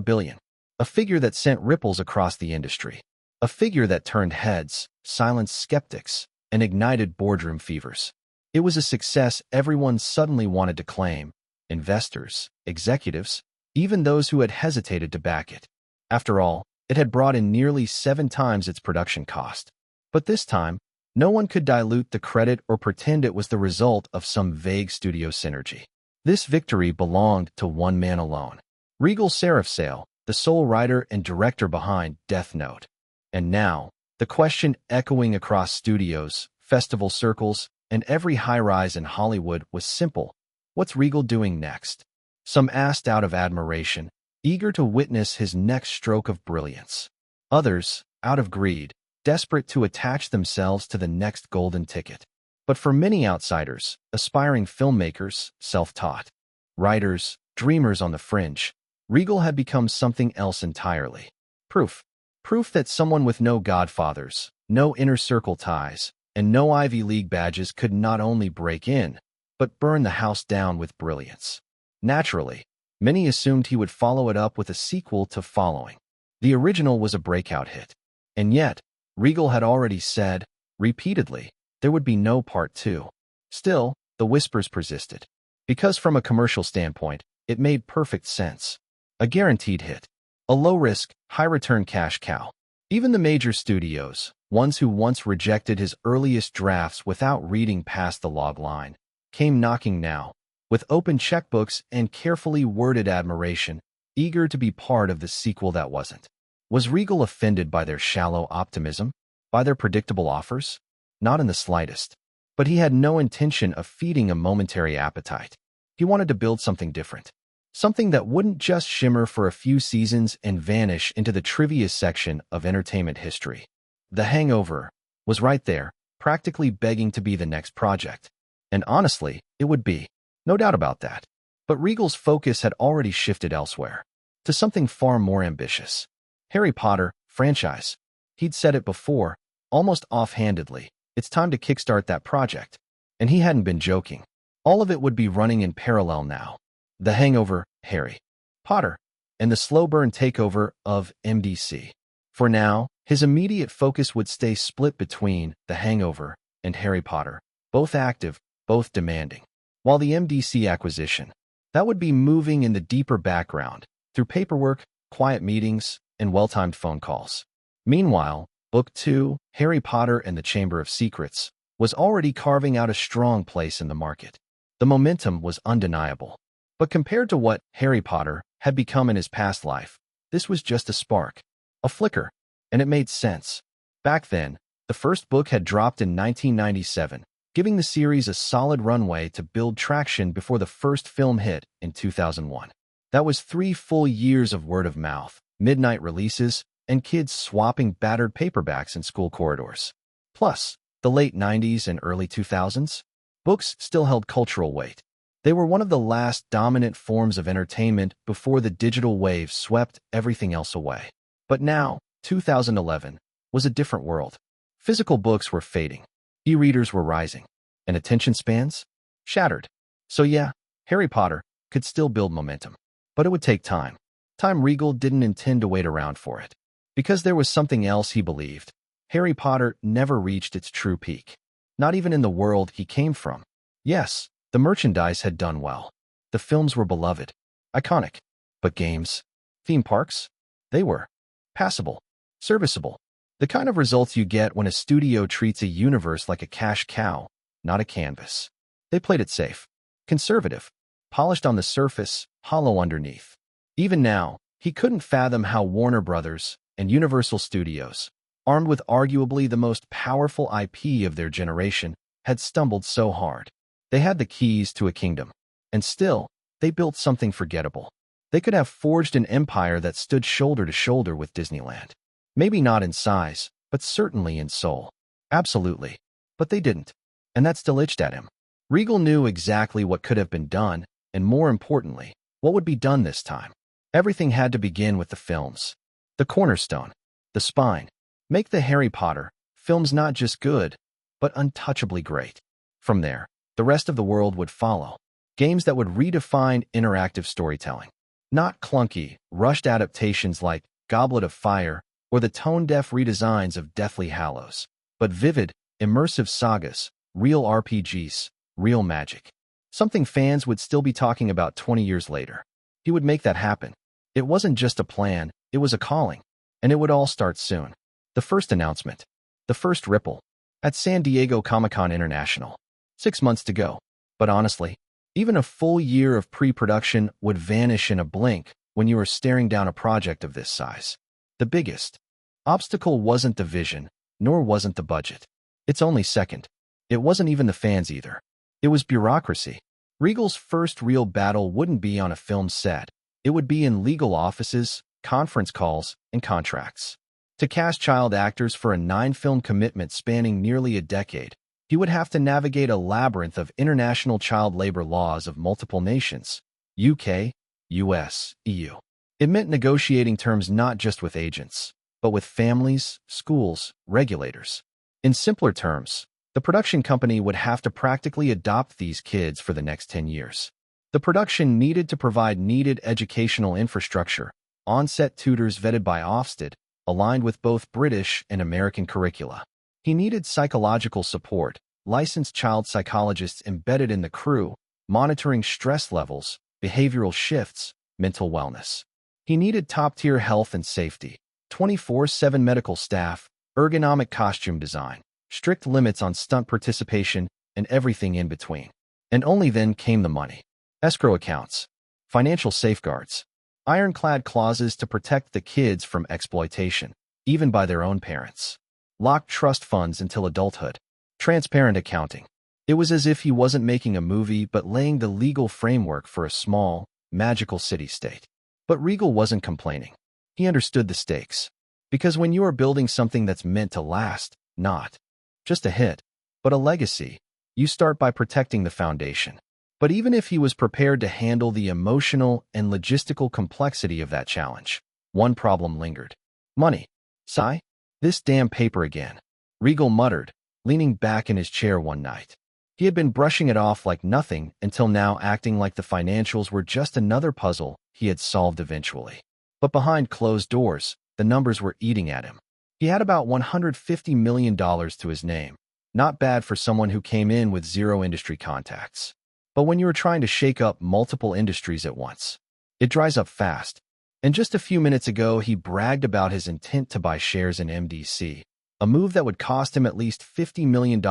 million. A figure that sent ripples across the industry. A figure that turned heads, silenced skeptics, and ignited boardroom fevers. It was a success everyone suddenly wanted to claim. Investors, executives, even those who had hesitated to back it. After all, it had brought in nearly 7 times its production cost. But this time, no one could dilute the credit or pretend it was the result of some vague studio synergy. This victory belonged to one man alone. Regal Seraphsail, the sole writer and director behind Death Note. And now, the question echoing across studios, festival circles, and every high-rise in Hollywood was simple. What's Regal doing next? Some asked out of admiration, eager to witness his next stroke of brilliance. Others, out of greed, desperate to attach themselves to the next golden ticket. But for many outsiders, aspiring filmmakers, self-taught, writers, dreamers on the fringe, Regal had become something else entirely. Proof. Proof that someone with no godfathers, no inner circle ties, and no Ivy League badges could not only break in, but burn the house down with brilliance. Naturally, many assumed he would follow it up with a sequel to Following. The original was a breakout hit. And yet, Regal had already said, repeatedly, there would be no part 2. Still, the whispers persisted. Because from a commercial standpoint, it made perfect sense. A guaranteed hit. A low-risk, high-return cash cow. Even the major studios, ones who once rejected his earliest drafts without reading past the log line, came knocking now, with open checkbooks and carefully worded admiration, eager to be part of the sequel that wasn't. Was Regal offended by their shallow optimism? By their predictable offers? Not in the slightest. But he had no intention of feeding a momentary appetite. He wanted to build something different. Something that wouldn't just shimmer for a few seasons and vanish into the trivia section of entertainment history. The Hangover was right there, practically begging to be the next project. And honestly, it would be. No doubt about that. But Regal's focus had already shifted elsewhere. To something far more ambitious. Harry Potter franchise. He'd said it before, almost offhandedly. It's time to kickstart that project. And he hadn't been joking. All of it would be running in parallel now. The Hangover, Harry Potter, and the slow burn takeover of MDC. For now, his immediate focus would stay split between The Hangover and Harry Potter, both active, both demanding. While the MDC acquisition, that would be moving in the deeper background, through paperwork, quiet meetings, and well-timed phone calls. Meanwhile, Book 2, Harry Potter and the Chamber of Secrets, was already carving out a strong place in the market. The momentum was undeniable. But compared to what Harry Potter had become in his past life, this was just a spark, a flicker, and it made sense. Back then, The first book had dropped in 1997, giving the series a solid runway to build traction before the first film hit in 2001. That was 3 full years of word of mouth, midnight releases, and kids swapping battered paperbacks in school corridors. Plus, the late 90s and early 2000s, books still held cultural weight. They were one of the last dominant forms of entertainment before the digital wave swept everything else away. But now, 2011, was a different world. Physical books were fading, e-readers were rising, and attention spans shattered. So yeah, Harry Potter could still build momentum. But it would take time. Time Regal didn't intend to wait around for it. Because there was something else he believed. Harry Potter never reached its true peak. Not even in the world he came from. Yes, the merchandise had done well. The films were beloved, iconic. But games, theme parks, they were passable, serviceable. The kind of results you get when a studio treats a universe like a cash cow, not a canvas. They played it safe, conservative, polished on the surface, hollow underneath. Even now, he couldn't fathom how Warner Brothers and Universal Studios, armed with arguably the most powerful IP of their generation, had stumbled so hard. They had the keys to a kingdom. And still, they built something forgettable. They could have forged an empire that stood shoulder to shoulder with Disneyland. Maybe not in size, but certainly in soul. Absolutely. But they didn't. And that still itched at him. Regal knew exactly what could have been done, and more importantly, what would be done this time. Everything had to begin with the films. The cornerstone. The spine. Make the Harry Potter films not just good, but untouchably great. From there, the rest of the world would follow. Games that would redefine interactive storytelling. Not clunky, rushed adaptations like Goblet of Fire or the tone-deaf redesigns of Deathly Hallows, but vivid, immersive sagas, real RPGs, real magic. Something fans would still be talking about 20 years later. He would make that happen. It wasn't just a plan, it was a calling. And it would all start soon. The first announcement. The first ripple. At San Diego Comic-Con International. 6 months to go. But honestly, even a full year of pre-production would vanish in a blink when you were staring down a project of this size. The biggest obstacle wasn't the vision, nor wasn't the budget. It's only second. It wasn't even the fans either. It was bureaucracy. Regal's first real battle wouldn't be on a film set. It would be in legal offices, conference calls, and contracts. To cast child actors for a 9-film commitment spanning nearly a decade, he would have to navigate a labyrinth of international child labor laws of multiple nations, UK, US, EU. It meant negotiating terms not just with agents, but with families, schools, regulators. In simpler terms, the production company would have to practically adopt these kids for the next 10 years. The production needed to provide needed educational infrastructure, on-set tutors vetted by Ofsted, aligned with both British and American curricula. He needed psychological support, licensed child psychologists embedded in the crew, monitoring stress levels, behavioral shifts, mental wellness. He needed top-tier health and safety, 24/7 medical staff, ergonomic costume design, strict limits on stunt participation, and everything in between. And only then came the money. Escrow accounts, financial safeguards, ironclad clauses to protect the kids from exploitation, even by their own parents. Locked trust funds until adulthood. Transparent accounting. It was as if he wasn't making a movie but laying the legal framework for a small, magical city-state. But Regal wasn't complaining. He understood the stakes. Because when you are building something that's meant to last, not just a hit, but a legacy, you start by protecting the foundation. But even if he was prepared to handle the emotional and logistical complexity of that challenge, one problem lingered. Money. Sigh? This damn paper again. Regal muttered, leaning back in his chair one night. He had been brushing it off like nothing until now, acting like the financials were just another puzzle he had solved eventually. But behind closed doors, the numbers were eating at him. He had about $150 million to his name. Not bad for someone who came in with zero industry contacts. But when you are trying to shake up multiple industries at once, it dries up fast. And just a few minutes ago, he bragged about his intent to buy shares in MDC, a move that would cost him at least $50 million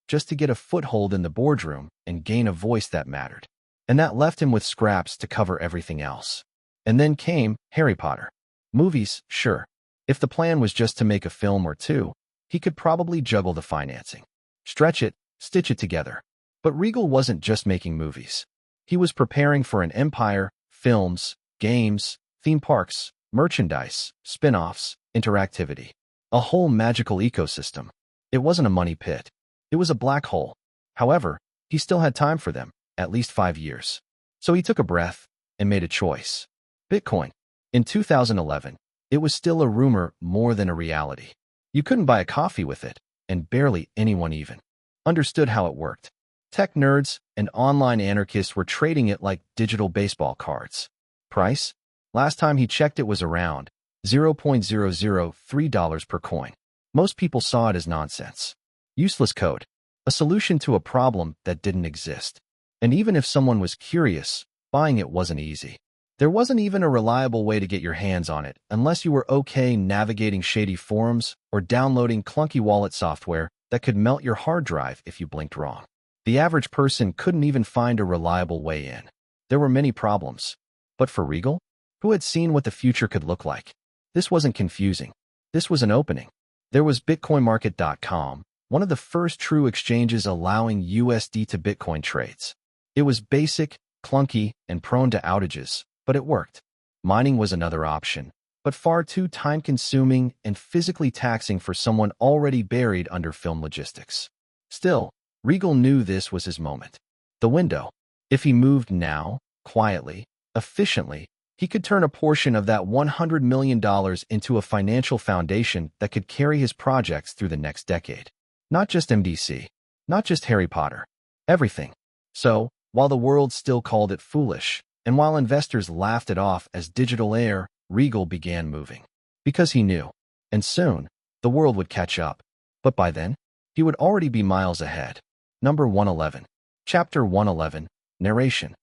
just to get a foothold in the boardroom and gain a voice that mattered. And that left him with scraps to cover everything else. And then came Harry Potter. Movies, sure. If the plan was just to make a film or two, He could probably juggle the financing, stretch it, stitch it together. But Regal wasn't just making movies. He was preparing for an empire: films, games, theme parks, merchandise, spin-offs, interactivity. A whole magical ecosystem. It wasn't a money pit. It was a black hole. However, he still had time for them, at least 5 years. So he took a breath and made a choice. Bitcoin. In 2011, it was still a rumor more than a reality. You couldn't buy a coffee with it, and barely anyone even understood how it worked. Tech nerds and online anarchists were trading it like digital baseball cards. Price? Last time he checked, it was around $0.003 per coin. Most people saw it as nonsense. Useless code. A solution to a problem that didn't exist. And even if someone was curious, buying it wasn't easy. There wasn't even a reliable way to get your hands on it unless you were okay navigating shady forums or downloading clunky wallet software that could melt your hard drive if you blinked wrong. The average person couldn't even find a reliable way in. There were many problems. But for Regal, who had seen what the future could look like, this wasn't confusing. This was an opening. There was BitcoinMarket.com, one of the first true exchanges allowing USD to Bitcoin trades. It was basic, clunky, and prone to outages, but it worked. Mining was another option, but far too time-consuming and physically taxing for someone already buried under film logistics. Still, Regal knew this was his moment. The window. If he moved now, quietly, efficiently, he could turn a portion of that $100 million into a financial foundation that could carry his projects through the next decade. Not just MDC, not just Harry Potter, everything. So, while the world still called it foolish, and while investors laughed it off as digital air, Regal began moving. Because he knew. And soon, the world would catch up. But by then, he would already be miles ahead. Number 111. Chapter 111. Narration.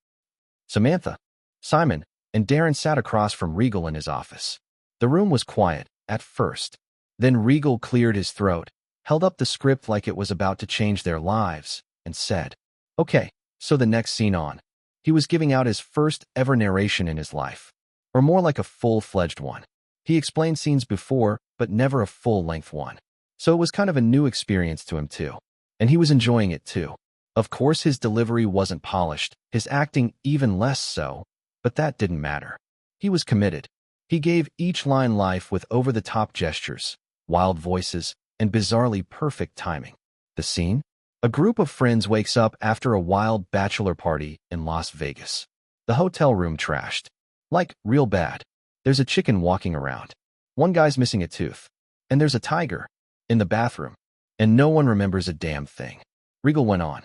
Samantha, Simon, and Darren sat across from Regal in his office. The room was quiet, at first. Then Regal cleared his throat, held up the script like it was about to change their lives, and said, "Okay, so the next scene on." He was giving out his first ever narration in his life. Or more like a full-fledged one. He explained scenes before, but never a full-length one. So it was kind of a new experience to him too. And he was enjoying it too. Of course his delivery wasn't polished, his acting even less so, but that didn't matter. He was committed. He gave each line life with over-the-top gestures, wild voices, and bizarrely perfect timing. The scene? A group of friends wakes up after a wild bachelor party in Las Vegas. The hotel room trashed. Like, real bad. There's a chicken walking around. One guy's missing a tooth. And there's a tiger in the bathroom. And no one remembers a damn thing. Regal went on.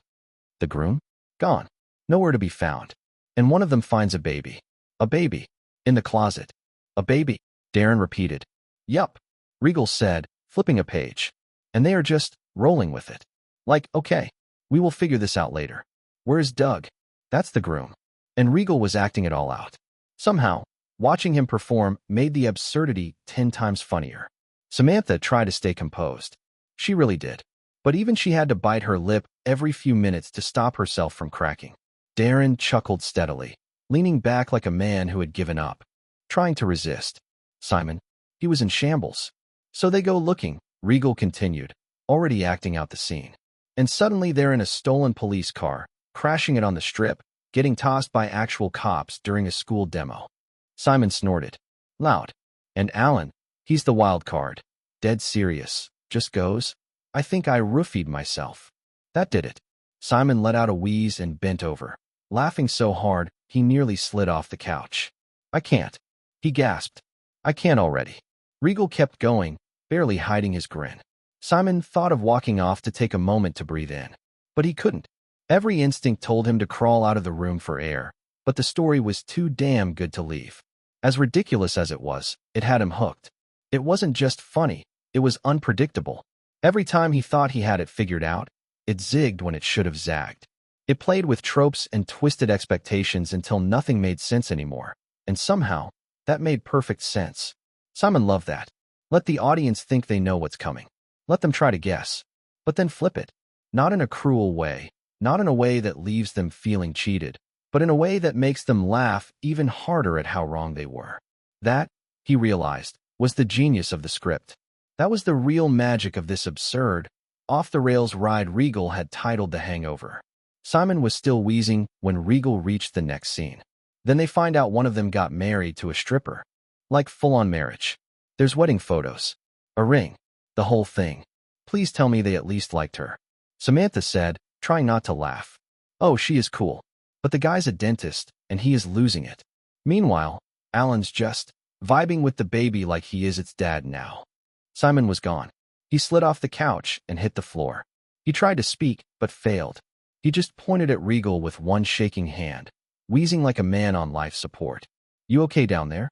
The groom? Gone. Nowhere to be found. And one of them finds a baby. A baby. In the closet. A baby. Darren repeated. Yup. Regal said, flipping a page. And they are just rolling with it. Like, okay, we will figure this out later. Where's Doug? That's the groom. And Regal was acting it all out. Somehow, watching him perform made the absurdity 10 times funnier. Samantha tried to stay composed. She really did. But even she had to bite her lip every few minutes to stop herself from cracking. Darren chuckled steadily, leaning back like a man who had given up, trying to resist. Simon, he was in shambles. So they go looking, Regal continued, already acting out the scene. And suddenly they're in a stolen police car, crashing it on the strip, getting tossed by actual cops during a school demo. Simon snorted. Loud. And Alan, he's the wild card. Dead serious. Just goes, I think I roofied myself. That did it. Simon let out a wheeze and bent over, laughing so hard he nearly slid off the couch. I can't. He gasped. I can't already. Regal kept going, barely hiding his grin. Simon thought of walking off to take a moment to breathe in. But he couldn't. Every instinct told him to crawl out of the room for air, but the story was too damn good to leave. As ridiculous as it was, it had him hooked. It wasn't just funny, it was unpredictable. Every time he thought he had it figured out, it zigged when it should have zagged. It played with tropes and twisted expectations until nothing made sense anymore. And somehow, that made perfect sense. Simon loved that. Let the audience think they know what's coming. Let them try to guess. But then flip it. Not in a cruel way, not in a way that leaves them feeling cheated, but in a way that makes them laugh even harder at how wrong they were. That, he realized, was the genius of the script. That was the real magic of this absurd, off-the-rails ride Regal had titled The Hangover. Simon was still wheezing when Regal reached the next scene. Then they find out one of them got married to a stripper. Like full-on marriage. There's wedding photos. A ring. The whole thing. Please tell me they at least liked her. Samantha said, trying not to laugh. Oh, she is cool. But the guy's a dentist, and he is losing it. Meanwhile, Alan's just vibing with the baby like he is its dad now. Simon was gone. He slid off the couch and hit the floor. He tried to speak, but failed. He just pointed at Regal with one shaking hand, wheezing like a man on life support. You okay down there?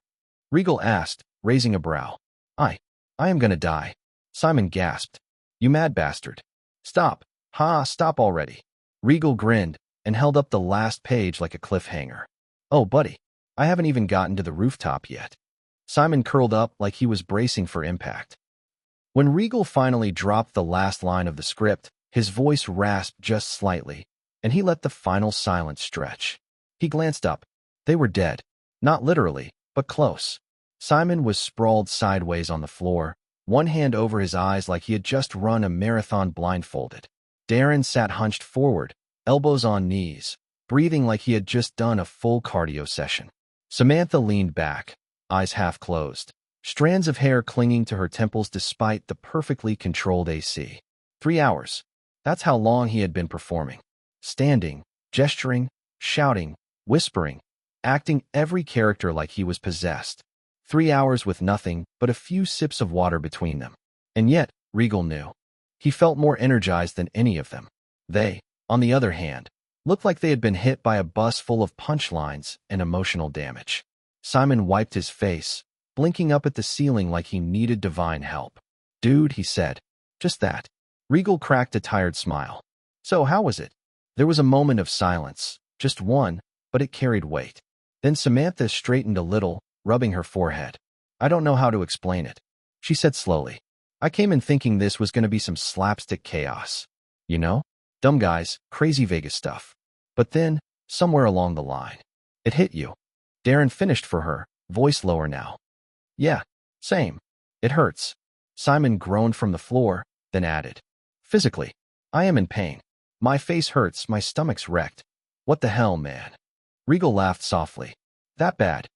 Regal asked, raising a brow. I am gonna die. Simon gasped. You mad bastard. Stop. Stop already. Regal grinned and held up the last page like a cliffhanger. Oh, buddy. I haven't even gotten to the rooftop yet. Simon curled up like he was bracing for impact. When Regal finally dropped the last line of the script, his voice rasped just slightly, and he let the final silence stretch. He glanced up. They were dead. Not literally, but close. Simon was sprawled sideways on the floor, one hand over his eyes like he had just run a marathon blindfolded. Darren sat hunched forward, elbows on knees, breathing like he had just done a full cardio session. Samantha leaned back, eyes half closed, strands of hair clinging to her temples despite the perfectly controlled AC. 3 hours. That's how long he had been performing. Standing, gesturing, shouting, whispering, acting every character like he was possessed. 3 hours with nothing but a few sips of water between them. And yet, Regal knew. He felt more energized than any of them. They, on the other hand, looked like they had been hit by a bus full of punchlines and emotional damage. Simon wiped his face, blinking up at the ceiling like he needed divine help. Dude, he said. Just that. Regal cracked a tired smile. So how was it? There was a moment of silence, just one, but it carried weight. Then Samantha straightened a little, rubbing her forehead. I don't know how to explain it. She said slowly. I came in thinking this was going to be some slapstick chaos. You know? Dumb guys, crazy Vegas stuff. But then, somewhere along the line, it hit you. Darren finished for her, voice lower now. Yeah, same. It hurts. Simon groaned from the floor, then added. Physically. I am in pain. My face hurts, my stomach's wrecked. What the hell, man? Regal laughed softly. That bad?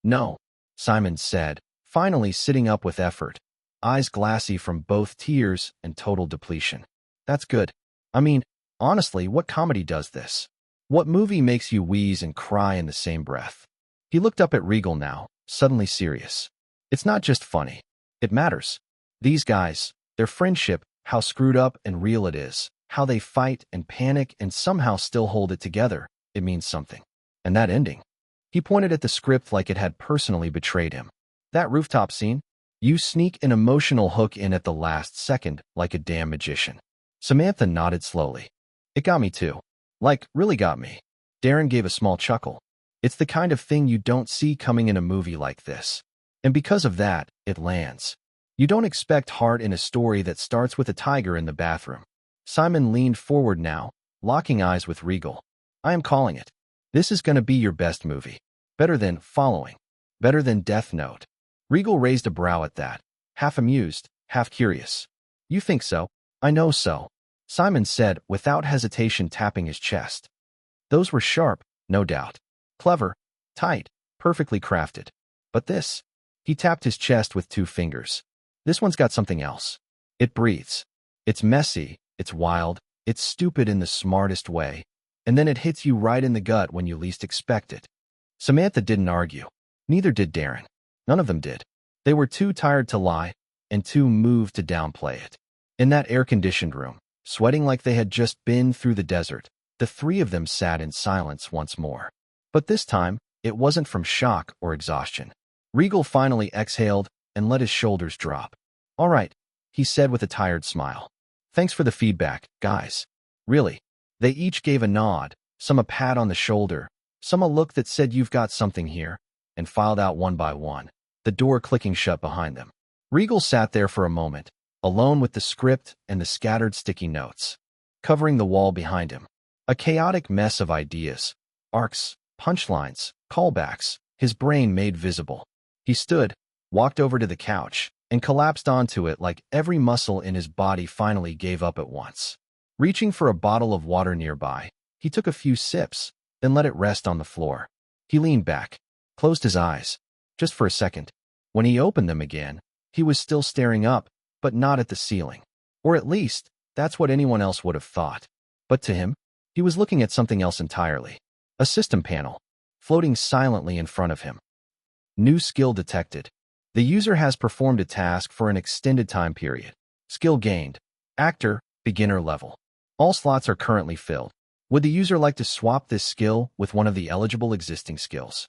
No, Simon said, finally sitting up with effort, eyes glassy from both tears and total depletion. That's good. I mean, honestly, what comedy does this? What movie makes you wheeze and cry in the same breath? He looked up at Regal now, suddenly serious. It's not just funny. It matters. These guys, their friendship, how screwed up and real it is, how they fight and panic and somehow still hold it together, it means something. And that ending. He pointed at the script like it had personally betrayed him. That rooftop scene? You sneak an emotional hook in at the last second like a damn magician. Samantha nodded slowly. It got me too. Like, really got me. Darren gave a small chuckle. It's the kind of thing you don't see coming in a movie like this. And because of that, it lands. You don't expect heart in a story that starts with a tiger in the bathroom. Simon leaned forward now, locking eyes with Regal. I am calling it. This is going to be your best movie. Better than Following. Better than Death Note. Regal raised a brow at that, half amused, half curious. You think so? I know so. Simon said, without hesitation tapping his chest. Those were sharp, no doubt. Clever, tight, perfectly crafted. But this? He tapped his chest with 2 fingers. This one's got something else. It breathes. It's messy, it's wild, it's stupid in the smartest way, and then it hits you right in the gut when you least expect it. Samantha didn't argue. Neither did Darren. None of them did. They were too tired to lie, and too moved to downplay it. In that air-conditioned room, sweating like they had just been through the desert, the 3 of them sat in silence once more. But this time, it wasn't from shock or exhaustion. Regal finally exhaled and let his shoulders drop. All right, he said with a tired smile. Thanks for the feedback, guys. Really. They each gave a nod, some a pat on the shoulder, some a look that said you've got something here, and filed out one by one, the door clicking shut behind them. Regal sat there for a moment, alone with the script and the scattered sticky notes, covering the wall behind him. A chaotic mess of ideas, arcs, punchlines, callbacks, his brain made visible. He stood, walked over to the couch, and collapsed onto it like every muscle in his body finally gave up at once. Reaching for a bottle of water nearby, he took a few sips, then let it rest on the floor. He leaned back, closed his eyes, just for a second. When he opened them again, he was still staring up, but not at the ceiling. Or at least, that's what anyone else would have thought. But to him, he was looking at something else entirely. A system panel, floating silently in front of him. New skill detected. The user has performed a task for an extended time period. Skill gained. Actor, beginner level. All slots are currently filled. Would the user like to swap this skill with one of the eligible existing skills?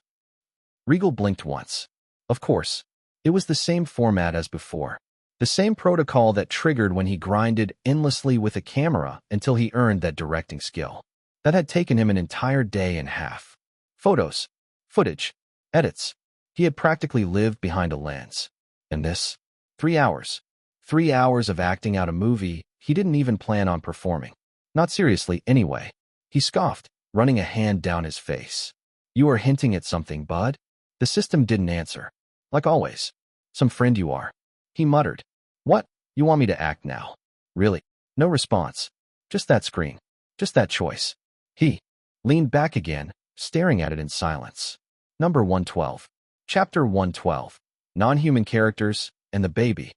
Regal blinked once. Of course. It was the same format as before. The same protocol that triggered when he grinded endlessly with a camera until he earned that directing skill. That had taken him an entire day and a half. Photos, footage, edits. He had practically lived behind a lens. And this? 3 hours. 3 hours of acting out a movie he didn't even plan on performing. Not seriously, anyway. He scoffed, running a hand down his face. You are hinting at something, bud? The system didn't answer. Like always. Some friend you are. He muttered. What? You want me to act now? Really? No response. Just that screen. Just that choice. He leaned back again, staring at it in silence. Number 112. Chapter 112. Non-human characters and the baby.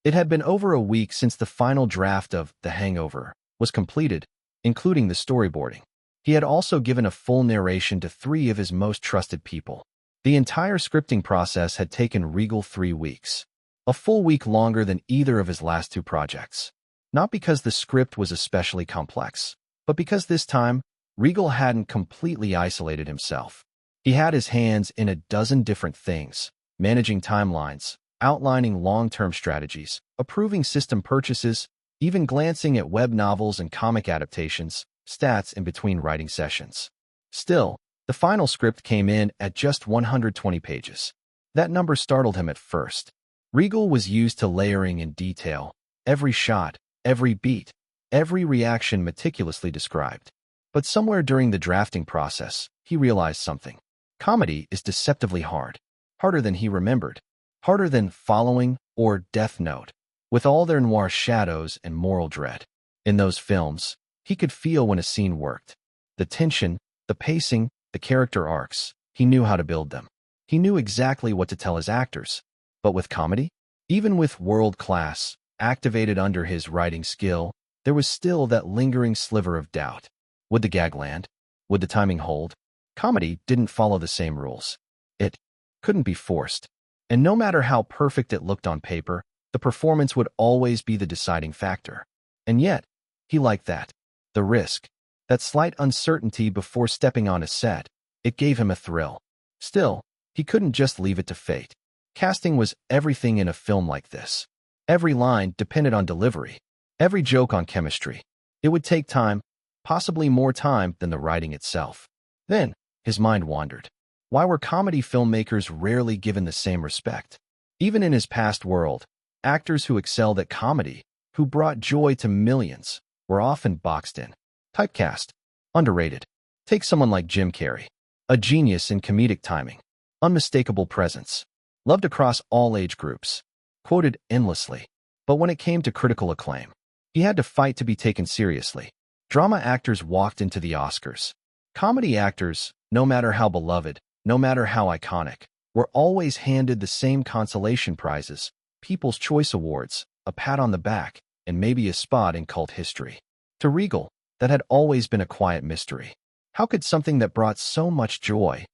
It had been over a week since the final draft of The Hangover was completed, including the storyboarding. He had also given a full narration to 3 of his most trusted people. The entire scripting process had taken Regal 3 weeks. A full week longer than either of his last 2 projects. Not because the script was especially complex, but because this time, Regal hadn't completely isolated himself. He had his hands in a dozen different things, managing timelines, outlining long-term strategies, approving system purchases, even glancing at web novels and comic adaptations, stats in between writing sessions. Still, the final script came in at just 120 pages. That number startled him at first. Regal was used to layering in detail, every shot, every beat, every reaction meticulously described. But somewhere during the drafting process, he realized something. Comedy is deceptively hard. Harder than he remembered. Harder than Following or Death Note. With all their noir shadows and moral dread. In those films, he could feel when a scene worked. The tension, the pacing, the character arcs. He knew how to build them. He knew exactly what to tell his actors. But with comedy, even with world-class, activated under his writing skill, there was still that lingering sliver of doubt. Would the gag land? Would the timing hold? Comedy didn't follow the same rules. It couldn't be forced. And no matter how perfect it looked on paper, the performance would always be the deciding factor. And yet, he liked that. The risk. That slight uncertainty before stepping on a set. It gave him a thrill. Still, he couldn't just leave it to fate. Casting was everything in a film like this. Every line depended on delivery. Every joke on chemistry. It would take time, possibly more time than the writing itself. Then, his mind wandered. Why were comedy filmmakers rarely given the same respect? Even in his past world, actors who excelled at comedy, who brought joy to millions, were often boxed in. Typecast. Underrated. Take someone like Jim Carrey. A genius in comedic timing. Unmistakable presence. Loved across all age groups. Quoted endlessly. But when it came to critical acclaim, he had to fight to be taken seriously. Drama actors walked into the Oscars. Comedy actors, no matter how beloved, no matter how iconic, were always handed the same consolation prizes, People's Choice Awards, a pat on the back, and maybe a spot in cult history. To Regal, that had always been a quiet mystery. How could something that brought so much joy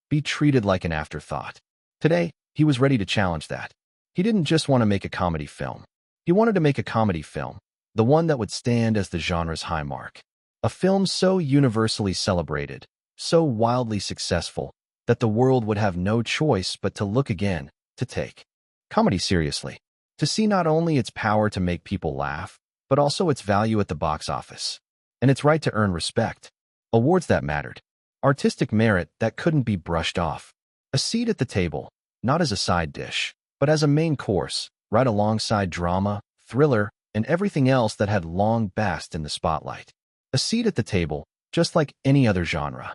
be treated like an afterthought? Today, he was ready to challenge that. He didn't just want to make a comedy film. He wanted to make a comedy film, the one that would stand as the genre's high mark. A film so universally celebrated, so wildly successful, that the world would have no choice but to look again, to take comedy seriously, to see not only its power to make people laugh, but also its value at the box office, and its right to earn respect. Awards that mattered. Artistic merit that couldn't be brushed off. A seat at the table, not as a side dish, but as a main course, right alongside drama, thriller, and everything else that had long basked in the spotlight. A seat at the table, just like any other genre.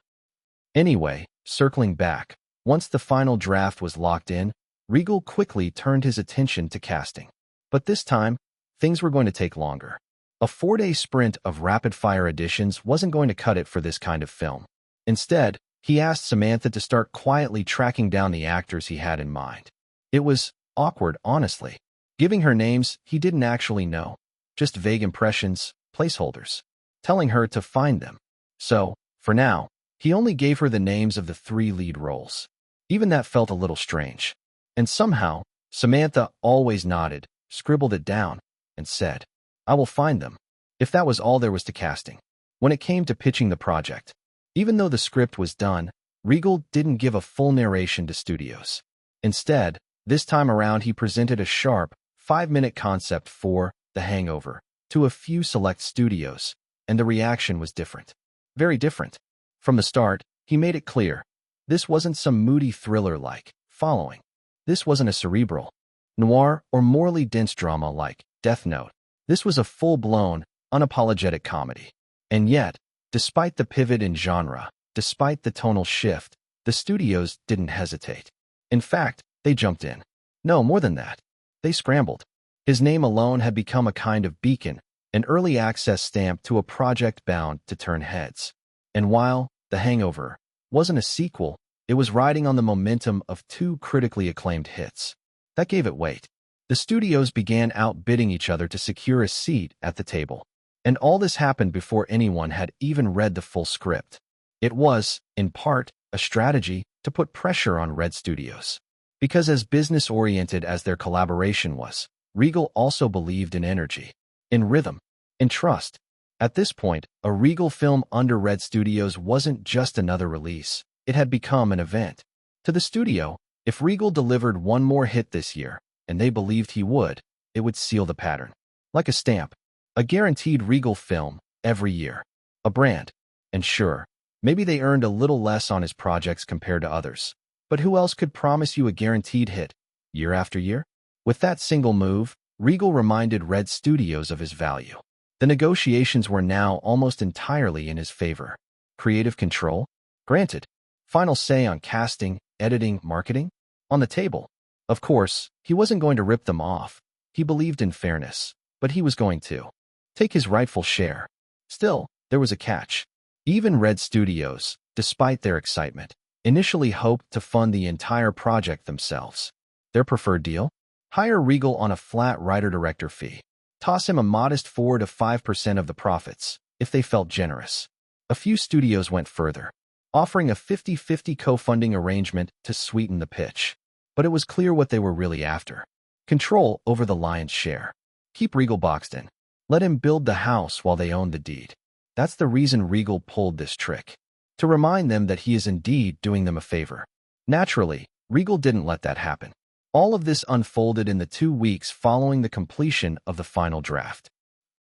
Anyway, circling back, once the final draft was locked in, Regal quickly turned his attention to casting. But this time, things were going to take longer. A 4-day sprint of rapid-fire auditions wasn't going to cut it for this kind of film. Instead, he asked Samantha to start quietly tracking down the actors he had in mind. It was awkward, honestly. Giving her names he didn't actually know. Just vague impressions, placeholders. Telling her to find them. So, for now, he only gave her the names of the 3 lead roles. Even that felt a little strange. And somehow, Samantha always nodded, scribbled it down, and said, "I will find them." If that was all there was to casting. When it came to pitching the project, even though the script was done, Regal didn't give a full narration to studios. Instead, this time around he presented a sharp, 5-minute concept for The Hangover to a few select studios, and the reaction was different. Very different. From the start, he made it clear. This wasn't some moody thriller like Following. This wasn't a cerebral, noir, or morally dense drama like Death Note. This was a full-blown, unapologetic comedy. And yet, despite the pivot in genre, despite the tonal shift, the studios didn't hesitate. In fact, they jumped in. No, more than that. They scrambled. His name alone had become a kind of beacon, an early access stamp to a project bound to turn heads. And while The Hangover wasn't a sequel, it was riding on the momentum of 2 critically acclaimed hits. That gave it weight. The studios began outbidding each other to secure a seat at the table. And all this happened before anyone had even read the full script. It was, in part, a strategy to put pressure on Red Studios. Because as business-oriented as their collaboration was, Regal also believed in energy, in rhythm, in trust. At this point, a Regal film under Red Studios wasn't just another release. It had become an event. To the studio, if Regal delivered one more hit this year, and they believed he would, it would seal the pattern. Like a stamp. A guaranteed Regal film, every year. A brand. And sure, maybe they earned a little less on his projects compared to others. But who else could promise you a guaranteed hit, year after year? With that single move, Regal reminded Red Studios of his value. The negotiations were now almost entirely in his favor. Creative control? Granted. Final say on casting, editing, marketing? On the table. Of course, he wasn't going to rip them off. He believed in fairness, but he was going to take his rightful share. Still, there was a catch. Even Red Studios, despite their excitement, initially hoped to fund the entire project themselves. Their preferred deal? Hire Regal on a flat writer-director fee. Toss him a modest 4 to 5% of the profits, if they felt generous. A few studios went further, offering a 50-50 co-funding arrangement to sweeten the pitch. But it was clear what they were really after. Control over the lion's share. Keep Regal boxed in. Let him build the house while they own the deed. That's the reason Regal pulled this trick. To remind them that he is indeed doing them a favor. Naturally, Regal didn't let that happen. All of this unfolded in the 2 weeks following the completion of the final draft.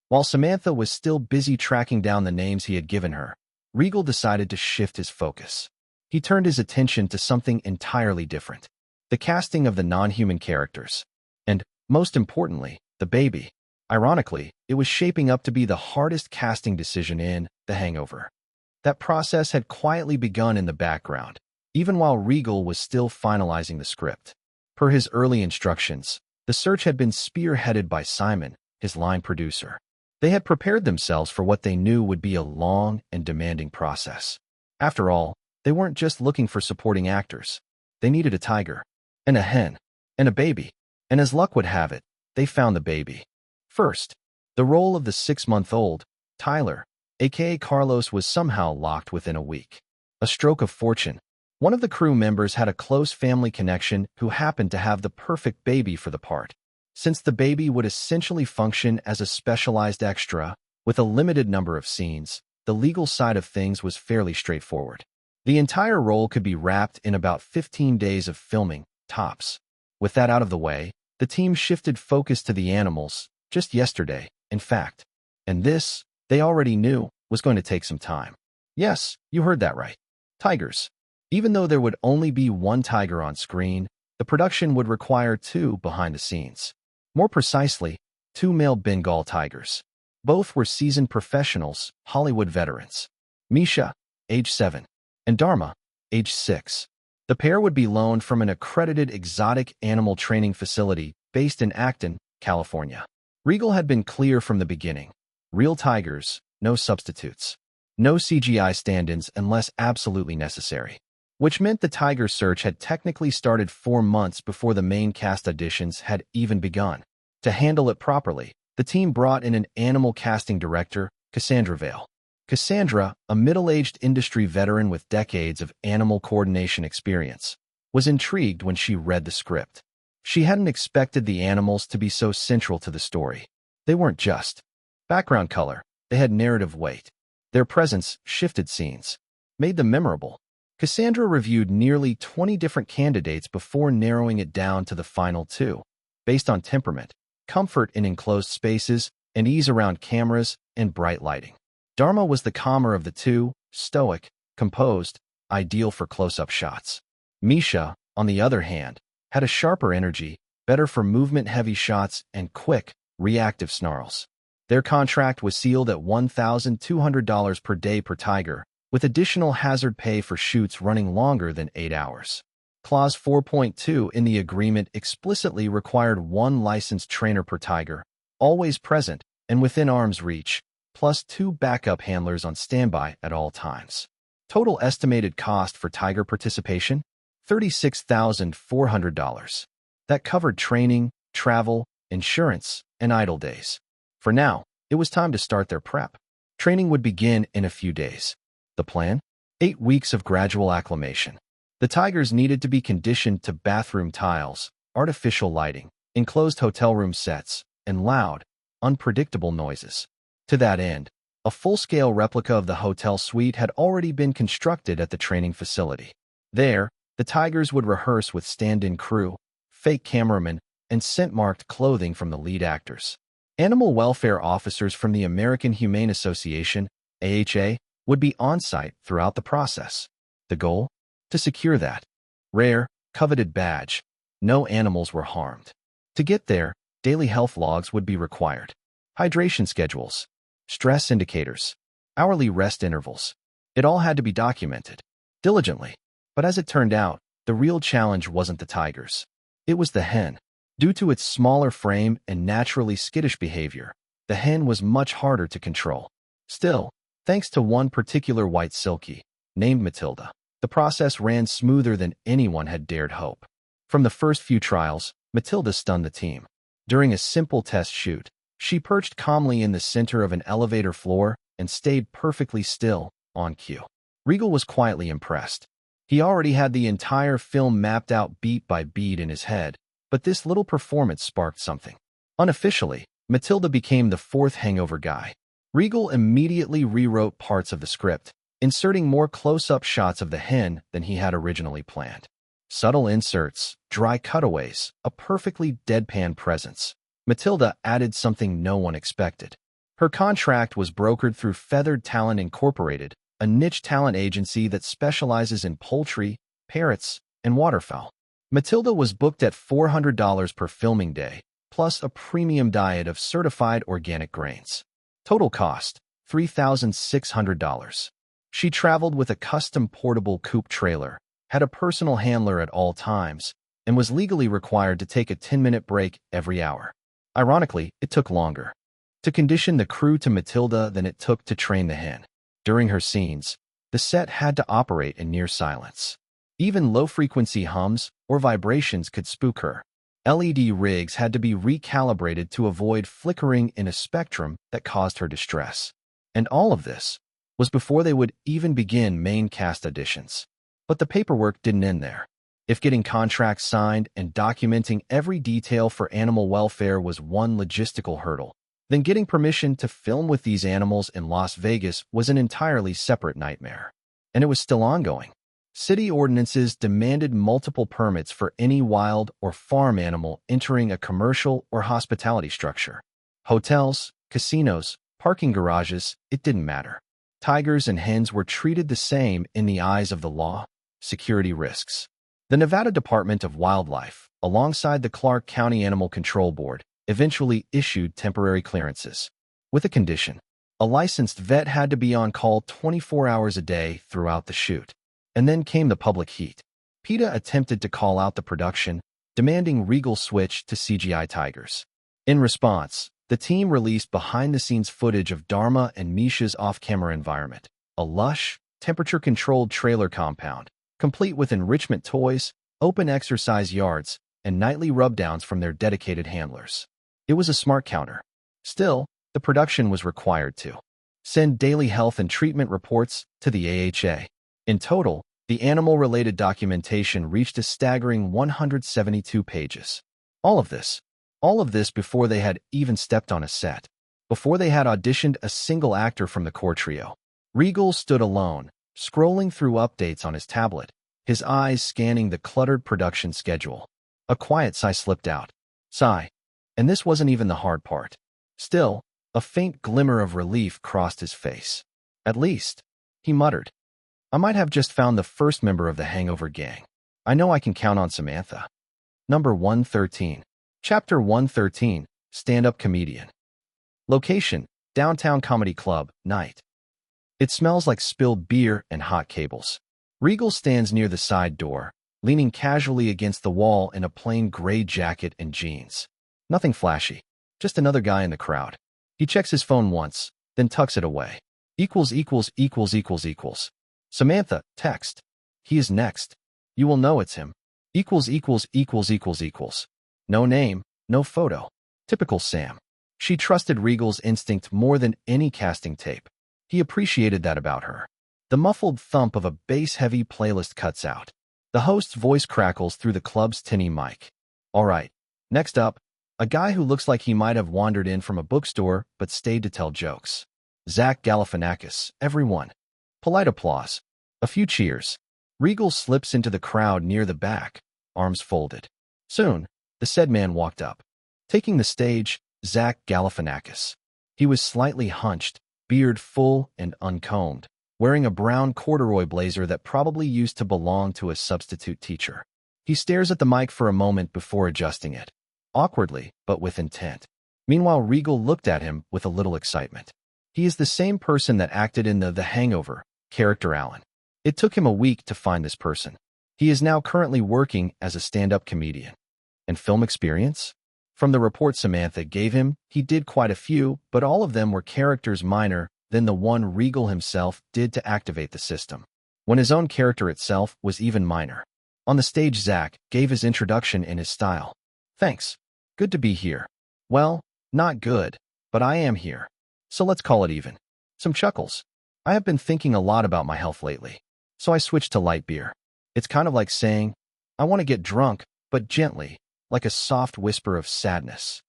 While Samantha was still busy tracking down the names he had given her, Regal decided to shift his focus. He turned his attention to something entirely different. The casting of the non-human characters. And, most importantly, the baby. Ironically, it was shaping up to be the hardest casting decision in The Hangover. That process had quietly begun in the background, even while Regal was still finalizing the script. Per his early instructions, the search had been spearheaded by Simon, his line producer. They had prepared themselves for what they knew would be a long and demanding process. After all, they weren't just looking for supporting actors. They needed a tiger, and a hen, and a baby. And as luck would have it, they found the baby. First, the role of the 6-month-old, Tyler, aka Carlos, was somehow locked within a week. A stroke of fortune. One of the crew members had a close family connection who happened to have the perfect baby for the part. Since the baby would essentially function as a specialized extra, with a limited number of scenes, the legal side of things was fairly straightforward. The entire role could be wrapped in about 15 days of filming, tops. With that out of the way, the team shifted focus to the animals, just yesterday, in fact. And this, they already knew, was going to take some time. Yes, you heard that right. Tigers. Even though there would only be one tiger on screen, the production would require 2 behind the scenes. More precisely, 2 male Bengal tigers. Both were seasoned professionals, Hollywood veterans. Misha, age 7, and Dharma, age 6. The pair would be loaned from an accredited exotic animal training facility based in Acton, California. Regal had been clear from the beginning. Real tigers, no substitutes. No CGI stand-ins unless absolutely necessary. Which meant the tiger search had technically started 4 months before the main cast auditions had even begun. To handle it properly, the team brought in an animal casting director, Cassandra Vale. Cassandra, a middle-aged industry veteran with decades of animal coordination experience, was intrigued when she read the script. She hadn't expected the animals to be so central to the story. They weren't just background color, they had narrative weight. Their presence shifted scenes, made them memorable. Cassandra reviewed nearly 20 different candidates before narrowing it down to the final 2, based on temperament, comfort in enclosed spaces, and ease around cameras and bright lighting. Dharma was the calmer of the two, stoic, composed, ideal for close-up shots. Misha, on the other hand, had a sharper energy, better for movement-heavy shots and quick, reactive snarls. Their contract was sealed at $1,200 per day per tiger, with additional hazard pay for shoots running longer than 8 hours. Clause 4.2 in the agreement explicitly required 1 licensed trainer per tiger, always present and within arm's reach, plus 2 backup handlers on standby at all times. Total estimated cost for tiger participation? $36,400. That covered training, travel, insurance, and idle days. For now, it was time to start their prep. Training would begin in a few days. The plan? 8 weeks of gradual acclimation. The tigers needed to be conditioned to bathroom tiles, artificial lighting, enclosed hotel room sets, and loud, unpredictable noises. To that end, a full-scale replica of the hotel suite had already been constructed at the training facility. There, the tigers would rehearse with stand-in crew, fake cameramen, and scent-marked clothing from the lead actors. Animal welfare officers from the American Humane Association, AHA, would be on-site throughout the process. The goal? To secure that rare, coveted badge. No animals were harmed. To get there, daily health logs would be required. Hydration schedules, stress indicators, hourly rest intervals. It all had to be documented diligently. But as it turned out, the real challenge wasn't the tigers. It was the hen. Due to its smaller frame and naturally skittish behavior, the hen was much harder to control. Still, thanks to one particular white silkie, named Matilda, the process ran smoother than anyone had dared hope. From the first few trials, Matilda stunned the team. During a simple test shoot, she perched calmly in the center of an elevator floor and stayed perfectly still, on cue. Regal was quietly impressed. He already had the entire film mapped out beat by beat in his head, but this little performance sparked something. Unofficially, Matilda became the 4th hangover guy. Regal immediately rewrote parts of the script, inserting more close-up shots of the hen than he had originally planned. Subtle inserts, dry cutaways, a perfectly deadpan presence. Matilda added something no one expected. Her contract was brokered through Feathered Talent Incorporated, a niche talent agency that specializes in poultry, parrots, and waterfowl. Matilda was booked at $400 per filming day, plus a premium diet of certified organic grains. Total cost, $3,600. She traveled with a custom portable coupe trailer, had a personal handler at all times, and was legally required to take a 10-minute break every hour. Ironically, it took longer to condition the crew to Matilda than it took to train the hen. During her scenes, the set had to operate in near silence. Even low-frequency hums or vibrations could spook her. LED rigs had to be recalibrated to avoid flickering in a spectrum that caused her distress. And all of this was before they would even begin main cast auditions. But the paperwork didn't end there. If getting contracts signed and documenting every detail for animal welfare was one logistical hurdle, then getting permission to film with these animals in Las Vegas was an entirely separate nightmare. And it was still ongoing. City ordinances demanded multiple permits for any wild or farm animal entering a commercial or hospitality structure. Hotels, casinos, parking garages, it didn't matter. Tigers and hens were treated the same in the eyes of the law. Security risks. The Nevada Department of Wildlife, alongside the Clark County Animal Control Board, eventually issued temporary clearances. With a condition. A licensed vet had to be on call 24 hours a day throughout the shoot. And then came the public heat. PETA attempted to call out the production, demanding Regal switch to CGI tigers. In response, the team released behind-the-scenes footage of Dharma and Misha's off-camera environment, a lush, temperature-controlled trailer compound, complete with enrichment toys, open exercise yards, and nightly rubdowns from their dedicated handlers. It was a smart counter. Still, the production was required to send daily health and treatment reports to the AHA. In total, the animal-related documentation reached a staggering 172 pages. All of this before they had even stepped on a set, before they had auditioned a single actor from the core trio. Regal stood alone, scrolling through updates on his tablet, his eyes scanning the cluttered production schedule. A quiet sigh slipped out. Sigh. And this wasn't even the hard part. Still, a faint glimmer of relief crossed his face. At least, he muttered, I might have just found the first member of the Hangover gang. I know I can count on Samantha. Number 113. Chapter 113, Stand-Up Comedian. Location, Downtown Comedy Club, night. It smells like spilled beer and hot cables. Regal stands near the side door, leaning casually against the wall in a plain gray jacket and jeans. Nothing flashy, just another guy in the crowd. He checks his phone once, then tucks it away. ========================================================================================================================No name, no photo. Typical Sam. She trusted Regal's instinct more than any casting tape. He appreciated that about her. The muffled thump of a bass-heavy playlist cuts out. The host's voice crackles through the club's tinny mic. All right, next up, a guy who looks like he might have wandered in from a bookstore but stayed to tell jokes. Zach Galifianakis, everyone. Polite applause. A few cheers. Regal slips into the crowd near the back, arms folded. Soon, the said man walked up. Taking the stage, Zach Galifianakis. He was slightly hunched, beard full and uncombed, wearing a brown corduroy blazer that probably used to belong to a substitute teacher. He stares at the mic for a moment before adjusting it, awkwardly but with intent. Meanwhile, Regal looked at him with a little excitement. He is the same person that acted in the Hangover character Alan. It took him a week to find this person. He is now currently working as a stand-up comedian. And film experience? From the report Samantha gave him, he did quite a few, but all of them were characters minor than the one Regal himself did to activate the system, when his own character itself was even minor. On the stage, Zach gave his introduction in his style. Thanks. Good to be here. Well, not good, but I am here. So let's call it even. Some chuckles. I have been thinking a lot about my health lately, so I switched to light beer. It's kind of like saying, I want to get drunk, but gently, like a soft whisper of sadness.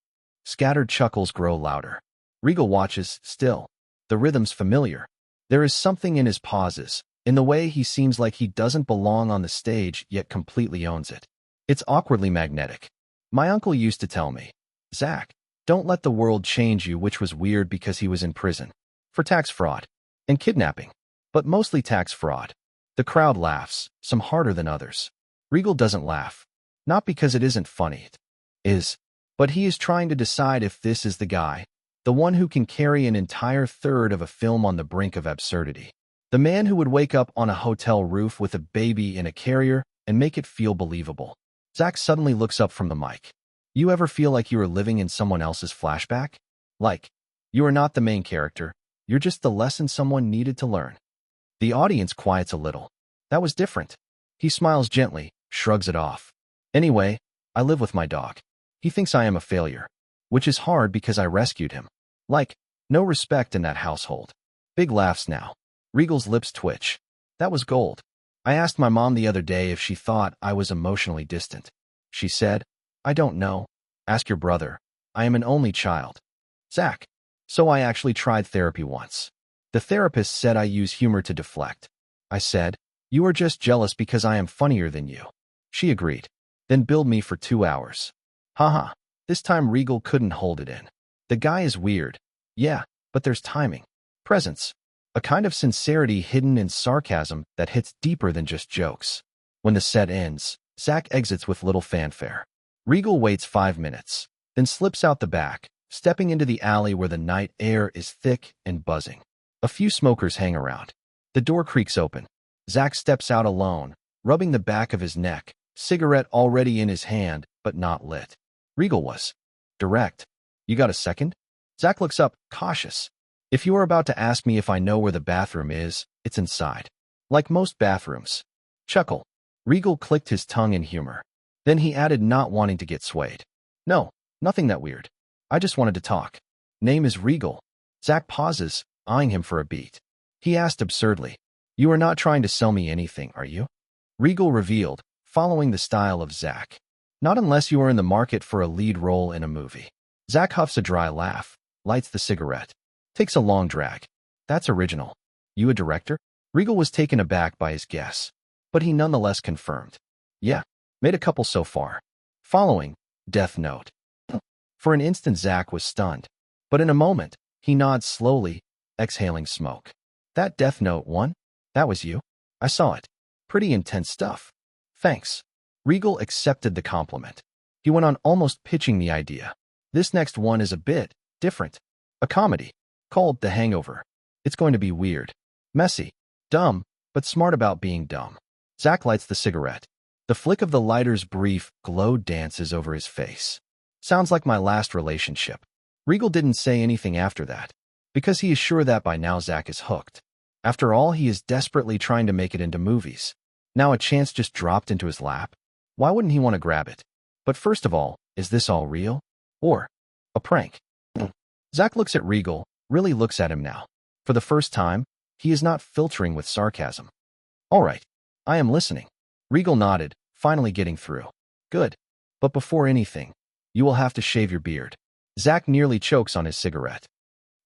Scattered chuckles grow louder. Regal watches, still. The rhythm's familiar. There is something in his pauses, in the way he seems like he doesn't belong on the stage yet completely owns it. It's awkwardly magnetic. My uncle used to tell me, Zach, don't let the world change you, which was weird because he was in prison. For tax fraud. And kidnapping. But mostly tax fraud. The crowd laughs, some harder than others. Regal doesn't laugh. Not because it isn't funny. It is. But he is trying to decide if this is the guy, the one who can carry an entire third of a film on the brink of absurdity. The man who would wake up on a hotel roof with a baby in a carrier and make it feel believable. Zach suddenly looks up from the mic. You ever feel like you are living in someone else's flashback? Like, you are not the main character, you're just the lesson someone needed to learn. The audience quiets a little. That was different. He smiles gently, shrugs it off. Anyway, I live with my dog. He thinks I am a failure, which is hard because I rescued him. Like, no respect in that household. Big laughs now. Regal's lips twitch. That was gold. I asked my mom the other day if she thought I was emotionally distant. She said, I don't know. Ask your brother. I am an only child. Zach. So I actually tried therapy once. The therapist said I use humor to deflect. I said, you are just jealous because I am funnier than you. She agreed. Then billed me for 2 hours. Haha. This time Regal couldn't hold it in. The guy is weird. Yeah, but there's timing. Presence. A kind of sincerity hidden in sarcasm that hits deeper than just jokes. When the set ends, Zach exits with little fanfare. Regal waits 5 minutes, then slips out the back, stepping into the alley where the night air is thick and buzzing. A few smokers hang around. The door creaks open. Zach steps out alone, rubbing the back of his neck, cigarette already in his hand, but not lit. Regal was direct. You got a second? Zach looks up, cautious. If you are about to ask me if I know where the bathroom is, it's inside. Like most bathrooms. Chuckle. Regal clicked his tongue in humor. Then he added, not wanting to get swayed. No, nothing that weird. I just wanted to talk. Name is Regal. Zach pauses, eyeing him for a beat. He asked absurdly, you are not trying to sell me anything, are you? Regal revealed, following the style of Zach. Not unless you are in the market for a lead role in a movie. Zach huffs a dry laugh, lights the cigarette, takes a long drag. That's original. You a director? Regal was taken aback by his guess, but he nonetheless confirmed. Yeah, made a couple so far. Following, Death Note. For an instant Zach was stunned, but in a moment, he nods slowly, exhaling smoke. That Death Note one? That was you? I saw it. Pretty intense stuff. Thanks. Regal accepted the compliment. He went on, almost pitching the idea. This next one is a bit different. A comedy called The Hangover. It's going to be weird, messy, dumb, but smart about being dumb. Zach lights the cigarette. The flick of the lighter's brief glow dances over his face. Sounds like my last relationship. Regal didn't say anything after that, because he is sure that by now Zach is hooked. After all, he is desperately trying to make it into movies. Now a chance just dropped into his lap. Why wouldn't he want to grab it? But first of all, is this all real? Or a prank? Zach looks at Regal, really looks at him now. For the first time, he is not filtering with sarcasm. All right, I am listening. Regal nodded, finally getting through. Good. But before anything, you will have to shave your beard. Zach nearly chokes on his cigarette.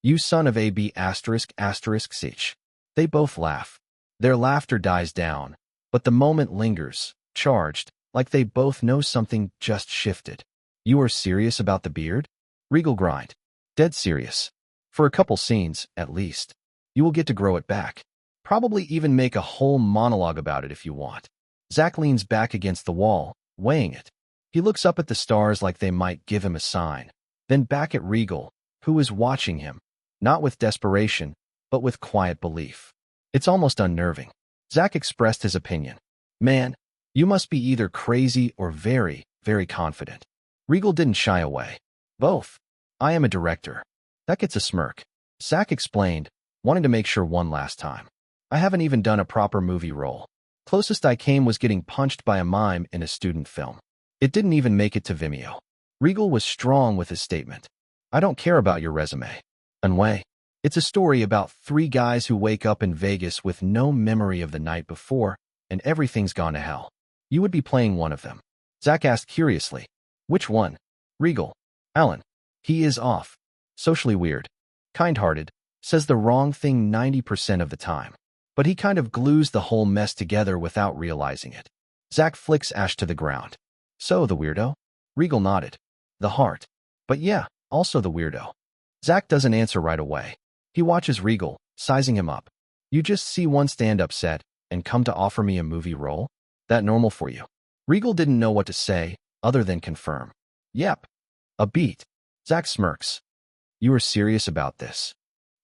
You son of a b ******. They both laugh. Their laughter dies down, but the moment lingers, charged, like they both know something just shifted. You are serious about the beard? Regal grind. Dead serious. For a couple scenes, at least. You will get to grow it back. Probably even make a whole monologue about it if you want. Zach leans back against the wall, weighing it. He looks up at the stars like they might give him a sign, then back at Regal, who is watching him, not with desperation, but with quiet belief. It's almost unnerving. Zach expressed his opinion. Man, you must be either crazy or very, very confident. Regal didn't shy away. Both. I am a director. That gets a smirk. Zach explained, wanting to make sure one last time. I haven't even done a proper movie role. Closest I came was getting punched by a mime in a student film. It didn't even make it to Vimeo. Regal was strong with his statement. I don't care about your resume. Anyway, it's a story about 3 guys who wake up in Vegas with no memory of the night before, and everything's gone to hell. You would be playing one of them. Zach asked curiously. Which one? Regal. Alan. He is off. Socially weird. Kind-hearted. Says the wrong thing 90% of the time. But he kind of glues the whole mess together without realizing it. Zach flicks Ash to the ground. So, the weirdo? Regal nodded. The heart. But yeah, also the weirdo. Zach doesn't answer right away. He watches Regal, sizing him up. You just see one stand upset and come to offer me a movie role? That normal for you? Regal didn't know what to say, other than confirm. Yep. A beat. Zach smirks. You are serious about this?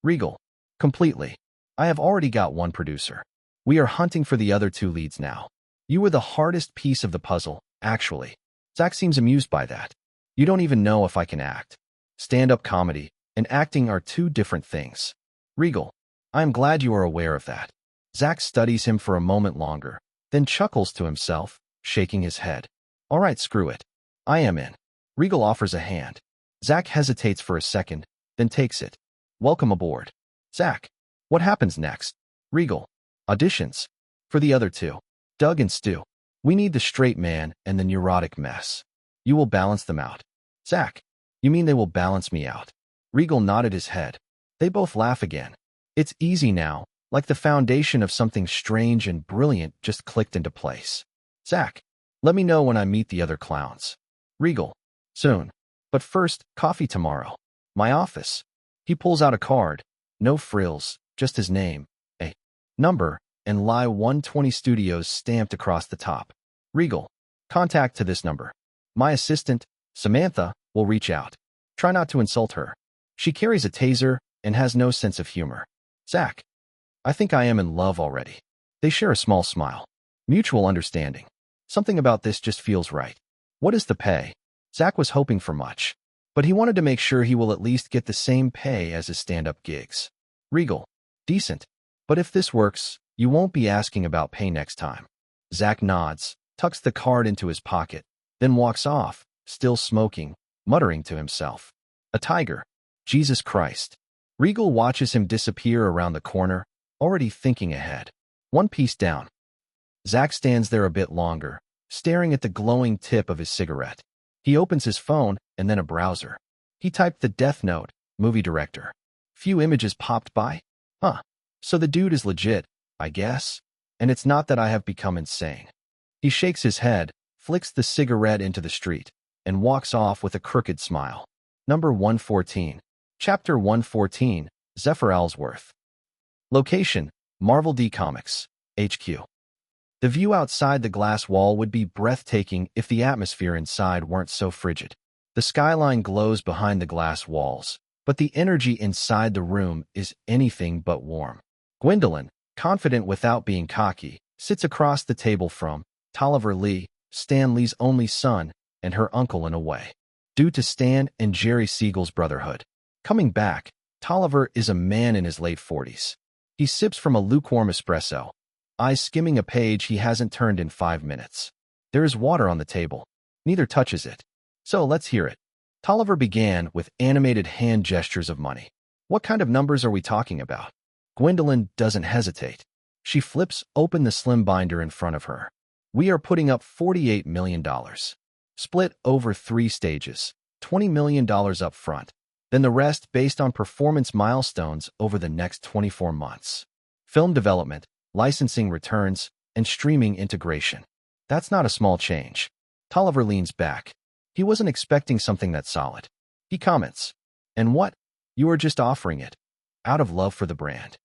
Regal. Completely. I have already got one producer. We are hunting for the other 2 leads now. You were the hardest piece of the puzzle, actually. Zach seems amused by that. You don't even know if I can act. Stand-up comedy and acting are 2 different things. Regal. I am glad you are aware of that. Zach studies him for a moment longer, then chuckles to himself, shaking his head. All right, screw it. I am in. Regal offers a hand. Zach hesitates for a second, then takes it. Welcome aboard. Zach. What happens next? Regal. Auditions. For the other 2. Doug and Stu. We need the straight man and the neurotic mess. You will balance them out. Zach. You mean they will balance me out? Regal nodded his head. They both laugh again. It's easy now, like the foundation of something strange and brilliant just clicked into place. Zach. Let me know when I meet the other clowns. Regal. Soon. But first, coffee tomorrow. My office. He pulls out a card. No frills, just his name, a number, and Lie 120 Studios stamped across the top. Regal. Contact to this number. My assistant, Samantha, will reach out. Try not to insult her. She carries a taser and has no sense of humor. Zach. I think I am in love already. They share a small smile. Mutual understanding. Something about this just feels right. What is the pay? Zach was hoping for much, but he wanted to make sure he will at least get the same pay as his stand-up gigs. Regal. Decent. But if this works, you won't be asking about pay next time. Zach nods, tucks the card into his pocket, then walks off, still smoking, muttering to himself. A tiger. Jesus Christ. Regal watches him disappear around the corner, already thinking ahead. One piece down. Zach stands there a bit longer, staring at the glowing tip of his cigarette. He opens his phone and then a browser. He typed the Death Note, movie director. Few images popped by. Huh. So the dude is legit, I guess? And it's not that I have become insane. He shakes his head, flicks the cigarette into the street, and walks off with a crooked smile. Number 114. Chapter 114, Zephyr Ellsworth. Location, Marvel D Comics, HQ. The view outside the glass wall would be breathtaking if the atmosphere inside weren't so frigid. The skyline glows behind the glass walls, but the energy inside the room is anything but warm. Gwendolyn, confident without being cocky, sits across the table from Tolliver Lee, Stan Lee's only son, and her uncle in a way. Due to Stan and Jerry Siegel's brotherhood. Coming back, Tolliver is a man in his late 40s. He sips from a lukewarm espresso, eyes skimming a page he hasn't turned in 5 minutes. There is water on the table. Neither touches it. So let's hear it. Tolliver began with animated hand gestures of money. What kind of numbers are we talking about? Gwendolyn doesn't hesitate. She flips open the slim binder in front of her. We are putting up $48 million. Split over 3 stages, $20 million up front. Then the rest based on performance milestones over the next 24 months. Film development, licensing returns, and streaming integration. That's not a small change. Tolliver leans back. He wasn't expecting something that solid. He comments, "And what? You are just offering it. Out of love for the brand."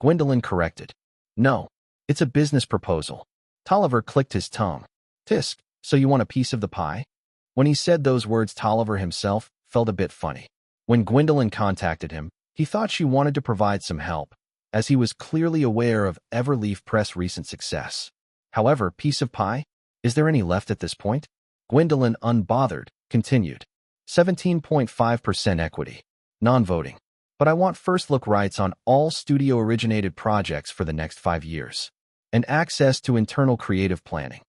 Gwendolyn corrected. "No, it's a business proposal." Tolliver clicked his tongue. "Tisk, so you want a piece of the pie?" When he said those words, Tolliver himself felt a bit funny. When Gwendolyn contacted him, he thought she wanted to provide some help, as he was clearly aware of Everleaf Press' recent success. However, piece of pie? Is there any left at this point? Gwendolyn, unbothered, continued. 17.5% equity. Non-voting. But I want first look rights on all studio-originated projects for the next 5 years. And access to internal creative planning.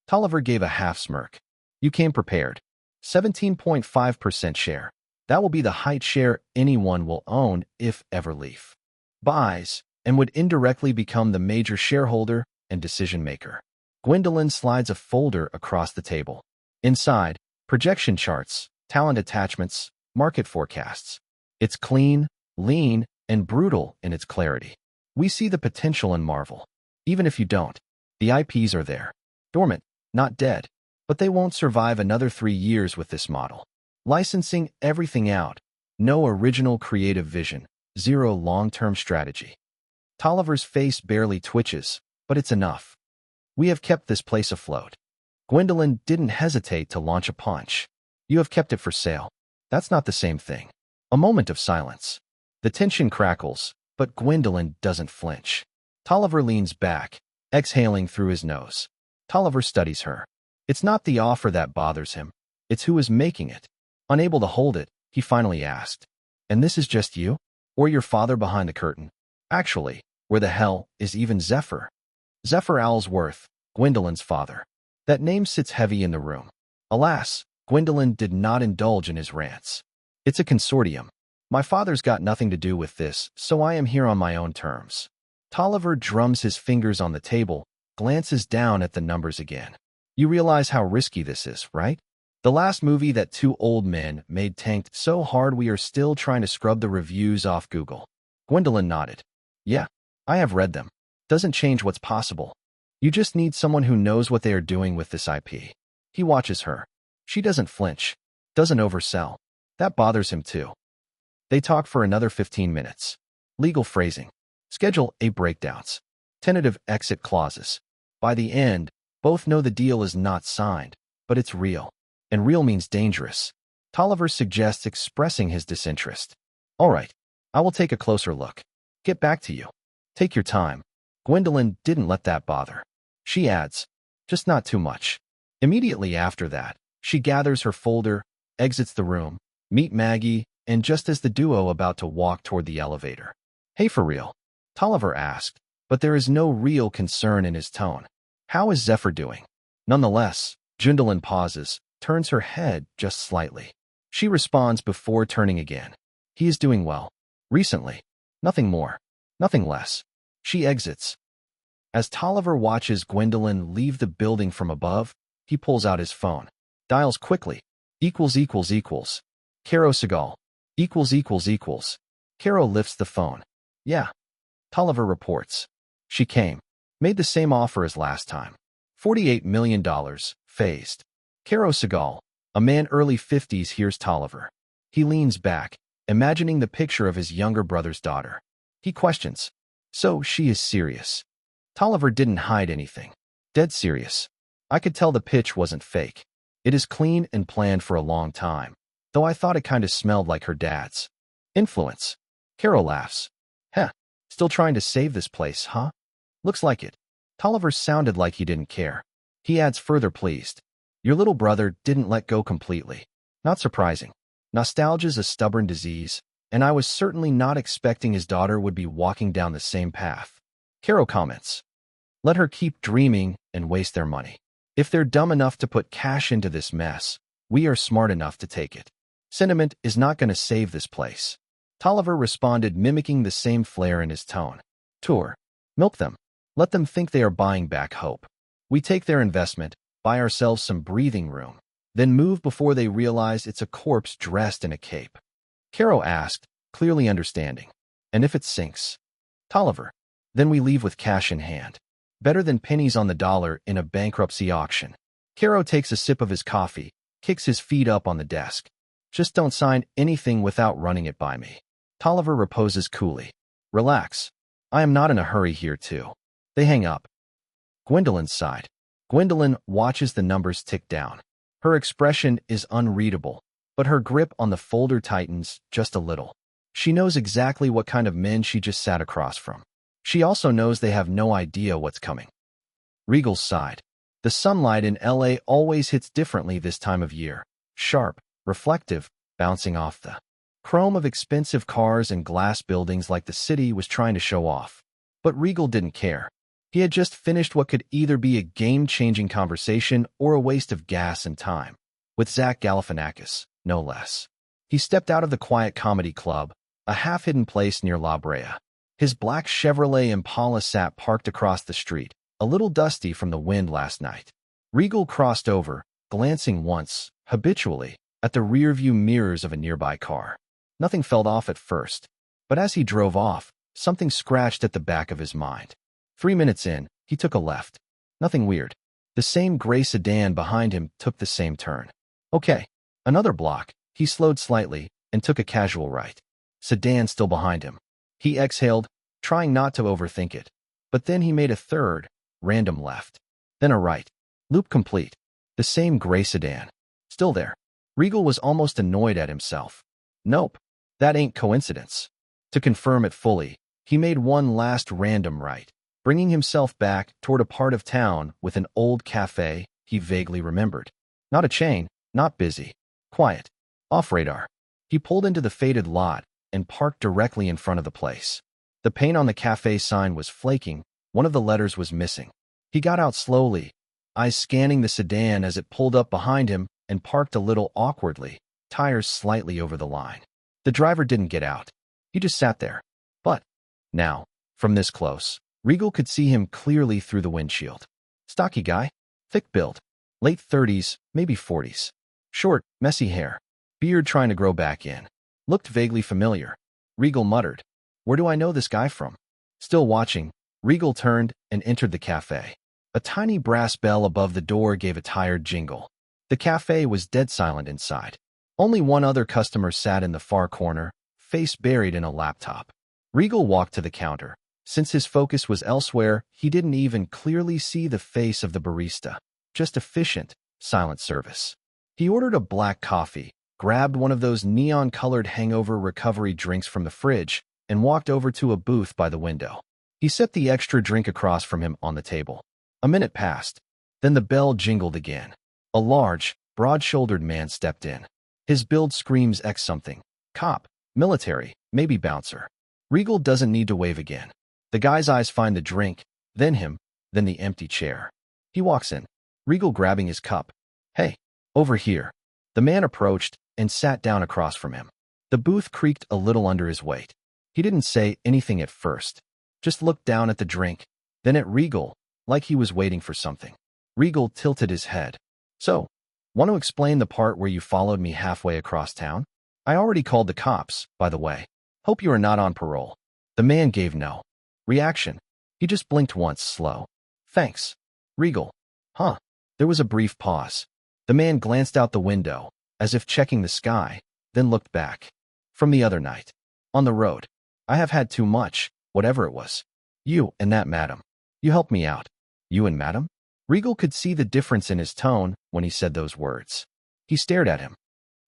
Tolliver gave a half smirk. You came prepared. 17.5% share. That will be the height share anyone will own if Everleaf buys, and would indirectly become the major shareholder and decision-maker. Gwendolyn slides a folder across the table. Inside, projection charts, talent attachments, market forecasts. It's clean, lean, and brutal in its clarity. We see the potential in Marvel. Even if you don't, the IPs are there. Dormant, not dead. But they won't survive another 3 years with this model. Licensing everything out. No original creative vision. Zero long-term strategy. Tolliver's face barely twitches, but it's enough. We have kept this place afloat. Gwendolyn didn't hesitate to launch a punch. You have kept it for sale. That's not the same thing. A moment of silence. The tension crackles, but Gwendolyn doesn't flinch. Tolliver leans back, exhaling through his nose. Tolliver studies her. It's not the offer that bothers him. It's who is making it. Unable to hold it, he finally asked, "And this is just you? Or your father behind the curtain? Actually, where the hell is even Zephyr?" Zephyr Ellsworth, Gwendolyn's father. That name sits heavy in the room. Alas, Gwendolyn did not indulge in his rants. It's a consortium. My father's got nothing to do with this, so I am here on my own terms. Tolliver drums his fingers on the table, glances down at the numbers again. You realize how risky this is, right? The last movie that 2 old men made tanked so hard we are still trying to scrub the reviews off Google. Gwendolyn nodded. Yeah, I have read them. Doesn't change what's possible. You just need someone who knows what they are doing with this IP. He watches her. She doesn't flinch. Doesn't oversell. That bothers him too. They talk for another 15 minutes. Legal phrasing. Schedule A breakdowns. Tentative exit clauses. By the end, both know the deal is not signed, but it's real. And real means dangerous. Tolliver suggests expressing his disinterest. All right, I will take a closer look. Get back to you. Take your time. Gwendolyn didn't let that bother. She adds, just not too much. Immediately after that, she gathers her folder, exits the room, meet Maggie, and just as the duo about to walk toward the elevator. Hey, for real? Tolliver asked, but there is no real concern in his tone. How is Zephyr doing? Nonetheless, Gwendolyn pauses, turns her head just slightly. She responds before turning again. He is doing well. Recently. Nothing more. Nothing less. She exits. As Tolliver watches Gwendolyn leave the building from above, he pulls out his phone. Dials quickly. Caro Segal. Caro lifts the phone. Yeah. Tolliver reports. She came. Made the same offer as last time. $48 million. Phased. Caro Segal, a man early 50s, hears Tolliver. He leans back, imagining the picture of his younger brother's daughter. He questions. So she is serious. Tolliver didn't hide anything. Dead serious. I could tell the pitch wasn't fake. It is clean and planned for a long time, though I thought it kind of smelled like her dad's. Influence. Caro laughs. Heh, still trying to save this place, huh? Looks like it. Tolliver sounded like he didn't care. He adds, further pleased. Your little brother didn't let go completely. Not surprising. Nostalgia's a stubborn disease, and I was certainly not expecting his daughter would be walking down the same path. Caro comments. Let her keep dreaming and waste their money. If they're dumb enough to put cash into this mess, we are smart enough to take it. Sentiment is not going to save this place. Tolliver responded, mimicking the same flair in his tone. Tour. Milk them. Let them think they are buying back hope. We take their investment, buy ourselves some breathing room, then move before they realize it's a corpse dressed in a cape. Caro asked, clearly understanding. And if it sinks? Tolliver. Then we leave with cash in hand. Better than pennies on the dollar in a bankruptcy auction. Caro takes a sip of his coffee, kicks his feet up on the desk. Just don't sign anything without running it by me. Tolliver reposes coolly. Relax. I am not in a hurry here too. They hang up. Gwendolyn sighed. Gwendolyn watches the numbers tick down. Her expression is unreadable, but her grip on the folder tightens just a little. She knows exactly what kind of men she just sat across from. She also knows they have no idea what's coming. Regal sighed. The sunlight in LA always hits differently this time of year. Sharp, reflective, bouncing off the chrome of expensive cars and glass buildings like the city was trying to show off. But Regal didn't care. He had just finished what could either be a game-changing conversation or a waste of gas and time. With Zach Galifianakis, no less. He stepped out of the quiet comedy club, a half-hidden place near La Brea. His black Chevrolet Impala sat parked across the street, a little dusty from the wind last night. Regal crossed over, glancing once, habitually, at the rearview mirrors of a nearby car. Nothing felt off at first, but as he drove off, something scratched at the back of his mind. 3 minutes in, he took a left. Nothing weird. The same gray sedan behind him took the same turn. Okay. Another block. He slowed slightly and took a casual right. Sedan still behind him. He exhaled, trying not to overthink it. But then he made a third, random left. Then a right. Loop complete. The same gray sedan. Still there. Regal was almost annoyed at himself. Nope. That ain't coincidence. To confirm it fully, he made one last random right, bringing himself back toward a part of town with an old cafe he vaguely remembered. Not a chain, not busy. Quiet. Off radar. He pulled into the faded lot and parked directly in front of the place. The paint on the cafe sign was flaking, one of the letters was missing. He got out slowly, eyes scanning the sedan as it pulled up behind him and parked a little awkwardly, tires slightly over the line. The driver didn't get out. He just sat there. But now, from this close, Regal could see him clearly through the windshield. Stocky guy, thick build, late 30s, maybe 40s. Short, messy hair, beard trying to grow back in. Looked vaguely familiar. Regal muttered, "Where do I know this guy from?" Still watching, Regal turned and entered the cafe. A tiny brass bell above the door gave a tired jingle. The cafe was dead silent inside. Only one other customer sat in the far corner, face buried in a laptop. Regal walked to the counter. Since his focus was elsewhere, he didn't even clearly see the face of the barista. Just efficient, silent service. He ordered a black coffee, grabbed one of those neon-colored hangover recovery drinks from the fridge, and walked over to a booth by the window. He set the extra drink across from him on the table. A minute passed. Then the bell jingled again. A large, broad-shouldered man stepped in. His build screams X something. Cop, military, maybe bouncer. Regal doesn't need to wave again. The guy's eyes find the drink, then him, then the empty chair. He walks in, Regal grabbing his cup. Hey, over here. The man approached and sat down across from him. The booth creaked a little under his weight. He didn't say anything at first, just looked down at the drink, then at Regal, like he was waiting for something. Regal tilted his head. So, want to explain the part where you followed me halfway across town? I already called the cops, by the way. Hope you are not on parole. The man gave no reaction. He just blinked once, slow. Thanks. Regal. Huh. There was a brief pause. The man glanced out the window, as if checking the sky, then looked back. From the other night. On the road. I have had too much, whatever it was. You and that madam. You helped me out. You and madam? Regal could see the difference in his tone when he said those words. He stared at him.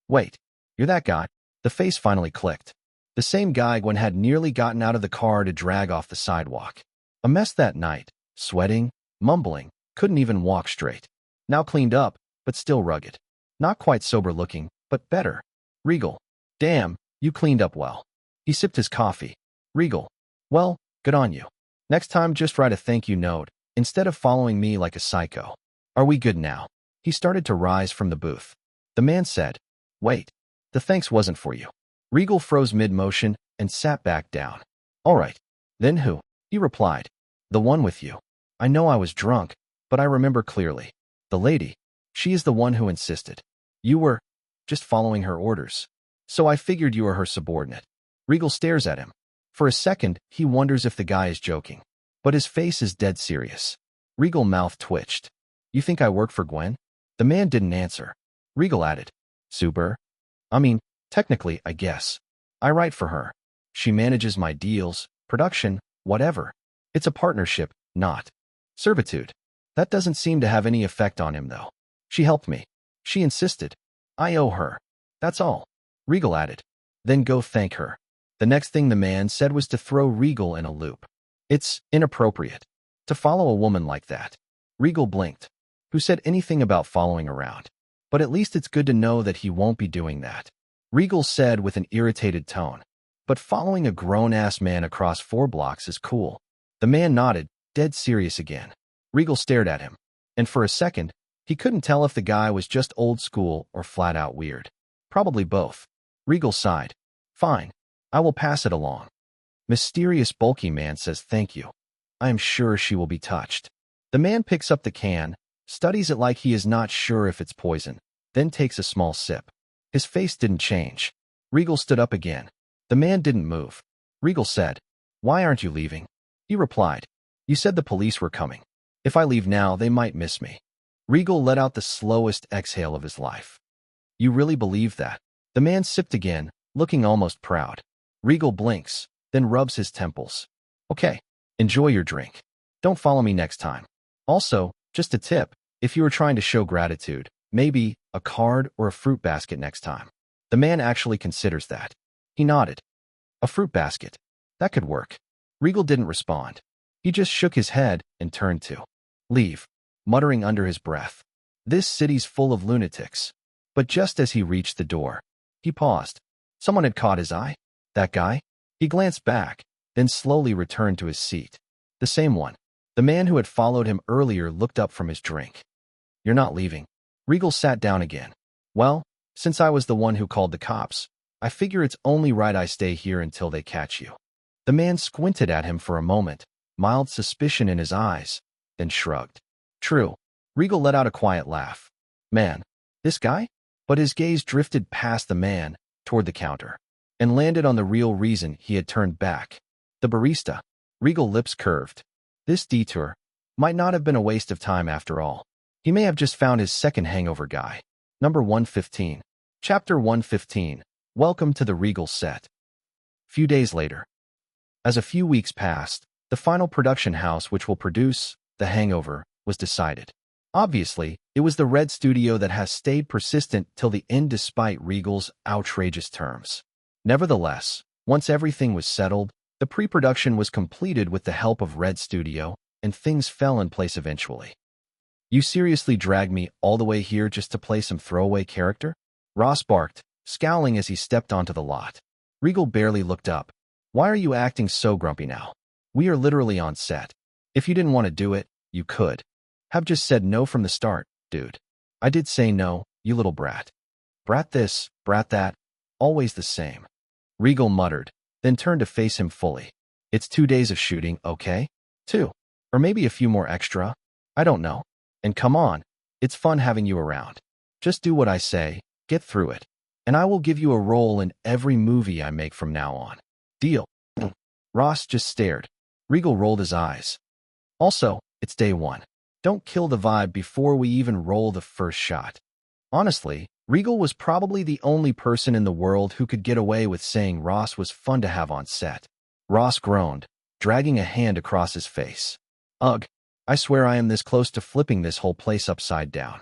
Wait, you're that guy? The face finally clicked. The same guy Gwen had nearly gotten out of the car to drag off the sidewalk. A mess that night, sweating, mumbling, couldn't even walk straight. Now cleaned up, but still rugged. Not quite sober-looking, but better. Regal. Damn, you cleaned up well. He sipped his coffee. Regal. Well, good on you. Next time just write a thank you note, instead of following me like a psycho. Are we good now? He started to rise from the booth. The man said, Wait, the thanks wasn't for you. Regal froze mid-motion and sat back down. All right. Then who? He replied. The one with you. I know I was drunk, but I remember clearly. The lady. She is the one who insisted. You were just following her orders. So I figured you were her subordinate. Regal stares at him. For a second, he wonders if the guy is joking. But his face is dead serious. Regal mouth twitched. You think I work for Gwen? The man didn't answer. Regal added. Super. I mean, technically, I guess. I write for her. She manages my deals, production, whatever. It's a partnership, not servitude. That doesn't seem to have any effect on him, though. She helped me. She insisted. I owe her. That's all. Regal added. Then go thank her. The next thing the man said was to throw Regal in a loop. It's inappropriate to follow a woman like that. Regal blinked. Who said anything about following around? But at least it's good to know that he won't be doing that. Regal said with an irritated tone. But following a grown-ass man across 4 blocks is cool. The man nodded, dead serious again. Regal stared at him. And for a second, he couldn't tell if the guy was just old school or flat-out weird. Probably both. Regal sighed. Fine. I will pass it along. Mysterious bulky man says thank you. I am sure she will be touched. The man picks up the can, studies it like he is not sure if it's poison, then takes a small sip. His face didn't change. Regal stood up again. The man didn't move. Regal said, Why aren't you leaving? He replied, You said the police were coming. If I leave now, they might miss me. Regal let out the slowest exhale of his life. You really believe that? The man sipped again, looking almost proud. Regal blinks, then rubs his temples. Okay, enjoy your drink. Don't follow me next time. Also, just a tip, if you were trying to show gratitude, maybe a card or a fruit basket next time. The man actually considers that. He nodded. A fruit basket. That could work. Regal didn't respond. He just shook his head and turned to leave, muttering under his breath. This city's full of lunatics. But just as he reached the door, he paused. Someone had caught his eye. That guy? He glanced back, then slowly returned to his seat. The same one. The man who had followed him earlier looked up from his drink. You're not leaving. Regal sat down again. Well, since I was the one who called the cops, I figure it's only right I stay here until they catch you. The man squinted at him for a moment, mild suspicion in his eyes, then shrugged. True. Regal let out a quiet laugh. Man, this guy? But his gaze drifted past the man, toward the counter, and landed on the real reason he had turned back. The barista. Regal lips curved. This detour might not have been a waste of time after all. He may have just found his second hangover guy. Number 115. Chapter 115. Welcome to the Regal set. Few days later. As a few weeks passed, the final production house which will produce The Hangover was decided. Obviously, it was the Red Studio that has stayed persistent till the end despite Regal's outrageous terms. Nevertheless, once everything was settled, the pre-production was completed with the help of Red Studio, and things fell in place eventually. You seriously dragged me all the way here just to play some throwaway character? Ross barked, scowling as he stepped onto the lot. Regal barely looked up. Why are you acting so grumpy now? We are literally on set. If you didn't want to do it, you could have just said no from the start, dude. I did say no, you little brat. Brat this, brat that, always the same. Regal muttered, then turned to face him fully. It's 2 days of shooting, okay? 2. Or maybe a few more extra. I don't know. And come on, it's fun having you around. Just do what I say, get through it. And I will give you a role in every movie I make from now on. Deal. Ross just stared. Regal rolled his eyes. Also, it's day 1. Don't kill the vibe before we even roll the first shot. Honestly, Regal was probably the only person in the world who could get away with saying Ross was fun to have on set. Ross groaned, dragging a hand across his face. Ugh, I swear I am this close to flipping this whole place upside down.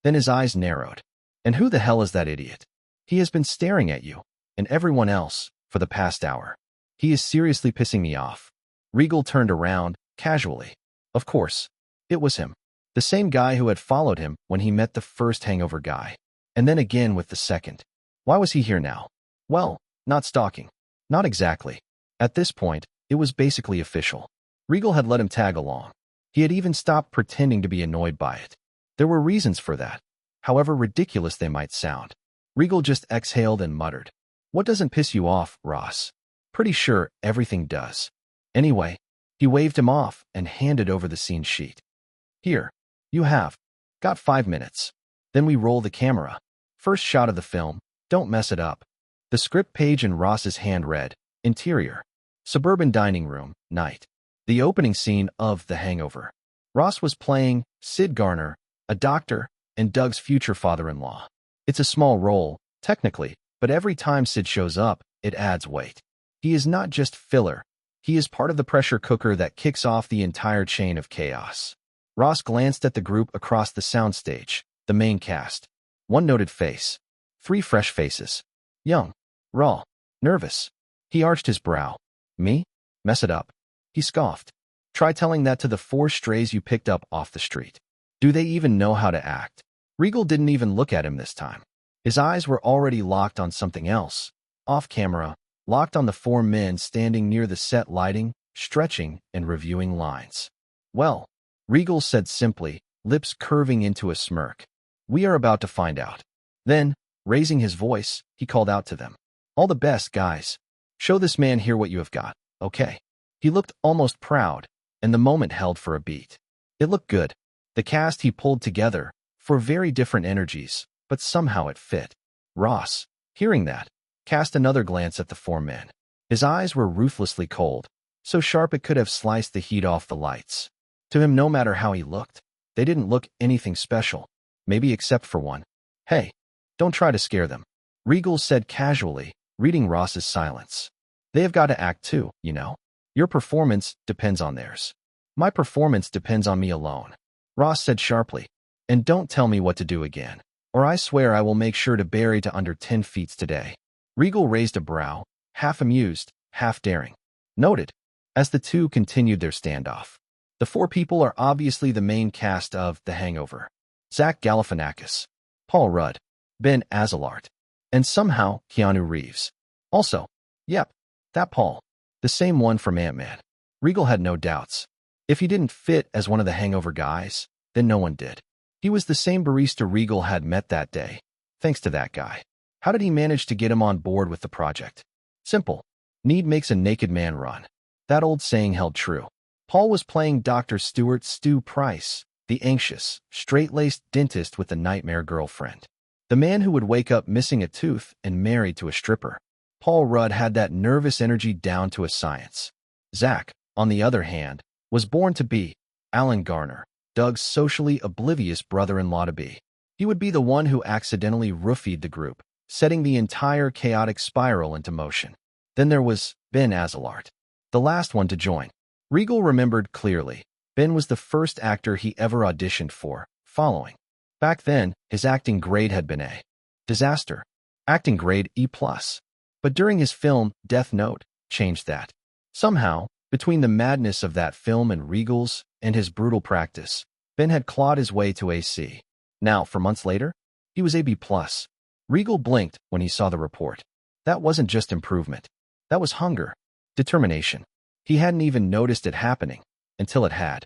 Then his eyes narrowed. And who the hell is that idiot? He has been staring at you, and everyone else, for the past hour. He is seriously pissing me off. Regal turned around, casually. Of course, it was him. The same guy who had followed him when he met the first hangover guy. And then again with the second. Why was he here now? Well, not stalking. Not exactly. At this point, it was basically official. Regal had let him tag along. He had even stopped pretending to be annoyed by it. There were reasons for that, however ridiculous they might sound. Regal just exhaled and muttered. What doesn't piss you off, Ross? Pretty sure everything does. Anyway, he waved him off and handed over the scene sheet. Here, you have. Got 5 minutes. Then we roll the camera. First shot of the film, don't mess it up. The script page in Ross's hand read, Interior. Suburban dining room, night. The opening scene of The Hangover. Ross was playing Sid Garner, a doctor, and Doug's future father-in-law. It's a small role, technically, but every time Sid shows up, it adds weight. He is not just filler. He is part of the pressure cooker that kicks off the entire chain of chaos. Ross glanced at the group across the soundstage, the main cast. One noted face. 3 fresh faces. Young. Raw. Nervous. He arched his brow. Me? Mess it up. He scoffed. Try telling that to the 4 strays you picked up off the street. Do they even know how to act? Regal didn't even look at him this time. His eyes were already locked on something else. Off camera, locked on the 4 men standing near the set lighting, stretching, and reviewing lines. Well, Regal said simply, lips curving into a smirk. We are about to find out. Then, raising his voice, he called out to them. All the best, guys. Show this man here what you have got, okay? He looked almost proud, and the moment held for a beat. It looked good. The cast he pulled together, for very different energies, but somehow it fit. Ross, hearing that, cast another glance at the 4 men. His eyes were ruthlessly cold, so sharp it could have sliced the heat off the lights. To him, no matter how he looked, they didn't look anything special, maybe except for one. Hey, don't try to scare them, Regal said casually, reading Ross's silence. They have got to act too, you know. Your performance depends on theirs. My performance depends on me alone, Ross said sharply. And don't tell me what to do again, or I swear I will make sure to bury to under 10 feet today. Regal raised a brow, half amused, half daring. Noted, as the two continued their standoff. The 4 people are obviously the main cast of The Hangover. Zach Galifianakis, Paul Rudd, Ben Azalart, and somehow Keanu Reeves. Also, yep, that Paul, the same one from Ant-Man. Regal had no doubts. If he didn't fit as one of the Hangover guys, then no one did. He was the same barista Regal had met that day. Thanks to that guy. How did he manage to get him on board with the project? Simple. Need makes a naked man run. That old saying held true. Paul was playing Dr. Stuart Stu Price, the anxious, straight-laced dentist with a nightmare girlfriend. The man who would wake up missing a tooth and married to a stripper. Paul Rudd had that nervous energy down to a science. Zach, on the other hand, was born to be Alan Garner, Doug's socially oblivious brother-in-law-to-be. He would be the one who accidentally roofied the group, setting the entire chaotic spiral into motion. Then there was Ben Azalart, the last one to join. Regal remembered clearly. Ben was the first actor he ever auditioned for, following. Back then, his acting grade had been a disaster. Acting grade E+. But during his film, Death Note, changed that. Somehow, Between the madness of that film and Regal's and his brutal practice, Ben had clawed his way to a C. Now, for months later, he was a B+. Regal blinked when he saw the report. That wasn't just improvement. That was hunger, determination. He hadn't even noticed it happening until it had.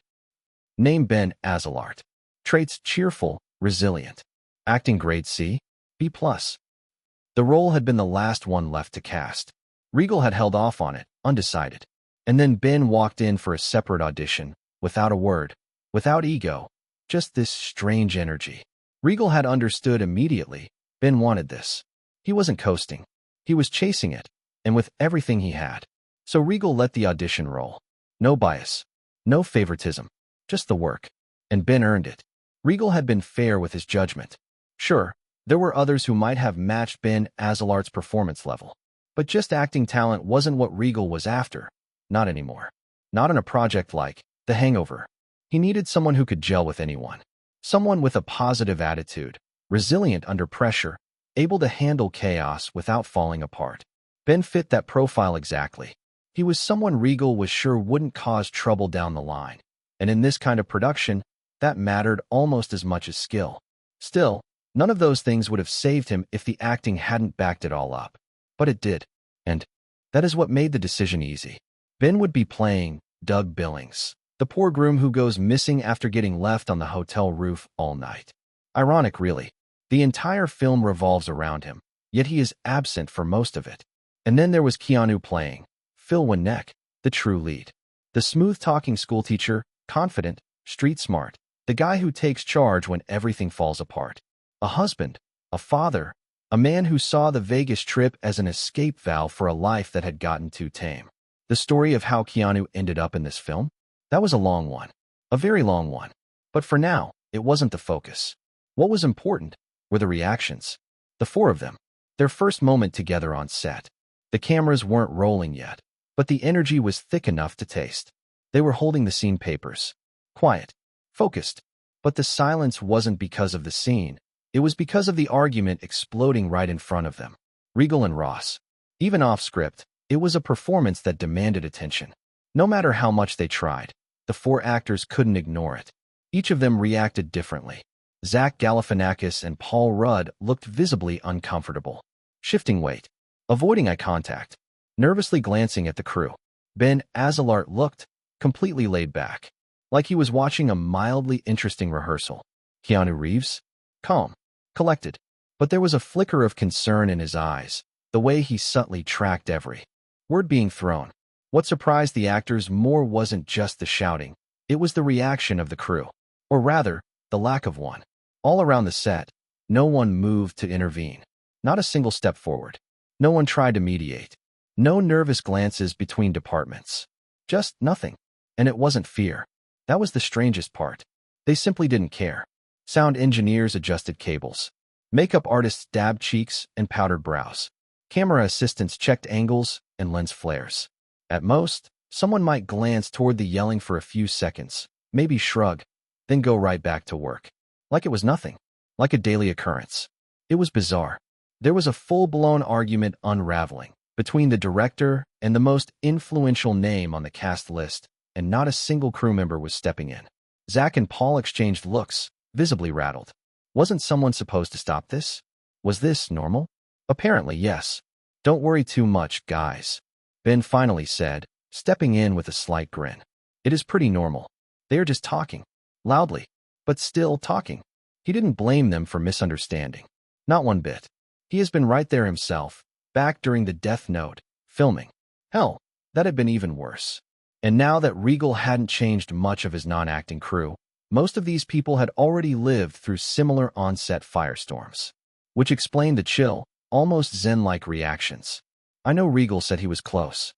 Name Ben Azalart. Traits cheerful, resilient. Acting grade C, B+. The role had been the last one left to cast. Regal had held off on it, undecided. And then Ben walked in for a separate audition, without a word, without ego, just this strange energy. Regal had understood immediately. Ben wanted this. He wasn't coasting. He was chasing it, and with everything he had. So Regal let the audition roll. No bias, no favoritism, just the work. And Ben earned it. Regal had been fair with his judgment. Sure, there were others who might have matched Ben Azalart's performance level. But just acting talent wasn't what Regal was after. Not anymore. Not in a project like The Hangover. He needed someone who could gel with anyone. Someone with a positive attitude, resilient under pressure, able to handle chaos without falling apart. Ben fit that profile exactly. He was someone Regal was sure wouldn't cause trouble down the line. And in this kind of production, that mattered almost as much as skill. Still, none of those things would have saved him if the acting hadn't backed it all up. But it did. And that is what made the decision easy. Ben would be playing Doug Billings, the poor groom who goes missing after getting left on the hotel roof all night. Ironic, really. The entire film revolves around him, yet he is absent for most of it. And then there was Keanu playing Phil Winneck, the true lead. The smooth-talking schoolteacher, confident, street-smart, the guy who takes charge when everything falls apart. A husband, a father, a man who saw the Vegas trip as an escape valve for a life that had gotten too tame. The story of how Keanu ended up in this film? That was a long one. A very long one. But for now, it wasn't the focus. What was important were the reactions. The four of them. Their first moment together on set. The cameras weren't rolling yet, but the energy was thick enough to taste. They were holding the scene papers. Quiet. Focused. But the silence wasn't because of the scene. It was because of the argument exploding right in front of them. Regal and Ross. Even off script, it was a performance that demanded attention. No matter how much they tried, the four actors couldn't ignore it. Each of them reacted differently. Zach Galifianakis and Paul Rudd looked visibly uncomfortable. Shifting weight. Avoiding eye contact. Nervously glancing at the crew. Ben Azalart looked completely laid back. Like he was watching a mildly interesting rehearsal. Keanu Reeves? Calm. Collected. But there was a flicker of concern in his eyes, the way he subtly tracked every word being thrown. What surprised the actors more wasn't just the shouting, it was the reaction of the crew. Or rather, the lack of one. All around the set, no one moved to intervene. Not a single step forward. No one tried to mediate. No nervous glances between departments. Just nothing. And it wasn't fear. That was the strangest part. They simply didn't care. Sound engineers adjusted cables. Makeup artists dabbed cheeks and powdered brows. Camera assistants checked angles and lens flares. At most, someone might glance toward the yelling for a few seconds, maybe shrug, then go right back to work. Like it was nothing. Like a daily occurrence. It was bizarre. There was a full-blown argument unraveling between the director and the most influential name on the cast list, and not a single crew member was stepping in. Zach and Paul exchanged looks, visibly rattled. Wasn't someone supposed to stop this? Was this normal? Apparently, yes. Don't worry too much, guys. Ben finally said, stepping in with a slight grin. It is pretty normal. They are just talking. Loudly. But still talking. He didn't blame them for misunderstanding. Not one bit. He has been right there himself, back during the Death Note, filming. Hell, that had been even worse. And now that Regal hadn't changed much of his non-acting crew, most of these people had already lived through similar on-set firestorms. Which explained the chill, almost zen-like reactions. I know Regal said he was close.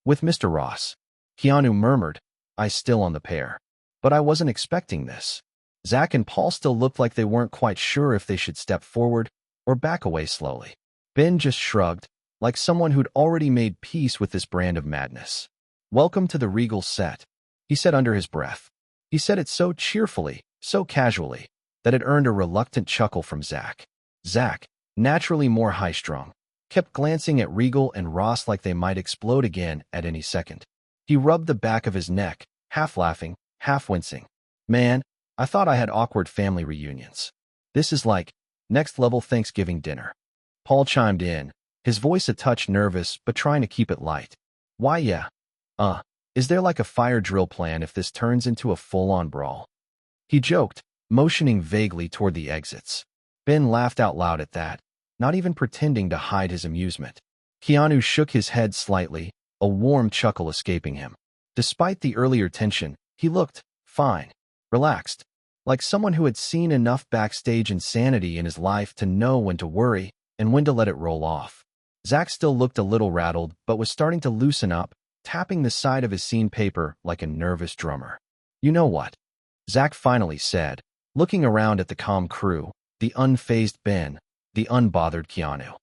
With Mr. Ross. Keanu murmured, "I still on the pair. But I wasn't expecting this." Zach and Paul still looked like they weren't quite sure if they should step forward or back away slowly. Ben just shrugged, like someone who'd already made peace with this brand of madness. "Welcome to the Regal set," he said under his breath. He said it so cheerfully, so casually, that it earned a reluctant chuckle from Zach. Zach, naturally more high-strung, kept glancing at Regal and Ross like they might explode again at any second. He rubbed the back of his neck, half laughing, half wincing. Man, I thought I had awkward family reunions. This is like next-level Thanksgiving dinner. Paul chimed in, his voice a touch nervous but trying to keep it light. Why yeah. Is there like a fire drill plan if this turns into a full-on brawl? He joked, motioning vaguely toward the exits. Ben laughed out loud at that, not even pretending to hide his amusement. Keanu shook his head slightly, a warm chuckle escaping him. Despite the earlier tension, he looked fine, relaxed, like someone who had seen enough backstage insanity in his life to know when to worry and when to let it roll off. Zach still looked a little rattled but was starting to loosen up, tapping the side of his scene paper like a nervous drummer. You know what? Zach finally said, looking around at the calm crew, the unfazed Ben, the unbothered Keanu.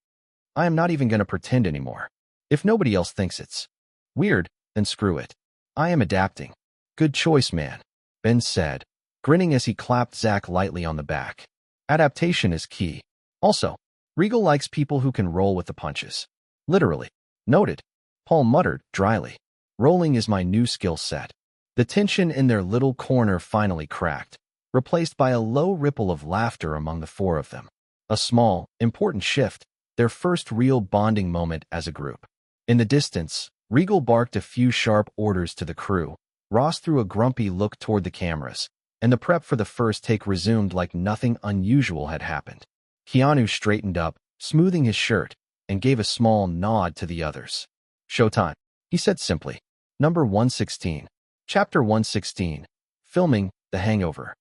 I am not even going to pretend anymore. If nobody else thinks it's weird, then screw it. I am adapting. Good choice, man, Ben said, grinning as he clapped Zach lightly on the back. Adaptation is key. Also, Regal likes people who can roll with the punches. Literally. Noted. Paul muttered dryly. Rolling is my new skill set. The tension in their little corner finally cracked, replaced by a low ripple of laughter among the four of them. A small, important shift, their first real bonding moment as a group. In the distance, Regal barked a few sharp orders to the crew. Ross threw a grumpy look toward the cameras, and the prep for the first take resumed like nothing unusual had happened. Keanu straightened up, smoothing his shirt, and gave a small nod to the others. Showtime, he said simply. Number 116. Chapter 116. Filming The Hangover.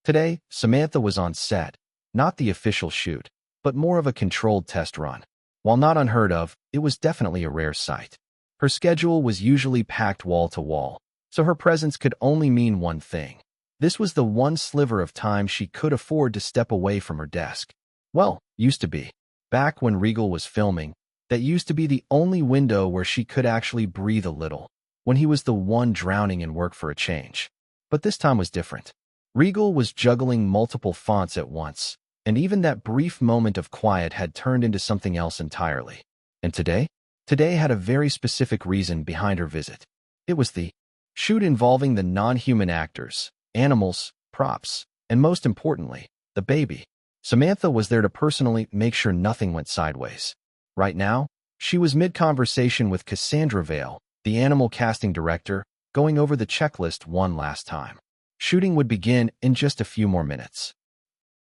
Today, Samantha was on set, not the official shoot, but more of a controlled test run. While not unheard of, it was definitely a rare sight. Her schedule was usually packed wall to wall, so her presence could only mean one thing. This was the one sliver of time she could afford to step away from her desk. Well, used to be. Back when Regal was filming, that used to be the only window where she could actually breathe a little, when he was the one drowning in work for a change. But this time was different. Regal was juggling multiple fonts at once, and even that brief moment of quiet had turned into something else entirely. And today? Today had a very specific reason behind her visit. It was the shoot involving the non-human actors, animals, props, and most importantly, the baby. Samantha was there to personally make sure nothing went sideways. Right now, she was mid-conversation with Cassandra Vale, the animal casting director, going over the checklist one last time. Shooting would begin in just a few more minutes.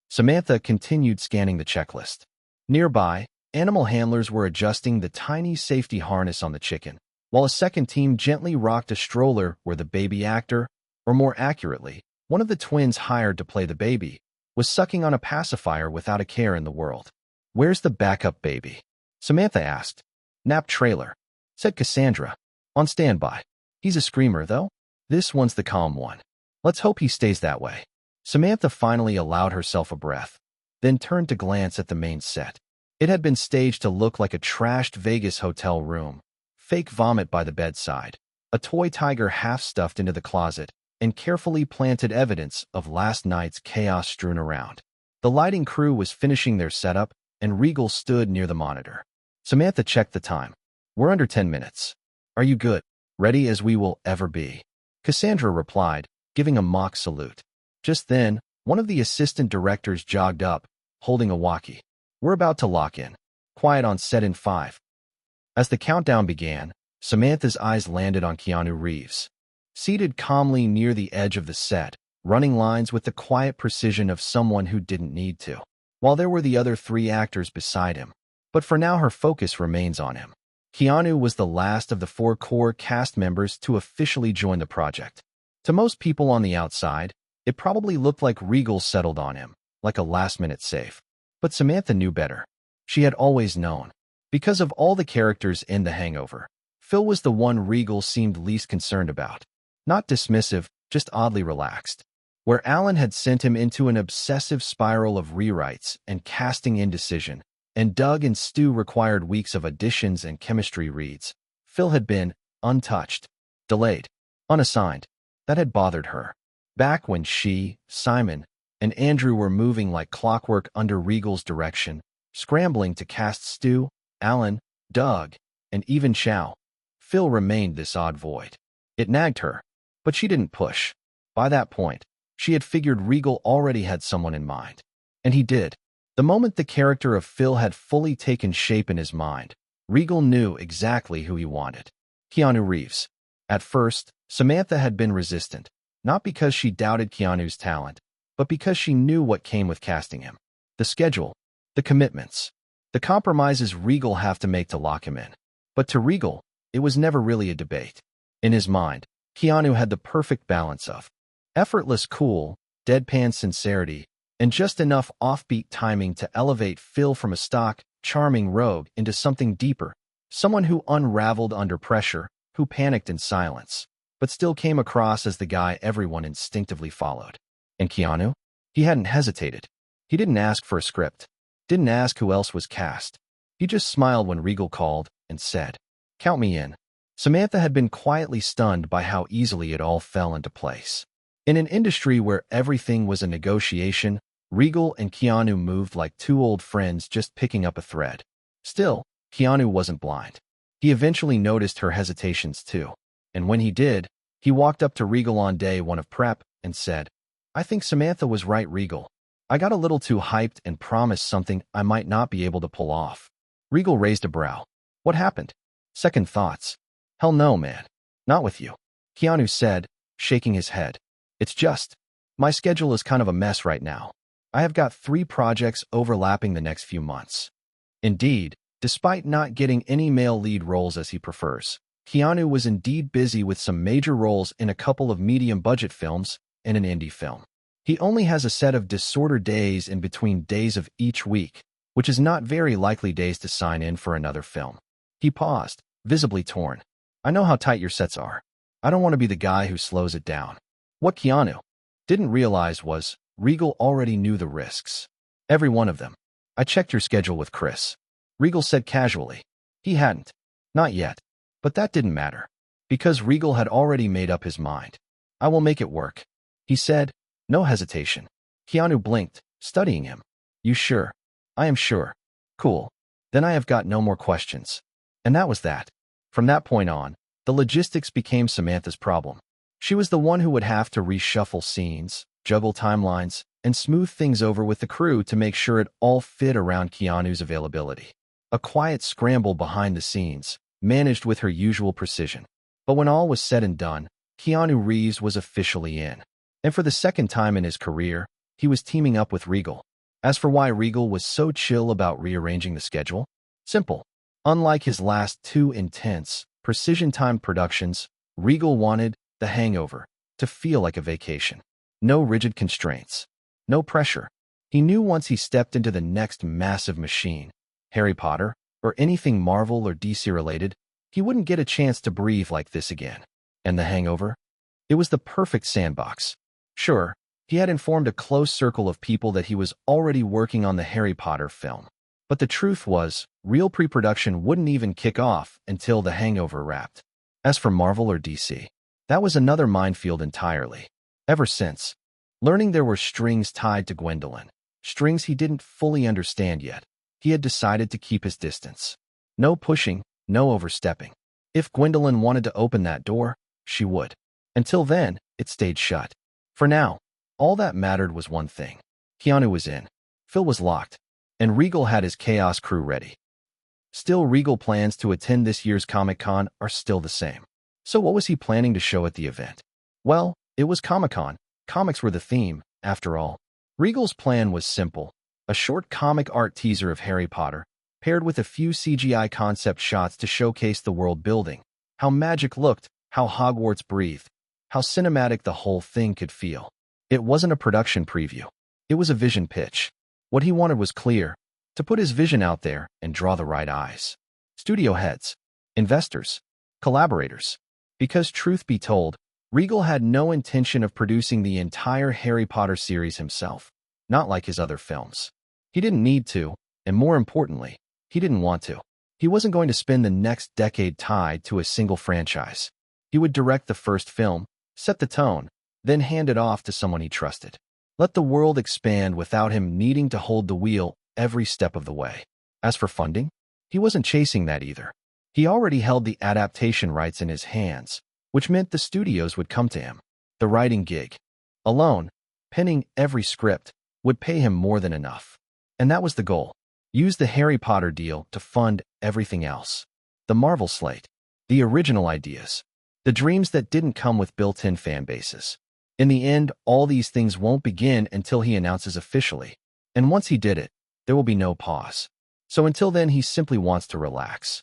Samantha continued scanning the checklist. Nearby, animal handlers were adjusting the tiny safety harness on the chicken, while a second team gently rocked a stroller where the baby actor, or more accurately, one of the twins hired to play the baby, was sucking on a pacifier without a care in the world. Where's the backup baby? Samantha asked. Nap trailer, said Cassandra. On standby. He's a screamer, though. This one's the calm one. Let's hope he stays that way. Samantha finally allowed herself a breath, then turned to glance at the main set. It had been staged to look like a trashed Vegas hotel room, fake vomit by the bedside, a toy tiger half stuffed into the closet, and carefully planted evidence of last night's chaos strewn around. The lighting crew was finishing their setup, and Regal stood near the monitor. Samantha checked the time. We're under 10 minutes. Are you good? Ready as we will ever be. Cassandra replied, giving a mock salute. Just then, one of the assistant directors jogged up, holding a walkie. We're about to lock in. Quiet on set in 5. As the countdown began, Samantha's eyes landed on Keanu Reeves. Seated calmly near the edge of the set, running lines with the quiet precision of someone who didn't need to, while there were the other 3 actors beside him. But for now her focus remains on him. Keanu was the last of the 4 core cast members to officially join the project. To most people on the outside, it probably looked like Regal settled on him, like a last-minute save. But Samantha knew better. She had always known. Because of all the characters in The Hangover, Phil was the one Regal seemed least concerned about. Not dismissive, just oddly relaxed. Where Alan had sent him into an obsessive spiral of rewrites and casting indecision, and Doug and Stu required weeks of auditions and chemistry reads, Phil had been untouched, delayed, unassigned. That had bothered her. Back when she, Simon, and Andrew were moving like clockwork under Regal's direction, scrambling to cast Stu, Alan, Doug, and even Chow, Phil remained this odd void. It nagged her, but she didn't push. By that point, she had figured Regal already had someone in mind. And he did. The moment the character of Phil had fully taken shape in his mind, Regal knew exactly who he wanted. Keanu Reeves. At first, Samantha had been resistant, not because she doubted Keanu's talent, but because she knew what came with casting him. The schedule, the commitments, the compromises Regal have to make to lock him in. But to Regal, it was never really a debate. In his mind, Keanu had the perfect balance of effortless cool, deadpan sincerity, and just enough offbeat timing to elevate Phil from a stock, charming rogue into something deeper, someone who unraveled under pressure, who panicked in silence, but still came across as the guy everyone instinctively followed. And Keanu? He hadn't hesitated. He didn't ask for a script, didn't ask who else was cast. He just smiled when Regal called and said, "Count me in." Samantha had been quietly stunned by how easily it all fell into place. In an industry where everything was a negotiation, Regal and Keanu moved like two old friends just picking up a thread. Still, Keanu wasn't blind. He eventually noticed her hesitations too. And when he did, he walked up to Regal on day one of prep and said, "I think Samantha was right, Regal. I got a little too hyped and promised something I might not be able to pull off." Regal raised a brow. "What happened?" "Second thoughts." "Hell no, man. Not with you." Keanu said, shaking his head. "It's just, my schedule is kind of a mess right now. I have got 3 projects overlapping the next few months." Indeed, despite not getting any male lead roles as he prefers, Keanu was indeed busy with some major roles in a couple of medium-budget films and an indie film. He only has a set of disordered days in between days of each week, which is not very likely days to sign in for another film. He paused, visibly torn. "I know how tight your sets are. I don't want to be the guy who slows it down." What Keanu didn't realize was Regal already knew the risks. Every one of them. "I checked your schedule with Chris," Regal said casually. He hadn't. Not yet. But that didn't matter, because Regal had already made up his mind. "I will make it work," he said, no hesitation. Keanu blinked, studying him. "You sure?" "I am sure." "Cool. Then I have got no more questions." And that was that. From that point on, the logistics became Samantha's problem. She was the one who would have to reshuffle scenes, juggle timelines, and smooth things over with the crew to make sure it all fit around Keanu's availability. A quiet scramble behind the scenes, managed with her usual precision. But when all was said and done, Keanu Reeves was officially in. And for the second time in his career, he was teaming up with Regal. As for why Regal was so chill about rearranging the schedule, simple. Unlike his last 2 intense, precision-timed productions, Regal wanted The Hangover to feel like a vacation. No rigid constraints. No pressure. He knew once he stepped into the next massive machine, Harry Potter, or anything Marvel or DC related, he wouldn't get a chance to breathe like this again. And The Hangover? It was the perfect sandbox. Sure, he had informed a close circle of people that he was already working on the Harry Potter film. But the truth was, real pre-production wouldn't even kick off until The Hangover wrapped. As for Marvel or DC, that was another minefield entirely. Ever since, learning there were strings tied to Gwendolyn, strings he didn't fully understand yet, he had decided to keep his distance. No pushing, no overstepping. If Gwendolyn wanted to open that door, she would. Until then, it stayed shut. For now, all that mattered was one thing. Keanu was in. Phil was locked. And Regal had his chaos crew ready. Still, Regal plans to attend this year's Comic-Con are still the same. So what was he planning to show at the event? Well, it was Comic-Con. Comics were the theme, after all. Regal's plan was simple. A short comic art teaser of Harry Potter, paired with a few CGI concept shots to showcase the world building, how magic looked, how Hogwarts breathed, how cinematic the whole thing could feel. It wasn't a production preview. It was a vision pitch. What he wanted was clear, to put his vision out there and draw the right eyes. Studio heads, investors, collaborators. Because truth be told, Regal had no intention of producing the entire Harry Potter series himself, not like his other films. He didn't need to, and more importantly, he didn't want to. He wasn't going to spend the next decade tied to a single franchise. He would direct the first film, set the tone, then hand it off to someone he trusted. Let the world expand without him needing to hold the wheel every step of the way. As for funding, he wasn't chasing that either. He already held the adaptation rights in his hands, which meant the studios would come to him. The writing gig alone, penning every script, would pay him more than enough. And that was the goal. Use the Harry Potter deal to fund everything else. The Marvel slate. The original ideas. The dreams that didn't come with built-in fan bases. In the end, all these things won't begin until he announces officially. And once he did it, there will be no pause. So until then, he simply wants to relax.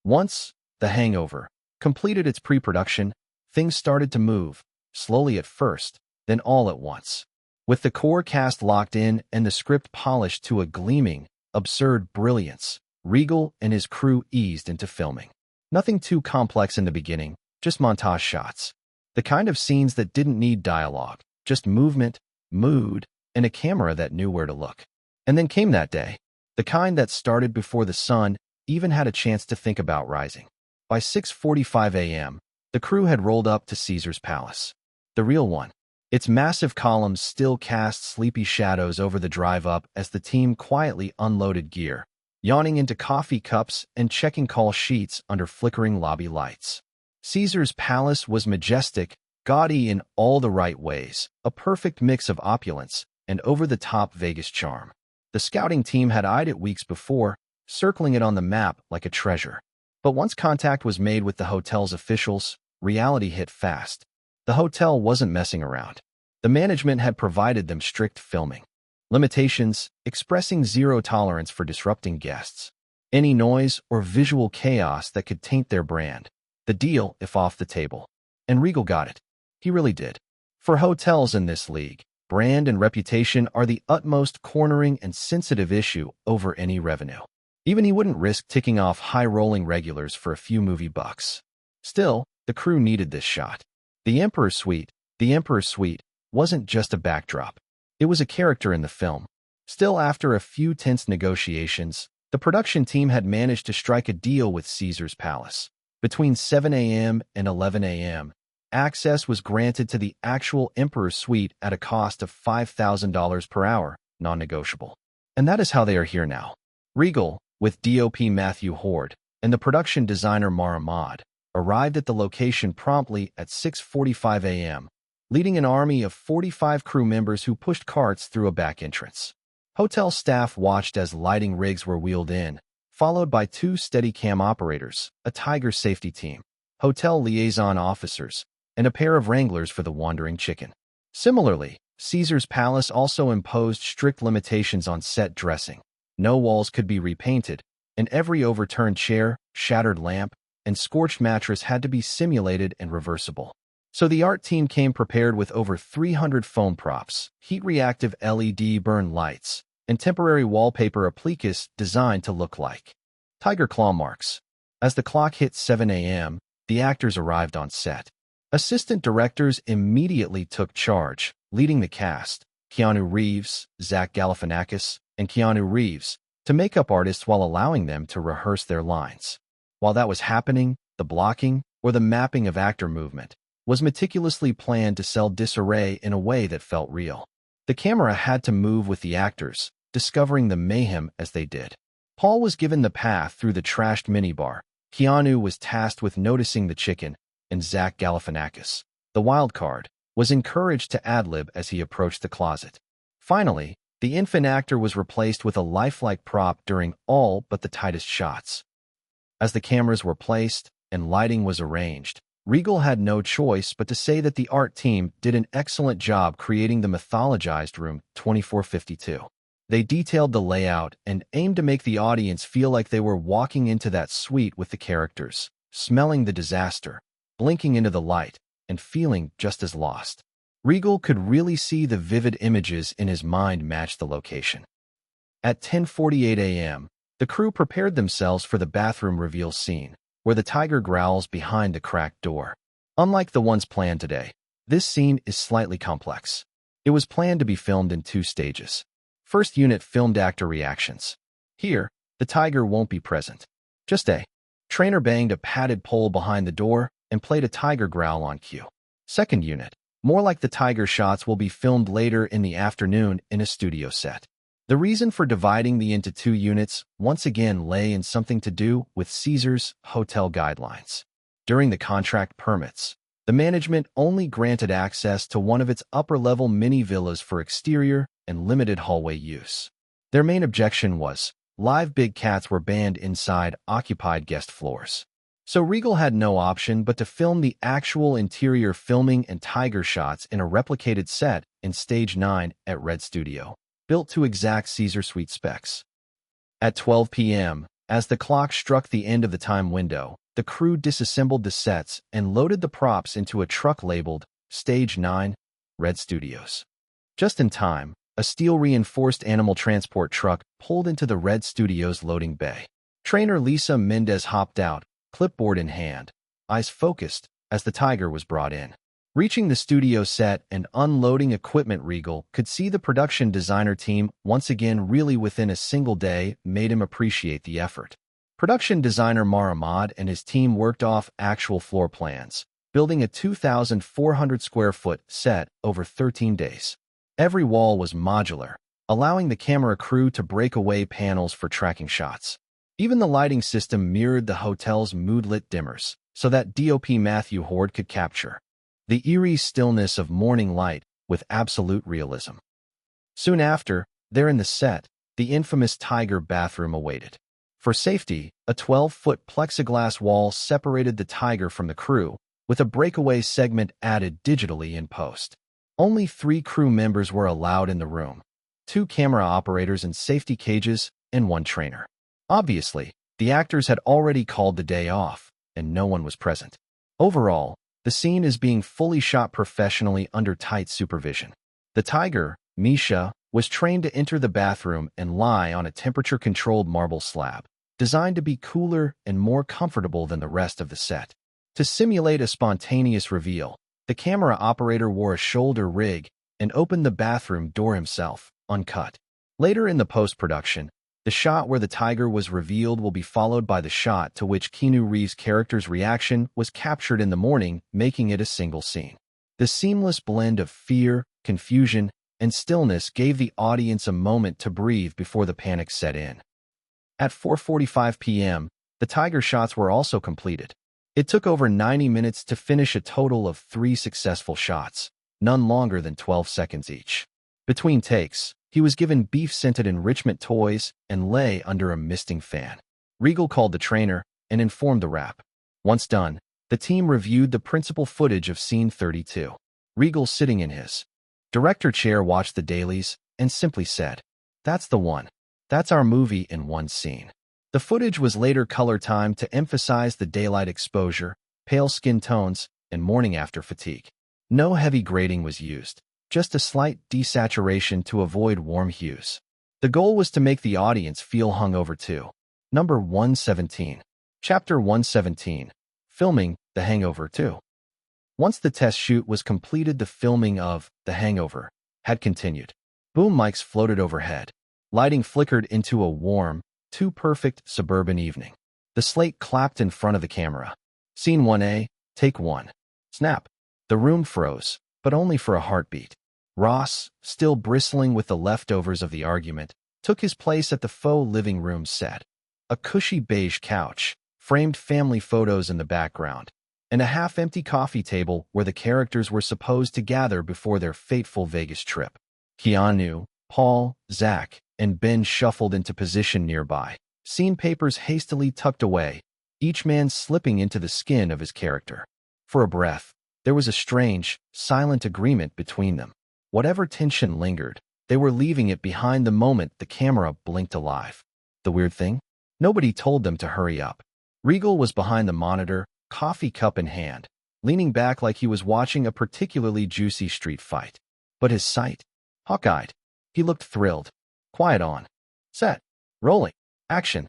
Once The Hangover completed its pre-production, things started to move, slowly at first, then all at once. With the core cast locked in and the script polished to a gleaming, absurd brilliance, Regal and his crew eased into filming. Nothing too complex in the beginning, just montage shots. The kind of scenes that didn't need dialogue, just movement, mood, and a camera that knew where to look. And then came that day, the kind that started before the sun even had a chance to think about rising. By 6:45 a.m., the crew had rolled up to Caesar's palace. The real one. Its massive columns still cast sleepy shadows over the drive up as the team quietly unloaded gear, yawning into coffee cups and checking call sheets under flickering lobby lights. Caesar's palace was majestic, gaudy in all the right ways, a perfect mix of opulence and over-the-top Vegas charm. The scouting team had eyed it weeks before, circling it on the map like a treasure. But once contact was made with the hotel's officials, reality hit fast. The hotel wasn't messing around. The management had provided them strict filming limitations, expressing zero tolerance for disrupting guests. Any noise or visual chaos that could taint their brand. The deal, if off the table. And Regal got it. He really did. For hotels in this league, brand and reputation are the utmost cornering and sensitive issue over any revenue. Even he wouldn't risk ticking off high-rolling regulars for a few movie bucks. Still, the crew needed this shot. The Emperor's Suite wasn't just a backdrop. It was a character in the film. Still, after a few tense negotiations, the production team had managed to strike a deal with Caesar's Palace. Between 7 a.m. and 11 a.m., access was granted to the actual Emperor's Suite at a cost of $5,000 per hour, non-negotiable. And that is how they are here now. Regal, with DOP Matthew Horde and the production designer Mara Maude, arrived at the location promptly at 6:45 a.m., leading an army of 45 crew members who pushed carts through a back entrance. Hotel staff watched as lighting rigs were wheeled in, followed by 2 Steadicam operators, a Tiger safety team, hotel liaison officers, and a pair of wranglers for the wandering chicken. Similarly, Caesar's Palace also imposed strict limitations on set dressing. No walls could be repainted, and every overturned chair, shattered lamp, and scorched mattress had to be simulated and reversible. So the art team came prepared with over 300 foam props, heat-reactive LED burn lights, and temporary wallpaper appliques designed to look like tiger claw marks. As the clock hit 7 a.m., the actors arrived on set. Assistant directors immediately took charge, leading the cast, Keanu Reeves, Zach Galifianakis, and Keanu Reeves, to makeup artists while allowing them to rehearse their lines. While that was happening, the blocking, or the mapping of actor movement, was meticulously planned to sell disarray in a way that felt real. The camera had to move with the actors, discovering the mayhem as they did. Paul was given the path through the trashed minibar, Keanu was tasked with noticing the chicken, and Zach Galifianakis, the wild card, was encouraged to ad-lib as he approached the closet. Finally, the infant actor was replaced with a lifelike prop during all but the tightest shots. As the cameras were placed and lighting was arranged, Regal had no choice but to say that the art team did an excellent job creating the mythologized room 2452. They detailed the layout and aimed to make the audience feel like they were walking into that suite with the characters, smelling the disaster, blinking into the light, and feeling just as lost. Regal could really see the vivid images in his mind match the location. At 10:48 a.m., the crew prepared themselves for the bathroom reveal scene, where the tiger growls behind the cracked door. Unlike the ones planned today, this scene is slightly complex. It was planned to be filmed in 2 stages. First unit filmed actor reactions. Here, the tiger won't be present. Just a trainer banged a padded pole behind the door and played a tiger growl on cue. Second unit, more like the tiger shots, will be filmed later in the afternoon in a studio set. The reason for dividing the into 2 units once again lay in something to do with Caesar's hotel guidelines. During the contract permits, the management only granted access to one of its upper-level mini-villas for exterior and limited hallway use. Their main objection was, live big cats were banned inside occupied guest floors. So Regal had no option but to film the actual interior filming and tiger shots in a replicated set in Stage 9 at Red Studio, built to exact Caesar Suite specs. At 12 p.m., as the clock struck the end of the time window, the crew disassembled the sets and loaded the props into a truck labeled Stage 9, Red Studios. Just in time, a steel-reinforced animal transport truck pulled into the Red Studios loading bay. Trainer Lisa Mendez hopped out, clipboard in hand, eyes focused, as the tiger was brought in. Reaching the studio set and unloading equipment, Regal could see the production designer team once again really within a single day made him appreciate the effort. Production designer Maramad and his team worked off actual floor plans, building a 2,400 square foot set over 13 days. Every wall was modular, allowing the camera crew to break away panels for tracking shots. Even the lighting system mirrored the hotel's mood-lit dimmers, so that DOP Matthew Horde could capture the eerie stillness of morning light with absolute realism. Soon after, there in the set, the infamous tiger bathroom awaited. For safety, a 12-foot plexiglass wall separated the tiger from the crew, with a breakaway segment added digitally in post. Only 3 crew members were allowed in the room, 2 camera operators in safety cages and 1 trainer. Obviously, the actors had already called the day off, and no one was present. Overall, the scene is being fully shot professionally under tight supervision. The tiger, Misha, was trained to enter the bathroom and lie on a temperature-controlled marble slab, designed to be cooler and more comfortable than the rest of the set. To simulate a spontaneous reveal, the camera operator wore a shoulder rig and opened the bathroom door himself, uncut. Later in the post-production, the shot where the tiger was revealed will be followed by the shot to which Keanu Reeves' character's reaction was captured in the morning, making it a single scene. The seamless blend of fear, confusion, and stillness gave the audience a moment to breathe before the panic set in. At 4:45 p.m., the tiger shots were also completed. It took over 90 minutes to finish a total of 3 successful shots, none longer than 12 seconds each. Between takes, he was given beef-scented enrichment toys and lay under a misting fan. Regal called the trainer and informed the wrap. Once done, the team reviewed the principal footage of scene 32. Regal, sitting in his director chair, watched the dailies and simply said, "That's the one. That's our movie in one scene." The footage was later color-timed to emphasize the daylight exposure, pale skin tones, and morning-after fatigue. No heavy grading was used, just a slight desaturation to avoid warm hues. The goal was to make the audience feel hungover too. Number 117. Chapter 117. Filming The Hangover 2. Once the test shoot was completed, the filming of The Hangover had continued. Boom mics floated overhead. Lighting flickered into a warm, too perfect suburban evening. The slate clapped in front of the camera. Scene 1A, take 1. Snap. The room froze, but only for a heartbeat. Ross, still bristling with the leftovers of the argument, took his place at the faux living room set. A cushy beige couch, framed family photos in the background, and a half-empty coffee table where the characters were supposed to gather before their fateful Vegas trip. Keanu, Paul, Zach, and Ben shuffled into position nearby, scene papers hastily tucked away, each man slipping into the skin of his character. For a breath, there was a strange, silent agreement between them. Whatever tension lingered, they were leaving it behind the moment the camera blinked alive. The weird thing? Nobody told them to hurry up. Regal was behind the monitor, coffee cup in hand, leaning back like he was watching a particularly juicy street fight. But his sight? Hawk-eyed. He looked thrilled. Quiet on. Set. Rolling. Action.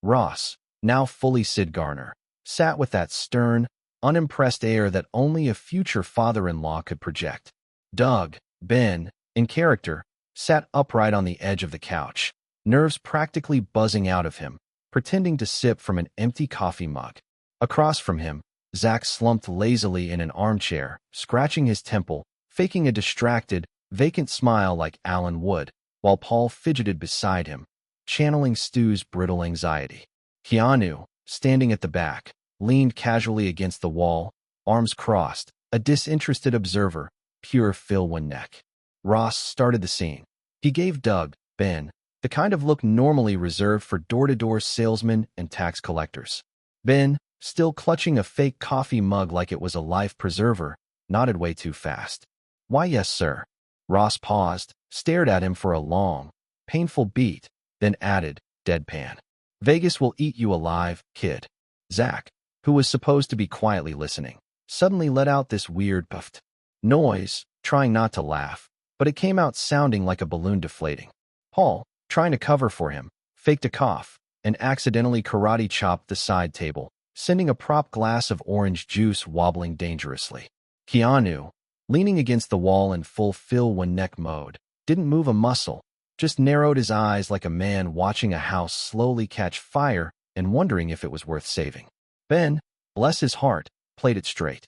Ross, now fully Sid Garner, sat with that stern, unimpressed air that only a future father-in-law could project. Doug, Ben, in character, sat upright on the edge of the couch, nerves practically buzzing out of him, pretending to sip from an empty coffee mug. Across from him, Zach slumped lazily in an armchair, scratching his temple, faking a distracted, vacant smile like Alan Wood, while Paul fidgeted beside him, channeling Stu's brittle anxiety. Keanu, standing at the back, leaned casually against the wall, arms crossed, a disinterested observer, pure Phil one neck. Ross started the scene. He gave Doug, Ben, the kind of look normally reserved for door-to-door salesmen and tax collectors. Ben, still clutching a fake coffee mug like it was a life preserver, nodded way too fast. "Why, yes, sir." Ross paused, stared at him for a long, painful beat, then added, deadpan, "Vegas will eat you alive, kid." Zach, who was supposed to be quietly listening, suddenly let out this weird puffed noise, trying not to laugh, but it came out sounding like a balloon deflating. Paul, trying to cover for him, faked a cough and accidentally karate chopped the side table, sending a prop glass of orange juice wobbling dangerously. Keanu, leaning against the wall in full Phil one neck mode, didn't move a muscle, just narrowed his eyes like a man watching a house slowly catch fire and wondering if it was worth saving. Ben, bless his heart, played it straight.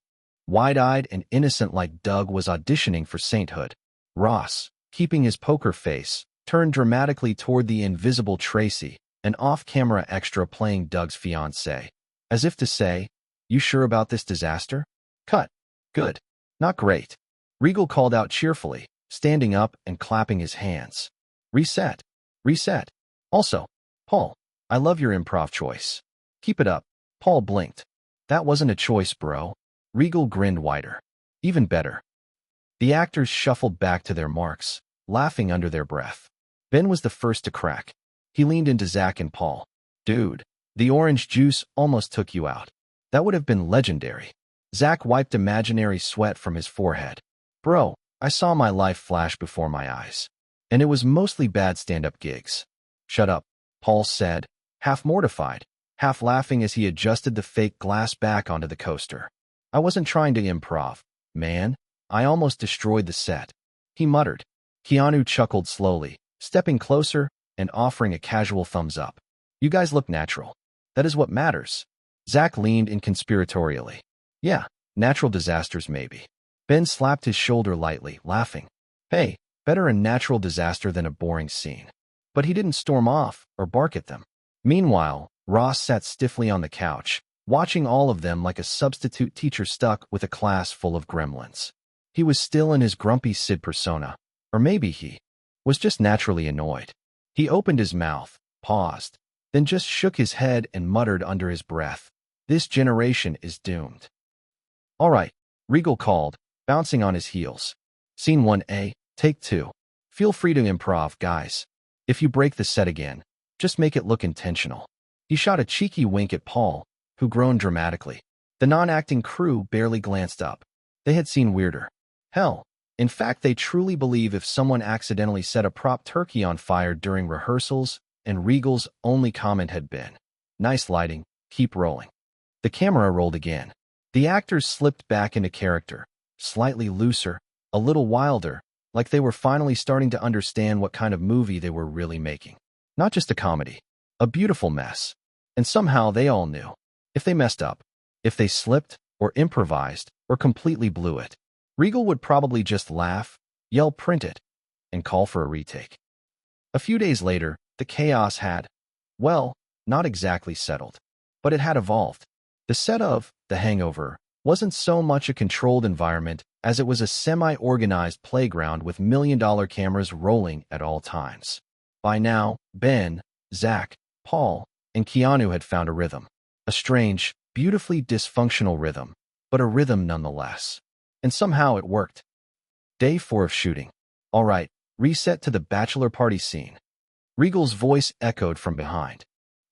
Wide-eyed and innocent like Doug was auditioning for sainthood. Ross, keeping his poker face, turned dramatically toward the invisible Tracy, an off-camera extra playing Doug's fiancée, as if to say, "You sure about this disaster?" "Cut. Good. Not great." Regal called out cheerfully, standing up and clapping his hands. "Reset. Reset. Also, Paul, I love your improv choice. Keep it up." Paul blinked. "That wasn't a choice, bro." Regal grinned wider. "Even better." The actors shuffled back to their marks, laughing under their breath. Ben was the first to crack. He leaned into Zach and Paul. "Dude, the orange juice almost took you out. That would have been legendary." Zach wiped imaginary sweat from his forehead. "Bro, I saw my life flash before my eyes. And it was mostly bad stand-up gigs." "Shut up," Paul said, half mortified, half laughing as he adjusted the fake glass back onto the coaster. "I wasn't trying to improv, man. I almost destroyed the set," he muttered. Keanu chuckled slowly, stepping closer and offering a casual thumbs up. "You guys look natural. That is what matters." Zach leaned in conspiratorially. "Yeah, natural disasters maybe." Ben slapped his shoulder lightly, laughing. "Hey, better a natural disaster than a boring scene." But he didn't storm off or bark at them. Meanwhile, Ross sat stiffly on the couch, watching all of them like a substitute teacher stuck with a class full of gremlins. He was still in his grumpy Sid persona, or maybe he was just naturally annoyed. He opened his mouth, paused, then just shook his head and muttered under his breath, "This generation is doomed." "All right," Regal called, bouncing on his heels. "Scene 1A, take 2. Feel free to improv, guys. If you break the set again, just make it look intentional." He shot a cheeky wink at Paul, who groaned dramatically. The non-acting crew barely glanced up. They had seen weirder. Hell, in fact, they truly believe if someone accidentally set a prop turkey on fire during rehearsals, and Regal's only comment had been, "Nice lighting, keep rolling." The camera rolled again. The actors slipped back into character, slightly looser, a little wilder, like they were finally starting to understand what kind of movie they were really making. Not just a comedy, a beautiful mess. And somehow they all knew. If they messed up, if they slipped, or improvised, or completely blew it, Regal would probably just laugh, yell "print it," and call for a retake. A few days later, the chaos had, well, not exactly settled, but it had evolved. The set of The Hangover wasn't so much a controlled environment as it was a semi-organized playground with million-dollar cameras rolling at all times. By now, Ben, Zach, Paul, and Keanu had found a rhythm. A strange, beautifully dysfunctional rhythm, but a rhythm nonetheless. And somehow it worked. Day 4 of shooting. "All right, reset to the bachelor party scene." Regal's voice echoed from behind.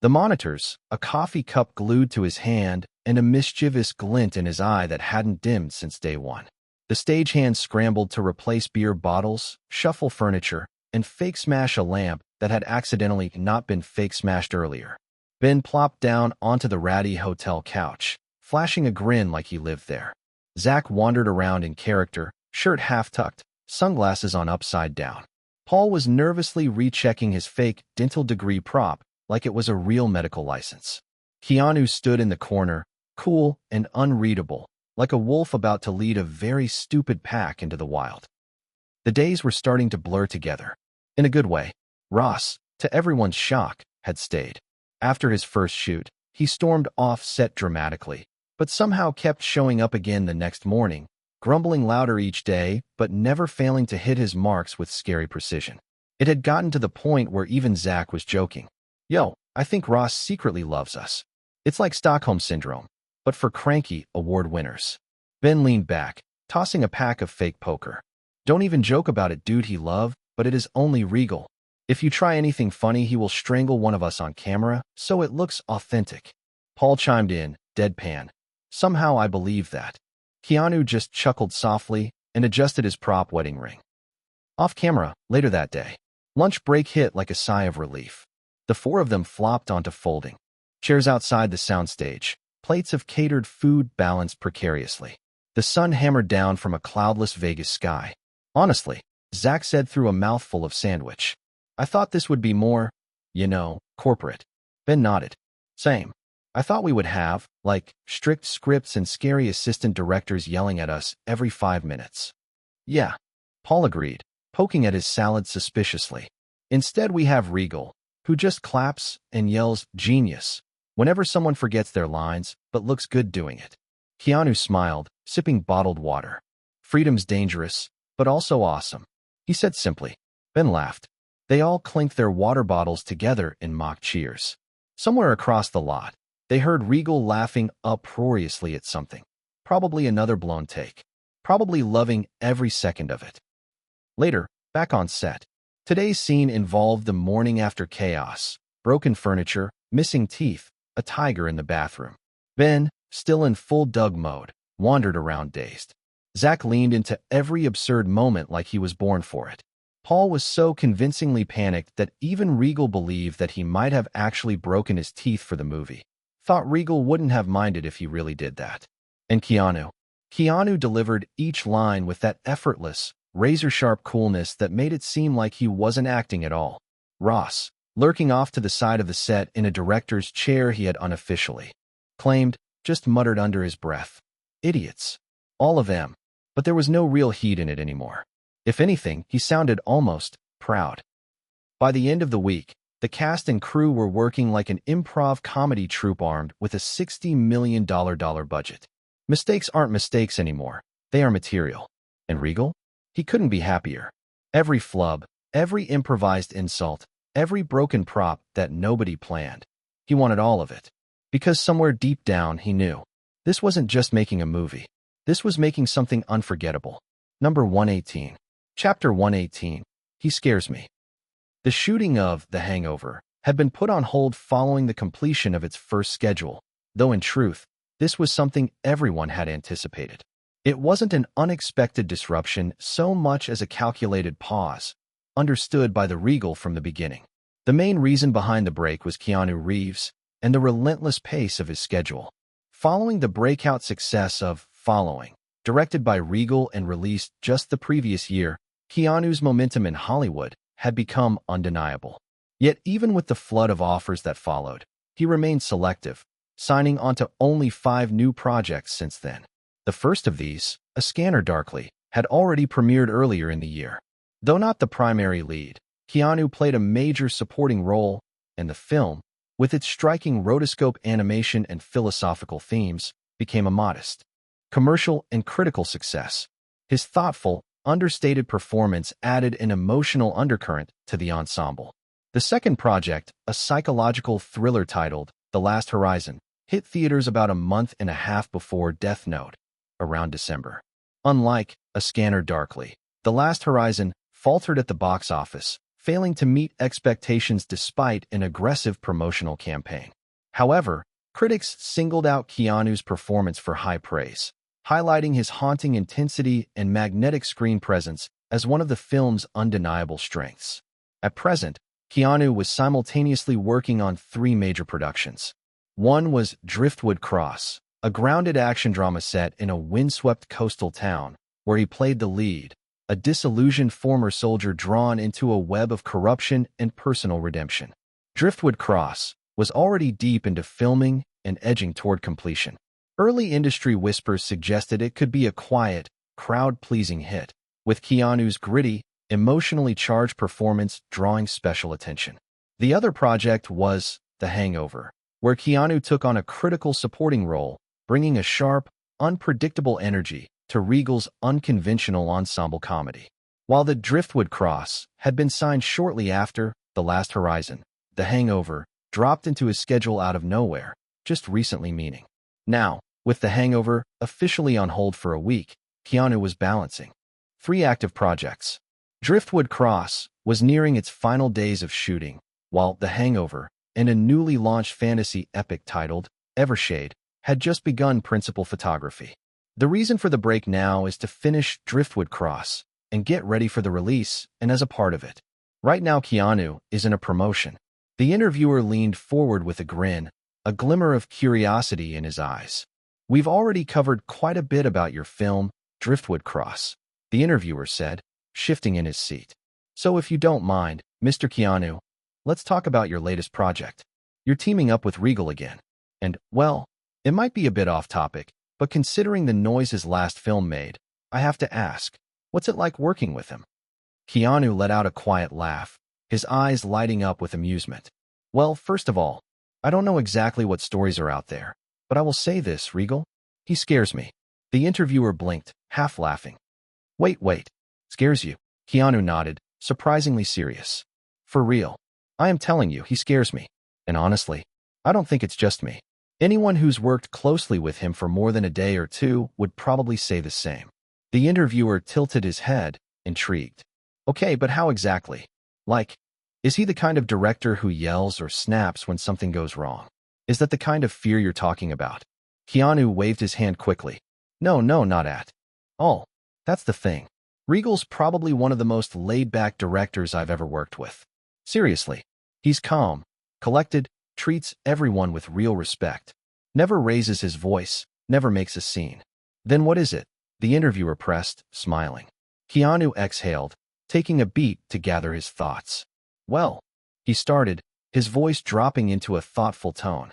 The monitors, a coffee cup glued to his hand, and a mischievous glint in his eye that hadn't dimmed since day 1. The stagehands scrambled to replace beer bottles, shuffle furniture, and fake smash a lamp that had accidentally not been fake smashed earlier. Ben plopped down onto the ratty hotel couch, flashing a grin like he lived there. Zach wandered around in character, shirt half-tucked, sunglasses on upside down. Paul was nervously rechecking his fake dental degree prop like it was a real medical license. Keanu stood in the corner, cool and unreadable, like a wolf about to lead a very stupid pack into the wild. The days were starting to blur together. In a good way. Ross, to everyone's shock, had stayed. After his first shoot, He stormed off set dramatically, but somehow kept showing up again the next morning, grumbling louder each day, but never failing to hit his marks with scary precision. It had gotten to the point where even Zach was joking. Yo, I think Ross secretly loves us. It's like Stockholm Syndrome, but for cranky award winners. Ben leaned back, tossing a pack of fake poker. Don't even joke about it, dude, he loved, but it is only Regal. If you try anything funny, he will strangle one of us on camera, so it looks authentic. Paul chimed in, deadpan. Somehow I believe that. Keanu just chuckled softly and adjusted his prop wedding ring. Off camera, later that day. Lunch break hit like a sigh of relief. The four of them flopped onto folding chairs outside the soundstage, plates of catered food balanced precariously. The sun hammered down from a cloudless Vegas sky. Honestly, Zach said through a mouthful of sandwich. I thought this would be more, corporate. Ben nodded. Same. I thought we would have, strict scripts and scary assistant directors yelling at us every 5 minutes. Yeah, Paul agreed, poking at his salad suspiciously. Instead, we have Regal, who just claps and yells, genius, whenever someone forgets their lines, but looks good doing it. Keanu smiled, sipping bottled water. Freedom's dangerous, but also awesome, he said simply. Ben laughed. They all clinked their water bottles together in mock cheers. Somewhere across the lot, they heard Regal laughing uproariously at something. Probably another blown take. Probably loving every second of it. Later, back on set. Today's scene involved the morning after chaos, broken furniture, missing teeth, a tiger in the bathroom. Ben, still in full Doug mode, wandered around dazed. Zach leaned into every absurd moment like he was born for it. Paul was so convincingly panicked that even Regal believed that he might have actually broken his teeth for the movie. Thought Regal wouldn't have minded if he really did that. And Keanu. Keanu delivered each line with that effortless, razor-sharp coolness that made it seem like he wasn't acting at all. Ross, lurking off to the side of the set in a director's chair he had unofficially claimed, just muttered under his breath. Idiots. All of them. But there was no real heat in it anymore. If anything, he sounded almost proud. By the end of the week, the cast and crew were working like an improv comedy troupe armed with a $60 million budget. Mistakes aren't mistakes anymore. They are material. And Regal? He couldn't be happier. Every flub, every improvised insult, every broken prop that nobody planned. He wanted all of it. Because somewhere deep down he knew. This wasn't just making a movie. This was making something unforgettable. Number 118. Chapter 118. He scares me. The shooting of The Hangover had been put on hold following the completion of its first schedule, though in truth, this was something everyone had anticipated. It wasn't an unexpected disruption so much as a calculated pause, understood by the Regal from the beginning. The main reason behind the break was Keanu Reeves and the relentless pace of his schedule. Following the breakout success of Following, directed by Regal and released just the previous year, Keanu's momentum in Hollywood had become undeniable. Yet even with the flood of offers that followed, he remained selective, signing onto only 5 new projects since then. The first of these, A Scanner Darkly, had already premiered earlier in the year. Though not the primary lead, Keanu played a major supporting role, and the film, with its striking rotoscope animation and philosophical themes, became a modest commercial and critical success. His thoughtful, understated performance added an emotional undercurrent to the ensemble. The second project, a psychological thriller titled The Last Horizon, hit theaters about a month and a half before Death Note, around December. Unlike A Scanner Darkly, The Last Horizon faltered at the box office, failing to meet expectations despite an aggressive promotional campaign. However, critics singled out Keanu's performance for high praise, highlighting his haunting intensity and magnetic screen presence as one of the film's undeniable strengths. At present, Keanu was simultaneously working on 3 major productions. One was Driftwood Cross, a grounded action drama set in a windswept coastal town, where he played the lead, a disillusioned former soldier drawn into a web of corruption and personal redemption. Driftwood Cross was already deep into filming and edging toward completion. Early industry whispers suggested it could be a quiet, crowd-pleasing hit, with Keanu's gritty, emotionally charged performance drawing special attention. The other project was The Hangover, where Keanu took on a critical supporting role, bringing a sharp, unpredictable energy to Regal's unconventional ensemble comedy. While The Driftwood Cross had been signed shortly after The Last Horizon, The Hangover dropped into his schedule out of nowhere, just recently meaning. Now, with The Hangover officially on hold for a week, Keanu was balancing 3 active projects. Driftwood Cross was nearing its final days of shooting, while The Hangover, and a newly launched fantasy epic titled Evershade, had just begun principal photography. The reason for the break now is to finish Driftwood Cross and get ready for the release, and as a part of it. Right now Keanu is in a promotion. The interviewer leaned forward with a grin, a glimmer of curiosity in his eyes. We've already covered quite a bit about your film, Driftwood Cross, the interviewer said, shifting in his seat. So if you don't mind, Mr. Keanu, let's talk about your latest project. You're teaming up with Regal again. And, well, it might be a bit off topic, but considering the noise his last film made, I have to ask, what's it like working with him? Keanu let out a quiet laugh, his eyes lighting up with amusement. Well, first of all, I don't know exactly what stories are out there, but I will say this, Regal. He scares me. The interviewer blinked, half laughing. Wait. Scares you? Keanu nodded, surprisingly serious. For real. I am telling you, he scares me. And honestly, I don't think it's just me. Anyone who's worked closely with him for more than a day or two would probably say the same. The interviewer tilted his head, intrigued. Okay, but how exactly? Like, is he the kind of director who yells or snaps when something goes wrong? Is that the kind of fear you're talking about? Keanu waved his hand quickly. No, not at all. That's the thing. Regal's probably one of the most laid-back directors I've ever worked with. Seriously. He's calm, collected, treats everyone with real respect. Never raises his voice, never makes a scene. Then what is it? The interviewer pressed, smiling. Keanu exhaled, taking a beat to gather his thoughts. Well, he started, his voice dropping into a thoughtful tone.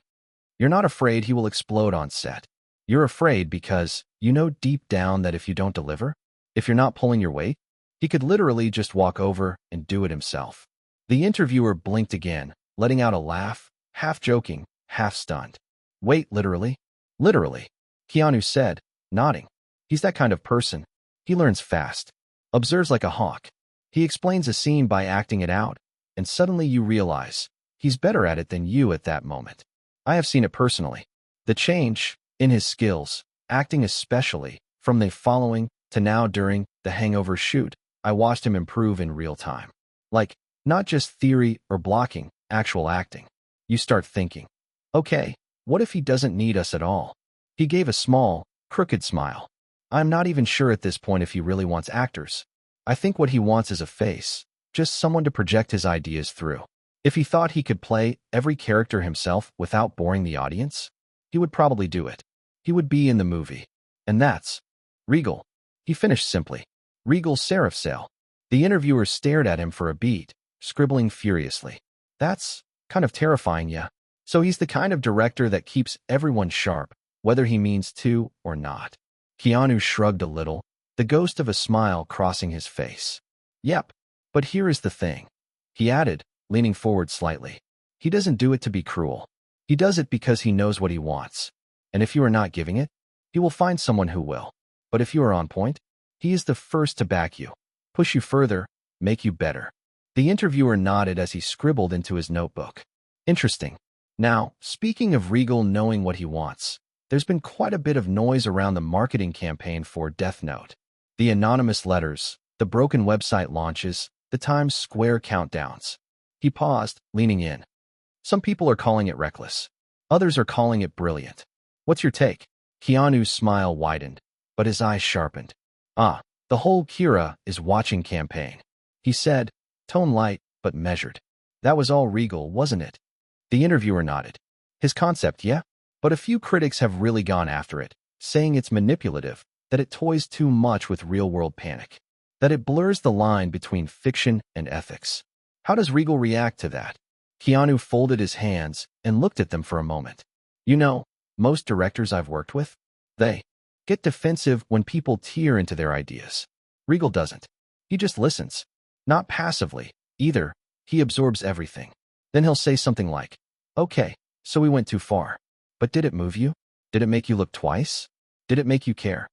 You're not afraid he will explode on set. You're afraid because you know deep down that if you don't deliver, if you're not pulling your weight, he could literally just walk over and do it himself. The interviewer blinked again, letting out a laugh, half joking, half stunned. Wait, literally? Literally, Keanu said, nodding. He's that kind of person. He learns fast, observes like a hawk. He explains a scene by acting it out, and suddenly you realize he's better at it than you at that moment. I have seen it personally. The change in his skills, acting especially, from the following to now during the Hangover shoot, I watched him improve in real time. Like, not just theory or blocking, actual acting. You start thinking, okay, what if he doesn't need us at all? He gave a small, crooked smile. I'm not even sure at this point if he really wants actors. I think what he wants is a face, just someone to project his ideas through. If he thought he could play every character himself without boring the audience, he would probably do it. He would be in the movie. And that's Regal. He finished simply. Regal Seraphsail. The interviewer stared at him for a beat, scribbling furiously. That's kind of terrifying, yeah. So he's the kind of director that keeps everyone sharp, whether he means to or not. Keanu shrugged a little, the ghost of a smile crossing his face. Yep, but here is the thing. He added, leaning forward slightly. He doesn't do it to be cruel. He does it because he knows what he wants. And if you are not giving it, he will find someone who will. But if you are on point, he is the first to back you, push you further, make you better. The interviewer nodded as he scribbled into his notebook. Interesting. Now, speaking of Regal knowing what he wants, there's been quite a bit of noise around the marketing campaign for Death Note. The anonymous letters, the broken website launches, the Times Square countdowns. He paused, leaning in. Some people are calling it reckless. Others are calling it brilliant. What's your take? Keanu's smile widened, but his eyes sharpened. The whole Kira is watching campaign. He said, tone light, but measured. That was all Regal, wasn't it? The interviewer nodded. His concept, yeah? But a few critics have really gone after it, saying it's manipulative, that it toys too much with real-world panic, that it blurs the line between fiction and ethics. How does Regal react to that? Keanu folded his hands and looked at them for a moment. You know, most directors I've worked with, they get defensive when people tear into their ideas. Regal doesn't. He just listens. Not passively, either. He absorbs everything. Then he'll say something like, okay, So we went too far. But did it move you? Did it make you look twice? Did it make you care?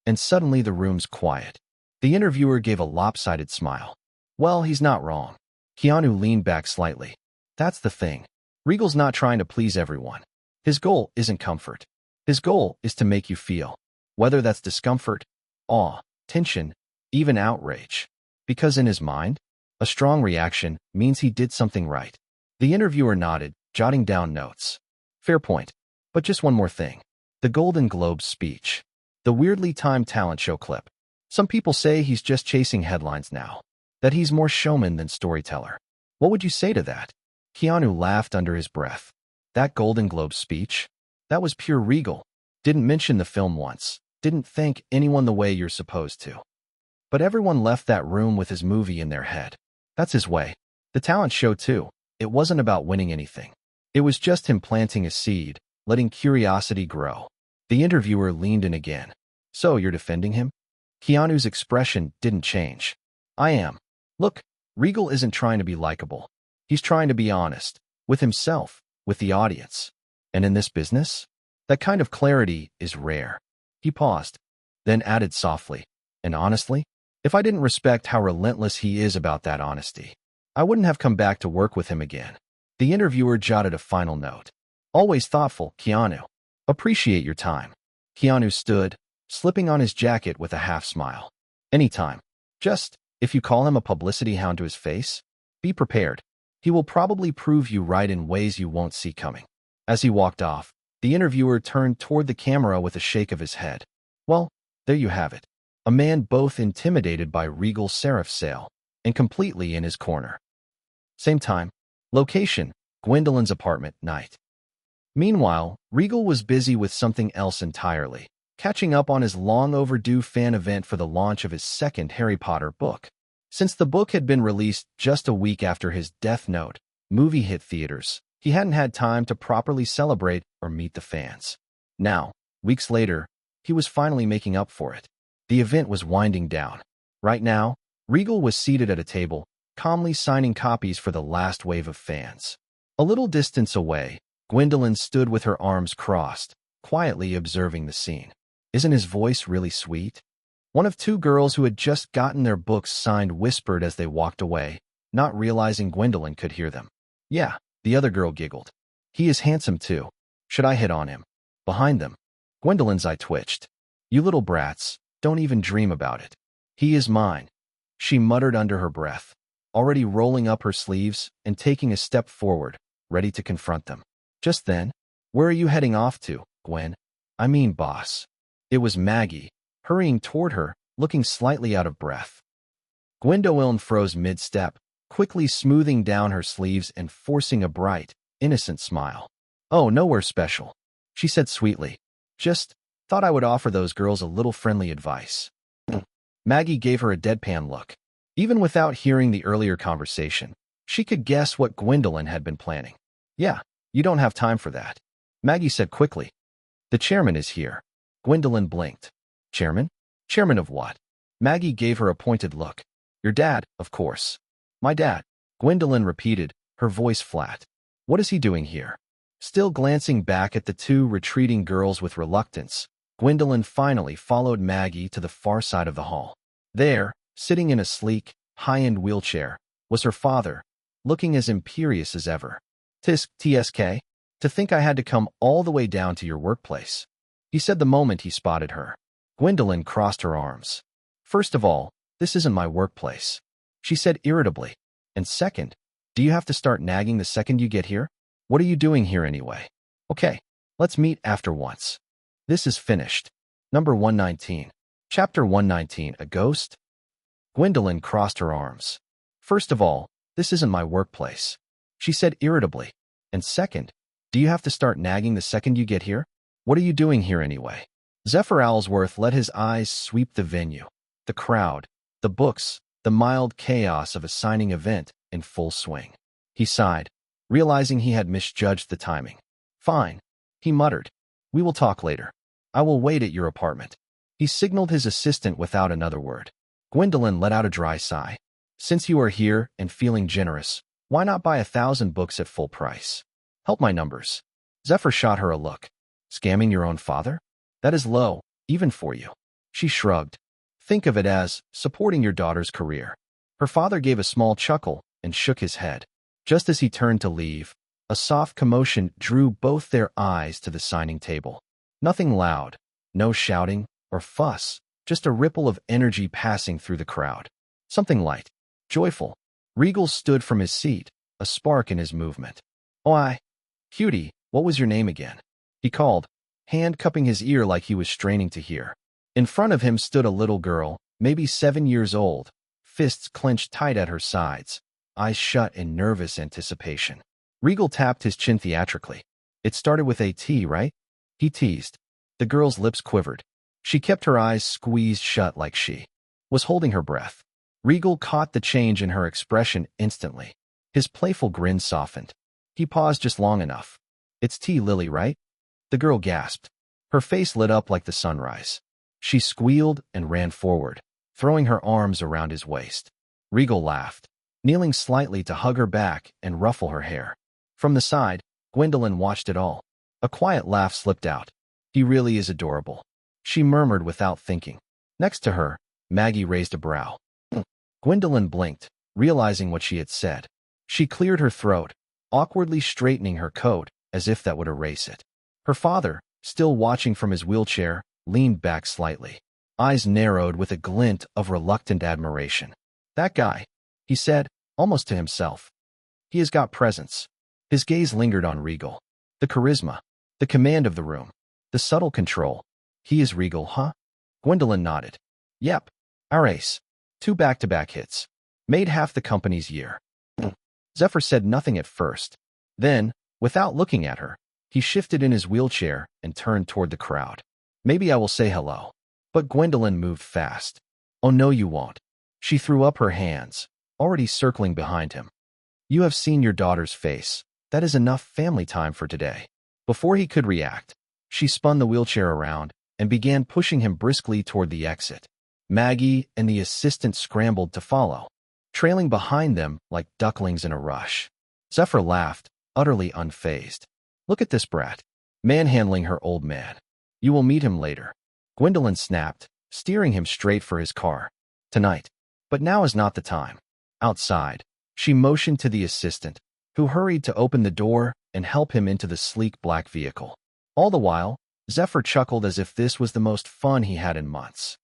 And suddenly the room's quiet. The interviewer gave a lopsided smile. Well, he's not wrong. Keanu leaned back slightly. That's the thing. Regal's not trying to please everyone. His goal isn't comfort. His goal is to make you feel. Whether that's discomfort, awe, tension, even outrage. Because in his mind, a strong reaction means he did something right. The interviewer nodded, jotting down notes. Fair point. But just one more thing. The Golden Globes speech. The weirdly timed talent show clip. Some people say he's just chasing headlines now. That he's more showman than storyteller. What would you say to that? Keanu laughed under his breath. That Golden Globes speech? That was pure Regal. Didn't mention the film once. Didn't thank anyone the way you're supposed to. But everyone left that room with his movie in their head. That's his way. The talent show too. It wasn't about winning anything. It was just him planting a seed, letting curiosity grow. The interviewer leaned in again. So you're defending him? Keanu's expression didn't change. I am. Look, Regal isn't trying to be likable. He's trying to be honest. With himself, with the audience. And in this business, that kind of clarity is rare. He paused, then added softly, and honestly, if I didn't respect how relentless he is about that honesty, I wouldn't have come back to work with him again. The interviewer jotted a final note. Always thoughtful, Keanu. Appreciate your time. Keanu stood, slipping on his jacket with a half smile. Anytime. Just, if you call him a publicity hound to his face, be prepared. He will probably prove you right in ways you won't see coming. As he walked off, the interviewer turned toward the camera with a shake of his head. Well, there you have it. A man both intimidated by Regal Seraphsail and completely in his corner. Same time. Location, Gwendolyn's apartment, night. Meanwhile, Regal was busy with something else entirely, catching up on his long-overdue fan event for the launch of his second Harry Potter book. Since the book had been released just a week after his Death Note movie hit theaters, he hadn't had time to properly celebrate or meet the fans. Now, weeks later, he was finally making up for it. The event was winding down. Right now, Regal was seated at a table, calmly signing copies for the last wave of fans. A little distance away, Gwendolyn stood with her arms crossed, quietly observing the scene. Isn't his voice really sweet? One of two girls who had just gotten their books signed whispered as they walked away, not realizing Gwendolyn could hear them. Yeah, the other girl giggled. He is handsome too. Should I hit on him? Behind them, Gwendolyn's eye twitched. You little brats, don't even dream about it. He is mine, she muttered under her breath, already rolling up her sleeves and taking a step forward, ready to confront them. Just then, where are you heading off to, Gwen? I mean, boss. It was Maggie, hurrying toward her, looking slightly out of breath. Gwendolyn froze mid-step, quickly smoothing down her sleeves and forcing a bright, innocent smile. Oh, nowhere special, she said sweetly. Just thought I would offer those girls a little friendly advice. Maggie gave her a deadpan look. Even without hearing the earlier conversation, she could guess what Gwendolyn had been planning. Yeah, you don't have time for that, Maggie said quickly. The chairman is here. Gwendolyn blinked. Chairman? Chairman of what? Maggie gave her a pointed look. Your dad, of course. My dad, Gwendolyn repeated, her voice flat. What is he doing here? Still glancing back at the two retreating girls with reluctance, Gwendolyn finally followed Maggie to the far side of the hall. There, sitting in a sleek, high-end wheelchair, was her father, looking as imperious as ever. TSK? To think I had to come all the way down to your workplace, he said the moment he spotted her. Gwendolyn crossed her arms. First of all, this isn't my workplace, she said irritably. And second, do you have to start nagging the second you get here? What are you doing here anyway? Okay, let's meet after once. This is finished. Number 119. Chapter 119, A Ghost? Gwendolyn crossed her arms. First of all, this isn't my workplace, she said irritably. And second, do you have to start nagging the second you get here? What are you doing here anyway? Zephyr Owlsworth let his eyes sweep the venue, the crowd, the books, the mild chaos of a signing event in full swing. He sighed, realizing he had misjudged the timing. Fine, he muttered. We will talk later. I will wait at your apartment. He signaled his assistant without another word. Gwendolyn let out a dry sigh. Since you are here and feeling generous, why not buy 1,000 books at full price? Help my numbers. Zephyr shot her a look. Scamming your own father? That is low, even for you. She shrugged. Think of it as supporting your daughter's career. Her father gave a small chuckle and shook his head. Just as he turned to leave, a soft commotion drew both their eyes to the signing table. Nothing loud, no shouting or fuss, just a ripple of energy passing through the crowd. Something light, joyful. Regal stood from his seat, a spark in his movement. "Oh, cutie, what was your name again?" he called, hand cupping his ear like he was straining to hear. In front of him stood a little girl, maybe 7 years old, fists clenched tight at her sides, eyes shut in nervous anticipation. Regal tapped his chin theatrically. "It started with a T, right?" he teased. The girl's lips quivered. She kept her eyes squeezed shut like she was holding her breath. Regal caught the change in her expression instantly. His playful grin softened. He paused just long enough. "It's T. Lily, right?" The girl gasped. Her face lit up like the sunrise. She squealed and ran forward, throwing her arms around his waist. Regal laughed, kneeling slightly to hug her back and ruffle her hair. From the side, Gwendolyn watched it all. A quiet laugh slipped out. "He really is adorable," she murmured without thinking. Next to her, Maggie raised a brow. Gwendolyn blinked, realizing what she had said. She cleared her throat, awkwardly straightening her coat as if that would erase it. Her father, still watching from his wheelchair, leaned back slightly. Eyes narrowed with a glint of reluctant admiration. "That guy," he said, almost to himself. "He has got presence." His gaze lingered on Regal. The charisma, the command of the room, the subtle control. "He is Regal, huh?" Gwendolyn nodded. "Yep. Our ace. 2 back-to-back hits. Made half the company's year." Zephyr said nothing at first. Then, without looking at her, he shifted in his wheelchair and turned toward the crowd. "Maybe I will say hello." But Gwendolyn moved fast. "Oh no, you won't." She threw up her hands, already circling behind him. "You have seen your daughter's face. That is enough family time for today." Before he could react, she spun the wheelchair around and began pushing him briskly toward the exit. Maggie and the assistant scrambled to follow, trailing behind them like ducklings in a rush. Zephyr laughed, utterly unfazed. "Look at this brat, manhandling her old man. You will meet him later." Gwendolyn snapped, steering him straight for his car. "Tonight. But now is not the time." Outside, she motioned to the assistant, who hurried to open the door and help him into the sleek black vehicle. All the while, Zephyr chuckled as if this was the most fun he had in months.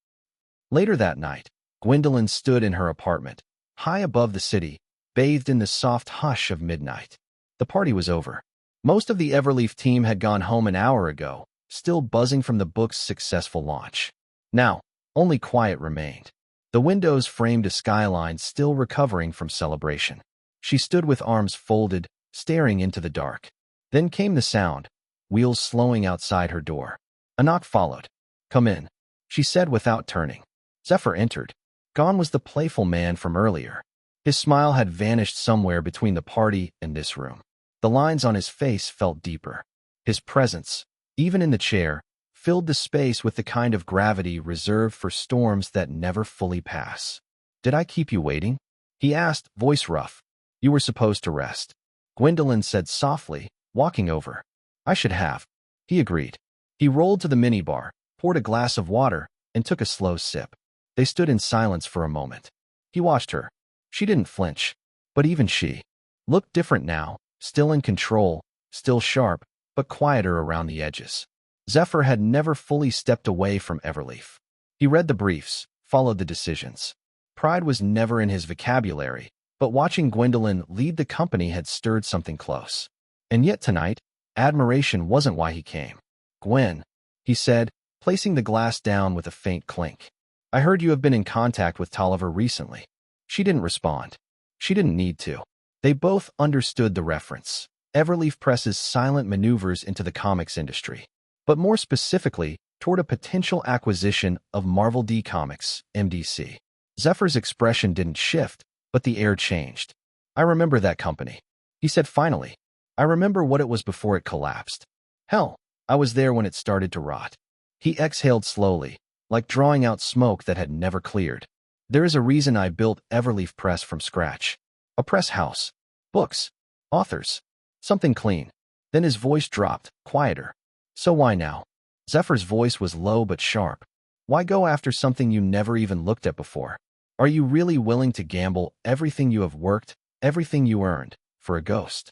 Later that night, Gwendolyn stood in her apartment, high above the city, bathed in the soft hush of midnight. The party was over. Most of the Everleaf team had gone home an hour ago, still buzzing from the book's successful launch. Now, only quiet remained. The windows framed a skyline still recovering from celebration. She stood with arms folded, staring into the dark. Then came the sound, wheels slowing outside her door. A knock followed. "Come in," she said without turning. Zephyr entered. Gone was the playful man from earlier. His smile had vanished somewhere between the party and this room. The lines on his face felt deeper. His presence, even in the chair, filled the space with the kind of gravity reserved for storms that never fully pass. "Did I keep you waiting?" he asked, voice rough. "You were supposed to rest," Gwendolyn said softly, walking over. "I should have," he agreed. He rolled to the minibar, poured a glass of water, and took a slow sip. They stood in silence for a moment. He watched her. She didn't flinch, but even she looked different now, still in control, still sharp, but quieter around the edges. Zephyr had never fully stepped away from Everleaf. He read the briefs, followed the decisions. Pride was never in his vocabulary, but watching Gwendolyn lead the company had stirred something close. And yet tonight, admiration wasn't why he came. "Gwen," he said, placing the glass down with a faint clink. "I heard you have been in contact with Tolliver recently." She didn't respond. She didn't need to. They both understood the reference. Everleaf Press's silent maneuvers into the comics industry, but more specifically, toward a potential acquisition of Marvel D Comics, MDC. Zephyr's expression didn't shift, but the air changed. "I remember that company," he said finally. "I remember what it was before it collapsed. Hell, I was there when it started to rot." He exhaled slowly, like drawing out smoke that had never cleared. "There is a reason I built Everleaf Press from scratch. A press house. Books. Authors. Something clean. Then his voice dropped, quieter. So why now? Zephyr's voice was low but sharp. Why go after something you never even looked at before? Are you really willing to gamble everything you have worked, everything you earned, for a ghost?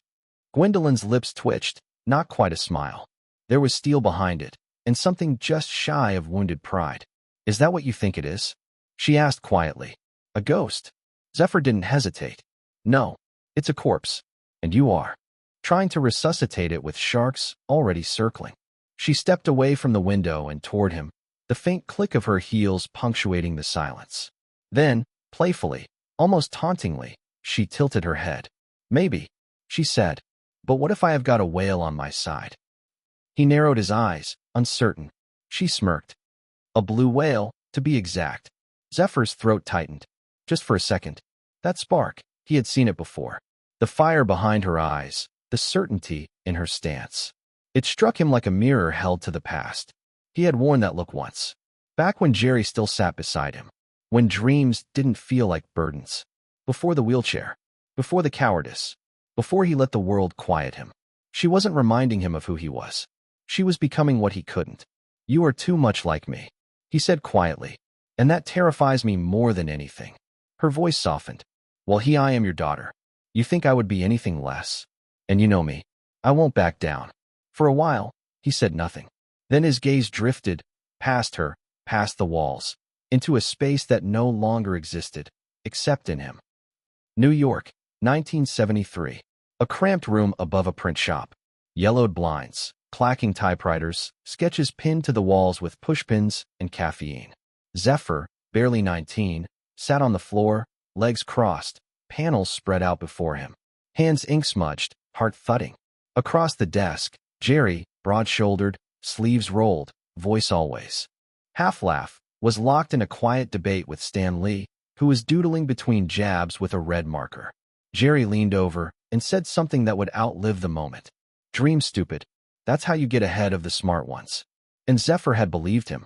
Gwendolyn's lips twitched, not quite a smile. There was steel behind it, and something just shy of wounded pride. Is that what you think it is? She asked quietly. A ghost? Zephyr didn't hesitate. No, it's a corpse. And you are trying to resuscitate it with sharks already circling. She stepped away from the window and toward him, the faint click of her heels punctuating the silence. Then, playfully, almost tauntingly, she tilted her head. Maybe, she said, but what if I have got a whale on my side? He narrowed his eyes, uncertain. She smirked. A blue whale, to be exact. Zephyr's throat tightened. Just for a second. That spark, he had seen it before. The fire behind her eyes, the certainty in her stance. It struck him like a mirror held to the past. He had worn that look once. Back when Jerry still sat beside him. When dreams didn't feel like burdens. Before the wheelchair. Before the cowardice. Before he let the world quiet him. She wasn't reminding him of who he was. She was becoming what he couldn't. You are too much like me, he said quietly. And that terrifies me more than anything. Her voice softened. Well, I am your daughter. You think I would be anything less? And you know me. I won't back down. For a while, he said nothing. Then his gaze drifted, past her, past the walls, into a space that no longer existed, except in him. New York, 1973. A cramped room above a print shop. Yellowed blinds, clacking typewriters, sketches pinned to the walls with pushpins and caffeine. Zephyr, barely 19, sat on the floor, legs crossed, panels spread out before him. Hands ink-smudged, heart thudding. Across the desk, Jerry, broad-shouldered, sleeves rolled, voice always. Half-laugh, was locked in a quiet debate with Stan Lee, who was doodling between jabs with a red marker. Jerry leaned over and said something that would outlive the moment. Dream stupid. That's how you get ahead of the smart ones. And Zephyr had believed him.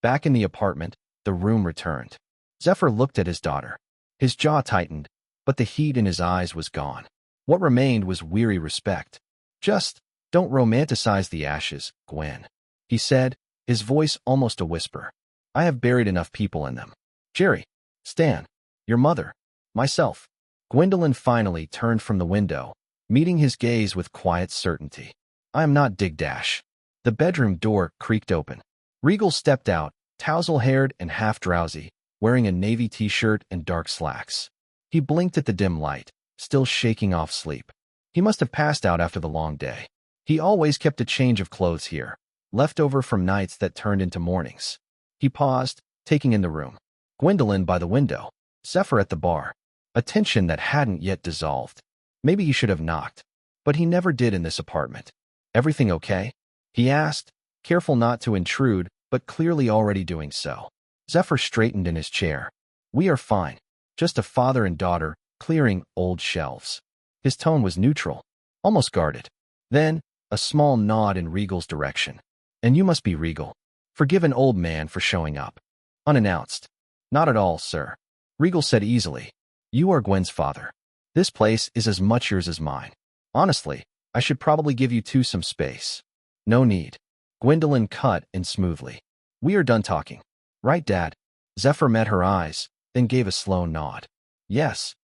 Back in the apartment, the room returned. Zephyr looked at his daughter. His jaw tightened, but the heat in his eyes was gone. What remained was weary respect. Just, don't romanticize the ashes, Gwen, he said, his voice almost a whisper. I have buried enough people in them. Jerry, Stan, your mother, myself. Gwendolyn finally turned from the window, meeting his gaze with quiet certainty. I am not Dig Dash. The bedroom door creaked open. Regal stepped out, tousle-haired and half-drowsy, wearing a navy t-shirt and dark slacks. He blinked at the dim light, still shaking off sleep. He must have passed out after the long day. He always kept a change of clothes here, left over from nights that turned into mornings. He paused, taking in the room. Gwendolyn by the window, Zephyr at the bar. A tension that hadn't yet dissolved. Maybe he should have knocked, but he never did in this apartment. Everything okay? He asked, careful not to intrude, but clearly already doing so. Zephyr straightened in his chair. We are fine. Just a father and daughter, clearing old shelves. His tone was neutral, almost guarded. Then, a small nod in Regal's direction. And you must be Regal. Forgive an old man for showing up. Unannounced. Not at all, sir. Regal said easily. You are Gwen's father. This place is as much yours as mine. Honestly, I should probably give you two some space. No need. Gwendolyn cut in smoothly. We are done talking. Right, Dad? Zephyr met her eyes, then gave a slow nod. Yes.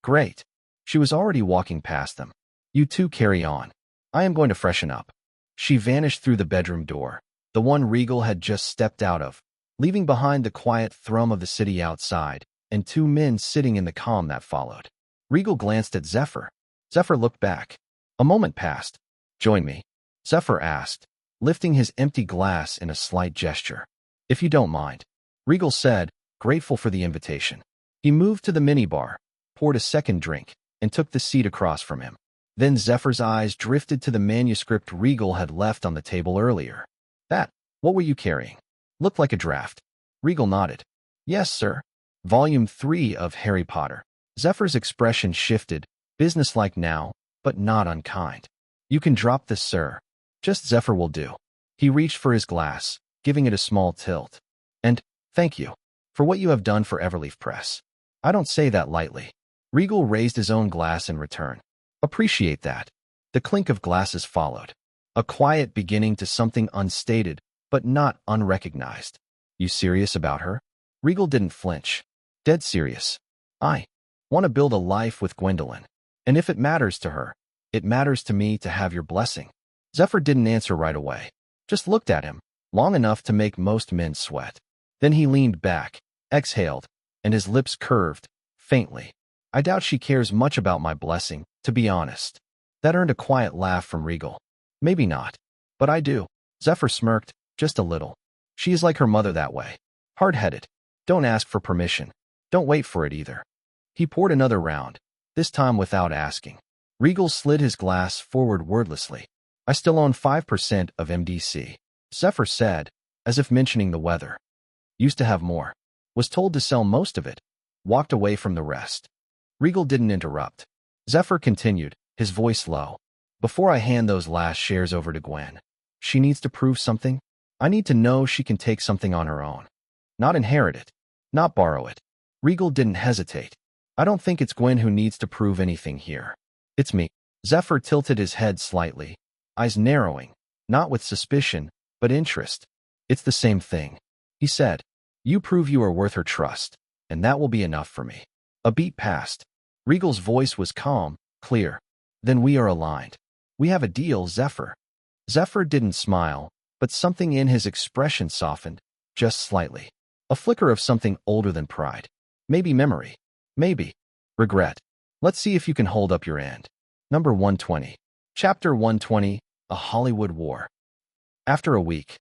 Great. She was already walking past them. You two carry on. I am going to freshen up. She vanished through the bedroom door, the one Regal had just stepped out of, leaving behind the quiet thrum of the city outside and two men sitting in the calm that followed. Regal glanced at Zephyr. Zephyr looked back. A moment passed. Join me, Zephyr asked, lifting his empty glass in a slight gesture. If you don't mind, Regal said, grateful for the invitation. He moved to the minibar, poured a second drink, and took the seat across from him. Then Zephyr's eyes drifted to the manuscript Regal had left on the table earlier. What were you carrying? Looked like a draft. Regal nodded. Yes, sir. Volume 3 of Harry Potter. Zephyr's expression shifted, businesslike now, but not unkind. You can drop this, sir. Just Zephyr will do. He reached for his glass, giving it a small tilt. And, thank you, for what you have done for Everleaf Press. I don't say that lightly. Regal raised his own glass in return. Appreciate that. The clink of glasses followed. A quiet beginning to something unstated, but not unrecognized. You serious about her? Regal didn't flinch. Dead serious. I want to build a life with Gwendolyn. And if it matters to her, it matters to me to have your blessing. Zephyr didn't answer right away. Just looked at him, long enough to make most men sweat. Then he leaned back, exhaled, and his lips curved, faintly. I doubt she cares much about my blessing, to be honest. That earned a quiet laugh from Regal. Maybe not. But I do. Zephyr smirked, just a little. She is like her mother that way. Hard-headed. Don't ask for permission. Don't wait for it either. He poured another round, this time without asking. Regal slid his glass forward wordlessly. I still own 5% of MDC. Zephyr said, as if mentioning the weather. Used to have more. Was told to sell most of it. Walked away from the rest. Regal didn't interrupt. Zephyr continued, his voice low. Before I hand those last shares over to Gwen, she needs to prove something. I need to know she can take something on her own. Not inherit it. Not borrow it. Regal didn't hesitate. I don't think it's Gwen who needs to prove anything here. It's me. Zephyr tilted his head slightly, eyes narrowing, not with suspicion, but interest. It's the same thing. He said, you prove you are worth her trust, and that will be enough for me. A beat passed. Regal's voice was calm, clear. Then we are aligned. We have a deal, Zephyr. Zephyr didn't smile, but something in his expression softened, just slightly. A flicker of something older than pride. Maybe memory. Maybe regret. Let's see if you can hold up your end. Number 120. Chapter 120, A Hollywood War. After a week,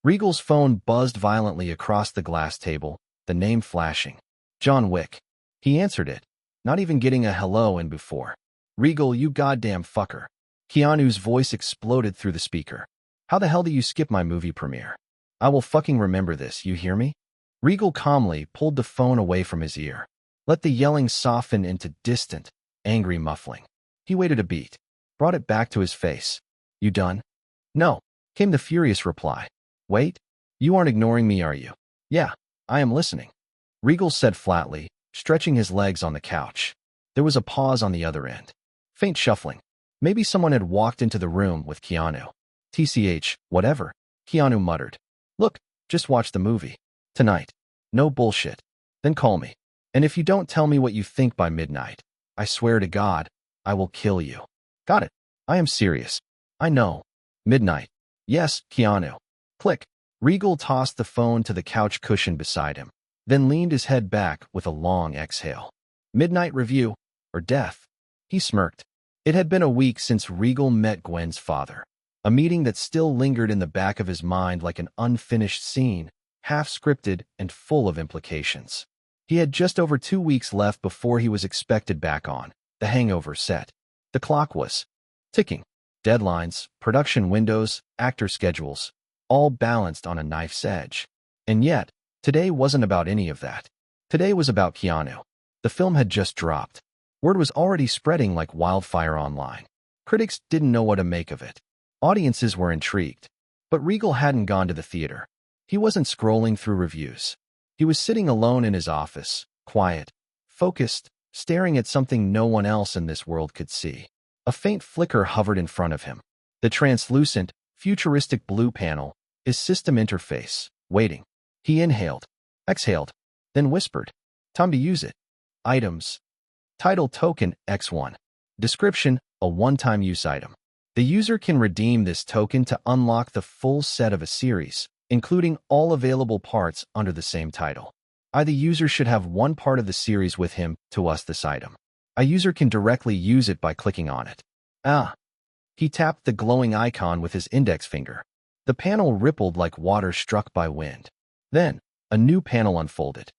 Regal's phone buzzed violently across the glass table, the name flashing. John Wick. He answered it, not even getting a hello in before. Regal, you goddamn fucker. Keanu's voice exploded through the speaker. How the hell do you skip my movie premiere? I will fucking remember this, you hear me? Regal calmly pulled the phone away from his ear. Let the yelling soften into distant, angry muffling. He waited a beat, brought it back to his face. You done? No, came the furious reply. Wait, you aren't ignoring me, are you? Yeah, I am listening. Regal said flatly, stretching his legs on the couch. There was a pause on the other end. Faint shuffling. Maybe someone had walked into the room with Keanu. TCH, whatever, Keanu muttered. Look, just watch the movie. Tonight. No bullshit. Then call me. And if you don't tell me what you think by midnight, I swear to God, I will kill you. Got it. I am serious. I know. Midnight. Yes, Keanu. Click. Regal tossed the phone to the couch cushion beside him, then leaned his head back with a long exhale. Midnight review, or death. He smirked. It had been a week since Regal met Gwen's father, a meeting that still lingered in the back of his mind like an unfinished scene, half-scripted and full of implications. He had just over 2 weeks left before he was expected back on The Hangover set. The clock was ticking. Deadlines, production windows, actor schedules, all balanced on a knife's edge. And yet, today wasn't about any of that. Today was about Keanu. The film had just dropped. Word was already spreading like wildfire online. Critics didn't know what to make of it. Audiences were intrigued. But Regal hadn't gone to the theater. He wasn't scrolling through reviews. He was sitting alone in his office, quiet, focused, staring at something no one else in this world could see. A faint flicker hovered in front of him. The translucent, futuristic blue panel, his system interface, waiting. He inhaled, exhaled, then whispered, time to use it. Items. Title token X1. Description, a one-time use item. The user can redeem this token to unlock the full set of a series, including all available parts under the same title. Either user should have one part of the series with him to us this item. A user can directly use it by clicking on it. He tapped the glowing icon with his index finger. The panel rippled like water struck by wind. Then, a new panel unfolded.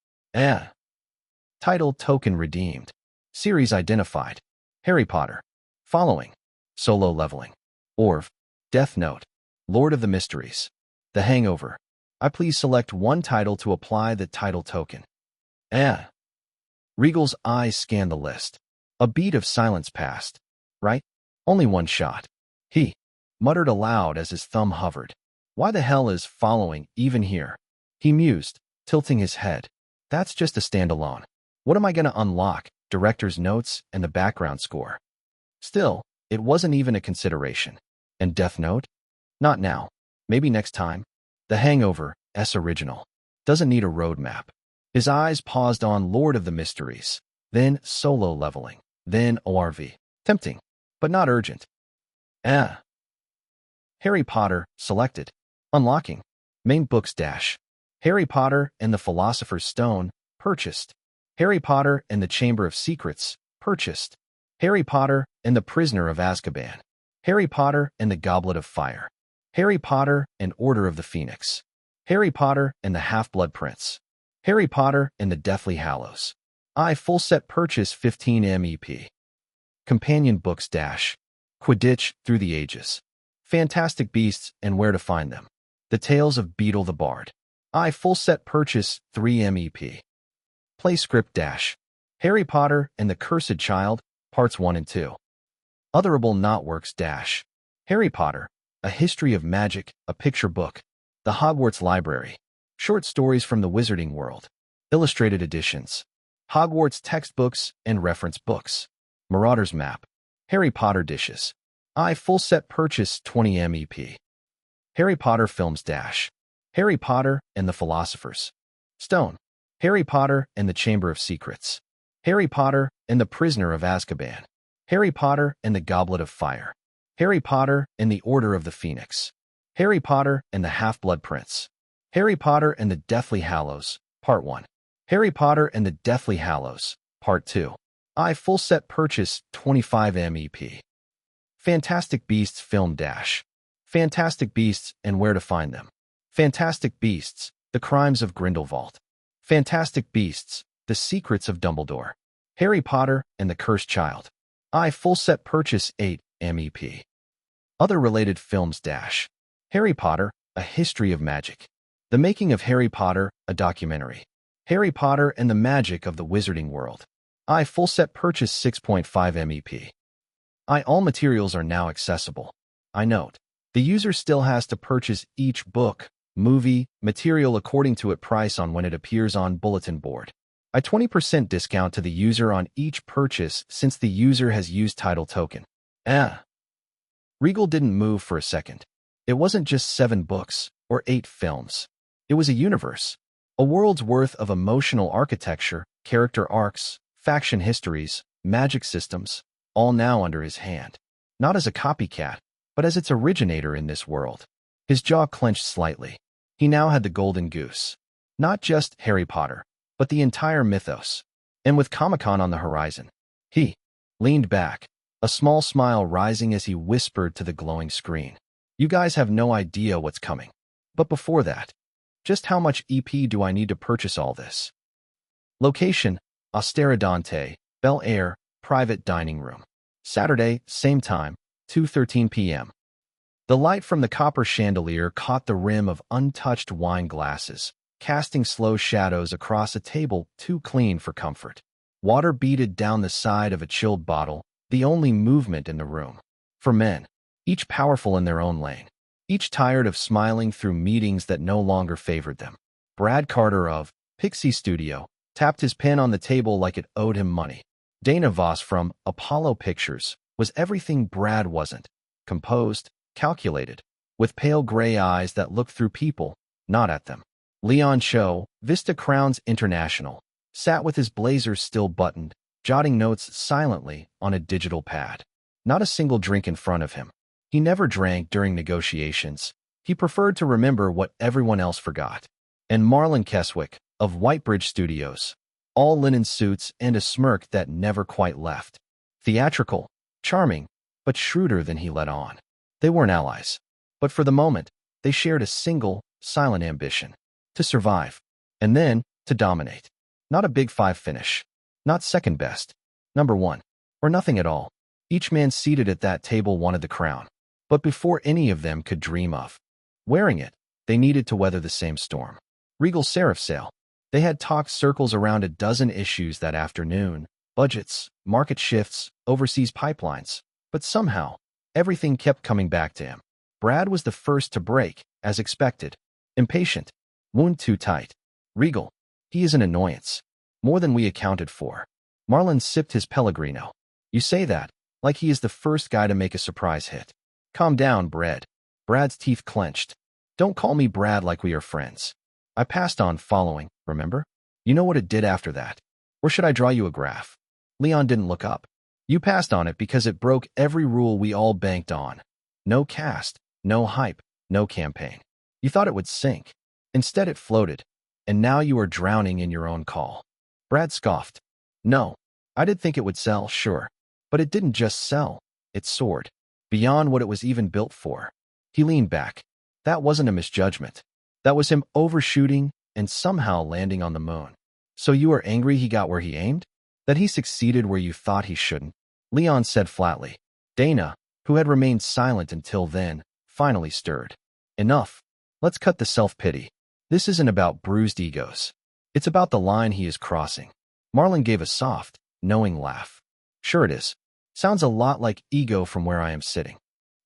Title token redeemed. Series identified. Harry Potter. Following. Solo leveling. Orv. Death Note. Lord of the Mysteries. The Hangover. I please select one title to apply the title token. Regal's eyes scanned the list. A beat of silence passed. Right? Only one shot. He muttered aloud as his thumb hovered. Why the hell is following even here? He mused, tilting his head. That's just a standalone. What am I going to unlock? Director's notes and the background score. Still, It wasn't even a consideration. And Death Note? Not now. Maybe next time. The Hangover, S original. Doesn't need a roadmap. His eyes paused on Lord of the Mysteries, then Solo Leveling, then ORV. Tempting, but not urgent. Harry Potter, selected. Unlocking. Main books dash. Harry Potter and the Philosopher's Stone, purchased. Harry Potter and the Chamber of Secrets, purchased. Harry Potter and the Prisoner of Azkaban. Harry Potter and the Goblet of Fire. Harry Potter and Order of the Phoenix. Harry Potter and the Half-Blood Prince. Harry Potter and the Deathly Hallows. Full set purchase 15 MEP. Companion books dash. Quidditch Through the Ages. Fantastic Beasts and Where to Find Them. The Tales of Beetle the Bard. Full set purchase 3 MEP. Play script dash. Harry Potter and the Cursed Child, Parts 1 and 2. Otherable not works dash. Harry Potter, A History of Magic, a picture book. The Hogwarts Library. Short stories from the Wizarding World. Illustrated editions. Hogwarts textbooks and reference books. Marauder's Map. Harry Potter dishes. Full set purchase 20 MEP. Harry Potter films dash. Harry Potter and the Philosopher's Stone. Harry Potter and the Chamber of Secrets. Harry Potter and the Prisoner of Azkaban. Harry Potter and the Goblet of Fire. Harry Potter and the Order of the Phoenix. Harry Potter and the Half-Blood Prince. Harry Potter and the Deathly Hallows, Part 1. Harry Potter and the Deathly Hallows, Part 2. Full set purchase 25 MEP. Fantastic Beasts film dash. Fantastic Beasts and Where to Find Them. Fantastic Beasts, The Crimes of Grindelwald. Fantastic Beasts, The Secrets of Dumbledore. Harry Potter and the Cursed Child. Full set purchase 8 MEP. Other related films dash. Harry Potter, A History of Magic. The Making of Harry Potter, a documentary. Harry Potter and the Magic of the Wizarding World. Full set purchase 6.5 MEP. All materials are now accessible. I note, the user still has to purchase each book, movie, material according to its price on when it appears on bulletin board. A 20% discount to the user on each purchase since the user has used title token. Regal didn't move for a second. It wasn't just 7 books or 8 films. It was a universe. A world's worth of emotional architecture, character arcs, faction histories, magic systems, all now under his hand. Not as a copycat, but as its originator in this world. His jaw clenched slightly. He now had the golden goose. Not just Harry Potter, but the entire mythos. And with Comic-Con on the horizon, he leaned back, a small smile rising as he whispered to the glowing screen. You guys have no idea what's coming. But before that, just how much EP do I need to purchase all this? Location, Austeridante, Bel Air, private dining room. Saturday, same time, 2:13 p.m. The light from the copper chandelier caught the rim of untouched wine glasses, casting slow shadows across a table too clean for comfort. Water beaded down the side of a chilled bottle, the only movement in the room. For men, each powerful in their own lane, each tired of smiling through meetings that no longer favored them. Brad Carter of Pixie Studio tapped his pen on the table like it owed him money. Dana Voss from Apollo Pictures was everything Brad wasn't. Composed, calculated, with pale gray eyes that looked through people, not at them. Leon Cho, Vista Crowns International, sat with his blazer still buttoned, jotting notes silently on a digital pad. Not a single drink in front of him. He never drank during negotiations. He preferred to remember what everyone else forgot. And Marlon Keswick, of Whitebridge Studios, all linen suits and a smirk that never quite left. Theatrical, charming, but shrewder than he let on. They weren't allies. But for the moment, they shared a single, silent ambition. To survive. And then, to dominate. Not a Big Five finish. Not second best. Number 1. Or nothing at all. Each man seated at that table wanted the crown. But before any of them could dream of wearing it, they needed to weather the same storm. Regal Seraphsail. They had talked circles around a dozen issues that afternoon. Budgets, market shifts, overseas pipelines. But somehow, everything kept coming back to him. Brad was the first to break, as expected. Impatient. Wound too tight. Regal. He is an annoyance. More than we accounted for. Marlon sipped his Pellegrino. You say that, like he is the first guy to make a surprise hit. Calm down, Brad. Brad's teeth clenched. Don't call me Brad like we are friends. I passed on following, remember? You know what it did after that. Or should I draw you a graph? Leon didn't look up. You passed on it because it broke every rule we all banked on. No cast, no hype, no campaign. You thought it would sink. Instead it floated. And now you are drowning in your own call. Brad scoffed. No, I did think it would sell, sure. But it didn't just sell. It soared. Beyond what it was even built for. He leaned back. That wasn't a misjudgment. That was him overshooting and somehow landing on the moon. So you are angry he got where he aimed? That he succeeded where you thought he shouldn't? Leon said flatly. Dana, who had remained silent until then, finally stirred. Enough. Let's cut the self-pity. This isn't about bruised egos. It's about the line he is crossing. Marlon gave a soft, knowing laugh. Sure it is. Sounds a lot like ego from where I am sitting.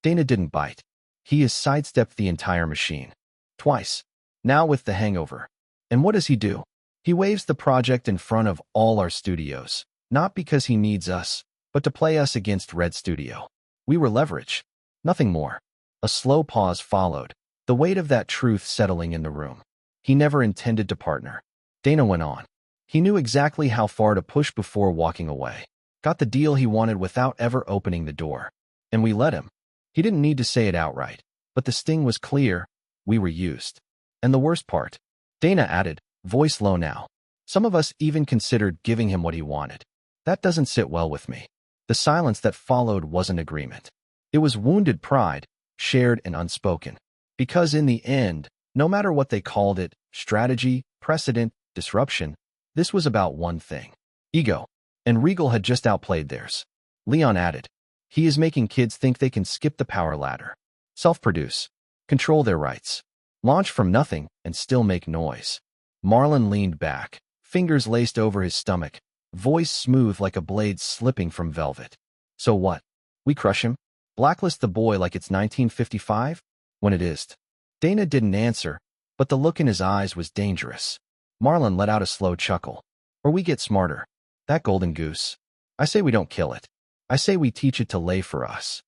Dana didn't bite. He has sidestepped the entire machine. Twice. Now with the hangover. And what does he do? He waves the project in front of all our studios. Not because he needs us, but to play us against Red Studio. We were leverage. Nothing more. A slow pause followed, the weight of that truth settling in the room. He never intended to partner. Dana went on. He knew exactly how far to push before walking away. Got the deal he wanted without ever opening the door. And we let him. He didn't need to say it outright, but the sting was clear. We were used. And the worst part, Dana added, voice low now. Some of us even considered giving him what he wanted. That doesn't sit well with me. The silence that followed wasn't agreement. It was wounded pride, shared and unspoken. Because in the end, no matter what they called it, strategy, precedent, disruption, this was about one thing. Ego. And Regal had just outplayed theirs. Leon added, he is making kids think they can skip the power ladder. Self-produce. Control their rights. Launch from nothing and still make noise. Marlon leaned back, fingers laced over his stomach, voice smooth like a blade slipping from velvet. So what? We crush him? Blacklist the boy like it's 1955? When it isn't. Dana didn't answer, but the look in his eyes was dangerous. Marlon let out a slow chuckle. Or we get smarter. That golden goose. I say we don't kill it. I say we teach it to lay for us.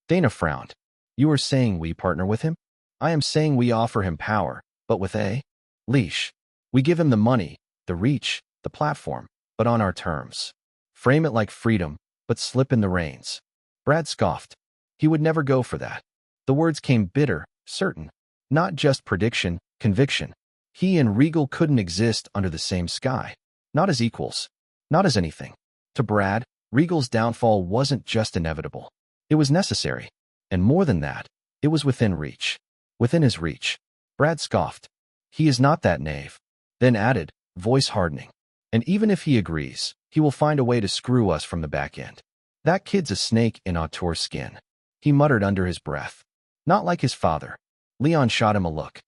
Dana frowned. You are saying we partner with him? I am saying we offer him power, but with a leash. We give him the money, the reach, the platform, but on our terms. Frame it like freedom, but slip in the reins. Brad scoffed. He would never go for that. The words came bitter, certain. Not just prediction, conviction. He and Regal couldn't exist under the same sky. Not as equals. Not as anything. To Brad, Regal's downfall wasn't just inevitable. It was necessary. And more than that, it was within reach. Within his reach. Brad scoffed. He is not that knave. Then added, voice hardening. And even if he agrees, he will find a way to screw us from the back end. That kid's a snake in auteur's skin. He muttered under his breath. Not like his father. Leon shot him a look.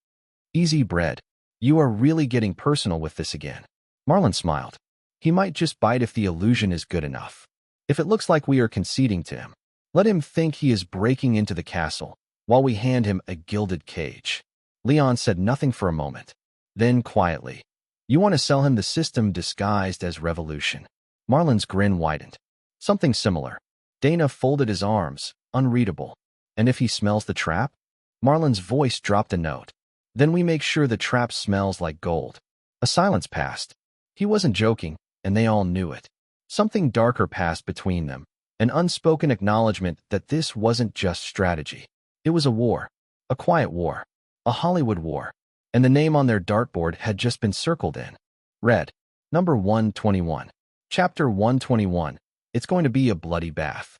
Easy, Brad. You are really getting personal with this again. Marlon smiled. He might just bite if the illusion is good enough. If it looks like we are conceding to him, let him think he is breaking into the castle, while we hand him a gilded cage. Leon said nothing for a moment. Then quietly, you want to sell him the system disguised as revolution. Marlon's grin widened. Something similar. Dana folded his arms, unreadable. And if he smells the trap? Marlon's voice dropped a note. Then we make sure the trap smells like gold. A silence passed. He wasn't joking, and they all knew it. Something darker passed between them, an unspoken acknowledgement that this wasn't just strategy. It was a war. A quiet war. A Hollywood war. And the name on their dartboard had just been circled in. Red. Number 121. Chapter 121. It's going to be a bloody bath.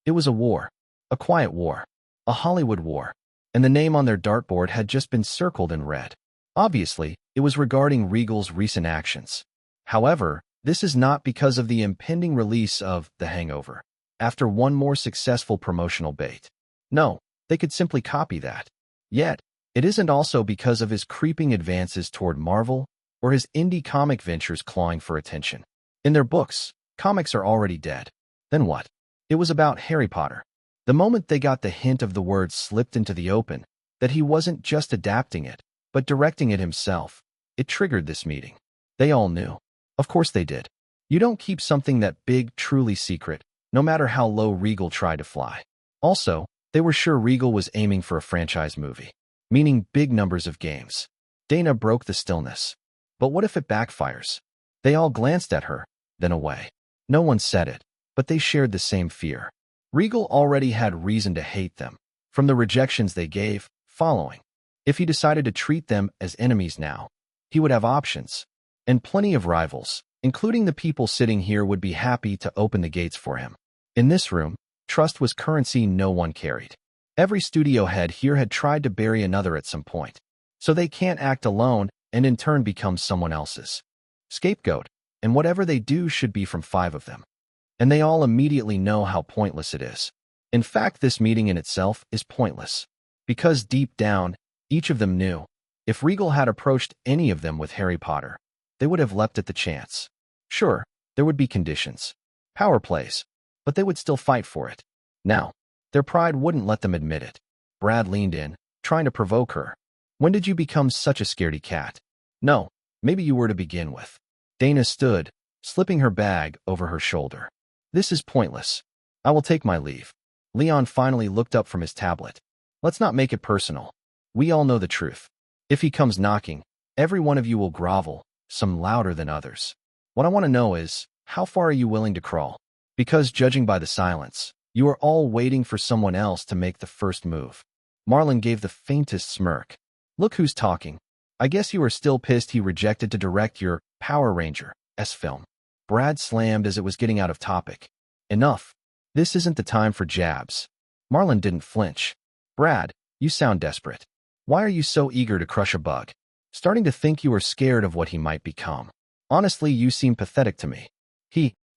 It was a war. A quiet war. A Hollywood war. And the name on their dartboard had just been circled in red. Obviously, it was regarding Regal's recent actions. However, this is not because of the impending release of The Hangover, after one more successful promotional bait. No, they could simply copy that. Yet, it isn't also because of his creeping advances toward Marvel or his indie comic ventures clawing for attention. In their books, comics are already dead. Then what? It was about Harry Potter. The moment they got the hint of the word slipped into the open, that he wasn't just adapting it, but directing it himself, it triggered this meeting. They all knew. Of course they did. You don't keep something that big truly secret, no matter how low Regal tried to fly. Also, they were sure Regal was aiming for a franchise movie, meaning big numbers of games. Dana broke the stillness. But what if it backfires? They all glanced at her, then away. No one said it, but they shared the same fear. Regal already had reason to hate them, from the rejections they gave, following. If he decided to treat them as enemies now, he would have options. And plenty of rivals, including the people sitting here, would be happy to open the gates for him. In this room, trust was currency no one carried. Every studio head here had tried to bury another at some point, so they can't act alone and in turn become someone else's scapegoat, and whatever they do should be from 5 of them. And they all immediately know how pointless it is. In fact, this meeting in itself is pointless, because deep down, each of them knew, if Regal had approached any of them with Harry Potter, they would have leapt at the chance. Sure, there would be conditions, power plays, but they would still fight for it. Now, their pride wouldn't let them admit it. Brad leaned in, trying to provoke her. When did you become such a scaredy cat? No, maybe you were to begin with. Dana stood, slipping her bag over her shoulder. This is pointless. I will take my leave. Leon finally looked up from his tablet. Let's not make it personal. We all know the truth. If he comes knocking, every one of you will grovel, some louder than others. What I want to know is, how far are you willing to crawl? Because judging by the silence, you are all waiting for someone else to make the first move. Marlon gave the faintest smirk. Look who's talking. I guess you are still pissed he rejected to direct your Power Ranger-esque film. Brad slammed as it was getting out of topic. Enough. This isn't the time for jabs. Marlon didn't flinch. Brad, you sound desperate. Why are you so eager to crush a bug? Starting to think you are scared of what he might become. Honestly, you seem pathetic to me.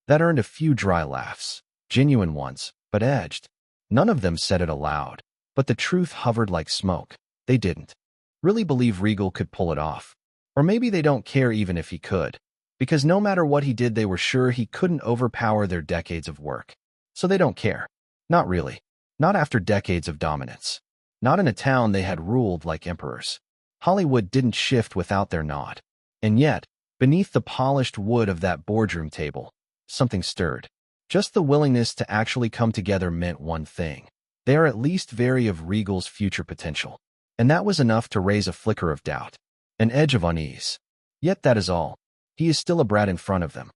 That earned a few dry laughs. Genuine ones, but edged. None of them said it aloud, but the truth hovered like smoke. They didn't really believe Regal could pull it off. Or maybe they don't care even if he could, because no matter what he did, they were sure he couldn't overpower their decades of work. So they don't care. Not really. Not after decades of dominance. Not in a town they had ruled like emperors. Hollywood didn't shift without their nod. And yet, beneath the polished wood of that boardroom table, something stirred. Just the willingness to actually come together meant one thing. They are at least wary of Regal's future potential. And that was enough to raise a flicker of doubt, an edge of unease. Yet that is all. He is still a brat in front of them.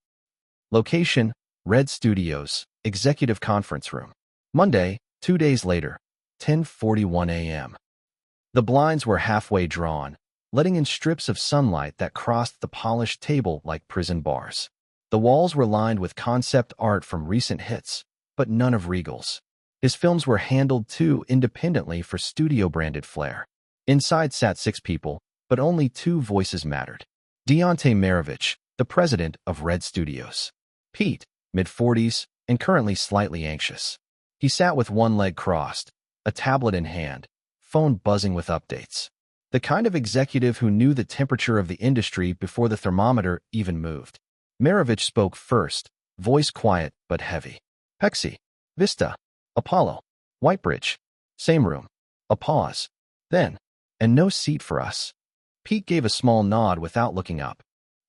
Location, Red Studios, Executive Conference Room. Monday, 2 days later, 10:41 a.m. The blinds were halfway drawn, letting in strips of sunlight that crossed the polished table like prison bars. The walls were lined with concept art from recent hits, but none of Regal's. His films were handled too independently for studio-branded flair. Inside sat 6 people, but only 2 voices mattered. Deontay Maravich, the president of Red Studios. Pete, mid-40s, and currently slightly anxious. He sat with one leg crossed, a tablet in hand, phone buzzing with updates. The kind of executive who knew the temperature of the industry before the thermometer even moved. Maravich spoke first, voice quiet but heavy. Pexi, Vista, Apollo, Whitebridge. Same room. A pause. Then, and no seat for us. Pete gave a small nod without looking up.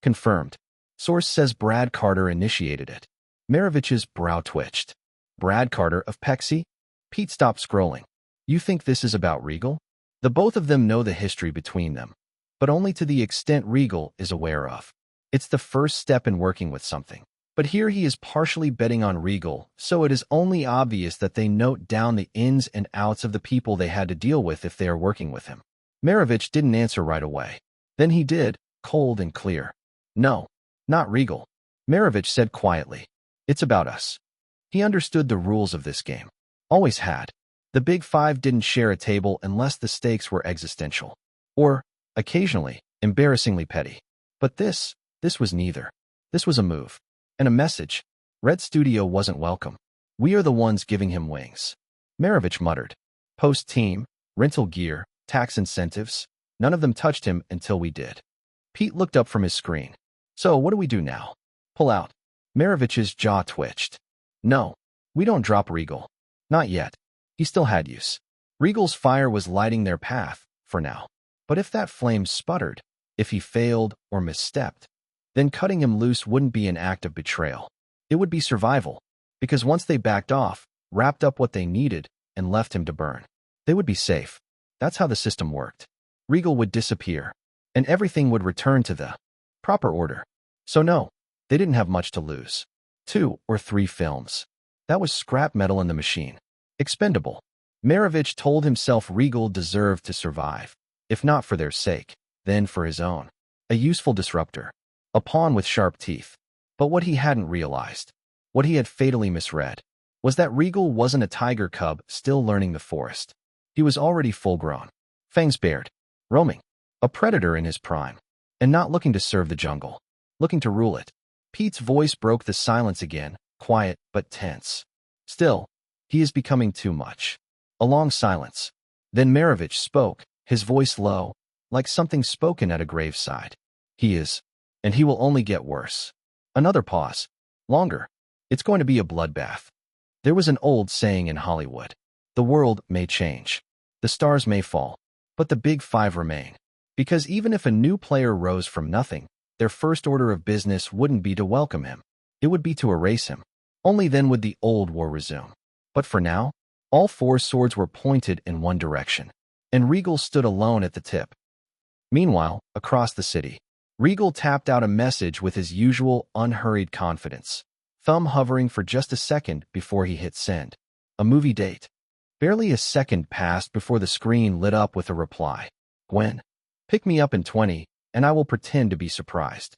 Confirmed. Source says Brad Carter initiated it. Maravich's brow twitched. Brad Carter of Pexi? Pete stopped scrolling. You think this is about Regal? The both of them know the history between them, but only to the extent Regal is aware of. It's the first step in working with something. But here he is partially betting on Regal, so it is only obvious that they note down the ins and outs of the people they had to deal with if they are working with him. Maravich didn't answer right away. Then he did, cold and clear. No, not Regal. Maravich said quietly. It's about us. He understood the rules of this game. Always had. The Big Five didn't share a table unless the stakes were existential. Or, occasionally, embarrassingly petty. But this was neither. This was a move. And a message. Red Studio wasn't welcome. We are the ones giving him wings. Maravich muttered. Post-team, rental gear, tax incentives. None of them touched him until we did. Pete looked up from his screen. So what do we do now? Pull out. Maravich's jaw twitched. No, we don't drop Regal. Not yet. He still had use. Regal's fire was lighting their path, for now. But if that flame sputtered, if he failed or misstepped, then cutting him loose wouldn't be an act of betrayal. It would be survival. Because once they backed off, wrapped up what they needed, and left him to burn, they would be safe. That's how the system worked. Regal would disappear, and everything would return to the proper order. So no, they didn't have much to lose. 2 or 3 films. That was scrap metal in the machine. Expendable. Maravich told himself Regal deserved to survive. If not for their sake, then for his own. A useful disruptor. A pawn with sharp teeth. But what he hadn't realized, what he had fatally misread, was that Regal wasn't a tiger cub still learning the forest. He was already full-grown, fangs bared, roaming, a predator in his prime, and not looking to serve the jungle, looking to rule it. Pete's voice broke the silence again, quiet but tense. Still, he is becoming too much. A long silence. Then Maravich spoke, his voice low, like something spoken at a graveside. He is, and he will only get worse. Another pause. Longer. It's going to be a bloodbath. There was an old saying in Hollywood. The world may change. The stars may fall. But the big 5 remain. Because even if a new player rose from nothing, their first order of business wouldn't be to welcome him. It would be to erase him. Only then would the old war resume. But for now, all 4 swords were pointed in one direction, and Regal stood alone at the tip. Meanwhile, across the city, Regal tapped out a message with his usual unhurried confidence, thumb hovering for just a second before he hit send. A movie date. Barely a second passed before the screen lit up with a reply. Gwen, pick me up in 20, and I will pretend to be surprised.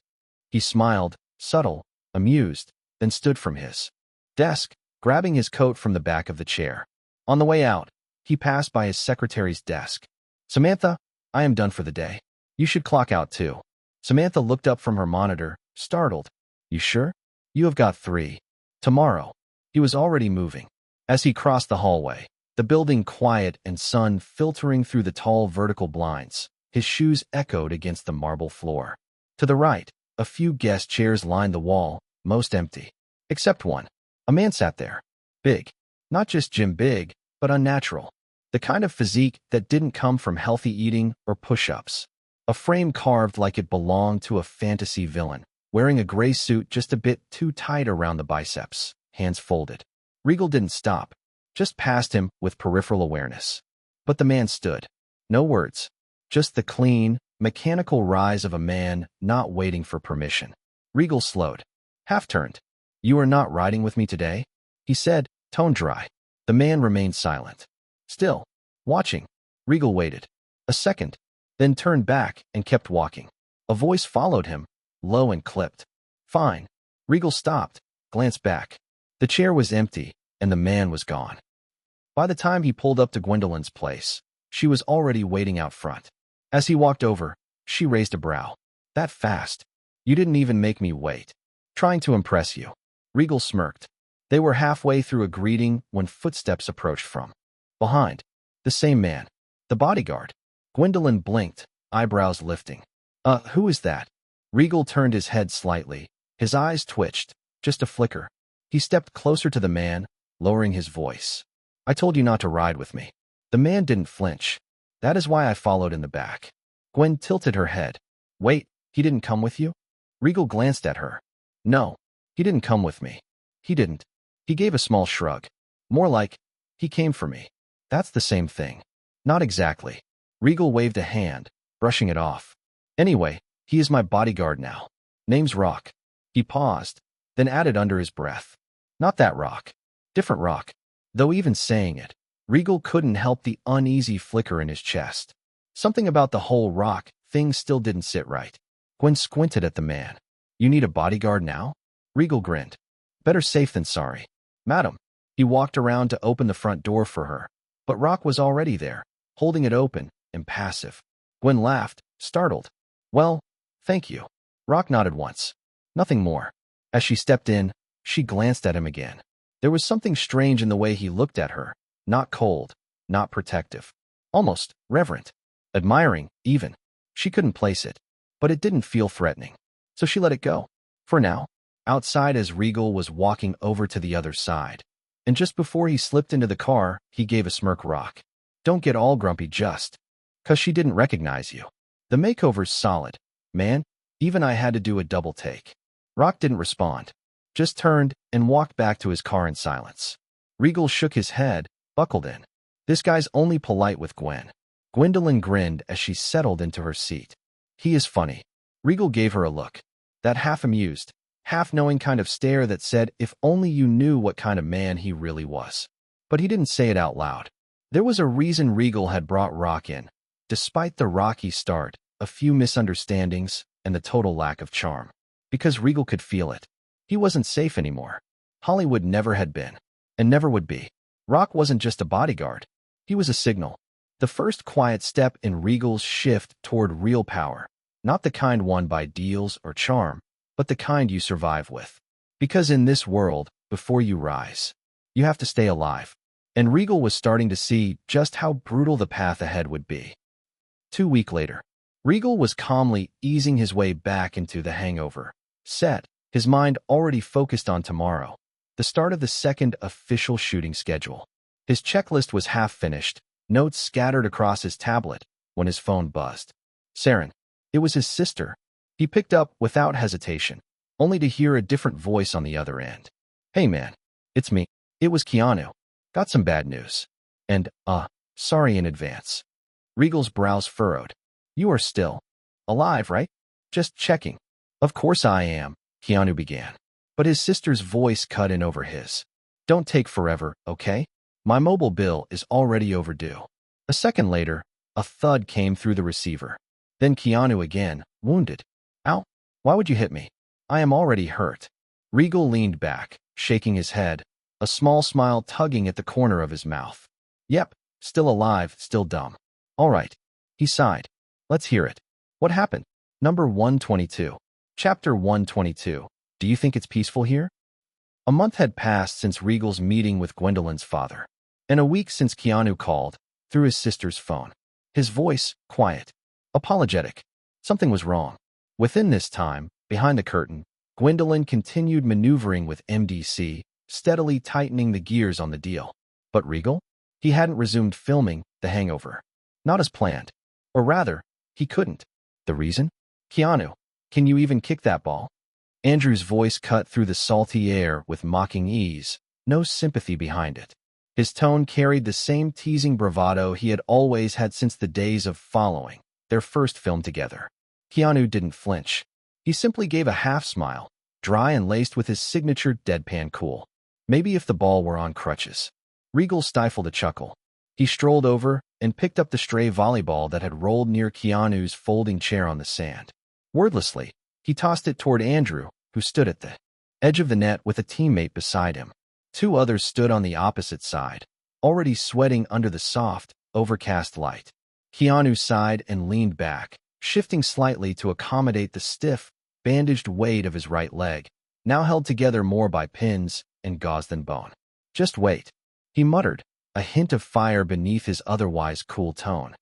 He smiled, subtle, amused, then stood from his desk, grabbing his coat from the back of the chair. On the way out, he passed by his secretary's desk. Samantha, I am done for the day. You should clock out too. Samantha looked up from her monitor, startled. You sure? You have got 3. Tomorrow. He was already moving. As he crossed the hallway, the building quiet and sun filtering through the tall vertical blinds, his shoes echoed against the marble floor. To the right, a few guest chairs lined the wall, most empty. Except one. A man sat there. Big. Not just Jim Big, but unnatural. The kind of physique that didn't come from healthy eating or push-ups. A frame carved like it belonged to a fantasy villain, wearing a gray suit just a bit too tight around the biceps, hands folded. Regal didn't stop, just passed him with peripheral awareness. But the man stood. No words. Just the clean, mechanical rise of a man not waiting for permission. Regal slowed. Half-turned. You are not riding with me today? He said, tone dry. The man remained silent. Still, watching. Regal waited. A second, then turned back and kept walking. A voice followed him, low and clipped. Fine. Regal stopped, glanced back. The chair was empty, and the man was gone. By the time he pulled up to Gwendolyn's place, she was already waiting out front. As he walked over, she raised a brow. That fast? You didn't even make me wait. Trying to impress you. Regal smirked. They were halfway through a greeting when footsteps approached from behind. The same man. The bodyguard. Gwendolyn blinked, eyebrows lifting. Who is that? Regal turned his head slightly. His eyes twitched, just a flicker. He stepped closer to the man, lowering his voice. I told you not to ride with me. The man didn't flinch. That is why I followed in the back. Gwen tilted her head. Wait, he didn't come with you? Regal glanced at her. No, he didn't come with me. He didn't. He gave a small shrug. More like, he came for me. That's the same thing. Not exactly. Regal waved a hand, brushing it off. Anyway, he is my bodyguard now. Name's Rock. He paused, then added under his breath. Not that Rock. Different Rock. Though even saying it, Regal couldn't help the uneasy flicker in his chest. Something about the whole Rock thing still didn't sit right. Gwen squinted at the man. You need a bodyguard now? Regal grinned. Better safe than sorry. Madam. He walked around to open the front door for her, but Rock was already there, holding it open, impassive. Gwen laughed, startled. Well, thank you. Rock nodded once. Nothing more. As she stepped in, she glanced at him again. There was something strange in the way he looked at her, not cold, not protective. Almost reverent. Admiring, even. She couldn't place it, but it didn't feel threatening. So she let it go. For now. Outside as Regal was walking over to the other side. And just before he slipped into the car, he gave a smirk. Rock. Don't get all grumpy just 'cause she didn't recognize you. The makeover's solid. Man, even I had to do a double take. Rock didn't respond. just turned and walked back to his car in silence. Regal shook his head, buckled in. This guy's only polite with Gwen. Gwendolyn grinned as she settled into her seat. He is funny. Regal gave her a look. That half-amused, half-knowing kind of stare that said, if only you knew what kind of man he really was. But he didn't say it out loud. There was a reason Regal had brought Rock in. Despite the rocky start, a few misunderstandings, and the total lack of charm. Because Regal could feel it. He wasn't safe anymore. Hollywood never had been. And never would be. Rock wasn't just a bodyguard. He was a signal. The first quiet step in Regal's shift toward real power. Not the kind won by deals or charm, but the kind you survive with. Because in this world, before you rise, you have to stay alive. And Regal was starting to see just how brutal the path ahead would be. 2 weeks later, Regal was calmly easing his way back into the hangover set, his mind already focused on tomorrow, the start of the second official shooting schedule. His checklist was half finished, notes scattered across his tablet, when his phone buzzed. Saren. It was his sister. He picked up without hesitation, only to hear a different voice on the other end. Hey man, it's me. It was Keanu. Got some bad news. And, sorry in advance. Regal's brows furrowed. You are still alive, right? Just checking. Of course I am, Keanu began. But his sister's voice cut in over his. Don't take forever, okay? My mobile bill is already overdue. A second later, a thud came through the receiver. Then Keanu again, wounded. Ow, why would you hit me? I am already hurt. Regal leaned back, shaking his head, a small smile tugging at the corner of his mouth. Yep, still alive, still dumb. All right. He sighed. Let's hear it. What happened? Number 122. Chapter 122. Do you think it's peaceful here? A month had passed since Regal's meeting with Gwendolyn's father, and a week since Keanu called, through his sister's phone. His voice, quiet, apologetic. Something was wrong. Within this time, behind the curtain, Gwendolyn continued maneuvering with MDC, steadily tightening the gears on the deal. But Regal? He hadn't resumed filming The Hangover. Not as planned. Or rather, he couldn't. The reason? Keanu, can you even kick that ball? Andrew's voice cut through the salty air with mocking ease, no sympathy behind it. His tone carried the same teasing bravado he had always had since the days of Following, their first film together. Keanu didn't flinch. He simply gave a half-smile, dry and laced with his signature deadpan cool. Maybe if the ball were on crutches. Regal stifled a chuckle. He strolled over and picked up the stray volleyball that had rolled near Keanu's folding chair on the sand. Wordlessly, he tossed it toward Andrew, who stood at the edge of the net with a teammate beside him. 2 others stood on the opposite side, already sweating under the soft, overcast light. Keanu sighed and leaned back, shifting slightly to accommodate the stiff, bandaged weight of his right leg, now held together more by pins and gauze than bone. Just wait, he muttered, a hint of fire beneath his otherwise cool tone.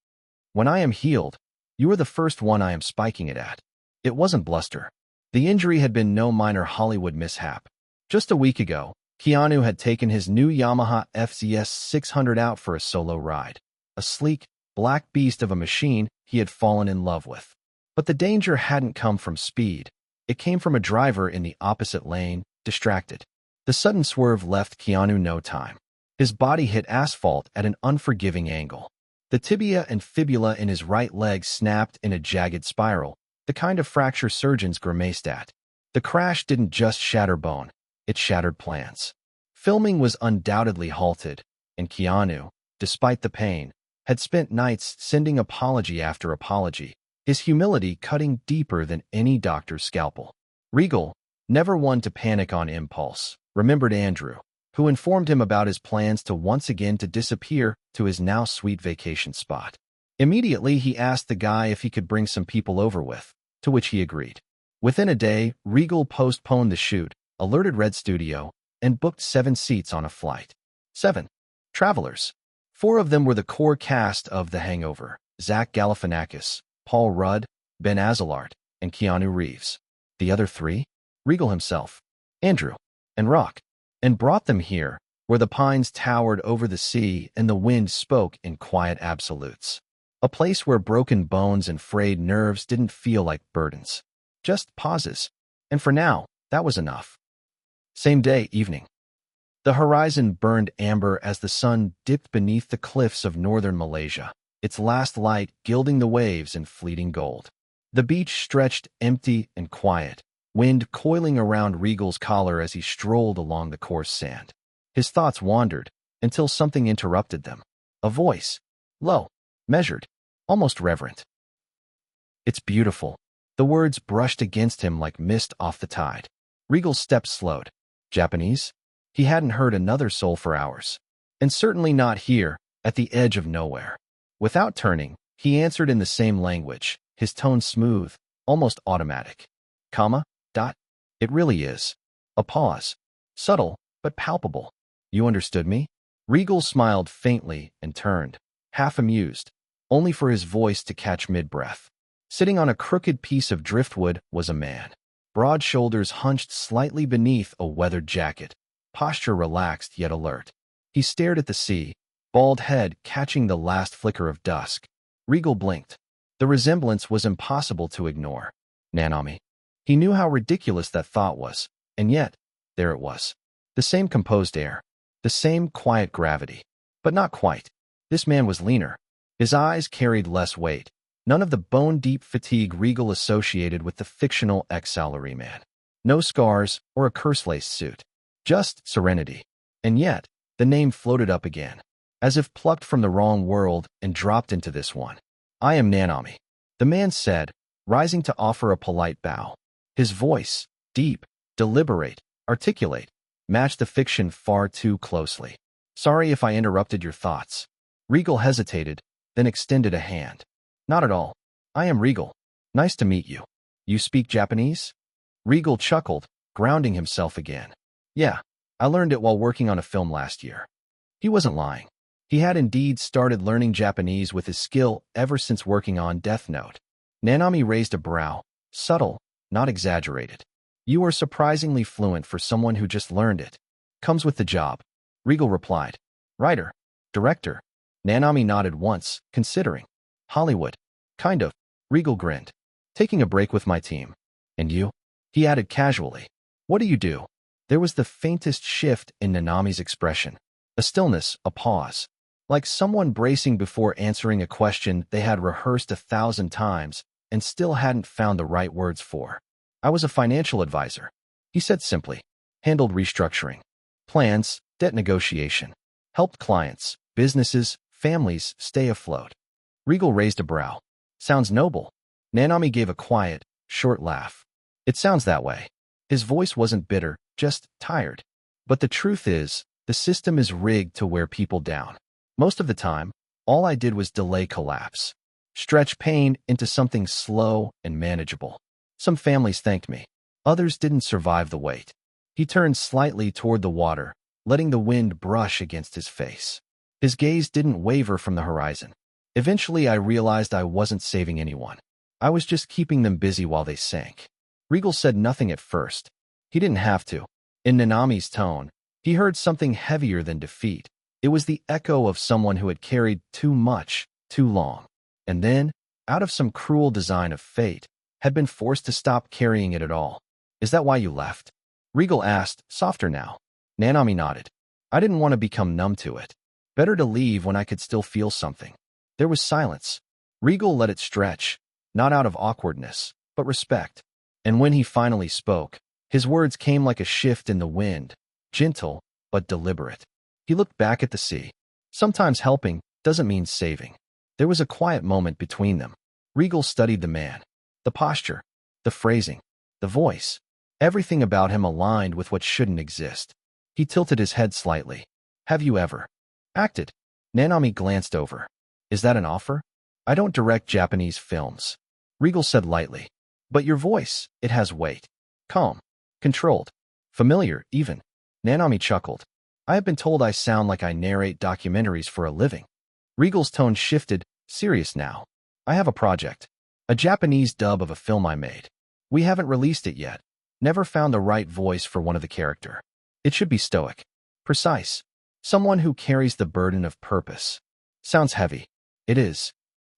When I am healed, you are the first one I am spiking it at. It wasn't bluster. The injury had been no minor Hollywood mishap. Just a week ago, Keanu had taken his new Yamaha FZS 600 out for a solo ride. A sleek, black beast of a machine he had fallen in love with. But the danger hadn't come from speed. It came from a driver in the opposite lane, distracted. The sudden swerve left Keanu no time. His body hit asphalt at an unforgiving angle. The tibia and fibula in his right leg snapped in a jagged spiral, the kind of fracture surgeons grimaced at. The crash didn't just shatter bone, it shattered plans. Filming was undoubtedly halted, and Keanu, despite the pain, had spent nights sending apology after apology, his humility cutting deeper than any doctor's scalpel. Regal, never one to panic on impulse, remembered Andrew, who informed him about his plans to once again disappear to his now sweet vacation spot. Immediately, he asked the guy if he could bring some people over with, to which he agreed. Within a day, Regal postponed the shoot, alerted Red Studio, and booked 7 seats on a flight. 7 travelers. 4 of them were the core cast of The Hangover: Zach Galifianakis, Paul Rudd, Ben Azalart, and Keanu Reeves. The other 3? Regal himself, Andrew, and Rock. And brought them here, where the pines towered over the sea and the wind spoke in quiet absolutes. A place where broken bones and frayed nerves didn't feel like burdens. Just pauses. And for now, that was enough. Same day, evening. The horizon burned amber as the sun dipped beneath the cliffs of northern Malaysia, its last light gilding the waves in fleeting gold. The beach stretched empty and quiet, wind coiling around Regal's collar as he strolled along the coarse sand. His thoughts wandered until something interrupted them. A voice, low, measured, almost reverent. It's beautiful. The words brushed against him like mist off the tide. Regal's steps slowed. Japanese? He hadn't heard another soul for hours. And certainly not here, at the edge of nowhere. Without turning, he answered in the same language, his tone smooth, almost automatic. Comma, dot. It really is. A pause. Subtle, but palpable. You understood me? Regal smiled faintly and turned, half amused, only for his voice to catch mid-breath. Sitting on a crooked piece of driftwood was a man. Broad shoulders hunched slightly beneath a weathered jacket, posture relaxed yet alert. He stared at the sea, bald head catching the last flicker of dusk. Regal blinked. The resemblance was impossible to ignore. Nanami. He knew how ridiculous that thought was, and yet, there it was. The same composed air, the same quiet gravity. But not quite. This man was leaner. His eyes carried less weight. None of the bone-deep fatigue Regal associated with the fictional ex-salaryman. No scars or a curse-laced suit. Just serenity. And yet, the name floated up again, as if plucked from the wrong world and dropped into this one. I am Nanami, the man said, rising to offer a polite bow. His voice, deep, deliberate, articulate, matched the fiction far too closely. Sorry if I interrupted your thoughts. Regal hesitated, then extended a hand. Not at all. I am Regal. Nice to meet you. You speak Japanese? Regal chuckled, grounding himself again. Yeah, I learned it while working on a film last year. He wasn't lying. He had indeed started learning Japanese with his skill ever since working on Death Note. Nanami raised a brow, subtle, not exaggerated. You are surprisingly fluent for someone who just learned it. Comes with the job. Regal replied. Writer. Director. Nanami nodded once, considering. Hollywood. Kind of. Regal grinned. Taking a break with my team. And you? He added casually. What do you do? There was the faintest shift in Nanami's expression. A stillness, a pause. Like someone bracing before answering a question they had rehearsed 1,000 times and still hadn't found the right words for. I was a financial advisor. He said simply. Handled restructuring. Plans, debt negotiation. Helped clients, businesses, families stay afloat. Regal raised a brow. Sounds noble. Nanami gave a quiet, short laugh. It sounds that way. His voice wasn't bitter, just tired. But the truth is, the system is rigged to wear people down. Most of the time, all I did was delay collapse. Stretch pain into something slow and manageable. Some families thanked me. Others didn't survive the weight. He turned slightly toward the water, letting the wind brush against his face. His gaze didn't waver from the horizon. Eventually, I realized I wasn't saving anyone. I was just keeping them busy while they sank. Regal said nothing at first. He didn't have to. In Nanami's tone, he heard something heavier than defeat. It was the echo of someone who had carried too much, too long. And then, out of some cruel design of fate, had been forced to stop carrying it at all. Is that why you left? Regal asked, softer now. Nanami nodded. I didn't want to become numb to it. Better to leave when I could still feel something. There was silence. Regal let it stretch, not out of awkwardness, but respect. And when he finally spoke, his words came like a shift in the wind, gentle but deliberate. He looked back at the sea. Sometimes helping doesn't mean saving. There was a quiet moment between them. Regal studied the man. The posture, the phrasing, the voice. Everything about him aligned with what shouldn't exist. He tilted his head slightly. Have you ever acted? Nanami glanced over. Is that an offer? I don't direct Japanese films. Regal said lightly. But your voice, it has weight. Calm. Controlled. Familiar, even. Nanami chuckled. I have been told I sound like I narrate documentaries for a living. Regal's tone shifted, serious now. I have a project. A Japanese dub of a film I made. We haven't released it yet. Never found the right voice for one of the character. It should be stoic. Precise. Someone who carries the burden of purpose. Sounds heavy. It is.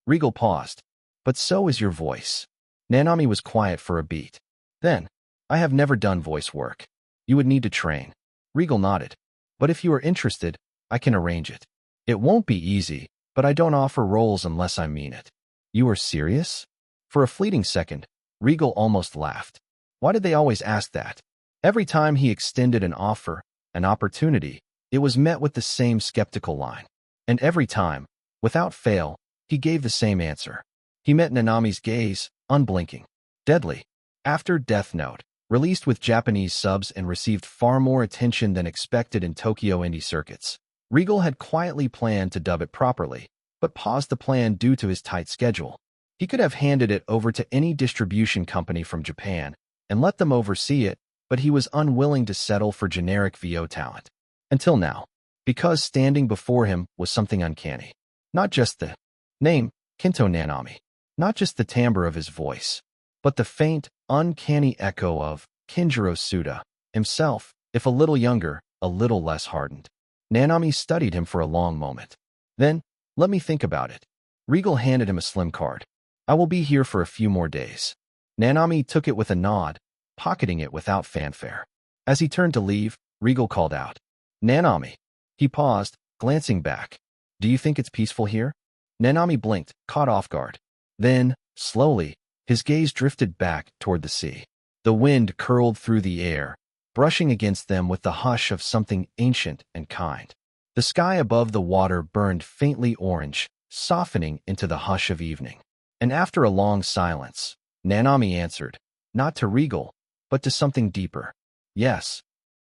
Regal paused. But so is your voice. Nanami was quiet for a beat. Then, I have never done voice work. You would need to train. Regal nodded. But if you are interested, I can arrange it. It won't be easy, but I don't offer roles unless I mean it. You are serious? For a fleeting second, Regal almost laughed. Why did they always ask that? Every time he extended an offer, an opportunity, it was met with the same skeptical line. And every time, without fail, he gave the same answer. He met Nanami's gaze, unblinking. Deadly. After Death Note, released with Japanese subs and received far more attention than expected in Tokyo indie circuits, Regal had quietly planned to dub it properly, but paused the plan due to his tight schedule. He could have handed it over to any distribution company from Japan and let them oversee it, but he was unwilling to settle for generic VO talent. Until now, because standing before him was something uncanny. Not just the name, Kinto Nanami, not just the timbre of his voice, but the faint, uncanny echo of Kinjiro Suda, himself, if a little younger, a little less hardened. Nanami studied him for a long moment. Then, let me think about it. Regal handed him a slim card. I will be here for a few more days. Nanami took it with a nod, pocketing it without fanfare. As he turned to leave, Regal called out, Nanami. He paused, glancing back. Do you think it's peaceful here? Nanami blinked, caught off guard. Then, slowly, his gaze drifted back toward the sea. The wind curled through the air, brushing against them with the hush of something ancient and kind. The sky above the water burned faintly orange, softening into the hush of evening. And after a long silence, Nanami answered, not to Regal, but to something deeper. Yes,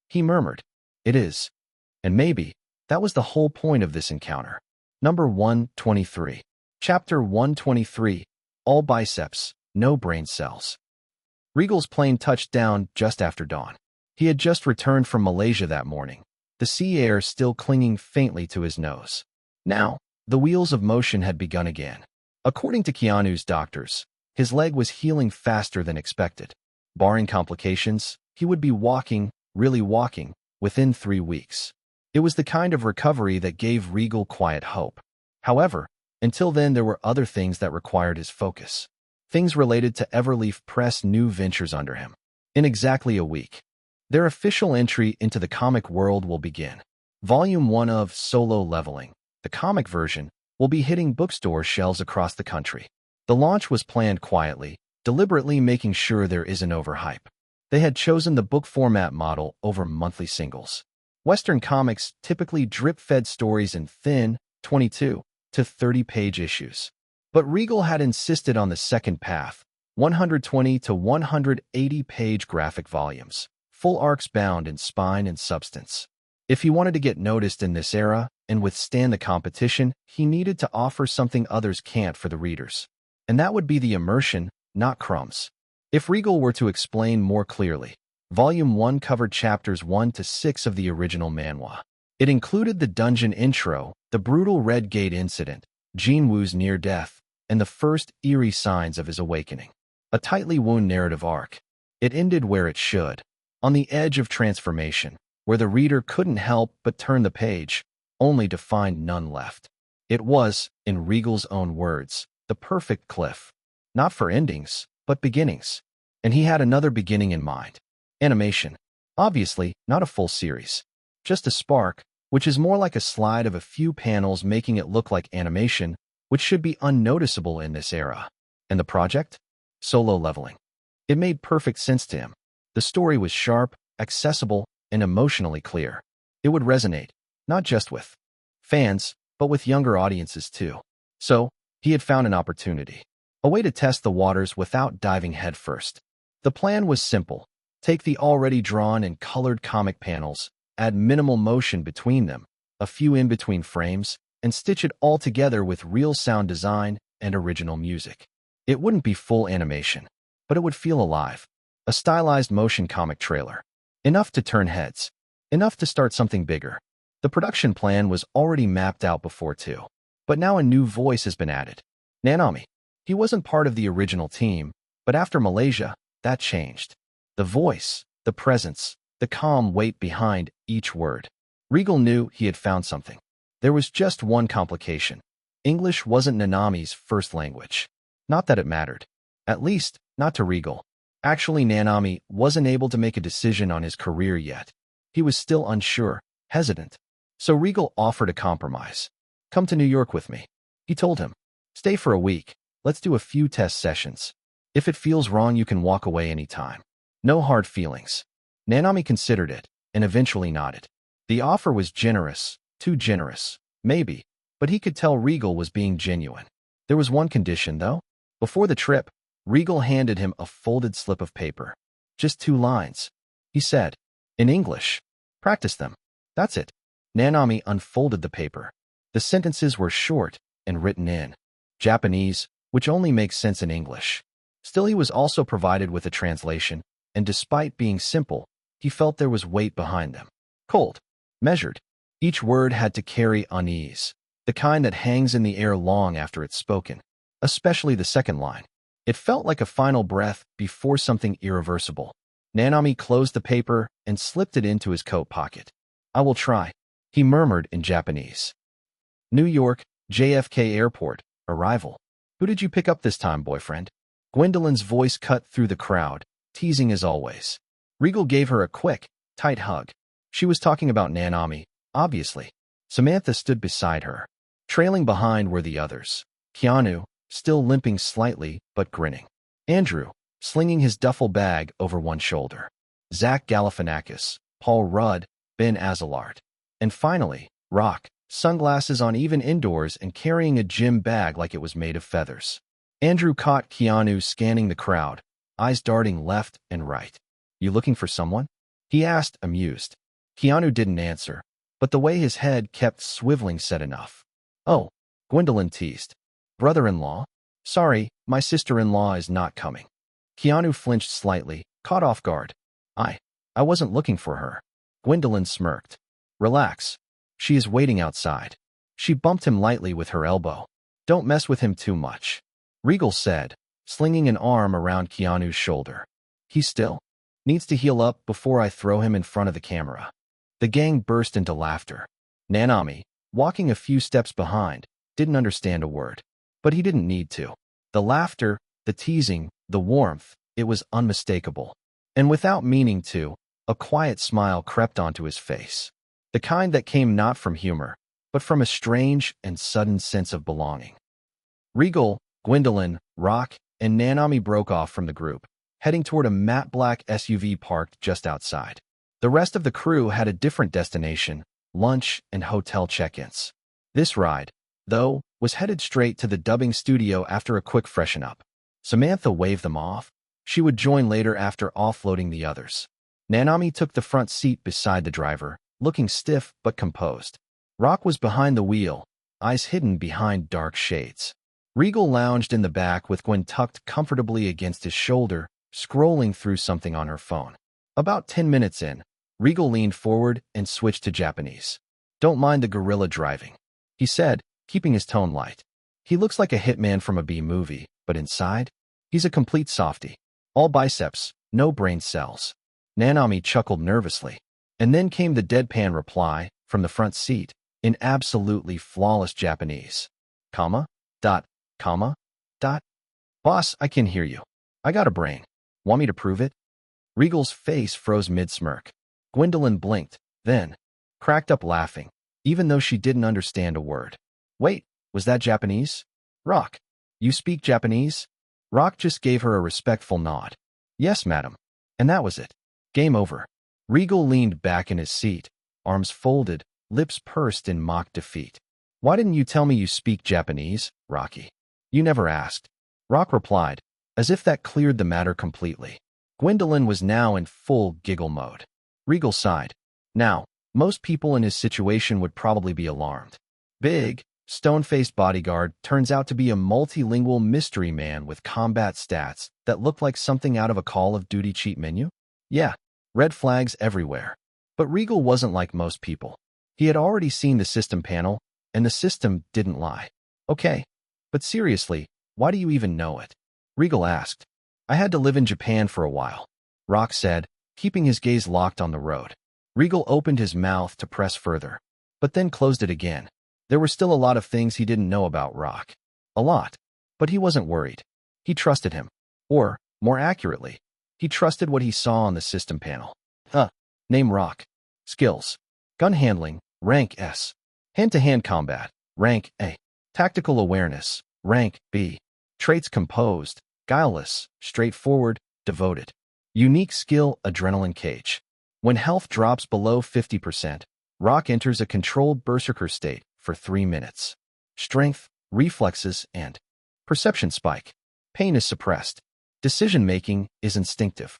he murmured. It is. And maybe, that was the whole point of this encounter. Number 123. Chapter 123. All biceps, no brain cells. Regal's plane touched down just after dawn. He had just returned from Malaysia that morning, the sea air still clinging faintly to his nose. Now, the wheels of motion had begun again. According to Keanu's doctors, his leg was healing faster than expected. Barring complications, he would be walking, really walking, within 3 weeks. It was the kind of recovery that gave Regal quiet hope. However, until then there were other things that required his focus. Things related to Everleaf Press' new ventures under him. In exactly a week, their official entry into the comic world will begin. Volume 1 of Solo Leveling, the comic version, will be hitting bookstore shelves across the country. The launch was planned quietly, deliberately making sure there isn't overhype. They had chosen the book format model over monthly singles. Western comics typically drip-fed stories in thin, 22 to 30-page issues. But Regal had insisted on the second path, 120 to 180-page graphic volumes, full arcs bound in spine and substance. If he wanted to get noticed in this era and withstand the competition, he needed to offer something others can't for the readers. And that would be the immersion, not crumbs. If Regal were to explain more clearly, Volume 1 covered chapters 1 to 6 of the original manhwa. It included the dungeon intro, the brutal Red Gate incident, Jinwoo's near death, and the first eerie signs of his awakening. A tightly wound narrative arc. It ended where it should, on the edge of transformation, where the reader couldn't help but turn the page, only to find none left. It was, in Regal's own words, the perfect cliff. Not for endings, but beginnings. And he had another beginning in mind. Animation. Obviously, not a full series. Just a spark, which is more like a slide of a few panels making it look like animation, which should be unnoticeable in this era. And the project? Solo Leveling. It made perfect sense to him. The story was sharp, accessible, and emotionally clear. It would resonate, not just with fans, but with younger audiences too. So, he had found an opportunity. A way to test the waters without diving headfirst. The plan was simple. Take the already drawn and colored comic panels, add minimal motion between them, a few in-between frames, and stitch it all together with real sound design and original music. It wouldn't be full animation, but it would feel alive. A stylized motion comic trailer. Enough to turn heads. Enough to start something bigger. The production plan was already mapped out before too. But now a new voice has been added. Nanami. He wasn't part of the original team, but after Malaysia, that changed. The voice, the presence, the calm weight behind each word. Regal knew he had found something. There was just one complication. English wasn't Nanami's first language. Not that it mattered. At least, not to Regal. Actually, Nanami wasn't able to make a decision on his career yet. He was still unsure, hesitant. So Regal offered a compromise. Come to New York with me. He told him. Stay for a week. Let's do a few test sessions. If it feels wrong, you can walk away anytime. No hard feelings. Nanami considered it and eventually nodded. The offer was generous, too generous, maybe, but he could tell Regal was being genuine. There was one condition, though. Before the trip, Regal handed him a folded slip of paper. Just 2 lines. He said, in English. Practice them. That's it. Nanami unfolded the paper. The sentences were short and written in Japanese, which only makes sense in English. Still, he was also provided with a translation, and despite being simple, he felt there was weight behind them. Cold, measured. Each word had to carry unease, the kind that hangs in the air long after it's spoken, especially the second line. It felt like a final breath before something irreversible. Nanami closed the paper and slipped it into his coat pocket. I will try, he murmured in Japanese. New York, JFK Airport, arrival. Who did you pick up this time, boyfriend? Gwendolyn's voice cut through the crowd, teasing as always. Regal gave her a quick, tight hug. She was talking about Nanami, obviously. Samantha stood beside her. Trailing behind were the others. Keanu, still limping slightly but grinning. Andrew, slinging his duffel bag over one shoulder. Zach Galifianakis, Paul Rudd, Ben Azalard. And finally, Rock, sunglasses on even indoors and carrying a gym bag like it was made of feathers. Andrew caught Keanu scanning the crowd, eyes darting left and right. You looking for someone? He asked, amused. Keanu didn't answer, but the way his head kept swiveling said enough. Oh, Gwendolyn teased. Brother-in-law? Sorry, my sister-in-law is not coming. Keanu flinched slightly, caught off guard. I wasn't looking for her. Gwendolyn smirked. Relax. She is waiting outside. She bumped him lightly with her elbow. Don't mess with him too much. Regal said, slinging an arm around Keanu's shoulder. He still needs to heal up before I throw him in front of the camera. The gang burst into laughter. Nanami, walking a few steps behind, didn't understand a word. But he didn't need to. The laughter, the teasing, the warmth, it was unmistakable. And without meaning to, a quiet smile crept onto his face. The kind that came not from humor, but from a strange and sudden sense of belonging. Regal, Gwendolyn, Rock, and Nanami broke off from the group, heading toward a matte black SUV parked just outside. The rest of the crew had a different destination, lunch and hotel check-ins. This ride, though, was headed straight to the dubbing studio after a quick freshen up. Samantha waved them off. She would join later after offloading the others. Nanami took the front seat beside the driver, looking stiff but composed. Rock was behind the wheel, eyes hidden behind dark shades. Regal lounged in the back with Gwen tucked comfortably against his shoulder, scrolling through something on her phone. About 10 minutes in, Regal leaned forward and switched to Japanese. Don't mind the gorilla driving, he said, keeping his tone light. He looks like a hitman from a B movie, but inside, he's a complete softie. All biceps, no brain cells. Nanami chuckled nervously. And then came the deadpan reply from the front seat in absolutely flawless Japanese. Comma, dot, comma, dot. Boss, I can hear you. I got a brain. Want me to prove it? Regal's face froze mid-smirk. Gwendolyn blinked, then cracked up laughing, even though she didn't understand a word. Wait, was that Japanese? Rock, you speak Japanese? Rock just gave her a respectful nod. Yes, madam. And that was it. Game over. Regal leaned back in his seat, arms folded, lips pursed in mock defeat. Why didn't you tell me you speak Japanese, Rocky? You never asked. Rock replied, as if that cleared the matter completely. Gwendolyn was now in full giggle mode. Regal sighed. Now, most people in his situation would probably be alarmed. Big, stone-faced bodyguard turns out to be a multilingual mystery man with combat stats that looked like something out of a Call of Duty cheat menu? Yeah, red flags everywhere. But Regal wasn't like most people. He had already seen the system panel, and the system didn't lie. Okay, but seriously, why do you even know it? Regal asked. I had to live in Japan for a while, Rock said, keeping his gaze locked on the road. Regal opened his mouth to press further, but then closed it again. There were still a lot of things he didn't know about Rock. A lot. But he wasn't worried. He trusted him. Or, more accurately, He trusted what he saw on the system panel. Name Rock. Skills. Gun handling, rank S. Hand-to-hand combat, rank A. Tactical awareness, rank B. Traits composed, guileless, straightforward, devoted. Unique skill, adrenaline cage. When health drops below 50%, Rock enters a controlled berserker state for 3 minutes. Strength, reflexes, and perception spike. Pain is suppressed. Decision-making is instinctive.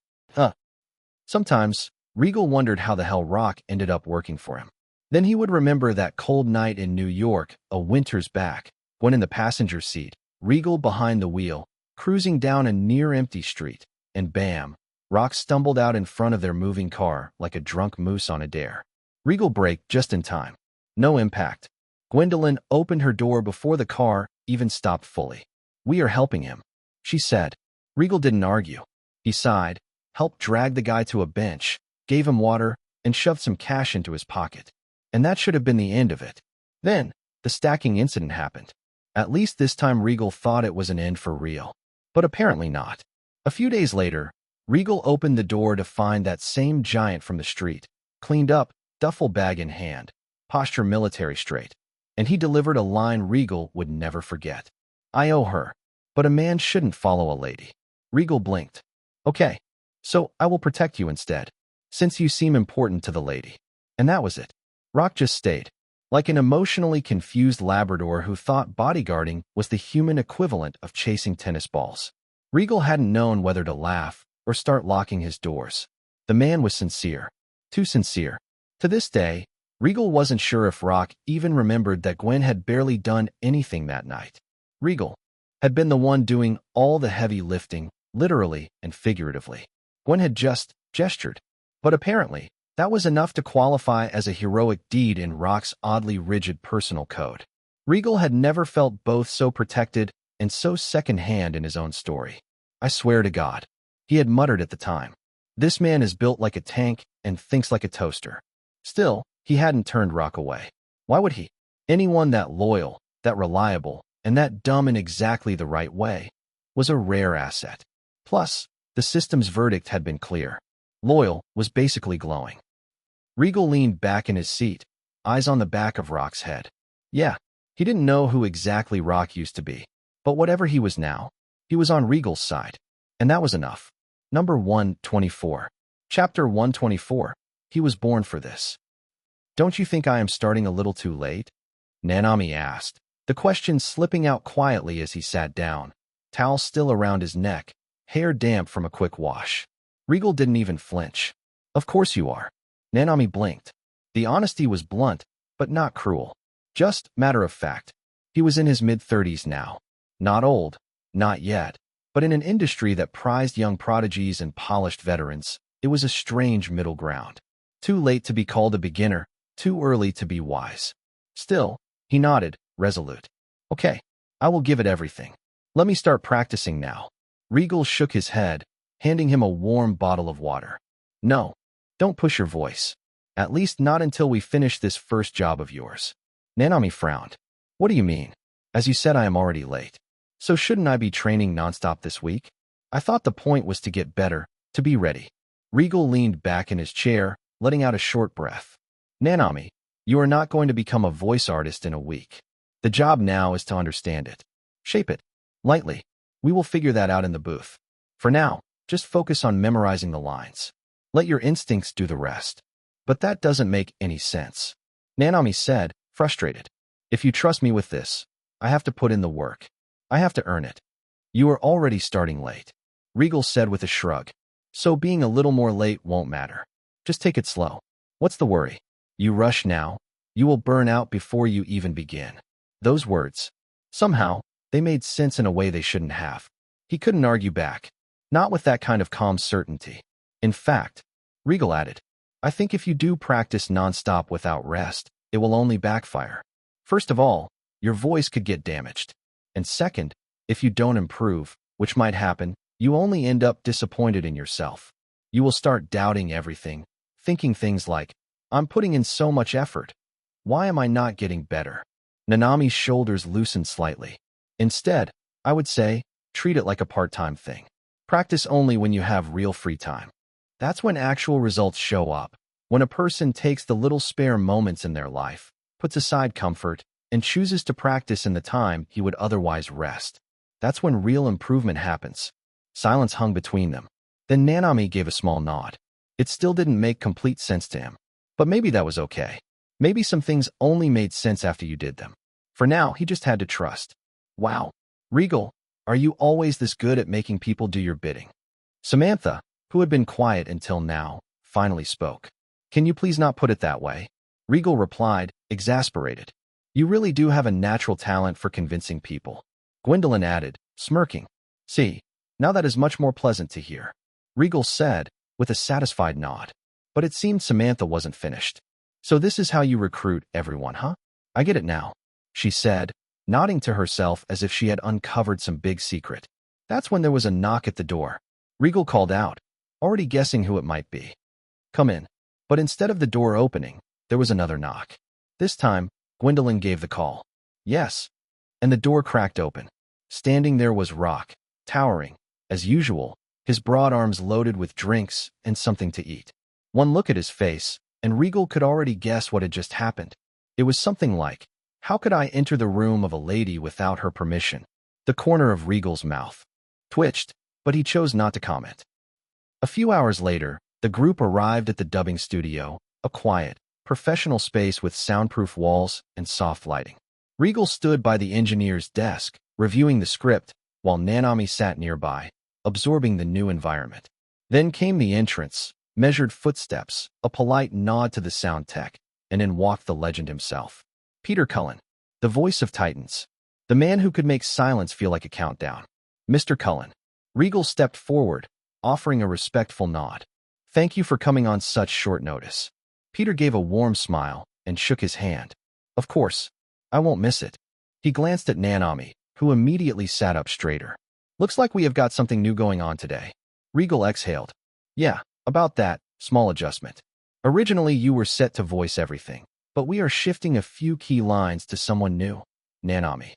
Sometimes, Regal wondered how the hell Rock ended up working for him. Then he would remember that cold night in New York, a winter's back, when in the passenger seat, Regal behind the wheel, cruising down a near-empty street, and bam, Rock stumbled out in front of their moving car like a drunk moose on a dare. Regal braked just in time. No impact. Gwendolyn opened her door before the car even stopped fully. "We are helping him," she said. Regal didn't argue. He sighed, helped drag the guy to a bench, gave him water, and shoved some cash into his pocket. And that should have been the end of it. Then, the stacking incident happened. At least this time Regal thought it was an end for real. But apparently not. A few days later, Regal opened the door to find that same giant from the street, cleaned up, duffel bag in hand, posture military straight. And he delivered a line Regal would never forget. "I owe her. But a man shouldn't follow a lady." Regal blinked. "Okay, so I will protect you instead, since you seem important to the lady." And that was it. Rock just stayed, like an emotionally confused Labrador who thought bodyguarding was the human equivalent of chasing tennis balls. Regal hadn't known whether to laugh or start locking his doors. The man was sincere. Too sincere. To this day, Regal wasn't sure if Rock even remembered that Gwen had barely done anything that night. Regal had been the one doing all the heavy lifting, literally and figuratively. Gwen had just gestured. But apparently, that was enough to qualify as a heroic deed in Rock's oddly rigid personal code. Regal had never felt both so protected and so second-hand in his own story. "I swear to God," he had muttered at the time. "This man is built like a tank and thinks like a toaster." Still, he hadn't turned Rock away. Why would he? Anyone that loyal, that reliable, and that dumb in exactly the right way was a rare asset. Plus, the system's verdict had been clear. Loyal was basically glowing. Regal leaned back in his seat, eyes on the back of Rock's head. Yeah, he didn't know who exactly Rock used to be, but whatever he was now, he was on Regal's side, and that was enough. Number 124. Chapter 124. He was born for this. "Don't you think I am starting a little too late?" Nanami asked, the question slipping out quietly as he sat down, towel still around his neck, hair damp from a quick wash. Regal didn't even flinch. "Of course you are." Nanami blinked. The honesty was blunt, but not cruel. Just matter of fact. He was in his mid-30s now. Not old, not yet, but in an industry that prized young prodigies and polished veterans, it was a strange middle ground. Too late to be called a beginner, too early to be wise. Still, he nodded, resolute. "Okay, I will give it everything. Let me start practicing now." Regal shook his head, handing him a warm bottle of water. "No, don't push your voice. At least not until we finish this first job of yours." Nanami frowned. "What do you mean? As you said, I am already late. So shouldn't I be training nonstop this week? I thought the point was to get better, to be ready." Regal leaned back in his chair, letting out a short breath. "Nanami, you are not going to become a voice artist in a week. The job now is to understand it. Shape it. Lightly. We will figure that out in the booth. For now, just focus on memorizing the lines. Let your instincts do the rest." "But that doesn't make any sense," Nanami said, frustrated. "If you trust me with this, I have to put in the work. I have to earn it." "You are already starting late," Regal said with a shrug. "So being a little more late won't matter. Just take it slow. What's the worry? You rush now, you will burn out before you even begin." Those words. Somehow, they made sense in a way they shouldn't have. He couldn't argue back. Not with that kind of calm certainty. "In fact," Regal added, "I think if you do practice nonstop without rest, it will only backfire. First of all, your voice could get damaged. And second, if you don't improve, which might happen, you only end up disappointed in yourself. You will start doubting everything, thinking things like, I'm putting in so much effort. Why am I not getting better?" Nanami's shoulders loosened slightly. "Instead, I would say, treat it like a part-time thing. Practice only when you have real free time. That's when actual results show up. When a person takes the little spare moments in their life, puts aside comfort, and chooses to practice in the time he would otherwise rest. That's when real improvement happens. Silence hung between them. Then Nanami gave a small nod. It still didn't make complete sense to him. But maybe that was okay. Maybe some things only made sense after you did them. For now, he just had to trust. Wow. Regal, are you always this good at making people do your bidding? Samantha, who had been quiet until now, finally spoke. Can you please not put it that way? Regal replied, exasperated. You really do have a natural talent for convincing people. Gwendolyn added, smirking. See, now that is much more pleasant to hear. Regal said, with a satisfied nod. But it seemed Samantha wasn't finished. So this is how you recruit everyone, huh? I get it now, she said, nodding to herself as if she had uncovered some big secret. That's when there was a knock at the door. Regal called out, already guessing who it might be. Come in. But instead of the door opening, there was another knock. This time, Gwendolyn gave the call. Yes. And the door cracked open. Standing there was Rock, towering, as usual, his broad arms loaded with drinks and something to eat. One look at his face, and Regal could already guess what had just happened. It was something like, how could I enter the room of a lady without her permission? The corner of Regal's mouth twitched, but he chose not to comment. A few hours later, the group arrived at the dubbing studio, a quiet, professional space with soundproof walls and soft lighting. Regal stood by the engineer's desk, reviewing the script, while Nanami sat nearby, absorbing the new environment. Then came the entrance, measured footsteps, a polite nod to the sound tech, and in walked the legend himself. Peter Cullen, the voice of Titans, the man who could make silence feel like a countdown. Mr. Cullen. Regal stepped forward, offering a respectful nod. Thank you for coming on such short notice. Peter gave a warm smile and shook his hand. Of course, I won't miss it. He glanced at Nanami, who immediately sat up straighter. Looks like we have got something new going on today. Regal exhaled. Yeah, about that, small adjustment. Originally you were set to voice everything, but we are shifting a few key lines to someone new. Nanami.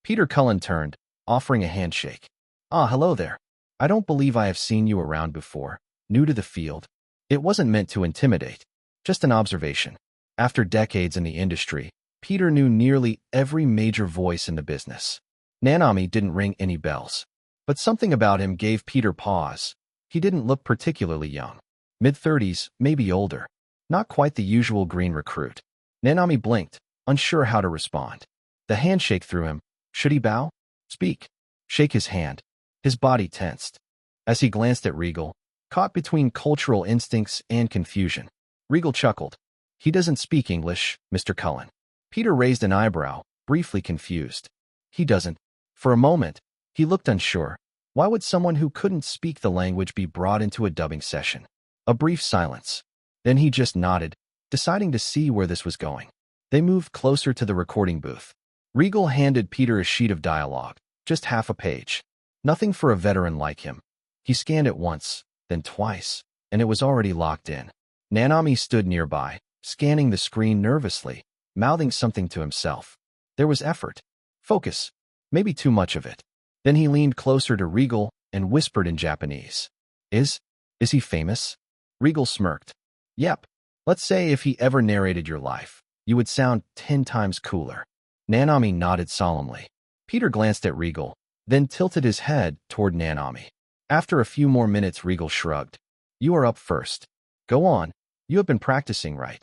Peter Cullen turned, offering a handshake. Ah, hello there. I don't believe I have seen you around before. New to the field. It wasn't meant to intimidate. Just an observation. After decades in the industry, Peter knew nearly every major voice in the business. Nanami didn't ring any bells. But something about him gave Peter pause. He didn't look particularly young. Mid-30s, maybe older. Not quite the usual green recruit. Nanami blinked, unsure how to respond. The handshake threw him. Should he bow? Speak? Shake his hand. His body tensed. As he glanced at Regal, caught between cultural instincts and confusion. Regal chuckled. He doesn't speak English, Mr. Cullen. Peter raised an eyebrow, briefly confused. He doesn't. For a moment, he looked unsure. Why would someone who couldn't speak the language be brought into a dubbing session? A brief silence. Then he just nodded, deciding to see where this was going. They moved closer to the recording booth. Regal handed Peter a sheet of dialogue, just half a page. Nothing for a veteran like him. He scanned it once, then twice, and it was already locked in. Nanami stood nearby, scanning the screen nervously, mouthing something to himself. There was effort. Focus. Maybe too much of it. Then he leaned closer to Regal and whispered in Japanese. Is he famous? Regal smirked. Yep. Let's say if he ever narrated your life, you would sound 10 times cooler. Nanami nodded solemnly. Peter glanced at Regal, then tilted his head toward Nanami. After a few more minutes, Regal shrugged. You are up first. Go on. You have been practicing, right?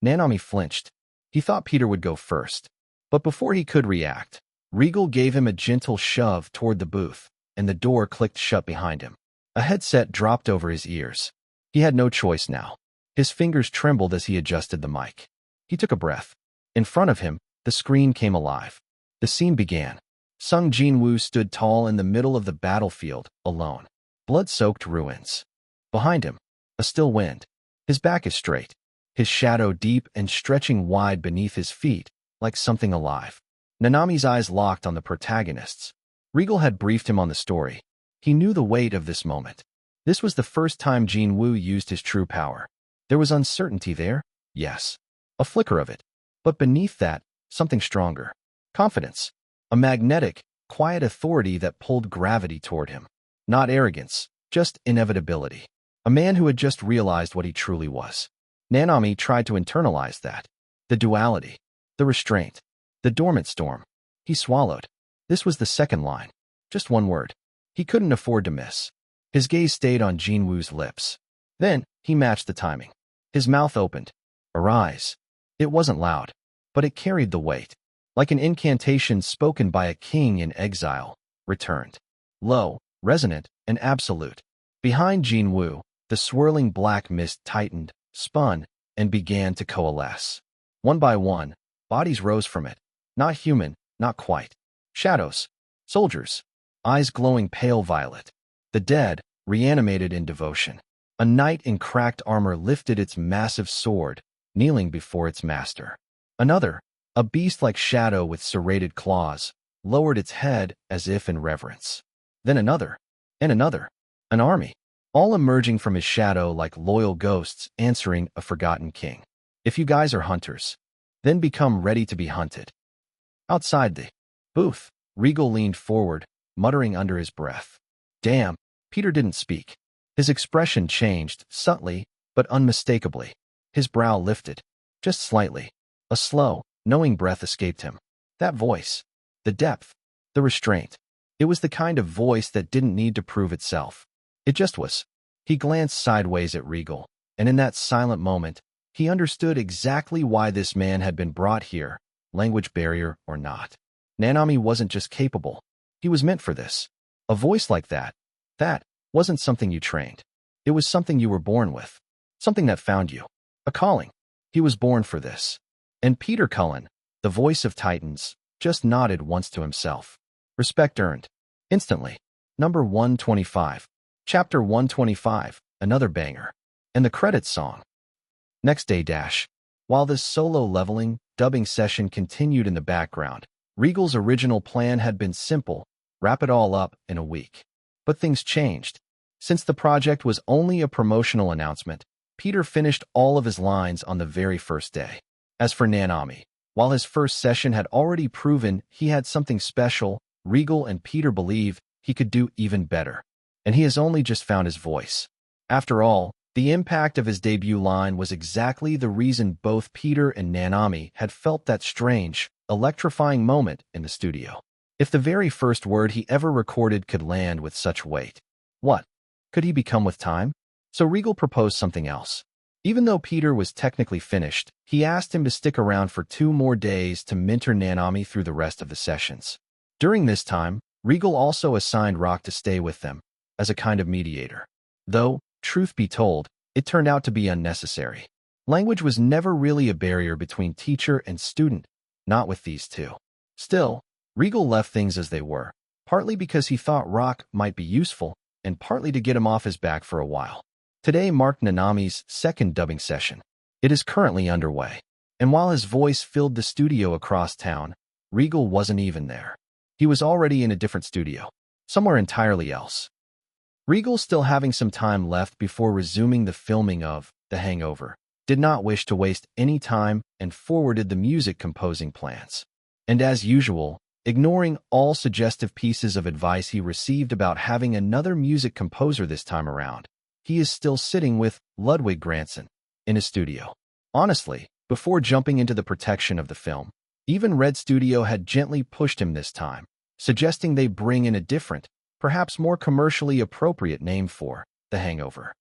Nanami flinched. He thought Peter would go first. But before he could react, Regal gave him a gentle shove toward the booth, and the door clicked shut behind him. A headset dropped over his ears. He had no choice now. His fingers trembled as he adjusted the mic. He took a breath. In front of him, the screen came alive. The scene began. Sung Jin-woo stood tall in the middle of the battlefield, alone. Blood-soaked ruins. Behind him, a still wind. His back is straight. His shadow deep and stretching wide beneath his feet, like something alive. Nanami's eyes locked on the protagonists. Regal had briefed him on the story. He knew the weight of this moment. This was the first time Jin-woo used his true power. There was uncertainty there, yes. A flicker of it. But beneath that, something stronger. Confidence. A magnetic, quiet authority that pulled gravity toward him. Not arrogance, just inevitability. A man who had just realized what he truly was. Nanami tried to internalize that. The duality. The restraint. The dormant storm. He swallowed. This was the second line. Just one word. He couldn't afford to miss. His gaze stayed on Jinwoo's lips. Then, he matched the timing. His mouth opened. Arise. It wasn't loud, but it carried the weight. Like an incantation spoken by a king in exile, returned. Low, resonant, and absolute. Behind Jinwoo, the swirling black mist tightened, spun, and began to coalesce. One by one, bodies rose from it. Not human, not quite. Shadows. Soldiers. Eyes glowing pale violet. The dead, reanimated in devotion. A knight in cracked armor lifted its massive sword, kneeling before its master. Another, a beast-like shadow with serrated claws, lowered its head as if in reverence. Then another, and another. An army, all emerging from his shadow like loyal ghosts answering a forgotten king. If you guys are hunters, then become ready to be hunted. Outside the booth, Regal leaned forward, muttering under his breath. Damn, Peter didn't speak. His expression changed, subtly, but unmistakably. His brow lifted, just slightly. A slow, knowing breath escaped him. That voice. The depth. The restraint. It was the kind of voice that didn't need to prove itself. It just was. He glanced sideways at Regal, and in that silent moment, he understood exactly why this man had been brought here, language barrier or not. Nanami wasn't just capable. He was meant for this. A voice like that wasn't something you trained. It was something you were born with. Something that found you. A calling. He was born for this. And Peter Cullen, the voice of Titans, just nodded once to himself. Respect earned. Instantly. Number 125. Chapter 125, another banger. And the credits song. Next day dash. While this solo leveling, dubbing session continued in the background, Regal's original plan had been simple, wrap it all up in a week. But things changed. Since the project was only a promotional announcement, Peter finished all of his lines on the very first day. As for Nanami, while his first session had already proven he had something special, Regal and Peter believe he could do even better. And he has only just found his voice. After all, the impact of his debut line was exactly the reason both Peter and Nanami had felt that strange, electrifying moment in the studio. If the very first word he ever recorded could land with such weight, what could he become with time? So Regal proposed something else. Even though Peter was technically finished, he asked him to stick around for 2 more days to mentor Nanami through the rest of the sessions. During this time, Regal also assigned Rock to stay with them, as a kind of mediator. Though, truth be told, it turned out to be unnecessary. Language was never really a barrier between teacher and student, not with these two. Still, Regal left things as they were, partly because he thought Rock might be useful, and partly to get him off his back for a while. Today marked Nanami's second dubbing session. It is currently underway, and while his voice filled the studio across town, Regal wasn't even there. He was already in a different studio, somewhere entirely else. Regal, still having some time left before resuming the filming of The Hangover, did not wish to waste any time and forwarded the music composing plans. And as usual, ignoring all suggestive pieces of advice he received about having another music composer this time around, he is still sitting with Ludwig Göransson in his studio. Honestly, before jumping into the protection of the film, even Red Studio had gently pushed him this time, suggesting they bring in a different, perhaps more commercially appropriate name for The Hangover.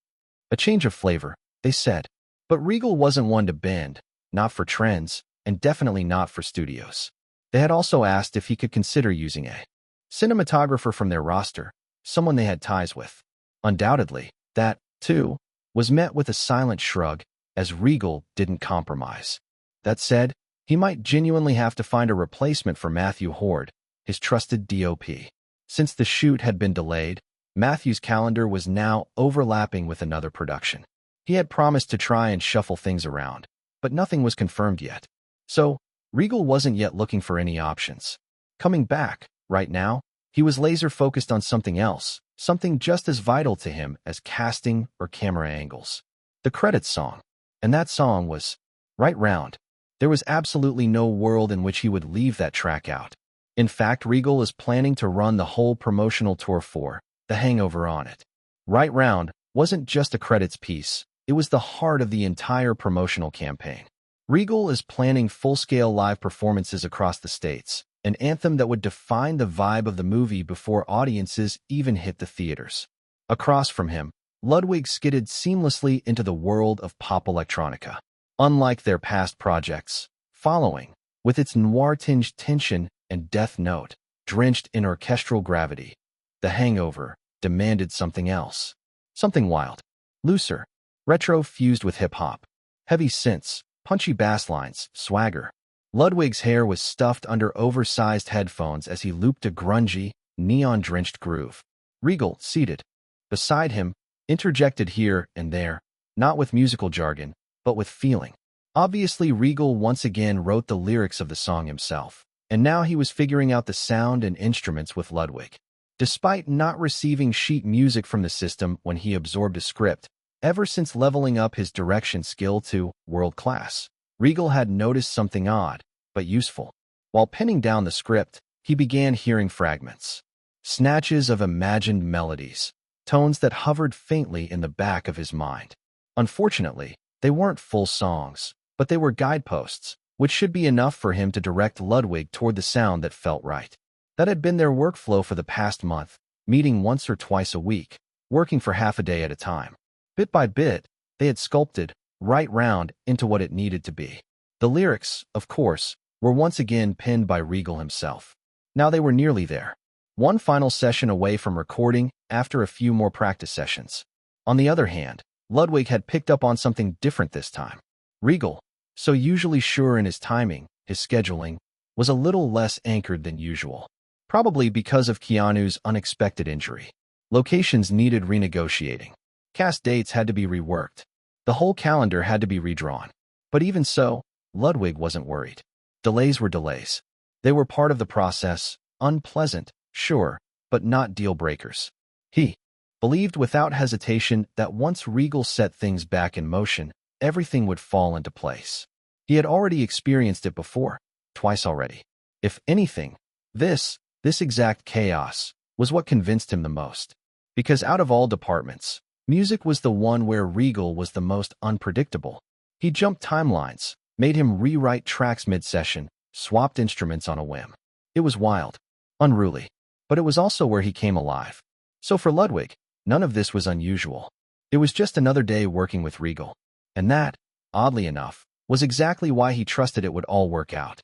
A change of flavor, they said. But Regal wasn't one to bend, not for trends, and definitely not for studios. They had also asked if he could consider using a cinematographer from their roster, someone they had ties with. Undoubtedly, that, too, was met with a silent shrug, as Regal didn't compromise. That said, he might genuinely have to find a replacement for Matthew Horde, his trusted DOP. Since the shoot had been delayed, Matthew's calendar was now overlapping with another production. He had promised to try and shuffle things around, but nothing was confirmed yet. So, Regal wasn't yet looking for any options. Coming back, right now, he was laser-focused on something else, something just as vital to him as casting or camera angles. The credits song. And that song was Right Round. There was absolutely no world in which he would leave that track out. In fact, Regal is planning to run the whole promotional tour for The The Hangover on it. Right Round wasn't just a credits piece, it was the heart of the entire promotional campaign. Regal is planning full-scale live performances across the states, an anthem that would define the vibe of the movie before audiences even hit the theaters. Across from him, Ludwig skidded seamlessly into the world of pop electronica. Unlike their past projects, Following, with its noir-tinged tension and death note, drenched in orchestral gravity, The Hangover demanded something else. Something wild, looser, retro fused with hip-hop, heavy synths, punchy bass lines, swagger. Ludwig's hair was stuffed under oversized headphones as he looped a grungy, neon-drenched groove. Regal, seated beside him, interjected here and there, not with musical jargon, but with feeling. Obviously, Regal once again wrote the lyrics of the song himself, and now he was figuring out the sound and instruments with Ludwig. Despite not receiving sheet music from the system when he absorbed a script, ever since leveling up his direction skill to world-class, Regal had noticed something odd, but useful. While pinning down the script, he began hearing fragments. Snatches of imagined melodies, tones that hovered faintly in the back of his mind. Unfortunately, they weren't full songs, but they were guideposts, which should be enough for him to direct Ludwig toward the sound that felt right. That had been their workflow for the past month, meeting once or twice a week, working for half a day at a time. Bit by bit, they had sculpted Right Round into what it needed to be. The lyrics, of course, were once again penned by Regal himself. Now they were nearly there. One final session away from recording after a few more practice sessions. On the other hand, Ludwig had picked up on something different this time. Regal, so usually sure in his timing, his scheduling, was a little less anchored than usual. Probably because of Keanu's unexpected injury. Locations needed renegotiating. Cast dates had to be reworked. The whole calendar had to be redrawn. But even so, Ludwig wasn't worried. Delays were delays. They were part of the process, unpleasant, sure, but not deal-breakers. He believed without hesitation that once Regal set things back in motion, everything would fall into place. He had already experienced it before, twice already. If anything, this exact chaos was what convinced him the most. Because out of all departments, music was the one where Regal was the most unpredictable. He jumped timelines, made him rewrite tracks mid-session, swapped instruments on a whim. It was wild, unruly, but it was also where he came alive. So for Ludwig, none of this was unusual. It was just another day working with Regal. And that, oddly enough, was exactly why he trusted it would all work out.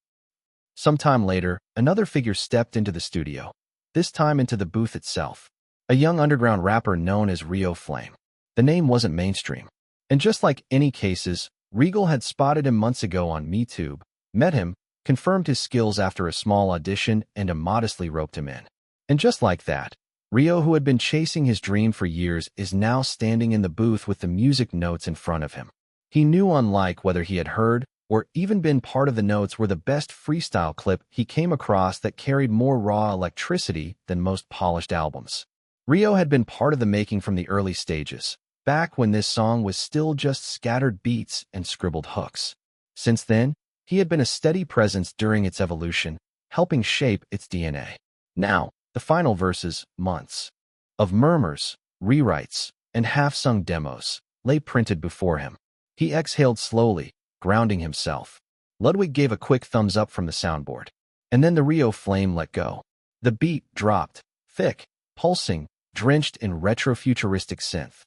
Sometime later, another figure stepped into the studio, this time into the booth itself. A young underground rapper known as Rio Flame. The name wasn't mainstream. And just like any cases, Regal had spotted him months ago on MeTube, met him, confirmed his skills after a small audition, and immodestly roped him in. And just like that, Rio, who had been chasing his dream for years, is now standing in the booth with the music notes in front of him. He knew, unlike whether he had heard or even been part of the notes, were the best freestyle clip he came across that carried more raw electricity than most polished albums. Rio had been part of the making from the early stages, back when this song was still just scattered beats and scribbled hooks. Since then, he had been a steady presence during its evolution, helping shape its DNA. Now, the final verses, months of murmurs, rewrites, and half-sung demos, lay printed before him. He exhaled slowly, grounding himself. Ludwig gave a quick thumbs up from the soundboard. And then the Rio Flame let go. The beat dropped, thick, pulsing, drenched in retro-futuristic synth.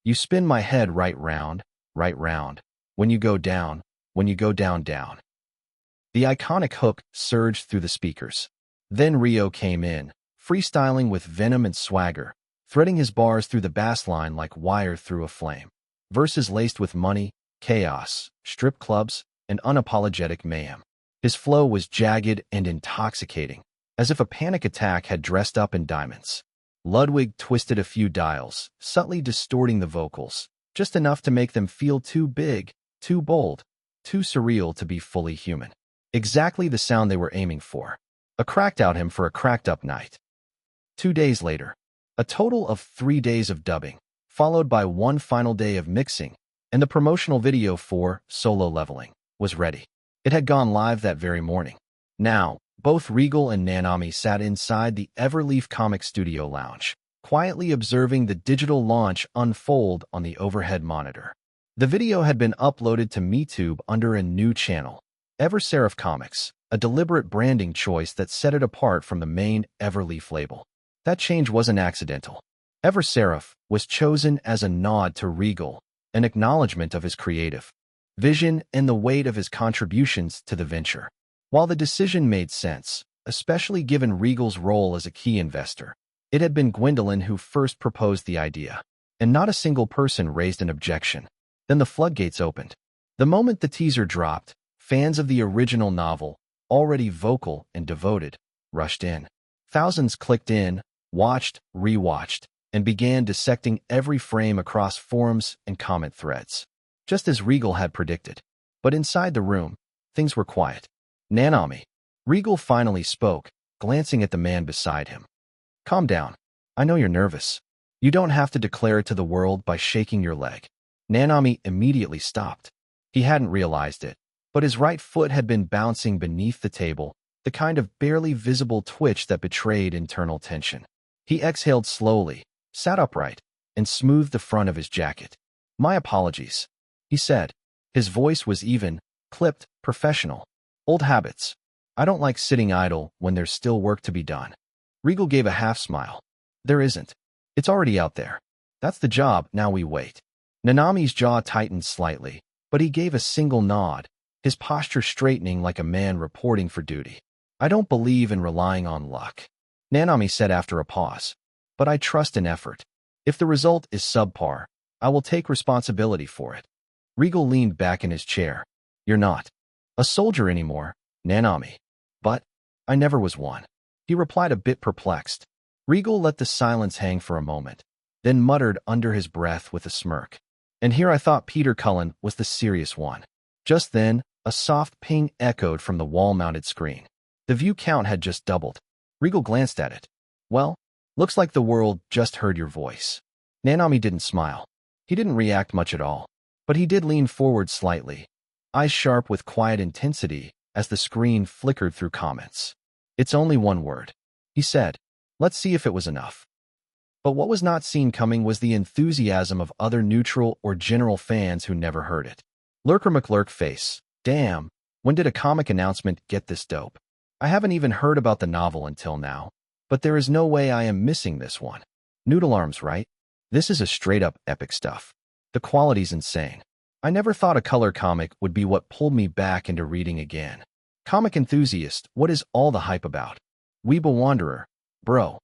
You spin my head right round, when you go down, down. The iconic hook surged through the speakers. Then Rio came in, freestyling with venom and swagger, threading his bars through the bass line like wire through a flame. Verses laced with money, chaos, strip clubs, and unapologetic mayhem. His flow was jagged and intoxicating, as if a panic attack had dressed up in diamonds. Ludwig twisted a few dials, subtly distorting the vocals, just enough to make them feel too big, too bold, too surreal to be fully human. Exactly the sound they were aiming for. A cracked-out hymn for a cracked-up night. 2 days later, a total of 3 days of dubbing, followed by one final day of mixing, and the promotional video for Solo Leveling was ready. It had gone live that very morning. Now, both Regal and Nanami sat inside the Everleaf Comic Studio lounge, quietly observing the digital launch unfold on the overhead monitor. The video had been uploaded to MeTube under a new channel, Everseraph Comics, a deliberate branding choice that set it apart from the main Everleaf label. That change wasn't accidental. Everseraph was chosen as a nod to Regal, an acknowledgement of his creative vision and the weight of his contributions to the venture. While the decision made sense, especially given Regal's role as a key investor, it had been Gwendolyn who first proposed the idea, and not a single person raised an objection. Then the floodgates opened. The moment the teaser dropped, fans of the original novel, already vocal and devoted, rushed in. Thousands clicked in, watched, rewatched, and began dissecting every frame across forums and comment threads, just as Regal had predicted. But inside the room, things were quiet. "Nanami," Regal finally spoke, glancing at the man beside him. "Calm down. I know you're nervous. You don't have to declare it to the world by shaking your leg." Nanami immediately stopped. He hadn't realized it, but his right foot had been bouncing beneath the table, the kind of barely visible twitch that betrayed internal tension. He exhaled slowly, sat upright, and smoothed the front of his jacket. "My apologies," he said. His voice was even, clipped, professional. "Old habits. I don't like sitting idle when there's still work to be done." Regal gave a half-smile. "There isn't. It's already out there. That's the job, now we wait." Nanami's jaw tightened slightly, but he gave a single nod, his posture straightening like a man reporting for duty. "I don't believe in relying on luck," Nanami said after a pause, "but I trust in effort. If the result is subpar, I will take responsibility for it." Regal leaned back in his chair. "You're not a soldier anymore, Nanami." "But I never was one," he replied, a bit perplexed. Regal let the silence hang for a moment, then muttered under his breath with a smirk. "And here I thought Peter Cullen was the serious one." Just then, a soft ping echoed from the wall-mounted screen. The view count had just doubled. Regal glanced at it. "Well, looks like the world just heard your voice." Nanami didn't smile. He didn't react much at all, but he did lean forward slightly, eyes sharp with quiet intensity as the screen flickered through comments. "It's only one word," he said. "Let's see if it was enough." But what was not seen coming was the enthusiasm of other neutral or general fans who never heard it. Lurker McLurk face. "Damn, when did a comic announcement get this dope? I haven't even heard about the novel until now, but there is no way I am missing this one." Noodle Arms, right? "This is a straight-up epic stuff. The quality's insane. I never thought a color comic would be what pulled me back into reading again." Comic Enthusiast, what is all the hype about? Weeba Wanderer, bro,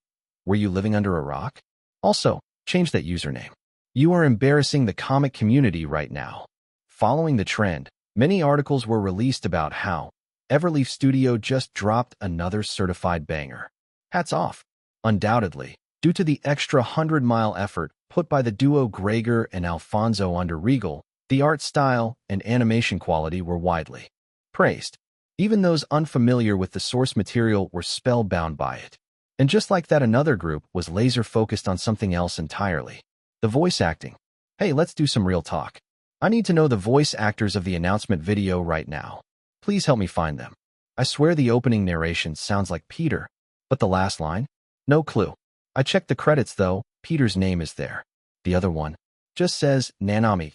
were you living under a rock? Also, change that username. You are embarrassing the comic community right now. Following the trend, many articles were released about how Everleaf Studio just dropped another certified banger. Hats off, undoubtedly, due to the extra 100-mile effort put by the duo Gregor and Alfonso under Regal. The art style and animation quality were widely praised. Even those unfamiliar with the source material were spellbound by it. And just like that, another group was laser-focused on something else entirely. The voice acting. Hey, let's do some real talk. I need to know the voice actors of the announcement video right now. Please help me find them. I swear the opening narration sounds like Peter, but the last line? No clue. I checked the credits though, Peter's name is there. The other one just says Nanami.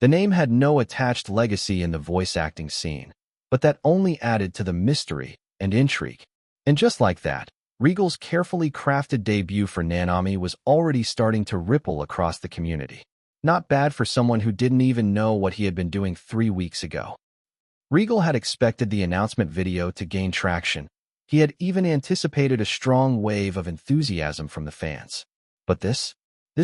The name had no attached legacy in the voice acting scene, but that only added to the mystery and intrigue. And just like that, Regal's carefully crafted debut for Nanami was already starting to ripple across the community. Not bad for someone who didn't even know what he had been doing 3 weeks ago. Regal had expected the announcement video to gain traction. He had even anticipated a strong wave of enthusiasm from the fans. But this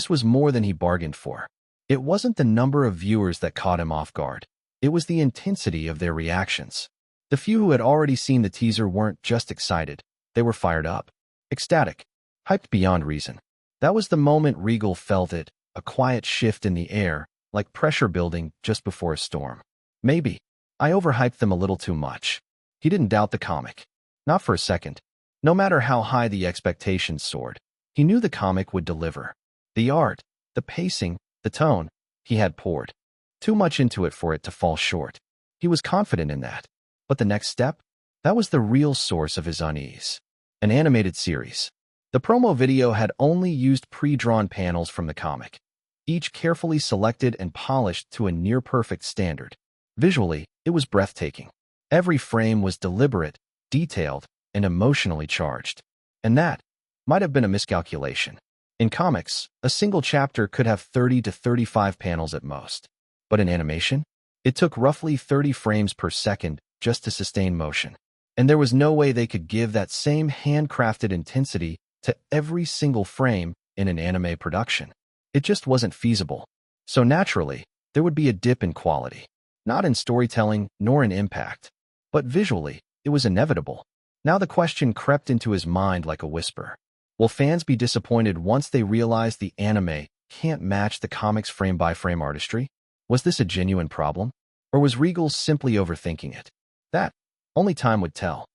was more than he bargained for. It wasn't the number of viewers that caught him off guard. It was the intensity of their reactions. The few who had already seen the teaser weren't just excited. They were fired up, ecstatic, hyped beyond reason. That was the moment Regal felt it, a quiet shift in the air, like pressure building just before a storm. Maybe I overhyped them a little too much. He didn't doubt the comic. Not for a second. No matter how high the expectations soared, he knew the comic would deliver. The art, the pacing, the tone, he had poured too much into it for it to fall short. He was confident in that. But the next step? That was the real source of his unease. An animated series. The promo video had only used pre-drawn panels from the comic, each carefully selected and polished to a near-perfect standard. Visually, it was breathtaking. Every frame was deliberate, detailed, and emotionally charged. And that might have been a miscalculation. In comics, a single chapter could have 30 to 35 panels at most. But in animation, it took roughly 30 frames per second just to sustain motion. And there was no way they could give that same handcrafted intensity to every single frame in an anime production. It just wasn't feasible. So naturally, there would be a dip in quality. Not in storytelling, nor in impact. But visually, it was inevitable. Now the question crept into his mind like a whisper. Will fans be disappointed once they realize the anime can't match the comic's frame-by-frame artistry? Was this a genuine problem? Or was Regal simply overthinking it? That, only time would tell.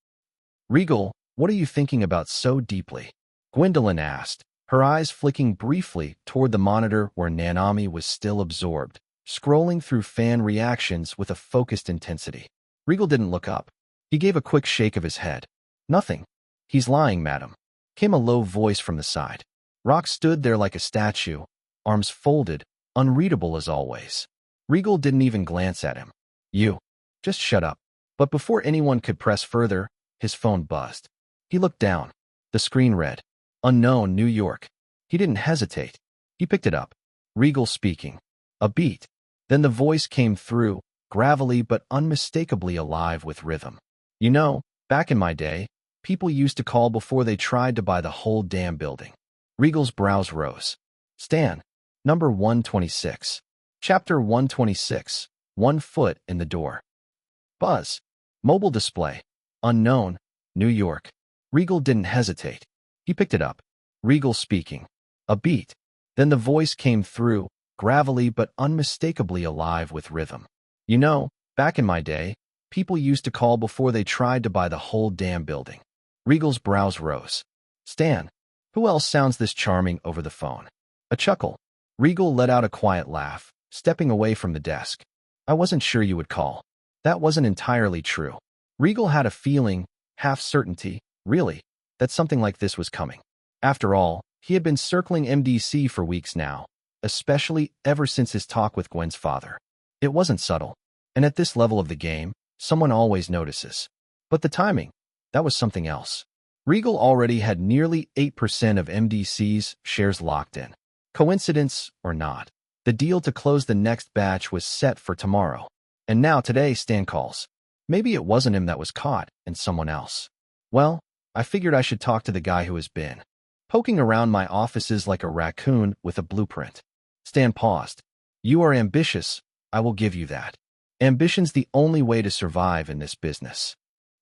Regal, what are you thinking about so deeply? Gwendolyn asked, her eyes flicking briefly toward the monitor where Nanami was still absorbed, scrolling through fan reactions with a focused intensity. Regal didn't look up. He gave a quick shake of his head. Nothing. He's lying, madam. Came a low voice from the side. Rock stood there like a statue, arms folded, unreadable as always. Regal didn't even glance at him. You. Just shut up. But before anyone could press further, his phone buzzed. He looked down. The screen read, "Unknown, New York." He didn't hesitate. He picked it up. Regal speaking. A beat. Then the voice came through, gravelly but unmistakably alive with rhythm. You know, back in my day, people used to call before they tried to buy the whole damn building. Regal's brows rose. Stan. Number 126. Chapter 126. 1 foot in the door. Buzz. Mobile display. Unknown, New York. Regal didn't hesitate. He picked it up. Regal speaking. A beat. Then the voice came through, gravelly but unmistakably alive with rhythm. You know, back in my day, people used to call before they tried to buy the whole damn building. Regal's brows rose. Stan. Who else sounds this charming over the phone? A chuckle. Regal let out a quiet laugh, stepping away from the desk. I wasn't sure you would call. That wasn't entirely true. Regal had a feeling, half certainty, really, that something like this was coming. After all, he had been circling MDC for weeks now, especially ever since his talk with Gwen's father. It wasn't subtle, and at this level of the game, someone always notices. But the timing, that was something else. Regal already had nearly 8% of MDC's shares locked in. Coincidence or not, the deal to close the next batch was set for tomorrow. And now today Stan calls. Maybe it wasn't him that was caught, and someone else. Well, I figured I should talk to the guy who has been poking around my offices like a raccoon with a blueprint. Stan paused. You are ambitious, I will give you that. Ambition's the only way to survive in this business.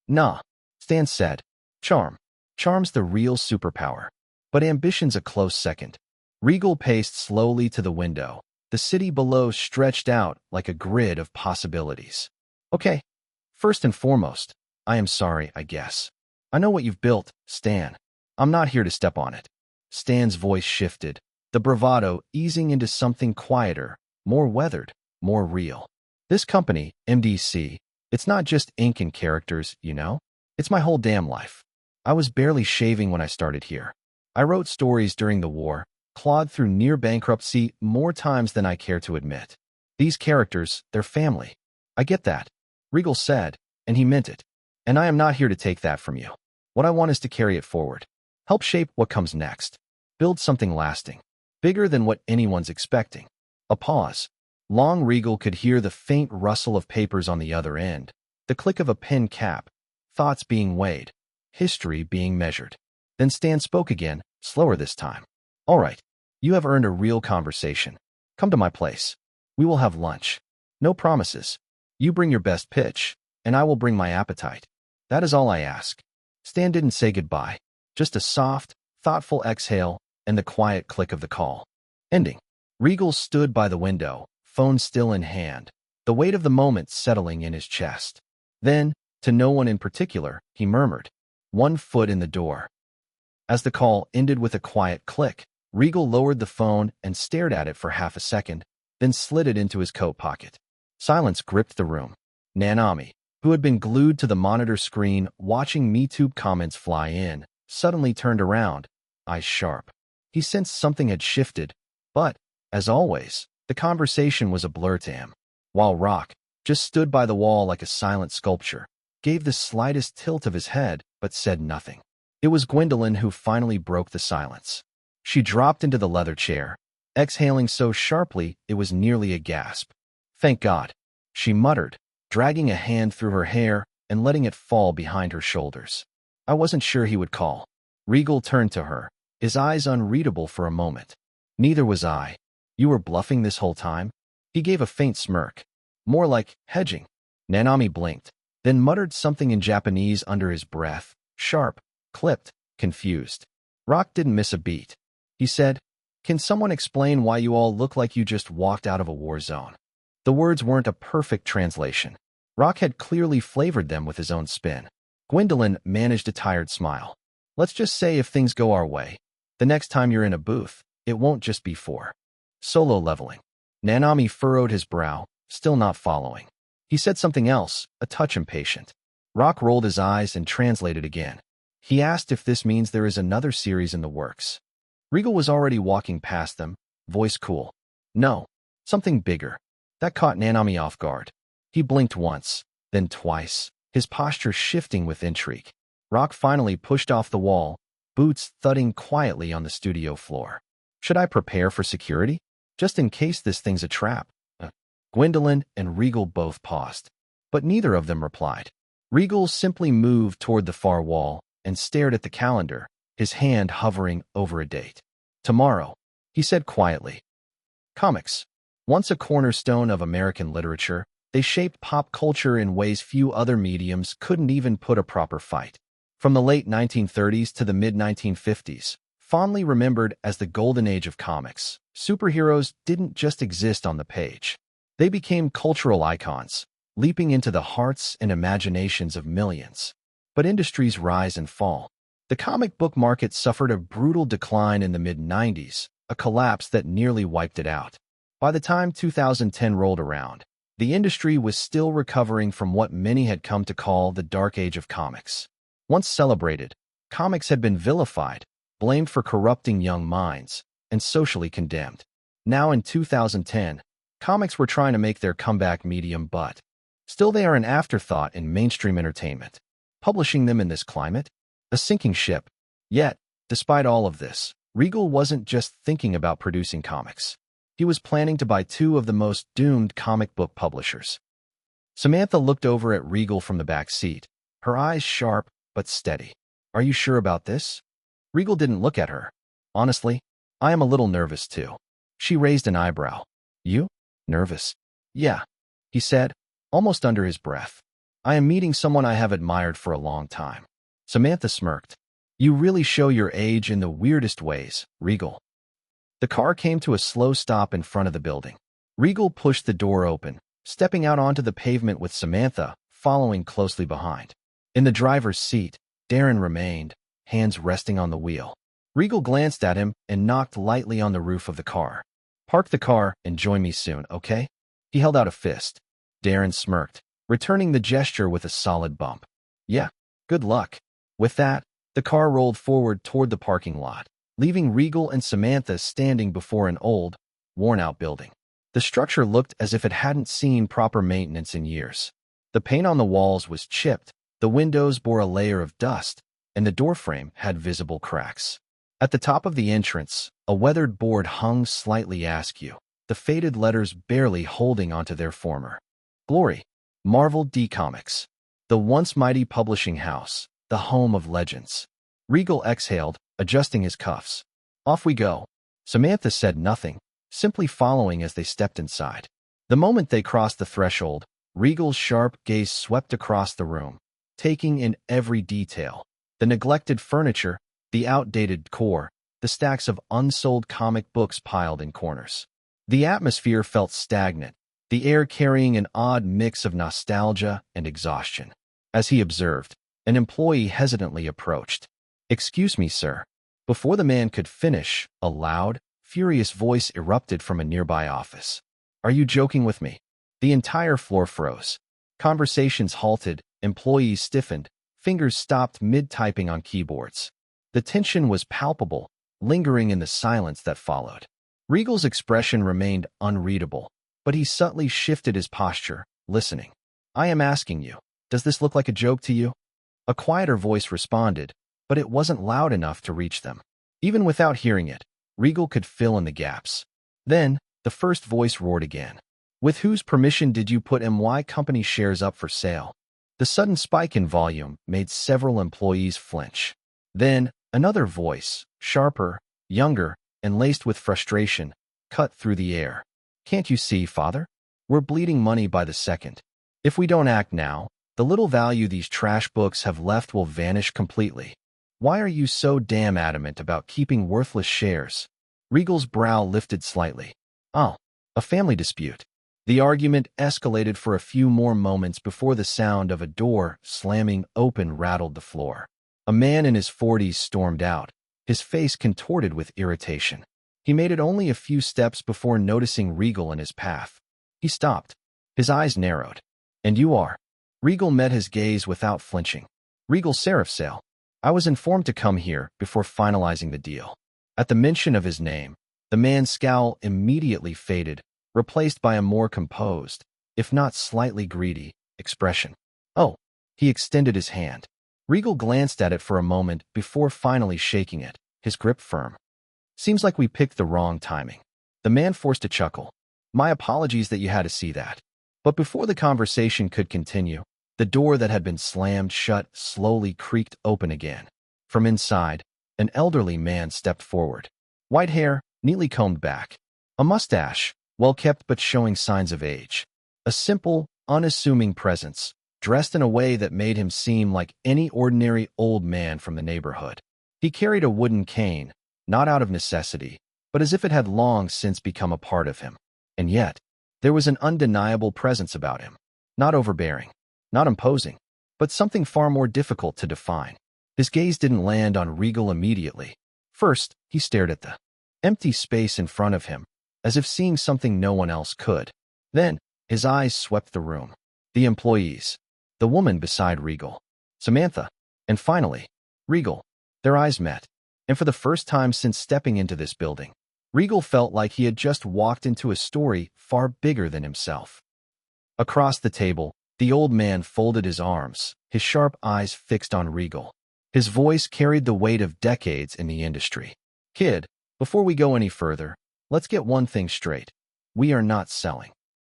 Nah, Stan said. Charm. Charm's the real superpower. But ambition's a close second. Regal paced slowly to the window. The city below stretched out like a grid of possibilities. Okay. First and foremost, I am sorry, I guess. I know what you've built, Stan. I'm not here to step on it. Stan's voice shifted, the bravado easing into something quieter, more weathered, more real. This company, MDC, it's not just ink and characters, you know? It's my whole damn life. I was barely shaving when I started here. I wrote stories during the war, clawed through near bankruptcy more times than I care to admit. These characters, they're family. I get that, Regal said, and he meant it. And I am not here to take that from you. What I want is to carry it forward. Help shape what comes next. Build something lasting. Bigger than what anyone's expecting. A pause. Long Regal could hear the faint rustle of papers on the other end, the click of a pen cap, thoughts being weighed, history being measured. Then Stan spoke again, slower this time. All right, you have earned a real conversation. Come to my place. We will have lunch. No promises. You bring your best pitch, and I will bring my appetite. That is all I ask. Stan didn't say goodbye, just a soft, thoughtful exhale and the quiet click of the call. Ending. Regal stood by the window, phone still in hand, the weight of the moment settling in his chest. Then, to no one in particular, he murmured, 1 foot in the door. As the call ended with a quiet click, Regal lowered the phone and stared at it for half a second, then slid it into his coat pocket. Silence gripped the room. Nanami, who had been glued to the monitor screen watching MeTube comments fly in, suddenly turned around, eyes sharp. He sensed something had shifted, but, as always, the conversation was a blur to him. While Rock just stood by the wall like a silent sculpture, gave the slightest tilt of his head, but said nothing. It was Gwendolyn who finally broke the silence. She dropped into the leather chair, exhaling so sharply it was nearly a gasp. "Thank God," she muttered, dragging a hand through her hair and letting it fall behind her shoulders. "I wasn't sure he would call." Regal turned to her, his eyes unreadable for a moment. "Neither was I. You were bluffing this whole time?" He gave a faint smirk. "More like hedging." Nanami blinked, then muttered something in Japanese under his breath, sharp, clipped, confused. Rock didn't miss a beat. He said, "Can someone explain why you all look like you just walked out of a war zone?" The words weren't a perfect translation. Rock had clearly flavored them with his own spin. Gwendolyn managed a tired smile. "Let's just say if things go our way, the next time you're in a booth, it won't just be for solo leveling." Nanami furrowed his brow, still not following. He said something else, a touch impatient. Rock rolled his eyes and translated again. He asked if this means there is another series in the works. Regal was already walking past them, voice cool. "No, something bigger." That caught Nanami off guard. He blinked once, then twice, his posture shifting with intrigue. Rock finally pushed off the wall, boots thudding quietly on the studio floor. "Should I prepare for security? Just in case this thing's a trap?" Gwendolyn and Regal both paused, but neither of them replied. Regal simply moved toward the far wall and stared at the calendar, his hand hovering over a date. "Tomorrow," he said quietly. Comics. Once a cornerstone of American literature, they shaped pop culture in ways few other mediums couldn't even put a proper fight. From the late 1930s to the mid-1950s, fondly remembered as the golden age of comics, superheroes didn't just exist on the page. They became cultural icons, leaping into the hearts and imaginations of millions. But industries rise and fall. The comic book market suffered a brutal decline in the mid-90s, a collapse that nearly wiped it out. By the time 2010 rolled around, the industry was still recovering from what many had come to call the dark age of comics. Once celebrated, comics had been vilified, blamed for corrupting young minds, and socially condemned. Now in 2010, comics were trying to make their comeback medium, but still they are an afterthought in mainstream entertainment. Publishing them in this climate? A sinking ship. Yet, despite all of this, Regal wasn't just thinking about producing comics. He was planning to buy two of the most doomed comic book publishers. Samantha looked over at Regal from the back seat, her eyes sharp but steady. "Are you sure about this?" Regal didn't look at her. "Honestly, I am a little nervous too." She raised an eyebrow. "You? Nervous?" "Yeah," he said, almost under his breath. "I am meeting someone I have admired for a long time." Samantha smirked. "You really show your age in the weirdest ways, Regal." The car came to a slow stop in front of the building. Regal pushed the door open, stepping out onto the pavement with Samantha following closely behind. In the driver's seat, Darren remained, hands resting on the wheel. Regal glanced at him and knocked lightly on the roof of the car. "Park the car and join me soon, okay?" He held out a fist. Darren smirked, returning the gesture with a solid bump. "Yeah, good luck." With that, the car rolled forward toward the parking lot, leaving Regal and Samantha standing before an old, worn-out building. The structure looked as if it hadn't seen proper maintenance in years. The paint on the walls was chipped, the windows bore a layer of dust, and the doorframe had visible cracks. At the top of the entrance, a weathered board hung slightly askew, the faded letters barely holding onto their former glory. Marvel D Comics, the once mighty publishing house, the home of legends. Regal exhaled, adjusting his cuffs. "Off we go." Samantha said nothing, simply following as they stepped inside. The moment they crossed the threshold, Regal's sharp gaze swept across the room, taking in every detail. The neglected furniture, the outdated decor, the stacks of unsold comic books piled in corners. The atmosphere felt stagnant, the air carrying an odd mix of nostalgia and exhaustion. As he observed, an employee hesitantly approached. "Excuse me, sir." Before the man could finish, a loud, furious voice erupted from a nearby office. "Are you joking with me?" The entire floor froze. Conversations halted, employees stiffened, fingers stopped mid-typing on keyboards. The tension was palpable, lingering in the silence that followed. Regal's expression remained unreadable, but he subtly shifted his posture, listening. "I am asking you, does this look like a joke to you?" A quieter voice responded, but it wasn't loud enough to reach them. Even without hearing it, Regal could fill in the gaps. Then, the first voice roared again. "With whose permission did you put MY company shares up for sale?" The sudden spike in volume made several employees flinch. Then, another voice, sharper, younger, and laced with frustration, cut through the air. "Can't you see, Father? We're bleeding money by the second. If we don't act now, the little value these trash books have left will vanish completely. Why are you so damn adamant about keeping worthless shares?" Regal's brow lifted slightly. "Oh, a family dispute." The argument escalated for a few more moments before the sound of a door slamming open rattled the floor. A man in his 40s stormed out, his face contorted with irritation. He made it only a few steps before noticing Regal in his path. He stopped. His eyes narrowed. "And you are?" Regal met his gaze without flinching. "Regal Seraphsail. I was informed to come here before finalizing the deal." At the mention of his name, the man's scowl immediately faded, replaced by a more composed, if not slightly greedy, expression. "Oh." He extended his hand. Regal glanced at it for a moment before finally shaking it, his grip firm. "Seems like we picked the wrong timing." The man forced a chuckle. "My apologies that you had to see that." But before the conversation could continue, the door that had been slammed shut slowly creaked open again. From inside, an elderly man stepped forward. White hair, neatly combed back. A mustache, well-kept but showing signs of age. A simple, unassuming presence, dressed in a way that made him seem like any ordinary old man from the neighborhood. He carried a wooden cane, not out of necessity, but as if it had long since become a part of him. And yet, there was an undeniable presence about him. Not overbearing, not imposing, but something far more difficult to define. His gaze didn't land on Regal immediately. First, he stared at the empty space in front of him, as if seeing something no one else could. Then, his eyes swept the room. The employees, the woman beside Regal, Samantha, and finally, Regal. Their eyes met, and for the first time since stepping into this building, Regal felt like he had just walked into a story far bigger than himself. Across the table, the old man folded his arms, his sharp eyes fixed on Regal. His voice carried the weight of decades in the industry. "Kid, before we go any further, let's get one thing straight. We are not selling."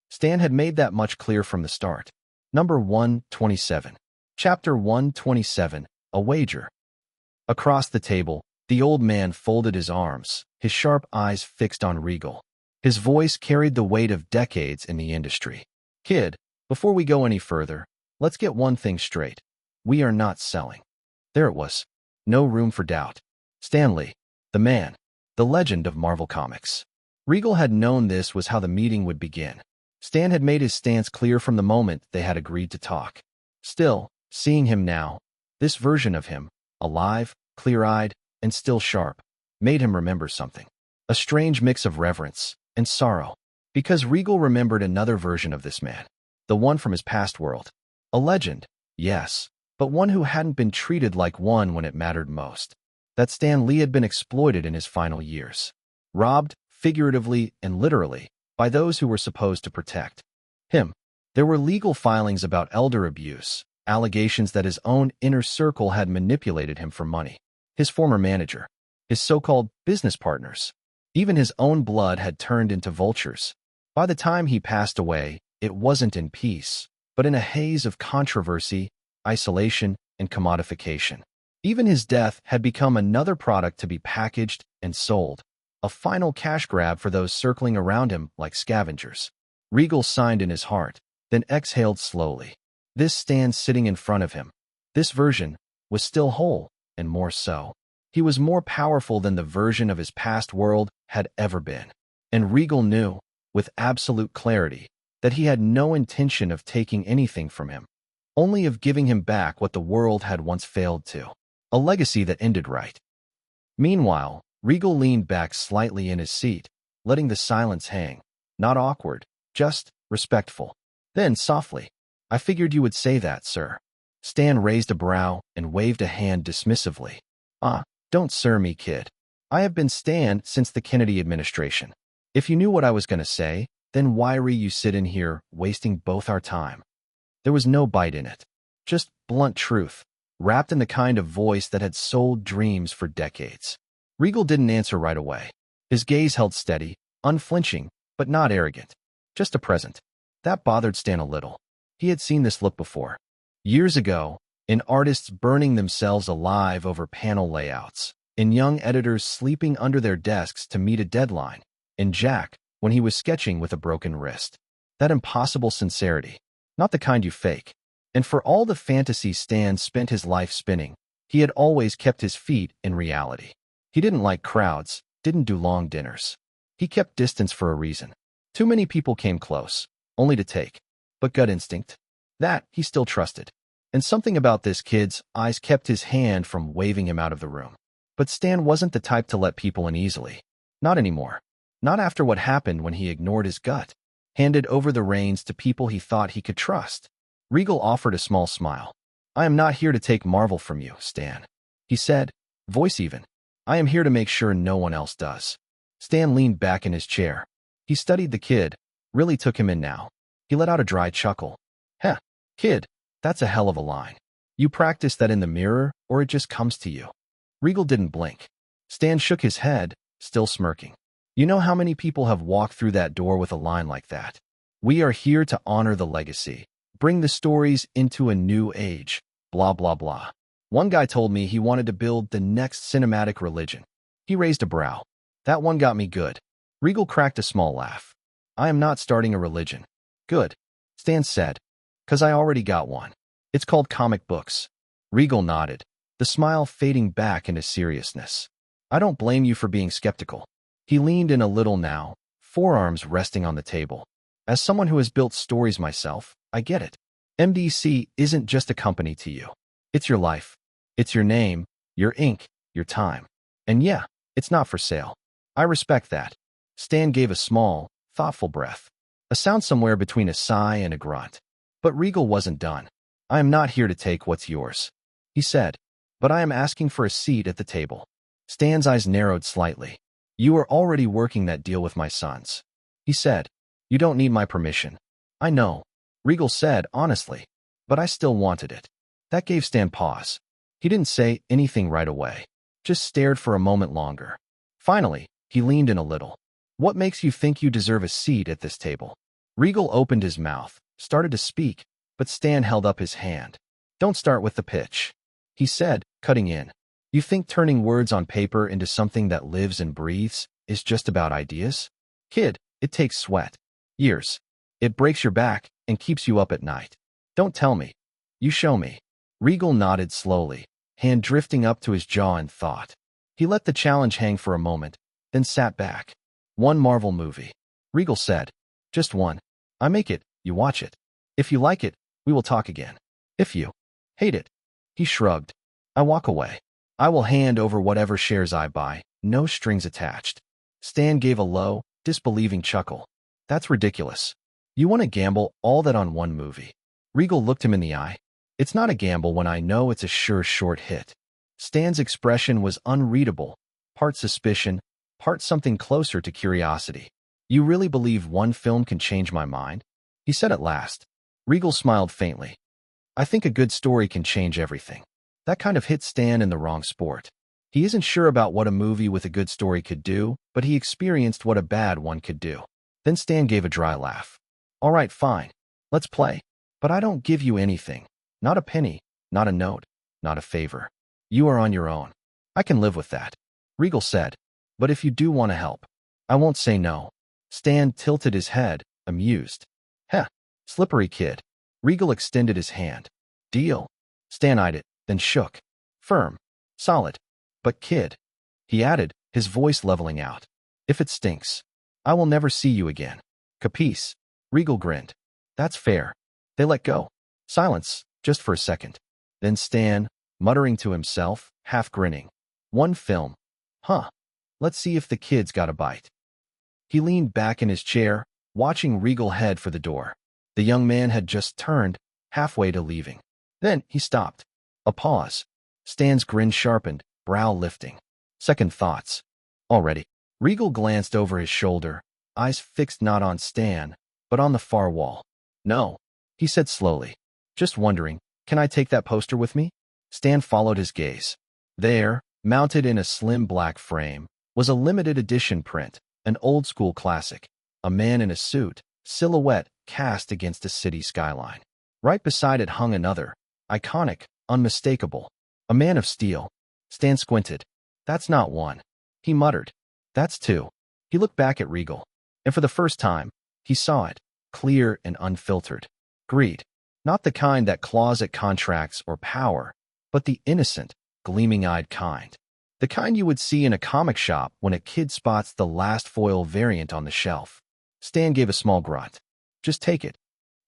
Stan had made that much clear from the start. Number 127. Chapter 127, A Wager. Across the table, the old man folded his arms, his sharp eyes fixed on Regal. His voice carried the weight of decades in the industry. "Kid, before we go any further, let's get one thing straight. We are not selling." There it was. No room for doubt. Stan Lee, the man, the legend of Marvel Comics. Regal had known this was how the meeting would begin. Stan had made his stance clear from the moment they had agreed to talk. Still, seeing him now, this version of him, alive, clear-eyed, and still sharp, made him remember something. A strange mix of reverence and sorrow. Because Regal remembered another version of this man. The one from his past world. A legend, yes, but one who hadn't been treated like one when it mattered most. That Stan Lee had been exploited in his final years. Robbed, figuratively and literally, by those who were supposed to protect him. There were legal filings about elder abuse, allegations that his own inner circle had manipulated him for money. His former manager, his so-called business partners, even his own blood had turned into vultures. By the time he passed away, it wasn't in peace, but in a haze of controversy, isolation, and commodification. Even his death had become another product to be packaged and sold, a final cash grab for those circling around him like scavengers. Regal signed in his heart, then exhaled slowly. This Stan sitting in front of him, this version, was still whole, and more so. He was more powerful than the version of his past world had ever been. And Regal knew, with absolute clarity, that he had no intention of taking anything from him, only of giving him back what the world had once failed to. A legacy that ended right. Meanwhile, Regal leaned back slightly in his seat, letting the silence hang. Not awkward, just respectful. Then, softly, "I figured you would say that, sir." Stan raised a brow and waved a hand dismissively. "Ah, don't sir me, kid. I have been Stan since the Kennedy administration. If you knew what I was going to say, then why were you sit in here wasting both our time? There was no bite in it. Just blunt truth, wrapped in the kind of voice that had sold dreams for decades. Regal didn't answer right away. His gaze held steady, unflinching, but not arrogant. Just a present. That bothered Stan a little. He had seen this look before. Years ago, in artists burning themselves alive over panel layouts, in young editors sleeping under their desks to meet a deadline, in Jack, when he was sketching with a broken wrist. That impossible sincerity. Not the kind you fake. And for all the fantasy Stan spent his life spinning, he had always kept his feet in reality. He didn't like crowds, didn't do long dinners. He kept distance for a reason. Too many people came close, only to take. But gut instinct? That he still trusted. And something about this kid's eyes kept his hand from waving him out of the room. But Stan wasn't the type to let people in easily. Not anymore. Not after what happened when he ignored his gut, handed over the reins to people he thought he could trust. Regal offered a small smile. I am not here to take Marvel from you, Stan. He said, voice even. I am here to make sure no one else does. Stan leaned back in his chair. He studied the kid, really took him in now. He let out a dry chuckle. Heh, kid, that's a hell of a line. You practice that in the mirror, or it just comes to you. Regal didn't blink. Stan shook his head, still smirking. You know how many people have walked through that door with a line like that? We are here to honor the legacy, bring the stories into a new age, blah, blah, blah. One guy told me he wanted to build the next cinematic religion. He raised a brow. That one got me good. Regal cracked a small laugh. I am not starting a religion. Good, Stan said. 'Cause I already got one. It's called comic books. Regal nodded, the smile fading back into seriousness. I don't blame you for being skeptical. He leaned in a little now, forearms resting on the table. As someone who has built stories myself, I get it. MDC isn't just a company to you. It's your life. It's your name, your ink, your time. And yeah, it's not for sale. I respect that. Stan gave a small, thoughtful breath. A sound somewhere between a sigh and a grunt. But Regal wasn't done. I am not here to take what's yours, he said. But I am asking for a seat at the table. Stan's eyes narrowed slightly. You are already working that deal with my sons, he said. You don't need my permission. I know, Regal said honestly, but I still wanted it. That gave Stan pause. He didn't say anything right away, just stared for a moment longer. Finally, he leaned in a little. What makes you think you deserve a seat at this table? Regal opened his mouth, started to speak, but Stan held up his hand. Don't start with the pitch, he said, cutting in. You think turning words on paper into something that lives and breathes is just about ideas? Kid, it takes sweat. Years. It breaks your back and keeps you up at night. Don't tell me. You show me. Regal nodded slowly, hand drifting up to his jaw in thought. He let the challenge hang for a moment, then sat back. One Marvel movie, Regal said. Just one. I make it, you watch it. If you like it, we will talk again. If you hate it, he shrugged. I walk away. I will hand over whatever shares I buy, no strings attached. Stan gave a low, disbelieving chuckle. That's ridiculous. You want to gamble all that on one movie? Regal looked him in the eye. It's not a gamble when I know it's a sure short hit. Stan's expression was unreadable, part suspicion, part something closer to curiosity. You really believe one film can change my mind? He said at last. Regal smiled faintly. I think a good story can change everything. That kind of hit Stan in the wrong sport. He isn't sure about what a movie with a good story could do, but he experienced what a bad one could do. Then Stan gave a dry laugh. All right, fine. Let's play. But I don't give you anything. Not a penny, not a note, not a favor. You are on your own. I can live with that, Regal said. But if you do want to help, I won't say no. Stan tilted his head, amused. Heh, slippery kid. Regal extended his hand. Deal. Stan eyed it, then shook. Firm. Solid. But kid, he added, his voice leveling out. If it stinks, I will never see you again. Capice? Regal grinned. That's fair. They let go. Silence, just for a second. Then Stan, muttering to himself, half grinning. One film. Huh. Let's see if the kid's got a bite. He leaned back in his chair, watching Regal head for the door. The young man had just turned, halfway to leaving. Then he stopped. A pause. Stan's grin sharpened, brow lifting. Second thoughts. Already. Regal glanced over his shoulder, eyes fixed not on Stan, but on the far wall. No, he said slowly. Just wondering, can I take that poster with me? Stan followed his gaze. There, mounted in a slim black frame, was a limited edition print, an old-school classic. A man in a suit, silhouette cast against a city skyline. Right beside it hung another, iconic, unmistakable. A man of steel. Stan squinted. That's not one. He muttered. That's two. He looked back at Regal, and for the first time, he saw it, clear and unfiltered. Greed. Not the kind that claws at contracts or power, but the innocent, gleaming-eyed kind. The kind you would see in a comic shop when a kid spots the last foil variant on the shelf. Stan gave a small grunt. Just take it.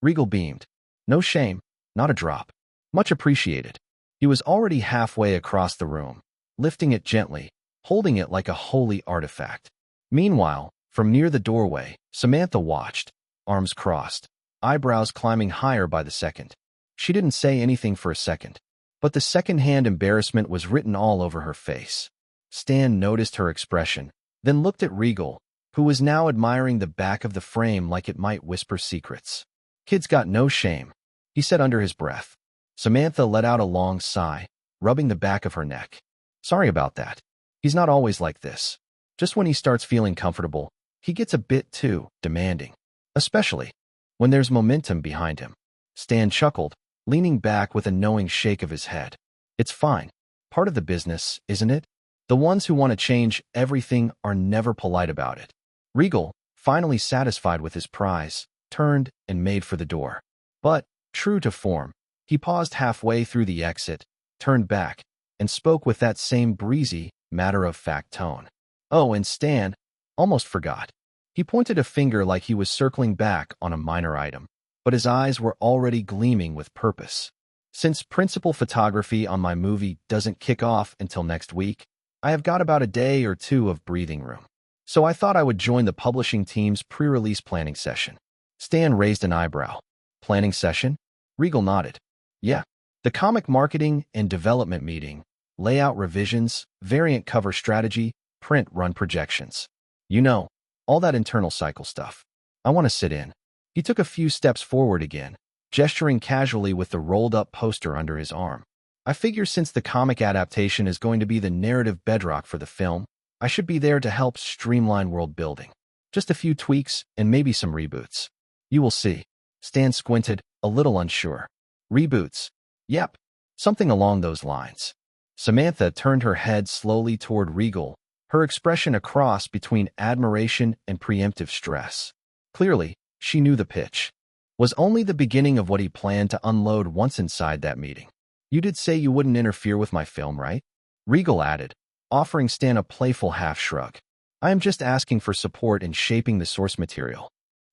Regal beamed. No shame, not a drop. Much appreciated. He was already halfway across the room, lifting it gently, holding it like a holy artifact. Meanwhile, from near the doorway, Samantha watched, arms crossed, eyebrows climbing higher by the second. She didn't say anything for a second, but the second-hand embarrassment was written all over her face. Stan noticed her expression, then looked at Regal, who was now admiring the back of the frame like it might whisper secrets. Kid's got no shame, he said under his breath. Samantha let out a long sigh, rubbing the back of her neck. Sorry about that. He's not always like this. Just when he starts feeling comfortable, he gets a bit too demanding. Especially when there's momentum behind him. Stan chuckled, leaning back with a knowing shake of his head. It's fine. Part of the business, isn't it? The ones who want to change everything are never polite about it. Regal, finally satisfied with his prize, turned and made for the door. But, true to form, he paused halfway through the exit, turned back, and spoke with that same breezy, matter-of-fact tone. Oh, and Stan almost forgot. He pointed a finger like he was circling back on a minor item, but his eyes were already gleaming with purpose. Since principal photography on my movie doesn't kick off until next week, I have got about a day or two of breathing room. So I thought I would join the publishing team's pre-release planning session. Stan raised an eyebrow. Planning session? Regal nodded. Yeah. The comic marketing and development meeting, layout revisions, variant cover strategy, print run projections. You know, all that internal cycle stuff. I want to sit in. He took a few steps forward again, gesturing casually with the rolled-up poster under his arm. I figure since the comic adaptation is going to be the narrative bedrock for the film, I should be there to help streamline world building. Just a few tweaks and maybe some reboots. You will see. Stan squinted, a little unsure. Reboots. Yep, something along those lines. Samantha turned her head slowly toward Regal, her expression a cross between admiration and preemptive stress. Clearly, she knew the pitch was only the beginning of what he planned to unload once inside that meeting. You did say you wouldn't interfere with my film, right? Regal added, offering Stan a playful half-shrug. I am just asking for support in shaping the source material.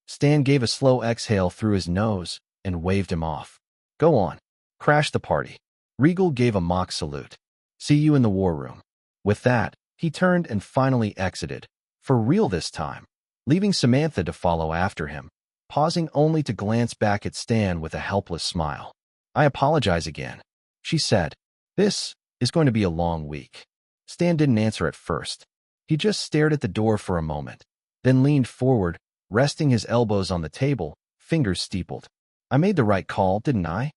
Stan gave a slow exhale through his nose and waved him off. Go on. Crash the party. Regal gave a mock salute. See you in the war room. With that, he turned and finally exited, for real this time, leaving Samantha to follow after him, pausing only to glance back at Stan with a helpless smile. I apologize again, she said. This is going to be a long week. Stan didn't answer at first. He just stared at the door for a moment, then leaned forward, resting his elbows on the table, fingers steepled. I made the right call, didn't I?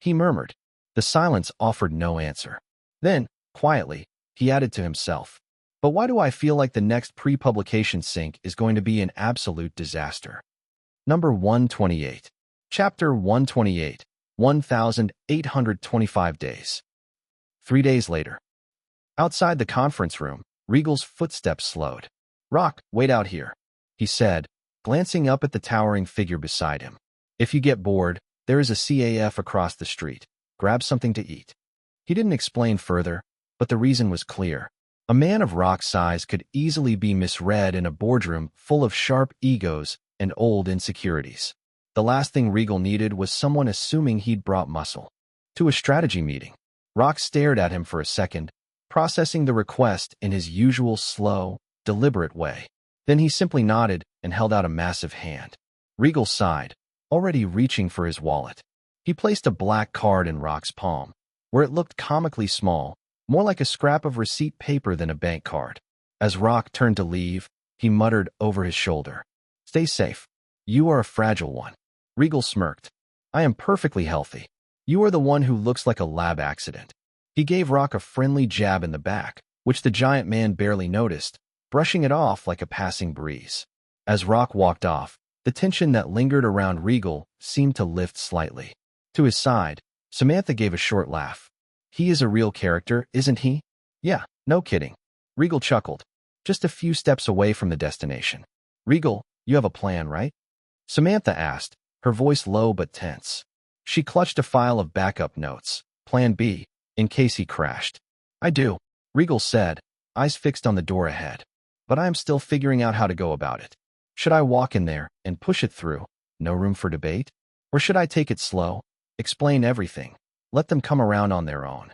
He murmured. The silence offered no answer. Then, quietly, he added to himself. But why do I feel like the next pre-publication sync is going to be an absolute disaster? Number 128. Chapter 128. 1,825 days. 3 days later. Outside the conference room, Regal's footsteps slowed. Rock, wait out here, he said, glancing up at the towering figure beside him. If you get bored, there is a CAF across the street. Grab something to eat. He didn't explain further, but the reason was clear. A man of Rock's size could easily be misread in a boardroom full of sharp egos and old insecurities. The last thing Regal needed was someone assuming he'd brought muscle. To a strategy meeting. Rock stared at him for a second, processing the request in his usual slow, deliberate way. Then he simply nodded and held out a massive hand. Regal sighed, already reaching for his wallet. He placed a black card in Rock's palm, where it looked comically small, more like a scrap of receipt paper than a bank card. As Rock turned to leave, he muttered over his shoulder, "Stay safe. You are a fragile one." Regal smirked. "I am perfectly healthy. You are the one who looks like a lab accident." He gave Rock a friendly jab in the back, which the giant man barely noticed, brushing it off like a passing breeze. As Rock walked off, the tension that lingered around Regal seemed to lift slightly. To his side, Samantha gave a short laugh. "He is a real character, isn't he?" "Yeah, no kidding." Regal chuckled. "Just a few steps away from the destination." "Regal, you have a plan, right?" Samantha asked, her voice low but tense. She clutched a file of backup notes, Plan B, in case he crashed. "I do," Regal said, eyes fixed on the door ahead. "But I am still figuring out how to go about it. Should I walk in there and push it through? No room for debate? Or should I take it slow? Explain everything. Let them come around on their own?"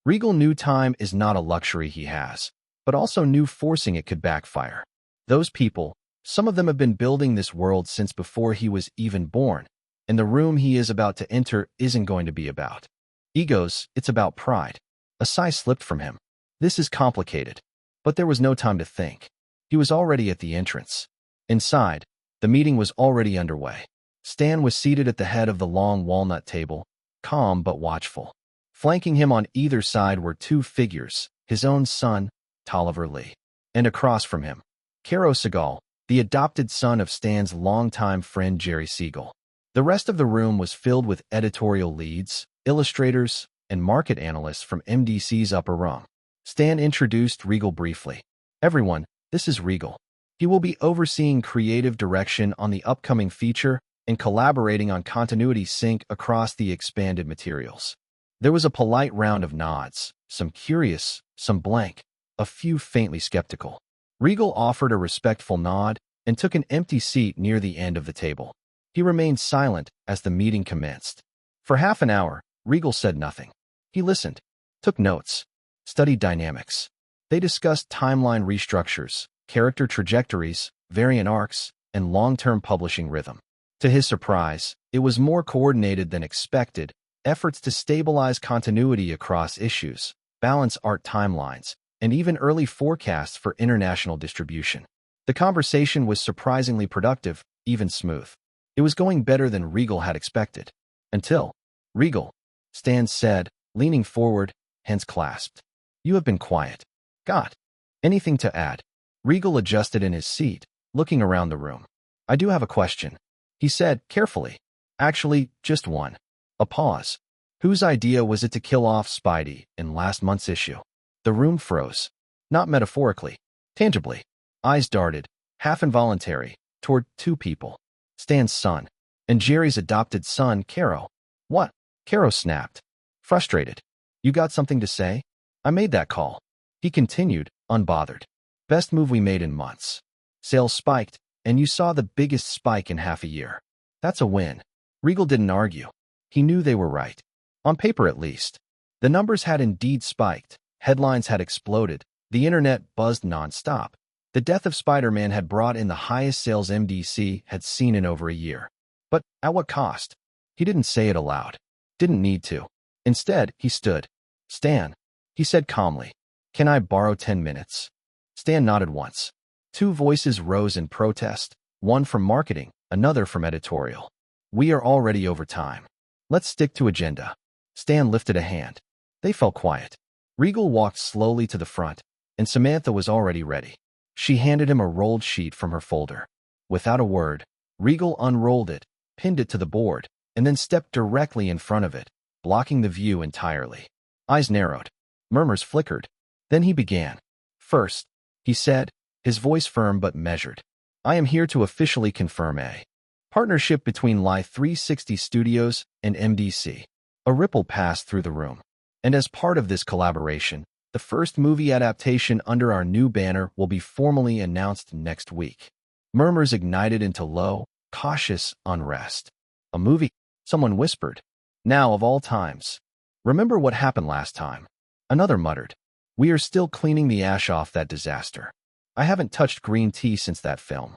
Regal knew time is not a luxury he has, but also knew forcing it could backfire. Those people, some of them have been building this world since before he was even born, and the room he is about to enter isn't going to be about egos, it's about pride. A sigh slipped from him. This is complicated. But there was no time to think. He was already at the entrance. Inside, the meeting was already underway. Stan was seated at the head of the long walnut table, calm but watchful. Flanking him on either side were two figures, his own son, Tolliver Lee, and across from him, Caro Segal, the adopted son of Stan's longtime friend Jerry Siegel. The rest of the room was filled with editorial leads, illustrators, and market analysts from MDC's upper rung. Stan introduced Regal briefly. "Everyone, this is Regal. He will be overseeing creative direction on the upcoming feature and collaborating on continuity sync across the expanded materials." There was a polite round of nods, some curious, some blank, a few faintly skeptical. Regal offered a respectful nod and took an empty seat near the end of the table. He remained silent as the meeting commenced. For half an hour, Regal said nothing. He listened, took notes, studied dynamics. They discussed timeline restructures, character trajectories, variant arcs, and long-term publishing rhythm. To his surprise, it was more coordinated than expected. Efforts to stabilize continuity across issues, balance art timelines, and even early forecasts for international distribution. The conversation was surprisingly productive, even smooth. It was going better than Regal had expected. Until, "Regal," Stan said, leaning forward, hands clasped. "You have been quiet. Got anything to add?" Regal adjusted in his seat, looking around the room. "I do have a question," he said carefully. "Actually, just one." A pause. "Whose idea was it to kill off Spidey in last month's issue?" The room froze. Not metaphorically, tangibly. Eyes darted, half involuntary, toward two people. Stan's son, and Jerry's adopted son, Caro. "What?" Caro snapped. Frustrated. "You got something to say?" "I made that call." He continued, unbothered. "Best move we made in months. Sales spiked, and you saw the biggest spike in half a year. That's a win." Regal didn't argue. He knew they were right. On paper, at least. The numbers had indeed spiked. Headlines had exploded. The internet buzzed nonstop. The death of Spider-Man had brought in the highest sales MDC had seen in over a year. But at what cost? He didn't say it aloud. Didn't need to. Instead, he stood. "Stan," he said calmly, "can I borrow 10 minutes?" Stan nodded once. Two voices rose in protest, one from marketing, another from editorial. "We are already over time. Let's stick to agenda." Stan lifted a hand. They fell quiet. Regal walked slowly to the front, and Samantha was already ready. She handed him a rolled sheet from her folder. Without a word, Regal unrolled it, pinned it to the board, and then stepped directly in front of it, blocking the view entirely. Eyes narrowed. Murmurs flickered. Then he began. "First," he said, his voice firm but measured, "I am here to officially confirm a partnership between Live 360 Studios and MDC." A ripple passed through the room. "And as part of this collaboration, the first movie adaptation under our new banner will be formally announced next week." Murmurs ignited into low, cautious unrest. "A movie?" someone whispered. "Now of all times. Remember what happened last time?" Another muttered. "We are still cleaning the ash off that disaster. I haven't touched green tea since that film."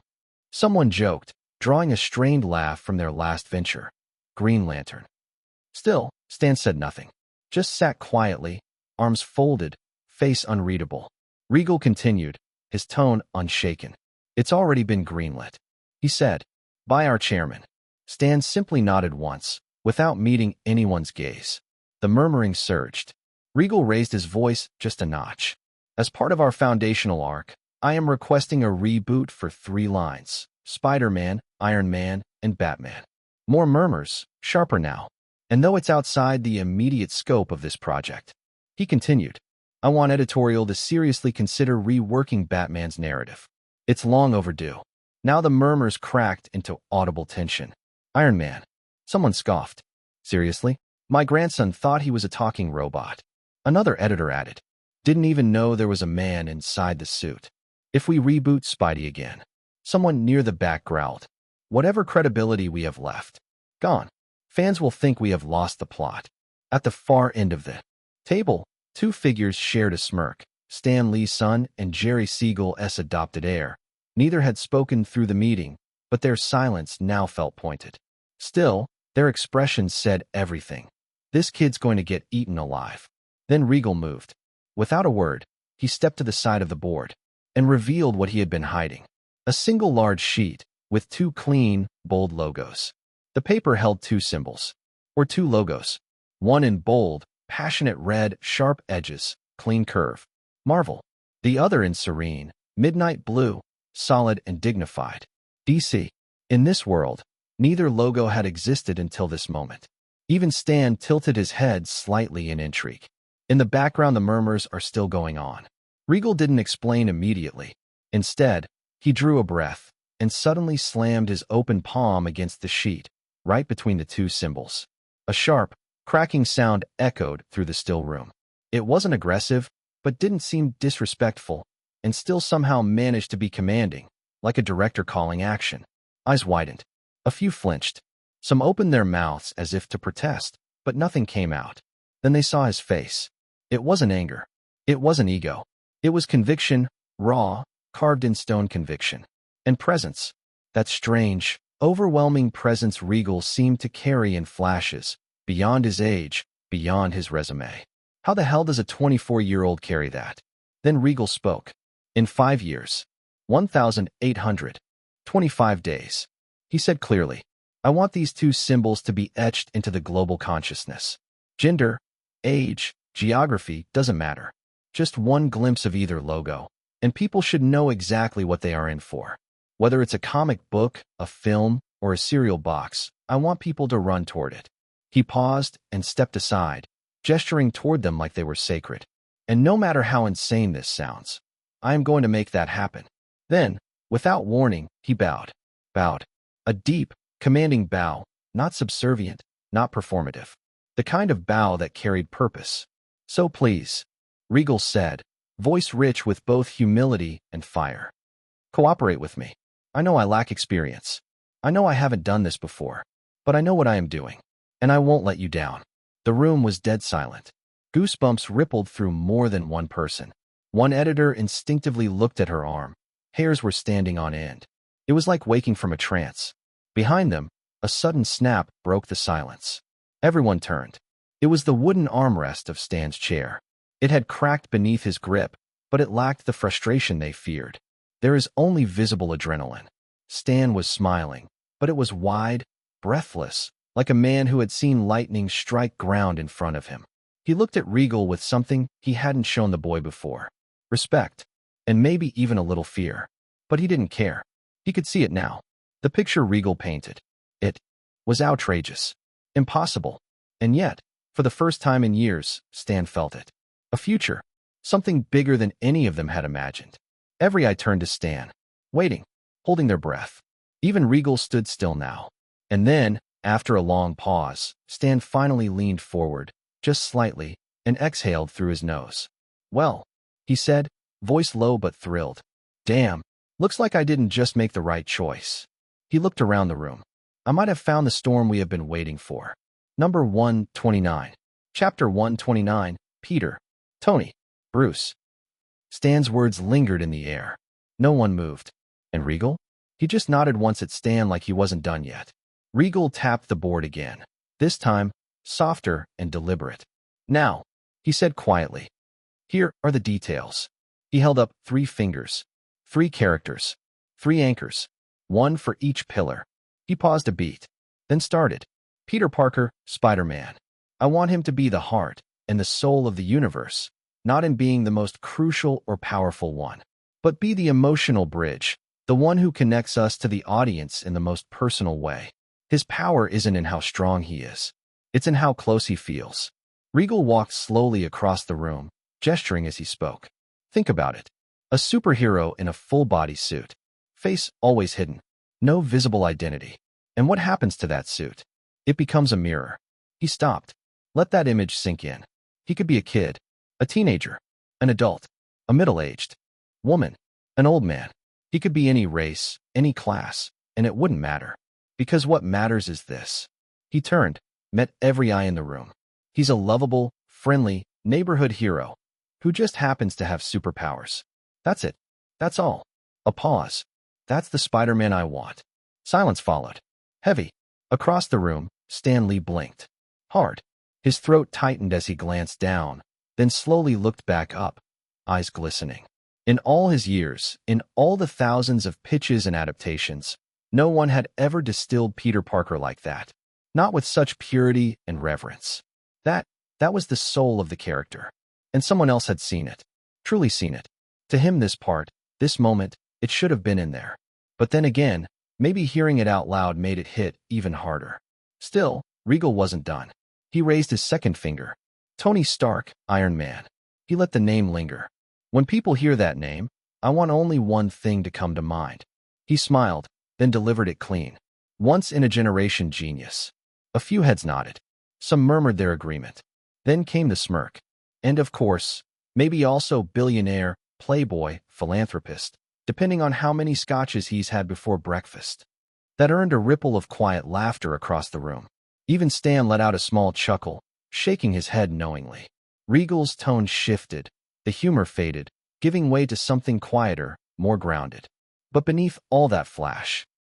Someone joked, drawing a strained laugh from their last venture. Green Lantern. Still, Stan said nothing. Just sat quietly, arms folded, face unreadable. Regal continued. his tone unshaken. It's already been greenlit, he said. By our chairman. Stan simply nodded once, without meeting anyone's gaze. The murmuring surged. Regal raised his voice just a notch. As part of our foundational arc, I am requesting a reboot for 3 lines: Spider-Man, Iron Man, and Batman. More murmurs, sharper now. And though it's outside the immediate scope of this project, he continued, I want editorial to seriously consider reworking Batman's narrative. It's long overdue. Now the murmurs cracked into audible tension. Iron Man. Someone scoffed. Seriously? My grandson thought he was a talking robot. Another editor added. Didn't even know there was a man inside the suit. If we reboot Spidey again. Someone near the back growled. Whatever credibility we have left. Gone. Fans will think we have lost the plot. At the far end of the table, 2 figures shared a smirk. Stan Lee's son and Jerry Siegel's adopted heir. Neither had spoken through the meeting, but their silence now felt pointed. Still, their expressions said everything. This kid's going to get eaten alive. Then Regal moved. Without a word, he stepped to the side of the board and revealed what he had been hiding. A single large sheet with 2 clean, bold logos. The paper held 2 symbols, or 2 logos. One in bold, passionate red, sharp edges, clean curve. Marvel. The other in serene, midnight blue, solid and dignified. DC. In this world, neither logo had existed until this moment. Even Stan tilted his head slightly in intrigue. In the background, the murmurs are still going on. Regal didn't explain immediately. Instead, he drew a breath and suddenly slammed his open palm against the sheet, right between the 2 symbols. A sharp, cracking sound echoed through the still room. It wasn't aggressive, but didn't seem disrespectful, and still somehow managed to be commanding, like a director calling action. Eyes widened. A few flinched. Some opened their mouths as if to protest, but nothing came out. Then they saw his face. It wasn't anger. It wasn't ego. It was conviction, raw, carved-in-stone conviction. And presence. That strange, overwhelming presence Regal seemed to carry in flashes, beyond his age, beyond his resume. How the hell does a 24-year-old carry that? Then Regal spoke. In 5 years. 1,825 days. He said clearly, I want these 2 symbols to be etched into the global consciousness. Gender, age, geography, doesn't matter. Just one glimpse of either logo, and people should know exactly what they are in for. Whether it's a comic book, a film, or a cereal box, I want people to run toward it. He paused and stepped aside, gesturing toward them like they were sacred. And no matter how insane this sounds, I am going to make that happen. Then, without warning, he bowed. A deep, commanding bow, not subservient, not performative. The kind of bow that carried purpose. So please, Regal said, voice rich with both humility and fire. Cooperate with me. I know I lack experience. I know I haven't done this before, but I know what I am doing, and I won't let you down. The room was dead silent. Goosebumps rippled through more than one person. One editor instinctively looked at her arm. Hairs were standing on end. It was like waking from a trance. Behind them, a sudden snap broke the silence. Everyone turned. It was the wooden armrest of Stan's chair. It had cracked beneath his grip, but it lacked the frustration they feared. There is only visible adrenaline. Stan was smiling, but it was wide, breathless, like a man who had seen lightning strike ground in front of him. He looked at Regal with something he hadn't shown the boy before. Respect, and maybe even a little fear. But he didn't care. He could see it now. The picture Regal painted. It was outrageous. Impossible. And yet, for the first time in years, Stan felt it. A future. Something bigger than any of them had imagined. Every eye turned to Stan, waiting, holding their breath. Even Regal stood still now. And then, after a long pause, Stan finally leaned forward, just slightly, and exhaled through his nose. Well, he said, voice low but thrilled. Damn, looks like I didn't just make the right choice. He looked around the room. I might have found the storm we have been waiting for. Number 129. Chapter 129, Peter, Tony, Bruce. Stan's words lingered in the air. No one moved. And Regal? He just nodded once at Stan like he wasn't done yet. Regal tapped the board again. This time, softer and deliberate. Now, he said quietly. Here are the details. He held up 3 fingers. 3 characters, 3 anchors, 1 for each pillar. He paused a beat, then started. Peter Parker, Spider-Man. I want him to be the heart and the soul of the universe, not in being the most crucial or powerful one, but be the emotional bridge, the one who connects us to the audience in the most personal way. His power isn't in how strong he is. It's in how close he feels. Regal walked slowly across the room, gesturing as he spoke. Think about it. A superhero in a full-body suit. Face always hidden. No visible identity. And what happens to that suit? It becomes a mirror. He stopped. Let that image sink in. He could be a kid, a teenager, an adult, a middle-aged woman, an old man. He could be any race, any class, and it wouldn't matter. Because what matters is this. He turned, met every eye in the room. He's a lovable, friendly, neighborhood hero who just happens to have superpowers. That's it. That's all. A pause. That's the Spider-Man I want. Silence followed. Heavy. Across the room, Stan Lee blinked. Hard. His throat tightened as he glanced down, then slowly looked back up, eyes glistening. In all his years, in all the thousands of pitches and adaptations, no one had ever distilled Peter Parker like that. Not with such purity and reverence. That was the soul of the character. And someone else had seen it. Truly seen it. To him this part, this moment, it should have been in there. But then again, maybe hearing it out loud made it hit even harder. Still, Regal wasn't done. He raised his second finger. Tony Stark, Iron Man. He let the name linger. When people hear that name, I want only one thing to come to mind. He smiled, then delivered it clean. Once-in-a-generation genius. A few heads nodded. Some murmured their agreement. Then came the smirk. And of course, maybe also billionaire, playboy, philanthropist, depending on how many scotches he's had before breakfast. That earned a ripple of quiet laughter across the room. Even Stan let out a small chuckle, shaking his head knowingly. Regal's tone shifted. The humor faded, giving way to something quieter, more grounded. But beneath all that flash,